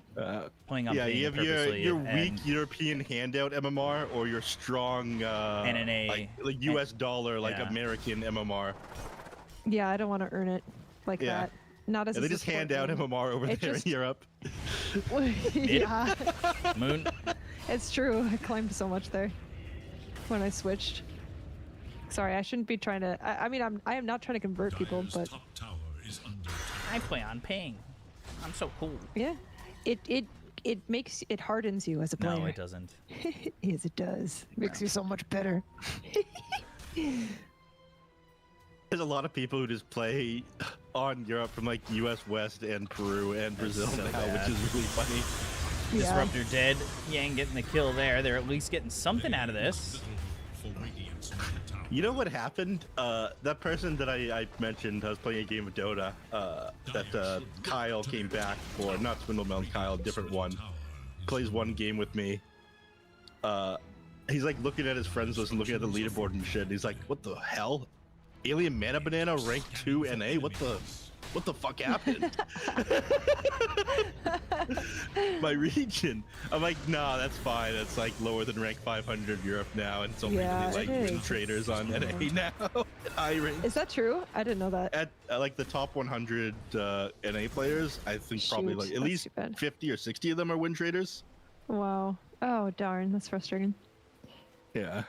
Playing on Yeah, ping you have purposely your and weak European handout MMR or your strong NNA like US dollar like yeah. American MMR. Yeah, I don't want to earn it like Yeah. that. Not as And a they just support hand out game. MMR over It there just- in Europe. Yeah, Moon. it's true. I climbed so much there when I switched. Sorry, I shouldn't be trying to. I mean, I am not trying to convert people, Dire's but top tower is under attack. I play on ping. I'm so cool. yeah, it makes it hardens you as a player. No, it doesn't. Yes, it does. It makes you so much better. There's a lot of people who just play on Europe from like US West and Peru and Brazil so now, bad. which is really funny. Yeah. Disruptor dead. Yang getting the kill there. They're at least getting something out of this. Little for Radiant's middle tower. You know what happened? That person that I mentioned, I was playing a game of Dota, that Kyle came back for, not Swindlemelon Kyle, different one, plays one game with me. He's like looking at his friends list and looking at the leaderboard and shit, and he's like, what the hell? Alien Mana Banana rank 2 NA? What the fuck happened? My region. I'm like, nah, that's fine. It's like lower than rank 500 Europe now, and it's only Yeah, really like it win is. traders on NA now. I rank. Is that true? I didn't know that. At like the top 100 NA players, I think probably Shoot, like at that's least too bad. 50 or 60 of them are win traders. Wow. Oh darn, that's frustrating. Yeah.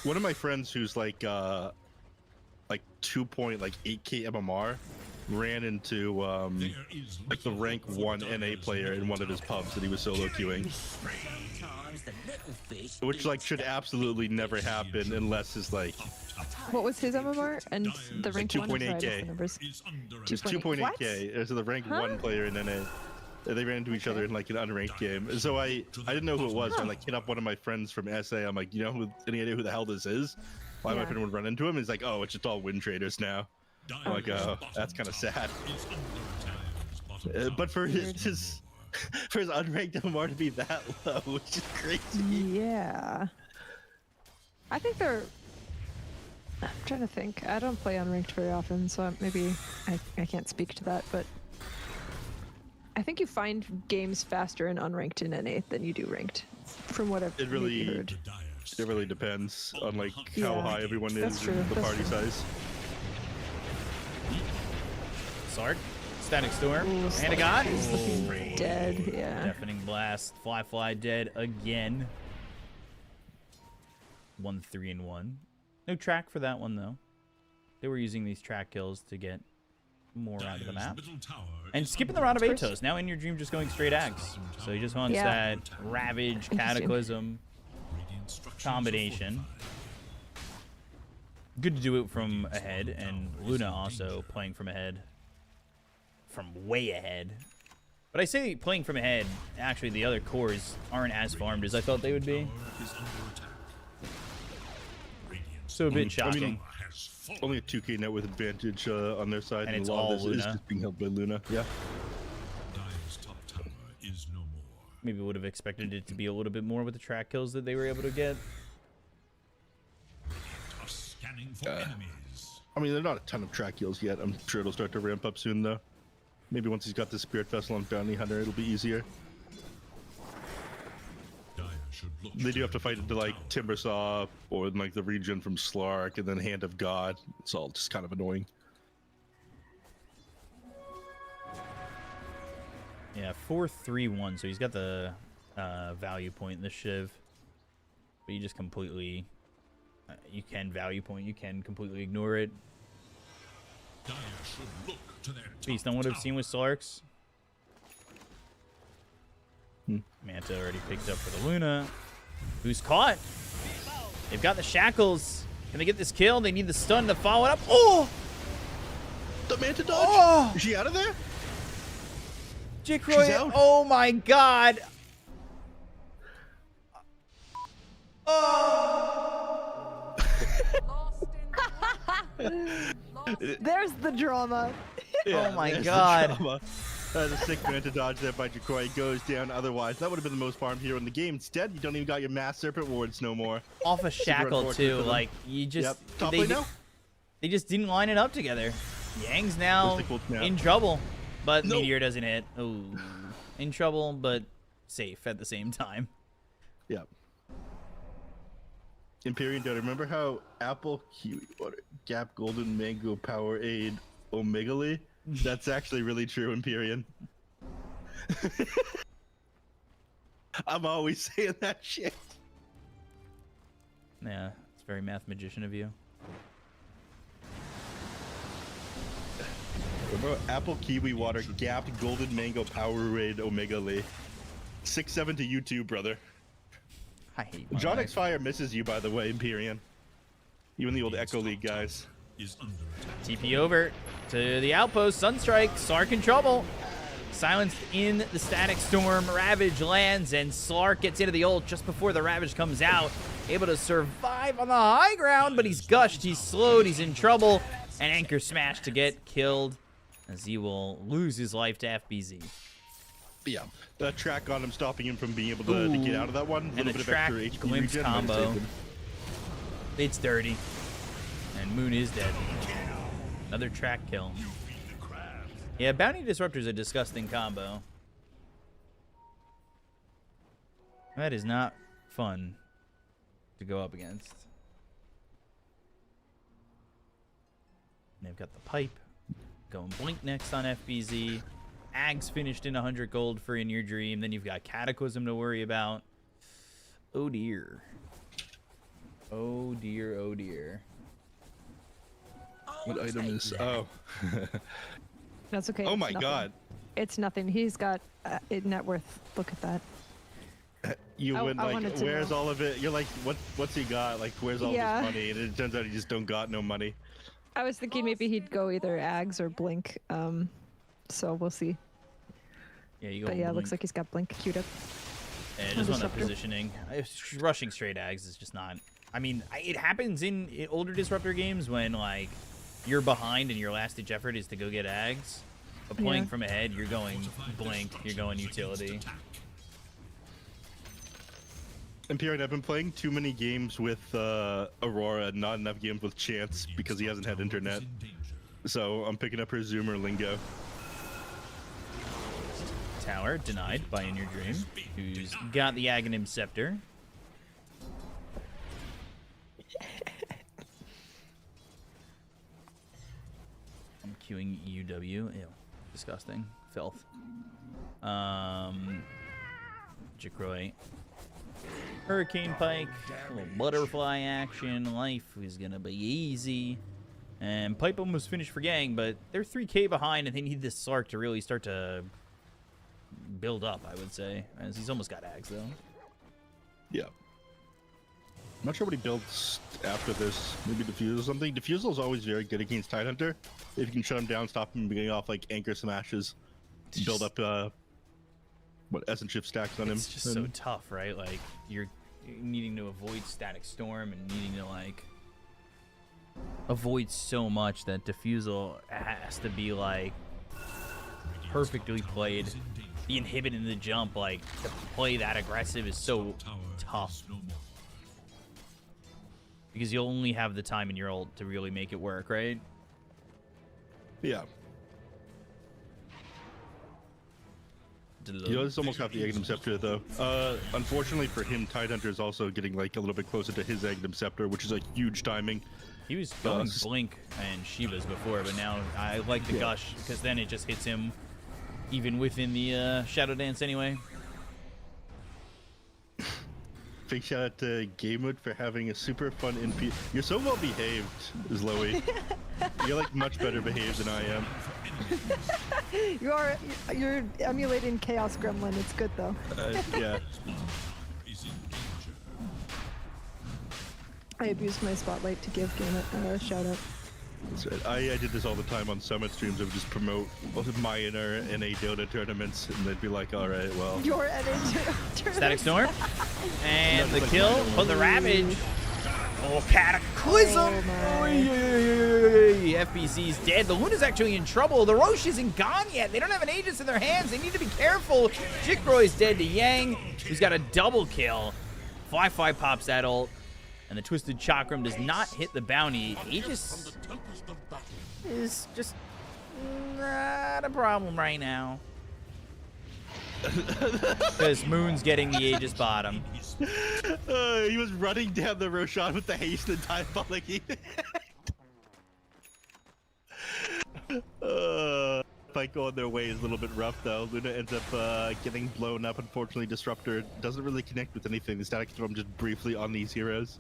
One of my friends who's like 2.8k MMR ran into There is like the little rank hope for 1 NA Dire's player in one of his pubs that he was solo queuing. Which like should absolutely never happen unless it's like What was his MMR and the rank one? Sorry, I missed 2.8K. the numbers. is under it's 2.8. 2.8k. There's the rank Huh? 1 player in NA. They ran into each other in like an unranked game. And so I didn't know who it was. So I like hit up one of my friends from SA. I'm like, you know, any idea who the hell this is? Why my Yeah. friend would run into him? He's like, oh, it's just all win traders now. I'm like, oh, that's kind of sad. is under attack. But for his for his unranked MMR to be that low, which is crazy. Yeah. I think they're. I'm trying to think. I don't play unranked very often, so maybe I can't speak to that, but I think you find games faster in unranked in NA than you do ranked, from what I've It really- maybe heard. It really depends on like how Yeah, high everyone that's is true, and the that's party true. size. Sark. Static Storm. Ooh, And a god. He's looking dead. Yeah. Deafening Blast. Fly dead again. 1, 3, and 1. No track for that one, though. They were using these track kills to get more out of the map. And skipping the Rod of Atos. Now In Your Dream just going straight Axe. So he just wants Yeah. that Ravage, Cataclysm combination. Good to do it from ahead, and Luna also playing from ahead. From way ahead. But I say playing from ahead, actually the other cores aren't as farmed as I thought they would be. So a bit shocking. Only a 2K net with advantage on their side, And it's a lot all of this is Luna. just being held by Luna. Yeah. Dire's top tower is no more. Maybe would have expected it to be a little bit more with the track kills that they were able to get. Are scanning for enemies. I mean, they're not a ton of track kills yet. I'm sure it'll start to ramp up soon, though. Maybe once he's got the Spirit Vessel and Bounty Hunter, it'll be easier. Dire should look They do have to their fight into middle like tower. Timbersaw or like the region from Slark and then Hand of God. It's all just kind of annoying. Yeah, 4-3-1. So he's got the value point in the Shiv. But you just completely... you can value point. You can completely ignore it. Dire should look to their Beast top I would have tower. seen with Slarks. Manta already picked up for the Luna. Who's caught? They've got the shackles. Can they get this kill? They need the stun to follow it up. Oh! The Manta dodge? Oh! Is she out of there? Jikroy, out. oh my god. There's the drama. Oh my there's the God. drama. That's a sick Manta dodge there by Jikroy. Goes down otherwise. That would have been the most farmed hero in the game. Instead, you don't even got your Mass Serpent wards no more. Off a shackle unfortunate too. for them. Like you just Yep. Top they, lane di- now? they just didn't line it up together. Yang's now Mystical snap. in trouble, but No. Meteor doesn't hit. Oh, in trouble, but safe at the same time. Yep. Empyrean Dota, remember how Apple, Kiwi, Water, Gap, Golden, Mango, Powerade, Omegaly? That's actually really true, Empyrean. I'm always saying that shit. Yeah, it's very math magician of you. Remember Apple, Kiwi, Water, Gap, Golden, Mango, Powerade, Omegaly. 6-7 to you too, brother. I hate my John life. X Fire misses you, by the way, Empyrean. Even the old Echo League guys. Is under attack. TP over to the outpost. Sunstrike. Slark in trouble. Silenced in the Static Storm. Ravage lands, and Slark gets into the ult just before the Ravage comes out. Able to survive on the high ground, but he's gushed. He's slowed. He's in trouble. And Anchor Smash to get killed, as he will lose his life to FBZ. Yeah. That track got him, stopping him from being able to get out of that one. And Little a bit of track extra HP glimpse regen, might have combo. saved him. It's dirty. And Moon is dead. Another track kill. Yeah, Bounty Disruptor's a disgusting combo. That is not fun to go up against. And they've got the pipe. Going Blink next on FBZ. Ags finished in 100 gold for In Your Dream. Then you've got Cataclysm to worry about. Oh dear. Oh dear, oh dear. What item is? Oh. That's okay. Oh it's my nothing. god. It's nothing. He's got net worth. Look at that. You I- went I like, wanted to where's know. all of it? You're like, what's he got? Like, where's all Yeah. this money? And it turns out he just don't got no money. I was thinking maybe he'd go either Ags or Blink. So we'll see. Yeah, you go But yeah, it looks Blink. like he's got Blink queued up. Yeah, just on that Disruptor. positioning. Rushing straight Ags is just not... I mean, it happens in older Disruptor games when, like, you're behind and your last-ditch effort is to go get Ags. But playing Yeah. from ahead, you're going Blink, you're going utility. Empyrean, I've been playing too many games with Aurora, not enough games with Chance because he hasn't had internet. In danger. So I'm picking up her Zoomer lingo. Tower denied by In Your Dream, who's got the Aghanim Scepter. I'm queuing UW. Ew. Disgusting. Filth. Jacroy. Hurricane Pike. A little butterfly action. Life is gonna be easy. And Pipe almost finished for Gang, but they're 3k behind, and they need this Slark to really start to build up, I would say. As he's almost got Ags, though. Yeah. I'm not sure what he builds after this. Maybe Diffusal or something. Diffusal is always very good against Tidehunter. If you can shut him down, stop him getting off like anchor smashes, build up what essence shift stacks on him. It's just so tough, right? Like you're needing to avoid static storm and needing to like avoid so much that Diffusal has to be like perfectly played. The inhibit in the jump, like to play that aggressive is so tough. Because you'll only have the time in your ult to really make it work, right? Yeah. He does almost have the Agnum Scepter, though. Unfortunately for him, Tidehunter is also getting like a little bit closer to his Agnum Scepter, which is like huge timing. He was going Blink and Shivas before, but now I like the Gush, because then it just hits him even within the Shadow Dance anyway. Big shout out to Gamewood for having a super fun NP. You're so well behaved, Zoe. You're like much better behaved than I am. You're emulating Chaos Gremlin. It's good though. Yeah. I abused my spotlight to give Gamewood a shout out. That's right. I did this all the time on Summit streams. I would just promote minor NA Dota tournaments, and they'd be like, all right, well. Your NA Static Storm. And the kill for the Ravage. Oh, Cataclysm! FBC's dead. The Luna's actually in trouble. The Roche isn't gone yet. They don't have an Aegis in their hands. They need to be careful. Jikroy's dead to Yang, who's got a double kill. 5-5 pops that ult. And the Twisted Chakram does not hit the bounty. Aegis is just not a problem right now. Because Moon's getting the Aegis bottom. He was running down the Roshan with the haste and diabolic. Fight going their way is a little bit rough though. Luna ends up getting blown up. Unfortunately, Disruptor doesn't really connect with anything. The static storm just briefly on these heroes.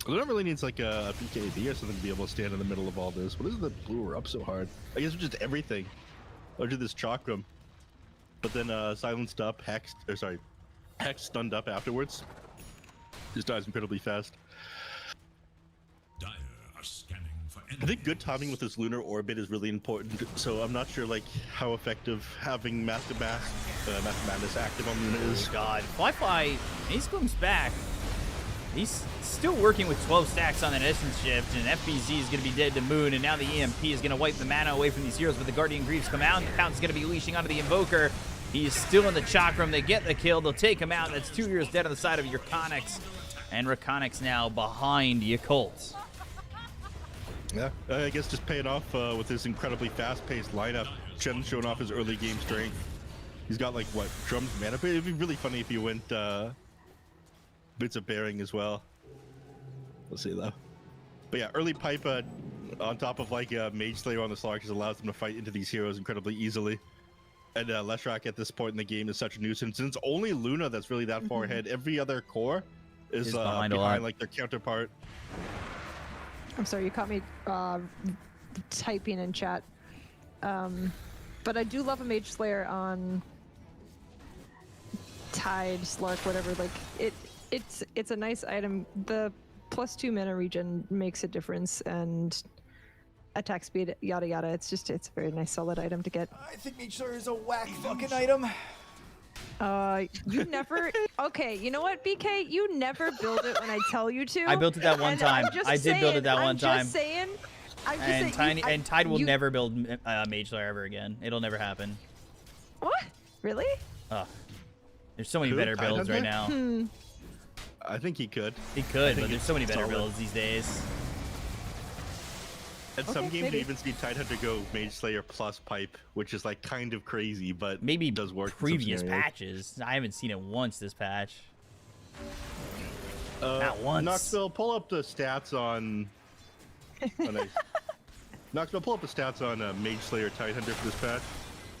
Luna really needs like a PKD or something to be able to stand in the middle of all this. What is the blew her up so hard? I guess just everything. Or do this Chakram. But then silenced up, Hex stunned up afterwards. Just dies incredibly fast. Dire are scanning for I think good timing with this lunar orbit is really important. So I'm not sure like how effective having Master Madness active on Luna is. Oh God, Fly, Ace comes back. He's still working with 12 stacks on that Essence Shift, and FBZ is going to be dead to Moon, and now the EMP is going to wipe the mana away from these heroes, but the Guardian Greaves come out, and the Count's going to be leashing onto the Invoker. He's still in the Chakram. They get the kill. They'll take him out. That's 2 heroes dead on the side of Urkonix, and Rakonix now behind Yakult. Yeah, I guess just paying off with his incredibly fast-paced lineup. Chen showing off his early game strength. He's got like what, drums, mana? But it'd be really funny if he went bits of bearing as well. We'll see though. But yeah, early pipe on top of like Mage Slayer on the Slark allows them to fight into these heroes incredibly easily. And Leshrac at this point in the game is such a nuisance. And it's only Luna that's really that far ahead. Every other core is behind like their counterpart. I'm sorry, you caught me typing in chat. But I do love a Mage Slayer on Tide, Slark, whatever. Like it's a nice item. The +2 mana regen makes a difference, and attack speed, yada yada. It's a very nice solid item to get. I think Mage Slayer is a whack fucking item. You never. Okay, you know what, BK? You never build it when I tell you to. I built it that one time. I did build it that one time. I'm just saying. And Tide will never build Mage Slayer ever again. It'll never happen. What? Really? Ugh. There's so many better builds right now. I think he could. He could, but there's so many better builds these days. At some games, you even see Tidehunter go Mage Slayer plus pipe, which is like kind of crazy, but maybe it does work. Previous patches. I haven't seen it once this patch. Not once. Knoxville, pull up the stats on. Knoxville, pull up the stats on Mage Slayer Tidehunter for this patch.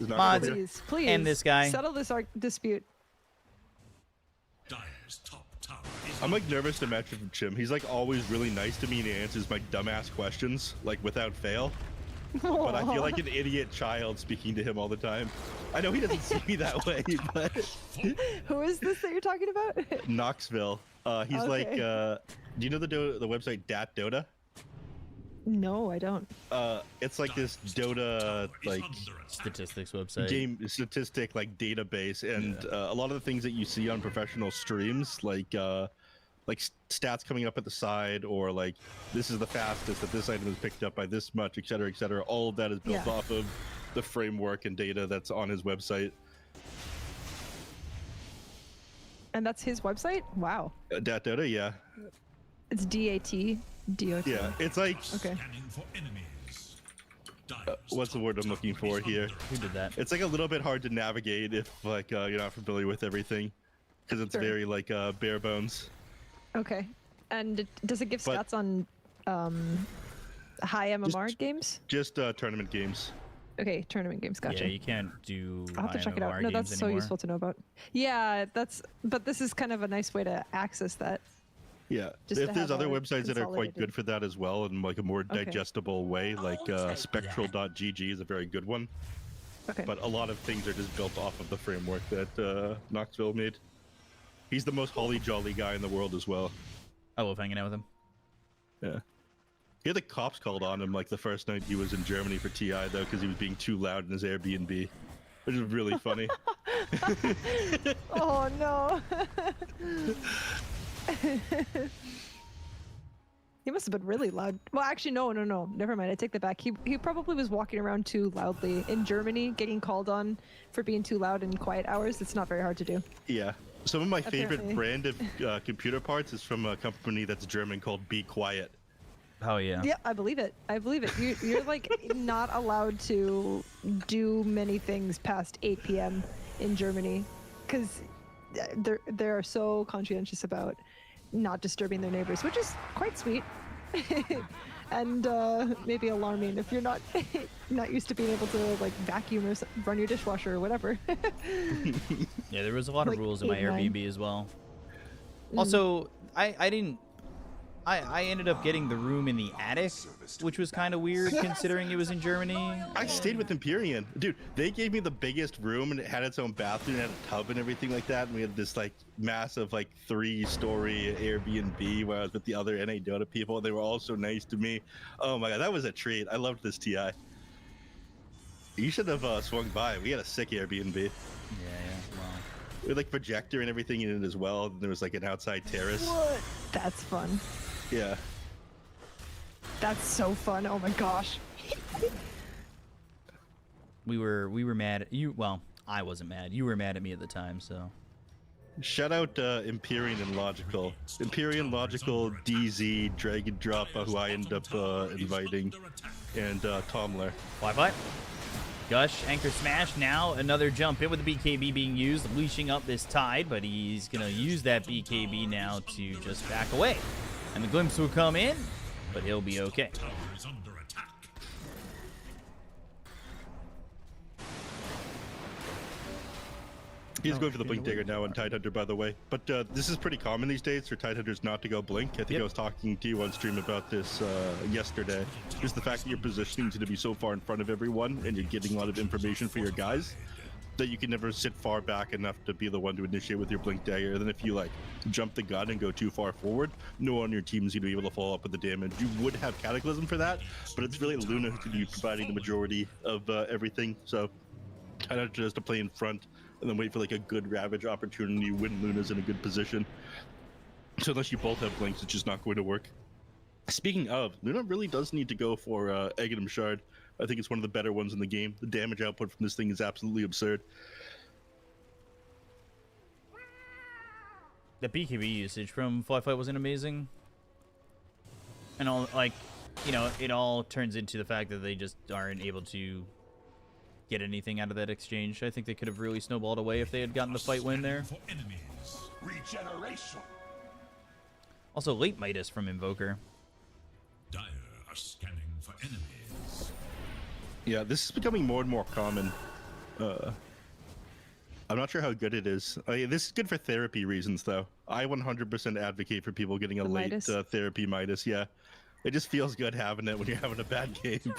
Mods, please, and this guy. Settle this dispute. Dire's top tower is I'm like nervous to match with Jim. He's like always really nice to me and he answers my dumbass questions like without fail. but I feel like an idiot child speaking to him all the time. I know he doesn't see me that way, but Who is this that you're talking about? Knoxville. He's like, Okay. do you know the website Dat Dota? No, I don't. It's like this Dota like Statistics website. game statistic like database, and a lot of the things that you see on professional streams, like stats coming up at the side, or like this is the fastest that this item is picked up by this much, et cetera, et cetera. All of that is built Yeah. off of the framework and data that's on his website. And that's his website? Wow. Dat Dota, yeah. It's DAT. Yeah, it's like, Okay. Scanning for enemies. what's the word I'm looking for here? Who did that? It's like a little bit hard to navigate if like you're not familiar with everything, because it's Sure. very like bare bones. Okay. And does it give But- stats on high MMR Just- games? Just tournament games. Okay, tournament games. Gotcha. Yeah, you can't do. I'll have to check it out. IMMR No, games that's so anymore. useful to know about. Yeah, but this is kind of a nice way to access that. Yeah, Just if to there's have other a websites that are quite consolidated- good for that as well, and like a more Okay. digestible way, like spectral.gg is a very good one. Okay. But a lot of things are just built off of the framework that Knoxville made. He's the most holly jolly guy in the world as well. I love hanging out with him. Yeah. He had the cops called on him like the first night he was in Germany for TI though, because he was being too loud in his Airbnb, which is really funny. Oh no. He must have been really loud. Well, actually, no. Never mind. I take that back. He probably was walking around too loudly in Germany, getting called on for being too loud in quiet hours. It's not very hard to do. Yeah. Some of my favorite Apparently. brand of computer parts is from a company that's German called Be Quiet. Oh yeah. Yeah, I believe it. I believe it. You're like not allowed to do many things past 8 p.m. in Germany because they're so conscientious about not disturbing their neighbors, which is quite sweet. And maybe alarming if you're not not used to being able to like vacuum or run your dishwasher or whatever. Yeah, there was a lot of Like rules in my 8, 9. Airbnb as well. Also, I ended up getting the room in the attic, which was kind of weird considering it was in Germany. I stayed with Empyrean. Dude, they gave me the biggest room and it had its own bathroom, it had a tub and everything like that. And we had this like massive like 3-story Airbnb where I was with the other NA Dota people. They were all so nice to me. Oh my god, that was a treat. I loved this TI. You should have swung by. We had a sick Airbnb. Yeah, well. We had like projector and everything in it as well. And there was like an outside terrace. What? That's fun. Yeah. That's so fun. Oh my gosh. We were mad at you. Well, I wasn't mad. You were mad at me at the time, so. Shout out Empyrean and Logical. Empyrean, Logical, DZ, Dragon Drop, who I ended up inviting, and Tomler. Wi-Fi. Gush, anchor smash. Now another jump in with the BKB being used, leashing up this tide, but he's going to use that BKB now to just back away. And the glimpse will come in, but he'll be okay. Tower is under attack. He's going for the Blink Dagger now on Tidehunter, by the way. But this is pretty common these days for Tidehunters not to go Blink. I think I was talking to you on stream about this yesterday. Just the fact that you're positioning to be so far in front of everyone and you're getting a lot of information for your guys that you can never sit far back enough to be the one to initiate with your Blink Dagger. And then if you like jump the gun and go too far forward, no one on your team is going to be able to follow up with the damage. You would have Cataclysm for that, but it's really Luna who's going to be providing the majority of everything. So Tidehunter has to play in front and then wait for like a good Ravage opportunity when Luna's in a good position. So unless you both have Blinks, it's just not going to work. Speaking of, Luna really does need to go for Aghanim Shard. I think it's one of the better ones in the game. The damage output from this thing is absolutely absurd. The BKB usage from Qualifier wasn't amazing. And all, like, you know, it all turns into the fact that they just aren't able to get anything out of that exchange. I think they could have really snowballed away if they had gotten the fight win there. For enemies. Regeneration. Also, late Midas from Invoker. Dire are scanning for enemies. Yeah, this is becoming more and more common. I'm not sure how good it is. This is good for therapy reasons, though. I 100% advocate for people getting a The late Midas? therapy Midas, yeah. It just feels good having it when you're having a bad game.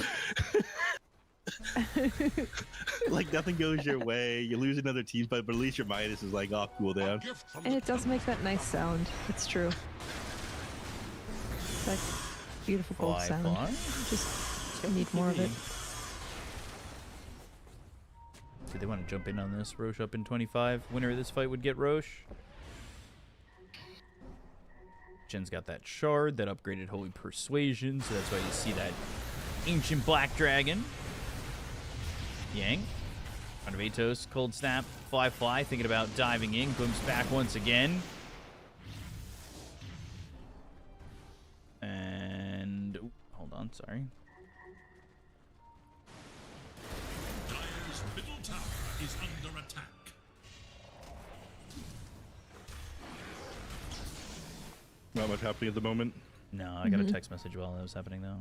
Like nothing goes your way, you lose another team fight, but at least your Midas is like off cooldown. And it does make that nice sound. It's true. That beautiful gold Fly, sound. fly. Just need more of it. Do they want to jump in on this? Roche up in 25. Winner of this fight would get Roche. Jen's got that shard, that upgraded Holy Persuasion, so that's why you see that ancient black dragon. Yang. Front of Atos, cold snap, fly, thinking about diving in, glimpse back once again. And, ooh, hold on, sorry. Dire's middle tower is under attack. Not much happening at the moment. No, I got a text message while that was happening, though.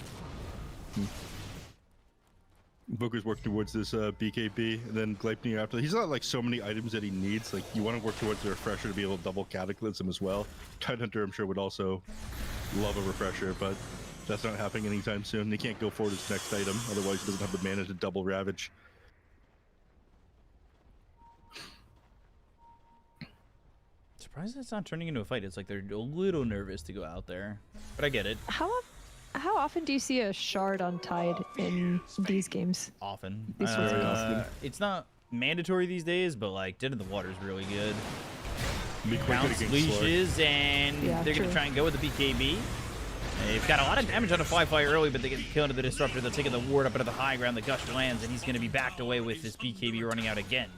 Booker's working towards this BKB, and then Gleipnir after. He's not like so many items that he needs. Like you want to work towards the refresher to be able to double Cataclysm as well. Tidehunter, I'm sure, would also love a refresher, but that's not happening anytime soon. He can't go forward his next item, otherwise he doesn't have the mana to double Ravage. Surprised it's not turning into a fight. It's like they're a little nervous to go out there, but I get it. How often do you see a shard on Tide in these games? Often. These sorts of games. It's not mandatory these days, but like Dead in the Water is really good. Be quick Bounce against leashes, and Yeah, they're going to true. try and go with the BKB. They've got a lot of damage on a fly early, but they get the kill into the Disruptor. They're taking the ward up into the high ground. The Gusher lands, and he's going to be backed away with this BKB running out again.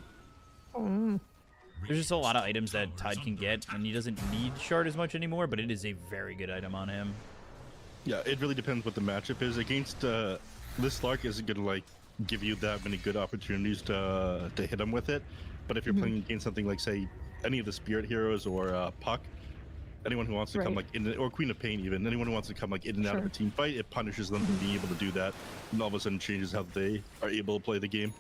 There's just a lot of items that Tide can get, and he doesn't need Shard as much anymore, but it is a very good item on him. Yeah, it really depends what the matchup is. Against this Slark isn't going to like give you that many good opportunities to hit him with it. But if you're playing against something like, say, any of the Spirit Heroes or Puck, anyone who wants to come like in, or Queen of Pain even, anyone who wants to come like in and out of a team fight, it punishes them for being able to do that, and all of a sudden changes how they are able to play the game.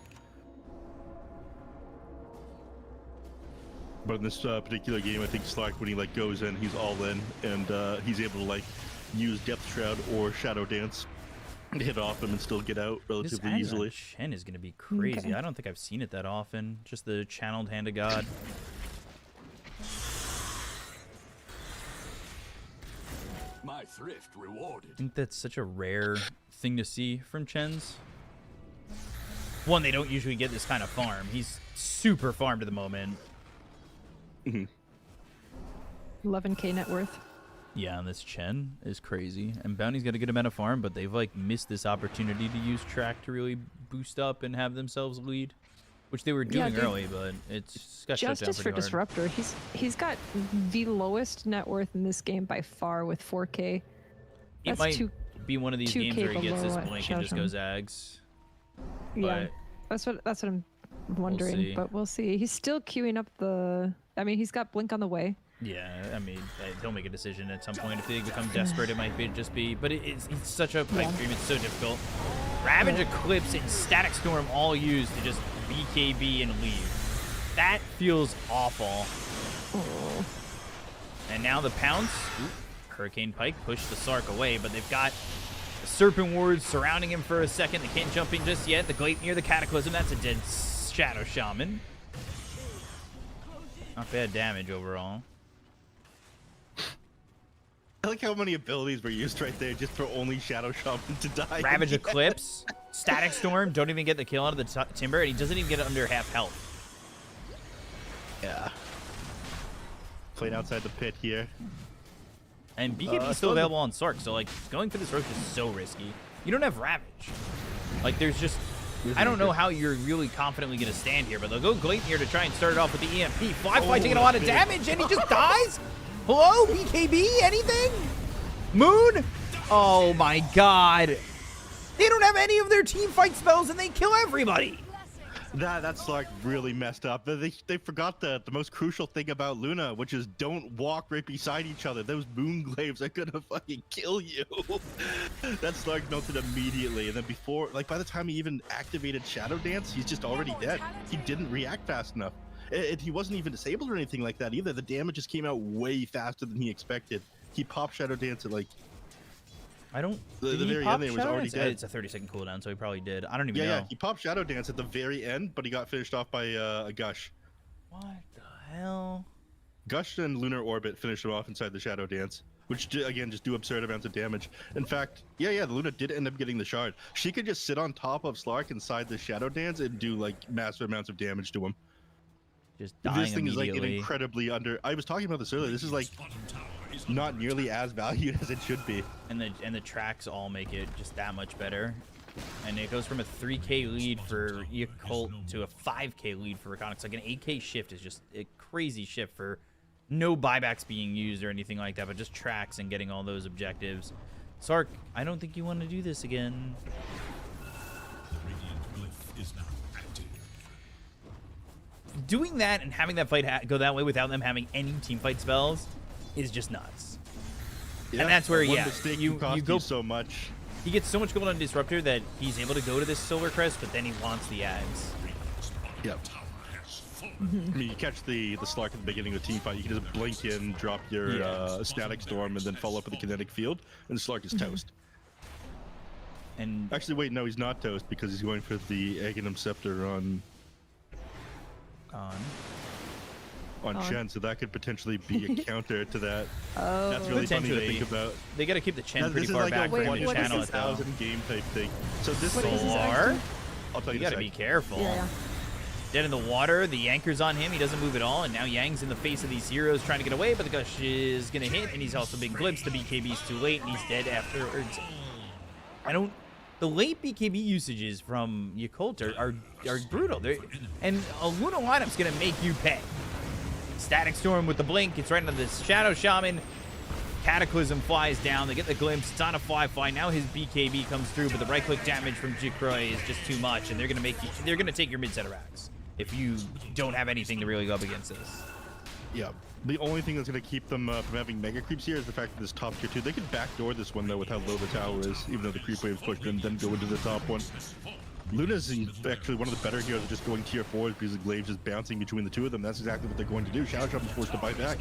But in this particular game, I think Slack, when he like goes in, he's all in, and he's able to like use Depth Shroud or Shadow Dance to hit off him and still get out This relatively add on easily. Chen is going to be crazy. Okay. I don't think I've seen it that often. Just the channeled Hand of God. My thrift rewarded. I think that's such a rare thing to see from Chen's. One, they don't usually get this kind of farm. He's super farmed at the moment. 11k net worth. Yeah, and this Chen is crazy. And Bounty's got a good amount of farm, but they've like missed this opportunity to use track to really boost up and have themselves lead, which they were doing dude. early, but it's got shut down Justice for pretty hard. Disruptor. He's got the lowest net worth in this game by far with 4k. It That's might two- be one of these 2K games where he gets this below blink and just Shao goes Ags. Yeah, But that's what I'm wondering. see. But we'll see. He's still queuing up the. I mean, he's got Blink on the way. yeah, I mean, he'll make a decision at some point. If they become desperate, it might be just be. But it's such a pipe dream. It's so difficult. Ravage, Eclipse, and Static Storm all used to just BKB and leave. That feels awful. And now the Pounce. Oop, Hurricane Pike pushed the Sark away, but they've got the Serpent Wards surrounding him for a second. They can't jump in just yet. The Gleipnir, the Cataclysm. That's a dead Shadow Shaman. Not bad damage overall. I like how many abilities were used right there just for only Shadow Shaman to die. Ravage Eclipse, Static Storm, don't even get the kill out of the Timber, and he doesn't even get it under half health. Yeah. Playing outside the pit here. And BKB is still available on Sark, so like going for this Roach is so risky. You don't have Ravage. Like there's just, I don't know how you're really confidently going to stand here, but they'll go Gleipnir to try and start it off with the EMP. Fly taking a lot of damage, and he just dies? Hello, BKB, anything? Moon? Oh my god. They don't have any of their team fight spells, and they kill everybody. That's like really messed up. They forgot the most crucial thing about Luna, which is don't walk right beside each other. Those moonglaves are gonna fucking kill you. That's like noted immediately, and then before, like by the time he even activated Shadow Dance, he's just already dead. He didn't react fast enough. He wasn't even disabled or anything like that either. The damage just came out way faster than he expected. He popped Shadow Dance at like I don't. The did he very pop end there was Shadow already Dance? dead. It's a 30-second cooldown, so he probably did. I don't even Yeah, know. yeah. He popped Shadow Dance at the very end, but he got finished off by a Gush. What the hell? Gush and Lunar Orbit finished him off inside the Shadow Dance, which again just do absurd amounts of damage. In fact, yeah, the Luna did end up getting the shard. She could just sit on top of Slark inside the Shadow Dance and do like massive amounts of damage to him. Just dying This thing is like an immediately. incredibly under. I was talking about this earlier. This is like not nearly as valued as it should be. And the tracks all make it just that much better. And it goes from a 3k lead for Yakult to a 5k lead for Reconics. Like an 8k shift is just a crazy shift for no buybacks being used or anything like that, but just tracks and getting all those objectives. Sark, I don't think you want to do this again. The Radiant Glyph is now active. Doing that and having that fight go that way without them having any team fight spells is just nuts. Yeah, and that's where, one yeah, mistake you cost go so much. He gets so much gold on Disruptor that he's able to go to this Silver Crest, but then he wants the ads. Yep. I mean, you catch the Slark at the beginning of the team fight, you can just blink in, drop your Static Storm, and then follow up with a Kinetic Field, and Slark is toast. And actually, wait, no, he's not toast because he's going for the Aghanim Scepter on Chen, so that could potentially be a counter to that. Oh, that's really funny to think about. They got to keep the Chen Now, pretty this is far like back a for him one to in channel it, though. 1,000 game type thing. So this What is his Solar? action? I'll tell You you. got to be careful. Yeah. Dead in the water, the anchor's on him, he doesn't move at all, and now Yang's in the face of these heroes trying to get away, but the Gush is going to hit, and he's also been glimpsed. The BKB's too late, and he's dead afterwards. The late BKB usages from Yakult are brutal. And a Luna lineup's going to make you pay. Static Storm with the blink, it's right into this Shadow Shaman. Cataclysm flies down, they get the glimpse, it's on a fly. Now his BKB comes through, but the right-click damage from Jikroy is just too much, and they're gonna take your mid-set of racks if you don't have anything to really go up against this. Yeah. The only thing that's going to keep them from having mega creeps here is the fact that this top tier 2, they could backdoor this one though with how low the tower is, even though the creep waves push them, then go into the top one. Luna's actually one of the better heroes of just going tier 4s because the Glaive's just bouncing between the two of them. That's exactly what they're going to do. Shadow Shaman's forced to bite back.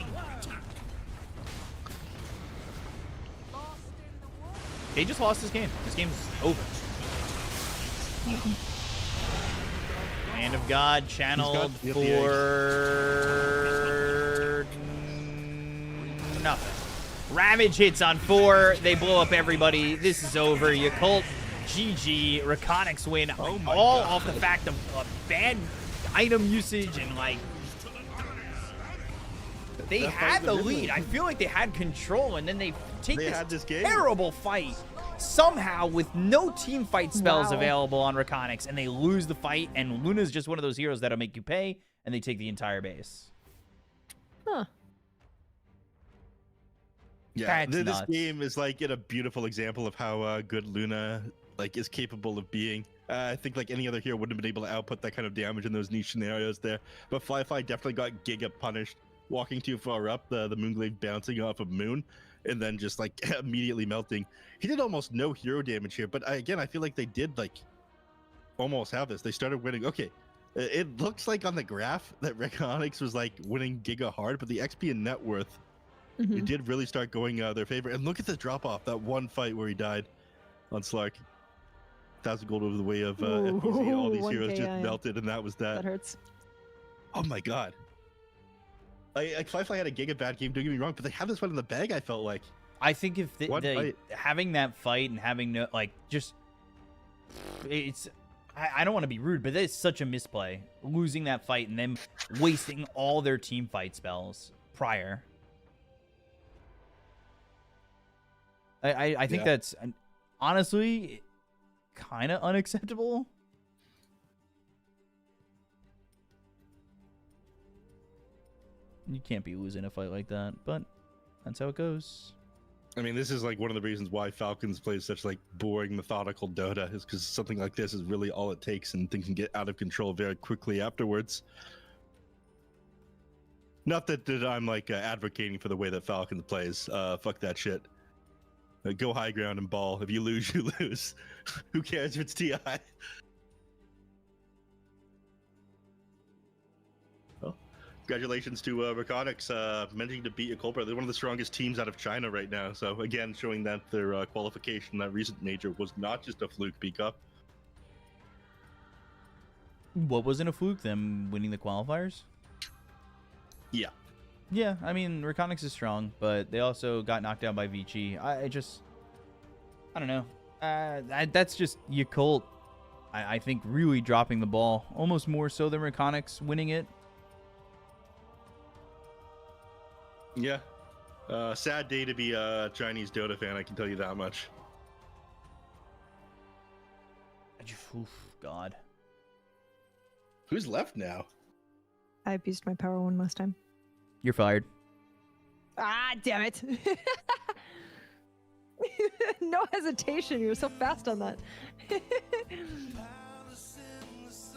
They just lost this game. This game's over. Hand of God channeled for nothing. Ravage hits on 4. They blow up everybody. This is over. Yakult, GG. Reconics win. All off the fact of bad item usage and like they had the lead. I feel like they had control, and then they take this terrible fight somehow with no team fight spells available on Reconics, and they lose the fight, and Luna's just one of those heroes that'll make you pay, and they take the entire base. Huh. Yeah, That's this nuts. game is like a beautiful example of how good Luna like is capable of being. I think like any other hero wouldn't have been able to output that kind of damage in those niche scenarios there. But Flyfly definitely got giga punished, walking too far up, the Moonglaive bouncing off of Moon, and then just like immediately melting. He did almost no hero damage here, but again, I feel like they did like almost have this. They started winning. Okay, it looks like on the graph that Reconics was like winning giga hard, but the XP and net worth, it did really start going their favor. And look at the drop off, that one fight where he died on Slark. 1,000 gold over the way of FBZ. All these heroes just melted, and that was that. That hurts. Oh my god. Like Flyfly had a giga bad game, don't get me wrong, but they had this one in the bag, I felt like. I think if having that fight and having no, like, just, it's, I don't want to be rude, but it's such a misplay. Losing that fight and them wasting all their team fight spells prior. I think that's, honestly, kind of unacceptable. You can't be losing a fight like that, but that's how it goes. I mean, this is like one of the reasons why Falcons plays such like boring, methodical Dota, is because something like this is really all it takes, and things can get out of control very quickly afterwards. Not that I'm like advocating for the way that Falcons plays. Fuck that shit. Go high ground and ball. If you lose, you lose. Who cares if it's TI? Congratulations to Reconics managing to beat Colbert. They're one of the strongest teams out of China right now. So again, showing that their qualification, that recent major, was not just a fluke. Peak up. What wasn't a fluke? Them winning the qualifiers? Yeah. Yeah, I mean, Reconics is strong, but they also got knocked out by Vici. I don't know. That's just Yakult, I think, really dropping the ball. Almost more so than Reconics winning it. Yeah. Sad day to be a Chinese Dota fan, I can tell you that much. Oof, God. Who's left now? I abused my power one last time. You're fired. Ah, damn it. No hesitation. You were so fast on that.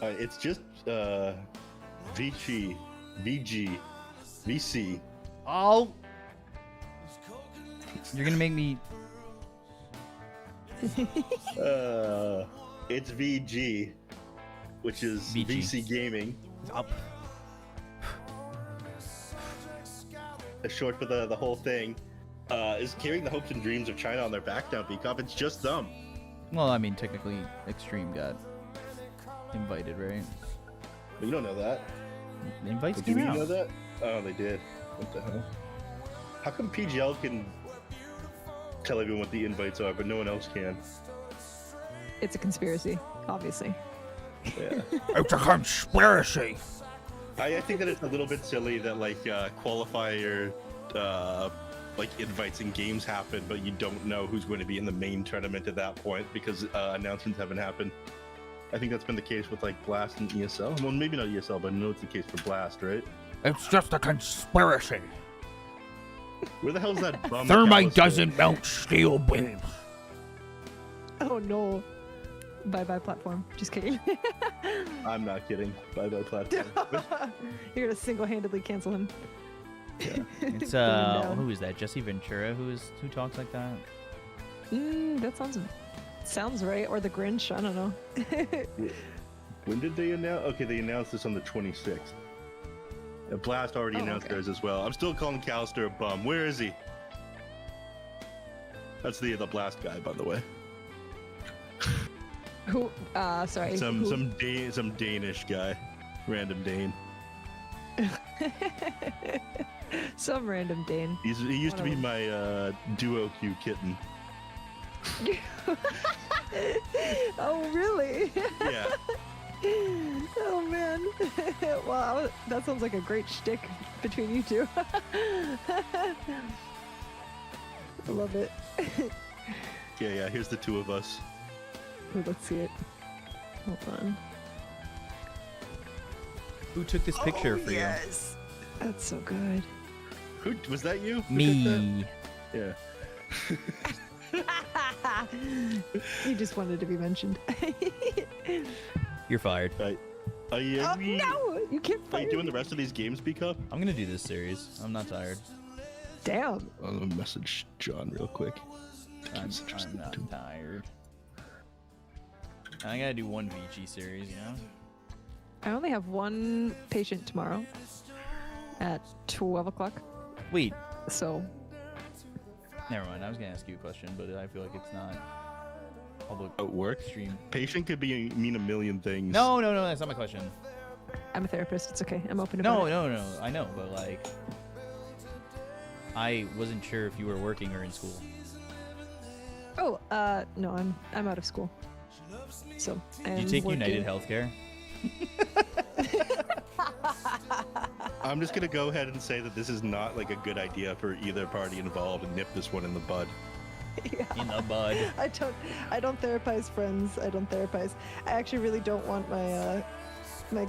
It's just Vici, VG, VC. Oh! You're gonna make me... It's VG, which is VG. VC Gaming. Up. Short for the whole thing, is carrying the hopes and dreams of China on their back now, Peacock. It's just them. Well, I mean, technically, Extreme got invited, right? But you don't know that. The invites Do came you out. know that? Oh, they did. What the hell? How come PGL can tell everyone what the invites are, but no one else can? It's a conspiracy, obviously. Yeah. It's a conspiracy! I think that it's a little bit silly that like qualifier like invites and games happen, but you don't know who's going to be in the main tournament at that point because announcements haven't happened. I think that's been the case with like Blast and ESL. Well, maybe not ESL, but I know it's the case for Blast, right? It's just a conspiracy. Where the hell's that bum? Thermite McAllister? doesn't melt steel beams. Oh no. Bye-bye platform. Just kidding. I'm not kidding. Bye bye platform. You're gonna single-handedly cancel him. It's Burn down. who is that? Jesse Ventura, who talks like that? That sounds right. Or the Grinch. I don't know. When did they announce? Okay, they announced this on the 26th. Blast already Oh, announced okay. theirs as well. I'm still calling Callister a bum. Where is he? That's the Blast guy, by the way. Who? Sorry. Some who? some Danish guy, random Dane. Some random Dane. He used to be One of my duo queue kitten. Oh really? Yeah. Oh man. Wow, that sounds like a great shtick between you two. I love it. Yeah. Here's the two of us. Ooh, let's see it. Hold on. Who took this picture for Yes. That's so good. Who was that? You? Who you? took Me. that? Yeah. You just wanted to be mentioned. You're fired. Right. Oh, no! You can't Are fire you doing me. the rest of these games, Peacock? I'm gonna do this series. I'm not tired. Damn. I'll message John real quick. I'm not tired. I gotta do one Vici series, you know? I only have one patient tomorrow at 12 o'clock. Wait, So, never mind. I was gonna ask you a question, but I feel like it's not public At work? stream. Patient could mean a million things. No, that's not my question. I'm a therapist. It's okay. I'm open about No, it. I know, but like, I wasn't sure if you were working or in school. Oh, no, I'm out of school. So, Did you take United Healthcare? I'm just gonna go ahead and say that this is not like a good idea for either party involved and nip this one in the bud. In the bud. I don't therapize friends. I don't therapize. I actually really don't want my my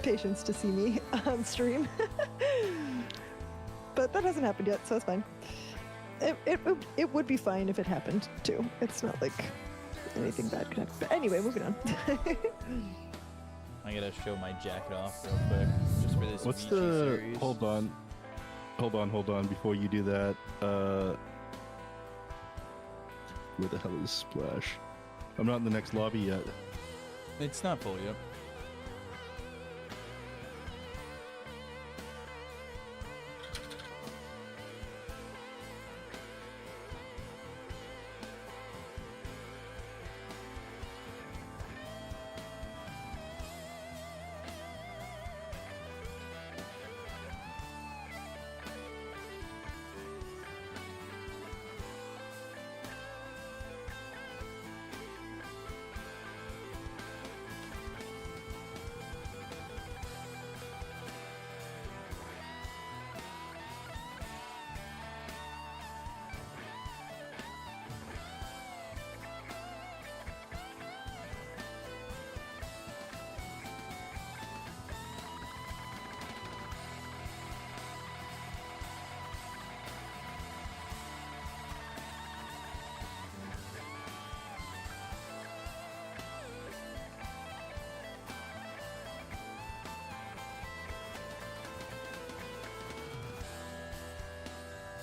patients to see me on stream. But that hasn't happened yet, so it's fine. It would be fine if it happened too. It's not like anything bad could happen. But anyway, moving on. I gotta show my jacket off real quick, just for this What's Vici the? series. Hold on. Before you do that, where the hell is Splash? I'm not in the next lobby yet. It's not full yet.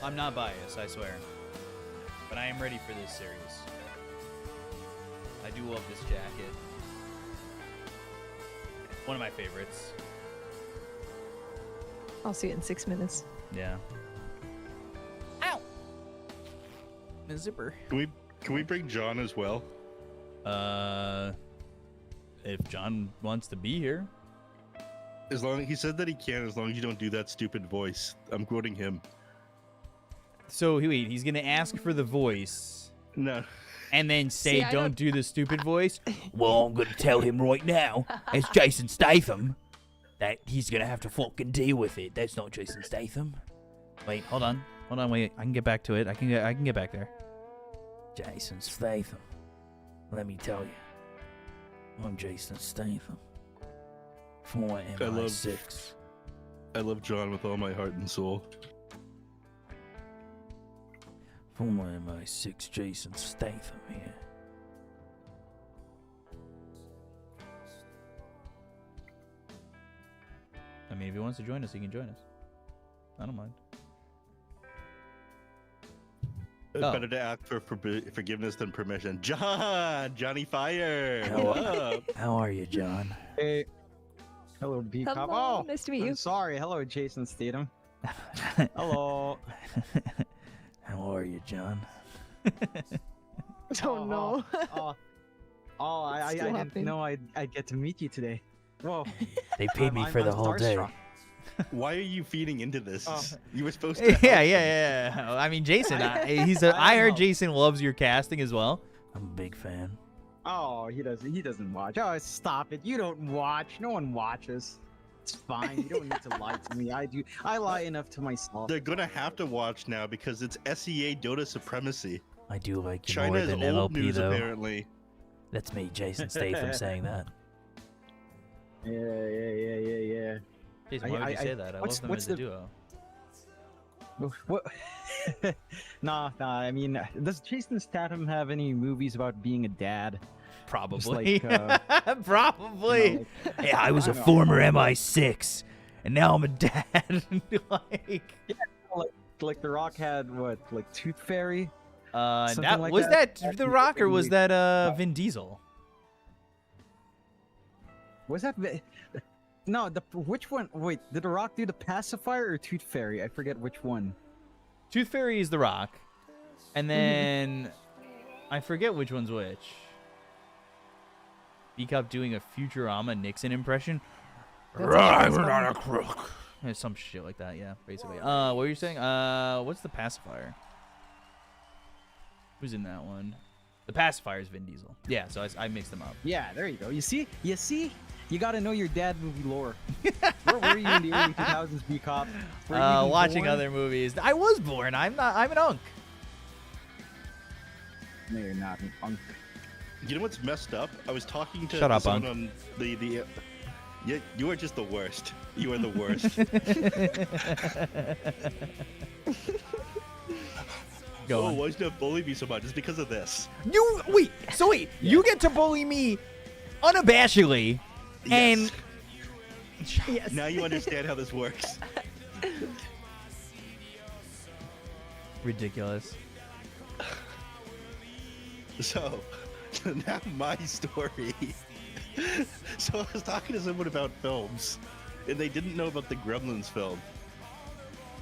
I'm not biased, I swear. But I am ready for this series. I do love this jacket. One of my favorites. I'll see it in 6 minutes. Yeah. Ow! The zipper. Can we bring John as well? If John wants to be here. As long he said that he can, as long as you don't do that stupid voice. I'm quoting him. So wait, he's gonna ask for the voice. No. And then say, See, I don't don't- do the stupid voice. Well, I'm gonna tell him right now, as Jason Statham, that he's gonna have to fucking deal with it. That's not Jason Statham. Wait, hold on, wait. I can get back to it. I can get back there. Jason Statham. Let me tell you, I'm Jason Statham. For MI6. I love John with all my heart and soul. For MI6, Jason Statham here. I mean, if he wants to join us, he can join us. I don't mind. It's Oh. better to ask for forgiveness than permission. Johnny Fire. Hello. What up? How are you, John? Hey. Hello, B Cop. Hello, Oh, nice to meet I'm you. sorry. Hello, Jason Statham. Hello. How are you, John? Oh no. I Still didn't happening. know I'd get to meet you today. Whoa. They paid me I'm- for I'm the whole day. starstruck. Why are you feeding into this? Oh. You were supposed to. Yeah. I mean, Jason, I I heard don't know. Jason loves your casting as well. I'm a big fan. Oh, he doesn't watch. Oh, stop it. You don't watch. No one watches. It's fine. You don't need to lie to me. I do. I lie enough to myself. They're gonna have to watch now because it's SEA Dota supremacy. I do like you China more is than old MLP, news though. apparently. That's me, Jason Statham, saying that. Yeah. Jason, why would you I- say that? I what's- love them what's as a the- duo. What? Nah. I mean, does Jason Statham have any movies about being a dad? Probably. like, Probably. You know, Yeah, I was I a don't know. former MI6, and now I'm a dad. like The Rock had what, like Tooth Fairy? That Something like was that? that The Rock or was that Vin Diesel? Was that? No, which one? Wait, did The Rock do the pacifier or Tooth Fairy? I forget which one. Tooth Fairy is The Rock, and then I forget which one's which. B-Cop doing a Futurama Nixon impression. That's We're not a crook. Some shit like that, yeah, basically. What were you saying? What's the pacifier? Who's in that one? The pacifier is Vin Diesel. Yeah, so I mixed them up. Yeah, there you go. You see? You gotta know your dad movie lore. Where were you in the early 2000s, B-Cop? Were you even Watching born? other movies. I was born. I'm an unk. No, you're not. You know what's messed up? I was talking to Shut up, someone on the yeah, you are just the worst. You are the worst. Go Oh, on. why does that bully me so much? It's because of this. You wait. So wait, you get to bully me unabashedly, and Yes. Now you understand how this works. ridiculous. So, now my story. So I was talking to someone about films, and they didn't know about the Gremlins film,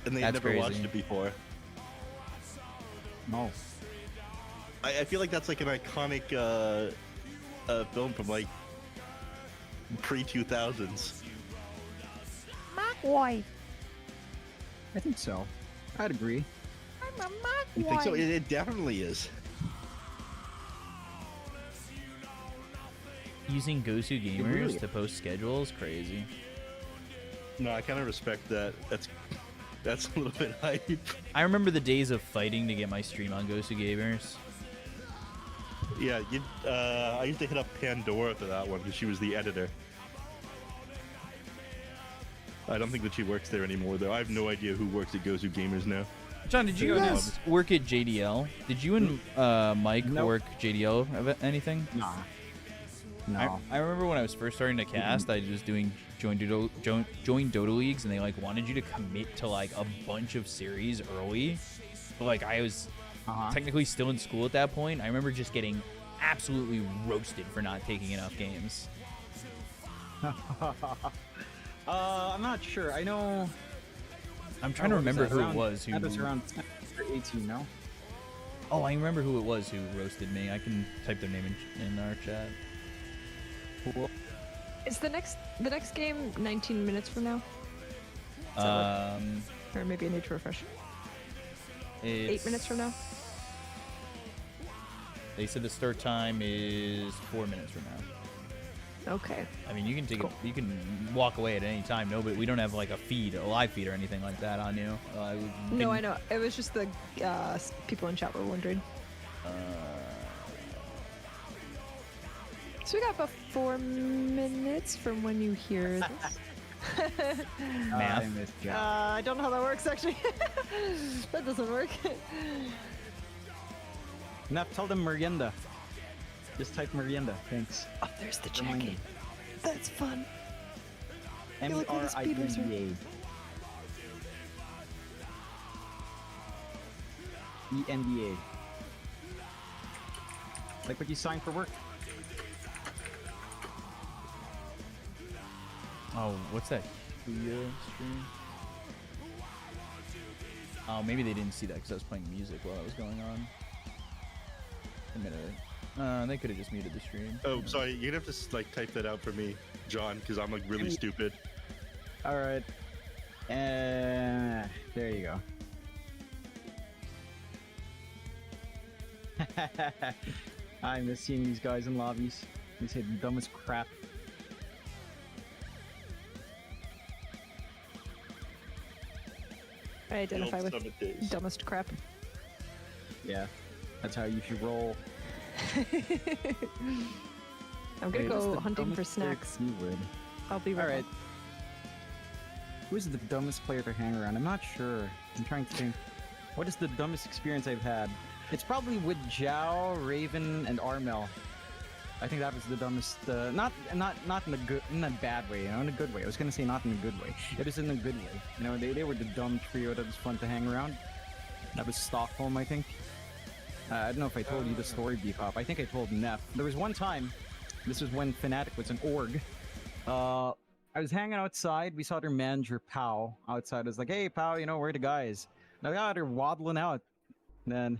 and they had That's never crazy. watched it before. No. I feel like that's like an iconic film from like pre-2000s. Why? I think so. I'd agree. You think so? It definitely is. Using Gosu Gamers really- to post schedules, crazy. No, I kind of respect that. That's a little bit hype. I remember the days of fighting to get my stream on Gosu Gamers. Yeah, I used to hit up Pandora for that one because she was the editor. I don't think that she works there anymore, though. I have no idea who works at Gozu Gamers now. John, did you guys work at JDL? Did you and Mike Nope. work JDL of anything? Nah. No. I remember when I was first starting to cast, I was just doing join Dota leagues, and they like wanted you to commit to like a bunch of series early. But like I was technically still in school at that point. I remember just getting absolutely roasted for not taking enough games. I'm not sure. I know. I'm trying to remember who it was who. That was around 10 or 18, no? Oh, I remember who it was who roasted me. I can type their name in our chat. Cool. Is the next game 19 minutes from now? Or maybe I need to refresh. 8 minutes from now? They said the start time is 4 minutes from now. Okay. I mean, you can take you can walk away at any time. No, but we don't have like a live feed or anything like that on you. No, I know. It was just the people in chat were wondering. So we got about 4 minutes from when you hear this. Math. I don't know how that works actually. That doesn't work. Nap, tell them merienda. Just type merienda. Thanks. Oh, there's the check-in. That's fun. M-E-R-I-E-D-A. E-N-D-A. Like what you signed for work. Oh, what's that? Huya stream? Oh, maybe they didn't see that because I was playing music while that was going on. A minute. They could have just muted the stream. Oh, sorry. You're gonna have to like type that out for me, John, because I'm like really stupid. All right. There you go. I miss seeing these guys in lobbies. They say the dumbest crap. I identify with dumbest crap. Yeah, that's how you should roll. I'm gonna go hunting for snacks. I'll be right back. Who's the dumbest player to hang around? I'm not sure. I'm trying to think. What is the dumbest experience I've had? It's probably with Zhao, Raven, and Armel. I think that was the dumbest. Not in a bad way. You know, in a good way. I was gonna say not in a good way. It was in a good way. You know, they were the dumb trio that was fun to hang around. That was Stockholm, I think. I don't know if I told you the story, Beepop. I think I told Neff. There was one time. This was when Fnatic was an org. I was hanging outside. We saw their manager, Pao, outside. I was like, hey, Pao, you know, where are the guys? And I got her waddling out. And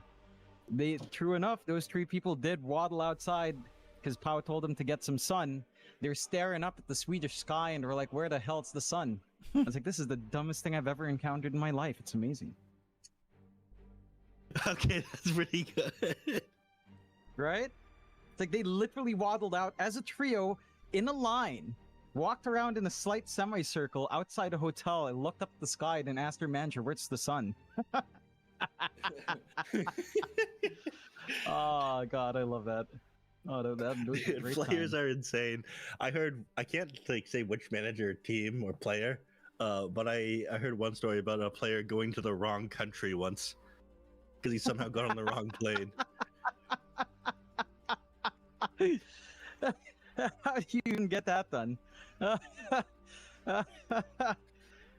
then, true enough, those three people did waddle outside because Pao told them to get some sun. They were staring up at the Swedish sky and were like, where the hell's the sun? I was like, this is the dumbest thing I've ever encountered in my life. It's amazing. Okay, that's pretty good. Right? It's like they literally waddled out as a trio in a line, walked around in a slight semicircle outside a hotel and looked up at the sky and asked their manager, where's the sun? Oh, God, I love that. Oh, those players are insane. I can't like say which manager, team, or player, but I heard one story about a player going to the wrong country once because he somehow got on the wrong plane. How do you even get that done?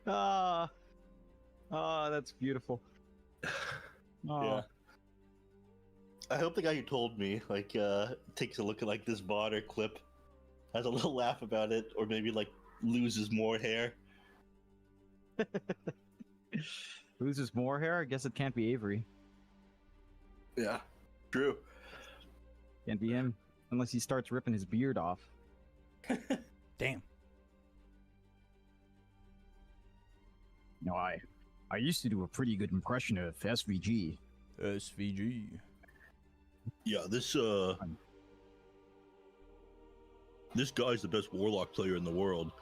Oh, that's beautiful. Oh. Yeah. I hope the guy who told me takes a look at like this VOD or clip, has a little laugh about it, or maybe like loses more hair. Loses more hair? I guess it can't be Avery. Yeah, true. Can't be him unless he starts ripping his beard off. Damn. No, I used to do a pretty good impression of SVG. SVG. Yeah, this guy's the best Warlock player in the world.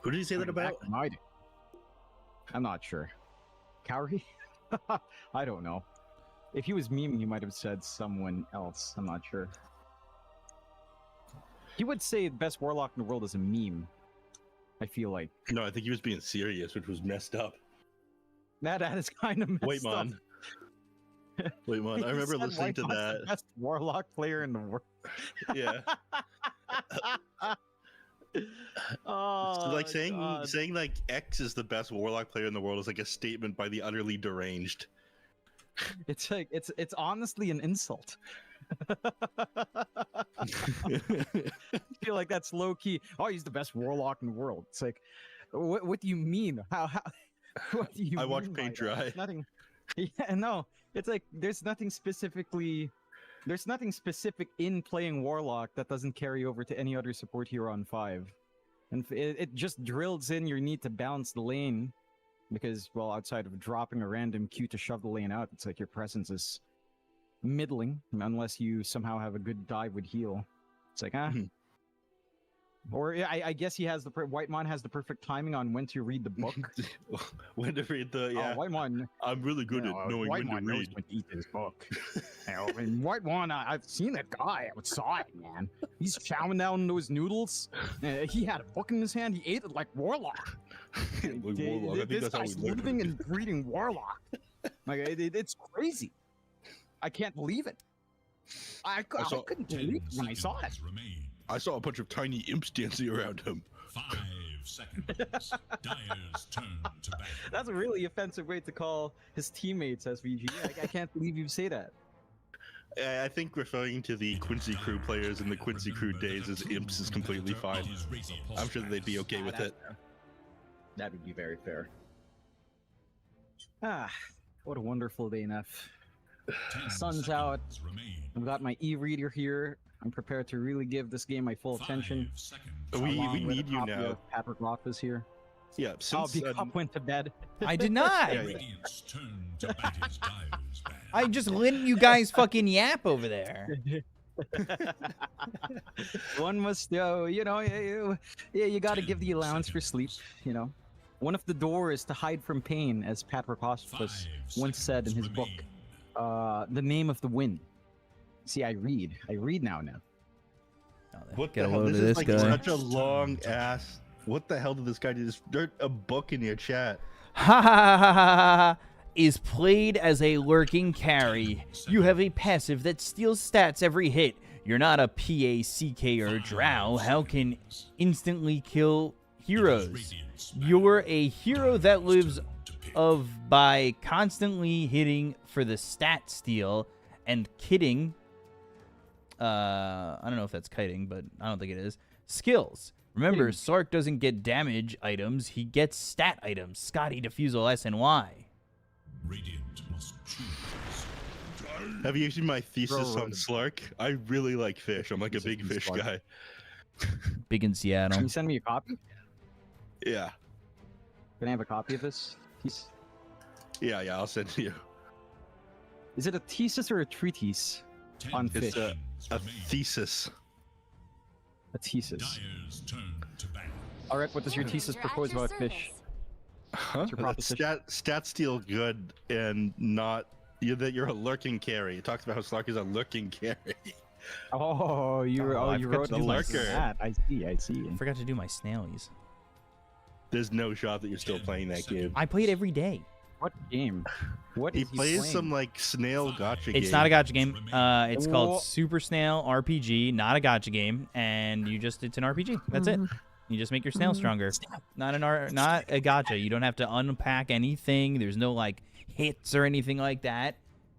Who did he say that about? I'm not sure. Cowrie? I don't know. If he was memeing, he might have said someone else. I'm not sure. He would say the best Warlock in the world is a meme. I feel like. No, I think he was being serious, which was messed up. That is kind of messed up. Wait, man. Wait, man. I remember listening to that. The best Warlock player in the world. Yeah. Oh, So like saying God. saying like X is the best warlock player in the world is like a statement by the utterly deranged. It's like it's honestly an insult. I feel like that's low key. Oh, he's the best warlock in the world. It's like, what do you mean? How what do you I mean watch by paint that? dry. It's nothing. Yeah, no. It's like there's nothing specific in playing warlock that doesn't carry over to any other support hero on 5. And it just drills in your need to balance the lane because, well, outside of dropping a random Q to shove the lane out, it's like your presence is middling unless you somehow have a good dive with heal. It's like, Or I guess he has Whitemon has the perfect timing on when to read the book. When to read the Whitemon. I'm really good at knowing when to Whitemon knows read. when to eat his book. And Whitemon, I've seen that guy outside, man. He's chowing down those noodles. He had a book in his hand. He ate it like Warlock. Like Warlock. I think This that's how guy's we learned living it. and breeding Warlock. Like it's crazy. I can't believe it. I couldn't believe it when I saw it. I saw a bunch of tiny imps dancing around him. 5 seconds. Dyer's turn to battle. That's a really offensive way to call his teammates, SVG. I can't believe you say that. I think referring to the Quincy Crew players in the Quincy Crew days as imps is completely fine. I'm sure they'd be okay with it. That would be very fair. What a wonderful day, Neff. Sun's out. I've got my e-reader here. I'm prepared to really give this game my full attention. We Along with need a you copy now. of Patrick Rothfuss here. Yeah, Oh, since Cup went to bed. I did not. Radiant's turn to bat his Dyer's ban. I just let you guys fucking yap over there. One must, you got to give the allowance for sleep. You know, one of the doors to hide from pain, as Patrick Rothfuss once said in his book, "The name of the wind." See, I read now. what Get the a hell? load This of is this like guy. such a long ass. What the hell did this guy do? Just dirt a book in your chat. Ha ha ha ha ha ha! Is played as a lurking carry. You have a passive that steals stats every hit. You're not a PACK or drow. How can instantly kill heroes? You're a hero that lives by constantly hitting for the stat steal and kidding. I don't know if that's kiting, but I don't think it is. Skills. Remember, Sark doesn't get damage items. He gets stat items. Scotty, Diffusal, SNY. Radiant must choose. Have you seen my thesis on Slark? I really like fish. I'm like a big fish guy. Big in Can Seattle. you send me a copy? Yeah. Can I have a copy of this? Yeah, I'll send you. Is it a thesis or a treatise on fish? It's a thesis. A thesis. Dyer's turn to battle. All right, what does your thesis propose about fish? Huh? What's your proposition? Stat steal good and not that you're a lurking carry. It talks about how Slark is a lurking carry. Oh, you I you forgot wrote to it do my like that. I see. I forgot to do my snailies. There's no shot that you're still playing that game. I play it every day. What game? What He is plays playing? some like snail gotcha game. It's not a gotcha game. It's Whoa. called Super Snail RPG, not a gotcha game, and it's an RPG. That's it. You just make your snail stronger. Not a gotcha. You don't have to unpack anything. There's no like hits or anything like that.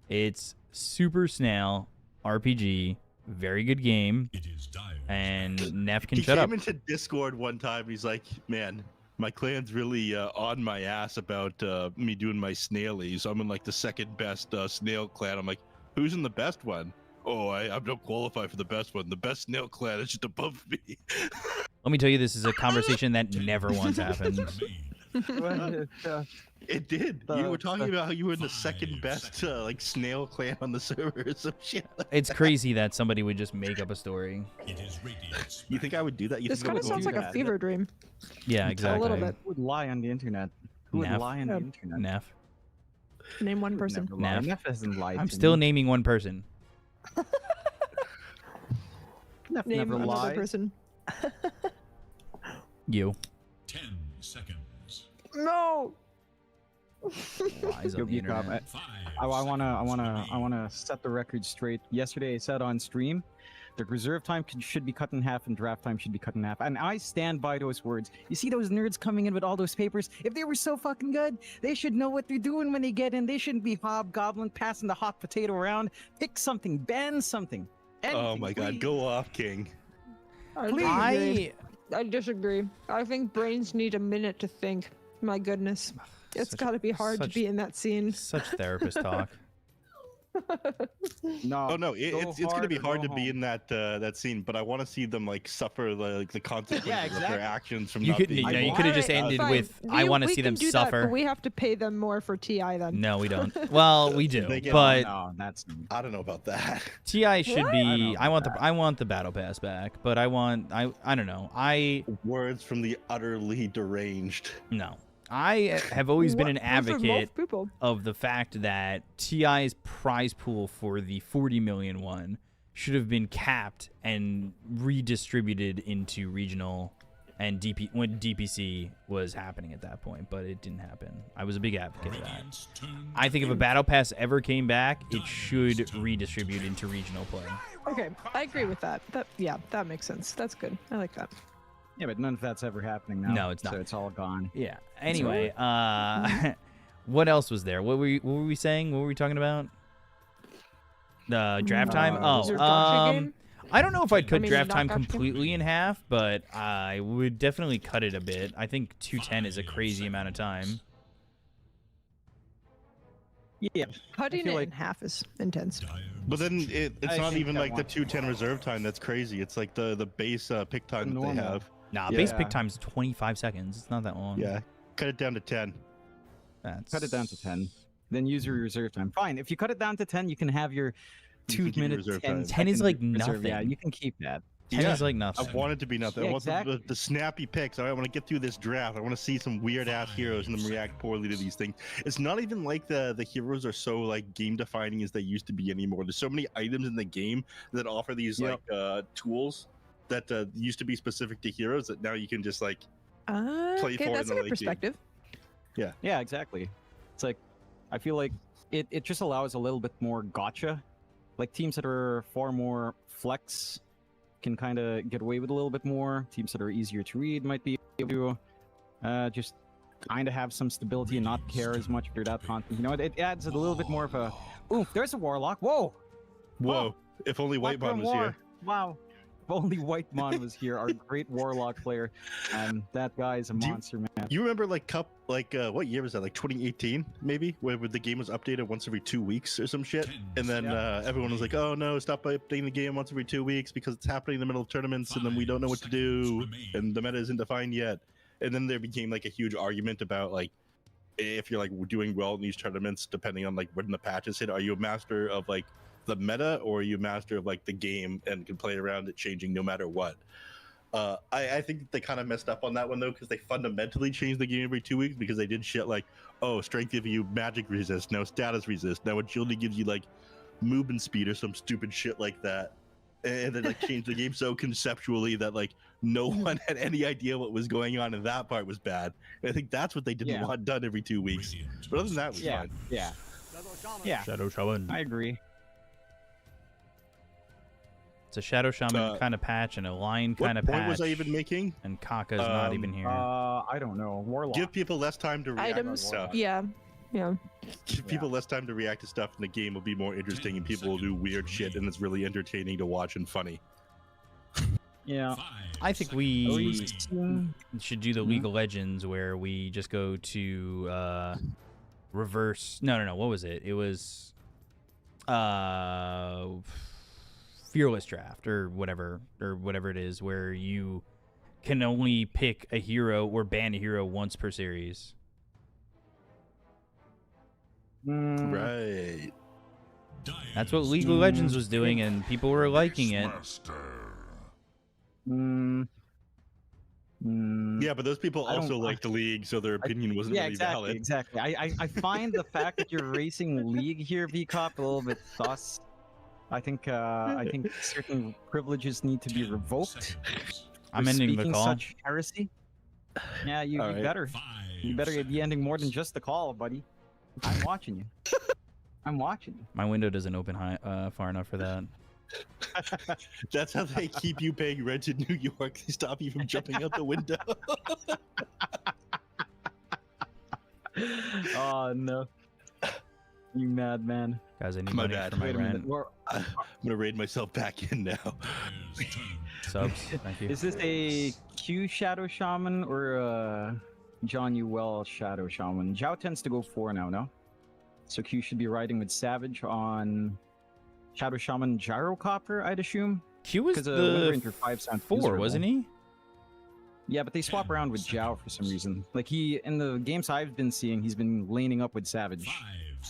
It's Super Snail RPG. Very good game. It is Dyer's And Neff can He shut came up. into Discord one time. And he's like, "Man, my clan's really on my ass about me doing my snailies. I'm in like the second best snail clan." I'm like, "Who's in the best one?" "Oh, I don't qualify for the best one. The best snail clan is just above me." Let me tell you, this is a conversation that never once happened. It did. You were talking about how you were in the second best like snail clan on the server or some shit. It's crazy that somebody would just make up a story. It is Radiant's You think I would do that? You This think I kind of would sounds do like a that? fever dream. Yeah, exactly. A little bit. Who would lie on the internet? Who would Neff. lie on the internet? Neff. Name one person. Never lie. Neff. Neff hasn't lied. I'm to still me. naming one person. Neff Name never another lies. person. You. 10 seconds. No. Lies on Yo, the Geek Up, internet. 5 I wanna set the record straight. Yesterday I said on stream The reserve time should be cut in half, and draft time should be cut in half. And I stand by those words. You see those nerds coming in with all those papers? If they were so fucking good, they should know what they're doing when they get in. They shouldn't be hobgoblin, passing the hot potato around. Pick something, ban something. Oh my god, please. go off, King. I disagree. I think brains need a minute to think. My goodness. It's Such- got to be hard to such- be in that scene. Such therapist talk. No. Oh no, go it's gonna be or hard go to be home. in that scene, but I want to see them like suffer the consequences of exactly. their actions from You not could, being. you could have just Alright, ended fine. with, "I want to We see can them do suffer." That, but we have to pay them more for TI then. No, we don't. Well, we do, They get- but No, that's I don't know about that. TI should What? be. I don't I want the battle pass back, but I don't know. Words from the utterly deranged. No. I have always been an What? Those are most advocate people. of the fact that TI's prize pool for the 40 million one should have been capped and redistributed into regional and when DPC was happening at that point, but it didn't happen. I was a big advocate of that. Radiant's turn I think if a battle pass ever came back, it should redistribute into regional play. Okay, I agree with that. Yeah, that makes sense. That's good. I like that. Yeah, but none of that's ever happening now. No, it's not. So it's all gone. Yeah. Anyway, what else was there? What were we saying? What were we talking about? The draft time? Is there a gotcha game? I don't know if I'd cut mean, draft not time gotcha game? completely in half, but I would definitely cut it a bit. I think 210 is a crazy amount of time. Yeah. Cutting feel it like- in half is intense. But then it's I not think even that like the one- 210 reserve time. That's crazy. It's like the base pick time that they Normal. have. Nah, Yeah. base pick time's 25 seconds. It's not that long. Yeah, cut it down to 10. That's... Cut it down to 10. Then use your reserve time. Fine. If you cut it down to 10, you can have your You 2 can keep your minutes. reserve 10 time. 10 is second like reserve. Yeah, nothing. you can keep that. 10 Yeah. is like I nothing. want it to be nothing. Yeah, I want exactly. the snappy picks. I want to get through this draft. I want to see some weird ass heroes and them react poorly to these things. It's not even like the heroes are so like game defining as they used to be anymore. There's so many items in the game that offer these Yep. like tools that used to be specific to heroes that now you can just like play Okay, for that's in a the good late game. perspective. Yeah, exactly. It's like, I feel like it just allows a little bit more gotcha. Like teams that are far more flex can kind of get away with a little bit more. Teams that are easier to read might be able to just kind of have some stability and not care as much for that content. You know, it adds a little bit more of a, ooh, there's a warlock. Whoa! Whoa! If only Lock Whitemon on was war. here. Wow. If only Whitemon was here, our great warlock player. That guy is a Do you- monster, man. You remember like what year was that? Like 2018 maybe, where the game was updated once every 2 weeks or some shit, and then everyone was like, "Oh no, stop updating the game once every 2 weeks because it's happening in the middle of tournaments, and then we don't know what to do, and the meta isn't defined yet." And then there became like a huge argument about like if you're like doing well in these tournaments, depending on like when the patches hit, are you a master of like the meta or are you a master of like the game and can play around it changing no matter what? I think they kind of messed up on that one though, because they fundamentally changed the game every 2 weeks because they did shit like, oh, strength gives you magic resist, now status resist, now agility gives you like movement speed or some stupid shit like that, and then like changed the game so conceptually that like no one had any idea what was going on, and that part was bad. And I think that's what they didn't want done every 2 weeks. But other than that, it was fine. Yeah. Shadow Shaman. I agree. It's a Shadow Shaman kind of patch and a Lion kind What of point patch. was I even making? And Kaka's not even here. I don't know. Warlock. Give people less time to react to Items. stuff. Yeah. Give people less time to react to stuff, and the game will be more interesting, and people will do weird shit, and it's really entertaining to watch and funny. Yeah. I think we should do the League of Legends where we just go to reverse. No. What was it? It was Fearless Draft or whatever it is, where you can only pick a hero or ban a hero once per series. Right. That's what League of Legends was doing, and people were liking it. Yeah, but those people I don't- also like the league, so their opinion wasn't really valid. Exactly. I find the fact that you're racing League here, VCOP, a little bit sus. I think certain privileges need to be revoked. I'm for ending the speaking call. Such heresy. Yeah, you All right. better. You better be ending more than just the call, buddy. I'm watching you. I'm watching you. My window doesn't open high, far enough for that. That's how they keep you paying rent in New York. They stop you from jumping out the window. Oh no. You madman. Guys, I need My money bad. for my Wait a minute. rent. I'm gonna raid myself back in now. Dyer's turn. Subs, thank you. Is this a Q Shadow Shaman or a John Uwell Shadow Shaman? Zhao tends to go 4 now, no? So Q should be riding with Savage on Shadow Shaman Gyrocopter, I'd assume. Q was Because the Wind Ranger 5 sounds 4, miserable. wasn't he? Yeah, but they swap around with Zhao for some reason. Like he, in the games I've been seeing, he's been laning up with Savage.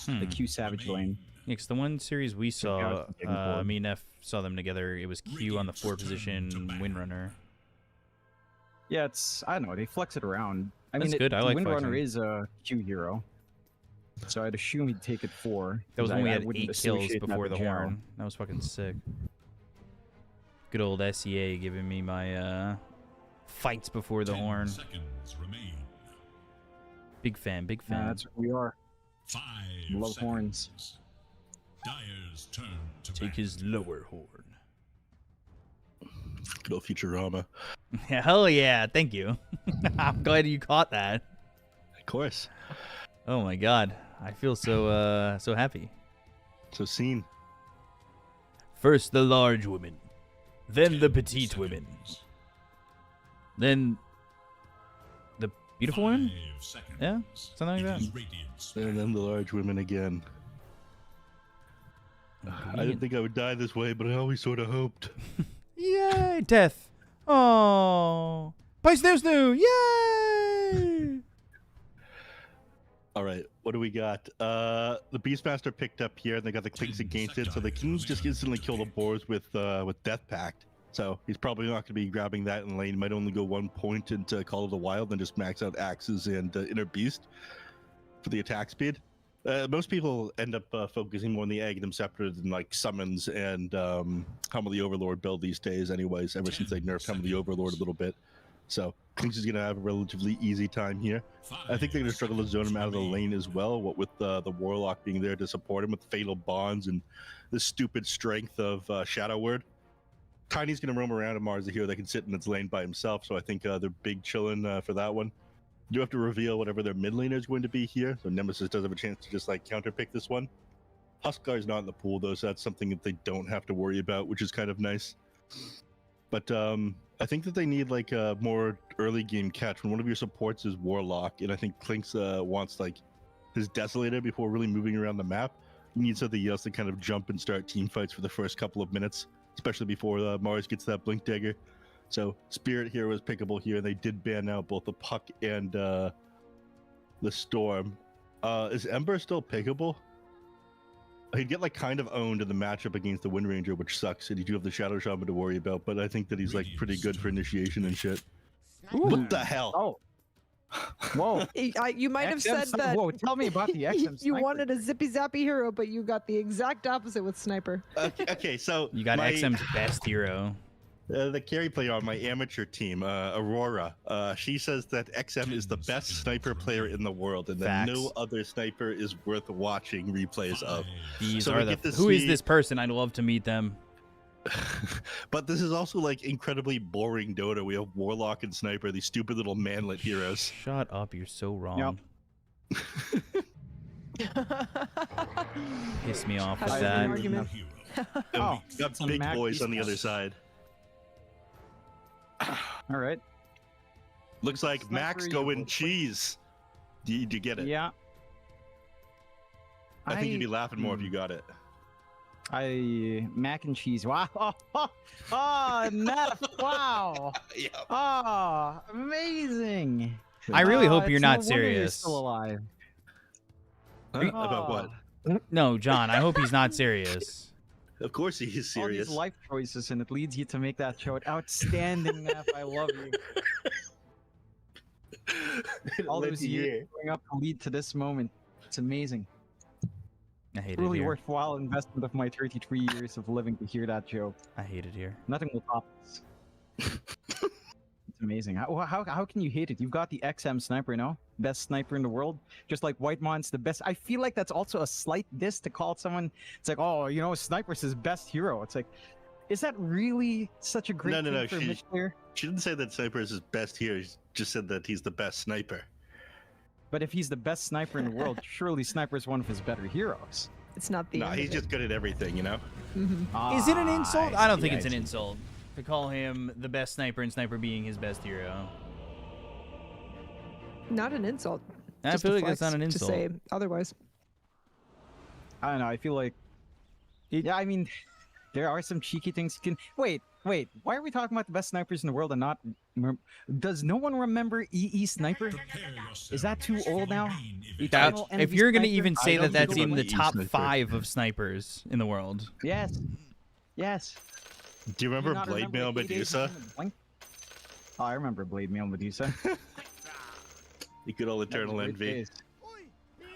5 The Q Savage lane. Yeah, 'cause the one series we saw, was getting bored. me and F saw them together. It was Q on the 4 position, Windrunner. Yeah, it's, I don't know, they flex it around. I That's mean, good, I like Windrunner flexing. is a Q hero. So I'd assume he'd take it 4. That was 'cause when we I had wouldn't 8 kills associate that before with the Zhao. horn. That was fucking sick. Good old SEA giving me my fights before the 10 horn. seconds remain. Big fan, big Yeah, fan. that's what we are. 5 Love seconds. horns. Dyer's turn to Take bat. his lower horn. Good old Futurama. Hell yeah, thank you. I'm glad you caught that. Of course. Oh my god. I feel so so happy. So scene. First the large women, then the petite women, then the beautiful women? 5 seconds. Yeah, something like It that. is Radiant's And then the large women again. I didn't think I would die this way, but I always sort of hoped. Yay, death. Oh. Place news new. Yay. All right, what do we got? The Beastmaster picked up here, and they got the clicks against it, so they can just instantly kill the boars with Death Pact. So he's probably not going to be grabbing that in lane. He might only go 1 point into Call of the Wild and just max out Axes and Inner Beast for the attack speed. Most people end up focusing more on the Aghanim Scepter than like summons and Helm of the Overlord build these days anyways, ever since they nerfed Helm of the Overlord a little bit. So I think he's going to have a relatively easy time here. I think they're going to struggle to zone him out of the lane as well, what with the Warlock being there to support him with Fatal Bonds and the stupid strength of Shadow Word. Tiny's going to roam around, and Mars the hero that can sit in its lane by himself, so I think they're big chillin' for that one. You have to reveal whatever their mid laner is going to be here, so Nemesis does have a chance to just like counterpick this one. Huskar is not in the pool though, so that's something that they don't have to worry about, which is kind of nice. But I think that they need like a more early game catch when one of your supports is Warlock, and I think Clinks wants like his Desolator before really moving around the map. You need something else to kind of jump and start team fights for the first couple of minutes, especially before Mars gets that Blink Dagger. So Spirit here was pickable here. They did ban out both the Puck and the Storm. Is Ember still pickable? He'd get like kind of owned in the matchup against the Wind Ranger, which sucks. And you do have the Shadow Shaman to worry about, but I think that he's like pretty good for initiation and shit. What the hell? Oh. Whoa. You might have XM said sniper- that Whoa, tell me about the XM you sniper. wanted a zippy zappy hero, but you got the exact opposite with Sniper. Okay, so You got my- XM's best hero. The carry player on my amateur team, Aurora, she says that XM is the best sniper player in the world, and that Facts. no other sniper is worth watching replays of. These So are we the. get to Who is see- this person? I'd love to meet them. But this is also like incredibly boring Dota. We have Warlock and Sniper, these stupid little manlet heroes. Shut up! You're so wrong. Piss me off with That's an that. argument. And Oh, we got it's a big Mac boys on the Beastmaster. other side. All right. Looks like Sniper, Max you going both- cheese. Do you get it? Yeah. I think you'd be laughing more if you got it. Mac and cheese. Wow. Oh, Neff. Wow. Yeah. Oh, amazing. I really hope Oh, you're it's not no wonder you're serious. still alive. About what? No, John. I hope he's not serious. Of course he is All serious. these life choices, and it leads you to make that show. Outstanding, Neff. I love you. All those years growing up to lead to this moment. It's amazing. I hate it Really here. worthwhile investment of my 33 years of living to hear that joke. I hate it here. Nothing will top this. It's amazing. How can you hate it? You've got the XM sniper, you know? Best sniper in the world. Just like Whitemon's the best. I feel like that's also a slight diss to call someone. It's like, oh, you know, Sniper's his best hero. It's like, is that really such a great thing for a mid player? She didn't say that Sniper is his best hero. She just said that he's the best sniper. But if he's the best sniper in the world, surely Sniper is one of his better heroes. It's not the. No, he's just good at everything, you know? Is it an insult? I don't think see, it's an insult to call him the best sniper and Sniper being his best hero. Not an insult. I Just feel a like that's flex not an to insult. say otherwise. I don't know. I feel like. Yeah, I mean, there are some cheeky things you can. Wait. Why are we talking about the best snipers in the world and not? Does no one remember EE Sniper? Is that too old now? Eternal If Envy you're gonna Sniper? even say don't that that's think in about the the top E-Sniper. 5 of snipers in the world. Yes. Yes. Do you Do you remember not Blade Mail remember 8 Days Medusa? in Blink? Oh, I remember Blade Mail Medusa. The good old Eternal Great Envy. days.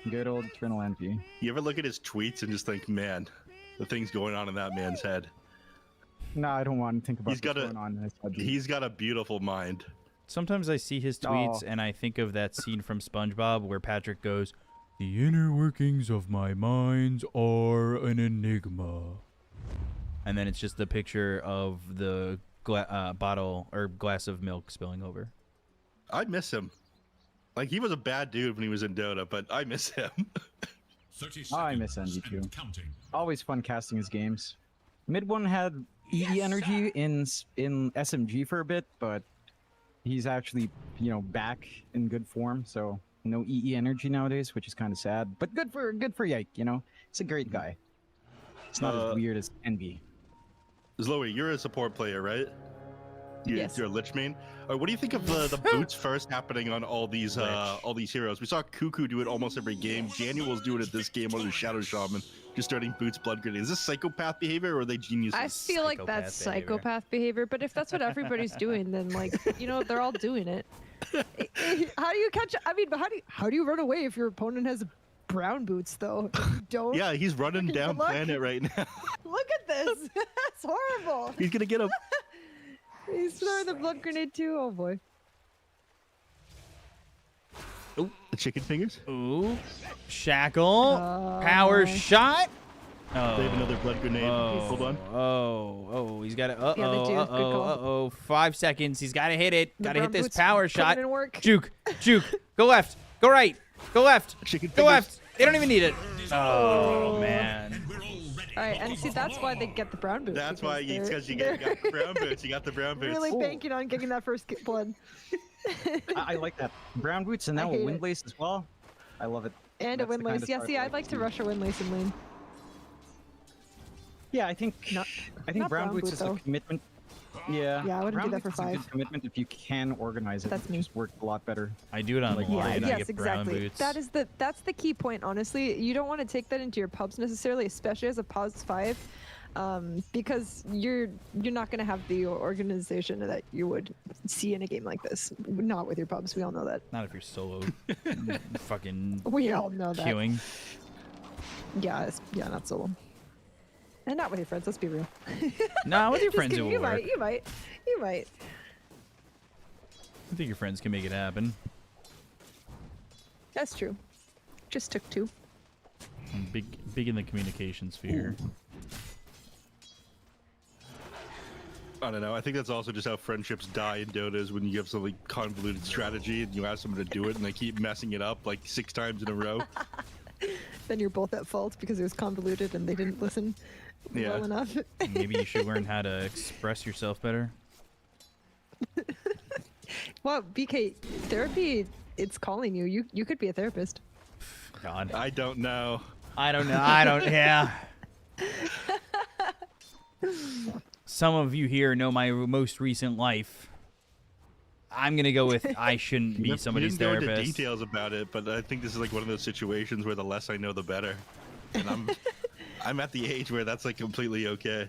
Good old Eternal Envy. You ever look at his tweets and just think, man, the things going on in that man's head. No, I don't want to think about He's what's got a- going on in his head. He's got a beautiful mind. Sometimes I see his tweets Oh. and I think of that scene from SpongeBob where Patrick goes, "The inner workings of my mind are an enigma." And then it's just the picture of the bottle or glass of milk spilling over. I miss him. Like, he was a bad dude when he was in Dota, but I miss him. 30 Oh, I miss seconds Envy too. and counting. Always fun casting his games. Mid one had EE energy in SMG for a bit, but he's actually, you know, back in good form. So no EE energy nowadays, which is kind of sad. But good for Yike, you know. He's a great guy. It's not as weird as Envy. Zoe, you're a support player, right? Yes. You're a Lich main. What do you think of the boots first happening on all these heroes? We saw Cuckoo do it almost every game. Januel's doing it this game on the Shadow Shaman, just starting boots blood grading. Is this psychopath behavior or are they geniuses? I feel like that's Psychopath behavior. psychopath behavior, but if that's what everybody's doing, then like, you know, they're all doing it. How do you catch? I mean, how do you run away if your opponent has brown boots though? If you don't. Yeah, he's running Good down luck. planet right now. Look at this. That's horrible. He's gonna get him. He's throwing the blood grenade too. Oh boy. Oh, the chicken fingers. Ooh. Shackle. Power shot. Oh. They have another blood grenade. Oh, Hold on. oh, he's got it. Yeah, they do. Good call. 5 seconds. He's got to hit it. The Got to hit brown this boots power put it shot. in work. Juke. Go left. Go right. Go left. Chicken Go fingers. left. They don't even need it. Oh, man. All right, and see that's why they get the brown boots. That's why they're- because you they're got the brown boots. You got the brown boots. really banking on getting that first blood. I like that. Brown boots and I now a hate it. windlace as well. I love it. And a That's the kind windlace. of Yeah, start see, I I'd like to see. rush a windlace in lane. Yeah, I think Not- I think not brown brown boots boot, is a though. commitment. Yeah. Yeah, I wouldn't do brown that boots for is a 5. good commitment if you can organize it. That's it me. just worked a lot better. I do it on Like, the yeah, line. I yes, get brown exactly. boots. That's the key point. Honestly, you don't want to take that into your pubs necessarily, especially as a pos 5, because you're not going to have the organization that you would see in a game like this. Not with your pubs. We all know that. Not if you're solo. Fucking We all know that. queuing. Yeah, not solo. And not with your friends. Let's be real. Nah, with your Just friends it kidding, will you work. might. You might. I think your friends can make it happen. That's true. Just took 2. I'm big in the communication sphere. I don't know. I think that's also just how friendships die in Dota is when you have some like convoluted strategy and you ask someone to do it and they keep messing it up like 6 times in a row. Then you're both at fault because it was convoluted and they didn't listen Yeah. well enough. Maybe you should learn how to express yourself better. Well, BK, therapy, it's calling you. You could be a therapist. God. I don't know. I don't know. Yeah. Some of you here know my most recent life. I'm gonna go with I shouldn't be somebody's you didn't go into therapist. details about it, but I think this is like one of those situations where the less I know, the better. And I'm at the age where that's like completely okay.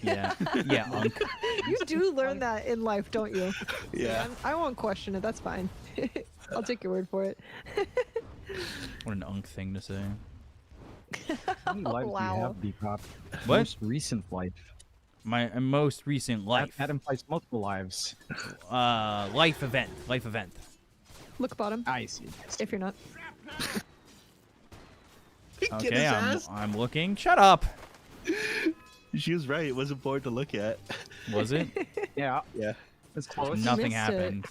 Yeah. Yeah, Unc. You do learn that in life, don't you? Yeah. I won't question it. That's fine. I'll take your word for it. What an Unc thing to say. How many lives do Wow. you have, Depop? What? Most recent life. My most recent life. That implies multiple lives. Life event. Life event. Look bottom. I see. If you're not. Okay, I'm looking. Shut up. She was right. It wasn't bored to look at. Was it? Yeah. Yeah. That's close. Nothing missed happened.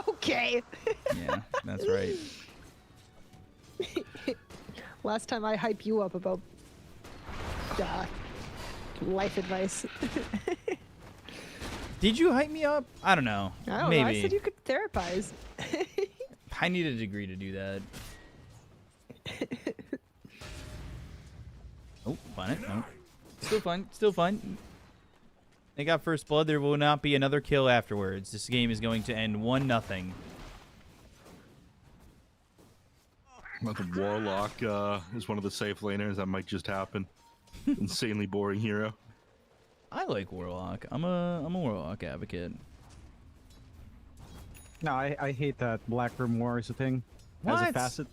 Okay. Yeah, that's right. Last time I hype you up about life advice. Did you hype me up? I don't know. I don't Maybe. know. I said you could therapize. I need a degree to do that. Oh, fun it. No. Still fun. Still fun. They got first blood. There will not be another kill afterwards. This game is going to end 1-0. Well, the Warlock is one of the safe laners. That might just happen. Insanely boring hero. I like Warlock. I'm a Warlock advocate. No, I hate that Black Room War is a thing. As a What? facet.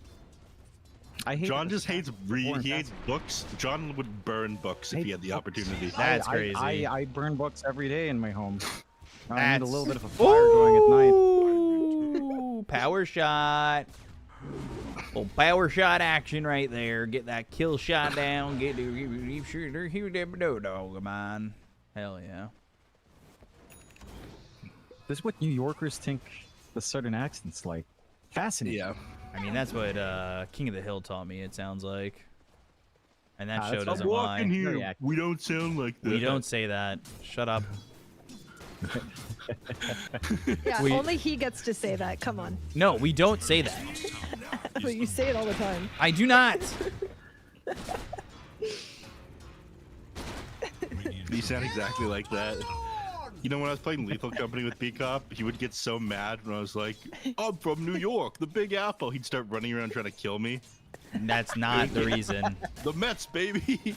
I hate John it. just hates Boring he hates facet. books. John would burn books if Hate he had the books. opportunity. That's I- crazy. I burn books every day in my home. I need a That's- little bit of a fire going at night. Ooh, power shot. Little power shot action right there. Get that kill shot down. Get the shooter. Here, dog of mine. Hell yeah. This is what New Yorkers think the Southern accent's like. Fascinating. Yeah. I mean, that's what King of the Hill taught me, it sounds like. And that show that's doesn't I'm lie. Walking Very here, accurate. we don't sound like that. We don't say that. Shut up. Yeah, We- only he gets to say that. Come on. No, we don't say that. But you say it all the time. I do not. You sound exactly like that. You know, when I was playing Lethal Company with B-Cop, he would get so mad when I was like, I'm from New York, the Big Apple. He'd start running around trying to kill me. That's not the reason. The Mets, baby.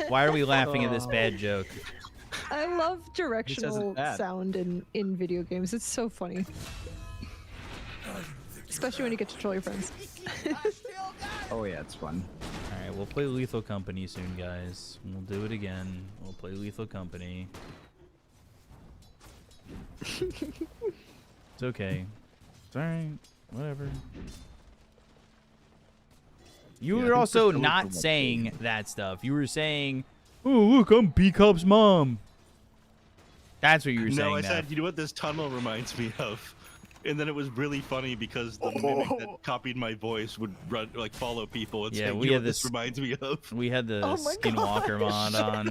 Why are we laughing at this bad joke? I love says directional it's bad? sound in video games. It's so funny. Especially when you get to troll your friends. Oh yeah, it's fun. Alright, we'll play Lethal Company soon, guys. We'll do it again. We'll play Lethal Company. It's okay. It's alright. Whatever. You Yeah, I were think also Priscilla not from saying that stuff. You were saying, oh, look, I'm B-Cop's mom. That's what you were saying. No, I Nev. said, you know what this tunnel reminds me of? And then it was really funny because the mimic that copied my voice would run, like, follow people and Yeah, say, we you know had what this this- reminds me of? We had the Oh my Skinwalker gosh. mod on.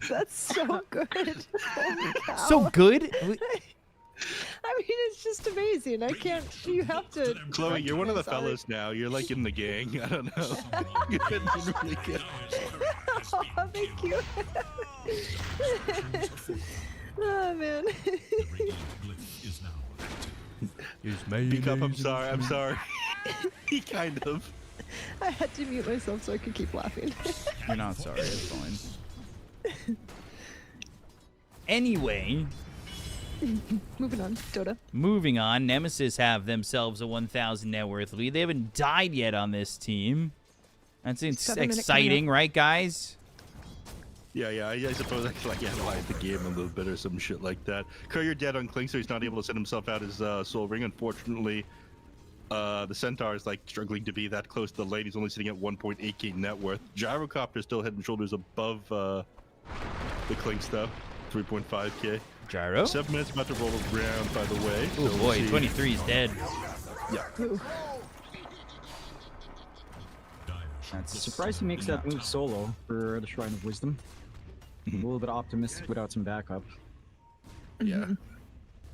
That's so good. Holy cow. So good? I mean, it's just amazing. I can't. You have to. Chloe, you're one of the recognize fellas now. You're like in the gang. I don't know. You're doing really good. Oh, thank you. Oh man. Is now Here's B-Cup, I'm sorry. I'm sorry. He kind of. I had to mute myself so I could keep laughing. You're not sorry, it's fine. Anyway, Moving on, Dota. moving on. Nemesis have themselves a 1,000 net worth lead. They haven't died yet on this team. That's 7 minute exciting, right, guys? Yeah. I suppose I could like analyze the game a little bit or some shit like that. Courier dead on Clink, so he's not able to send himself out his soul ring. Unfortunately, the Centaur is like struggling to be that close to the lane. He's only sitting at 1.8k net worth. Gyrocopter still head and shoulders above the Clinks though, 3.5k. Gyro? 7 minutes about to roll around, by the way. Oh so we'll boy, see. 23 is dead. Ooh. That's Surprised he makes that move solo for the Shrine of Wisdom. A little bit optimistic without some backup. Yeah.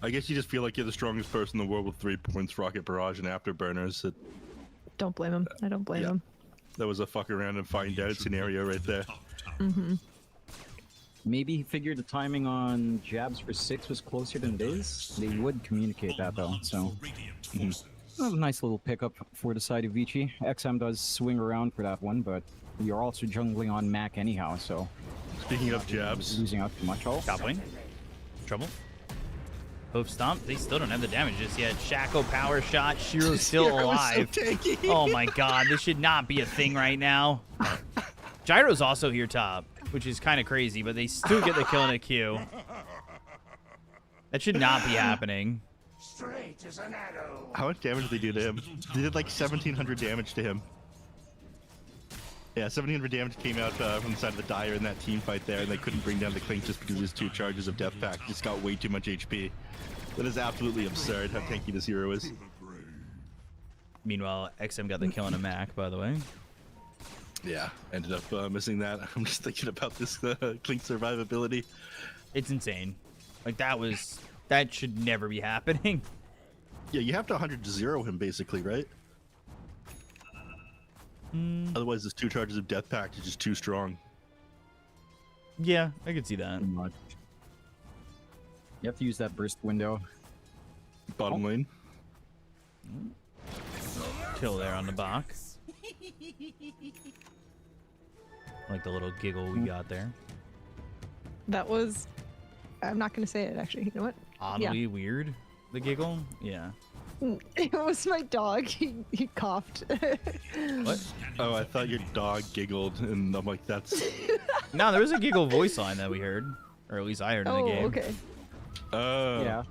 I guess you just feel like you're the strongest person in the world with 3 points, rocket barrage, and afterburners. Don't blame him. I don't blame Yeah. him. That was a fuck around and find out scenario right there. Maybe he figured the timing on jabs for 6 was closer than it is. They would communicate that though, so that was a nice little pickup for the side of Vici. XM does swing around for that one, but we are also jungling on Mac anyhow, so Speaking of jabs, losing out too much. Oh, top lane. Trouble. Hoof Stomp. They still don't have the damage just yet. Shaco power shot. Shiro's still Shiro's so alive. tanky. Oh my god, this should not be a thing right now. Gyro's also here top, which is kind of crazy, but they still get the kill in a Q. That should not be happening. How much damage did they do to him? They did like 1,700 damage to him. Yeah, 1,700 damage came out from the side of the Dire in that team fight there, and they couldn't bring down the Clink just because his 2 charges of Death Pact just got way too much HP. That is absolutely absurd how tanky this hero is. Meanwhile, XM got the kill on a Mac, by the way. Yeah, ended up missing that. I'm just thinking about this Clink survivability. It's insane. Like, that should never be happening. Yeah, you have to 100-0 him basically, right? Otherwise, his 2 charges of Death Pact is just too strong. Yeah, I could see that. Too much. You have to use that burst window. Bottom lane. Kill there on the Bach. Like the little giggle we got there. That was. I'm not going to say it, actually. You know what? Oddly weird, the giggle. Yeah. It was my dog. He coughed. What? Oh, I thought your dog giggled, and I'm like, that's... No, there was a giggle voice line that we heard. Or at least I heard in the Oh, game. okay. Oh. Yeah.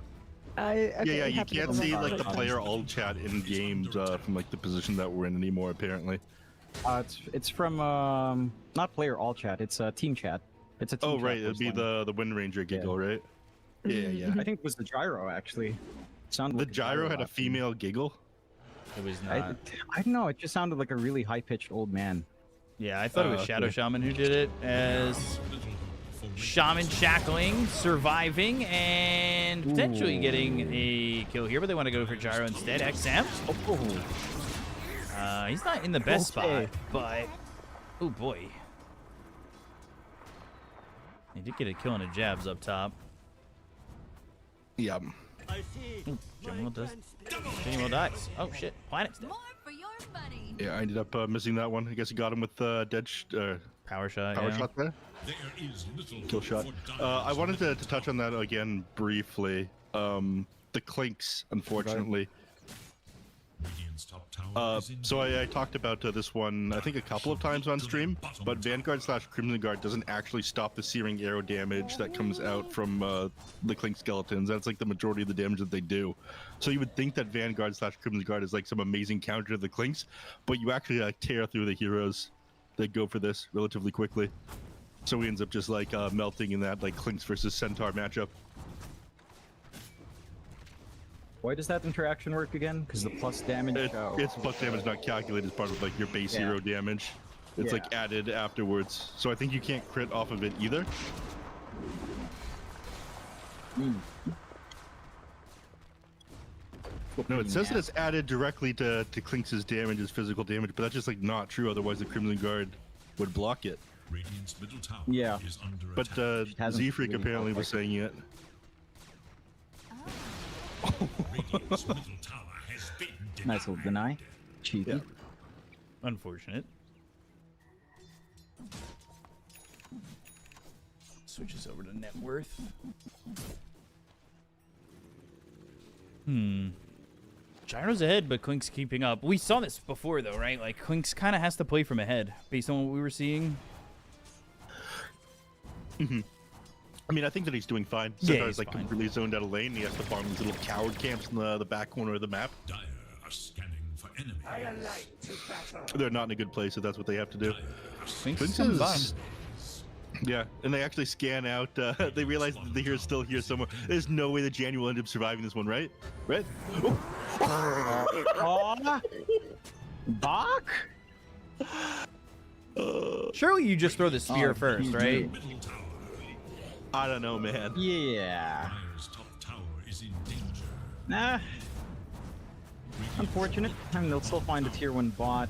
Okay, Yeah, it you happened can't on my see phone. like the player alt chat in games from like the position that we're in anymore, apparently. It's from not player all chat. It's team chat. It's a team Oh chat right, it'd voice be line. the Wind Ranger giggle, right? Yeah. I think it was the gyro actually. Sounded The like a gyro had a laugh. female giggle. It was I not. don't know. It just sounded like a really high pitched old man. Yeah, I thought it was okay. Shadow Shaman who did it as Shaman shackling, surviving, and potentially getting a kill here, but they want to go for Gyro instead. XM. He's not in the best spot, but oh boy. He did get a kill on a jabs up top. Yeah. General dies. Oh shit, Planet's dead. More for your money. Yeah, I ended up missing that one. I guess I got him with Power shot. power Yeah. shot there. There is little Kill shot. for I wanted to touch on that again briefly. The Clinks, unfortunately. Radiant's top tower is in So I talked about this one, I think, a couple of times on stream, but Vanguard/Crimson Guard doesn't actually stop the searing arrow damage that comes out from the Clink skeletons. That's like the majority of the damage that they do. So you would think that Vanguard/Crimson Guard is like some amazing counter to the Clinks, but you actually like tear through the heroes that go for this relatively quickly. So he ends up just like melting in that like Clinks versus Centaur matchup. Why does that interaction work again? Because the plus damage. It's plus damage not calculated as part of like your base hero damage. It's like added afterwards. So I think you can't crit off of it either. No, it says that it's added directly to Clinks' damage as physical damage, but that's just like not true. Otherwise, the Crimson Guard would block it. Radiant's middle tower Yeah. is under But attack. hasn't Z-Freak really apparently felt was saying it. Radiant's middle tower has been Nice little deny. Cheeky. Yeah. Unfortunate. Switches over to net worth. Gyro's ahead, but Clink's keeping up. We saw this before, though, right? Like, Clink's kind of has to play from ahead, based on what we were seeing. I mean, I think that he's doing fine. Yeah, Centaur's he's like fine. completely zoned out of lane. He has to farm these little coward camps in the back corner of the map. Dire are scanning for enemies. They're not in a good place, so that's what they have to do. Clink's Clink's coming is- by. Yeah, and they actually scan out. They realize that the hero's still here somewhere. There's no way that Jan will end up surviving this one, right? Right? Aw! Bach? Surely you just throw the spear first, right? Middle tower. I don't know, man. Yeah. Dire's top tower is in danger. Nah. Unfortunate. I mean, they'll still find a tier 1 bot.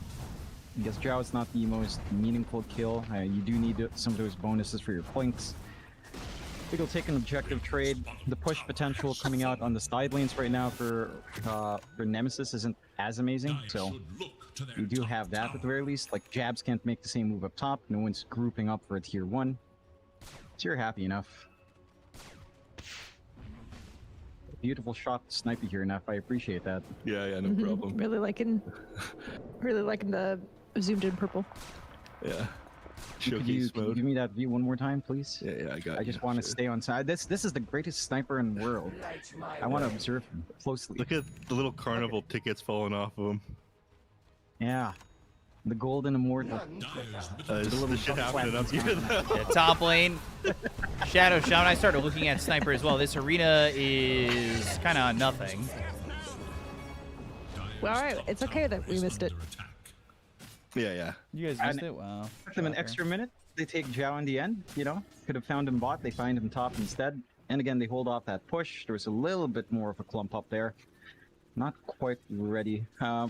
I guess Zhao is not the most meaningful kill. You do need some of those bonuses for your Clinks. I think it'll take an objective trade. The push potential coming out on the side lanes right now for Nemesis isn't as amazing, Dire so should look to their you do top have that tower. at the very least. Like, Jabs can't make the same move up top. No one's grouping up for a tier 1. So you're happy enough. beautiful shot sniper here, Neff. I appreciate that. Yeah, no Mhm. problem. Really liking the zoomed in purple. Yeah. Could you Showcase mode. give me that view one more time, please? Yeah, I got I you, just want to sure. stay on side. This is the greatest sniper in the world. I want to observe him closely. Look at the little carnival tickets falling off of him. Yeah, the golden immortal. This little shit tough happening up weapons here, on though. Yeah, top lane. Shadow Shaman. I started looking at sniper as well. This arena is kind of nothing. Well, all right, it's okay that we missed it. Yeah. You guys missed it? Wow. Took them an Shocker. extra minute. They take Zhao in the end, you know? Could have found him bot, they find him top instead. And again, they hold off that push. There was a little bit more of a clump up there. Not quite ready.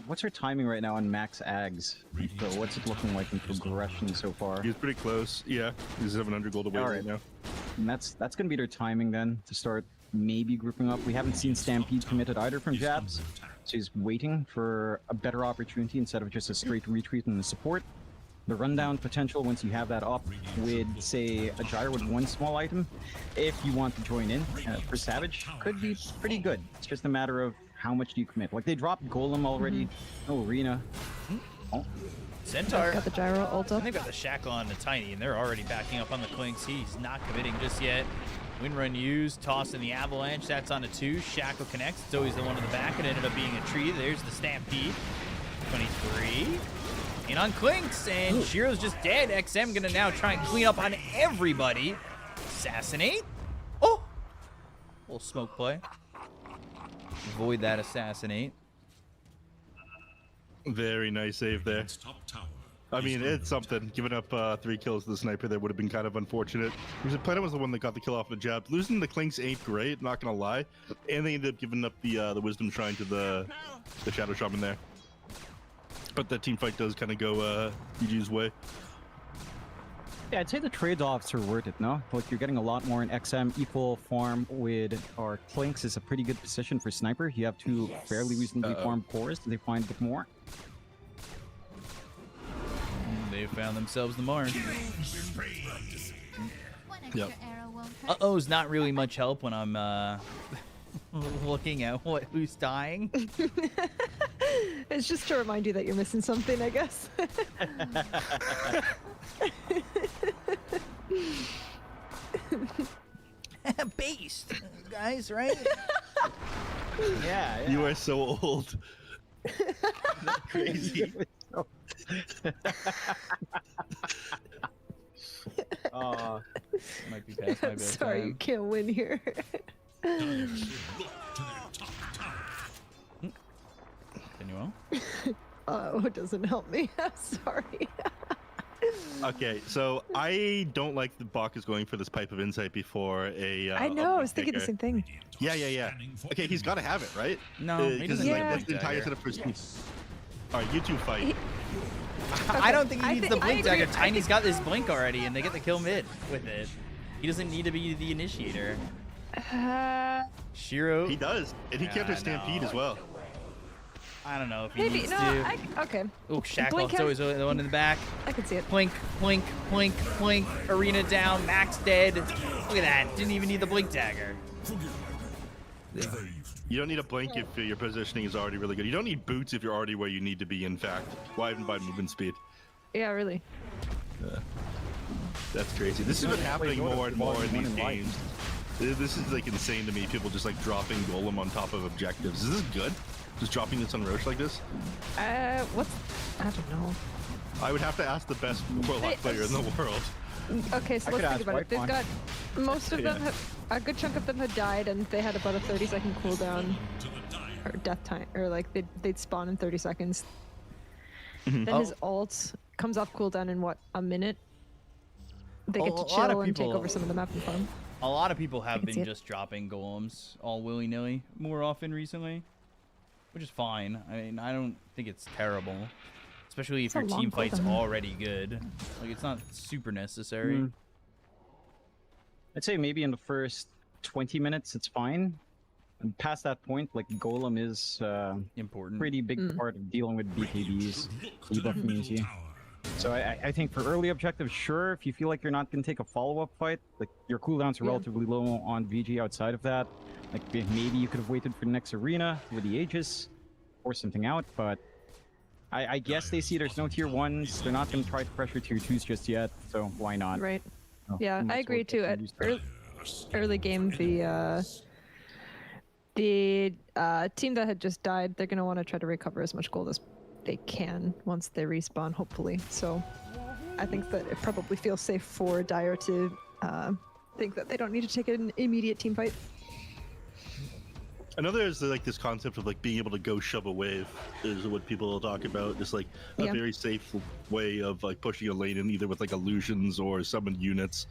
What's our timing right now on max ags? So what's it looking like in progression so far? He's pretty close. Yeah, he's 700 gold away Alright. right now. And that's gonna be their timing then, to start maybe grouping up. We haven't seen Stampede committed either from Jabs. So he's waiting for a better opportunity instead of just a straight retreat and the support. The rundown potential, once you have that up with, say, a gyro with one small item, if you want to join in for Savage, could be pretty good. It's just a matter of how much do you commit. Like, they dropped Golem already. No Arena. Oh, Centaur. Got the gyro ult And up. they've got the Shackle on the Tiny, and they're already backing up on the Clinks. He's not committing just yet. Wind run used, toss in the Avalanche. That's on a 2. Shackle connects. It's always the one in the back. It ended up being a tree. There's the Stampede. 23. In on Clinks, and Shiro's just dead. XM gonna now try and clean up on everybody. Assassinate. Oh! Little smoke play. Avoid that assassinate. Very nice save there. Its top tower I mean, it's something. Giving up 3 kills to the sniper there would have been kind of unfortunate. Because Planet was the one that got the kill off the jab. Losing the Clinks ain't great, not gonna lie. And they ended up giving up the Wisdom Shrine to the Shadow Shaman there. But that team fight does kind of go PG's way. yeah, I'd say the trade-offs are worth it, no? Like, you're getting a lot more in XM. Equal farm with our Clinks is a pretty good position for Sniper. You have 2 fairly reasonably farmed cores. Do they find a bit more? They found themselves the mark. Yep. Uh-oh's not really much help when I'm looking at who's dying. It's just to remind you that you're missing something, I guess. Based, guys, right? Yeah, You are so old. Crazy. Might be past my bedtime. Sorry, you can't win here. Dyers should look to their top tower. Continue on. Oh, it doesn't help me. I'm sorry. Okay, so I don't like the Bach is going for this Pipe of Insight before a. I know, I was thinking the same thing. Yeah. Okay, he's got to have it, right? No, he Because doesn't like, Yeah. that's the entire setup for speed. All right, you two fight. I don't think he I needs thi- the blink I agree. dagger. Tiny's got this blink already, and they get the kill mid with it. He doesn't need to be the initiator. Shiro, He does, and he kept Yeah, his Stampede no. as well. I don't know if he Maybe needs no. to. Okay, Oh, Shackle. Blink It's always the one in the back. I can see it. Plink, plink, plink, plink. Arena down. Max dead. Look at that. Didn't even need the blink dagger. You don't need a blink if your positioning is already really good. You don't need boots if you're already where you need to be, in fact. Why even buy movement speed? Yeah, really. That's crazy. This has been happening Dota more and more in these in life. games. This is like insane to me. People just like dropping Golem on top of objectives. Is this good? Just dropping this on Roche like this? What's? I don't know. I would have to ask the best Warlock player in the world. Okay, so I could let's ask think about it. They've Whitefly. got most of them. A good chunk of them had died, and they had about a 30-second cooldown or death time, or like they'd spawn in 30 seconds. Then his ult comes off cooldown in what, a minute? They get A to lot of chill and take people- over some of the map and farm. A lot of people have can see been it. just dropping golems all willy-nilly more often recently, which is fine. I mean, I don't think it's terrible, especially if It's a your long team fight's cooldown. already good. Like, it's not super necessary. Mm. I'd say maybe in the first 20 minutes it's fine. And past that point, like Golem is Important. pretty big part of dealing with BKBs, debuff immunity. So I think for early objectives, sure, if you feel like you're not going to take a follow-up fight, like your cooldowns are relatively low on VG outside of that, like maybe you could have waited for the next arena with the Aegis or something out, but I guess they see there's no tier 1s, they're not going to try to pressure tier 2s just yet, so why not? Right. So, Yeah, might I as well agree get too. some At use to it. early game, the team that had just died, they're going to want to try to recover as much gold as they can once they respawn, hopefully. So I think that it probably feels safe for Dire to think that they don't need to take an immediate team fight. Another is like this concept of like being able to go shove a wave is what people talk about. Just like a very safe way of like pushing a lane in, either with like illusions or summoned units,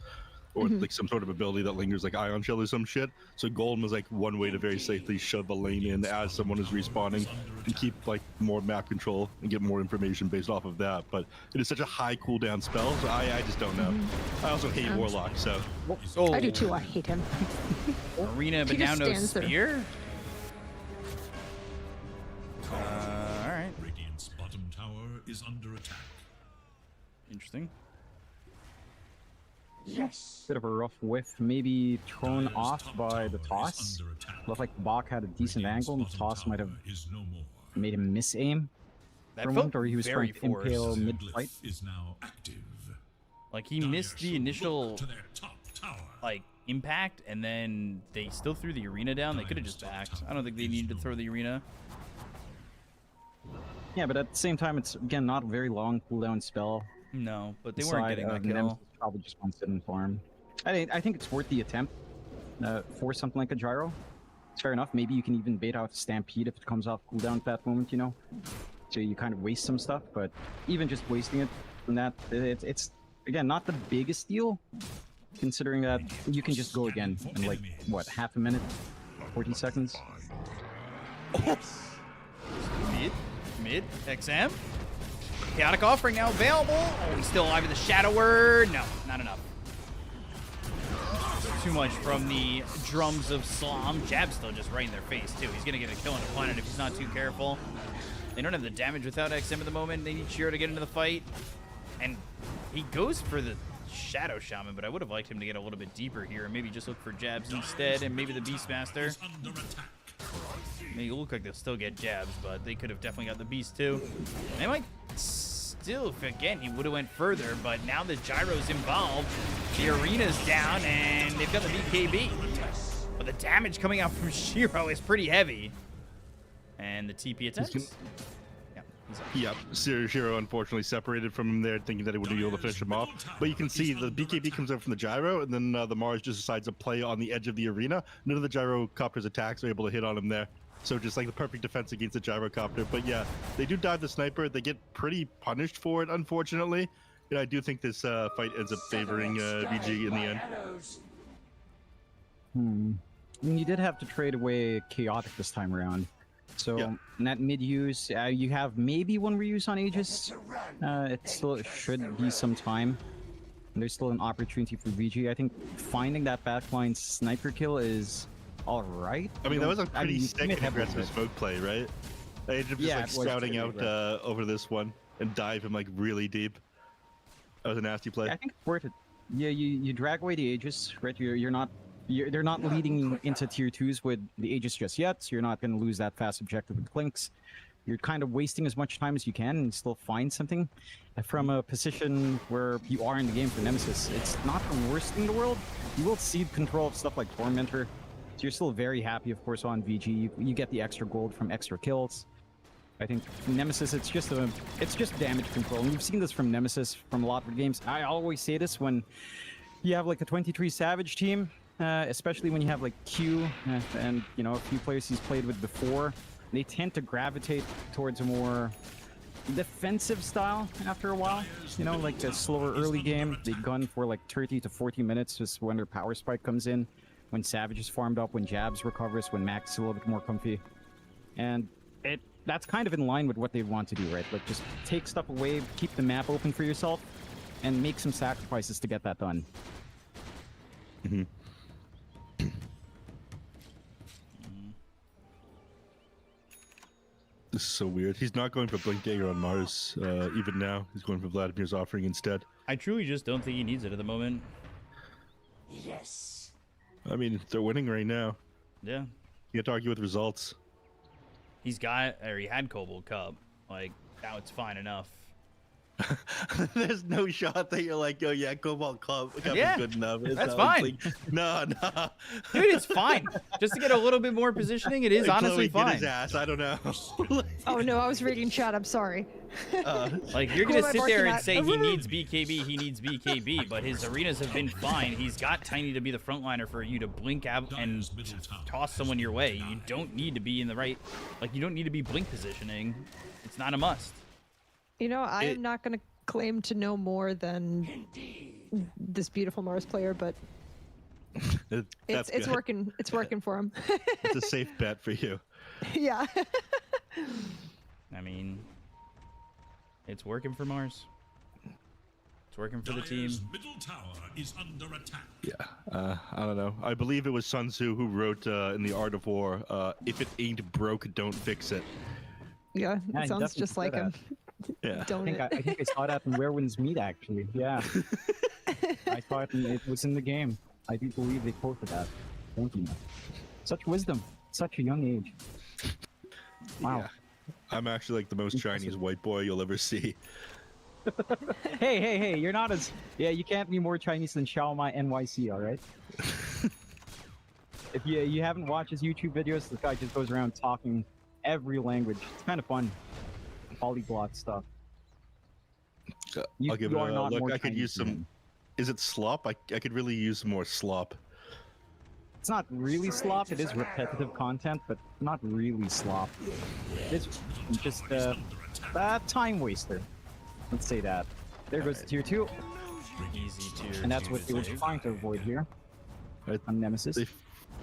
or like some sort of ability that lingers, like Ion Shell or some shit. So Golem is like one way to very safely shove a lane in as someone is respawning and keep like more map control and get more information based off of that. But it is such a high cooldown spell, so I just don't know. I also hate Warlock, so. I do too, I hate him. Arena, but He now just no stands there. spear? Alright. Radiant's bottom tower is under attack. Interesting. Bit of a rough whiff, maybe thrown Dire's off top by tower the is toss. under attack. Looked like Bach had a decent Radiant's angle, and the bottom toss might have tower is no more. made him miss aim That for a felt moment, or he was very trying to impale forced. mid-fight. Glyph is now active. Like, he Dire missed the shall initial, look to their top tower. like, impact, and then they still threw the arena down. They could have just backed. I don't think they needed to throw the arena. Yeah, but at the same time, it's again not a very long cooldown spell. No, but they weren't Side getting that of kill. Nemesis probably just wants to sit and farm. I think it's worth the attempt for something like a gyro. It's fair enough. Maybe you can even bait out Stampede if it comes off cooldown at that moment, you know? So you kind of waste some stuff, but even just wasting it from that, it's again, not the biggest deal, considering that you can just go again in like, what, half a minute? 40 seconds? Mid, XM. Chaotic Offering now available. Oh, he's still alive with the Shadow Word. No, not enough. Too much from the drums of Slom. Jab's still just right in their face, too. He's going to get a kill on the planet if he's not too careful. They don't have the damage without XM at the moment. They need Shiro to get into the fight. And he goes for the Shadow Shaman, but I would have liked him to get a little bit deeper here and maybe just look for jabs instead, and maybe the Beastmaster. Is under attack. They look like they'll still get jabs, but they could have definitely got the Beast too. They might still, again, he would have went further, but now the Gyro's involved, the arena's down, and they've got the BKB. But the damage coming out from Shiro is pretty heavy. And the TP attempts. Yeah, he's up. Yep, Shiro unfortunately separated from him there, thinking that he would be able to finish him off. But you can see the BKB comes out from the gyro, and then the Mars just decides to play on the edge of the arena. None of the gyrocopter's attacks are able to hit on him there. So just like the perfect defense against the gyrocopter. But yeah, they do dive the sniper. They get pretty punished for it, unfortunately. And I do think this fight ends up favoring VG in the end. I mean, you did have to trade away Chaotic this time around. So in that mid use, you have maybe one reuse on Aegis. It still should be some time. And there's still an opportunity for VG. I think finding that backline sniper kill is all right. I mean, that was a pretty sick and aggressive smoke play, right? They ended up just like scouting out over this one and dive him like really deep. That was a nasty play. Yeah, I think it's worth it. Yeah, you drag away the Aegis, right? They're not leading into tier 2s with the Aegis just yet, so you're not going to lose that fast objective with Clinks. You're kind of wasting as much time as you can and still find something. From a position where you are in the game for Nemesis, it's not the worst thing in the world. You will cede control of stuff like Tormentor, so you're still very happy, of course, on VG. You get the extra gold from extra kills. I think Nemesis, it's just damage control. And we've seen this from Nemesis from a lot of games. I always say this when you have like a 23 Savage team, especially when you have like Q and you know a few players he's played with before. They tend to gravitate towards a more defensive style after a while. You know, like a slower early game. They gun for like 30 to 40 minutes just when their power spike comes in. When Savage is farmed up, when Jabs recovers, when Max is a little bit more comfy. And that's kind of in line with what they want to do, right? Like just take stuff away, keep the map open for yourself, and make some sacrifices to get that done. Mm-hmm. This is so weird. He's not going for Blink Dagger on Mars, even now. He's going for Vladimir's offering instead. I truly just don't think he needs it at the moment. Yes. I mean, they're winning right now. Yeah. You can't argue with results. He had Cobalt Cup. Like, now it's fine enough. There's no shot that you're like, oh yeah, Cobalt Cup Yeah, is good enough. It's that's not- fine. it's like, no. Dude, it's fine. Just to get a little bit more positioning, it is honestly Chloe, get fine. his ass. I don't know. Oh no, I was reading chat. I'm sorry. Like, you're Who gonna am I sit barking there and at? say he needs BKB, but his arenas have been fine. He's got Tiny to be the frontliner for you to blink out and toss someone your way. You don't need to be in the right, like, you don't need to be blink positioning. It's not a must. You know, I am not going to claim to know more than this beautiful Mars player, but That's it's good. working. It's working for him. It's a safe bet for you. Yeah. I mean, it's working for Mars. It's working for the team. Dire's middle tower is under attack. Yeah, I don't know. I believe it was Sun Tzu who wrote in The Art of War, if it ain't broke, don't fix it. Yeah, Yeah, it he sounds definitely just like said him. Yeah. Don't I think I saw that in Where Winds Meet, actually. Yeah. I thought it was in the game. I do believe they quoted that. Thank you. Such wisdom. Such a young age. Wow. Yeah. I'm actually like the most Chinese white boy you'll ever see. Hey, you're not as... Yeah, you can't be more Chinese than Xiaomai NYC, alright? If you haven't watched his YouTube videos, this guy just goes around talking every language. It's kind of fun. Polyglot stuff. I'll give it you are a not look. more I could use Chinese than some. him. Is it slop? I could really use some more slop. It's not really slop, it is repetitive content, but not really slop. It's just a time waster. Let's say that. There goes tier 2, Easy tier. and that's what they were trying to avoid here Right. on Nemesis. They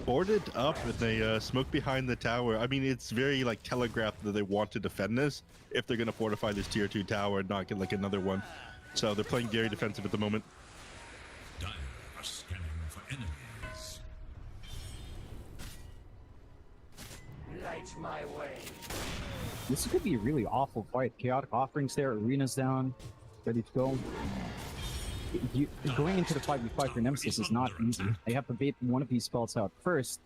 boarded up and they smoke behind the tower. I mean, it's very like telegraphed that they want to defend this if they're gonna fortify this tier 2 tower and not get like another one. So they're playing very defensive at the moment. Dire are scanning for enemies. Light my way. This could be a really awful fight. Chaotic offerings there, arenas down, ready to go. Going into the 5v5 for Nemesis is not easy. They have to bait one of these spells out first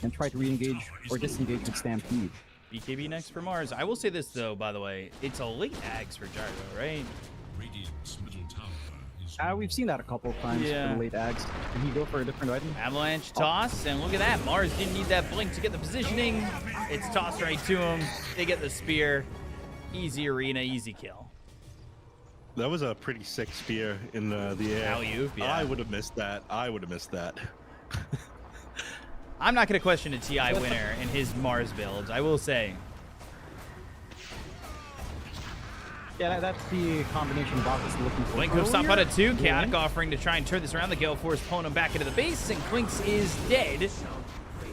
and try to re-engage or disengage with Stampede. BKB next for Mars. I will say this, though, by the way. It's a late axe for Gyro, right? Radiant's middle tower is We've seen that a couple of times Yeah. for the late ags. Did he go for a different item? Avalanche toss, and look at that. Mars didn't need that blink to get the positioning. It's tossed right to him. They get the spear. Easy arena, easy kill. That was a pretty sick spear in the air. Alley-oop, yeah. I would have missed that. I'm not going to question a TI winner in his Mars builds, I will say. Yeah, that's the combination Bob was looking for. Blink hoof stomp out of 2. Yeah. Chaotic offering to try and turn this around. The Gale Force pulling him back into the base, and Clinks is dead.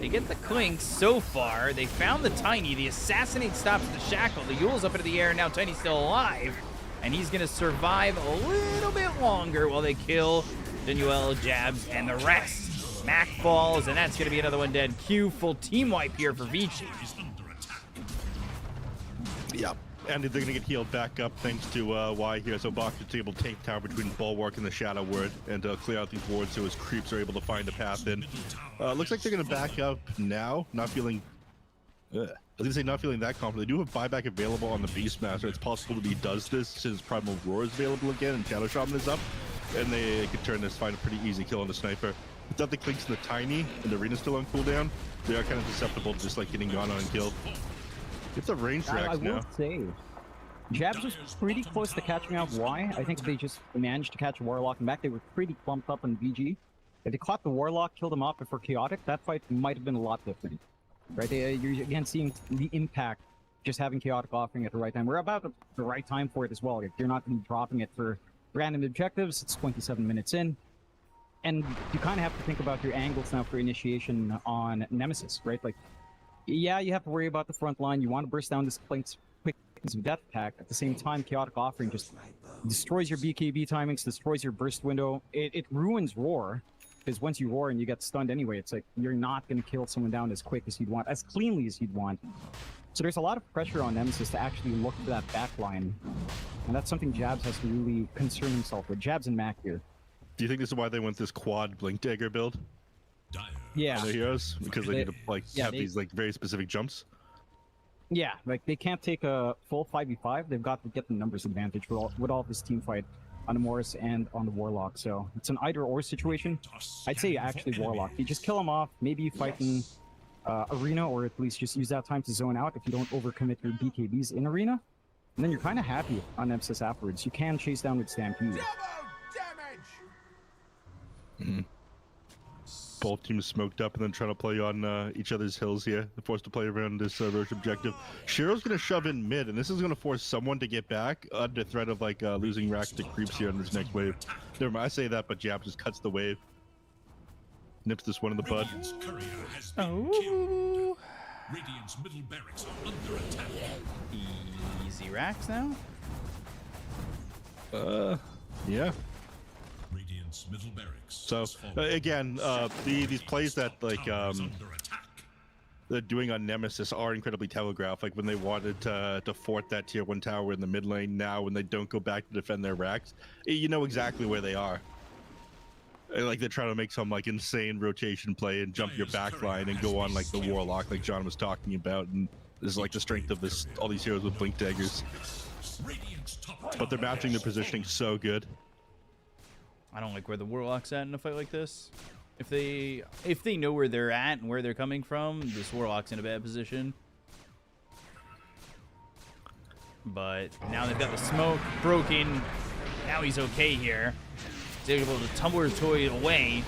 They get the Clinks so far. They found the Tiny. The Assassinate stops the Shackle. The Yule's up into the air, and now Tiny's still alive. And he's going to survive a little bit longer while they kill Denuel, Jabs, and the rest. Mac falls, and that's going to be another one dead. Q, full team wipe here for Vici. is under attack. Yep. And they're going to get healed back up thanks to Y here. So Box is able to take tower between Bulwark and the Shadow Word and clear out these wards so his creeps are able to find a path in. Looks like they're going to back up now, not feeling... I was going to say not feeling that confident. They do have buyback available on the Beastmaster. It's possible that he does this since Primal Roar is available again and Shadow Shaman is up. And they could turn this, find a pretty easy kill on the Sniper. Without the Clinks and the Tiny and the Arena's still on cooldown, they are kind of susceptible to just like getting gone on and killed. It's a range I tracks now. will say, Jabs was pretty close to catching out Y. I think they just managed to catch Warlock. In fact, they were pretty clumped up on VG. If they caught the Warlock, killed him off before Chaotic, that fight might have been a lot different. Right? You're again seeing the impact just having Chaotic offering at the right time. We're about the right time for it as well. Like, you're not going to be dropping it for random objectives. It's 27 minutes in. And you kind of have to think about your angles now for initiation on Nemesis, right? Like, yeah, you have to worry about the front line. You want to burst down this quick death pack. At the same time, Chaotic offering just destroys your BKB timings, destroys your burst window. It ruins Roar. Because once you roar and you get stunned anyway, it's like you're not going to kill someone down as quick as you'd want, as cleanly as you'd want. So there's a lot of pressure on Nemesis to actually look for that back line. And that's something Jabs has to really concern himself with. Jabs and Mac here. Do you think this is why they went this quad blink dagger build? Yeah. On the heroes? Because they need to like have these like very specific jumps? Yeah, like they can't take a full 5v5. They've got to get the numbers advantage with all this team fight on the Morris and on the Warlock. So it's an either-or situation. I'd say actually Warlock. You just kill him off. Maybe you fight in Arena, or at least just use that time to zone out if you don't overcommit your BKBs in Arena. And then you're kind of happy on Nemesis afterwards. You can chase down with Stampede. Both teams smoked up and then trying to play on each other's hills here. They're forced to play around this Roche objective. Shiro's going to shove in mid, and this is going to force someone to get back under threat of like losing racks to creeps here on this next wave. Never mind, I say that, but Jab just cuts the wave. Nips this one in the bud. Oh. Radiant's middle barracks are under attack. Easy racks now. Yeah. Radiant's middle barracks. So again, these plays that like they're doing on Nemesis are incredibly telegraphed. Like when they wanted to fort that tier 1 tower in the mid lane, now when they don't go back to defend their racks, you know exactly where they are. Like they're trying to make some like insane rotation play and jump your back line and go on like the Warlock like John was talking about, and this is like the strength of this all these heroes with blink daggers. But they're matching their positioning so good. I don't like where the Warlock's at in a fight like this. If they know where they're at and where they're coming from, this Warlock's in a bad position. But now they've got the smoke broken. Now he's okay here. He's able to tumble his toy away,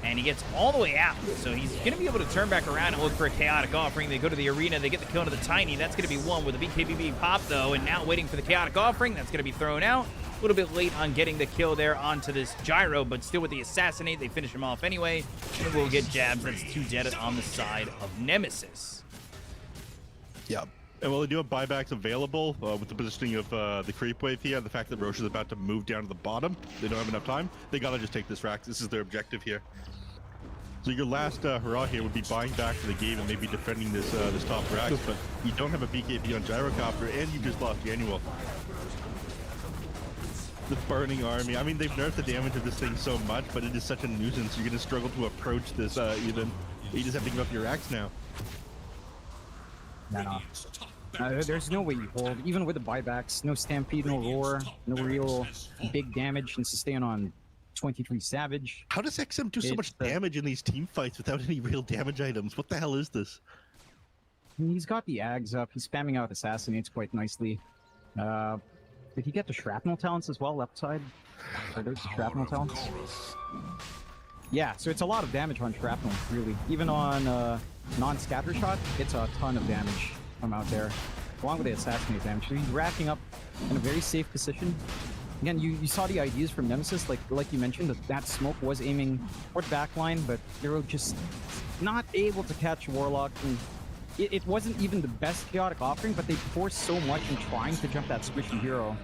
and he gets all the way out. So he's going to be able to turn back around and look for a chaotic offering. They go to the arena. They get the kill into the Tiny. That's going to be one with the BKB being popped, though, and now waiting for the chaotic offering. That's going to be thrown out. A little bit late on getting the kill there onto this Gyro, but still with the assassinate, they finish him off anyway. And we'll get Jabs. That's 2 dead on the side of Nemesis. Yeah. And while they do have buybacks available with the positioning of the creep wave here, and the fact that Roche is about to move down to the bottom, they don't have enough time. They gotta just take this rack. This is their objective here. So your last hurrah here would be buying back for the game and maybe defending this this top rack, but you don't have a BKB on Gyrocopter, and you just lost Janual. The burning army. I mean, they've nerfed the damage of this thing so much, but it is such a nuisance. You're going to struggle to approach this even. You just have to give up your axe now. There's no way you hold. Even with the buybacks, no Stampede, no Roar, no real big damage and sustain on 23 Savage. How does XM do so much damage in these team fights without any real damage items? What the hell is this? He's got the Ags up. He's spamming out Assassinates quite nicely. Did he get the Shrapnel Talents as well, left side? Are those the Shrapnel Talents? Yeah, so it's a lot of damage on Shrapnel, really. Even on non-scatter shot, it's a ton of damage from out there, along with the Assassinate damage. So he's racking up in a very safe position. Again, you saw the ideas from Nemesis, like you mentioned, that smoke was aiming toward backline, but they were just not able to catch Warlock. And it wasn't even the best chaotic offering, but they forced so much in trying to jump that squishy hero.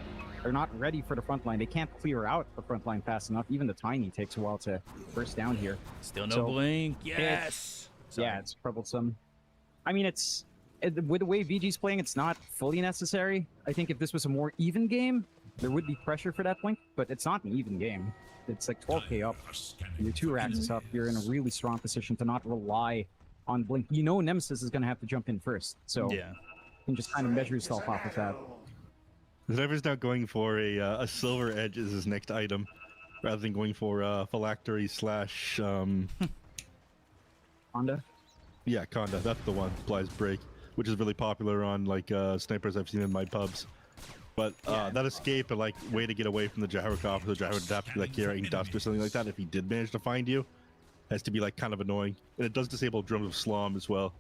They're not ready for the front line. They can't clear out the front line fast enough. Even the Tiny takes a while to burst down here. Still no blink. Yes. Yeah, it's troublesome. I mean, with the way VG's playing, it's not fully necessary. I think if this was a more even game, there would be pressure for that blink, but it's not an even game. It's like 12k up. Your 2 racks is up. You're in a really strong position to not rely on blink. You know Nemesis is going to have to jump in first, so you can just kind of measure yourself off of that. Never's now going for a Silver Edge as his next item, rather than going for Phylactery / Conda? Yeah, Conda. That's the one. Applies Break, which is really popular on like snipers I've seen in my pubs. But that escape, and like way to get away from the Gyrocopter, the Gyro would have to be like carrying dust or something like that. If he did manage to find you, has to be like kind of annoying, and it does disable Drums of Slom as well.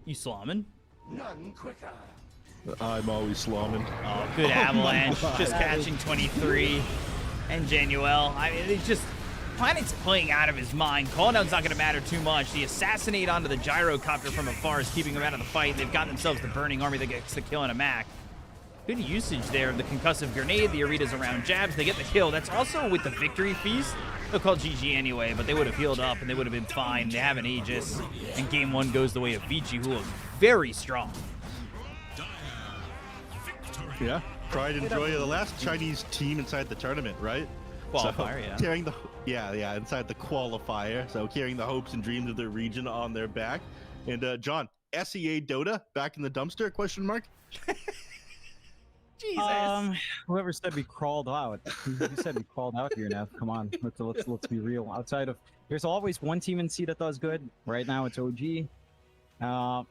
You slamming? None quicker. I'm always slamming. Oh, good avalanche. Just catching 23. And Januel. I mean, it's just... Planet's playing out of his mind. Calldown's not going to matter too much. The assassinate onto the Gyrocopter from afar is keeping him out of the fight. They've got themselves the Burning Army that gets the kill on a Mac. Good usage there of the concussive grenade. The arena's around Jabs. They get the kill. That's also with the Victory Feast. They'll call GG anyway, but they would have healed up and they would have been fine. They have an Aegis, and game 1 goes the way of Vici, who looks very strong. Yeah. Pride and joy of the last Chinese team inside the tournament, right? Qualifier, yeah. Carrying the inside the qualifier. So carrying the hopes and dreams of their region on their back. And John, SEA Dota back in the dumpster? Question mark. Jesus. Whoever said we crawled out? Who said we crawled out here now? Come on, let's be real. Outside of, there's always one team in C that does good. Right now it's OG. The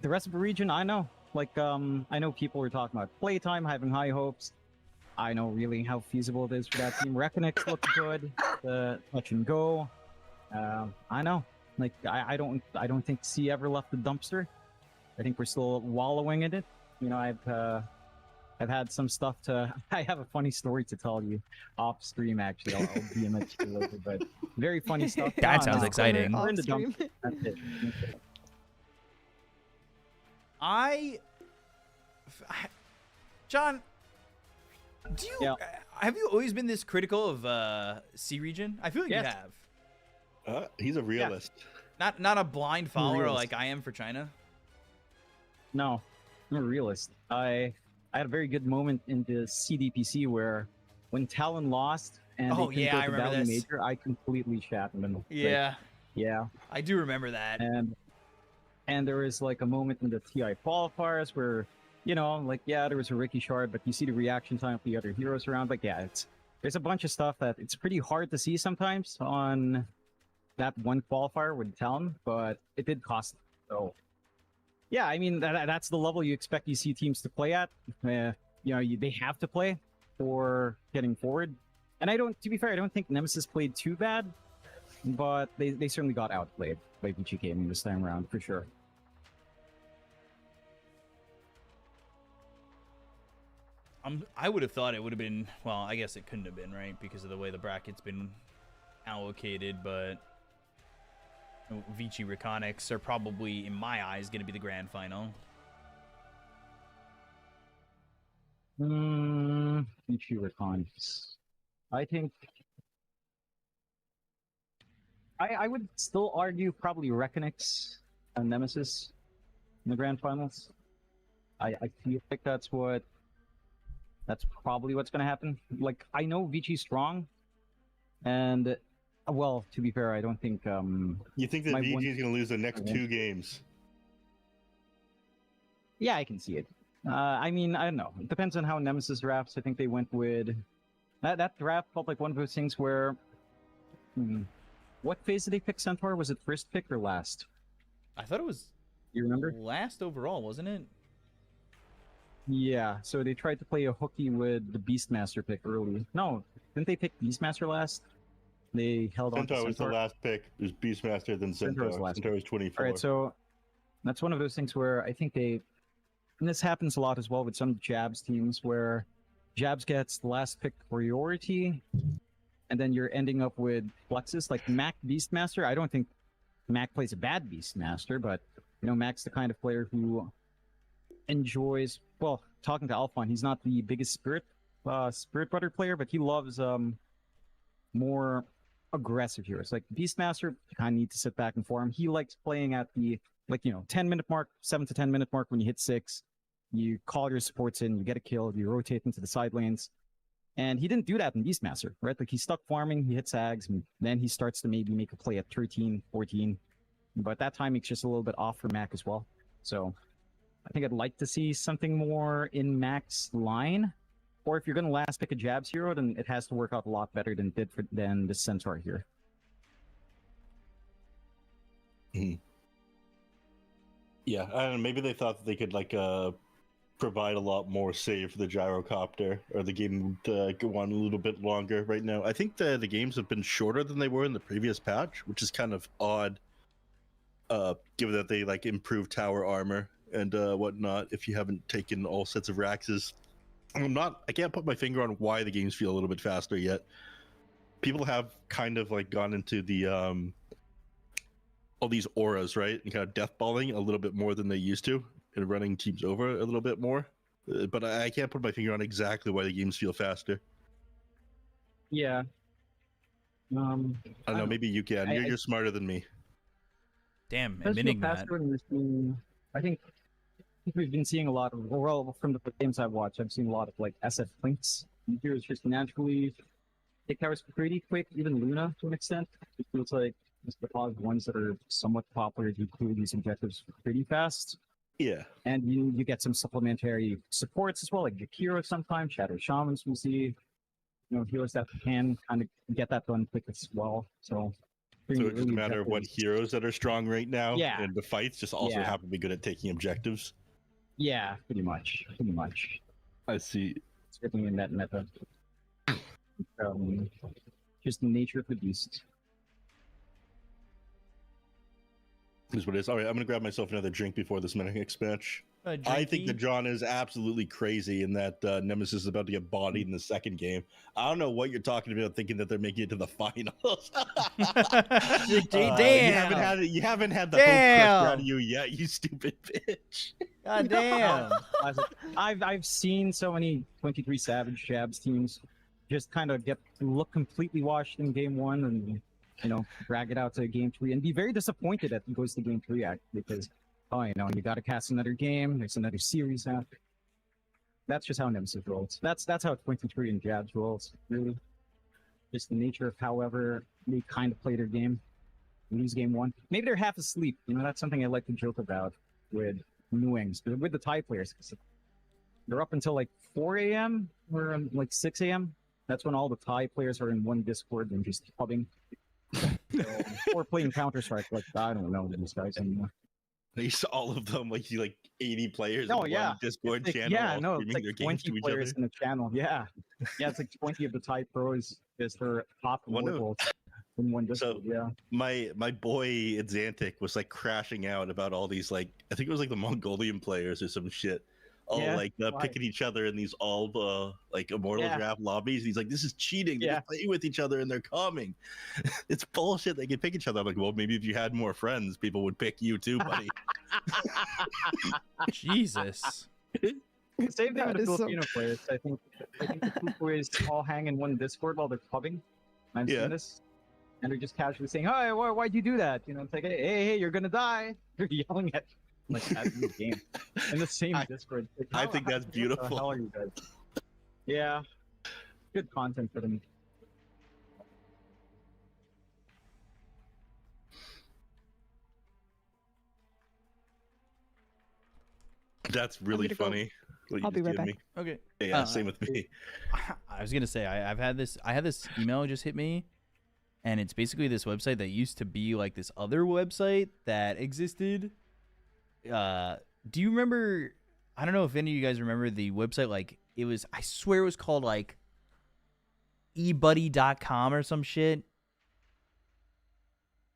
rest of the region, I know. Like, I know people were talking about playtime, having high hopes. I know really how feasible it is for that team. Reckonix looks good. The touch and go. I know. Like, I don't think C ever left the dumpster. I think we're still wallowing in it. You know, I've had some stuff to. I have a funny story to tell you off stream. Actually, I'll DM it to you later. But very funny stuff. That sounds exciting. We're in the dumpster. That's it. John, have you always been this critical of C region? I feel like you have. He's a realist. Not a blind follower like I am for China. No, I'm a realist. I had a very good moment in the CDPC where when Talon lost and they couldn't go I to remember Valley this. Major, I completely shat in them. Yeah. Like, yeah. I do remember that. And there was like a moment in the TI qualifiers where, you know, like, yeah, there was a Ricky shard, but you see the reaction time of the other heroes around. Like, yeah, there's a bunch of stuff that it's pretty hard to see sometimes on that one qualifier with Talon, but it did cost. So, yeah, I mean, that's the level you expect EC teams to play at. You know, they have to play for getting forward. And to be fair, I don't think Nemesis played too bad, but they certainly got outplayed by Vici Gaming this time around, for sure. I would have thought it would have been, well, I guess it couldn't have been, right? Because of the way the bracket's been allocated, but Vici Reconics are probably, in my eyes, going to be the grand final. Vici Reconics. I think I would still argue probably Reckonix and Nemesis in the grand finals. I feel like that's probably what's going to happen. Like, I know Vici's strong, and well, to be fair, I don't think You think that VG is going to lose the next 2 games? Yeah, I can see it. I mean, I don't know. It depends on how Nemesis drafts. I think they went with that draft felt like one of those things where what phase did they pick Centaur? Was it first pick or last? I thought it was you remember? Last overall, wasn't it? Yeah, so they tried to play a hooky with the Beastmaster pick early. No, didn't they pick Beastmaster last? They held on to Centaur was the last pick. It was Beastmaster, then Centaur. Centaur was 24. All right, so that's one of those things where I think and this happens a lot as well with some Jabs teams where Jabs gets the last pick priority, and then you're ending up with Fluxus. Like Mac Beastmaster, I don't think Mac plays a bad Beastmaster, but, you know, Mac's the kind of player who enjoys, well, talking to Alphon, he's not the biggest Spirit Butter player, but he loves more aggressive heroes. Like Beastmaster, you kind of need to sit back and farm. He likes playing at the, 10-minute mark, 7 to 10 minute mark. When you hit 6, you call your supports in, you get a kill, you rotate into the side lanes. And he didn't do that in Beastmaster, right? Like, he's stuck farming, he hits Ags, and then he starts to maybe make a play at 13, 14. But that timing's just a little bit off for Mac as well. So I think I'd like to see something more in Mac's line. Or if you're going to last pick a Jabs hero, then it has to work out a lot better than than the Centaur here. Yeah, I don't know, maybe they thought that they could provide a lot more save for the gyrocopter, or the game would go on a little bit longer right now. I think the games have been shorter than they were in the previous patch, which is kind of odd, given that they improved tower armor and whatnot. If you haven't taken all sets of Raxes, I can't put my finger on why the games feel a little bit faster yet. People have kind of gone into the all these auras, right, and kind of deathballing a little bit more than they used to, and running teams over a little bit more. But I can't put my finger on exactly why the games feel faster. Yeah. I don't know. Maybe you can. You're smarter than me. Damn, Does feel admitting that. faster and there's been- I think we've been seeing a lot of, well, from the games I've watched, I've seen a lot of like SF Plinks. Heroes just naturally take towers pretty quick, even Luna to an extent. It feels like just because ones that are somewhat popular do clear these objectives pretty fast. Yeah. And you get some supplementary supports as well, like Jakiro sometimes, Shadow Shamans we see. Heroes that can kind of get that done quick as well. So it's just a matter of what heroes that are strong right now. Yeah. And the fights just also Yeah. happen to be good at taking objectives. Yeah, pretty much. I see. Certainly in that meta. Just the nature of the beast. Is what it is. All right, I'm gonna grab myself another drink before this next match. I think that John is absolutely crazy in that Nemesis is about to get bodied in the second game. I don't know what you're talking about, thinking that they're making it to the finals. Damn. You haven't had the hope crushed out of you yet, you stupid bitch. God damn. I've seen so many 23 Savage Jabs teams just kind of look completely washed in game one and drag it out to game three and be very disappointed that it goes to game three because you got to cast another game. There's another series after. That's just how Nemesis rolls. That's how 23 and Jabs rolls. Really, just the nature of however they kind of play their game. Lose game one. Maybe they're half asleep. That's something I like to joke about with Nuangs, with the Thai players. They're up until like 4 a.m. or like 6 a.m. That's when all the Thai players are in one Discord and just hubbing. Or playing Counter-Strike. Like, I don't know these guys anymore. I used all of them, like 80 players Oh, in yeah. one Discord It's like, channel. yeah, all no, it's streaming like their games 20 to each players other. in the channel. Yeah. Yeah, it's like 20 of the Thai pros is their top levels in one Discord. Yeah. My boy Xantic was like crashing out about all these I think it was like the Mongolian players or some shit. All picking each other in these immortal draft lobbies. He's like, this is cheating. They just play with each other and they're coming. It's bullshit. They can pick each other. I'm like, well, maybe if you had more friends, people would pick you too, buddy. Jesus. Same thing with the Filipino players. I think the two players all hang in one Discord while they're pubbing. I've seen this. And they're just casually saying, "Hey, why'd you do that?" It's like, hey, you're gonna die. They're yelling at as in the game in the same Discord. Like, I think that's beautiful. What the hell are you guys? Yeah, good content for them. That's really funny. I'll be right back. Okay. Yeah, same with me. I was gonna say I had this email just hit me, and it's basically this website that used to be like this other website that existed. Do you remember? I don't know if any of you guys remember the website. Like it was, I swear it was called like ebuddy.com or some shit,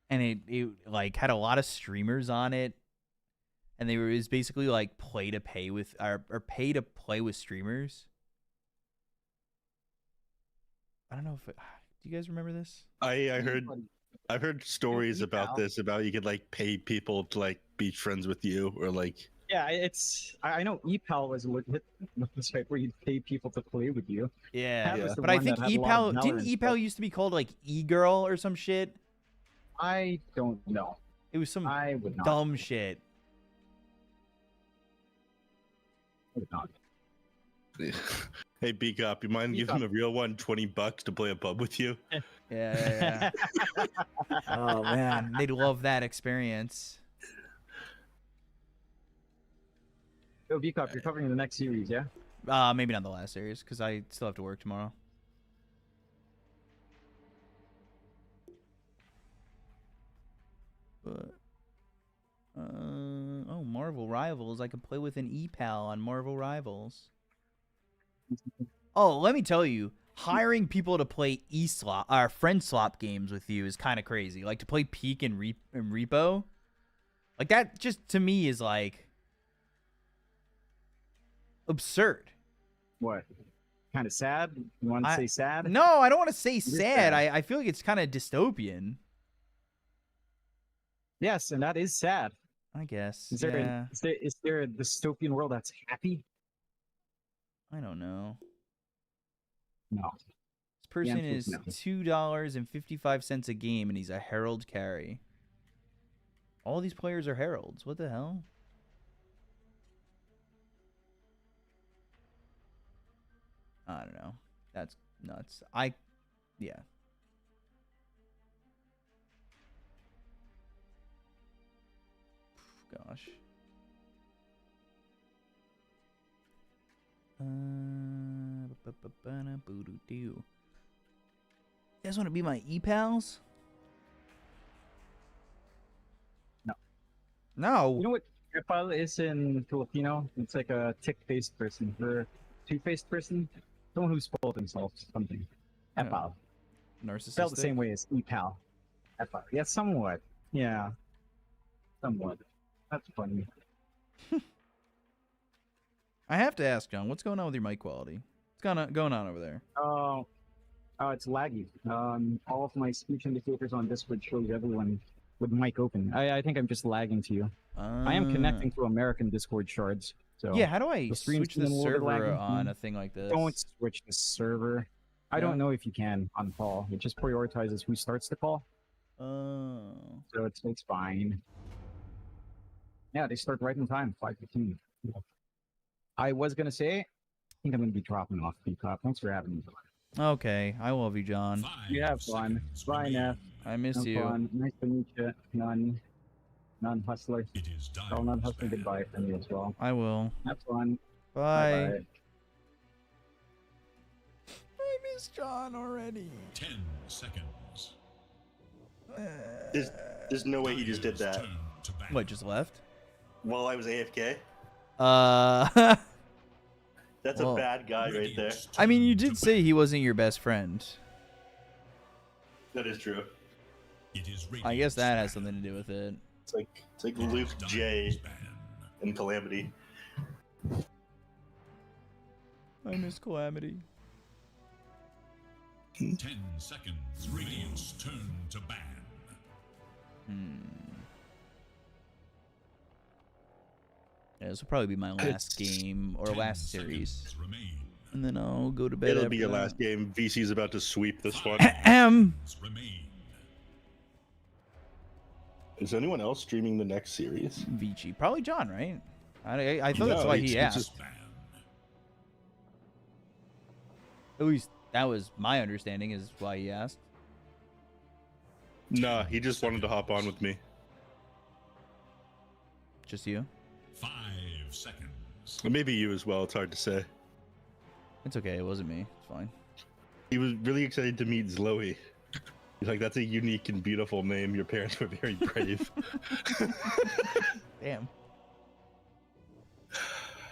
and it like had a lot of streamers on it, and it was basically like play to play with streamers. I don't know if do you guys remember this? I've heard stories about this, about you could pay people to be friends with you or Yeah, I know ePal was a legit website where you'd pay people to play with you. Yeah. But I think ePal used to be called eGirl or some shit? I don't know. It was some I would not. dumb shit. I would not. Hey, B-Cop, you mind giving a real one $20 to play a pub with you? Yeah. Oh, man. They'd love that experience. Yo, B-Cop, you're covering the next series, yeah? Maybe not the last series, because I still have to work tomorrow. But, oh, Marvel Rivals. I can play with an ePal on Marvel Rivals. Oh, let me tell you, hiring people to play e-slot or friend slot games with you is kind of crazy. Like to play Peak and Repo, like that just to me is absurd. What? Kind of sad? You want to say sad? No, I don't want to say sad. I feel like it's kind of dystopian. Yes, and that is sad. I guess. Is there a dystopian world that's happy? I don't know. No. It's person answer is is no. $2.55 a game, and he's a Herald carry. All these players are Heralds. What the hell? I don't know. That's nuts. Yeah. Gosh. You guys want to be my e-pals? No. No. You know what Epal is in Filipino? It's like a tick-faced person or two-faced person. Someone who spoiled themselves. Something. Epal. Narcissistic. Spelled the same way as Epal. Epal. Yeah, somewhat. Yeah. Somewhat. That's funny. I have to ask, John, what's going on with your mic quality? What's going on over there? Oh, it's laggy. All of my speech indicators on Discord shows everyone with mic open. I think I'm just lagging to you. I am connecting to American Discord shards. So Yeah, how do I the stream's switch the been a little bit server laggy. on a thing like this? Don't switch the server. I Yeah. don't know if you can on call. It just prioritizes who starts the call. Oh. So it's fine. Yeah, they start right in time, 5:15. I was gonna say, I think I'm gonna be dropping off Peacock. Thanks for having me. Okay, I love you, John. 5 You have fun. seconds Bye, Neff. remain. I miss Have you. fun. Nice to meet you. Non-hustler. It is Tell Dyer's non-hustler ban. goodbye from you as well. I will. Have fun. Bye. Bye-bye. I miss John already. 10 seconds. There's no way he just did Dyer's that. turn to bat. What, just left? While I was AFK? That's Well, a bad guy right there. Radiant's I mean, you turn did to say bat. he wasn't your best friend. That is true. It is I guess Radiant's that has ban. something to do with it. It's like It Luke is J Dyer's ban. in Calamity. I miss Calamity. 10 seconds. Radiant's turn to ban. Yeah, this will probably be my last It's game or 10 last series, seconds remain. and then I'll go to bed. It'll after be your that. last game. VC's about to sweep this one. Remain. Is anyone else streaming the next series? Vici, probably John, right? I thought that's No, why it's he just- asked. Ban. At least that was my understanding, is why he asked. Nah, he just wanted to hop on with me. Just you? 5 seconds. Or maybe you as well. It's hard to say. It's okay. It wasn't me. It's fine. He was really excited to meet Zloe. He's like, that's a unique and beautiful name. Your parents were very brave. Damn.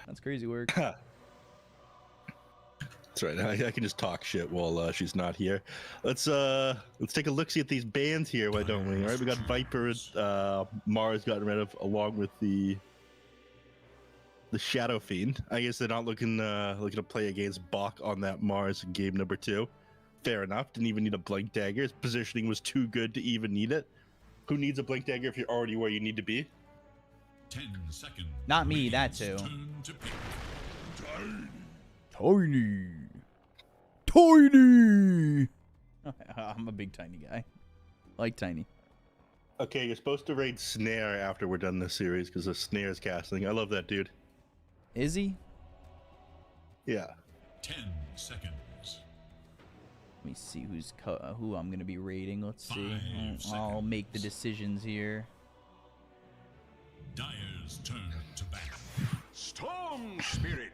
That's crazy work. That's right. I can just talk shit while she's not here. Let's take a look see at these bands here. Why don't we? All right, we got Viper. Mars got rid of along with the Shadow Fiend. I guess they're not looking to play against Bach on that Mars in game number 2. Fair enough. Didn't even need a Blink Dagger. His positioning was too good to even need it. Who needs a Blink Dagger if you're already where you need to be? 10 seconds. Not me, that Radiant's too. turn to pick. Tiny. Tiny. I'm a big tiny guy. I like tiny. Okay, you're supposed to raid Snare after we're done this series because the Snare's casting. I love that dude. Is he? Yeah. 10 seconds. Let me see who I'm gonna be raiding. Let's see. 5 I'll make the seconds. decisions here. Dyer's turn to bat. Storm Spirit.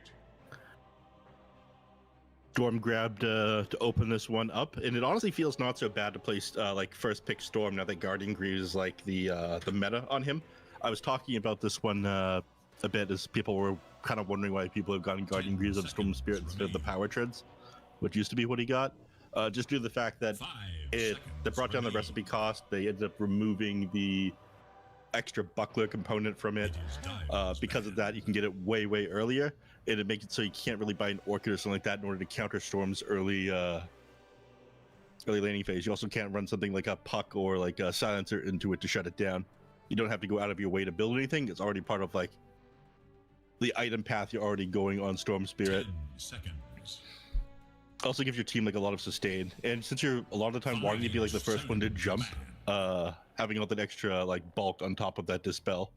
Storm grabbed to open this one up, and it honestly feels not so bad to play like first pick Storm now that Guardian Greaves is like the meta on him. I was talking about this one a bit as people were kind of wondering why people have gotten Guardian Greaves on Storm Spirit instead of the Power Treads, which used to be what he got. Just due to the fact that 5 they seconds brought down the remain. recipe cost, they ended up removing the extra buckler component from it. It is Dyer's Because of ban. that, you can get it way earlier, and it makes it so you can't really buy an Orchid or something like that in order to counter Storm's early laning phase. You also can't run something like a Puck or like a Silencer into it to shut it down. You don't have to go out of your way to build anything. It's already part of like the item path you're already going on Storm Spirit. 10 seconds. Also gives your team like a lot of sustain, and since you're a lot of the time wanting to be like the first one to jump, having all that extra like bulk on top of that dispel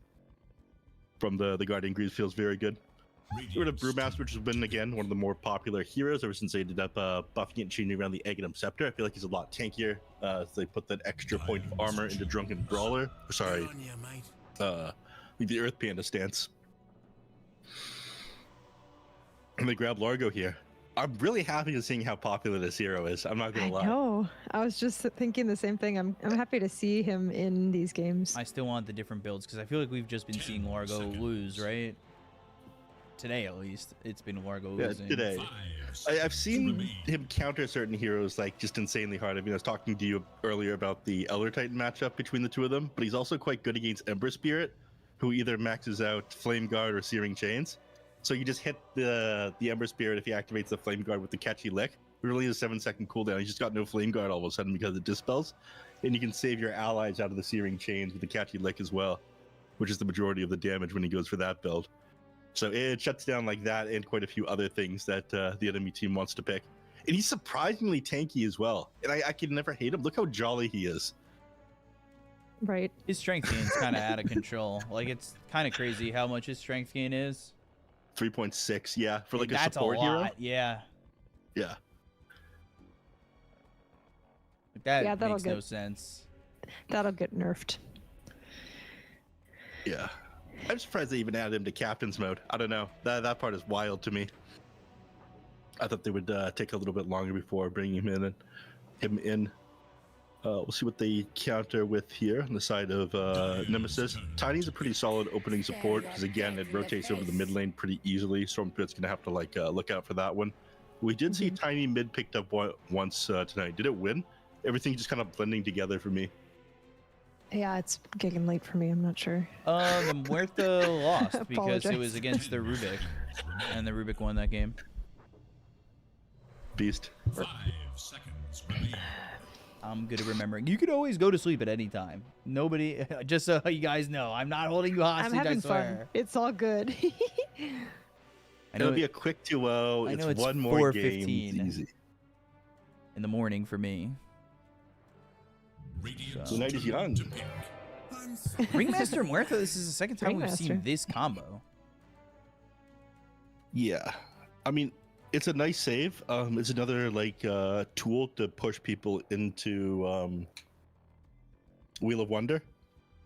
from the Guardian Greaves feels very good. We're to Brewmaster, which has been again one of the more popular heroes ever since they ended up buffing it and changing around the Aghanim Scepter. I feel like he's a lot tankier. So they put that extra point of armor into Drunken Brawler. Sorry, the Earth Panda stance. And they grab Largo here. I'm really happy to seeing how popular this hero is. I'm not gonna lie. No, I was just thinking the same thing. I'm happy to see him in these games. I still want the different builds because I feel like we've just been seeing Largo lose, right? Today, at least, it's been Largo losing. Yeah, today. I've seen him counter certain heroes like just insanely hard. I mean, I was talking to you earlier about the Elder Titan matchup between the two of them, but he's also quite good against Ember Spirit, who either maxes out Flame Guard or Searing Chains. So you just hit the Ember Spirit if he activates the Flame Guard with the catchy lick. It really is a 7-second cooldown. He's just got no Flame Guard all of a sudden because it dispels. And you can save your allies out of the Searing Chains with the catchy lick as well, which is the majority of the damage when he goes for that build. So it shuts down like that and quite a few other things that the enemy team wants to pick. And he's surprisingly tanky as well. And I can never hate him. Look how jolly he is. Right. His strength gain is kind of out of control. Like, it's kind of crazy how much his strength gain is. 3.6, yeah, for like a That's support a lot. hero. Yeah. Yeah. Like, that Yeah, that'll makes no get- sense. That'll get nerfed. Yeah. I'm surprised they even added him to captain's mode. I don't know. That part is wild to me. I thought they would take a little bit longer before bringing him in. We'll see what they counter with here on the side of Nemesis. Tiny's a pretty solid opening support because again it rotates over the mid lane pretty easily. Stormpit's gonna have to like look out for that one. We did see Tiny mid picked up once tonight. Did it win? Everything just kind of blending together for me. Yeah, it's getting late for me. I'm not sure. The Muerta lost because it Apologize. was against the Rubik, and the Rubik won that game. Beast. 5 seconds remaining. I'm good at remembering. You could always go to sleep at any time. Nobody, just so you guys know, I'm not holding you hostage. I'm having I swear. fun. It's all good. I know It'll be a quick 2-0. I know It's it's one more game. 4:15. It's easy. in the morning for me. The night is young. Ringmaster Muerta, this is the second time we've seen Ringmaster. this combo. Yeah. I mean, it's a nice save. It's another like tool to push people into Wheel of Wonder.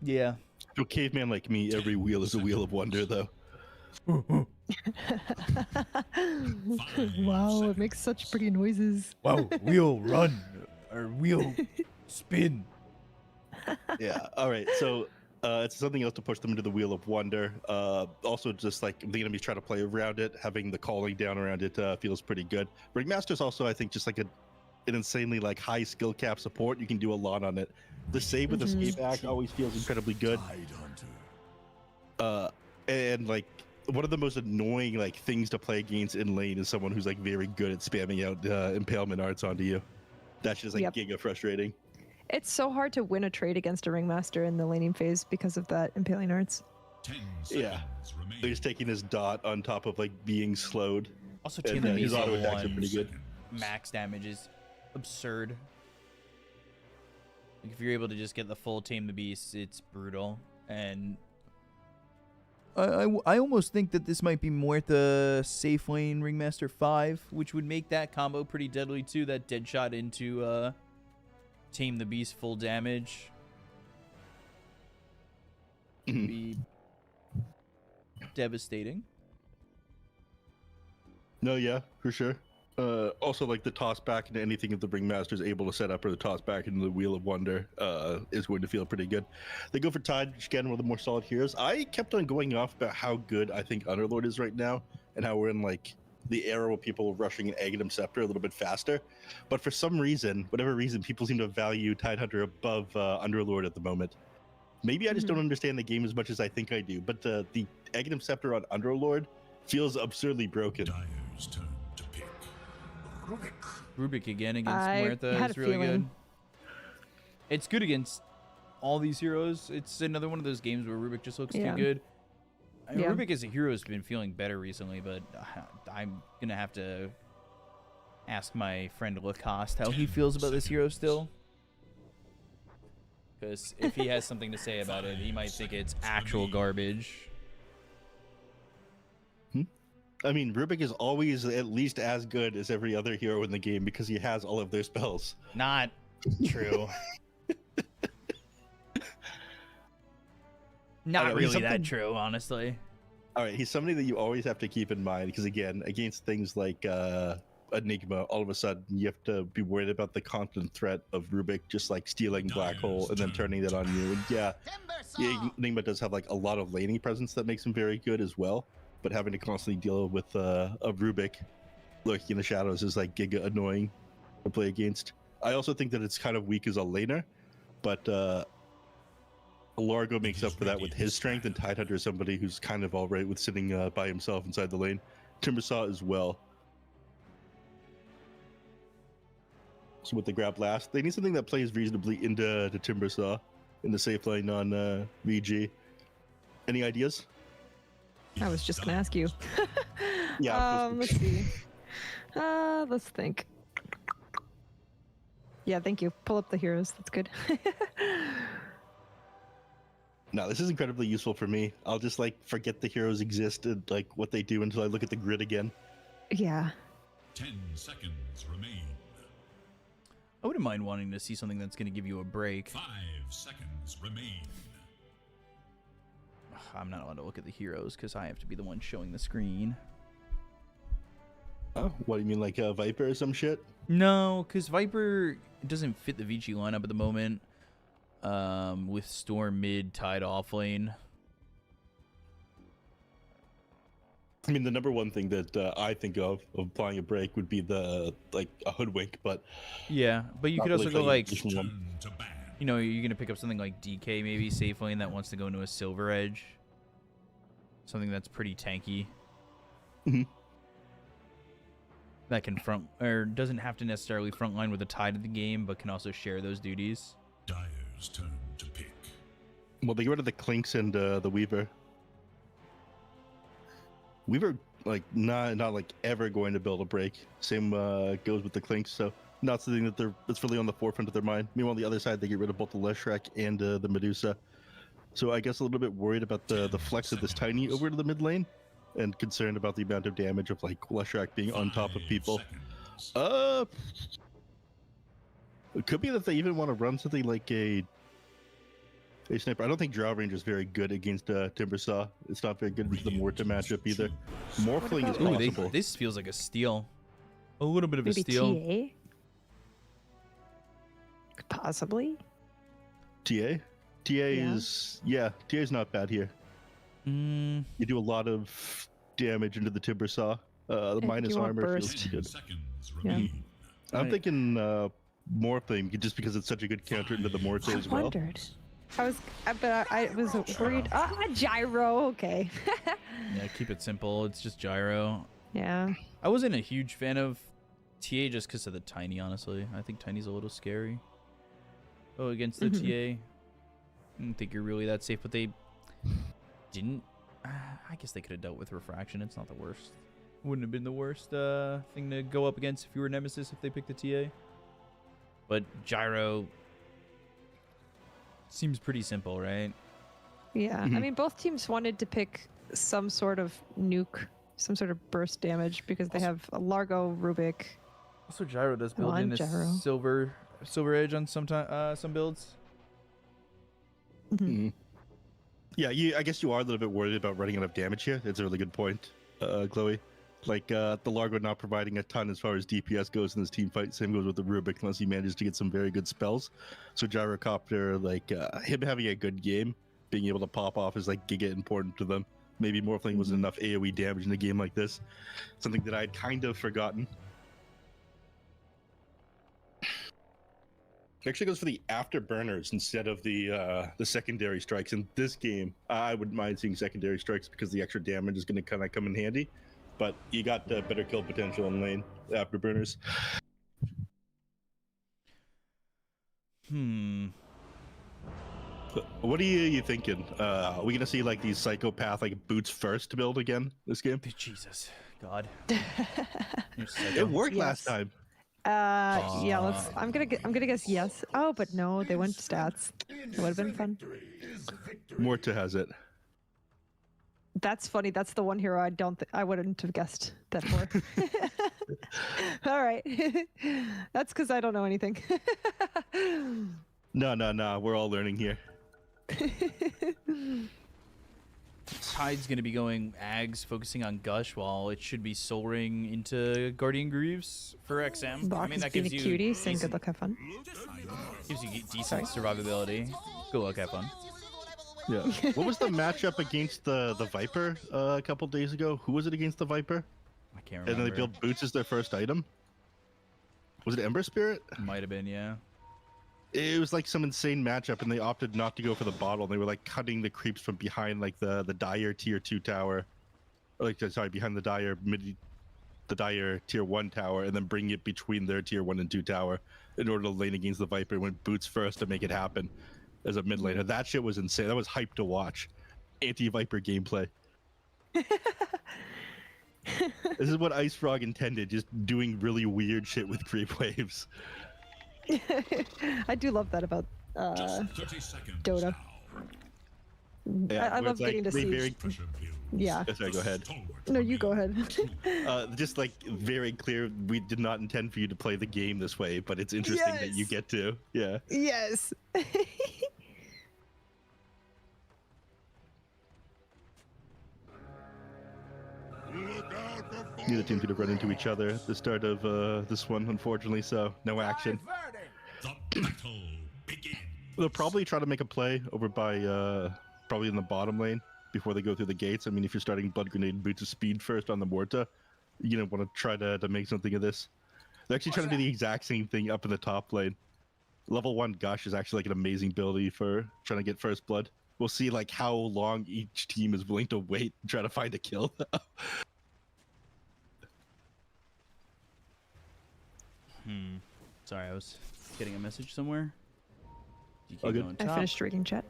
Yeah. To a caveman like me, every wheel is a wheel of wonder, though. Wow, it makes such pretty noises. Wow, wheel run or wheel spin. Yeah. All right. So it's something else to push them into the Wheel of Wonder. Also, just like the enemies try to play around it, having the calling down around it feels pretty good. Ringmaster's also, I think, just like an insanely like high skill cap support. You can do a lot on it. The save with escape act always feels incredibly good. And like one of the most annoying like things to play against in lane is someone who's like very good at spamming out impalement arts onto you. That's just like Yep. giga frustrating. It's so hard to win a trade against a ringmaster in the laning phase because of that impaling arts. 10 Yeah. seconds remaining. They're just taking this dot on top of like being slowed. Also, And, Team his Lemisa auto attacks are 1 pretty good. max damage is absurd. Like, if you're able to just get the full Tame the Beast, it's brutal. And I almost think that this might be Muerta safe lane Ringmaster 5, which would make that combo pretty deadly too. That dead shot into Tame the Beast full damage. Mhm. Be devastating. No, yeah, for sure. Also, like the toss back into anything that the Ringmaster is able to set up, or the toss back into the Wheel of Wonder is going to feel pretty good. They go for Tide, which again, one of the more solid heroes. I kept on going off about how good I think Underlord is right now, and how we're in like the era where people are rushing an Aghanim Scepter a little bit faster. But for some reason, whatever reason, people seem to value Tidehunter above Underlord at the moment. Maybe I just don't understand the game as much as I think I do, but the Aghanim Scepter on Underlord feels absurdly broken. Dyer's turn to pick. Rubik again against I Muerta had is a really good. feeling. It's good against all these heroes. It's another one of those games where Rubik just looks Yeah. too good. I mean, Yeah. Rubik as a hero has been feeling better recently, but I'm gonna have to ask my friend Lacoste how he feels about this hero still. Because if he has something to say about it, he might think it's actual garbage. I mean, Rubik is always at least as good as every other hero in the game because he has all of their spells. Not true. Not really that true, honestly. All right, he's somebody that you always have to keep in mind because, again, against things like Enigma, all of a sudden you have to be worried about the constant threat of Rubik just like stealing Black Hole and then turning that on you. And yeah, Enigma does have like a lot of laning presence that makes him very good as well. But having to constantly deal with a Rubik lurking in the shadows is like giga annoying to play against. I also think that it's kind of weak as a laner, but Largo makes up for that with his strength, and Tidehunter is somebody who's kind of all right with sitting by himself inside the lane. Timbersaw as well. So with the grab blast, they need something that plays reasonably into the Timbersaw in the safe lane on VG. Any ideas? I was just gonna ask you. Yeah. Let's see. Let's think. Yeah, thank you. Pull up the heroes. That's good. No, this is incredibly useful for me. I'll just like forget the heroes exist and like what they do until I look at the grid again. Yeah. 10 seconds remain. I wouldn't mind wanting to see something that's going to give you a break. 5 seconds remain. I'm not allowed to look at the heroes because I have to be the one showing the screen. Oh, what do you mean, like Viper or some shit? No, because Viper doesn't fit the Vici lineup at the moment. With Storm mid, Tide off lane. I mean, the number one thing that I think of applying a break would be a hoodwink, but yeah, but you could really also go like, Turn to ban. you know, you're gonna pick up something like DK maybe safe lane that wants to go into a Silver Edge, something that's pretty tanky. Mhm. That can front or doesn't have to necessarily frontline with the Tide of the game, but can also share those duties. Dyer's turn to pick. Well, they get rid of the Clinks and the Weaver. Weaver, like, not like ever going to build a break. Same goes with the Clinks, so not something that's really on the forefront of their mind. Meanwhile, on the other side, they get rid of both the Leshrac and the Medusa. So I guess a little bit worried about the flex of this Tiny over to the mid lane, and concerned about the amount of damage of like Leshrac being on top of people. It could be that they even want to run something like a sniper. I don't think Drow Range is very good against Timbersaw. It's not very good against the Morta matchup either. Morphling is possible. This feels like a steal. A little bit of Maybe a steal. TA? Possibly. TA? TA is not bad here. You do a lot of damage into the Timbersaw. The minus you want armor feels burst. too good. Seconds Yeah. remain. I'm thinking Morphling just because it's such a good counter into the Morta I as well. wondered. I was worried. Gyro. Okay. Yeah, keep it simple. It's just gyro. Yeah. I wasn't a huge fan of TA just because of the Tiny, honestly. I think Tiny's a little scary. Oh, against the TA. I don't think you're really that safe, but they didn't. I guess they could have dealt with Refraction. It's not the worst. Wouldn't have been the worst thing to go up against if you were Nemesis if they picked the TA. But Gyro seems pretty simple, right? Yeah. I mean, both teams wanted to pick some sort of nuke, some sort of burst damage because they have a Largo, Rubik. Also, Gyro does build on, in a Gyro. silver edge on some builds. Yeah, I guess you are a little bit worried about running out of damage here. It's a really good point, Chloe. Like, the Largo not providing a ton as far as DPS goes in this team fight. Same goes with the Rubik, unless he manages to get some very good spells. So Gyrocopter, like, him having a good game, being able to pop off is, like, giga important to them. Maybe Morphling wasn't enough AoE damage in a game like this. Something that I'd kind of forgotten. It actually goes for the afterburners instead of the secondary strikes. In this game, I wouldn't mind seeing secondary strikes because the extra damage is going to kind of come in handy. But you got better kill potential in lane afterburners. What are you thinking? Are we gonna see like these psychopath like boots first build again this game? Jesus, God. It worked Yes. last time. Yeah, let's. I'm gonna guess yes. Oh, but no, they went stats. It would have been fun. Morta has it. That's funny. That's the one hero I wouldn't have guessed that for. All right. That's because I don't know anything. No. We're all learning here. Tide's gonna be going Ags, focusing on Gush, while it should be Soul Ring into Guardian Greaves for XM. Bach I mean, is that being gives a you cutie, saying decent, good luck, have fun. gives you decent survivability. Good luck, have fun. Yeah. What was the matchup against the Viper a couple days ago? Who was it against the Viper? I can't And remember. then they built boots as their first item. Was it Ember Spirit? Might have been, yeah. It was like some insane matchup, and they opted not to go for the bottle. They were like cutting the creeps from behind like the dire tier 2 tower, or like sorry, behind the dire tier 1 tower, and then bring it between their tier 1 and 2 tower in order to lane against the Viper. Went boots first to make it happen as a mid laner. That shit was insane. That was hype to watch. Anti-Viper gameplay. This is what Ice Frog intended, just doing really weird shit with creep waves. I do love that about Just 30 seconds Dota. now. Yeah, I where love it's getting to they see. very- Pressure build. Yeah. Sorry, go ahead. No, you go ahead. Just like very clear, we did not intend for you to play the game this way, but it's interesting that you Yes. get to. Yeah. Yes. Neither team could have run into each other at the start of this one, unfortunately, so no action. The battle begins. They'll probably try to make a play over by probably in the bottom lane before they go through the gates. I mean, if you're starting Blood Grenade and Boots of Speed first on the Morta, you want to try to make something of this. They're actually trying to do the exact same thing up in the top lane. Level 1 Gush is actually like an amazing ability for trying to get first blood. We'll see like how long each team is willing to wait and try to find a kill. Sorry, I was getting a message somewhere. You All keep good. going I top. finished reading chat.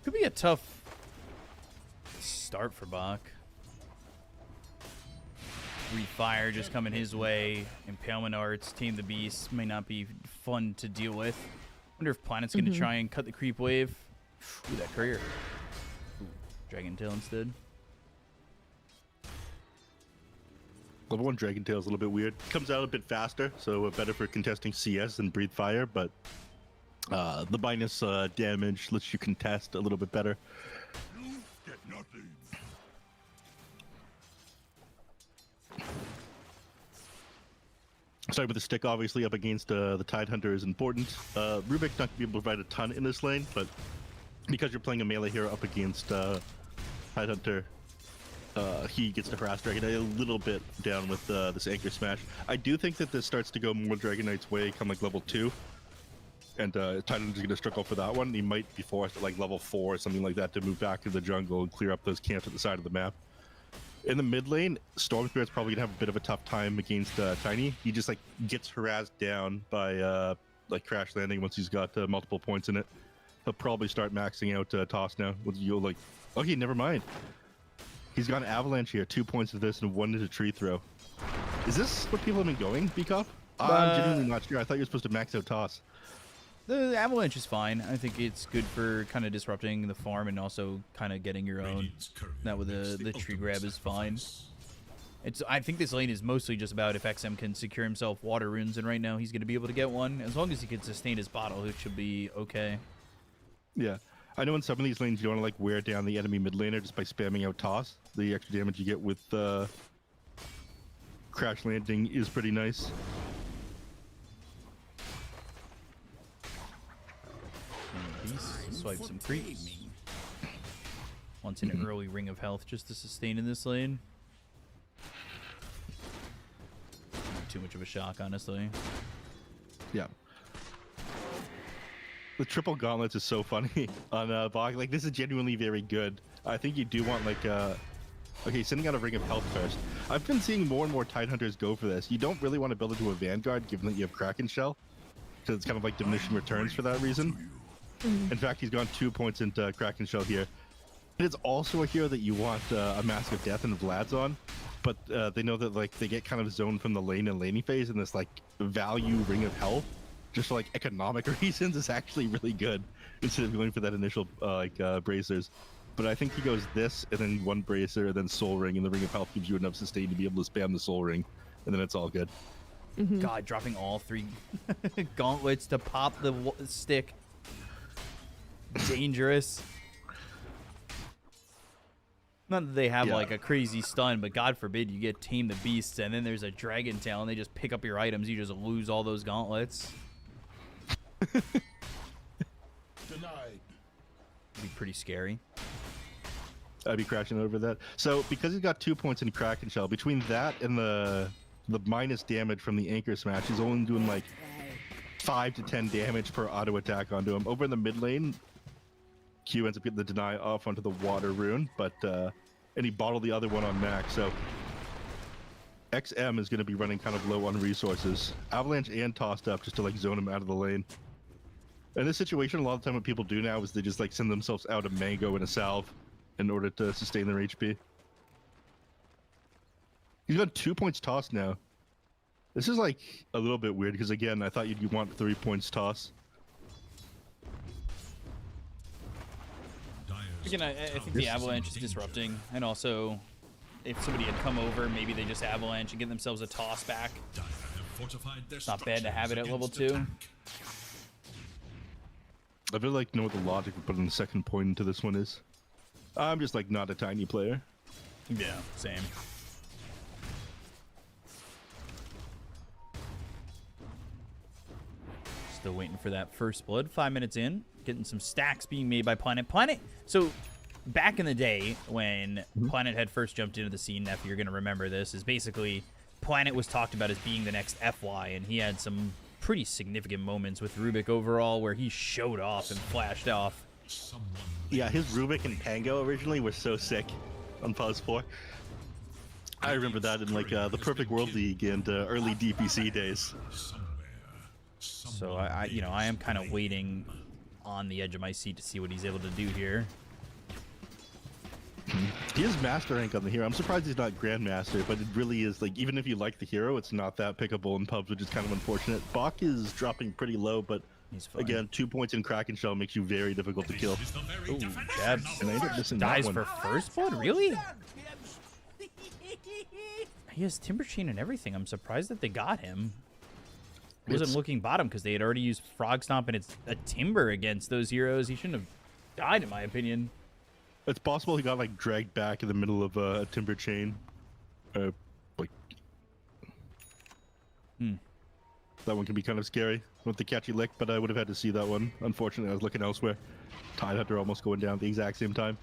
Could be a tough start for Bach. Refire just coming his way. Impalement Arts, Tame the Beast may not be fun to deal with. Wonder if Planet's going to try and cut the creep wave. Ooh, that courier. Ooh, Dragon Tail instead. Level 1 Dragon Tail is a little bit weird. Comes out a bit faster, so better for contesting CS than Breathe Fire, but the minus damage lets you contest a little bit better. You get nothing. Starting with the stick, obviously, up against the Tide Hunter is important. Rubik not going to be able to provide a ton in this lane, but because you're playing a melee hero up against Tide Hunter, he gets to harass Dragon Knight a little bit down with this Anchor Smash. I do think that this starts to go more Dragon Knight's way come like level 2. And Tide Hunter's going to struggle for that one. He might be forced at like level 4 or something like that to move back to the jungle and clear up those camps at the side of the map. In the mid lane, Storm Spirit's probably gonna have a bit of a tough time against Tiny. He just like gets harassed down by like crash landing once he's got multiple points in it. He'll probably start maxing out Toss now. You'll like, okay, never mind. He's got an Avalanche here, 2 points of this and 1 into tree throw. Is this what people have been going, Beakoff? I'm genuinely not sure. I thought you were supposed to max out Toss. The Avalanche is fine. I think it's good for kind of disrupting the farm and also kind of getting your own. Radiant's courier That with makes the tree ultimate grab is fine. sacrifice. I think this lane is mostly just about if XM can secure himself water runes, and right now he's going to be able to get one. As long as he can sustain his bottle, it should be okay. Yeah. I know in some of these lanes you don't want to like wear down the enemy mid laner just by spamming out Toss. The extra damage you get with crash landing is pretty nice. And Beast, swipe some creep. Once in an early ring of health just to sustain in this lane. Not too much of a shock, honestly. Yeah. The triple gauntlets is so funny on Bach. Like, this is genuinely very good. I think you do want like Okay, sending out a Ring of Health first. I've been seeing more and more Tidehunters go for this. You don't really want to build into a Vanguard, given that you have Kraken Shell, because it's kind of like diminishing returns for that reason. In fact, he's gone 2 points into Kraken Shell here. And it's also a hero that you want a Mask of Death and Vlad's on, but they know that like they get kind of zoned from the lane and laning phase, and this like value Ring of Health, just for like economic reasons, is actually really good instead of going for that initial bracers. But I think he goes this, and then one bracer, and then Soul Ring, and the Ring of Health gives you enough sustain to be able to spam the Soul Ring, and then it's all good. God, dropping all 3 gauntlets to pop the stick. Dangerous. Not that they have like a crazy stun, but God forbid you get Tame the Beasts, and then there's a Dragon Tail, and they just pick up your items. You just lose all those gauntlets. Denied. Be pretty scary. I'd be crashing over that. So because he's got 2 points in Kraken Shell, between that and the minus damage from the Anchor Smash, he's only doing like 5 to 10 damage per auto attack onto him. Over in the mid lane, Q ends up getting the deny off onto the Water Rune, but and he bottled the other one on Max. So XM is going to be running kind of low on resources. Avalanche and tossed up just to like zone him out of the lane. In this situation, a lot of the time what people do now is they just like send themselves out a Mango and a Salve in order to sustain their HP. He's got 2 points tossed now. This is like a little bit weird because again, I thought you'd want 3 points toss. Again, I think the Avalanche is disrupting, and also if somebody had come over, maybe they just Avalanche and get themselves a toss back. It's not bad to have it at level 2. I feel like know what the logic of putting the second point into this one is. I'm just like not a tiny player. Yeah, same. Still waiting for that first blood. 5 minutes in, getting some stacks being made by Planet. So back in the day when Planet had first jumped into the scene, if you're going to remember this, is basically Planet was talked about as being the next FY, and he had some pretty significant moments with Rubik overall where he showed off and flashed off. Yeah, his Rubik and Pango originally were so sick on Pause 4. I remember that in like the Perfect World League and early DPC days. So I am kind of waiting on the edge of my seat to see what he's able to do here. He is master rank on the hero. I'm surprised he's not grandmaster, but it really is like even if you like the hero, it's not that pickable in pubs, which is kind of unfortunate. Bach is dropping pretty low, but again, 2 points in Kraken Shell makes you very difficult to kill. Ooh, jabs. And I ended up missing Dies that one. for first blood? Really? He has Timber Chain and everything. I'm surprised that they got him. I wasn't looking bottom because they had already used Frog Stomp and it's a Timber against those heroes. He shouldn't have died, in my opinion. It's possible he got like dragged back in the middle of a Timber Chain. That one can be kind of scary with the catchy lick, but I would have had to see that one. Unfortunately, I was looking elsewhere. Tidehunter almost going down at the exact same time.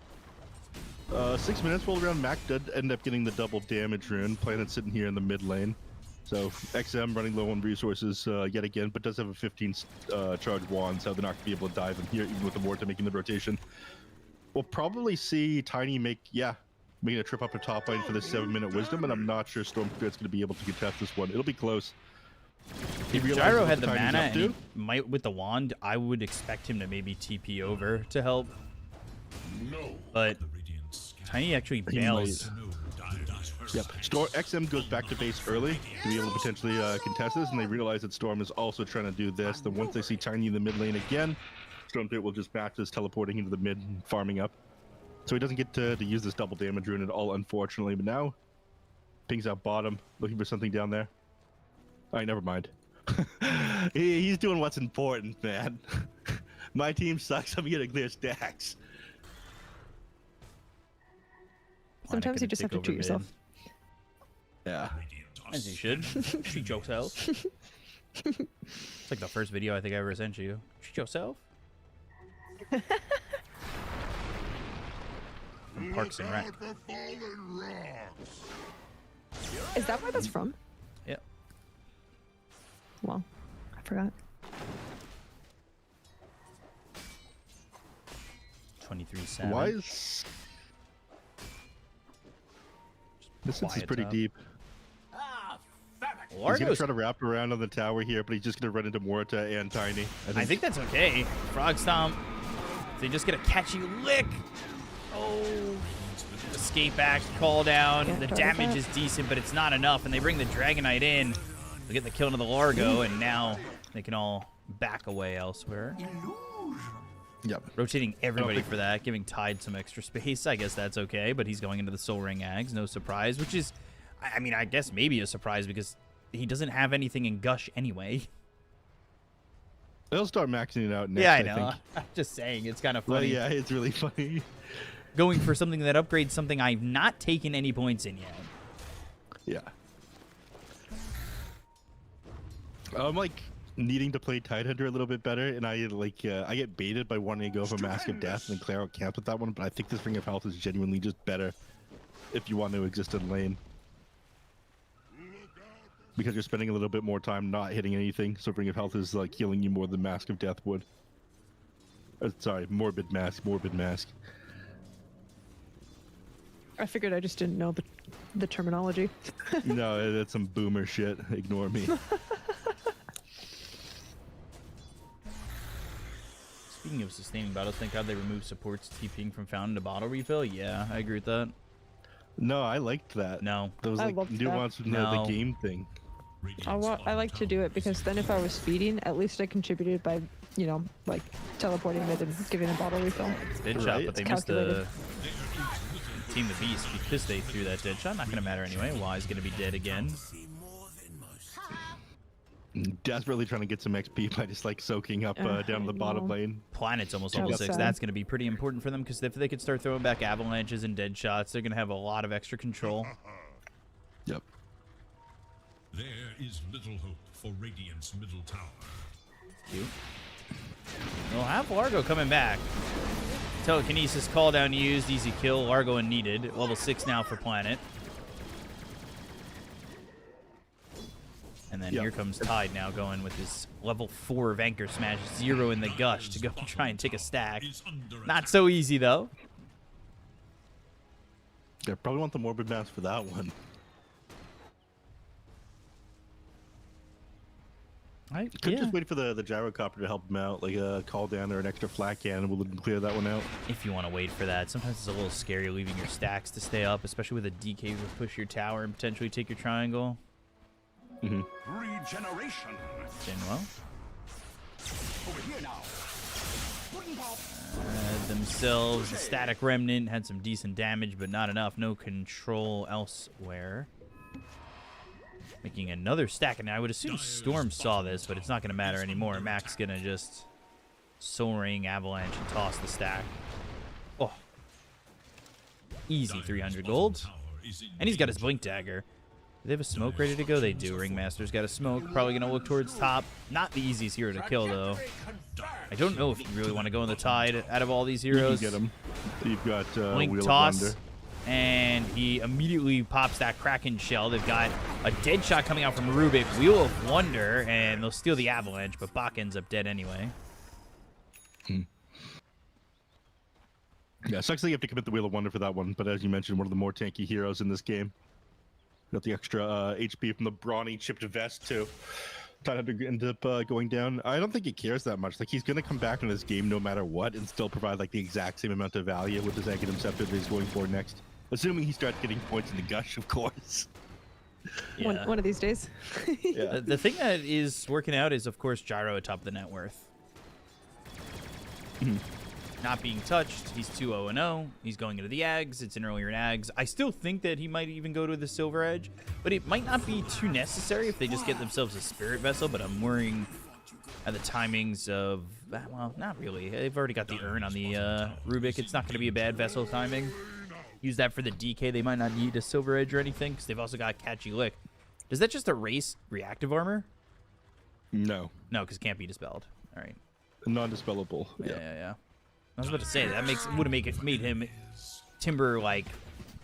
6 minutes rolled around. Mac did end up getting the double damage rune. Planet sitting here in the mid lane. So XM running low on resources yet again, but does have a 15 charge wand, so they're not going to be able to dive in here, even with the Morta making the rotation. We'll probably see Tiny making a trip up to top lane for this 7-minute wisdom, and I'm not sure Stormspirit's going to be able to contest this one. It'll be close. If Gyro had the mana and he might with the wand, I would expect him to maybe TP over to help. But Tiny actually bails. Yep. XM goes back to base early to be able to potentially contest this, and they realize that Storm is also trying to do this. Then once they see Tiny in the mid lane again, Stormspirit will just match this, teleporting into the mid and farming up. So he doesn't get to use this double damage rune at all, unfortunately. But now, pings out bottom, looking for something down there. All right, never mind. He's doing what's important, man. My team sucks. I'm gonna clear stacks. Sometimes you just have to treat yourself. Yeah. As you should. Treat yourself. It's like the first video I think I ever sent you. Treat yourself. From Parks and Rec. Is that where that's from? Yep. Well, I forgot. 23-7. Why is... Distance is quiet pretty top. deep. He's gonna Largo's, try to wrap around on the tower here, but he's just gonna run into Morta and Tiny. I think that's okay. Frog Stomp. They just get a catchy lick. Oh. Escape act, call down. Can't The target damage that. is decent, but it's not enough. And they bring the Dragonite in. They get the kill into the Largo, and now they can all back away elsewhere. Yep. Rotating everybody for that, giving Tide some extra space. I guess that's okay, but he's going into the Soul Ring Ags, no surprise, which is, I mean, I guess maybe a surprise because he doesn't have anything in Gush anyway. They'll start maxing it out next. Yeah, I I know. think. I'm just saying, it's kind of Well, funny. yeah, it's really funny. Going for something that upgrades something I've not taken any points in yet. Yeah. I'm like needing to play Tidehunter a little bit better, and I get baited by wanting to go for Mask of Death and clear out camp with that one, but I think this Ring of Health is genuinely just better if you want to exist in lane. Because you're spending a little bit more time not hitting anything, so Ring of Health is like healing you more than Mask of Death would. Sorry, Morbid Mask. I figured I just didn't know the terminology. No, that's some boomer shit. Ignore me. Speaking of sustaining battles, thank God they removed supports TPing from fountain to bottle refill. Yeah, I agree with that. No, I liked that. No. That was I like loved that. nuance in No. the game thing. I like to do it because then if I was feeding, at least I contributed by, you know, like teleporting mid and giving a bottle refill. Dead shot, Right. but they It's missed the calculated. Team the Beast because they threw that dead shot. Not going to matter anyway. Y's going to be dead again. Desperately trying to get some XP by just like soaking up down the bottom know. lane. Planet's almost That level was 6. sad. That's going to be pretty important for them because if they could start throwing back avalanches and dead shots, they're going to have a lot of extra control. Yep. There is little hope for Radiant's middle tower. Cute. We'll have Largo coming back. Telekinesis call down used, easy kill. Largo and needed. Level 6 now for Planet. And then Yep. here comes Tide now going with his level 4 Vanker Smash, 0 in the Gush to go try and take a stack. Is under Not so easy though. Yeah, probably want the Morbid Mask for that one. Could just wait for the gyrocopter to help him out, like a call down or an extra flat can, and we'll clear that one out. If you want to wait for that. Sometimes it's a little scary leaving your stacks to stay up, especially with a DK to push your tower and potentially take your triangle. Regeneration. Doing well. Over here now. Themselves, the Static Remnant had some decent damage, but not enough. No control elsewhere. Making another stack, and I would assume Storm saw this, but it's not going to matter anymore. Mac's going to just Soul Ring, Avalanche, and toss the stack. Oh. Easy 300 gold. And he's got his Blink Dagger. Do they have a smoke ready to go? They do. Ringmaster's got a smoke. Probably going to look towards top. Not the easiest hero to kill, though. I don't know if you really want to go in the Tide out of all these heroes. You can get him. You've got Blink Wheel of toss. Wonder. And he immediately pops that Kraken shell. They've got a dead shot coming out from Rubik. Wheel of Wonder, and they'll steal the Avalanche, but Bach ends up dead anyway. Yeah, sucks that you have to commit the Wheel of Wonder for that one, but as you mentioned, one of the more tanky heroes in this game. Got the extra HP from the brawny chipped vest, too. Tidehunter ended up going down. I don't think he cares that much. Like, he's going to come back in this game no matter what and still provide, like, the exact same amount of value with his Aghanim Scepter that he's going for next. Assuming he starts getting points in the Gush, of course. Yeah. One of these days. Yeah. The thing that is working out is, of course, Gyro atop the net worth. Not being touched. He's 2-0-0. He's going into the Ags. It's an earlier Ags. I still think that he might even go to the Silver Edge, but it might not be too necessary if they just get themselves a Spirit Vessel, but I'm worrying at the timings of... Well, not really. They've already got the Urn on the Rubik. It's not going to be a bad Vessel timing. Use that for the DK. They might not need a Silver Edge or anything, because they've also got Catchy Lick. Does that just erase reactive armor? No. No, because it can't be dispelled. All right. Non-dispellable. Yeah. I was about to say that would have made him Timber like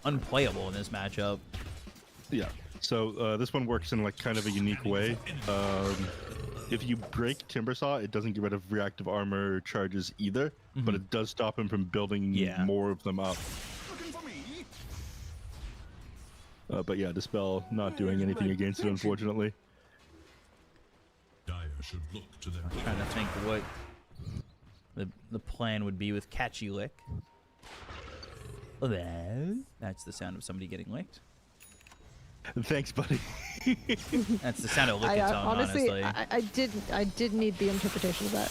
unplayable in this matchup. Yeah. So this one works in like kind of a unique way. If you break Timbersaw, it doesn't get rid of reactive armor charges either, but it does stop him from building more of them up. But yeah, Dispel not doing anything against it, unfortunately. Dire should look to their I'm trying to think what the plan would be with Catchy Lick. That's the sound of somebody getting licked. Thanks, buddy. That's the sound of lick tongue, honestly, honestly. I did need the interpretation of that.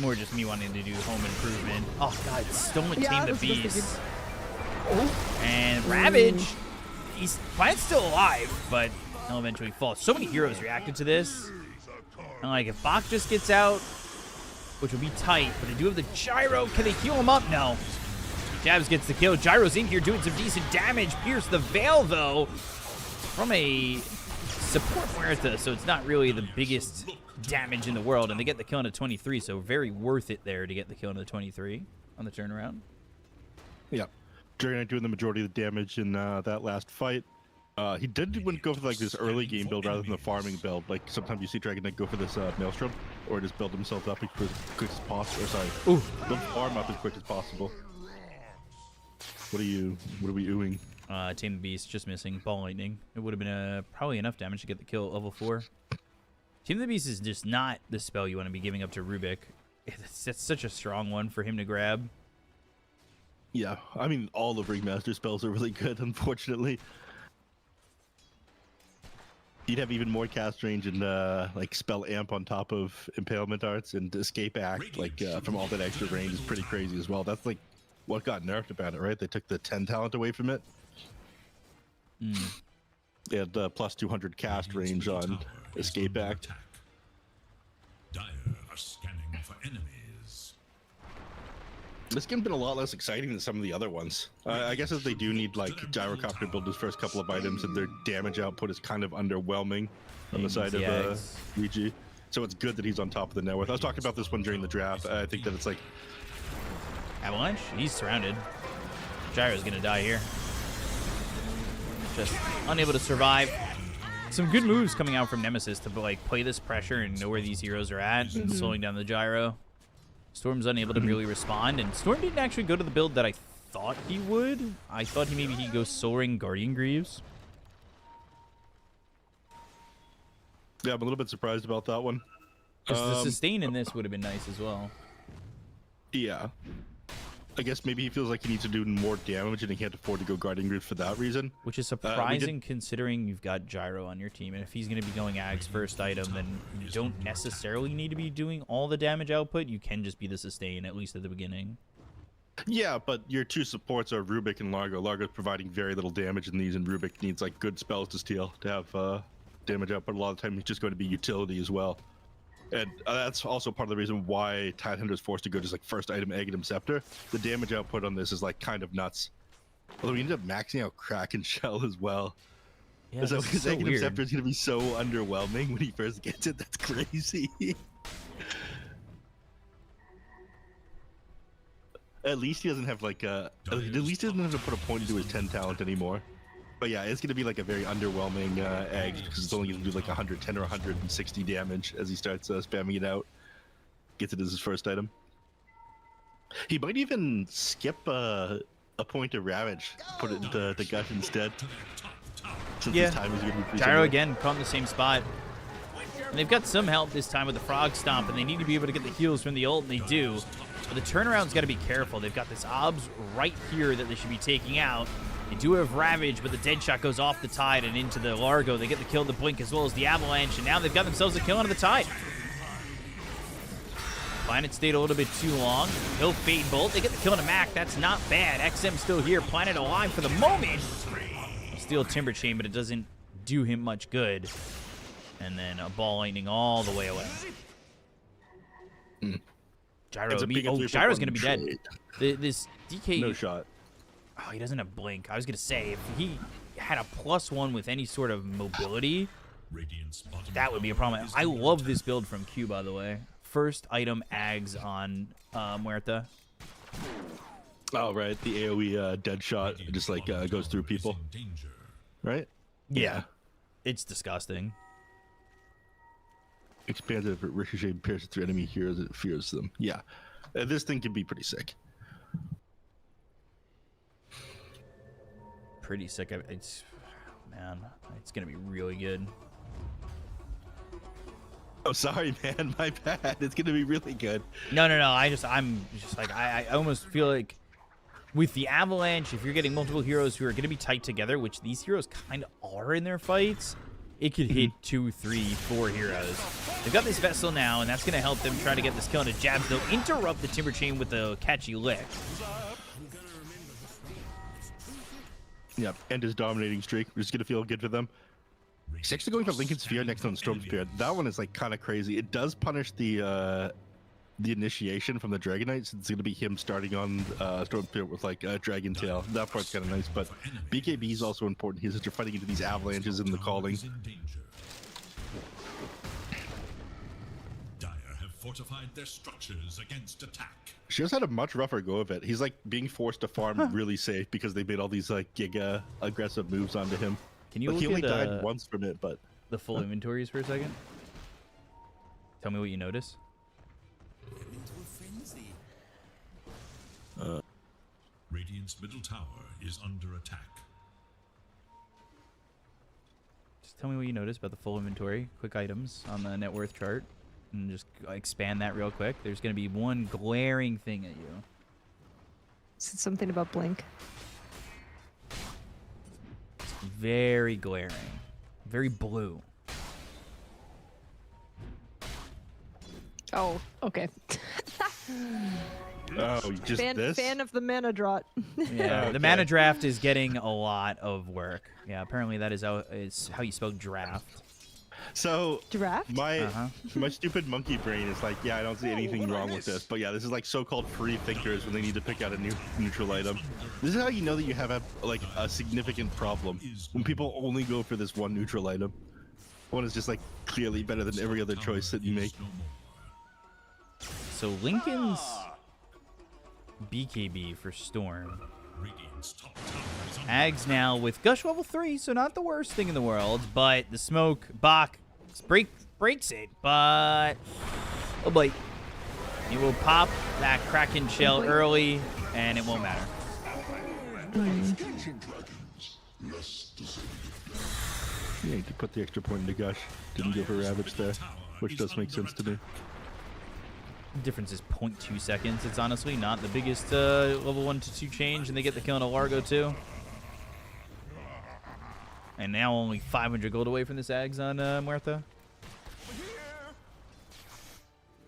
More just me wanting to do home improvement. Oh god, Stolen Yeah, Tame the that's just a Beast. And Ravage, he's Plant's still alive, but he'll eventually fall. So many heroes reacted to this. And like if Bach just gets out, which will be tight, but they do have the Gyro. Can they heal him up? No. Jabs gets the kill. Gyro's in here doing some decent damage. Pierce the Veil, though, from a support Muerta, so it's not really the biggest damage in the world. And they get the kill on a 23, so very worth it there to get the kill on the 23 on the turnaround. Yeah. Dragonite doing the majority of the damage in that last fight. He did go for like this early game build rather than the farming build. Like sometimes you see Dragonite go for this Maelstrom, or just build himself up as quick as possible. Or sorry, build farm up as quick as possible. What are we oohing? Tame the Beast, just missing. Ball Lightning. It would have been probably enough damage to get the kill at level 4. Tame the Beast is just not the spell you want to be giving up to Rubik. It's such a strong one for him to grab. Yeah, I mean, all of Ringmaster spells are really good, unfortunately. You'd have even more cast range and like spell amp on top of Impalement Arts, and Escape Act, like from all that extra range is pretty crazy as well. That's like what got nerfed about it, right? They took the 10 talent away from it. They had plus 200 cast range on Escape Act. Dire are scanning for enemies. This game's been a lot less exciting than some of the other ones. I guess if they do need like Gyrocopter build his first couple of items, and their damage output is kind of underwhelming on the side of Vici. So it's good that he's on top of the net worth. I was talking about this one during the draft. I think that it's like Avalanche? He's surrounded. Gyro's gonna die here. Just unable to survive. Some good moves coming out from Nemesis to like play this pressure and know where these heroes are at and slowing down the Gyro. Storm's unable to really respond, and Storm didn't actually go to the build that I thought he would. I thought maybe he'd go Soaring Guardian Greaves. Yeah, I'm a little bit surprised about that one. Because the sustain in this would have been nice as well. Yeah. I guess maybe he feels like he needs to do more damage and he can't afford to go Guardian Grid for that reason. Which is surprising considering you've got Gyro on your team. And if he's going to be going Ag's first item, then you don't necessarily need to be doing all the damage output. You can just be the sustain, at least at the beginning. Yeah, but your two supports are Rubik and Largo. Largo's providing very little damage in these, and Rubik needs like good spells to steal to have damage output. A lot of the time he's just going to be utility as well. And that's also part of the reason why Tidehunter is forced to go just like first item Aghanim Scepter. The damage output on this is like kind of nuts. Although we ended up maxing out Kraken Shell as well. Yeah, so his Aghanim weird. Scepter is going to be so underwhelming when he first gets it. That's crazy. At least he doesn't have like at least he doesn't have to put a point into his 10 talent anymore. But yeah, it's going to be like a very underwhelming egg because it's only going to do like 110 or 160 damage as he starts spamming it out. Gets it as his first item. He might even skip a point of Ravage, put it into the Gush instead. Since his time is going to be pretty Gyro similar. again, caught in the same spot. And they've got some help this time with the Frog Stomp, and they need to be able to get the heals from the ult, and they do. But the turnaround's got to be careful. They've got this Obs right here that they should be taking out. They do have Ravage, but the dead shot goes off the Tide and into the Largo. They get the kill, the Blink, as well as the Avalanche, and now they've got themselves a kill onto the Tide. Planet stayed a little bit too long. He'll Fade Bolt. They get the kill on a Mac. That's not bad. XM still here. Planet alive for the moment. Steal Timber Chain, but it doesn't do him much good. And then a Ball Lightning all the way away. Gyro. Gyro's going to be dead. This DK... No shot. Oh, he doesn't have Blink. I was going to say, if he had a +1 with any sort of mobility, that would be a problem. I love this build from Q, by the way. First item Ags on Muerta. Oh, right. The AoE dead shot just like goes through people. Right? Yeah. It's disgusting. Expands it if it ricochet and pierces through enemy heroes, it fears them. Yeah. This thing can be pretty sick. pretty sick. It's man, it's gonna be really good. Oh, sorry, man. My bad. It's gonna be really good. No. I'm just like I almost feel like with the Avalanche, if you're getting multiple heroes who are gonna be tight together, which these heroes kind of are in their fights, it could hit 2, 3, 4 heroes. They've got this Vessel now, and that's gonna help them try to get this kill into Jabs. They'll interrupt the Timber Chain with a catchy lick. Yep, and his dominating streak, which is gonna feel good for them. He's actually going for Lincoln Sphere next on Storm Spear. That one is like kind of crazy. It does punish the initiation from the Dragonite, since it's gonna be him starting on Storm Spear with like Dragon Tail. That part's kind of nice, but BKB is also important here since you're fighting into these avalanches in the calling. Dire have fortified their structures against attack. She has had a much rougher go of it. He's like being forced to farm really safe because they made all these like giga aggressive moves onto him. Can you Like, he only look at died once from it, but the full inventories for a second? Tell me what you notice. Radiant's middle tower is under attack. Just tell me what you notice about the full inventory. Quick items on the net worth chart. And just expand that real quick. There's going to be one glaring thing at you. Is it something about Blink? It's very glaring. Very blue. Oh, okay. oh, just this? Fan of the mana drought. Yeah, the mana draft is getting a lot of work. Yeah, apparently that is how you spell draft. So Draft? my stupid monkey brain is like, yeah, I don't see anything wrong with this, but yeah, this is like so-called free thinkers when they need to pick out a new neutral item. This is how you know that you have a significant problem, when people only go for this one neutral item. One is just like clearly better than every other choice that you make. So Lincoln's BKB for Storm. Ags now with Gush level 3, so not the worst thing in the world, but the smoke, Bach breaks it, but oh boy. He will pop that Kraken shell early, and it won't matter. Yeah, you could put the extra point into Gush. Didn't go for Ravage there, which does make sense to me. Difference is 0.2 seconds. It's honestly not the biggest level 1 to 2 change, and they get the kill on a Largo too. And now only 500 gold away from this Ags on Muerta.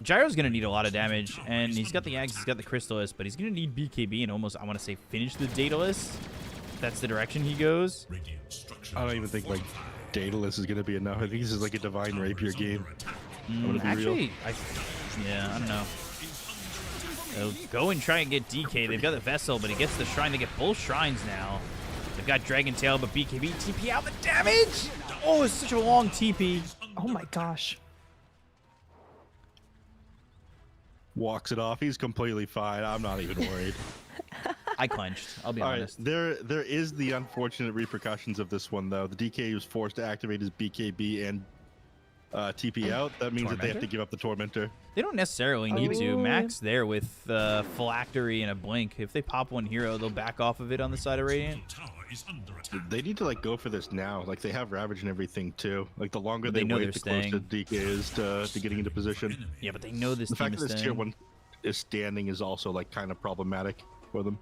Gyro's going to need a lot of damage, and he's got the Ags, he's got the Crystallis, but he's going to need BKB and almost, I want to say, finish the Daedalus. That's the direction he goes. I don't even think like Daedalus is going to be enough. I think this is like a Divine Rapier game. Actually, yeah, I don't know. They'll go and try and get DK. They've got the Vessel, but he gets the Shrine. They get both Shrines now. They've got Dragon Tail, but BKB TP out the damage. Oh, it's such a long TP. Oh my gosh. Walks it off. He's completely fine. I'm not even worried. I clenched. I'll be honest. There is the unfortunate repercussions of this one, though. The DK was forced to activate his BKB and TP out. That means that they have to give up the Tormentor. They don't necessarily need to. Max there with Phylactery and a Blink. If they pop one hero, they'll back off of it on the side of Radiant. They need to like go for this now. Like they have Ravage and everything too. Like the longer they know wait, the they're closer DK is to getting into position. Yeah, but they know this The team fact is that this staying. tier 1 is standing is also like kind of problematic for them.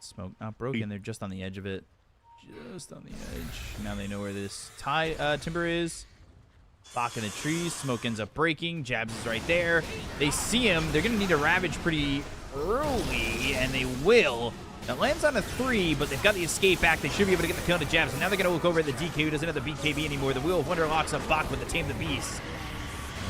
Smoke not broken. They're just on the edge of it. Just on the edge. Now they know where this Timber is. Bach in the trees. Smoke ends up breaking. Jabs is right there. They see him. They're going to need to Ravage pretty early, and they will. Now, it lands on a 3, but they've got the escape back. They should be able to get the kill to Jabs. And now they're going to look over at the DK, who doesn't have the BKB anymore. The Wheel of Wonder locks up Bach with the Tame the Beast.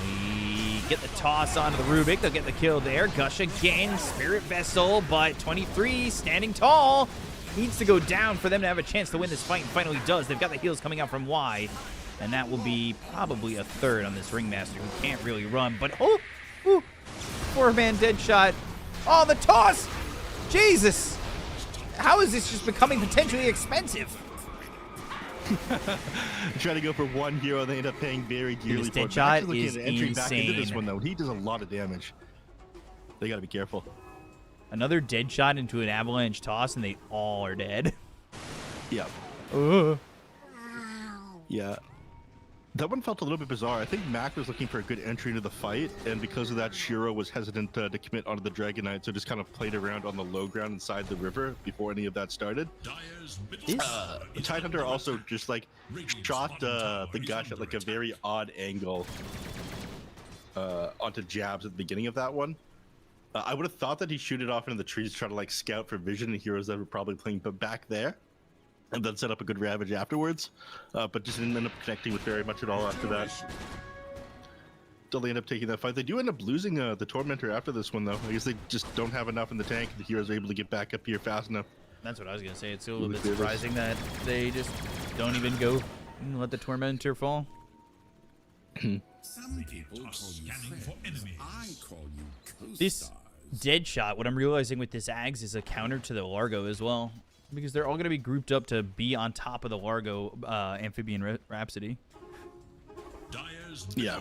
We get the toss onto the Rubik. They'll get the kill there. Gush again. Spirit Vessel, but 23 standing tall. Needs to go down for them to have a chance to win this fight, and finally does. They've got the heals coming out from Y, and that will be probably a third on this Ringmaster, who can't really run. But, oh, 4-man dead shot. Oh, the toss! Jesus! How is this just becoming potentially expensive? Try to go for one hero, they end up paying very dearly for it. Dead shot Looking is at entry back into this insane. one, though. He does a lot of damage. They got to be careful. Another dead shot into an avalanche toss, and they all are dead. Yeah. Yeah. That one felt a little bit bizarre. I think Mac was looking for a good entry into the fight, and because of that, Shiro was hesitant to commit onto the Dragon Knight, so just kind of played around on the low ground inside the river before any of that started. The Tidehunter also just like shot the Gush at like a very odd angle onto jabs at the beginning of that one. I would have thought that he'd shoot it off into the trees, try to like scout for vision and heroes that were probably playing back there, and then set up a good ravage afterwards, but just didn't end up connecting with very much at all after that. Still, they end up taking that fight. They do end up losing the Tormentor after this one, though. I guess they just don't have enough in the tank. The heroes are able to get back up here fast enough. That's what I was going to say. It's a little bit surprising that they just don't even go and let the Tormentor fall. Some people call you friends. I call you co-stars. This dead shot, what I'm realizing with this Ags is a counter to the Largo as well, because they're all going to be grouped up to be on top of the Largo Amphibian Rhapsody. Yeah.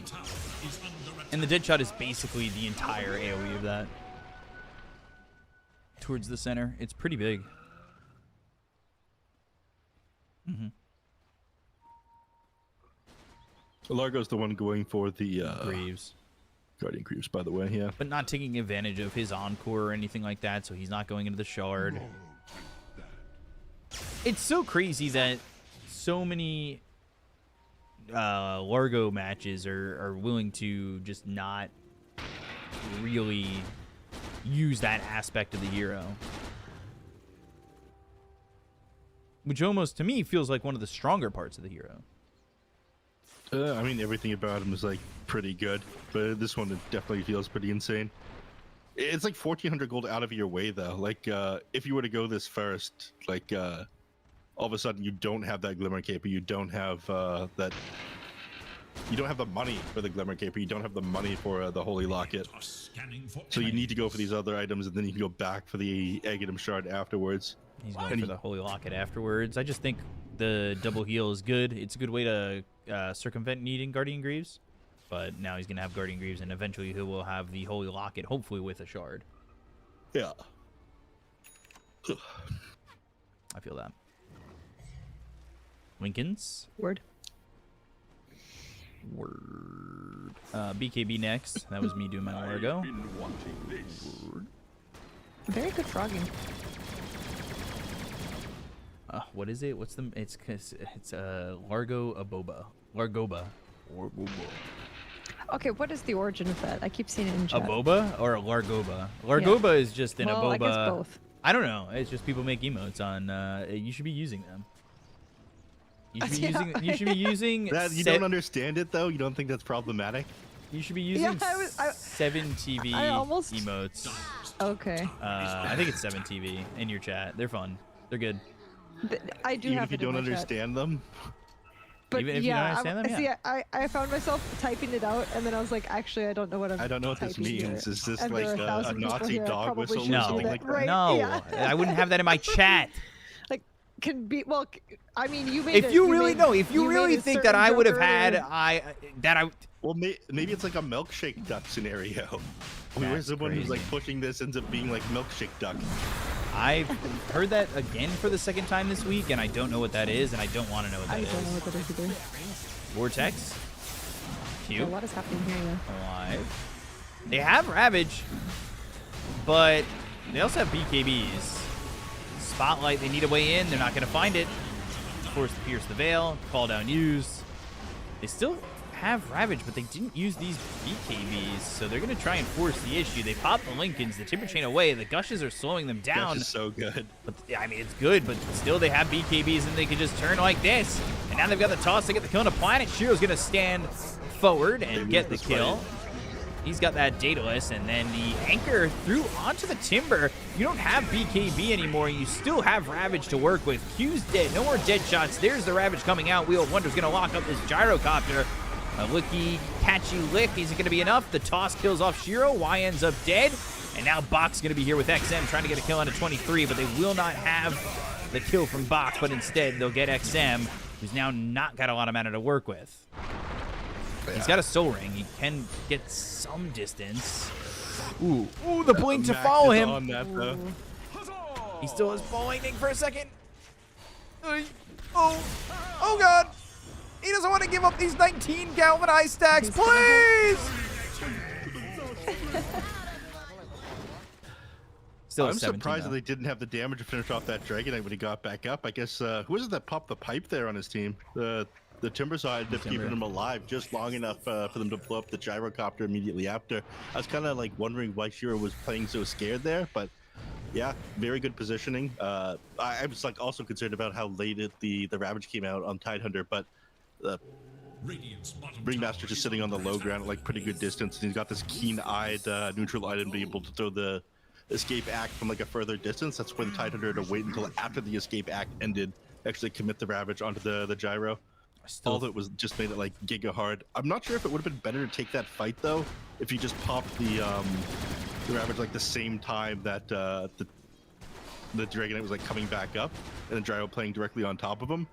And the dead shot is basically the entire AoE of that. Towards the center. It's pretty big. Largo's the one going for the Greaves. Guardian Greaves, by the way, yeah. But not taking advantage of his Encore or anything like that, so he's not going into the Shard. It's so crazy that so many Largo matches are willing to just not really use that aspect of the hero. Which almost, to me, feels like one of the stronger parts of the hero. I mean, everything about him is like pretty good, but this one it definitely feels pretty insane. It's like 1,400 gold out of your way, though. Like, if you were to go this first, like, all of a sudden you don't have that Glimmer Cape, you don't have that. You don't have the money for the Glimmer Cape, you don't have the money for the Holy Locket. So you need to go for these other items, and then you can go back for the Aghanim Shard afterwards. He's going for the Holy Locket afterwards. I just think the double heal is good. It's a good way to circumvent needing Guardian Greaves. But now he's going to have Guardian Greaves, and eventually he will have the Holy Locket, hopefully with a Shard. Yeah. I feel that. Lincolns. Word. BKB next. That was me doing my Largo. Word. Very good frogging. What is it? What's the? It's Largo Aboba. Largoba. Okay, what is the origin of that? I keep seeing it in chat. A boba or a Largoba? Largoba is just an well, Aboba. I guess both. I don't know. It's just people make emotes on. You should be using them. You should be using. You should be using. That you don't understand it though. You don't think that's problematic? You should be using 7TV emotes. Okay. I think it's 7TV in your chat. They're fun. They're good. I do Even have if you don't understand them. But even if you don't understand them, see, I found myself typing it out, and then I was like, actually, I don't know what I'm. I don't know what this typing means. here. Is this And like there are a 1,000 people Nazi here, I dog probably whistle or shouldn't do something that. like that? Right, No, yeah. I wouldn't have that in my chat. Like, can be well. I mean, you made. If it, you really know, if you made really a think that certain I would have joke had, earlier. Well, maybe it's like a milkshake duck scenario. Where That's someone who's like crazy. pushing this ends up being like milkshake duck. I've heard that again for the second time this week, and I don't know what that is, and I don't want to know what that I is. don't know what that is either. Vortex. Cute. So what is happening here? Yeah. Alive. They have Ravage, but they also have BKBs. Spotlight, they need a way in. They're not going to find it. Force to pierce the veil. Call down use. They still have Ravage, but they didn't use these BKBs, so they're going to try and force the issue. They pop the Lincolns, the Timber Chain away. The Gushes are slowing them down. This is so good. But I mean, it's good, but still they have BKBs, and they can just turn like this. And now they've got the toss to get the kill on a planet. Shiro's going to stand forward and get the kill. He's got that Daedalus, and then the anchor through onto the Timber. You don't have BKB anymore. You still have Ravage to work with. Q's dead. No more dead shots. There's the Ravage coming out. Wheel of Wonder's going to lock up this Gyrocopter. A licky, catchy lick isn't going to be enough. The toss kills off Shiro. Y ends up dead. And now Bach's going to be here with XM trying to get a kill on a 23, but they will not have the kill from Bach, but instead they'll get XM, who's now not got a lot of mana to work with. He's got a Soul Ring. He can get some distance. Ooh, the blink to Mac follow is him. on that, though. He still has ball lightning for a second. Oh God. He doesn't want to give up these 19 galvanized stacks, please. Still I'm 17 surprised though. that they didn't have the damage to finish off that Dragonite when he got back up. I guess who was it that popped the pipe there on his team? The Timber side ended up keeping him alive just long enough for them to blow up the gyrocopter immediately after. I was kind of like wondering why Shiro was playing so scared there, but yeah, very good positioning. I was like also concerned about how late the Ravage came out on Tidehunter, but Ringmaster just sitting on the low ground at like pretty good distance, and he's got this keen-eyed neutral item to be able to throw the escape act from like a further distance. That's where the Tidehunter had to wait until after the escape act ended, actually commit the Ravage onto the gyro. All of it was just made it like giga hard. I'm not sure if it would have been better to take that fight though, if you just popped the Ravage like the same time that the Dragonite was like coming back up, and the gyro playing directly on top of him.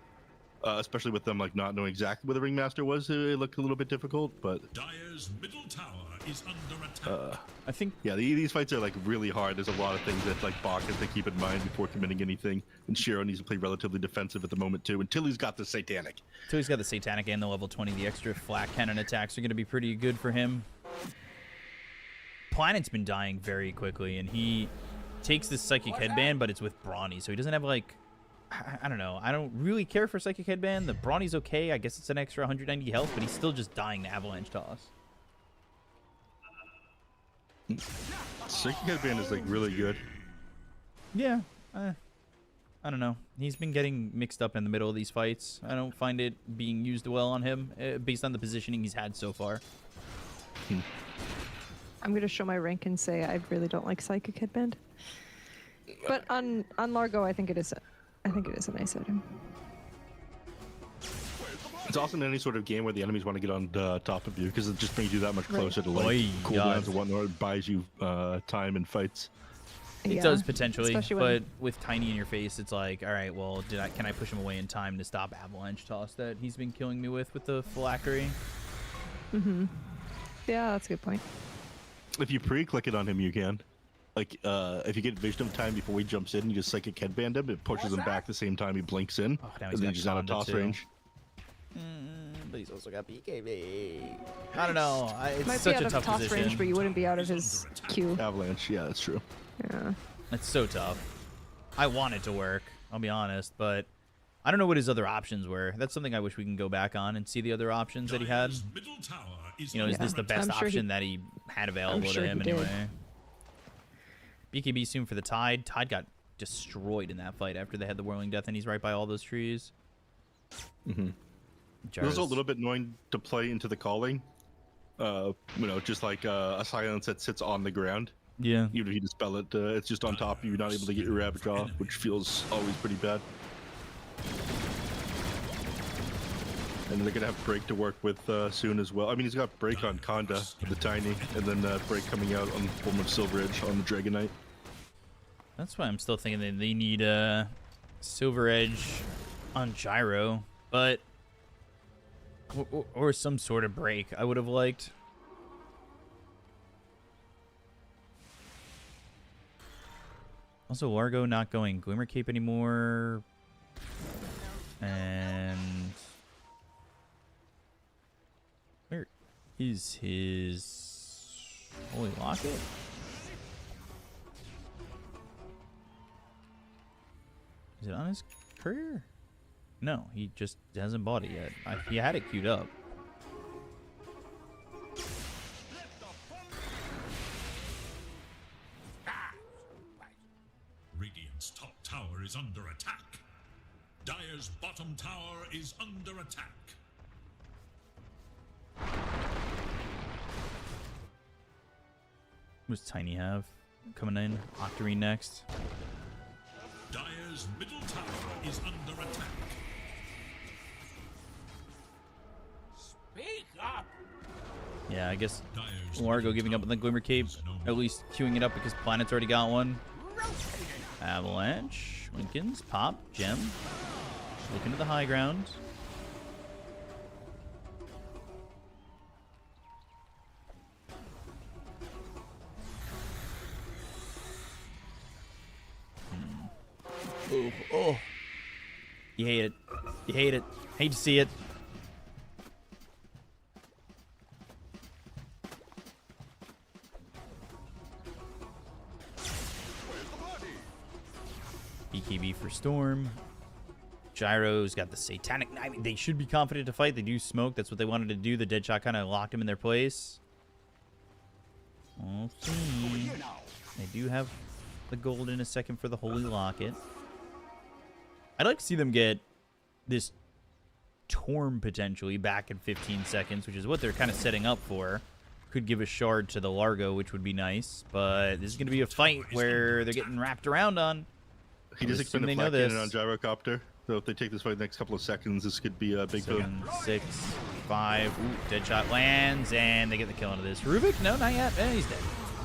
Especially with them like not knowing exactly where the Ringmaster was, it looked a little bit difficult. But Dire's middle tower is under attack. I think yeah, these fights are like really hard. There's a lot of things that like Bach has to keep in mind before committing anything, and Shiro needs to play relatively defensive at the moment too, until he's got the Satanic. he's got the Satanic and the level 20. The extra flat cannon attacks are going to be pretty good for him. Planet's been dying very quickly, and he takes this Psychic Headband, but it's with Brawny, so he doesn't have like, I don't know. I don't really care for Psychic Headband. The Brawny's okay. I guess it's an extra 190 health, but he's still just dying to Avalanche Toss. Psychic Headband is like really good. Yeah. I don't know. He's been getting mixed up in the middle of these fights. I don't find it being used well on him, based on the positioning he's had so far. I'm going to show my rank and say I really don't like Psychic Headband. But on Largo, I think it is a nice item. It's awesome in any sort of game where the enemies want to get on top of you, because it just brings you that much closer to like Oi, cooldowns and whatnot. It buys you time in fights. It Yeah, does potentially, especially but when- with Tiny in your face, it's like, all right, well, can I push him away in time to stop Avalanche Toss that he's been killing me with the phylactery? Mm-hmm. Yeah, that's a good point. If you pre-click it on him, you can. Like, if you get Vision of Time before he jumps in, you just Psychic Headband him. It pushes him back the same time he blinks in, Oh, now and he's then got he's out of Conda toss too. range. But he's also got BKB. I don't know. It's Might be such out a of tough toss position. range, but you wouldn't be out of his queue. Avalanche, yeah, that's true. Yeah. It's so tough. I want it to work, I'll be honest, but I don't know what his other options were. That's something I wish we can go back on and see the other options that he had. Dire's middle tower is You know, is under this the attack. best I'm sure option that he had available sure to him he did. anyway? BKB soon for the Tide. Tide got destroyed in that fight after they had the Whirling Death, and he's right by all those trees. Mm-hmm. It was a little bit annoying to play into the calling. You know, just like a silence that sits on the ground. Yeah. Even if you dispel it, it's just on top of you, not able to get your Ravage off, which feels always pretty bad. And they're gonna have Break to work with soon as well. I mean, he's got Break on Conda, the Tiny, and then Break coming out on the form of Silver Edge on the Dragonite. That's why I'm still thinking that they need Silver Edge on Gyro, but or some sort of break I would have liked. Also, Largo not going Glimmer Cape anymore, and where is his Holy Locket? Is it on his courier? No, he just hasn't bought it yet. He had it queued up. Radiant's top tower is under attack. Dire's bottom tower is under attack. Who's Tiny have coming in? Octarine next. Dire's middle tower is under attack. Speak up! Yeah, I guess Dire's Largo middle giving up on the tower Glimmer Cape, is no at more. least queuing it up because Planet's already got one. Avalanche, Lincoln's, Pop, Gem. Looking to the high ground. Oh. You hate it. You hate it. Hate to see it. BKB for Storm. Gyro's got the Satanic. I mean, they should be confident to fight. They do smoke. That's what they wanted to do. The Deadshot kind of locked him in their place. We'll see. They do have the gold in a second for the Holy Locket. I'd like to see them get this Torm potentially back in 15 seconds, which is what they're kind of setting up for. Could give a shard to the Largo, which would be nice. But this is going to be a fight where they're getting wrapped around on. He just assume been they know deflecting it this. on Gyrocopter. So if they take this fight the next couple of seconds, this could be a big boom. 7, 6, 5. Ooh, Deadshot lands, and they get the kill into this. Rubik? No, not yet. He's dead.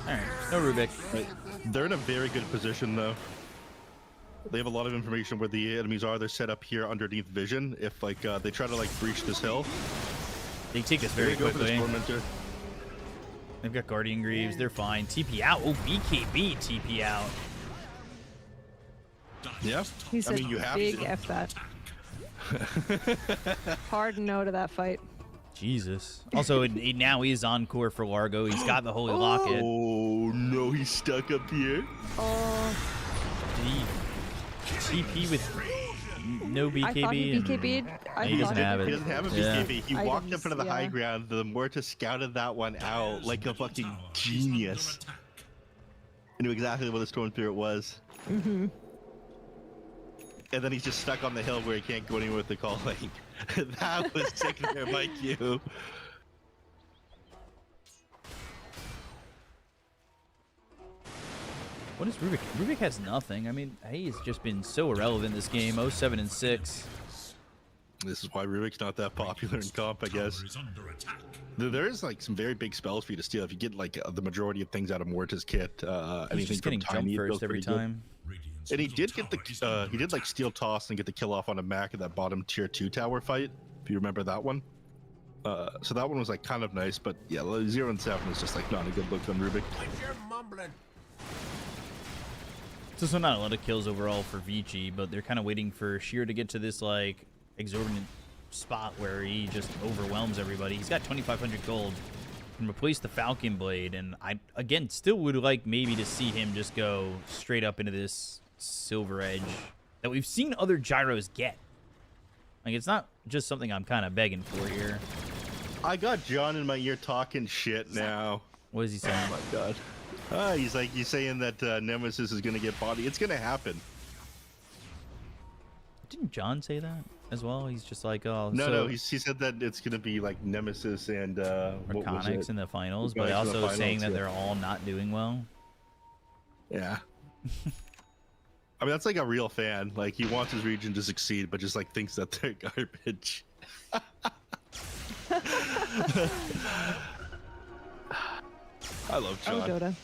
All right, no Rubik. Right. They're in a very good position, though. They have a lot of information where the enemies are. They're set up here underneath vision. If like they try to like breach this hill, They take this very go for this quickly. Tormentor. They've got Guardian Greaves. They're fine. TP out. Oh, BKB TP out. Yeah, He I said mean you have big to. F that. Hard no to that fight. Jesus. Also, now he's Encore for Largo. He's got the Holy Locket. Oh no, he's stuck up here. Oh, Did he TP with no BKB? I thought he BKB'd. I He doesn't thought have it. He doesn't have a Yeah. BKB. He I walked didn't up into the see- high yeah. ground. The Mortis scouted that one out like a fucking genius. He knew exactly what the Storm Spirit was. Mm-hmm. And then he's just stuck on the hill where he can't go anywhere with the calling. That was sick there, Mike. You. What is Rubik? Rubik has nothing. I mean, he's just been so irrelevant this game. 0-7 and 6. This is why Rubik's not that popular in comp, I guess. Is under attack. There is like some very big spells for you to steal if you get like the majority of things out of Mortis kit. He's Anything just from getting jump Tiny, it feels first every pretty good. time. Radiant's And he middle did get tower is the under he did like steal toss and get the kill off on a Mac at that bottom tier 2 tower fight. If you remember that one. So that one was like kind of nice, but yeah, 0 and 7 is just like not a good look on Rubik. It's also not a lot of kills overall for Vici, but they're kind of waiting for Sheer to get to this like exorbitant spot where he just overwhelms everybody. He's got 2,500 gold. Can replace the Falcon Blade, and I again still would like maybe to see him just go straight up into this Silver Edge that we've seen other Gyros get. Like it's not just something I'm kind of begging for here. I got John in my ear talking shit now. What is he saying? Oh my god. He's saying that Nemesis is gonna get body. It's gonna happen. Didn't John say that as well? He's just like, oh, No, he said that it's gonna be like Nemesis and what was Arconics it? in the finals, but Arconics in the also saying finals, that yeah. they're all not doing well. Yeah. I mean, that's like a real fan. Like, he wants his region to succeed, but just like thinks that they're garbage. I love Oh, John. Dota.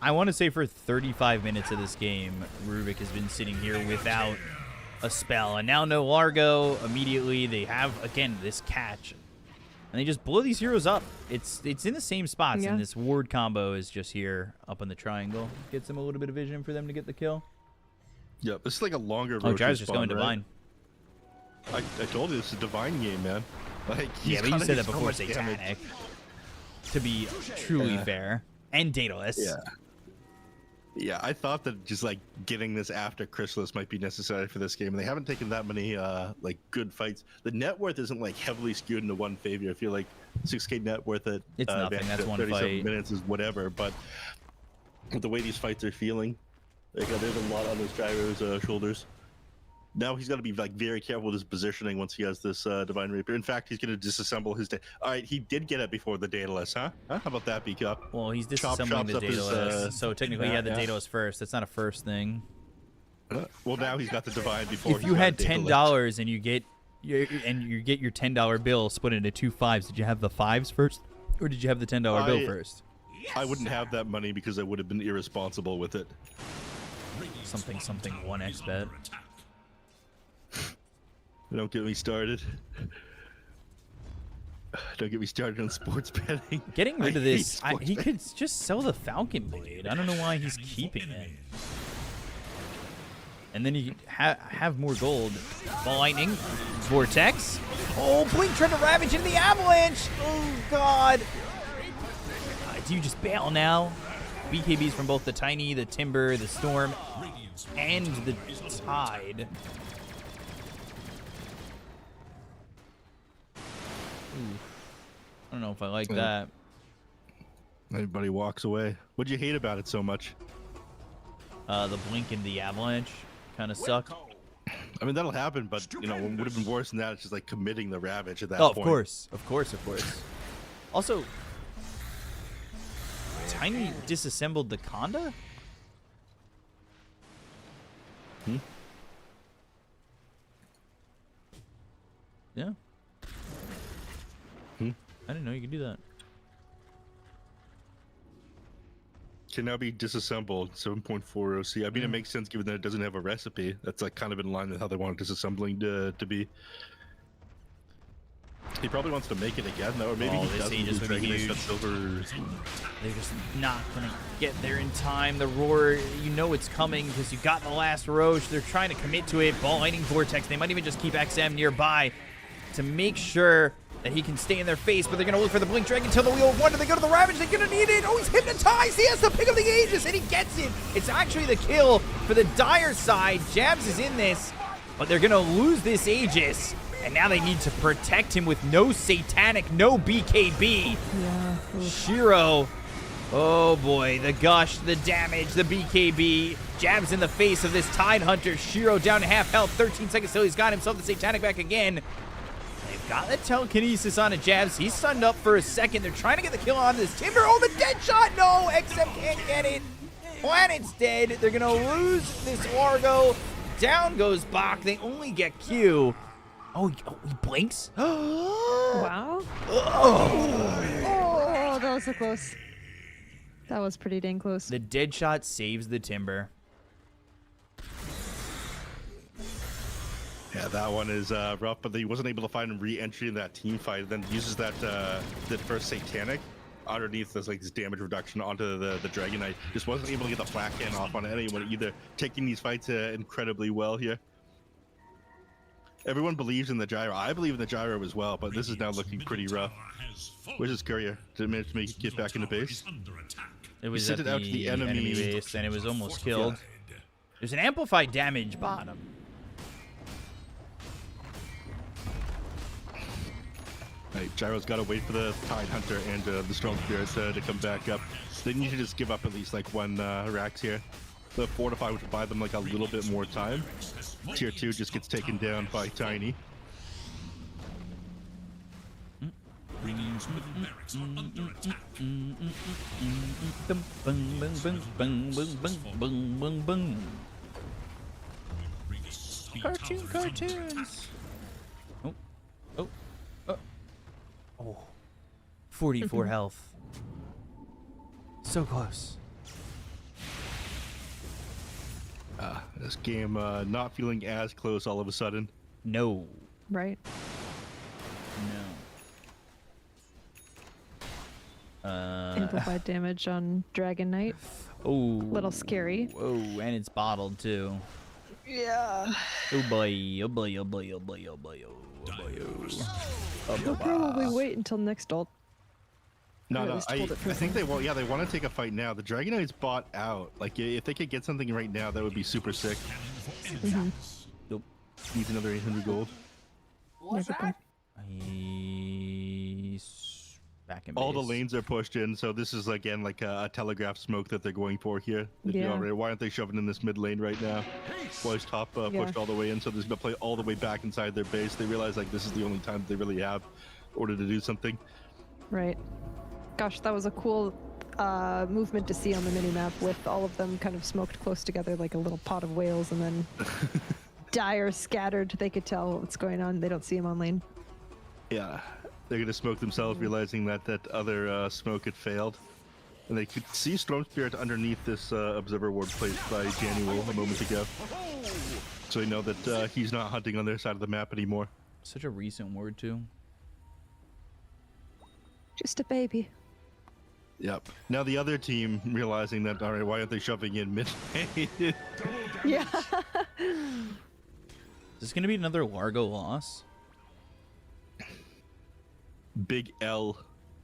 I want to say for 35 minutes of this game, Rubik has been sitting here without a spell. And now no Largo. Immediately, they have, again, this catch. And they just blow these heroes up. It's in the same spots, Yeah. and this ward combo is just here up in the triangle. Gets them a little bit of vision for them to get the kill. Yep, this is like a longer Oh, Roshan Gyro's just spawn, going right? Divine. I told you this is a Divine game, man. Like, Yeah, he's but you gonna said do that so before much damage. Satanic. To be truly fair. And Daedalus. Yeah. Yeah, I thought that just like getting this after Chrysalis might be necessary for this game, and they haven't taken that many like good fights. The net worth isn't like heavily skewed into one favor. I feel like 6K net worth at It's nothing, advantage that's at one 37 fight. minutes is whatever. But with the way these fights are feeling, like there's a lot on those Gyro's shoulders. Now he's got to be like very careful with his positioning once he has this Divine Reaper. In fact, he's going to disassemble his. All right, he did get it before the Daedalus, huh? How about that, B-Cup? Well, he's Chop disassembling the chops up his, Daedalus, so technically he had the yeah. Daedalus first. That's not a first thing. Well, now he's got the Divine before. If he's you got had Daedalus. $10 and you get your $10 bill split into 2 5s, did you have the 5s first, or did you have the $10 bill first? I wouldn't have that money because I would have been irresponsible with it. Something 1x bet. Don't get me started. Don't get me started on sports betting. Getting rid I of this, hate sports he betting. could just sell the Falcon Blade. I don't know why he's keeping it. And then you have more gold. Ball lightning, vortex. Oh, blink trying to ravage into the avalanche. Oh God. Do you just bail now? BKBs from both the Tiny, the Timber, the Storm, and the Tide. Ooh. I don't know if I like that. Everybody walks away. What'd you hate about it so much? The blink and the avalanche kind of suck. I mean, that'll happen, but you know, what would have been worse than that? It's just like committing the ravage at that Oh, point. of course, of course, of course. Also, Tiny disassembled the Conda? Yeah. I didn't know you could do that. Can now be disassembled 7.4 OC. I mean, it makes sense given that it doesn't have a recipe. That's like kind of in line with how they want disassembling to be. He probably wants to make it again, though, or maybe Oh, he this doesn't. Aegis He's would be Dragon Age got huge. silver. They're just not going to get there in time. The roar, you know it's coming because you got the last Roche. They're trying to commit to it. Ball lightning vortex. They might even just keep XM nearby to make sure that he can stay in their face, but they're going to look for the Blink Dragon until the Wheel of Wonder. They go to the Ravage. They're going to need it. Oh, he's hypnotized. He has to pick up the Aegis, and he gets it. It's actually the kill for the Dire side. Jabs is in this, but they're going to lose this Aegis, and now they need to protect him with no Satanic, no BKB. Yeah. Shiro. Oh boy, the gush, the damage, the BKB. Jabs in the face of this Tide Hunter. Shiro down to half health, 13 seconds till he's got himself the Satanic back again. They've got the telekinesis on it, Jabs. He's stunned up for a second. They're trying to get the kill on this Timber. Oh, the dead shot. No, XM can't get it. Planet's dead. They're going to lose this Largo. Down goes Bach. They only get Q. Oh, he blinks. Wow. Oh. Oh, that was so close. That was pretty dang close. The dead shot saves the Timber. Yeah, that one is rough, but he wasn't able to find re-entry in that team fight. Then uses that first Satanic underneath this like this damage reduction onto the Dragon Knight. Just wasn't able to get the flat can off on anyone either. Taking these fights incredibly well here. Everyone believes in the gyro. I believe in the gyro as well, but this is now looking pretty rough. Where's his courier? Did it manage to make it get back into base? It was sent at it out to the enemy. base, and it was almost killed. There's an amplified damage bottom. Right, Gyro's got to wait for the Tide Hunter and the Storm Spirit to come back up. They need to just give up at least like one Rax here. The Fortify, which will buy them like a little bit more time. Tier 2 just gets taken down by Tiny. Cartoons. Oh. 44 health. So close. This game not feeling as close all of a sudden. No. Right. No. Amplified damage on Dragon Knight. Oh. Little scary. Oh, and it's bottled too. Yeah. Oh boy. Oh boy. Oh boy. Oh boy. Oh boy. Oh boy. He'll probably wait until next ult. No, Or at no, least I hold it for think they want. Yeah, they want to take a fight now. The Dragon Knight's bought out. Like, if they could get something right now, that would be super sick. Nope. Needs another 800 gold. He's back in base. All the lanes are pushed in, so this is again like a telegraph smoke that they're going for here. Yeah. Why aren't they shoving in this mid lane right now? Boys top pushed all the way in, so they're gonna play all the way back inside their base. They realize like this is the only time that they really have in order to do something. Right. Gosh, that was a cool movement to see on the minimap with all of them kind of smoked close together like a little pot of whales, and then Dire scattered. They could tell what's going on. They don't see him on lane. Yeah, they're gonna smoke themselves, realizing that that other smoke had failed. And they could see Storm Spirit underneath this observer ward placed by Januel a moment ago. So they know that he's not hunting on their side of the map anymore. Such a recent word too. Just a baby. Yep. Now the other team realizing that, all right, why aren't they shoving in mid? Yeah. Is this going to be another Largo loss? Big L.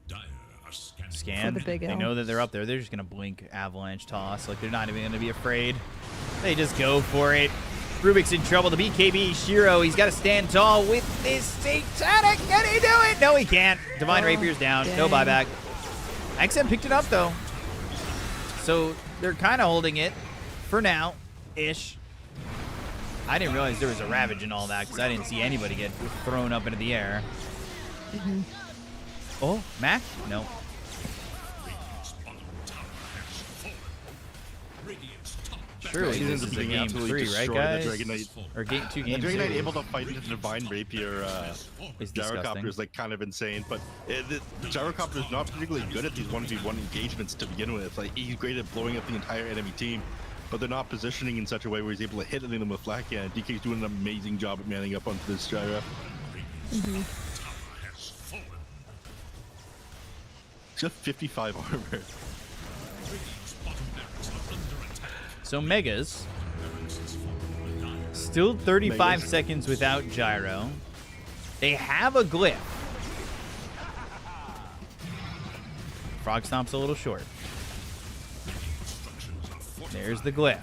Dire are scanning. Scan. For the big They L. know that they're up there. They're just going to blink Avalanche Toss. Like, they're not even going to be afraid. They just go for it. Rubik's in trouble. The BKB Shiro, he's got to stand tall with this satanic. Can he do it? No, he can't. Divine Rapier's down. No dang. buyback. XM picked it up, though. So they're kind of holding it for now, ish. I didn't realize there was a Ravage and all that because I didn't see anybody get thrown up into the air. Oh, Mac? No. Radiant's bottom tower has fallen. Radiant's top Surely this is a game 3, right, guys? Dragon Knight. Or game 2, The game Dragon Knight 2. able to fight into the Divine Rapier Is Gyrocopter disgusting. is like kind of insane, but the Gyrocopter is not particularly good at these 1v1 engagements to begin with. Like he's great at blowing up the entire enemy team, but they're not positioning in such a way where he's able to hit them with flat can. DK's doing an amazing job at manning up onto this Gyro. tower has fallen. Just 55 armor. Radiant's bottom barracks are under attack. So Megas, Barracks has fallen. Dire still 35 Megas. seconds without Gyro. They have a glyph. Frog Stomp's a little short. There's the glyph.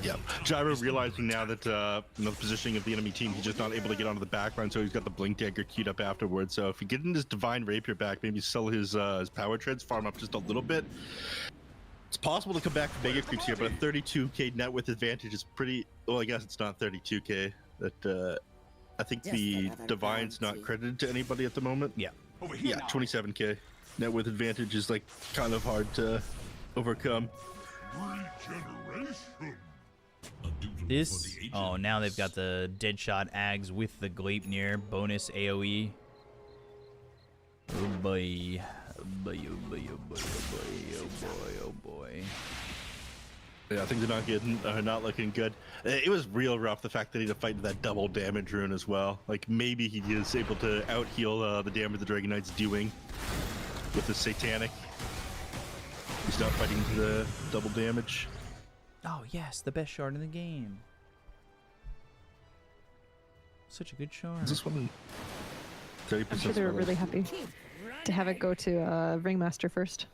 Yep. Gyro realizing now that the positioning of the enemy team, he's just not able to get onto the back line, so he's got the Blink Dagger queued up afterwards. So if he gets his Divine Rapier back, maybe sell his power treads, farm up just a little bit. It's possible to come back from Mega Creeps here, but a 32k net worth advantage is pretty. Well, I guess it's not 32k. That I think the Divine's not credited to anybody at the moment. Yeah. Yeah, 27k net worth advantage is like kind of hard to overcome. regeneration. A doodle for This. the aged. Oh, now they've got the Deadshot Ags with the Gleipnir bonus AoE. Oh boy. Oh boy, oh boy, oh boy, oh boy, oh boy, oh boy. Yeah, things are not looking good. It was real rough, the fact that he had to fight that double damage rune as well. Like maybe he is able to out heal the damage the Dragon Knight's doing with the Satanic. He's not fighting to the double damage. Oh yes, the best shard in the game. Such a good shard. Is this one 30%? I'm sure they were really happy to have it go to Ringmaster first.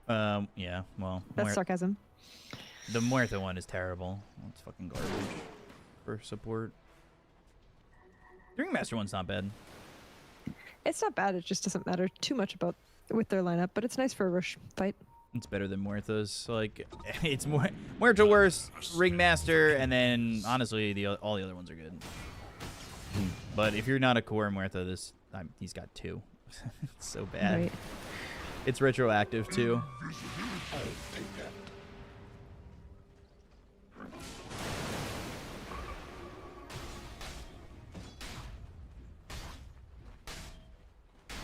Yeah, well, That's sarcasm. the Muerta one is terrible. It's fucking garbage for support. The Ringmaster one's not bad. It's not bad. It just doesn't matter too much about with their lineup, but it's nice for a rush fight. It's better than Muerta's. Like, it's more Muerta worse, Ringmaster, and then honestly, all the other ones are good. But if you're not a core Muerta, he's got 2. It's so bad. Right. It's retroactive too.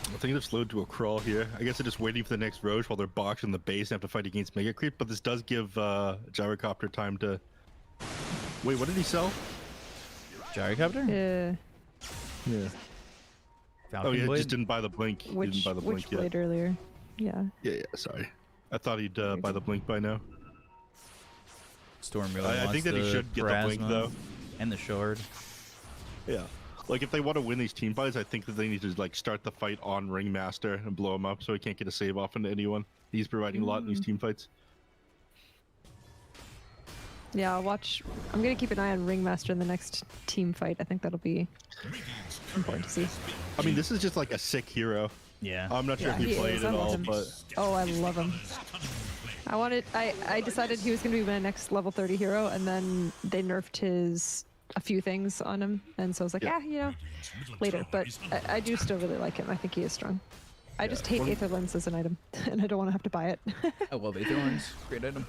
I think they've slowed to a crawl here. I guess they're just waiting for the next Roche while they're boxed in the base and have to fight against Mega Creep, but this does give Gyrocopter time to... Wait, what did he sell? Gyrocopter? Yeah. Falcon Oh yeah, Blade? just didn't buy the blink. He Which didn't buy the blink yet. blade earlier? Yeah. Yeah, sorry. I thought he'd buy the blink by now. Storm really I wants think that he the should get the blink Plasma though. and the shard. Yeah. Like if they want to win these team fights, I think that they need to like start the fight on Ringmaster and blow him up so he can't get a save off into anyone. He's providing a lot in these team fights. Yeah, I'll watch. I'm gonna keep an eye on Ringmaster in the next team fight. I think that'll be important to see. I mean, this is just like a sick hero. Yeah. I'm not sure Yeah, if he he played is. at I love all, him. but Oh, I love him. I decided he was gonna be my next level 30 hero, and then they nerfed a few things on him, and so I was like, Yeah. later. But I do still really like him. I think he is strong. I just hate Aether Lens as an item, and I don't want to have to buy it. I love Aether Lens. Great item.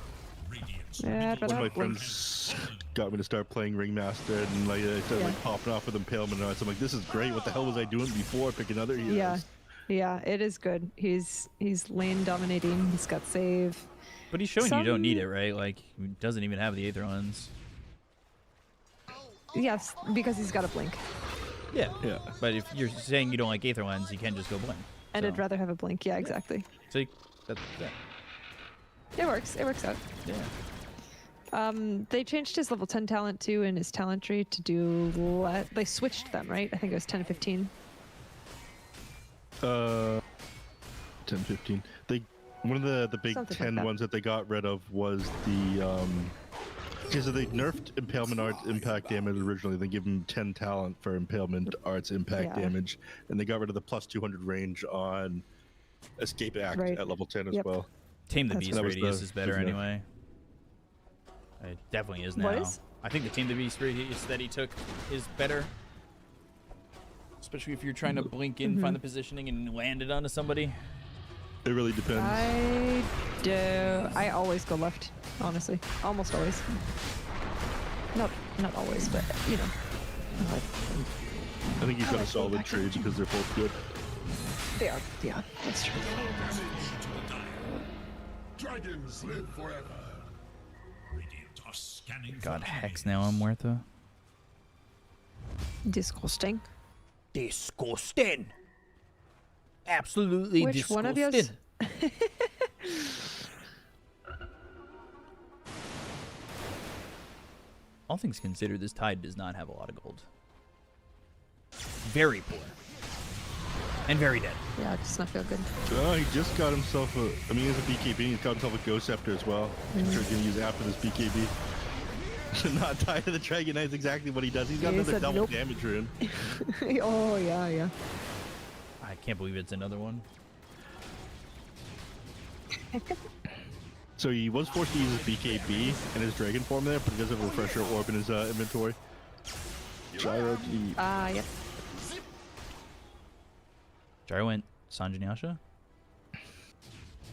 Yeah, I'd one rather of my have Blink. friends got me to start playing Ringmaster, and like I started like popping off with Impalement. And I'm like, this is great. What the hell was I doing before? Pick another hero. Yeah, it is good. He's lane dominating. He's got save. But he's showing you don't need it, right? Like, he doesn't even have the Aether Lens. Yes, because he's got a blink. Yeah. Yeah. But if you're saying you don't like Aether Lens, you can just go blink. And So- I'd rather have a blink. Yeah, exactly. So that. It works. It works out. Yeah. They changed his level 10 talent too in his talent tree to do. They switched them, right? I think it was 10 and 15. 10, 15. One of the big Something like 10 that. ones that they got rid of was the okay, so they nerfed Impalement Art impact damage originally. They give him 10 talent for Impalement Art's impact Yeah. damage, and they got rid of the plus 200 range on Escape Act Right. at level 10 as Yep. well. Tame the That's Beast what- That was radius the is better big nerf. anyway. It definitely is now. What is? I think the Tame the Beast radius that he took is better. Especially if you're trying to blink in, find the positioning, and land it onto somebody. It really depends. I always go left, honestly. Almost always. Not always, but you know. I think you've I got a like solid full trade because they're both good. They are. Yeah, that's true. Dragons live forever. Radiant are scanning for God, enemies. Hex now I'm worth a. Disgusting. Disgusting. Absolutely Which one of yous? All things considered, this Tide does not have a lot of gold. Very poor. And very dead. Yeah, it does not feel good. Oh, he just got himself a. I mean, he's a BKB. He's got himself a Ghost Scepter as well. I'm sure he's gonna use after this BKB. Not tied to the Dragon Knight is exactly what he does. He's got He another said double nope. damage rune. Oh yeah. I can't believe it's another one. So he was forced to use his BKB and his Dragon form there, but he does have a Refresher Orb in his inventory. Gyro D. Yep. Gyro went Sanjanyasha?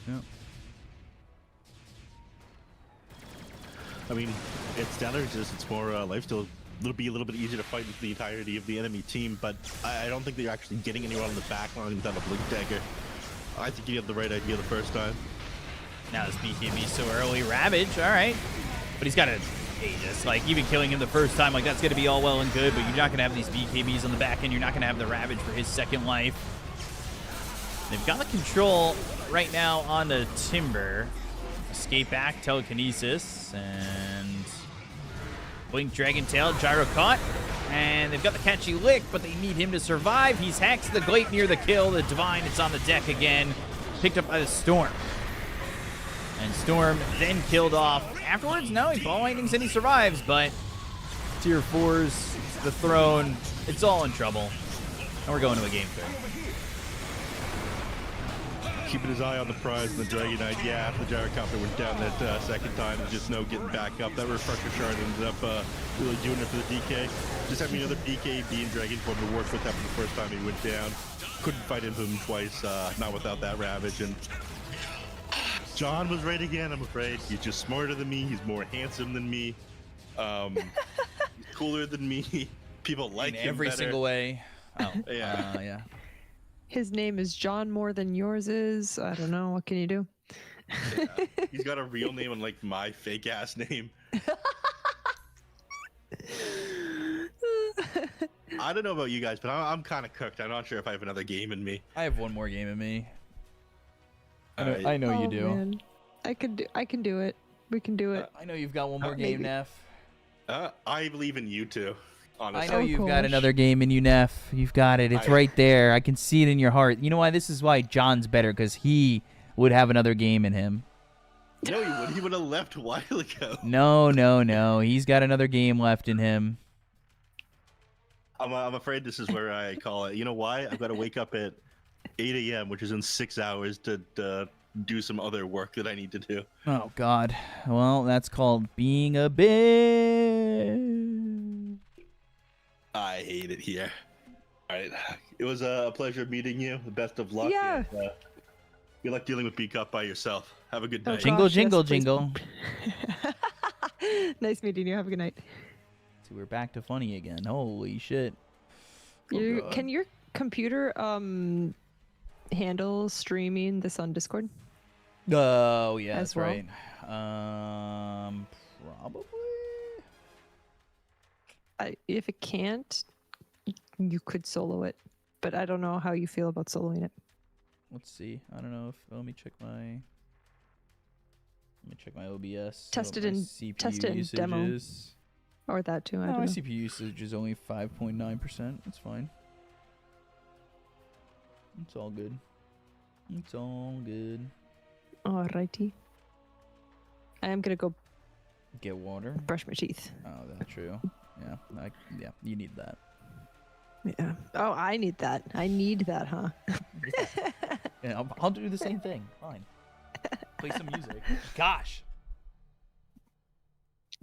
Yeah. I mean, it's down there, it's more lifesteal. It'll be a little bit easier to fight with the entirety of the enemy team, but I don't think they're actually getting anyone on the back line without a Blink Dagger. I think you had the right idea the first time. Now this BKB so early. Ravage, alright. But he's got to Aegis. Like, even killing him the first time, like, that's going to be all well and good, but you're not going to have these BKBs on the back end. You're not going to have the Ravage for his second life. They've got the control right now on the Timber. Escape back, Telekinesis, and Blink Dragon Tail, Gyro caught. And they've got the catchy lick, but they need him to survive. He's hacked the Glaive near the kill. The Divine, it's on the deck again. Picked up by the Storm. And Storm then killed off. Afterwards, no, he ball lightnings and he survives, but tier 4s, the throne, it's all in trouble. And we're going to a game 3. Keeping his eye on the prize and the Dragon Knight. Yeah, after the Gyrocopter went down that second time, there's just no getting back up. That Refresher Shard ended up really doing it for the DK. Just having another BKB and Dragon form to work with happened the first time he went down. Couldn't fight into him twice, not without that Ravage. And John was right again, I'm afraid. He's just smarter than me. He's more handsome than me. He's cooler than me. People like In him every better. single way. Oh, Yeah. yeah. His name is John more than yours is. I don't know. What can you do? He's got a real name unlike my fake ass name. I don't know about you guys, but I'm kind of cooked. I'm not sure if I have another game in me. I have one more game in me. Alright. I know you Oh, do. man. I can do it. We can do it. I know you've got one more game, maybe. Neff. I believe in you two. I Honestly. know Oh, you've got gosh. another game in you, Neff. You've got it. It's right there. I can see it in your heart. You know why? This is why John's better, because he would have another game in him. No, he would. He would have left a while ago. No. He's got another game left in him. I'm afraid this is where I call it. You know why? I've got to wake up at 8 a.m., which is in 6 hours, to do some other work that I need to do. Oh, God. Well, that's called being a bitch. I hate it here. All right. It was a pleasure meeting you. The best of luck. Yeah. And, good luck dealing with B-Cup by yourself. Have a good Oh, night. Jingle, gosh, yes, jingle, please. jingle. Nice meeting you. Have a good night. So we're back to funny again. Holy shit. Oh, God. Can your computer handle streaming this on Discord? Oh, yeah, As that's well? right. Probably. If it can't, you could solo it, but I don't know how you feel about soloing it. Let's see. I don't know if let me check my OBS. Test what it my in- CPU test it in usage demo. is. Or that too. I No, don't my know. CPU usage is only 5.9%. It's fine. It's all good. It's all good. Alrighty. I am gonna go Get water. brush my teeth. Oh, that's true. Yeah, yeah, you need that. Yeah. Oh, I need that. I need that, huh? Yeah, I'll do the same thing. Fine. Play some music. Gosh.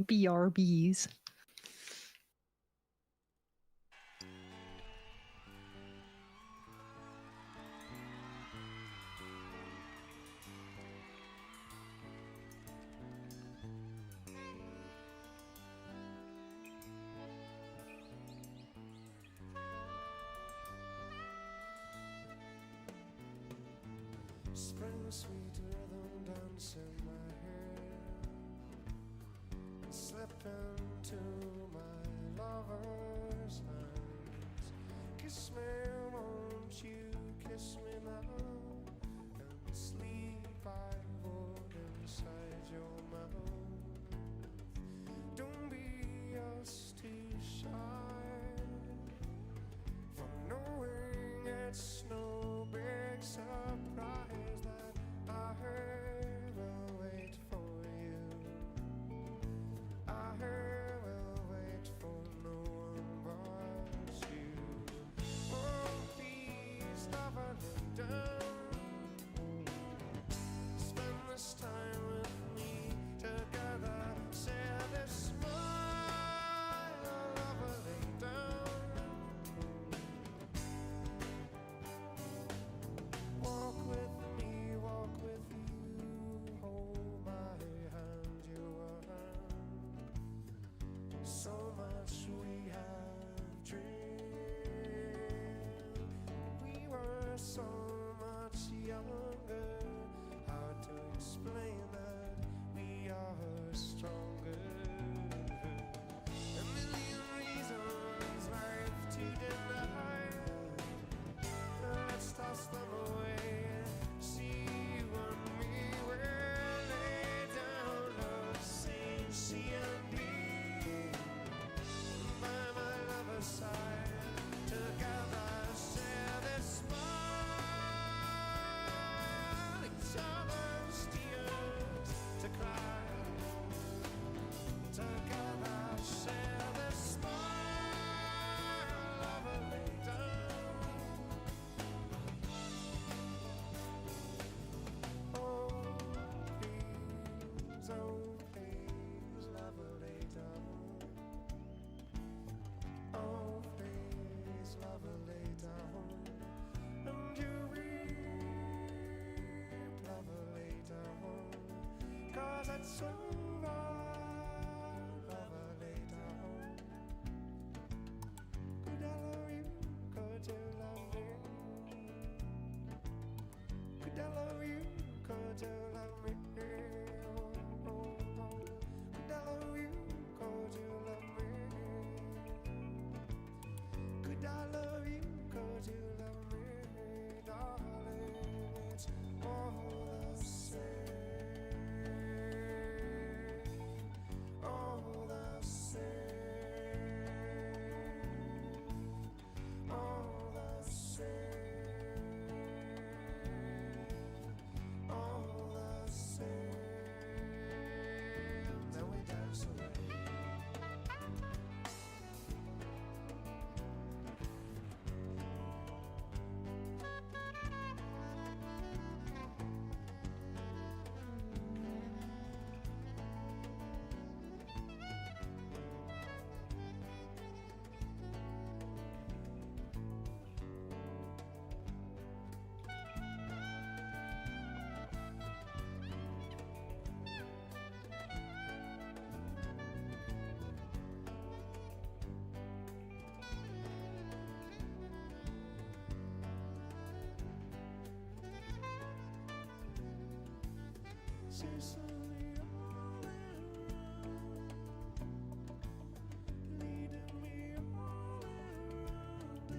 BRBs. Spring sweet rhythm dance in my hair, and slip into my lover's hands. Kiss me, won't you kiss me now? And sleep I would inside your mouth. Don't be us too shy from knowing it's no big surprise that I will wait for you. I will wait for no one but you. Oh, please never look down. Spend this time with me together. Share this smile, love lay down. Walk with me, walk with you, hold my hand, you are. So much we have dreamed. We were so much younger. Hard to explain that we are stronger. A million reasons life to deny. Let's toss them away. See you and me, we'll lay down love, sing C and D. By my lover's side, together share this smile. Each other's tears to cry. Together share this smile. Lover lay down. Oh, please, lover, lay down. Oh, please, lover, lay down. And you weep, lover, lay down. 'Cause it's over, lover, lay down. Could I love you? Could you love me? Could I love you? Could you love me? Oh, oh, oh. Could I love you? Could you love me? Could I love you? Could you love me, darling? It's all the same, all the same, all the same. All the same. Then we dance away. Chasing me all around, leading me all around.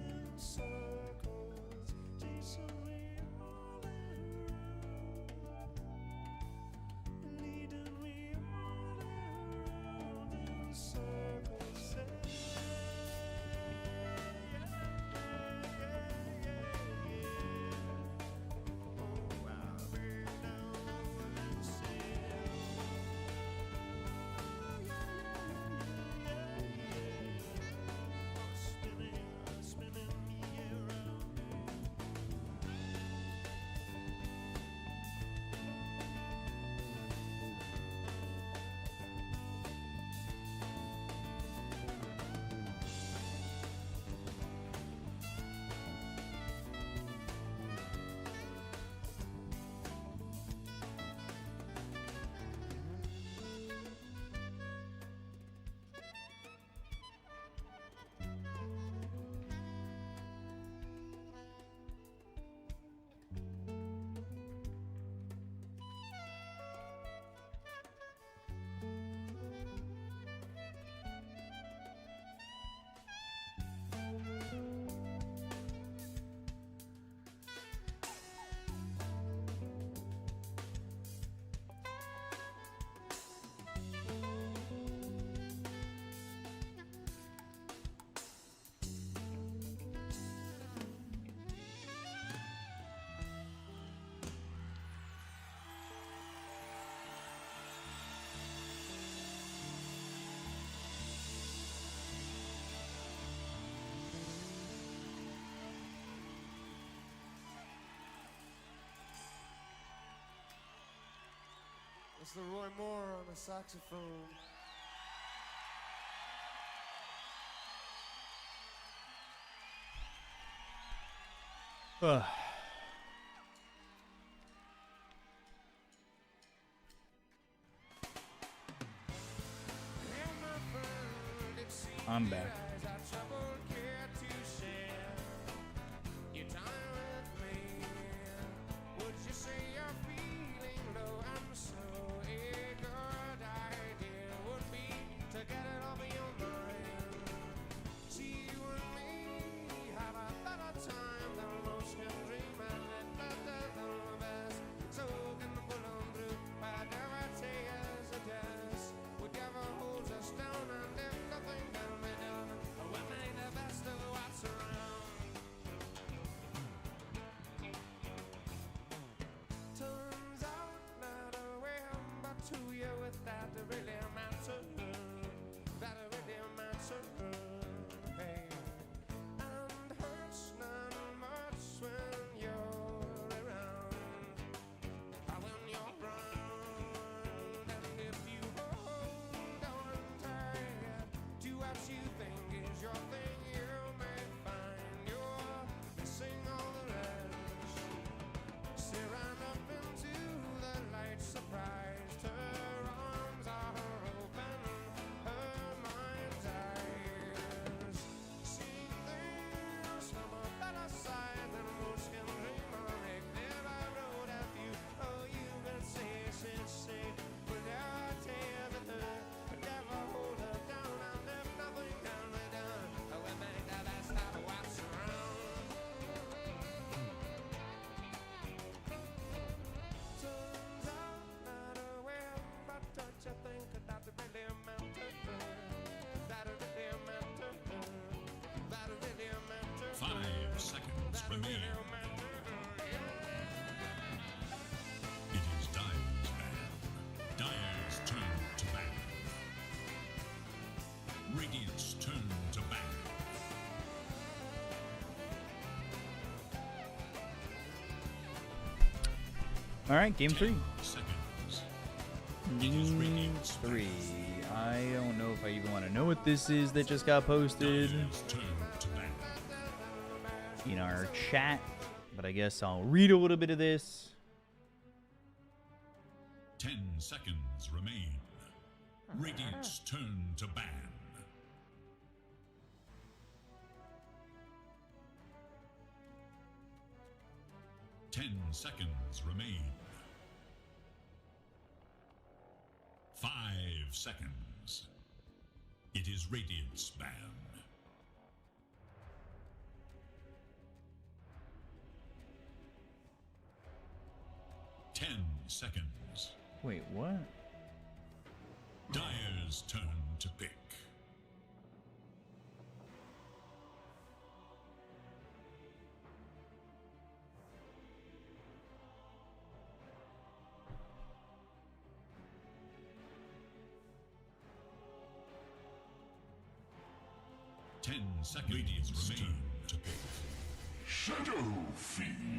It's the Roy Moore on the saxophone. I'm back. Remain. It is Dyer's ban. Dyer's turn to ban. Radiant's turn to ban. All right, game 3. Seconds. It is Radiant's 3. I don't know if I even want to know what this is that just got posted Dyer's turn to ban. in our chat, but I guess I'll read a little bit of this. 10 seconds remain. Radiant's turn to ban. Ten seconds remain. 5 seconds. It is Radiant's ban. 10 seconds. Wait, what? Dyer's turn to pick. Ten seconds. Radiant's turn to pick. Shadow Fiend.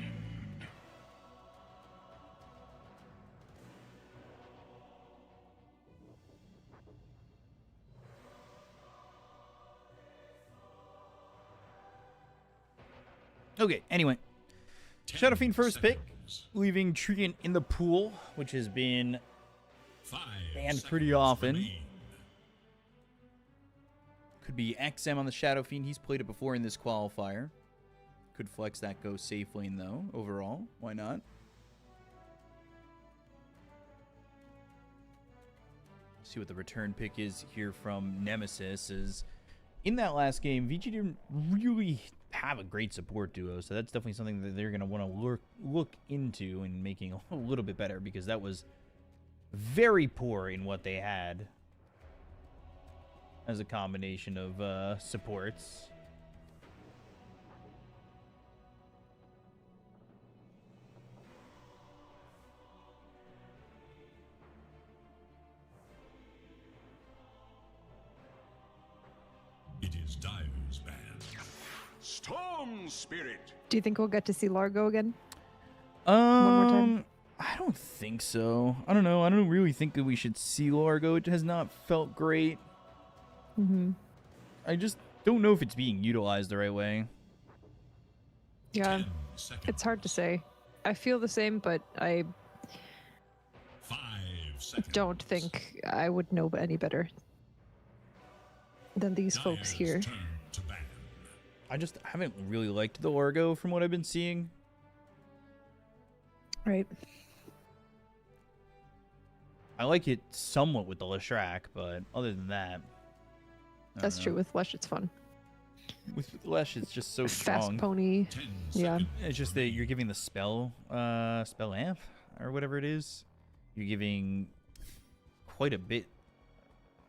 Okay, anyway. 10 Shadow Fiend first pick, seconds. leaving Treant in the pool, which has been 5 banned pretty seconds often. remain. Could be XM on the Shadow Fiend. He's played it before in this qualifier. Could flex that go safe lane, though, overall. Why not? See what the return pick is here from Nemesis. Is in that last game, Vici didn't really have a great support duo, so that's definitely something that they're going to want to look into and making a little bit better, because that was very poor in what they had as a combination of supports. It is Dyer's ban. Storm Spirit. Do you think we'll get to see Largo again? Um, more time? I don't think so. I don't know. I don't really think that we should see Largo. It has not felt great. Mm-hmm. I just don't know if it's being utilized the right way. Yeah, 10 seconds. it's hard to say. I feel the same, but I 5 seconds. don't think I would know any better than these folks Dyer's here. turn to ban. I just haven't really liked the Largo from what I've been seeing. Right. I like it somewhat with the Leshrac, but other than that, I That's don't true. know. With Lesh, it's fun. With Lesh, it's just so Fast strong. pony. 10 Yeah. seconds. It's just that you're giving the spell amp or whatever it is. You're giving quite a bit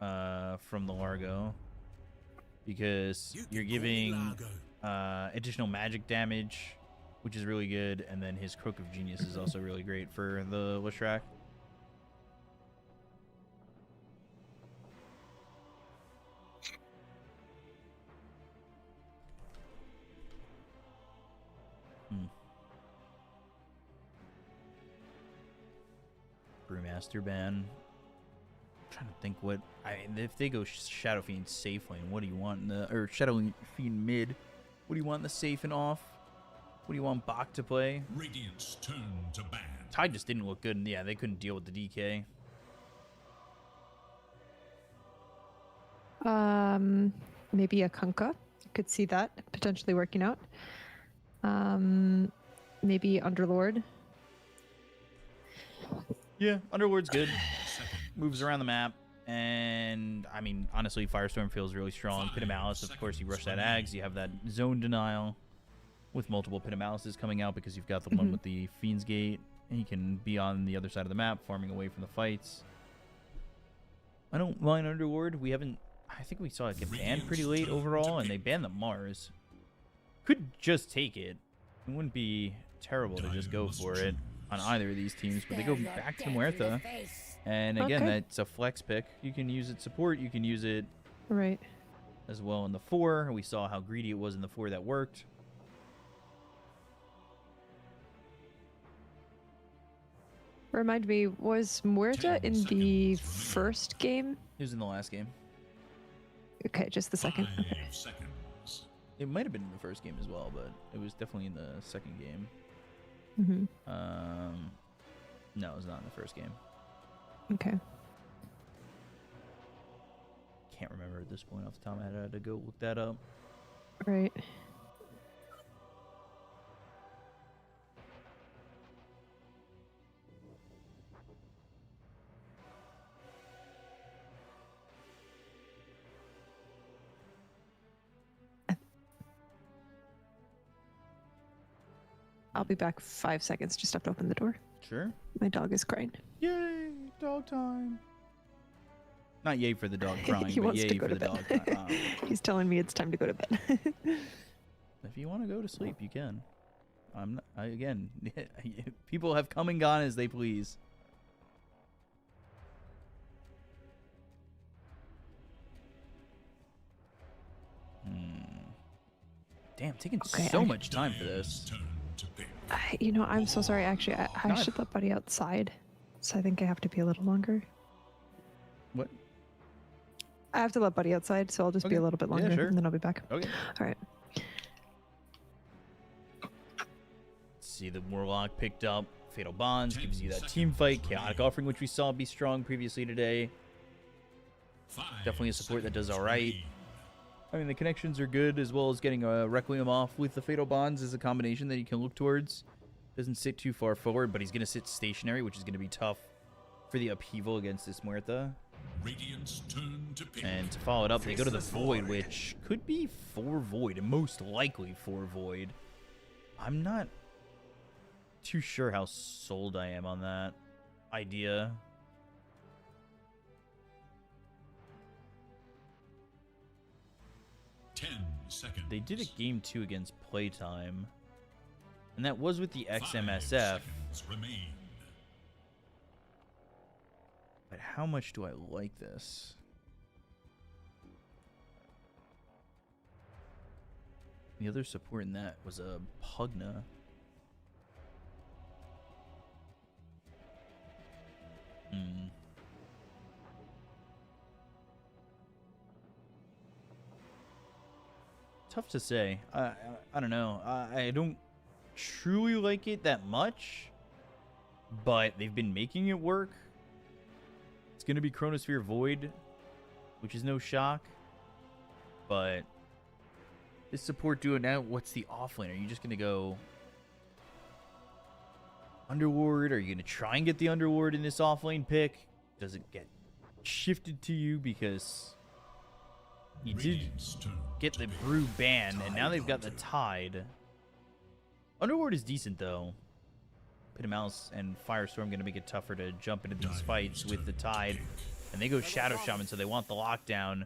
from the Largo because you're giving additional magic damage, which is really good, and then his Croak of Genius is also really great for the Leshrac. Brewmaster ban. I'm trying to think what if they go Shadow Fiend safe lane, what do you want in the or Shadow Fiend mid? What do you want in the safe and off? What do you want Bach to play? Radiant's turn to ban. Tide just didn't look good, and yeah, they couldn't deal with the DK. Maybe a Kunkka. Could see that potentially working out. Maybe Underlord. Yeah, Underlord's good. Moves around the map, and I mean, honestly, Firestorm feels really strong. Pit of Malice, of course, you rush that Ags, you have that zone denial with multiple Pit of Malices coming out because you've got the one with the Fiend's Gate, and he can be on the other side of the map, farming away from the fights. I don't mind Underlord. We haven't. I think we saw it get banned pretty late overall, and they banned the Mars. Could just take it. It wouldn't be terrible to just go for it on either of these teams, but they go back to Muerta. And again, Okay. that's a flex pick. You can use it support. You can use it Right. as well in the 4. We saw how greedy it was in the 4 that worked. Remind me, was Muerta 10 in the seconds first game? It was in the last game. Okay, just the second. 5 Okay. seconds. It might have been in the first game as well, but it was definitely in the second game. Mm-hmm. No, it was not in the first game. Okay. Can't remember at this point off the top of my head. I had to go look that up. Right. I'll be back 5 seconds. Just have to open the door. Sure. My dog is crying. Yay, dog time. Not yay for the dog crying, He but wants to yay go for to the bed. dog crying. He's telling me it's time to go to bed. If you want to go to sleep, you can. I'm not, again, people have come and gone as they please. Damn, taking Okay, so I- much time for this. Turn to pick. I'm so sorry. Actually, I Not- should let Buddy outside. So I think I have to be a little longer. What? I have to let Buddy outside, so I'll just be Okay. a little bit Yeah, longer, sure. and then I'll be back. Okay. All right. See the Warlock picked up. Fatal Bonds 10 gives you that seconds team fight. remaining. Chaotic Offering, which we saw be strong previously today. 5 Definitely a support that does seconds all right. remaining. I mean, the connections are good, as well as getting a Requiem off with the Fatal Bonds is a combination that you can look towards. Doesn't sit too far forward, but he's going to sit stationary, which is going to be tough for the upheaval against this Muerta. Radiant's turn to pick. And to follow it up, they go to the Void, which could be 4 Void, and most likely 4 Void. I'm not too sure how sold I am on that idea. Seconds. They did a game 2 against Playtime, and that was with the 5 XMSF. seconds remain. But how much do I like this? The other support in that was a Pugna. Hmm. Tough to say. I don't know. I don't truly like it that much, but they've been making it work. It's going to be Chronosphere Void, which is no shock. But this support duo now, what's the offlane? Are you just going to go Underward? Are you going to try and get the Underward in this offlane pick? Does it get shifted to you because you did Radiant's turn get to the pick. Brew ban, and now Tide they've got the Hunter. Tide. Underward is decent, though. Pit of Mouse and Firestorm going to make it tougher to jump into these Dire's fights with the turn to Tide. pick. And they go Shadow Shaman, so they want the lockdown.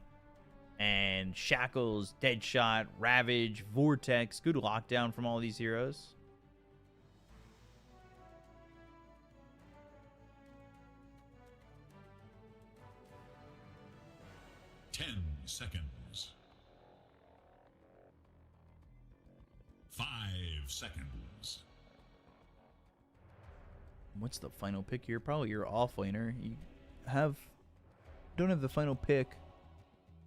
And Shackles, Deadshot, Ravage, Vortex. Good lockdown from all these heroes. Ten seconds. 5 seconds. What's the final pick here? Probably your offlaner. You don't have the final pick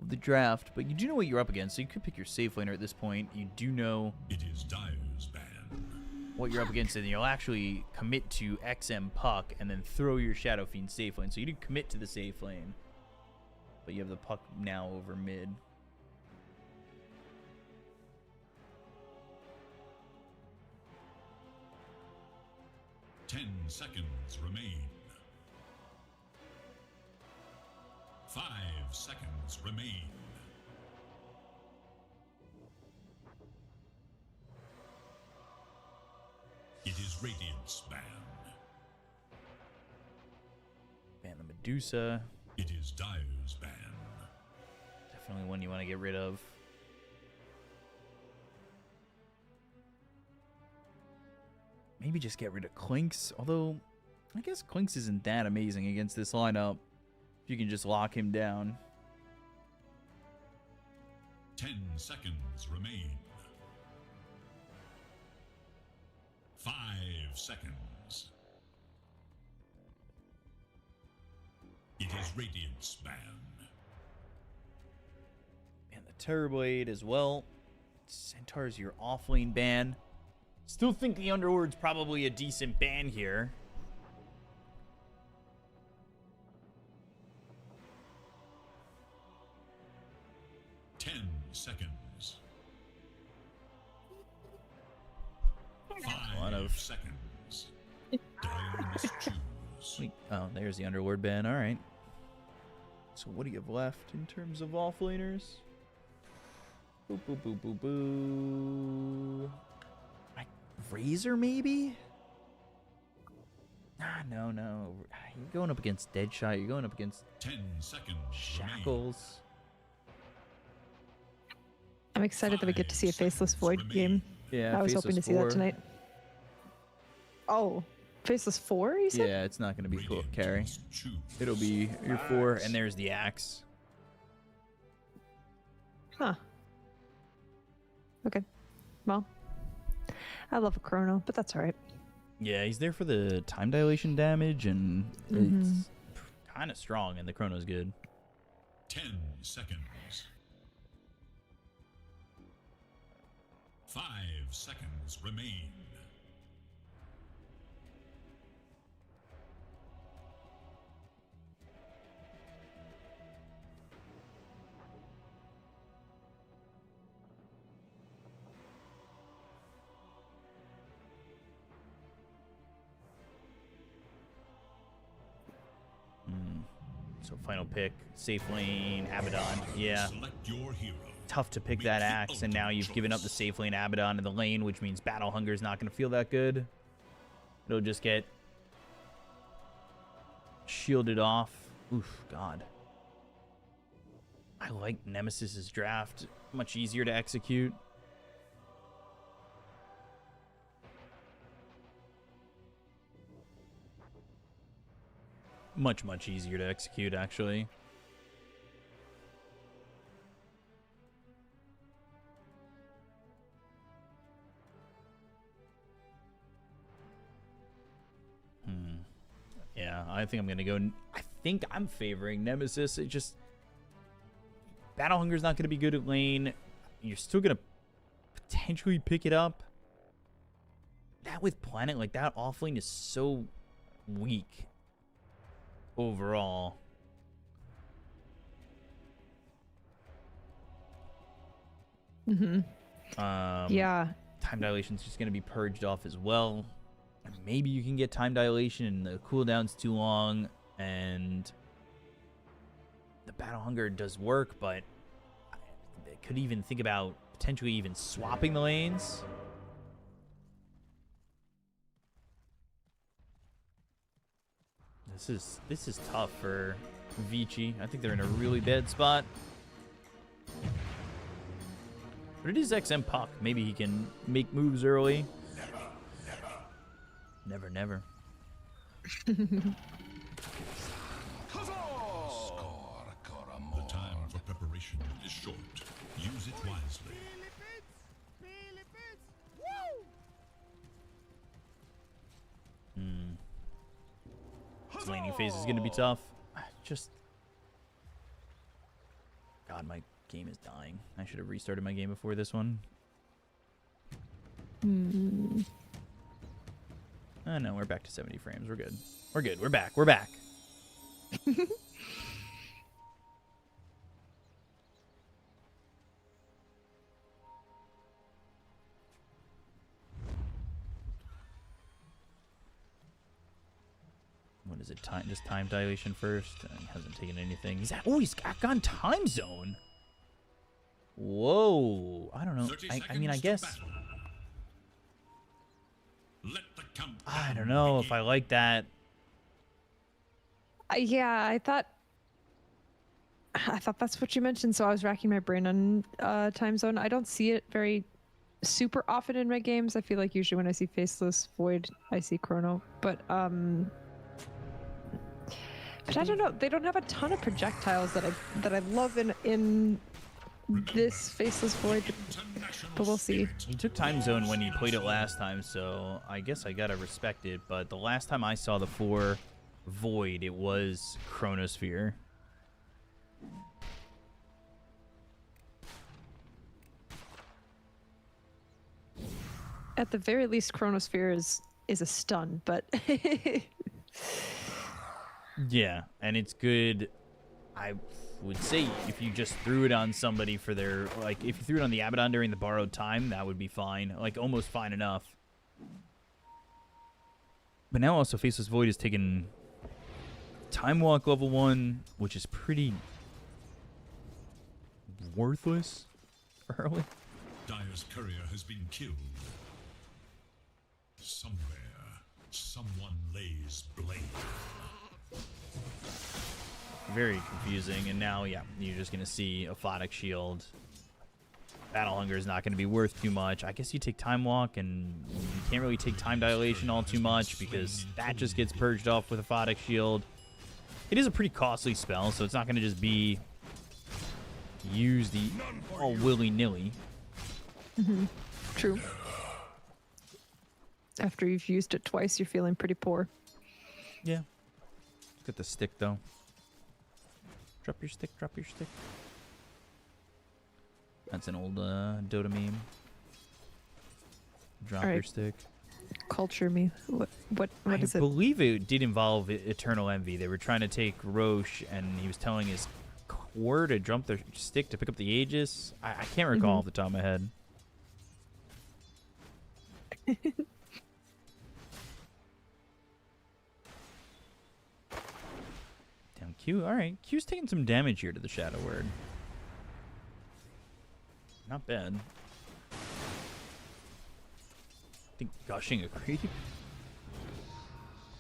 of the draft, but you do know what you're up against, so you could pick your safe laner at this point. You do know It is Dire's ban. what you're up against, and you'll actually commit to XM Puck and then throw your Shadow Fiend safe lane. So you did commit to the safe lane, but you have the Puck now over mid. Ten seconds remain. 5 seconds remain. It is Radiant's ban. Ban the Medusa. It is Dire's ban. Definitely one you want to get rid of. Maybe just get rid of Clinks, although I guess Clinks isn't that amazing against this lineup. If you can just lock him down. 10 seconds remain. 5 seconds. It is Radiant's ban. And the Terrorblade as well. Centaur's your offlane ban. Still think the Underward's probably a decent ban here. Ten seconds. lot 5 of- seconds. Dire must choose. Wait, oh, there's the Underward ban. All right. So what do you have left in terms of offlaners? Boo, boo, boo, boo, boo. Razor, maybe? No. You're going up against Deadshot. You're going up against 10 seconds remain. Shackles. I'm excited that we get to see a 5 Faceless Void seconds game. remain. Yeah, I was hoping to see that tonight. Oh, Faceless 4, you said? Yeah, it's not going to be cool. Radiant Carry. must choose. It'll be your 4, and there's the axe. Huh. Okay. Well, I love a Chrono, but that's all right. Yeah, he's there for the time dilation damage, and it's kind of strong, and the Chrono's good. 10 seconds. 5 seconds remain. So final pick, safe lane, Abaddon. Yeah, Select your hero. tough to pick Make that the axe, and now ultimate you've given up the choice. safe lane Abaddon in the lane, which means Battle Hunger's not going to feel that good. It'll just get shielded off. Oof, God. I like Nemesis's draft. Much easier to execute. Much easier to execute, actually. Yeah. Yeah, I think I'm gonna go. I think I'm favoring Nemesis. It just Battle Hunger's not gonna be good at lane. You're still gonna potentially pick it up. That with Planet, like that offlane is so weak overall. Yeah. Time dilation's just gonna be purged off as well. And maybe you can get time dilation and the cooldown's too long, and the Battle Hunger does work, but I could even think about potentially even swapping the lanes. This is tough for Vici. I think they're in a really bad spot. But it is XM Puck. Maybe he can make moves early. Never, never. The time for preparation is short. Use it wisely. This laning phase is going to be tough. God, my game is dying. I should have restarted my game before this one. Oh, no, we're back to 70 frames. We're good. We're good. We're back. We're back. What is it? Time? Just time dilation first. He hasn't taken anything. He's gone time zone. Whoa. I don't know. I mean, I guess. I don't know if I like that. Yeah, I thought that's what you mentioned, so I was racking my brain on time zone. I don't see it very super often in my games. I feel like usually when I see Faceless Void, I see Chrono. But I don't know. They don't have a ton of projectiles that I love in this Faceless Void, but we'll see. He took time zone when he played it last time, so I guess I gotta respect it. But the last time I saw the 4 Void, it was Chronosphere. At the very least, Chronosphere is a stun, but yeah, and it's good. I would say if you just threw it on somebody for their, like, if you threw it on the Abaddon during the borrowed time, that would be fine. Like, almost fine enough. But now also Faceless Void has taken Time Walk level 1, which is pretty worthless early. Dire's courier has been killed. Somewhere, someone lays blame. Very confusing, and now, yeah, you're just going to see a Aphotic Shield. Battle Hunger is not going to be worth too much. I guess you take Time Walk, and you can't really take Time Dilation all too much, because that just gets purged off with a Aphotic Shield. It is a pretty costly spell, so it's not going to just be used all willy-nilly. True. After you've used it twice, you're feeling pretty poor. Yeah. Let's get the stick, though. Drop your stick, drop your stick. That's an old Dota meme. Drop your stick. Culture me. What is it? I believe it did involve Eternal Envy. They were trying to take Roche, and he was telling his core to jump their stick to pick up the Aegis. I can't recall off the top of my head. Damn, Q. Alright, Q's taking some damage here to the Shadow Word. Not bad. I think Gushing agreed.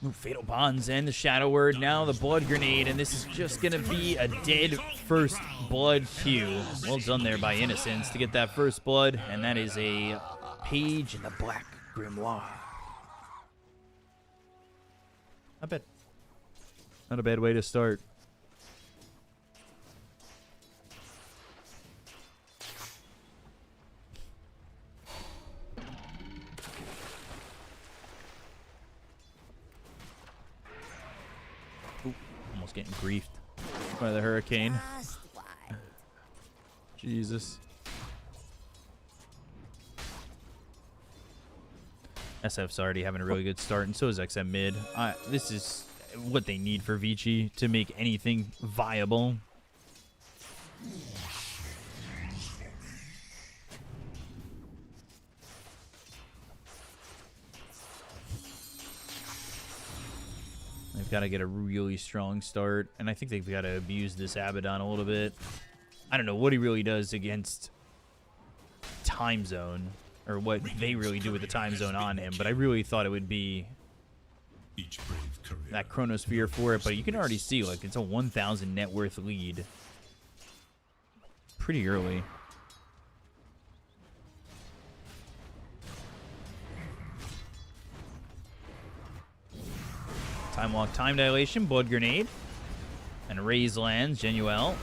Ooh, Fatal Bonds and the Shadow Word. Now the Blood Grenade, and this is just going to be a dead first blood Q. Well done there by Innocence to get that first blood, and that is a Page in the Black Grimoire. Not bad. Not a bad way to start. Almost getting griefed by the hurricane. Jesus. SF's already having a really good start, and so is XM mid. This is what they need for Vici to make anything viable. They've got to get a really strong start, and I think they've got to abuse this Abaddon a little bit. I don't know what he really does against time zone, or what they really do with the time zone on him, but I really thought it would be that Chronosphere for it, but you can already see, like, it's a 1,000 net worth lead pretty early. Time walk, time dilation, blood grenade, and raise lands. Genuel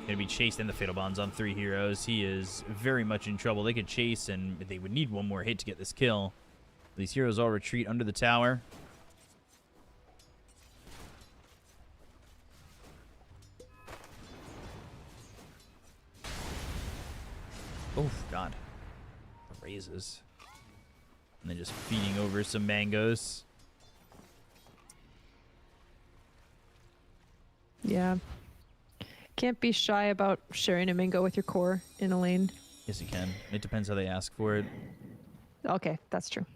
gonna be chased in the fatal bonds on 3 heroes. He is very much in trouble. They could chase, and they would need one more hit to get this kill. These heroes all retreat under the tower. Oh God, the raises, and then just feeding over some mangoes. Yeah. Can't be shy about sharing a mango with your core in a lane. Yes, you can. It depends how they ask for it. Okay, that's true.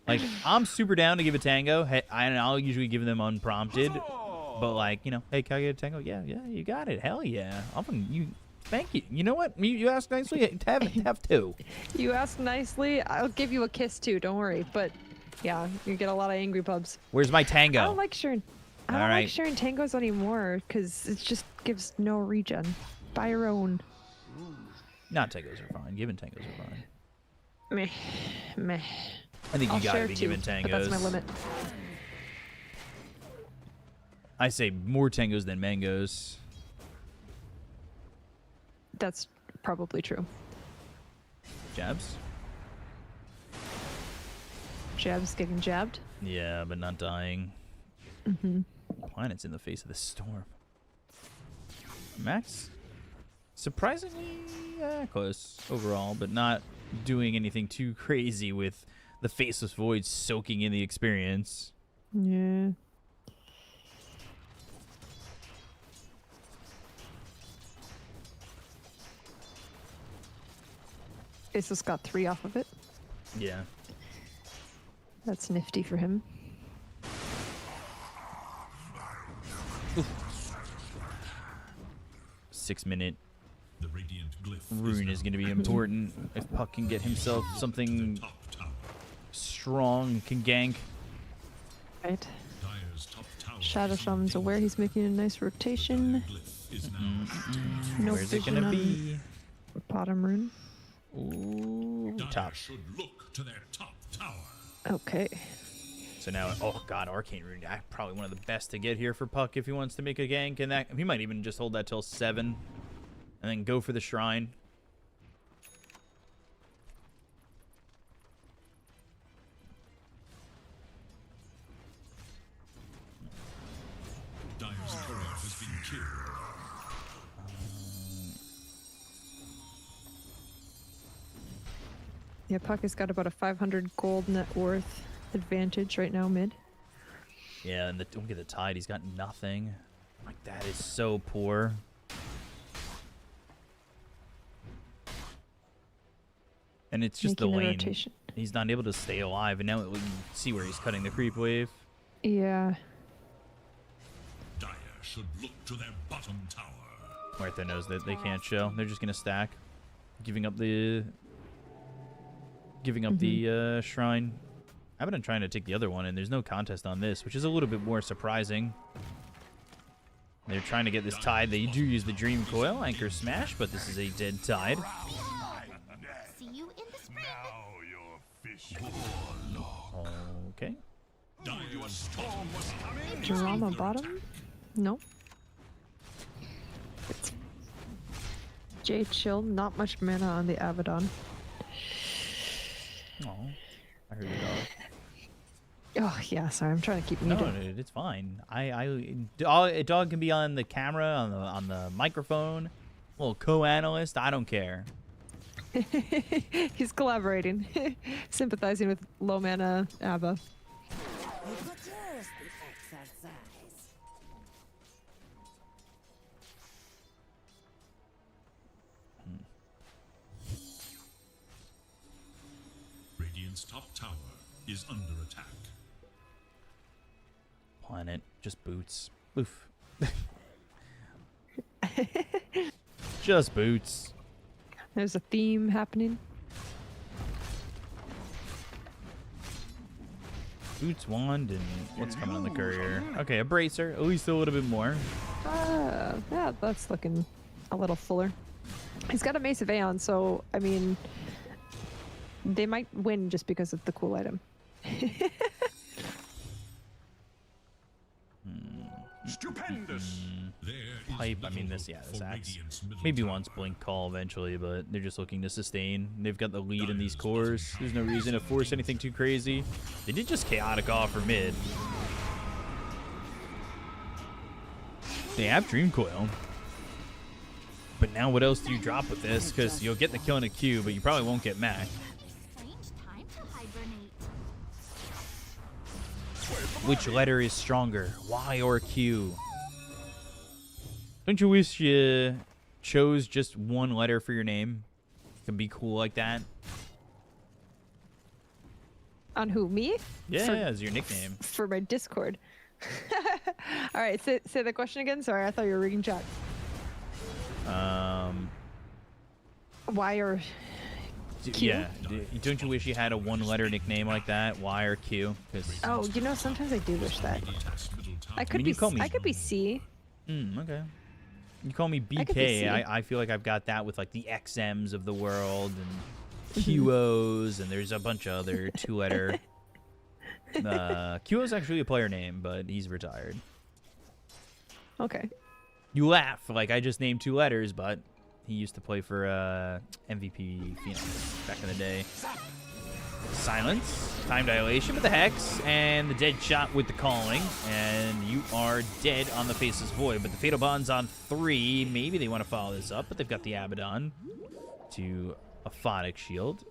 Like, I'm super down to give a tango. Hey, I'll usually give them unprompted. But, like, you know, hey, can I get a tango? Yeah, you got it. Hell yeah. Thank you. You know what? You ask nicely, have 2. You ask nicely, I'll give you a kiss too, don't worry. But, yeah, you get a lot of angry pubs. Where's my tango? I don't like sharing tangos anymore because it just gives no regen. Buy your own. Not tangos are fine. Giving tangos are fine. Meh. I think I'll you gotta share be 2, giving tangos. but that's my limit. I say more tangos than mangoes. That's probably true. Jabs? Jabs getting jabbed? Yeah, but not dying. Mm-hmm. Planet's in the face of the storm. Max? Surprisingly close overall, but not doing anything too crazy with the Faceless Void soaking in the experience. Yeah. Faceless got 3 off of it. Yeah. That's nifty for him. Oof. 6-minute The radiant glyph rune is going to be important if Puck can get himself something strong, can gank. Right. Shadow Shaman's aware he's making a nice rotation. No Where's it vision going to on be? Bottom rune. Ooh, top. should look to their top tower. Okay. So now, oh God, Arcane Rune, probably one of the best to get here for Puck if he wants to make a gank, and that he might even just hold that till 7, and then go for the Shrine. Dyer's courier has been killed. Yeah, Puck has got about a 500 gold net worth advantage right now mid. Yeah, and don't get the Tide. He's got nothing. Like, that is so poor. And it's just Making the a lane. rotation. He's not able to stay alive, and now we can see where he's cutting the creep wave. Yeah. Dyer should look to their bottom tower. Martha knows that they can't chill. They're just gonna stack, giving up the shrine. I've been trying to take the other one, and there's no contest on this, which is a little bit more surprising. They're trying to get this Tide. They do use the Dream Coil, Anchor Smash, but this is a dead Tide. See you in the spring. Okay. Drama bottom? No. Jade Chill, not much mana on the Abaddon. Oh, I heard your dog. Oh yeah, sorry, I'm trying to keep No, muted. dude, it's fine. A dog can be on the camera, on the microphone. Little co-analyst, I don't care. He's collaborating, sympathizing with low mana Abba. Radiant's top tower is under attack. Planet, just boots. Oof. Just boots. There's a theme happening. Boots, wand, and what's coming on the courier? Okay, a bracer, at least a little bit more. Yeah, that's looking a little fuller. He's got a Mace of Aeon, so I mean, they might win just because of the cool item. Stupendous. Pipe, I mean this axe. Maybe once blink call eventually, but they're just looking to sustain. They've got the lead in these cores. There's no reason to force anything too crazy. They did just chaotic off for mid. They have Dream Coil. But now what else do you drop with this? Because you'll get the kill in a Q, but you probably won't get Mac. Which letter is stronger, Y or Q? Don't you wish you chose just one letter for your name? It can be cool like that. On who, me? Yeah, For- as your nickname. For my Discord. All right, say the question again. Sorry, I thought you were reading chat. Y or Q? Yeah. Don't you wish you had a one-letter nickname like that, Y or Q? Oh, you know, sometimes I do wish that. I could mean, be. you call me- I could be C. Okay. You call me I could be BK. C. I feel like I've got that with like the XMs of the world and QOs, and there's a bunch of other two-letter. QO's actually a player name, but he's retired. Okay. You laugh like I just named 2 letters, but he used to play for MVP Phoenix back in the day. Silence, time dilation with the Hex, and the dead shot with the calling, and you are dead on the Faceless Void. But the Fatal Bond's on 3. Maybe they want to follow this up, but they've got the Abaddon to a Photic Shield.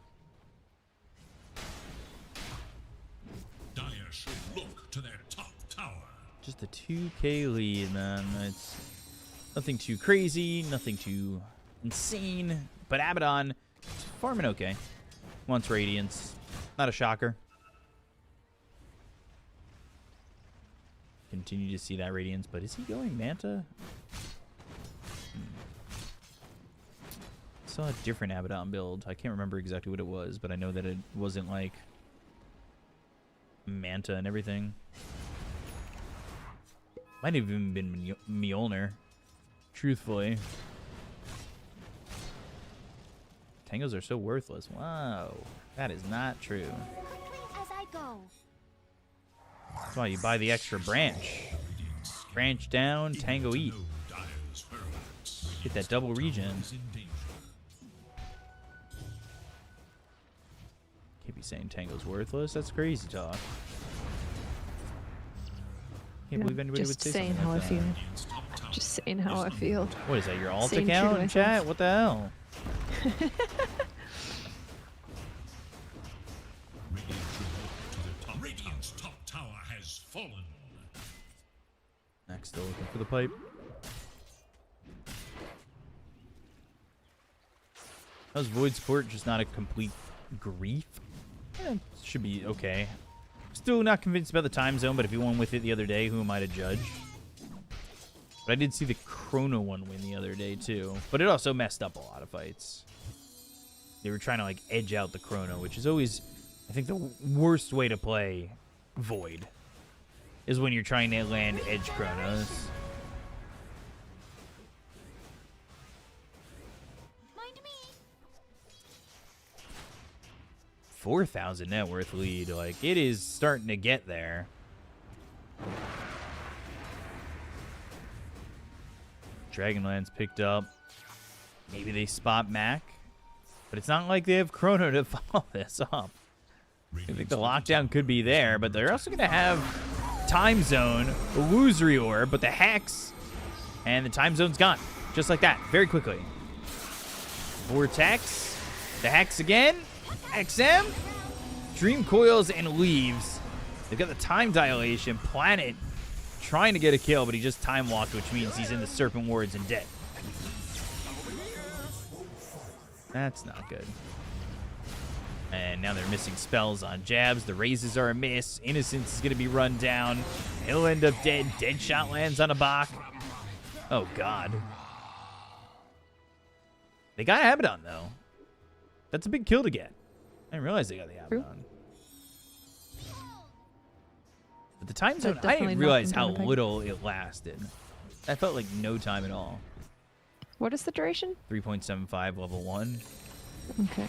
Dire should look to their top tower. Just a 2k lead, man. It's nothing too crazy, nothing too insane, but Abaddon is farming okay. Wants Radiance. Not a shocker. Continue to see that Radiance, but is he going Manta? Saw a different Abaddon build. I can't remember exactly what it was, but I know that it wasn't like Manta and everything. Might have even been Mjolnir. Truthfully. Tangos are so worthless. Wow. That is not true. As I go. That's why you buy the extra branch. Branch down, Tango eat. Get that double regen. Can't be saying Tango's worthless. That's crazy talk. Can't believe anybody would say saying something how like I that. feel. Just saying how I feel. What is that, your alt Staying true to account in myself. chat? What the hell? Radiant's top tower has fallen. Next, still looking for the pipe. How's Void Sport just not a complete grief? Should be okay. Still not convinced about the time zone, but if you won with it the other day, who am I to judge? But I did see the Chrono one win the other day, too. But it also messed up a lot of fights. They were trying to, like, edge out the Chrono, which is always, I think, the worst way to play Void. Is when you're trying to land edge Chronos. Mind me. 4,000 net worth lead. Like, it is starting to get there. Dragonland's picked up. Maybe they spot Mac. But it's not like they have Chrono to follow this up. I think the lockdown could be there, but they're also going to have Time Zone, Illusory Orb, but the Hex, and the Time Zone's gone. Just like that, very quickly. Vortex, the Hex again, XM, Dream Coils, and Leaves. They've got the Time Dilation, Planet trying to get a kill, but he just time walked, which means he's in the Serpent Wards and dead. That's not good. And now they're missing spells on jabs. The raises are a miss. Innocence is going to be run down. He'll end up dead. Deadshot lands on a Bach. Oh, God. They got Abaddon, though. That's a big kill to get. I didn't realize they got the Abaddon. But the time zone, I didn't realize how little it lasted. That felt like no time at all. What is the duration? 3.75 level 1. Okay.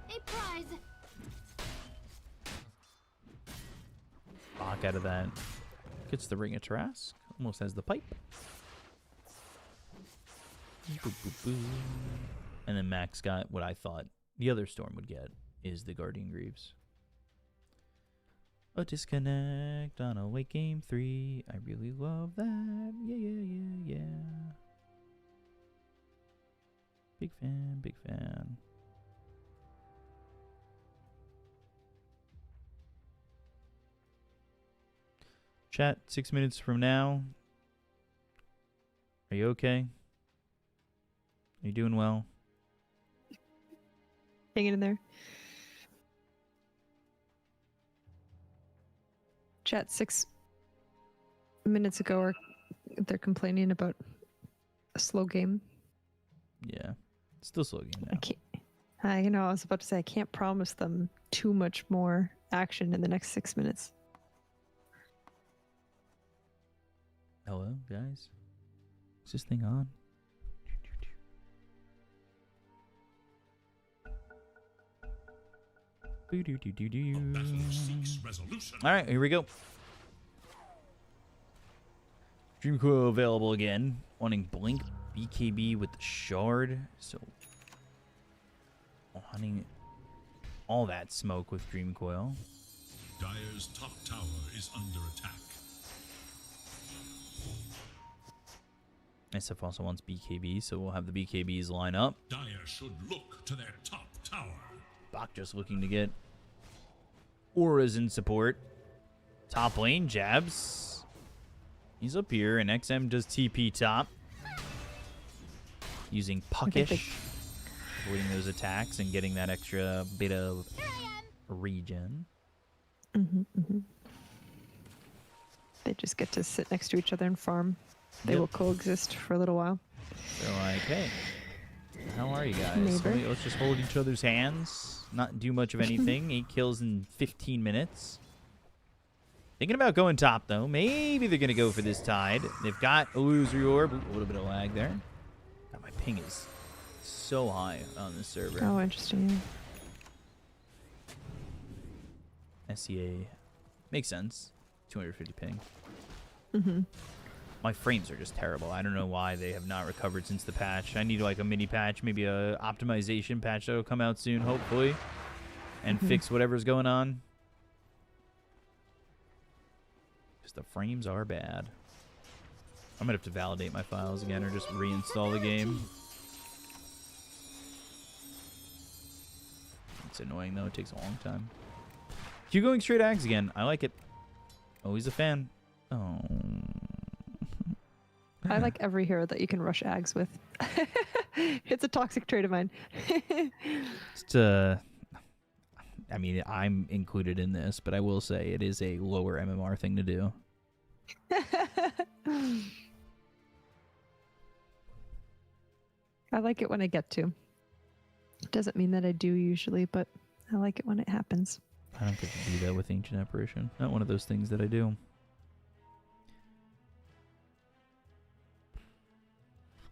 A prize. Bach out of that. Gets the Ring of Trask. Almost has the pipe. Boop, boop, boop. And then Max got what I thought the other Storm would get, is the Guardian Greaves. A disconnect on Awake Game 3. I really love that. Yeah, yeah, yeah, yeah. Big fan, big fan. Chat, 6 minutes from now. Are you okay? Are you doing well? Hanging in there. Chat 6 minutes ago, they're complaining about a slow game. Yeah, it's still slow game now. I can't. I was about to say I can't promise them too much more action in the next 6 minutes. Hello, guys. Is this thing on? All right, here we go. Dream Coil available again. Wanting Blink BKB with the Shard. So, wanting all that smoke with Dream Coil. Dire's top tower is under attack. SF also wants BKB, so we'll have the BKBs line up. Dire should look to their top tower. Bach just looking to get auras in support. Top lane, jabs. He's up here, and XM does TP top. Using Puckish. Avoiding those attacks and getting that extra bit of regen. They just get to sit next to each other and farm. They will coexist for a little while. They're like, hey, how are you guys? Neighbor. Let's just hold each other's hands. Not do much of anything. 8 kills in 15 minutes. Thinking about going top, though. Maybe they're going to go for this Tide. They've got Illusory Orb. A little bit of lag there. God, my ping is so high on this server. Oh, interesting. SCA. Makes sense. 250 ping. Mm-hmm. My frames are just terrible. I don't know why they have not recovered since the patch. I need like a mini patch, maybe a optimization patch that will come out soon, hopefully, and fix whatever's going on. Because the frames are bad. I'm gonna have to validate my files again or just reinstall the game. It's annoying though. It takes a long time. Q going straight axe again. I like it. Always a fan. Oh. I like every hero that you can rush ags with. It's a toxic trait of mine. Just, I mean, I'm included in this, but I will say it is a lower MMR thing to do. I like it when I get to. Doesn't mean that I do usually, but I like it when it happens. I don't get to do that with Ancient Apparition. Not one of those things that I do.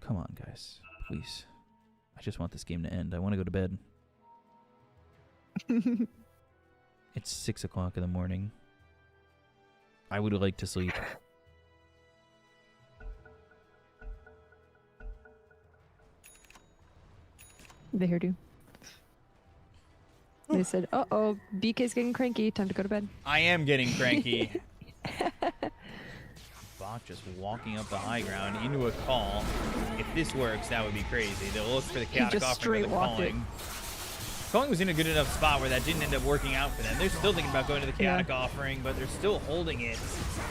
Come on, guys. Please. I just want this game to end. I want to go to bed. It's 6 o'clock in the morning. I would like to sleep. They heard you. They said, "Uh-oh, BK's getting cranky. Time to go to bed." I am getting cranky. Bach just walking up the high ground into a call. If this works, that would be crazy. They'll look for the chaotic just offering with the straight walked it. calling. Calling was in a good enough spot where that didn't end up working out for them. They're still thinking about going to the chaotic offering, but they're still holding it.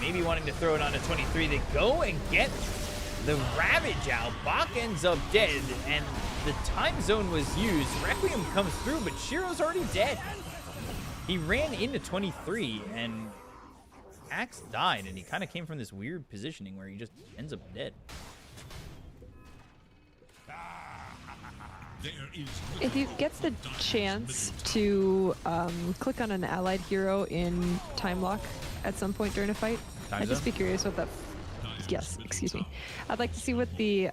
Maybe wanting to throw it onto 23. They go and get the Ravage out. Bach ends up dead, and the time zone was used. Requiem comes through, but Shiro's already dead. He ran into 23, and Axe died, and he kind of came from this weird positioning where he just ends up dead. If you get the chance to click on an allied hero in time lock at some point during a fight, I'd just be curious what that. Yes, excuse me. I'd like to see what the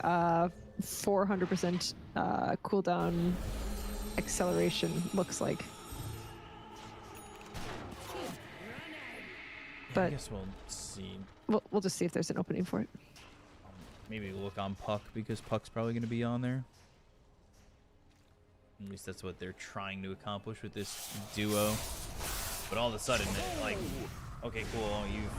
400% cooldown acceleration looks like. But I guess we'll see. We'll just see if there's an opening for it. Maybe look on Puck, because Puck's probably going to be on there. At least that's what they're trying to accomplish with this duo. But all of a sudden, like, okay, cool, you've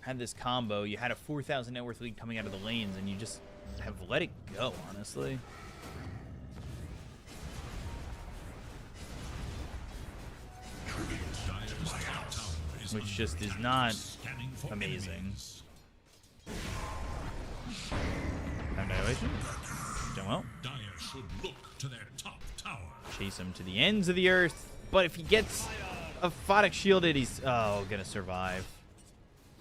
had this combo. You had a 4,000 net worth lead coming out of the lanes, and you just have let it go, honestly. Which just is not amazing. Annihilation. Done well. Chase him to the ends of the earth, but if he gets a Photic shielded, he's gonna survive.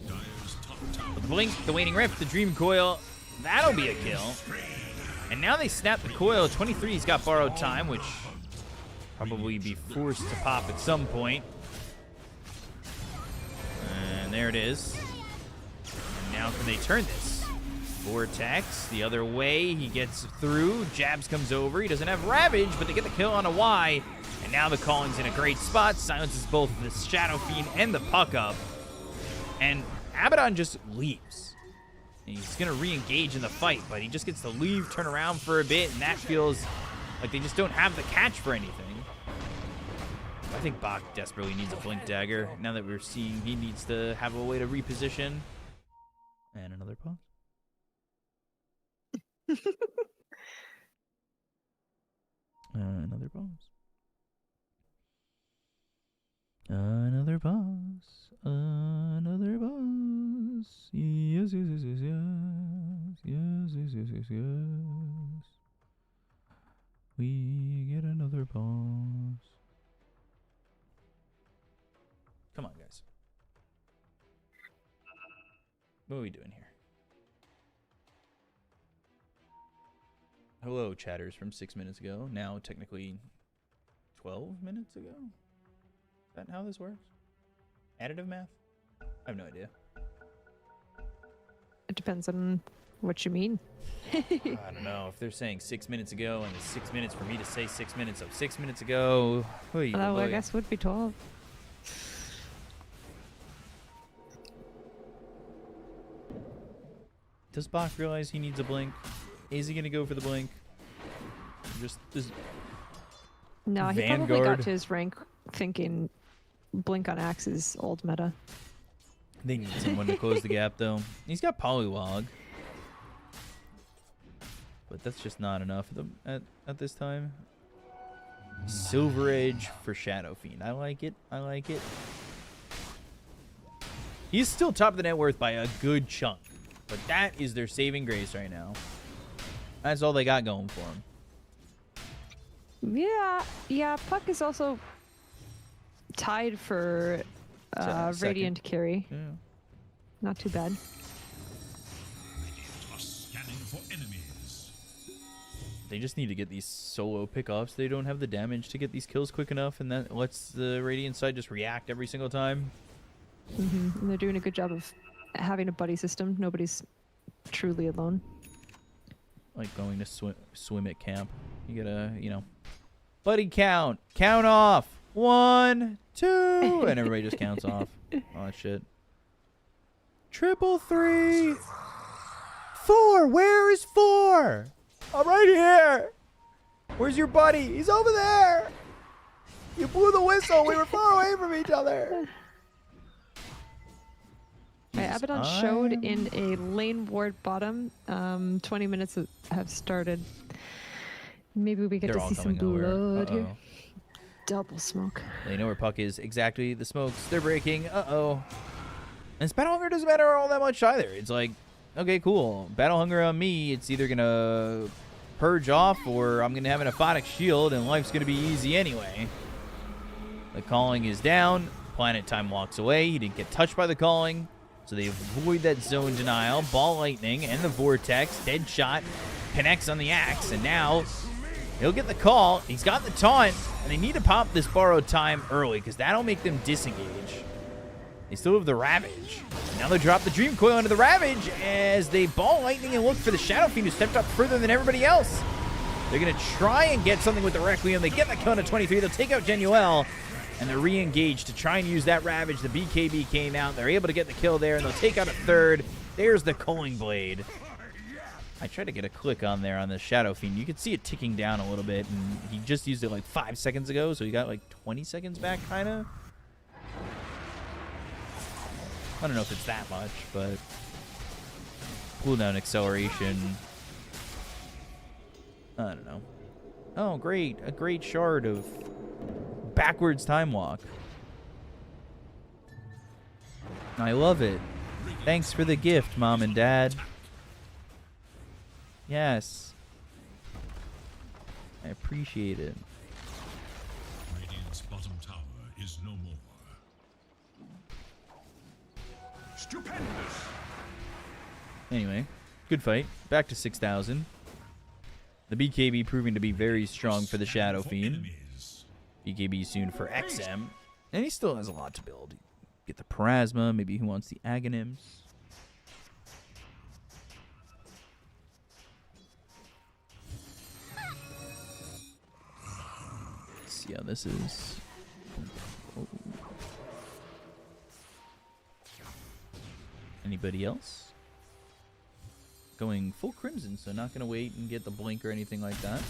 But the blink, the waning rift, the dream coil, that'll be a kill. And now they snap the coil. 23's got borrowed time, which probably be forced to pop at some point. And there it is. And now can they turn this? Vortex the other way. He gets through. Jabs comes over. He doesn't have Ravage, but they get the kill on a Y. And now the calling's in a great spot. Silences both the Shadow Fiend and the Puck up. And Abaddon just leaves. And he's going to re-engage in the fight, but he just gets to leave, turn around for a bit, and that feels like they just don't have the catch for anything. I think Bach desperately needs a Blink Dagger. Now that we're seeing he needs to have a way to reposition. And another pause. Another pause. Another pause. Another pause. Yes, yes, yes, yes, yes. Yes, yes, yes, yes, yes. We get another pause. Come on, guys. What are we doing here? Hello, chatters from 6 minutes ago. Now, technically, 12 minutes ago? Is that how this works? Additive math? I have no idea. It depends on what you mean. I don't know. If they're saying 6 minutes ago and it's 6 minutes for me to say 6 minutes of 6 minutes ago. Well, I guess would be 12. Does Bach realize he needs a blink? Is he going to go for the blink? No, he Vanguard. probably got to his rank thinking Blink on Axe is old meta. They need someone to close the gap, though. He's got Polywog. But that's just not enough at this time. Silver Edge for Shadow Fiend. I like it. I like it. He's still top of the net worth by a good chunk. But that is their saving grace right now. That's all they got going for him. Yeah. Puck is also tied for Radiant carry. Yeah. Not too bad. Scanning for enemies. They just need to get these solo pickoffs. They don't have the damage to get these kills quick enough, and that lets the Radiant side just react every single time. And they're doing a good job of having a buddy system. Nobody's truly alone. Like going to swim at camp. You gotta, buddy count. Count off. 1, 2. And everybody just counts off. All that shit. 333. 4. Where is 4? I'm right here. Where's your buddy? He's over there. You blew the whistle. We were far away from each other. My Abaddon showed in a lane ward bottom. 20 minutes have started. Maybe we get They're to all see some coming over. blood here. Double smoke. They know where Puck is. Exactly. The smokes. They're breaking. Uh-oh. And this Battle Hunger doesn't matter all that much either. It's like, okay, cool. Battle Hunger on me, it's either going to purge off or I'm going to have an aphotic shield and life's going to be easy anyway. The calling is down. Planet Time walks away. He didn't get touched by the calling. So they avoid that zone denial. Ball Lightning and the Vortex. Dead shot connects on the axe. And now he'll get the call. He's got the taunt. And they need to pop this borrowed time early because that'll make them disengage. They still have the Ravage. Now they drop the Dream Coil into the Ravage as they Ball Lightning and look for the Shadow Fiend who stepped up further than everybody else. They're going to try and get something with the Requiem. They get the kill on 23. They'll take out Genuel. And they're re-engaged to try and use that Ravage. The BKB came out. They're able to get the kill there, and they'll take out a third. There's the Culling Blade. I tried to get a click on there on the Shadow Fiend. You could see it ticking down a little bit, and he just used it like 5 seconds ago, so he got like 20 seconds back, kind of. I don't know if it's that much, but cooldown acceleration. I don't know. Oh, great. A great shard of backwards time walk. I love it. Thanks for the gift, Mom and Dad. Yes. I appreciate it. Radiant's bottom tower is no more. Stupendous. Anyway, good fight. Back to 6,000. The BKB proving to be very strong for the Shadow Fiend. BKB soon for XM. And he still has a lot to build. Get the Parasma. Maybe he wants the Aghanims. Let's see how this is. Oh. Anybody else? Going full Crimson, so not going to wait and get the blink or anything like that.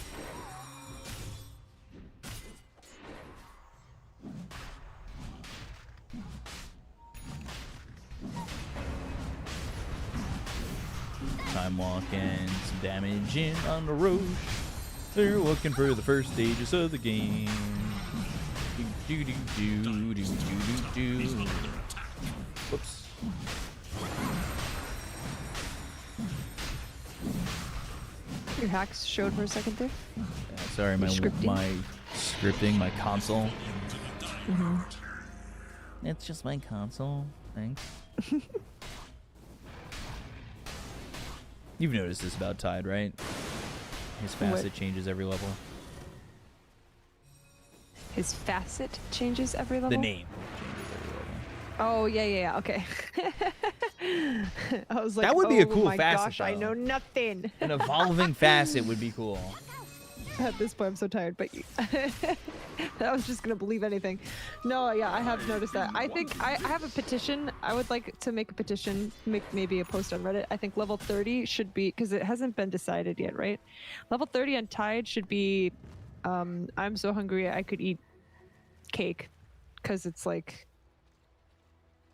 Time walk and some damage in on the Roche. They're looking for the first stages of the game. Do do do do do do do. Whoops. Your hacks showed for a second there. Yeah, sorry, my scripting, my console. Mm-hmm. It's just my console. Thanks. You've noticed this about Tide, right? His facet changes every level. His facet changes every level? The name changes every level. Oh, yeah, okay. I was like, that would be a cool my facet, gosh, I know nothing. An evolving facet would be cool. At this point, I'm so tired, but I was just going to believe anything. No, yeah, I have noticed that. I think I have a petition. I would like to make a petition, make maybe a post on Reddit. I think level 30 should be, because it hasn't been decided yet, right? Level 30 on Tide should be, I'm so hungry I could eat cake, because it's like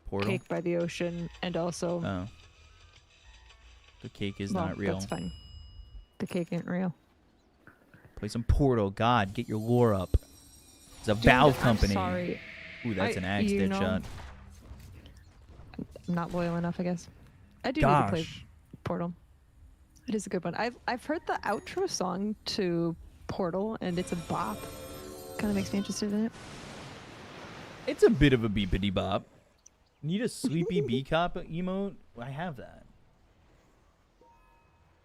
Portal? Cake by the ocean, and also... Oh. The cake is well, not real. That's fine. The cake ain't real. Play some Portal. God, get your lore up. It's a Dude, Valve I'm company. sorry. Ooh, that's an axe dead shot. I'm not loyal enough, I guess. I do need to play Portal. It is a good one. I've heard the outro song to Portal, and it's a bop. Kind of makes me interested in it. It's a bit of a beepity bop. Need a sleepy bee cop emote? I have that.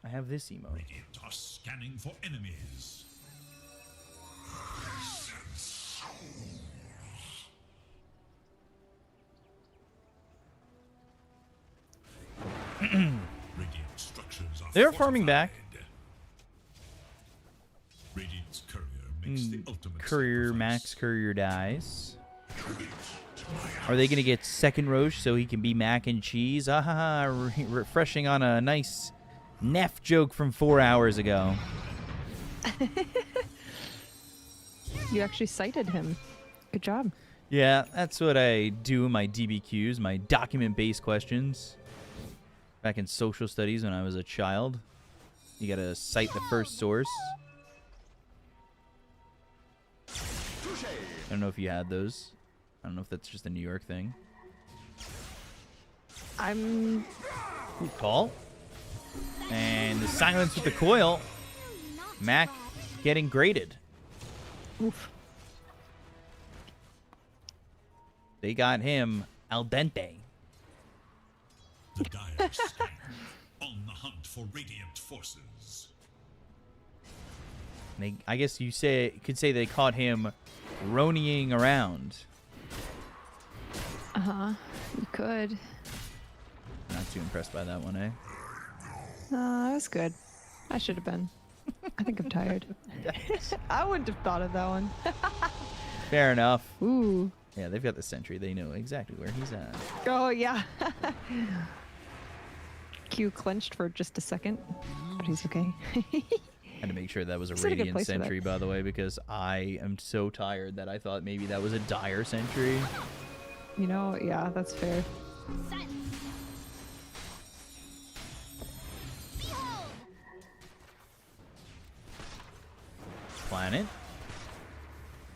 I have this emote. Radiant are scanning for enemies. Radiant structures are They're farming back. Radiant's courier makes the ultimate Courier, Max Courier dies. Are they going to get second Roche so he can be mac and cheese? Refreshing on a nice Neff joke from 4 hours ago. You actually cited him. Good job. Yeah, that's what I do in my DBQs, my document-based questions. Back in social studies when I was a child. You gotta cite the first source. I don't know if you had those. I don't know if that's just a New York thing. I'm... Good call. And the silence with the coil. Mac getting graded. Oof. They got him al dente. The Dire stand on the hunt for radiant forces. I guess you could say they caught him Ronying around. Uh-huh. You could. Not too impressed by that one, eh? That was good. I should have been. I think I'm tired. I wouldn't have thought of that one. Fair enough. Ooh. Yeah, they've got the sentry. They know exactly where he's at. Oh, yeah. Q clenched for just a second, but he's okay. Had to make sure that was a He's in a good Radiant place for that. sentry, by the way, because I am so tired that I thought maybe that was a Dire sentry. You know, yeah, that's fair. Planet?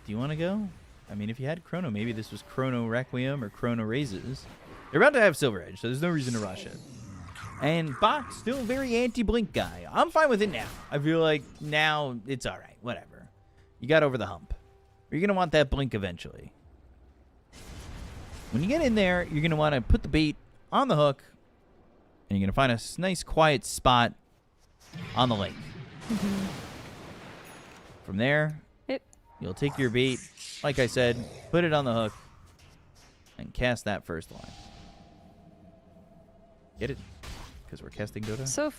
Do you want to go? I mean, if you had Chrono, maybe this was Chrono Requiem or Chrono Raises. They're about to have Silver Edge, so there's no reason to rush it. And Bach, still a very anti-blink guy. I'm fine with it now. I feel like now it's all right. Whatever. You got over the hump. You're going to want that blink eventually. When you get in there, you're going to want to put the bait on the hook, and you're going to find a nice, quiet spot on the lake. From there, you'll take your bait, like I said, put it on the hook, and cast that first line. Get it? Because we're casting Dota? So,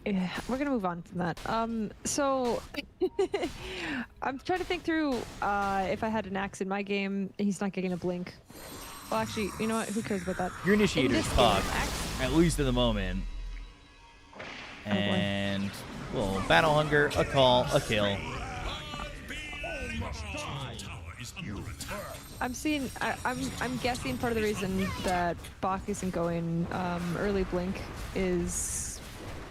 yeah, we're gonna move on from that. So I'm trying to think through if I had an axe in my game, he's not getting a blink. Well, actually, you know what? Who cares about that? Your initiator's this game, pop, axe- at least in the moment. And, well, Battle Hunger, a call, a kill. I'm seeing. I'm guessing part of the reason that Bach isn't going early blink is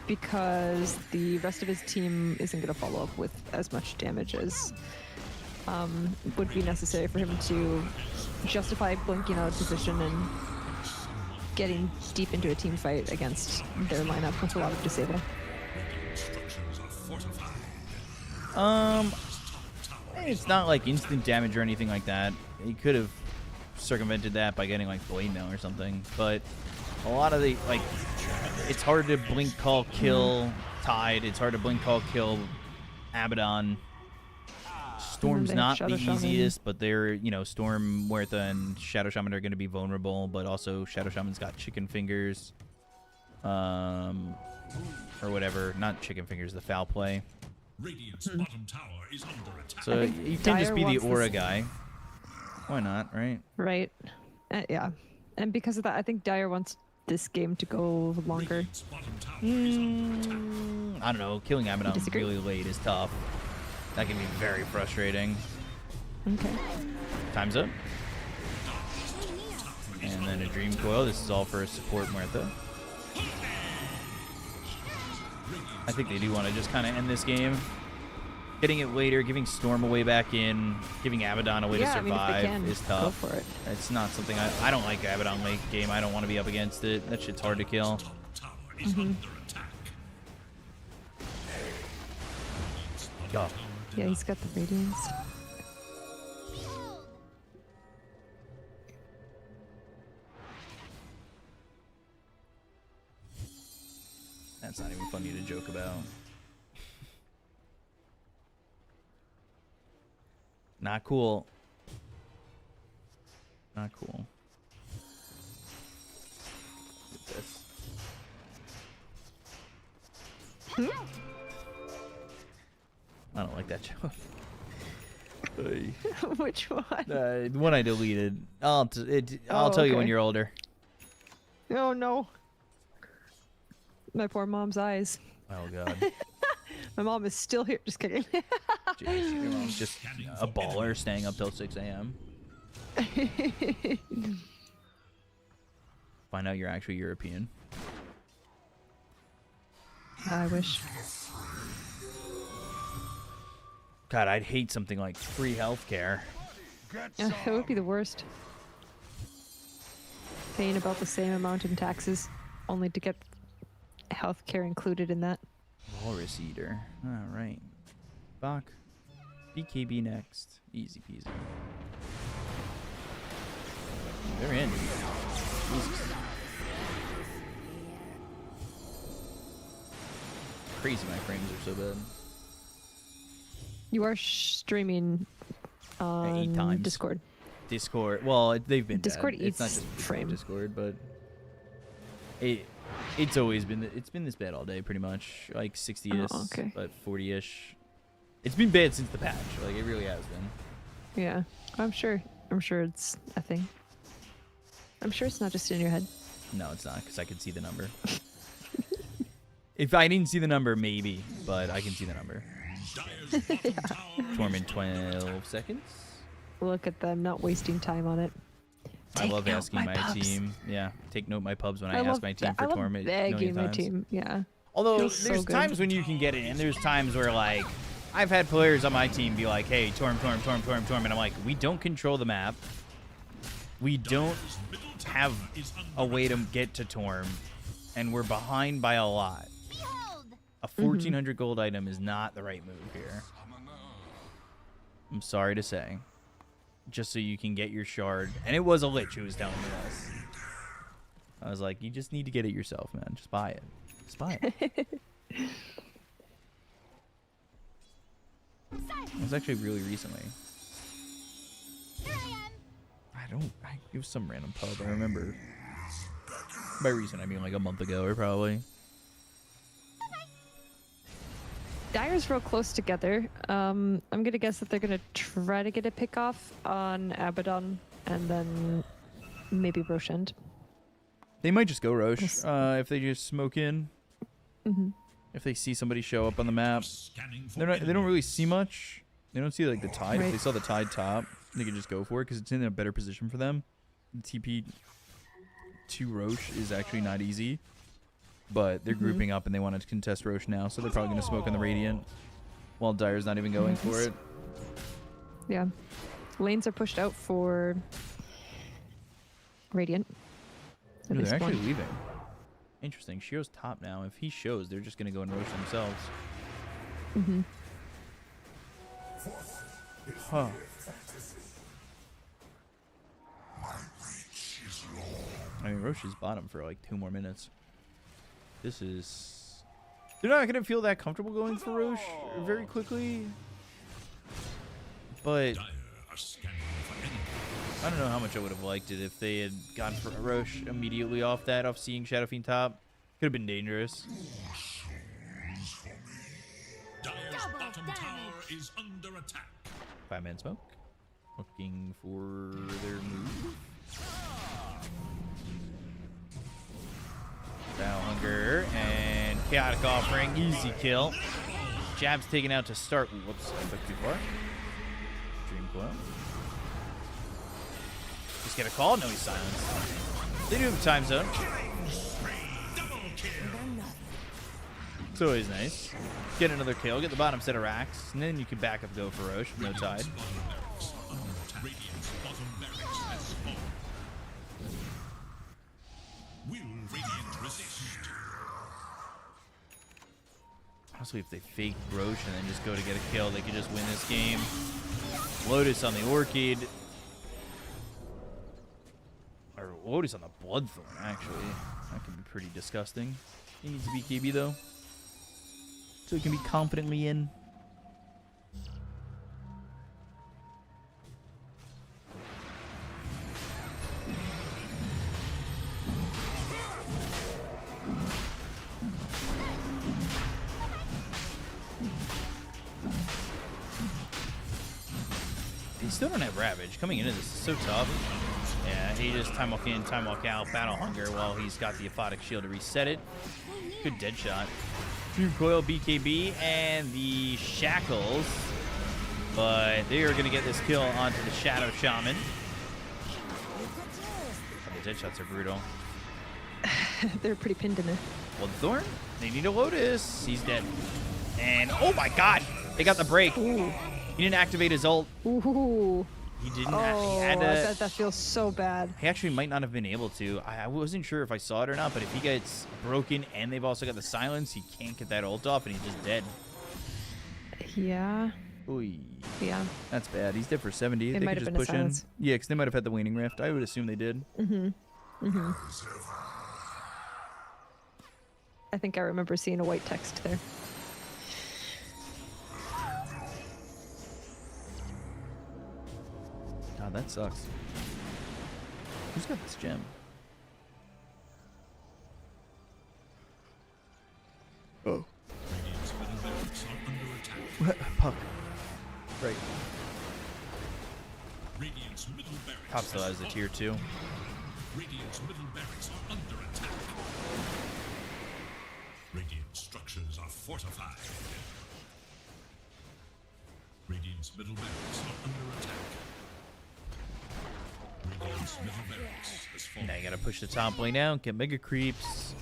because the rest of his team isn't going to follow up with as much damage as would be necessary for him to justify blinking out of position and getting deep into a team fight against their lineup with a lot of disable. It's not like instant damage or anything like that. He could have circumvented that by getting like Blade Mail or something, but a lot of the it's hard to blink, call, kill Tide. It's hard to blink, call, kill Abaddon. Storm's not the easiest, but they're, Storm, Muerta, and Shadow Shaman are going to be vulnerable, but also Shadow Shaman's got chicken fingers. Or whatever. Not chicken fingers, the foul play. Radiant's bottom tower is under attack. So you can just be the aura guy. Why not, right? Right. Yeah. And because of that, I think Dire wants this game to go longer. I don't know. Killing Abaddon disagree? really late is tough. That can be very frustrating. Okay. Time's up. And then a Dream Coil. This is all for a support Muerta. I think they do want to just kind of end this game. Getting it later, giving Storm a way back in, giving Abaddon a way to survive is tough. Go for it. It's not something I don't like Abaddon late game. I don't want to be up against it. That shit's hard to kill. Go. Yeah, he's got the radiance. That's not even funny to joke about. Not cool. Not cool. Look at this. I don't like that joke. Which one? The one I deleted. I'll tell you when okay. you're older. Oh no. My poor mom's eyes. Oh god. My mom is still here. Just kidding. Just a baller staying up till 6 a.m. Find out you're actually European. I wish. God, I'd hate something like free healthcare. Yeah, it would be the worst. Paying about the same amount in taxes, only to get healthcare included in that. Walrus Eater. All right. Bach. BKB next. Easy peasy. They're in. Jesus. Crazy my frames are so bad. You are streaming on 8 times. Discord. Discord. Well, they've been Discord bad. It's not eats just frame. Discord, but it's always been this bad all day pretty much. Like 60ish, okay. but 40ish. It's been bad since the patch. Like it really has been. Yeah, I'm sure it's a thing. I'm sure it's not just in your head. No, it's not, because I can see the number. If I didn't see the number, maybe, but I can see the number. Torment 12 seconds. Look at them not wasting time on it. I love Take note, asking my pubs. team. Yeah, take note my pubs when I love ask my team that. for I love Torment. begging my times. team. Yeah. Although Feels so there's good. times when you can get it, and there's times where like I've had players on my team be like, "Hey, Torm," and I'm like, "We don't control the map. We don't have a way to get to Torm, and we're behind by a lot. A 1,400 gold item is not the right move here. I'm sorry to say. Just so you can get your shard." And it was a lich who was telling me this. I was like, you just need to get it yourself, man. Just buy it. Just buy it. It was actually really recently. It was some random pub, I remember. By recent, I mean like a month ago or probably. Dyer's real close together. I'm gonna guess that they're gonna try to get a pick off on Abaddon and then maybe Roshan. They might just go Roche if they just smoke in. Mm-hmm. If they see somebody show up on the map, they don't really see much. They don't see like the tide. Right. If they saw the tide top, they could just go for it because it's in a better position for them. The TP to Roche is actually not easy, but they're grouping up and they want to contest Roche now, so they're probably going to smoke on the Radiant while Dyer's not even going for it. Yeah. Lanes are pushed out for Radiant. At No, least they're actually one. leaving. Interesting. Shiro's top now. If he shows, they're just going to go and Roche themselves. Mm-hmm. Huh. I mean, Roche is bottom for like 2 more minutes. This is... They're not going to feel that comfortable going for Roche very quickly. But... I don't know how much I would have liked it if they had gone for Roche immediately off seeing Shadow Fiend top. Could have been dangerous. Dyer's bottom tower is under attack. 5-man smoke. Looking for their move. Battle Hunger and Chaotic Offering. Easy kill. Jab's taken out to start. Whoops, I took too far. Dream Coil. Just get a call? No, he's silenced. They do have a time zone. It's always nice. Get another kill, get the bottom set of racks, and then you can back up go for Roche with no tide. Honestly, if they fake Roche and then just go to get a kill, they could just win this game. Lotus on the Orchid. Or Lotus on the Bloodthorn, actually. That could be pretty disgusting. He needs to be KB, though. So he can be confidently in. They still don't have Ravage. Coming into this is so tough. Yeah, he just time walk in, time walk out, Battle Hunger while he's got the Aphotic Shield to reset it. Good dead shot. Dream Coil, BKB, and the Shackles But they are going to get this kill onto the Shadow Shaman. Oh, the dead shots are brutal. They're pretty pinned in there. Bloodthorn, they need a Lotus. He's dead. And, oh my god, they got the break. Ooh. He didn't activate his ult. Ooh. He didn't. Oh, He had to. I bet that feels so bad. He actually might not have been able to. I wasn't sure if I saw it or not, but if he gets broken and they've also got the silence, he can't get that ult off and he's just dead. Yeah. Oy. Yeah. That's bad. He's dead for 70. It They might could have just been a push in. silence. Yeah, because they might have had the Waning Rift. I would assume they did. I think I remember seeing a white text there. God, that sucks. Who's got this gem? Oh. Radiant's middle barracks are under attack. Puck. Right. Radiant's middle barracks. Top still has a tier 2. Radiant's middle barracks are under attack. Radiant structures are fortified. Radiant's middle barracks are under attack. Radiant's middle barracks has fallen. Now you gotta push the top lane out, get mega creeps,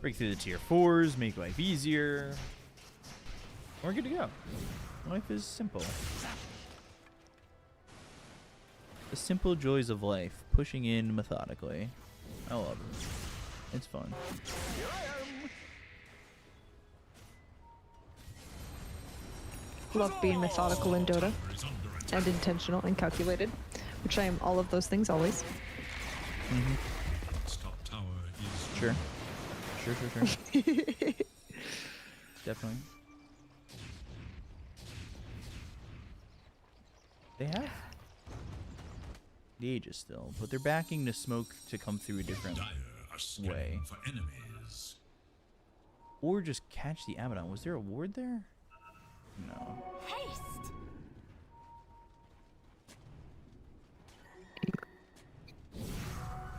break through the tier 4s, make life easier. We're good to go. Life is simple. The simple joys of life, pushing in methodically. I love it. It's fun. Love being methodical in Dota. And intentional and calculated. Which I am all of those things always. Top tower is Sure. Sure. Definitely. They have the Aegis still, but they're backing the smoke to come through a different dire are scanning way. for enemies. Or just catch the Abaddon. Was there a ward there? No. Haste!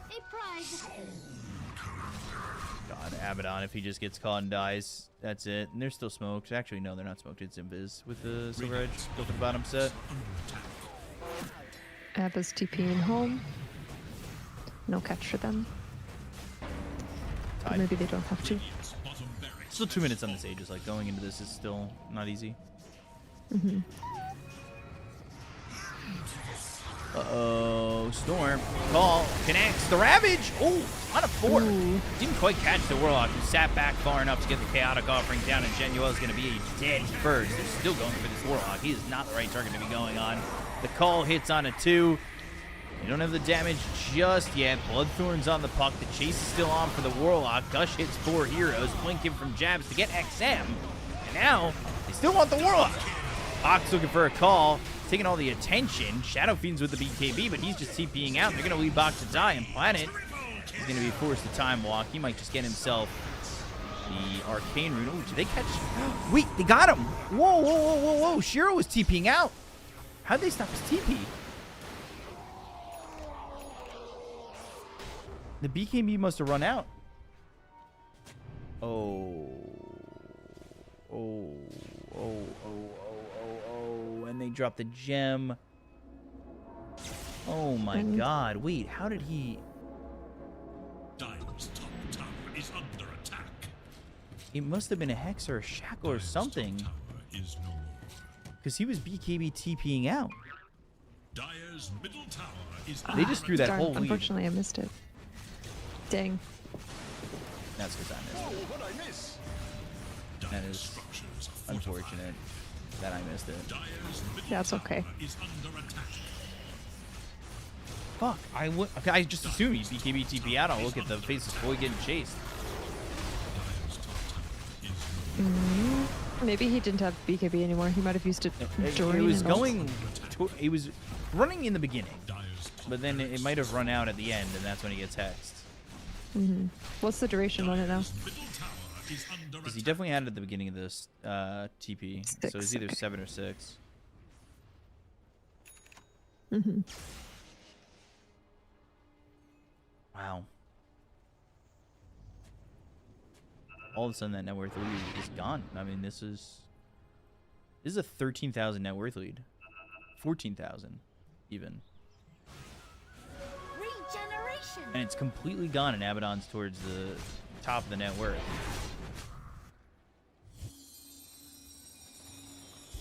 A prize! God, Abaddon, if he just gets caught and dies, that's it. And there's still smokes. Actually, no, they're not smoked. It's Invis with the Silver Edge. Go for the bottom set. Abba's TPing home. No catch for them. But Tied. maybe they don't have to. Still 2 minutes on this Aegis. Like, going into this is still not easy. Uh-oh. Storm. Call. Connects. The Ravage. Oh, on a 4. Didn't quite catch the Warlock, who sat back far enough to get the Chaotic Offering down, and Genuel is going to be a dead first. They're still going for this Warlock. He is not the right target to be going on. The call hits on a 2. They don't have the damage just yet. Bloodthorn's on the puck. The chase is still on for the Warlock. Gush hits 4 heroes. Blink in from jabs to get XM. And now, they still want the Warlock. Ox looking for a call. Taking all the attention. Shadow Fiend's with the BKB, but he's just TPing out. They're going to leave Bach to die, and Planet is going to be forced to time walk. He might just get himself the Arcane Rune. Oh, did they catch? Wait, they got him. Whoa. Shiro was TPing out. How'd they stop his TP? The BKB must have run out. Oh. And they dropped the gem. Oh my god. Wait, how did he... Dire's top tower is under attack. It must have been a Hex or a Shackle or something. Tower is no more. Because he was BKB TPing out. Dire's middle tower is They just threw that Darn, whole lead. unfortunately, I missed it. Dang. That's because I missed it. That is unfortunate that I missed it. Yeah, it's okay. is under attack. Fuck. Okay, I just assumed he'd BKB TP out. I'll look at the faces boy getting chased. Maybe he didn't have BKB anymore. He might have used it during. It was and all. going. It was running in the beginning, but then it might have run out at the end, and that's when he gets hexed. What's the duration on it now? Because he definitely had it at the beginning of this TP, so it's 6, either okay. 7 or 6. Wow. All of a sudden, that net worth lead is gone. I mean, this is a 13,000 net worth lead. 14,000 even. Regeneration. And it's completely gone in Abaddon's towards the top of the net worth.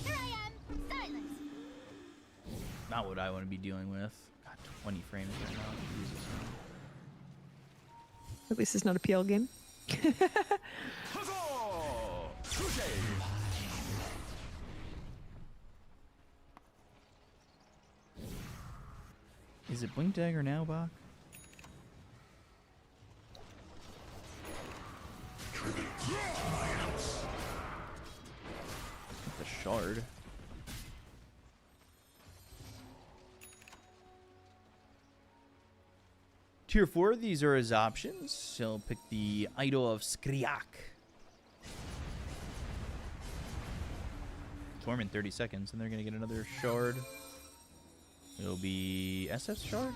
Here I am. Silence. Not what I want to be dealing with. God, 20 frames right now. Jesus. At least it's not a PL game. Is it Blink Dagger now, Bach? The shard. Tier 4, these are his options. He'll pick the Idol of Skriak. Torment 30 seconds, and they're going to get another shard. It'll be SF's shard?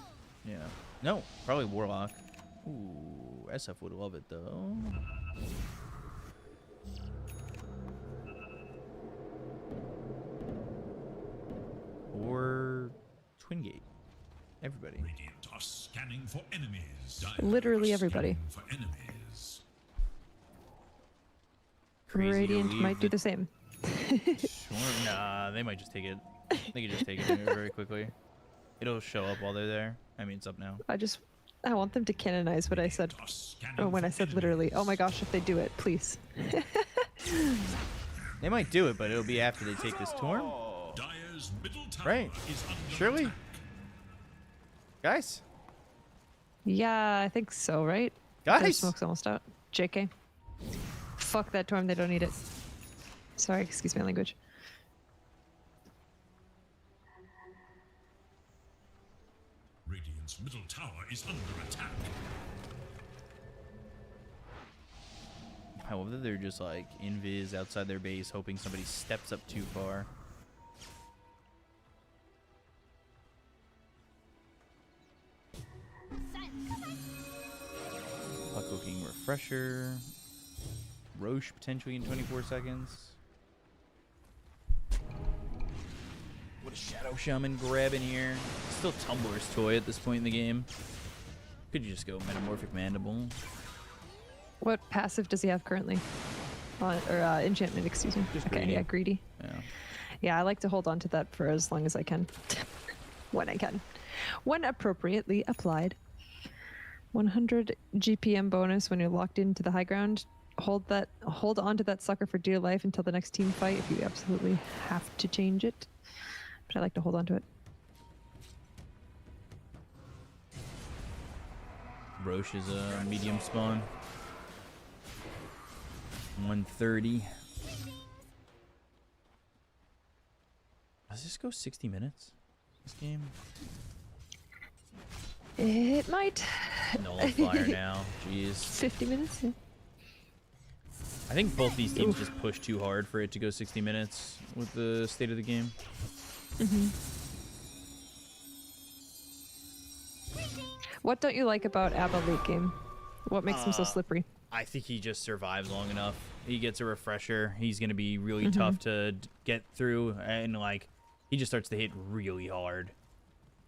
Yeah. No, probably Warlock. Ooh, SF would love it, though. Or Twin Gate. Everybody. Radiant are scanning for enemies. Dire Literally are everybody. scanning for enemies. Crazy to Radiant leave might do it- the same. Sure. Nah, they might just take it. They could just take it very quickly. It'll show up while they're there. I mean, it's up now. I want them to canonize what I said. Are scanning Oh, when for I said enemies. literally. Oh my gosh, if they do it, please. They might do it, but it'll be after they take this Torm. Dire's middle tower Right. is under Surely. attack. Guys. Yeah, I think so, right? Their Guys. smoke's almost out. JK. Fuck that Torm, they don't need it. Sorry, excuse my language. Radiant's middle tower is under attack. I love that they're just like invis outside their base, hoping somebody steps up too far. Silence. Puck hooking refresher. Roche potentially in 24 seconds. What a Shadow Shaman grab in here. Still Tumbler's toy at this point in the game. Could you just go Metamorphic Mandible? What passive does he have currently? Or enchantment, excuse me. Just okay, greedy. yeah, greedy. Yeah. Yeah, I like to hold on to that for as long as I can. When I can. When appropriately applied. 100 GPM bonus when you're locked into the high ground. Hold on to that sucker for dear life until the next team fight if you absolutely have to change it. But I like to hold on to it. Roche is a medium spawn. 130. Does this go 60 minutes? This game? It might. Nullifier now. Jeez. 50 minutes? Yeah. I think both these teams just push too hard for it to go 60 minutes with the state of the game. What don't you like about Abba late game? What makes him so slippery? I think he just survives long enough. He gets a refresher. He's going to be really tough to get through. And, like, he just starts to hit really hard.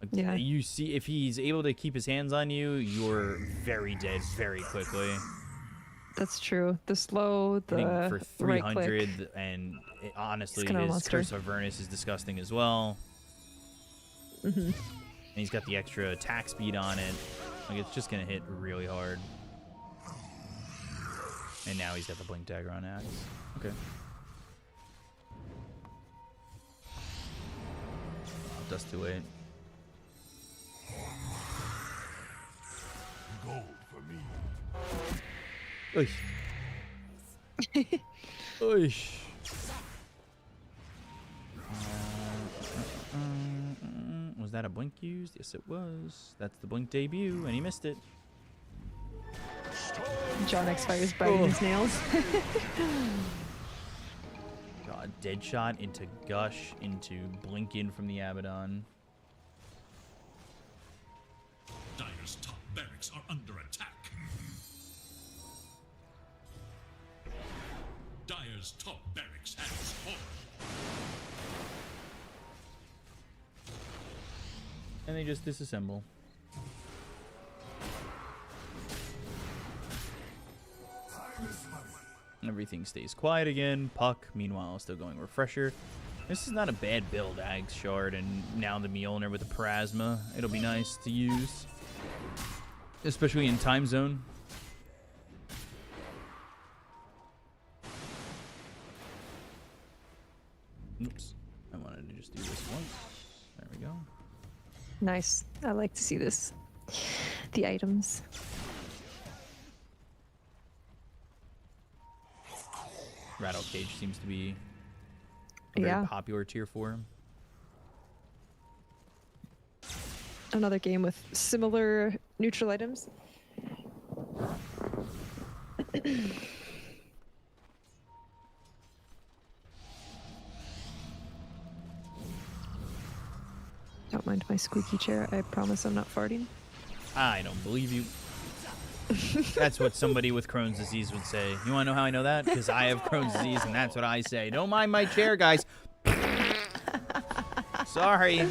Like, Yeah. You see, if he's able to keep his hands on you, you're very dead very quickly. That's true. The slow, Hitting the for right click. 300, and honestly, It's kinda a his monster. Curse of Avernus is disgusting as well. And he's got the extra attack speed on it. Like, it's just going to hit really hard. And now he's got the Blink Dagger on Axe. Okay. Dust to wait. Gold for me. Oish. Oish. Was that a blink used? Yes, it was. That's the blink debut, and he missed it. John X Fire's biting his nails. God, dead shot into Gush into blink in from the Abaddon. Dire's top barracks are under attack. Dire's top barracks has fallen. And they just disassemble. Everything stays quiet again. Puck, meanwhile, still going refresher. This is not a bad build, Ags Shard, and now the Mjolnir with the Parasma. It'll be nice to use, especially in time zone. Oops, I wanted to just do this once. There we go. Nice. I like to see this. The items. Rattle Cage seems to be a very popular tier for him. Another game with similar neutral items. Don't mind my squeaky chair. I promise I'm not farting. I don't believe you. That's what somebody with Crohn's disease would say. You want to know how I know that? Because I have Crohn's disease, and that's what I say. Don't mind my chair, guys. Sorry.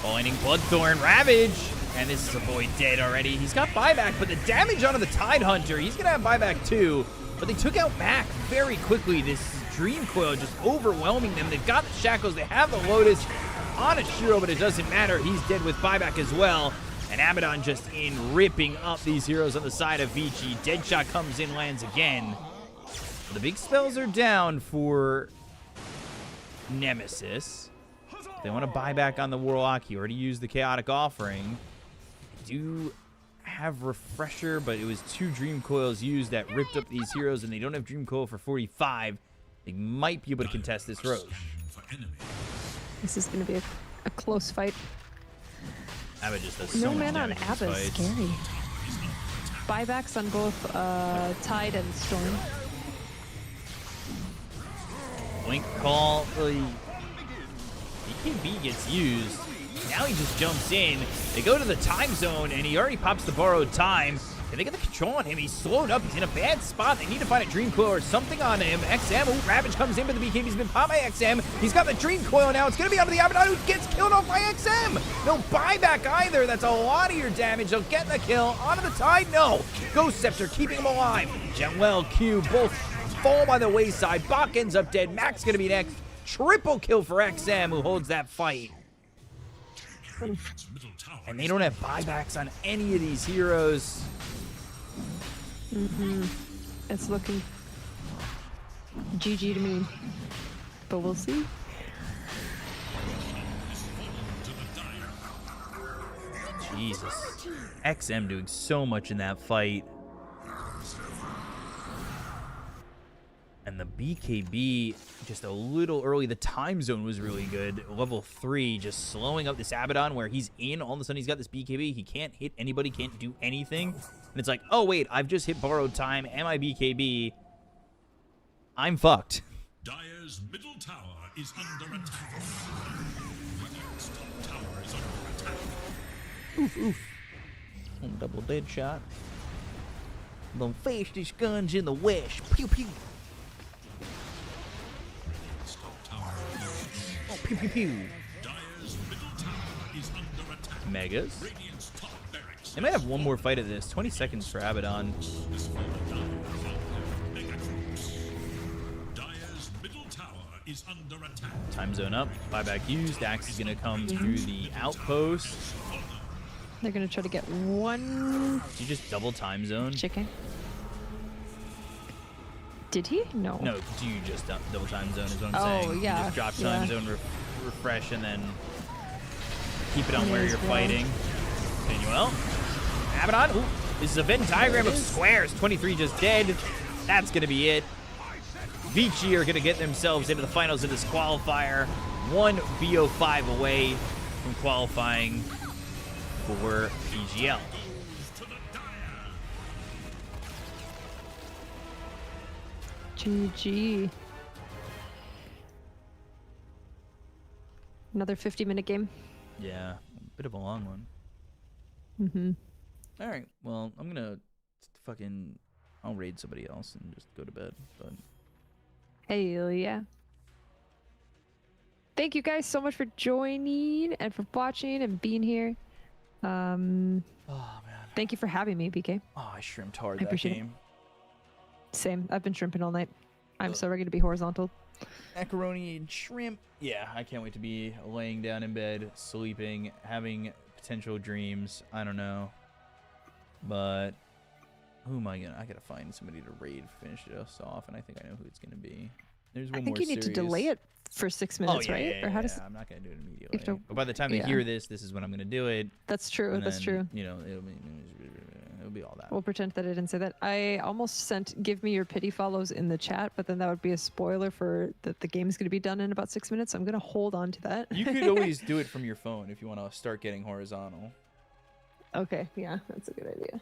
Pointing Bloodthorn Ravage. And this is a boy dead already. He's got buyback, but the damage onto the Tide Hunter, he's going to have buyback too. But they took out Mac very quickly. This Dream Coil just overwhelming them. They've got the Shackles. They have the Lotus on a Shiro, but it doesn't matter. He's dead with buyback as well. And Abaddon just in ripping up these heroes on the side of Vici. Deadshot comes in, lands again. The big spells are down for Nemesis. They want to buy back on the Warlock. He already used the Chaotic Offering. They do have Refresher, but it was 2 Dream Coils used that ripped up these heroes, and they don't have Dream Coil for 45. They might be able to contest this Roche. This is going to be a close fight. Abba just does so No much man on damage in Abba this is fight. scary. Buybacks on both Tide and Storm. Blink Call. BKB gets used. Now he just jumps in. They go to the time zone, and he already pops the borrowed time. Can they get the control on him? He's slowed up. He's in a bad spot. They need to find a Dream Coil or something on him. XM, ooh, Ravage comes in, but the BKB's been popped by XM. He's got the Dream Coil now. It's going to be onto the Abaddon, who gets killed off by XM. No buyback either. That's a lot of your damage. They'll get the kill. Onto the Tide, no. Ghost Scepter keeping him alive. Jetwell, Q, both fall by the wayside. Bach ends up dead. Mac's going to be next. Triple kill for XM, who holds that fight. And they don't have buybacks on any of these heroes. It's looking GG to me, but we'll see. Jesus. XM doing so much in that fight. And the BKB just a little early. The time zone was really good. Level 3 just slowing up this Abaddon where he's in. All of a sudden he's got this BKB. He can't hit anybody, can't do anything. And it's like, oh wait, I've just hit borrowed time and my BKB. I'm fucked. Dire's middle tower is under attack. Dire's top tower is under attack. Oof, oof. Double dead shot. The fastest guns in the west. Pew, pew. Oh, pew, pew, pew. Dire's middle tower is under attack. Megas. Radiant's top barracks. They might have one more fight of this. 20 seconds for Abaddon. Dire's middle tower is under attack. Time zone up. Buyback used. Axe is going to come through the outpost. They're going to try to get one Did you just double time zone? chicken. Did he? No. No, do you just double time zone is what I'm Oh, saying. yeah, You just drop time yeah. zone, refresh, and then keep it on May where as you're well. fighting. Manuel. Abaddon. Ooh, this is a Venn diagram of squares. 23 just dead. That's going to be it. Vici are going to get themselves into the finals of this qualifier. One BO5 away from qualifying for PGL. GG. Another 50-minute game. Yeah, a bit of a long one. All right, well, I'm going to I'll raid somebody else and just go to bed. But Hell yeah. thank you guys so much for joining and for watching and being here. Oh man. Thank you for having me, BK. Oh, I shrimped hard I that appreciate it. game. Same. I've been shrimping all night. I'm so ready to be horizontal. Macaroni and shrimp. Yeah, I can't wait to be laying down in bed, sleeping, having potential dreams. I don't know. But who am I gonna? I gotta find somebody to raid, finish us off, and I think I know who it's gonna be. There's one I think more you need to delay serious- it for 6 minutes, oh, yeah, right? Yeah, or how yeah, does I'm not gonna do it immediately. You have to- But by the time they yeah. hear this is when I'm gonna do it. That's true. and That's then, true. You know, it'll be all that. We'll pretend that I didn't say that. I almost sent "give me your pity follows" in the chat, but then that would be a spoiler for that the game's going to be done in about 6 minutes. So I'm going to hold on to that. You could always do it from your phone if you want to start getting horizontal. Okay, yeah, that's a good idea.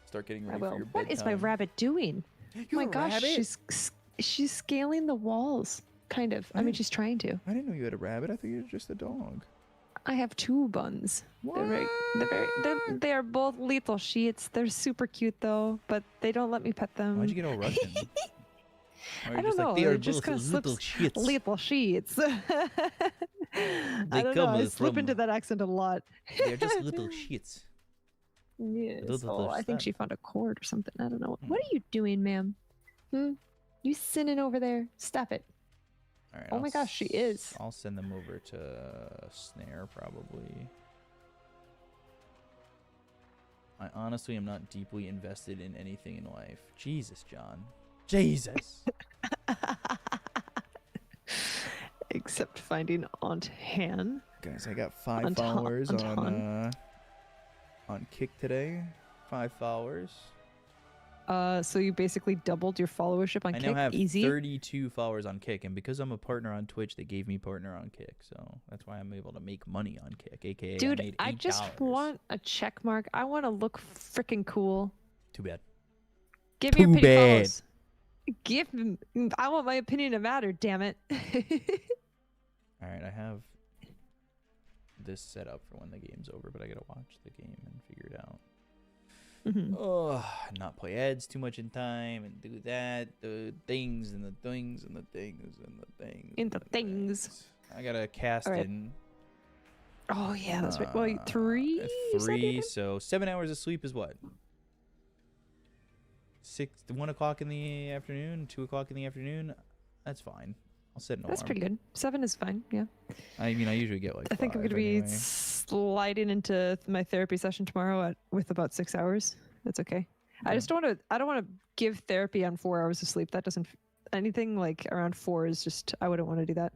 Start getting I ready for will. your What is my bedtime. rabbit doing? Oh my a gosh, rabbit? she's scaling the walls, kind of. I mean, she's trying to. I didn't know you had a rabbit. I thought you were just a dog. I have 2 buns. They are both lethal sheets. They're super cute though, but they don't let me pet them. Why'd you get all Russian? Or I you're don't know. They are it just both kind of little slips. shits. Lethal sheets. I don't know. I slip into that accent a lot. They're just little shits. Yes. Little Oh, I think stuff. she found a cord or something. I don't know. Hmm. What are you doing, ma'am? You sinning over there? Stop it. All right, Oh my gosh, she is. I'll send them over to Snare probably. I honestly am not deeply invested in anything in life. Jesus, John. Jesus. Except finding Aunt Han. Guys, I got 5 Aunt Han- followers Aunt Han. on Kick today. 5 followers. So you basically doubled your followership on I Kick. now have Easy. 32 followers on Kick, and because I'm a partner on Twitch, they gave me partner on Kick, so that's why I'm able to make money on Kick. AKA, Dude, I made $8. I just want a check mark. I want to look freaking cool. Too bad. Give me your Too pity bad. follows. I want my opinion to matter. Damn it. All right, I have this set up for when the game's over, but I gotta watch the game and figure it out. Oh, not play ads too much in time and do that. The things and the things and the things and the things. In the things. I gotta cast All right. in. Oh yeah, that's right. Well, 3. you said 3, even? so 7 hours of sleep is what? 1 o'clock in the afternoon, 2 o'clock in the afternoon. That's fine. I'll set an alarm. That's pretty good. 7 is fine. Yeah. I mean, I usually get like. I think I'm 5 gonna be anyway. sliding into my therapy session tomorrow with about 6 hours. That's okay. I just don't want to. I don't want to give therapy on 4 hours of sleep. That doesn't. Anything like around 4 is just. I wouldn't want to do that.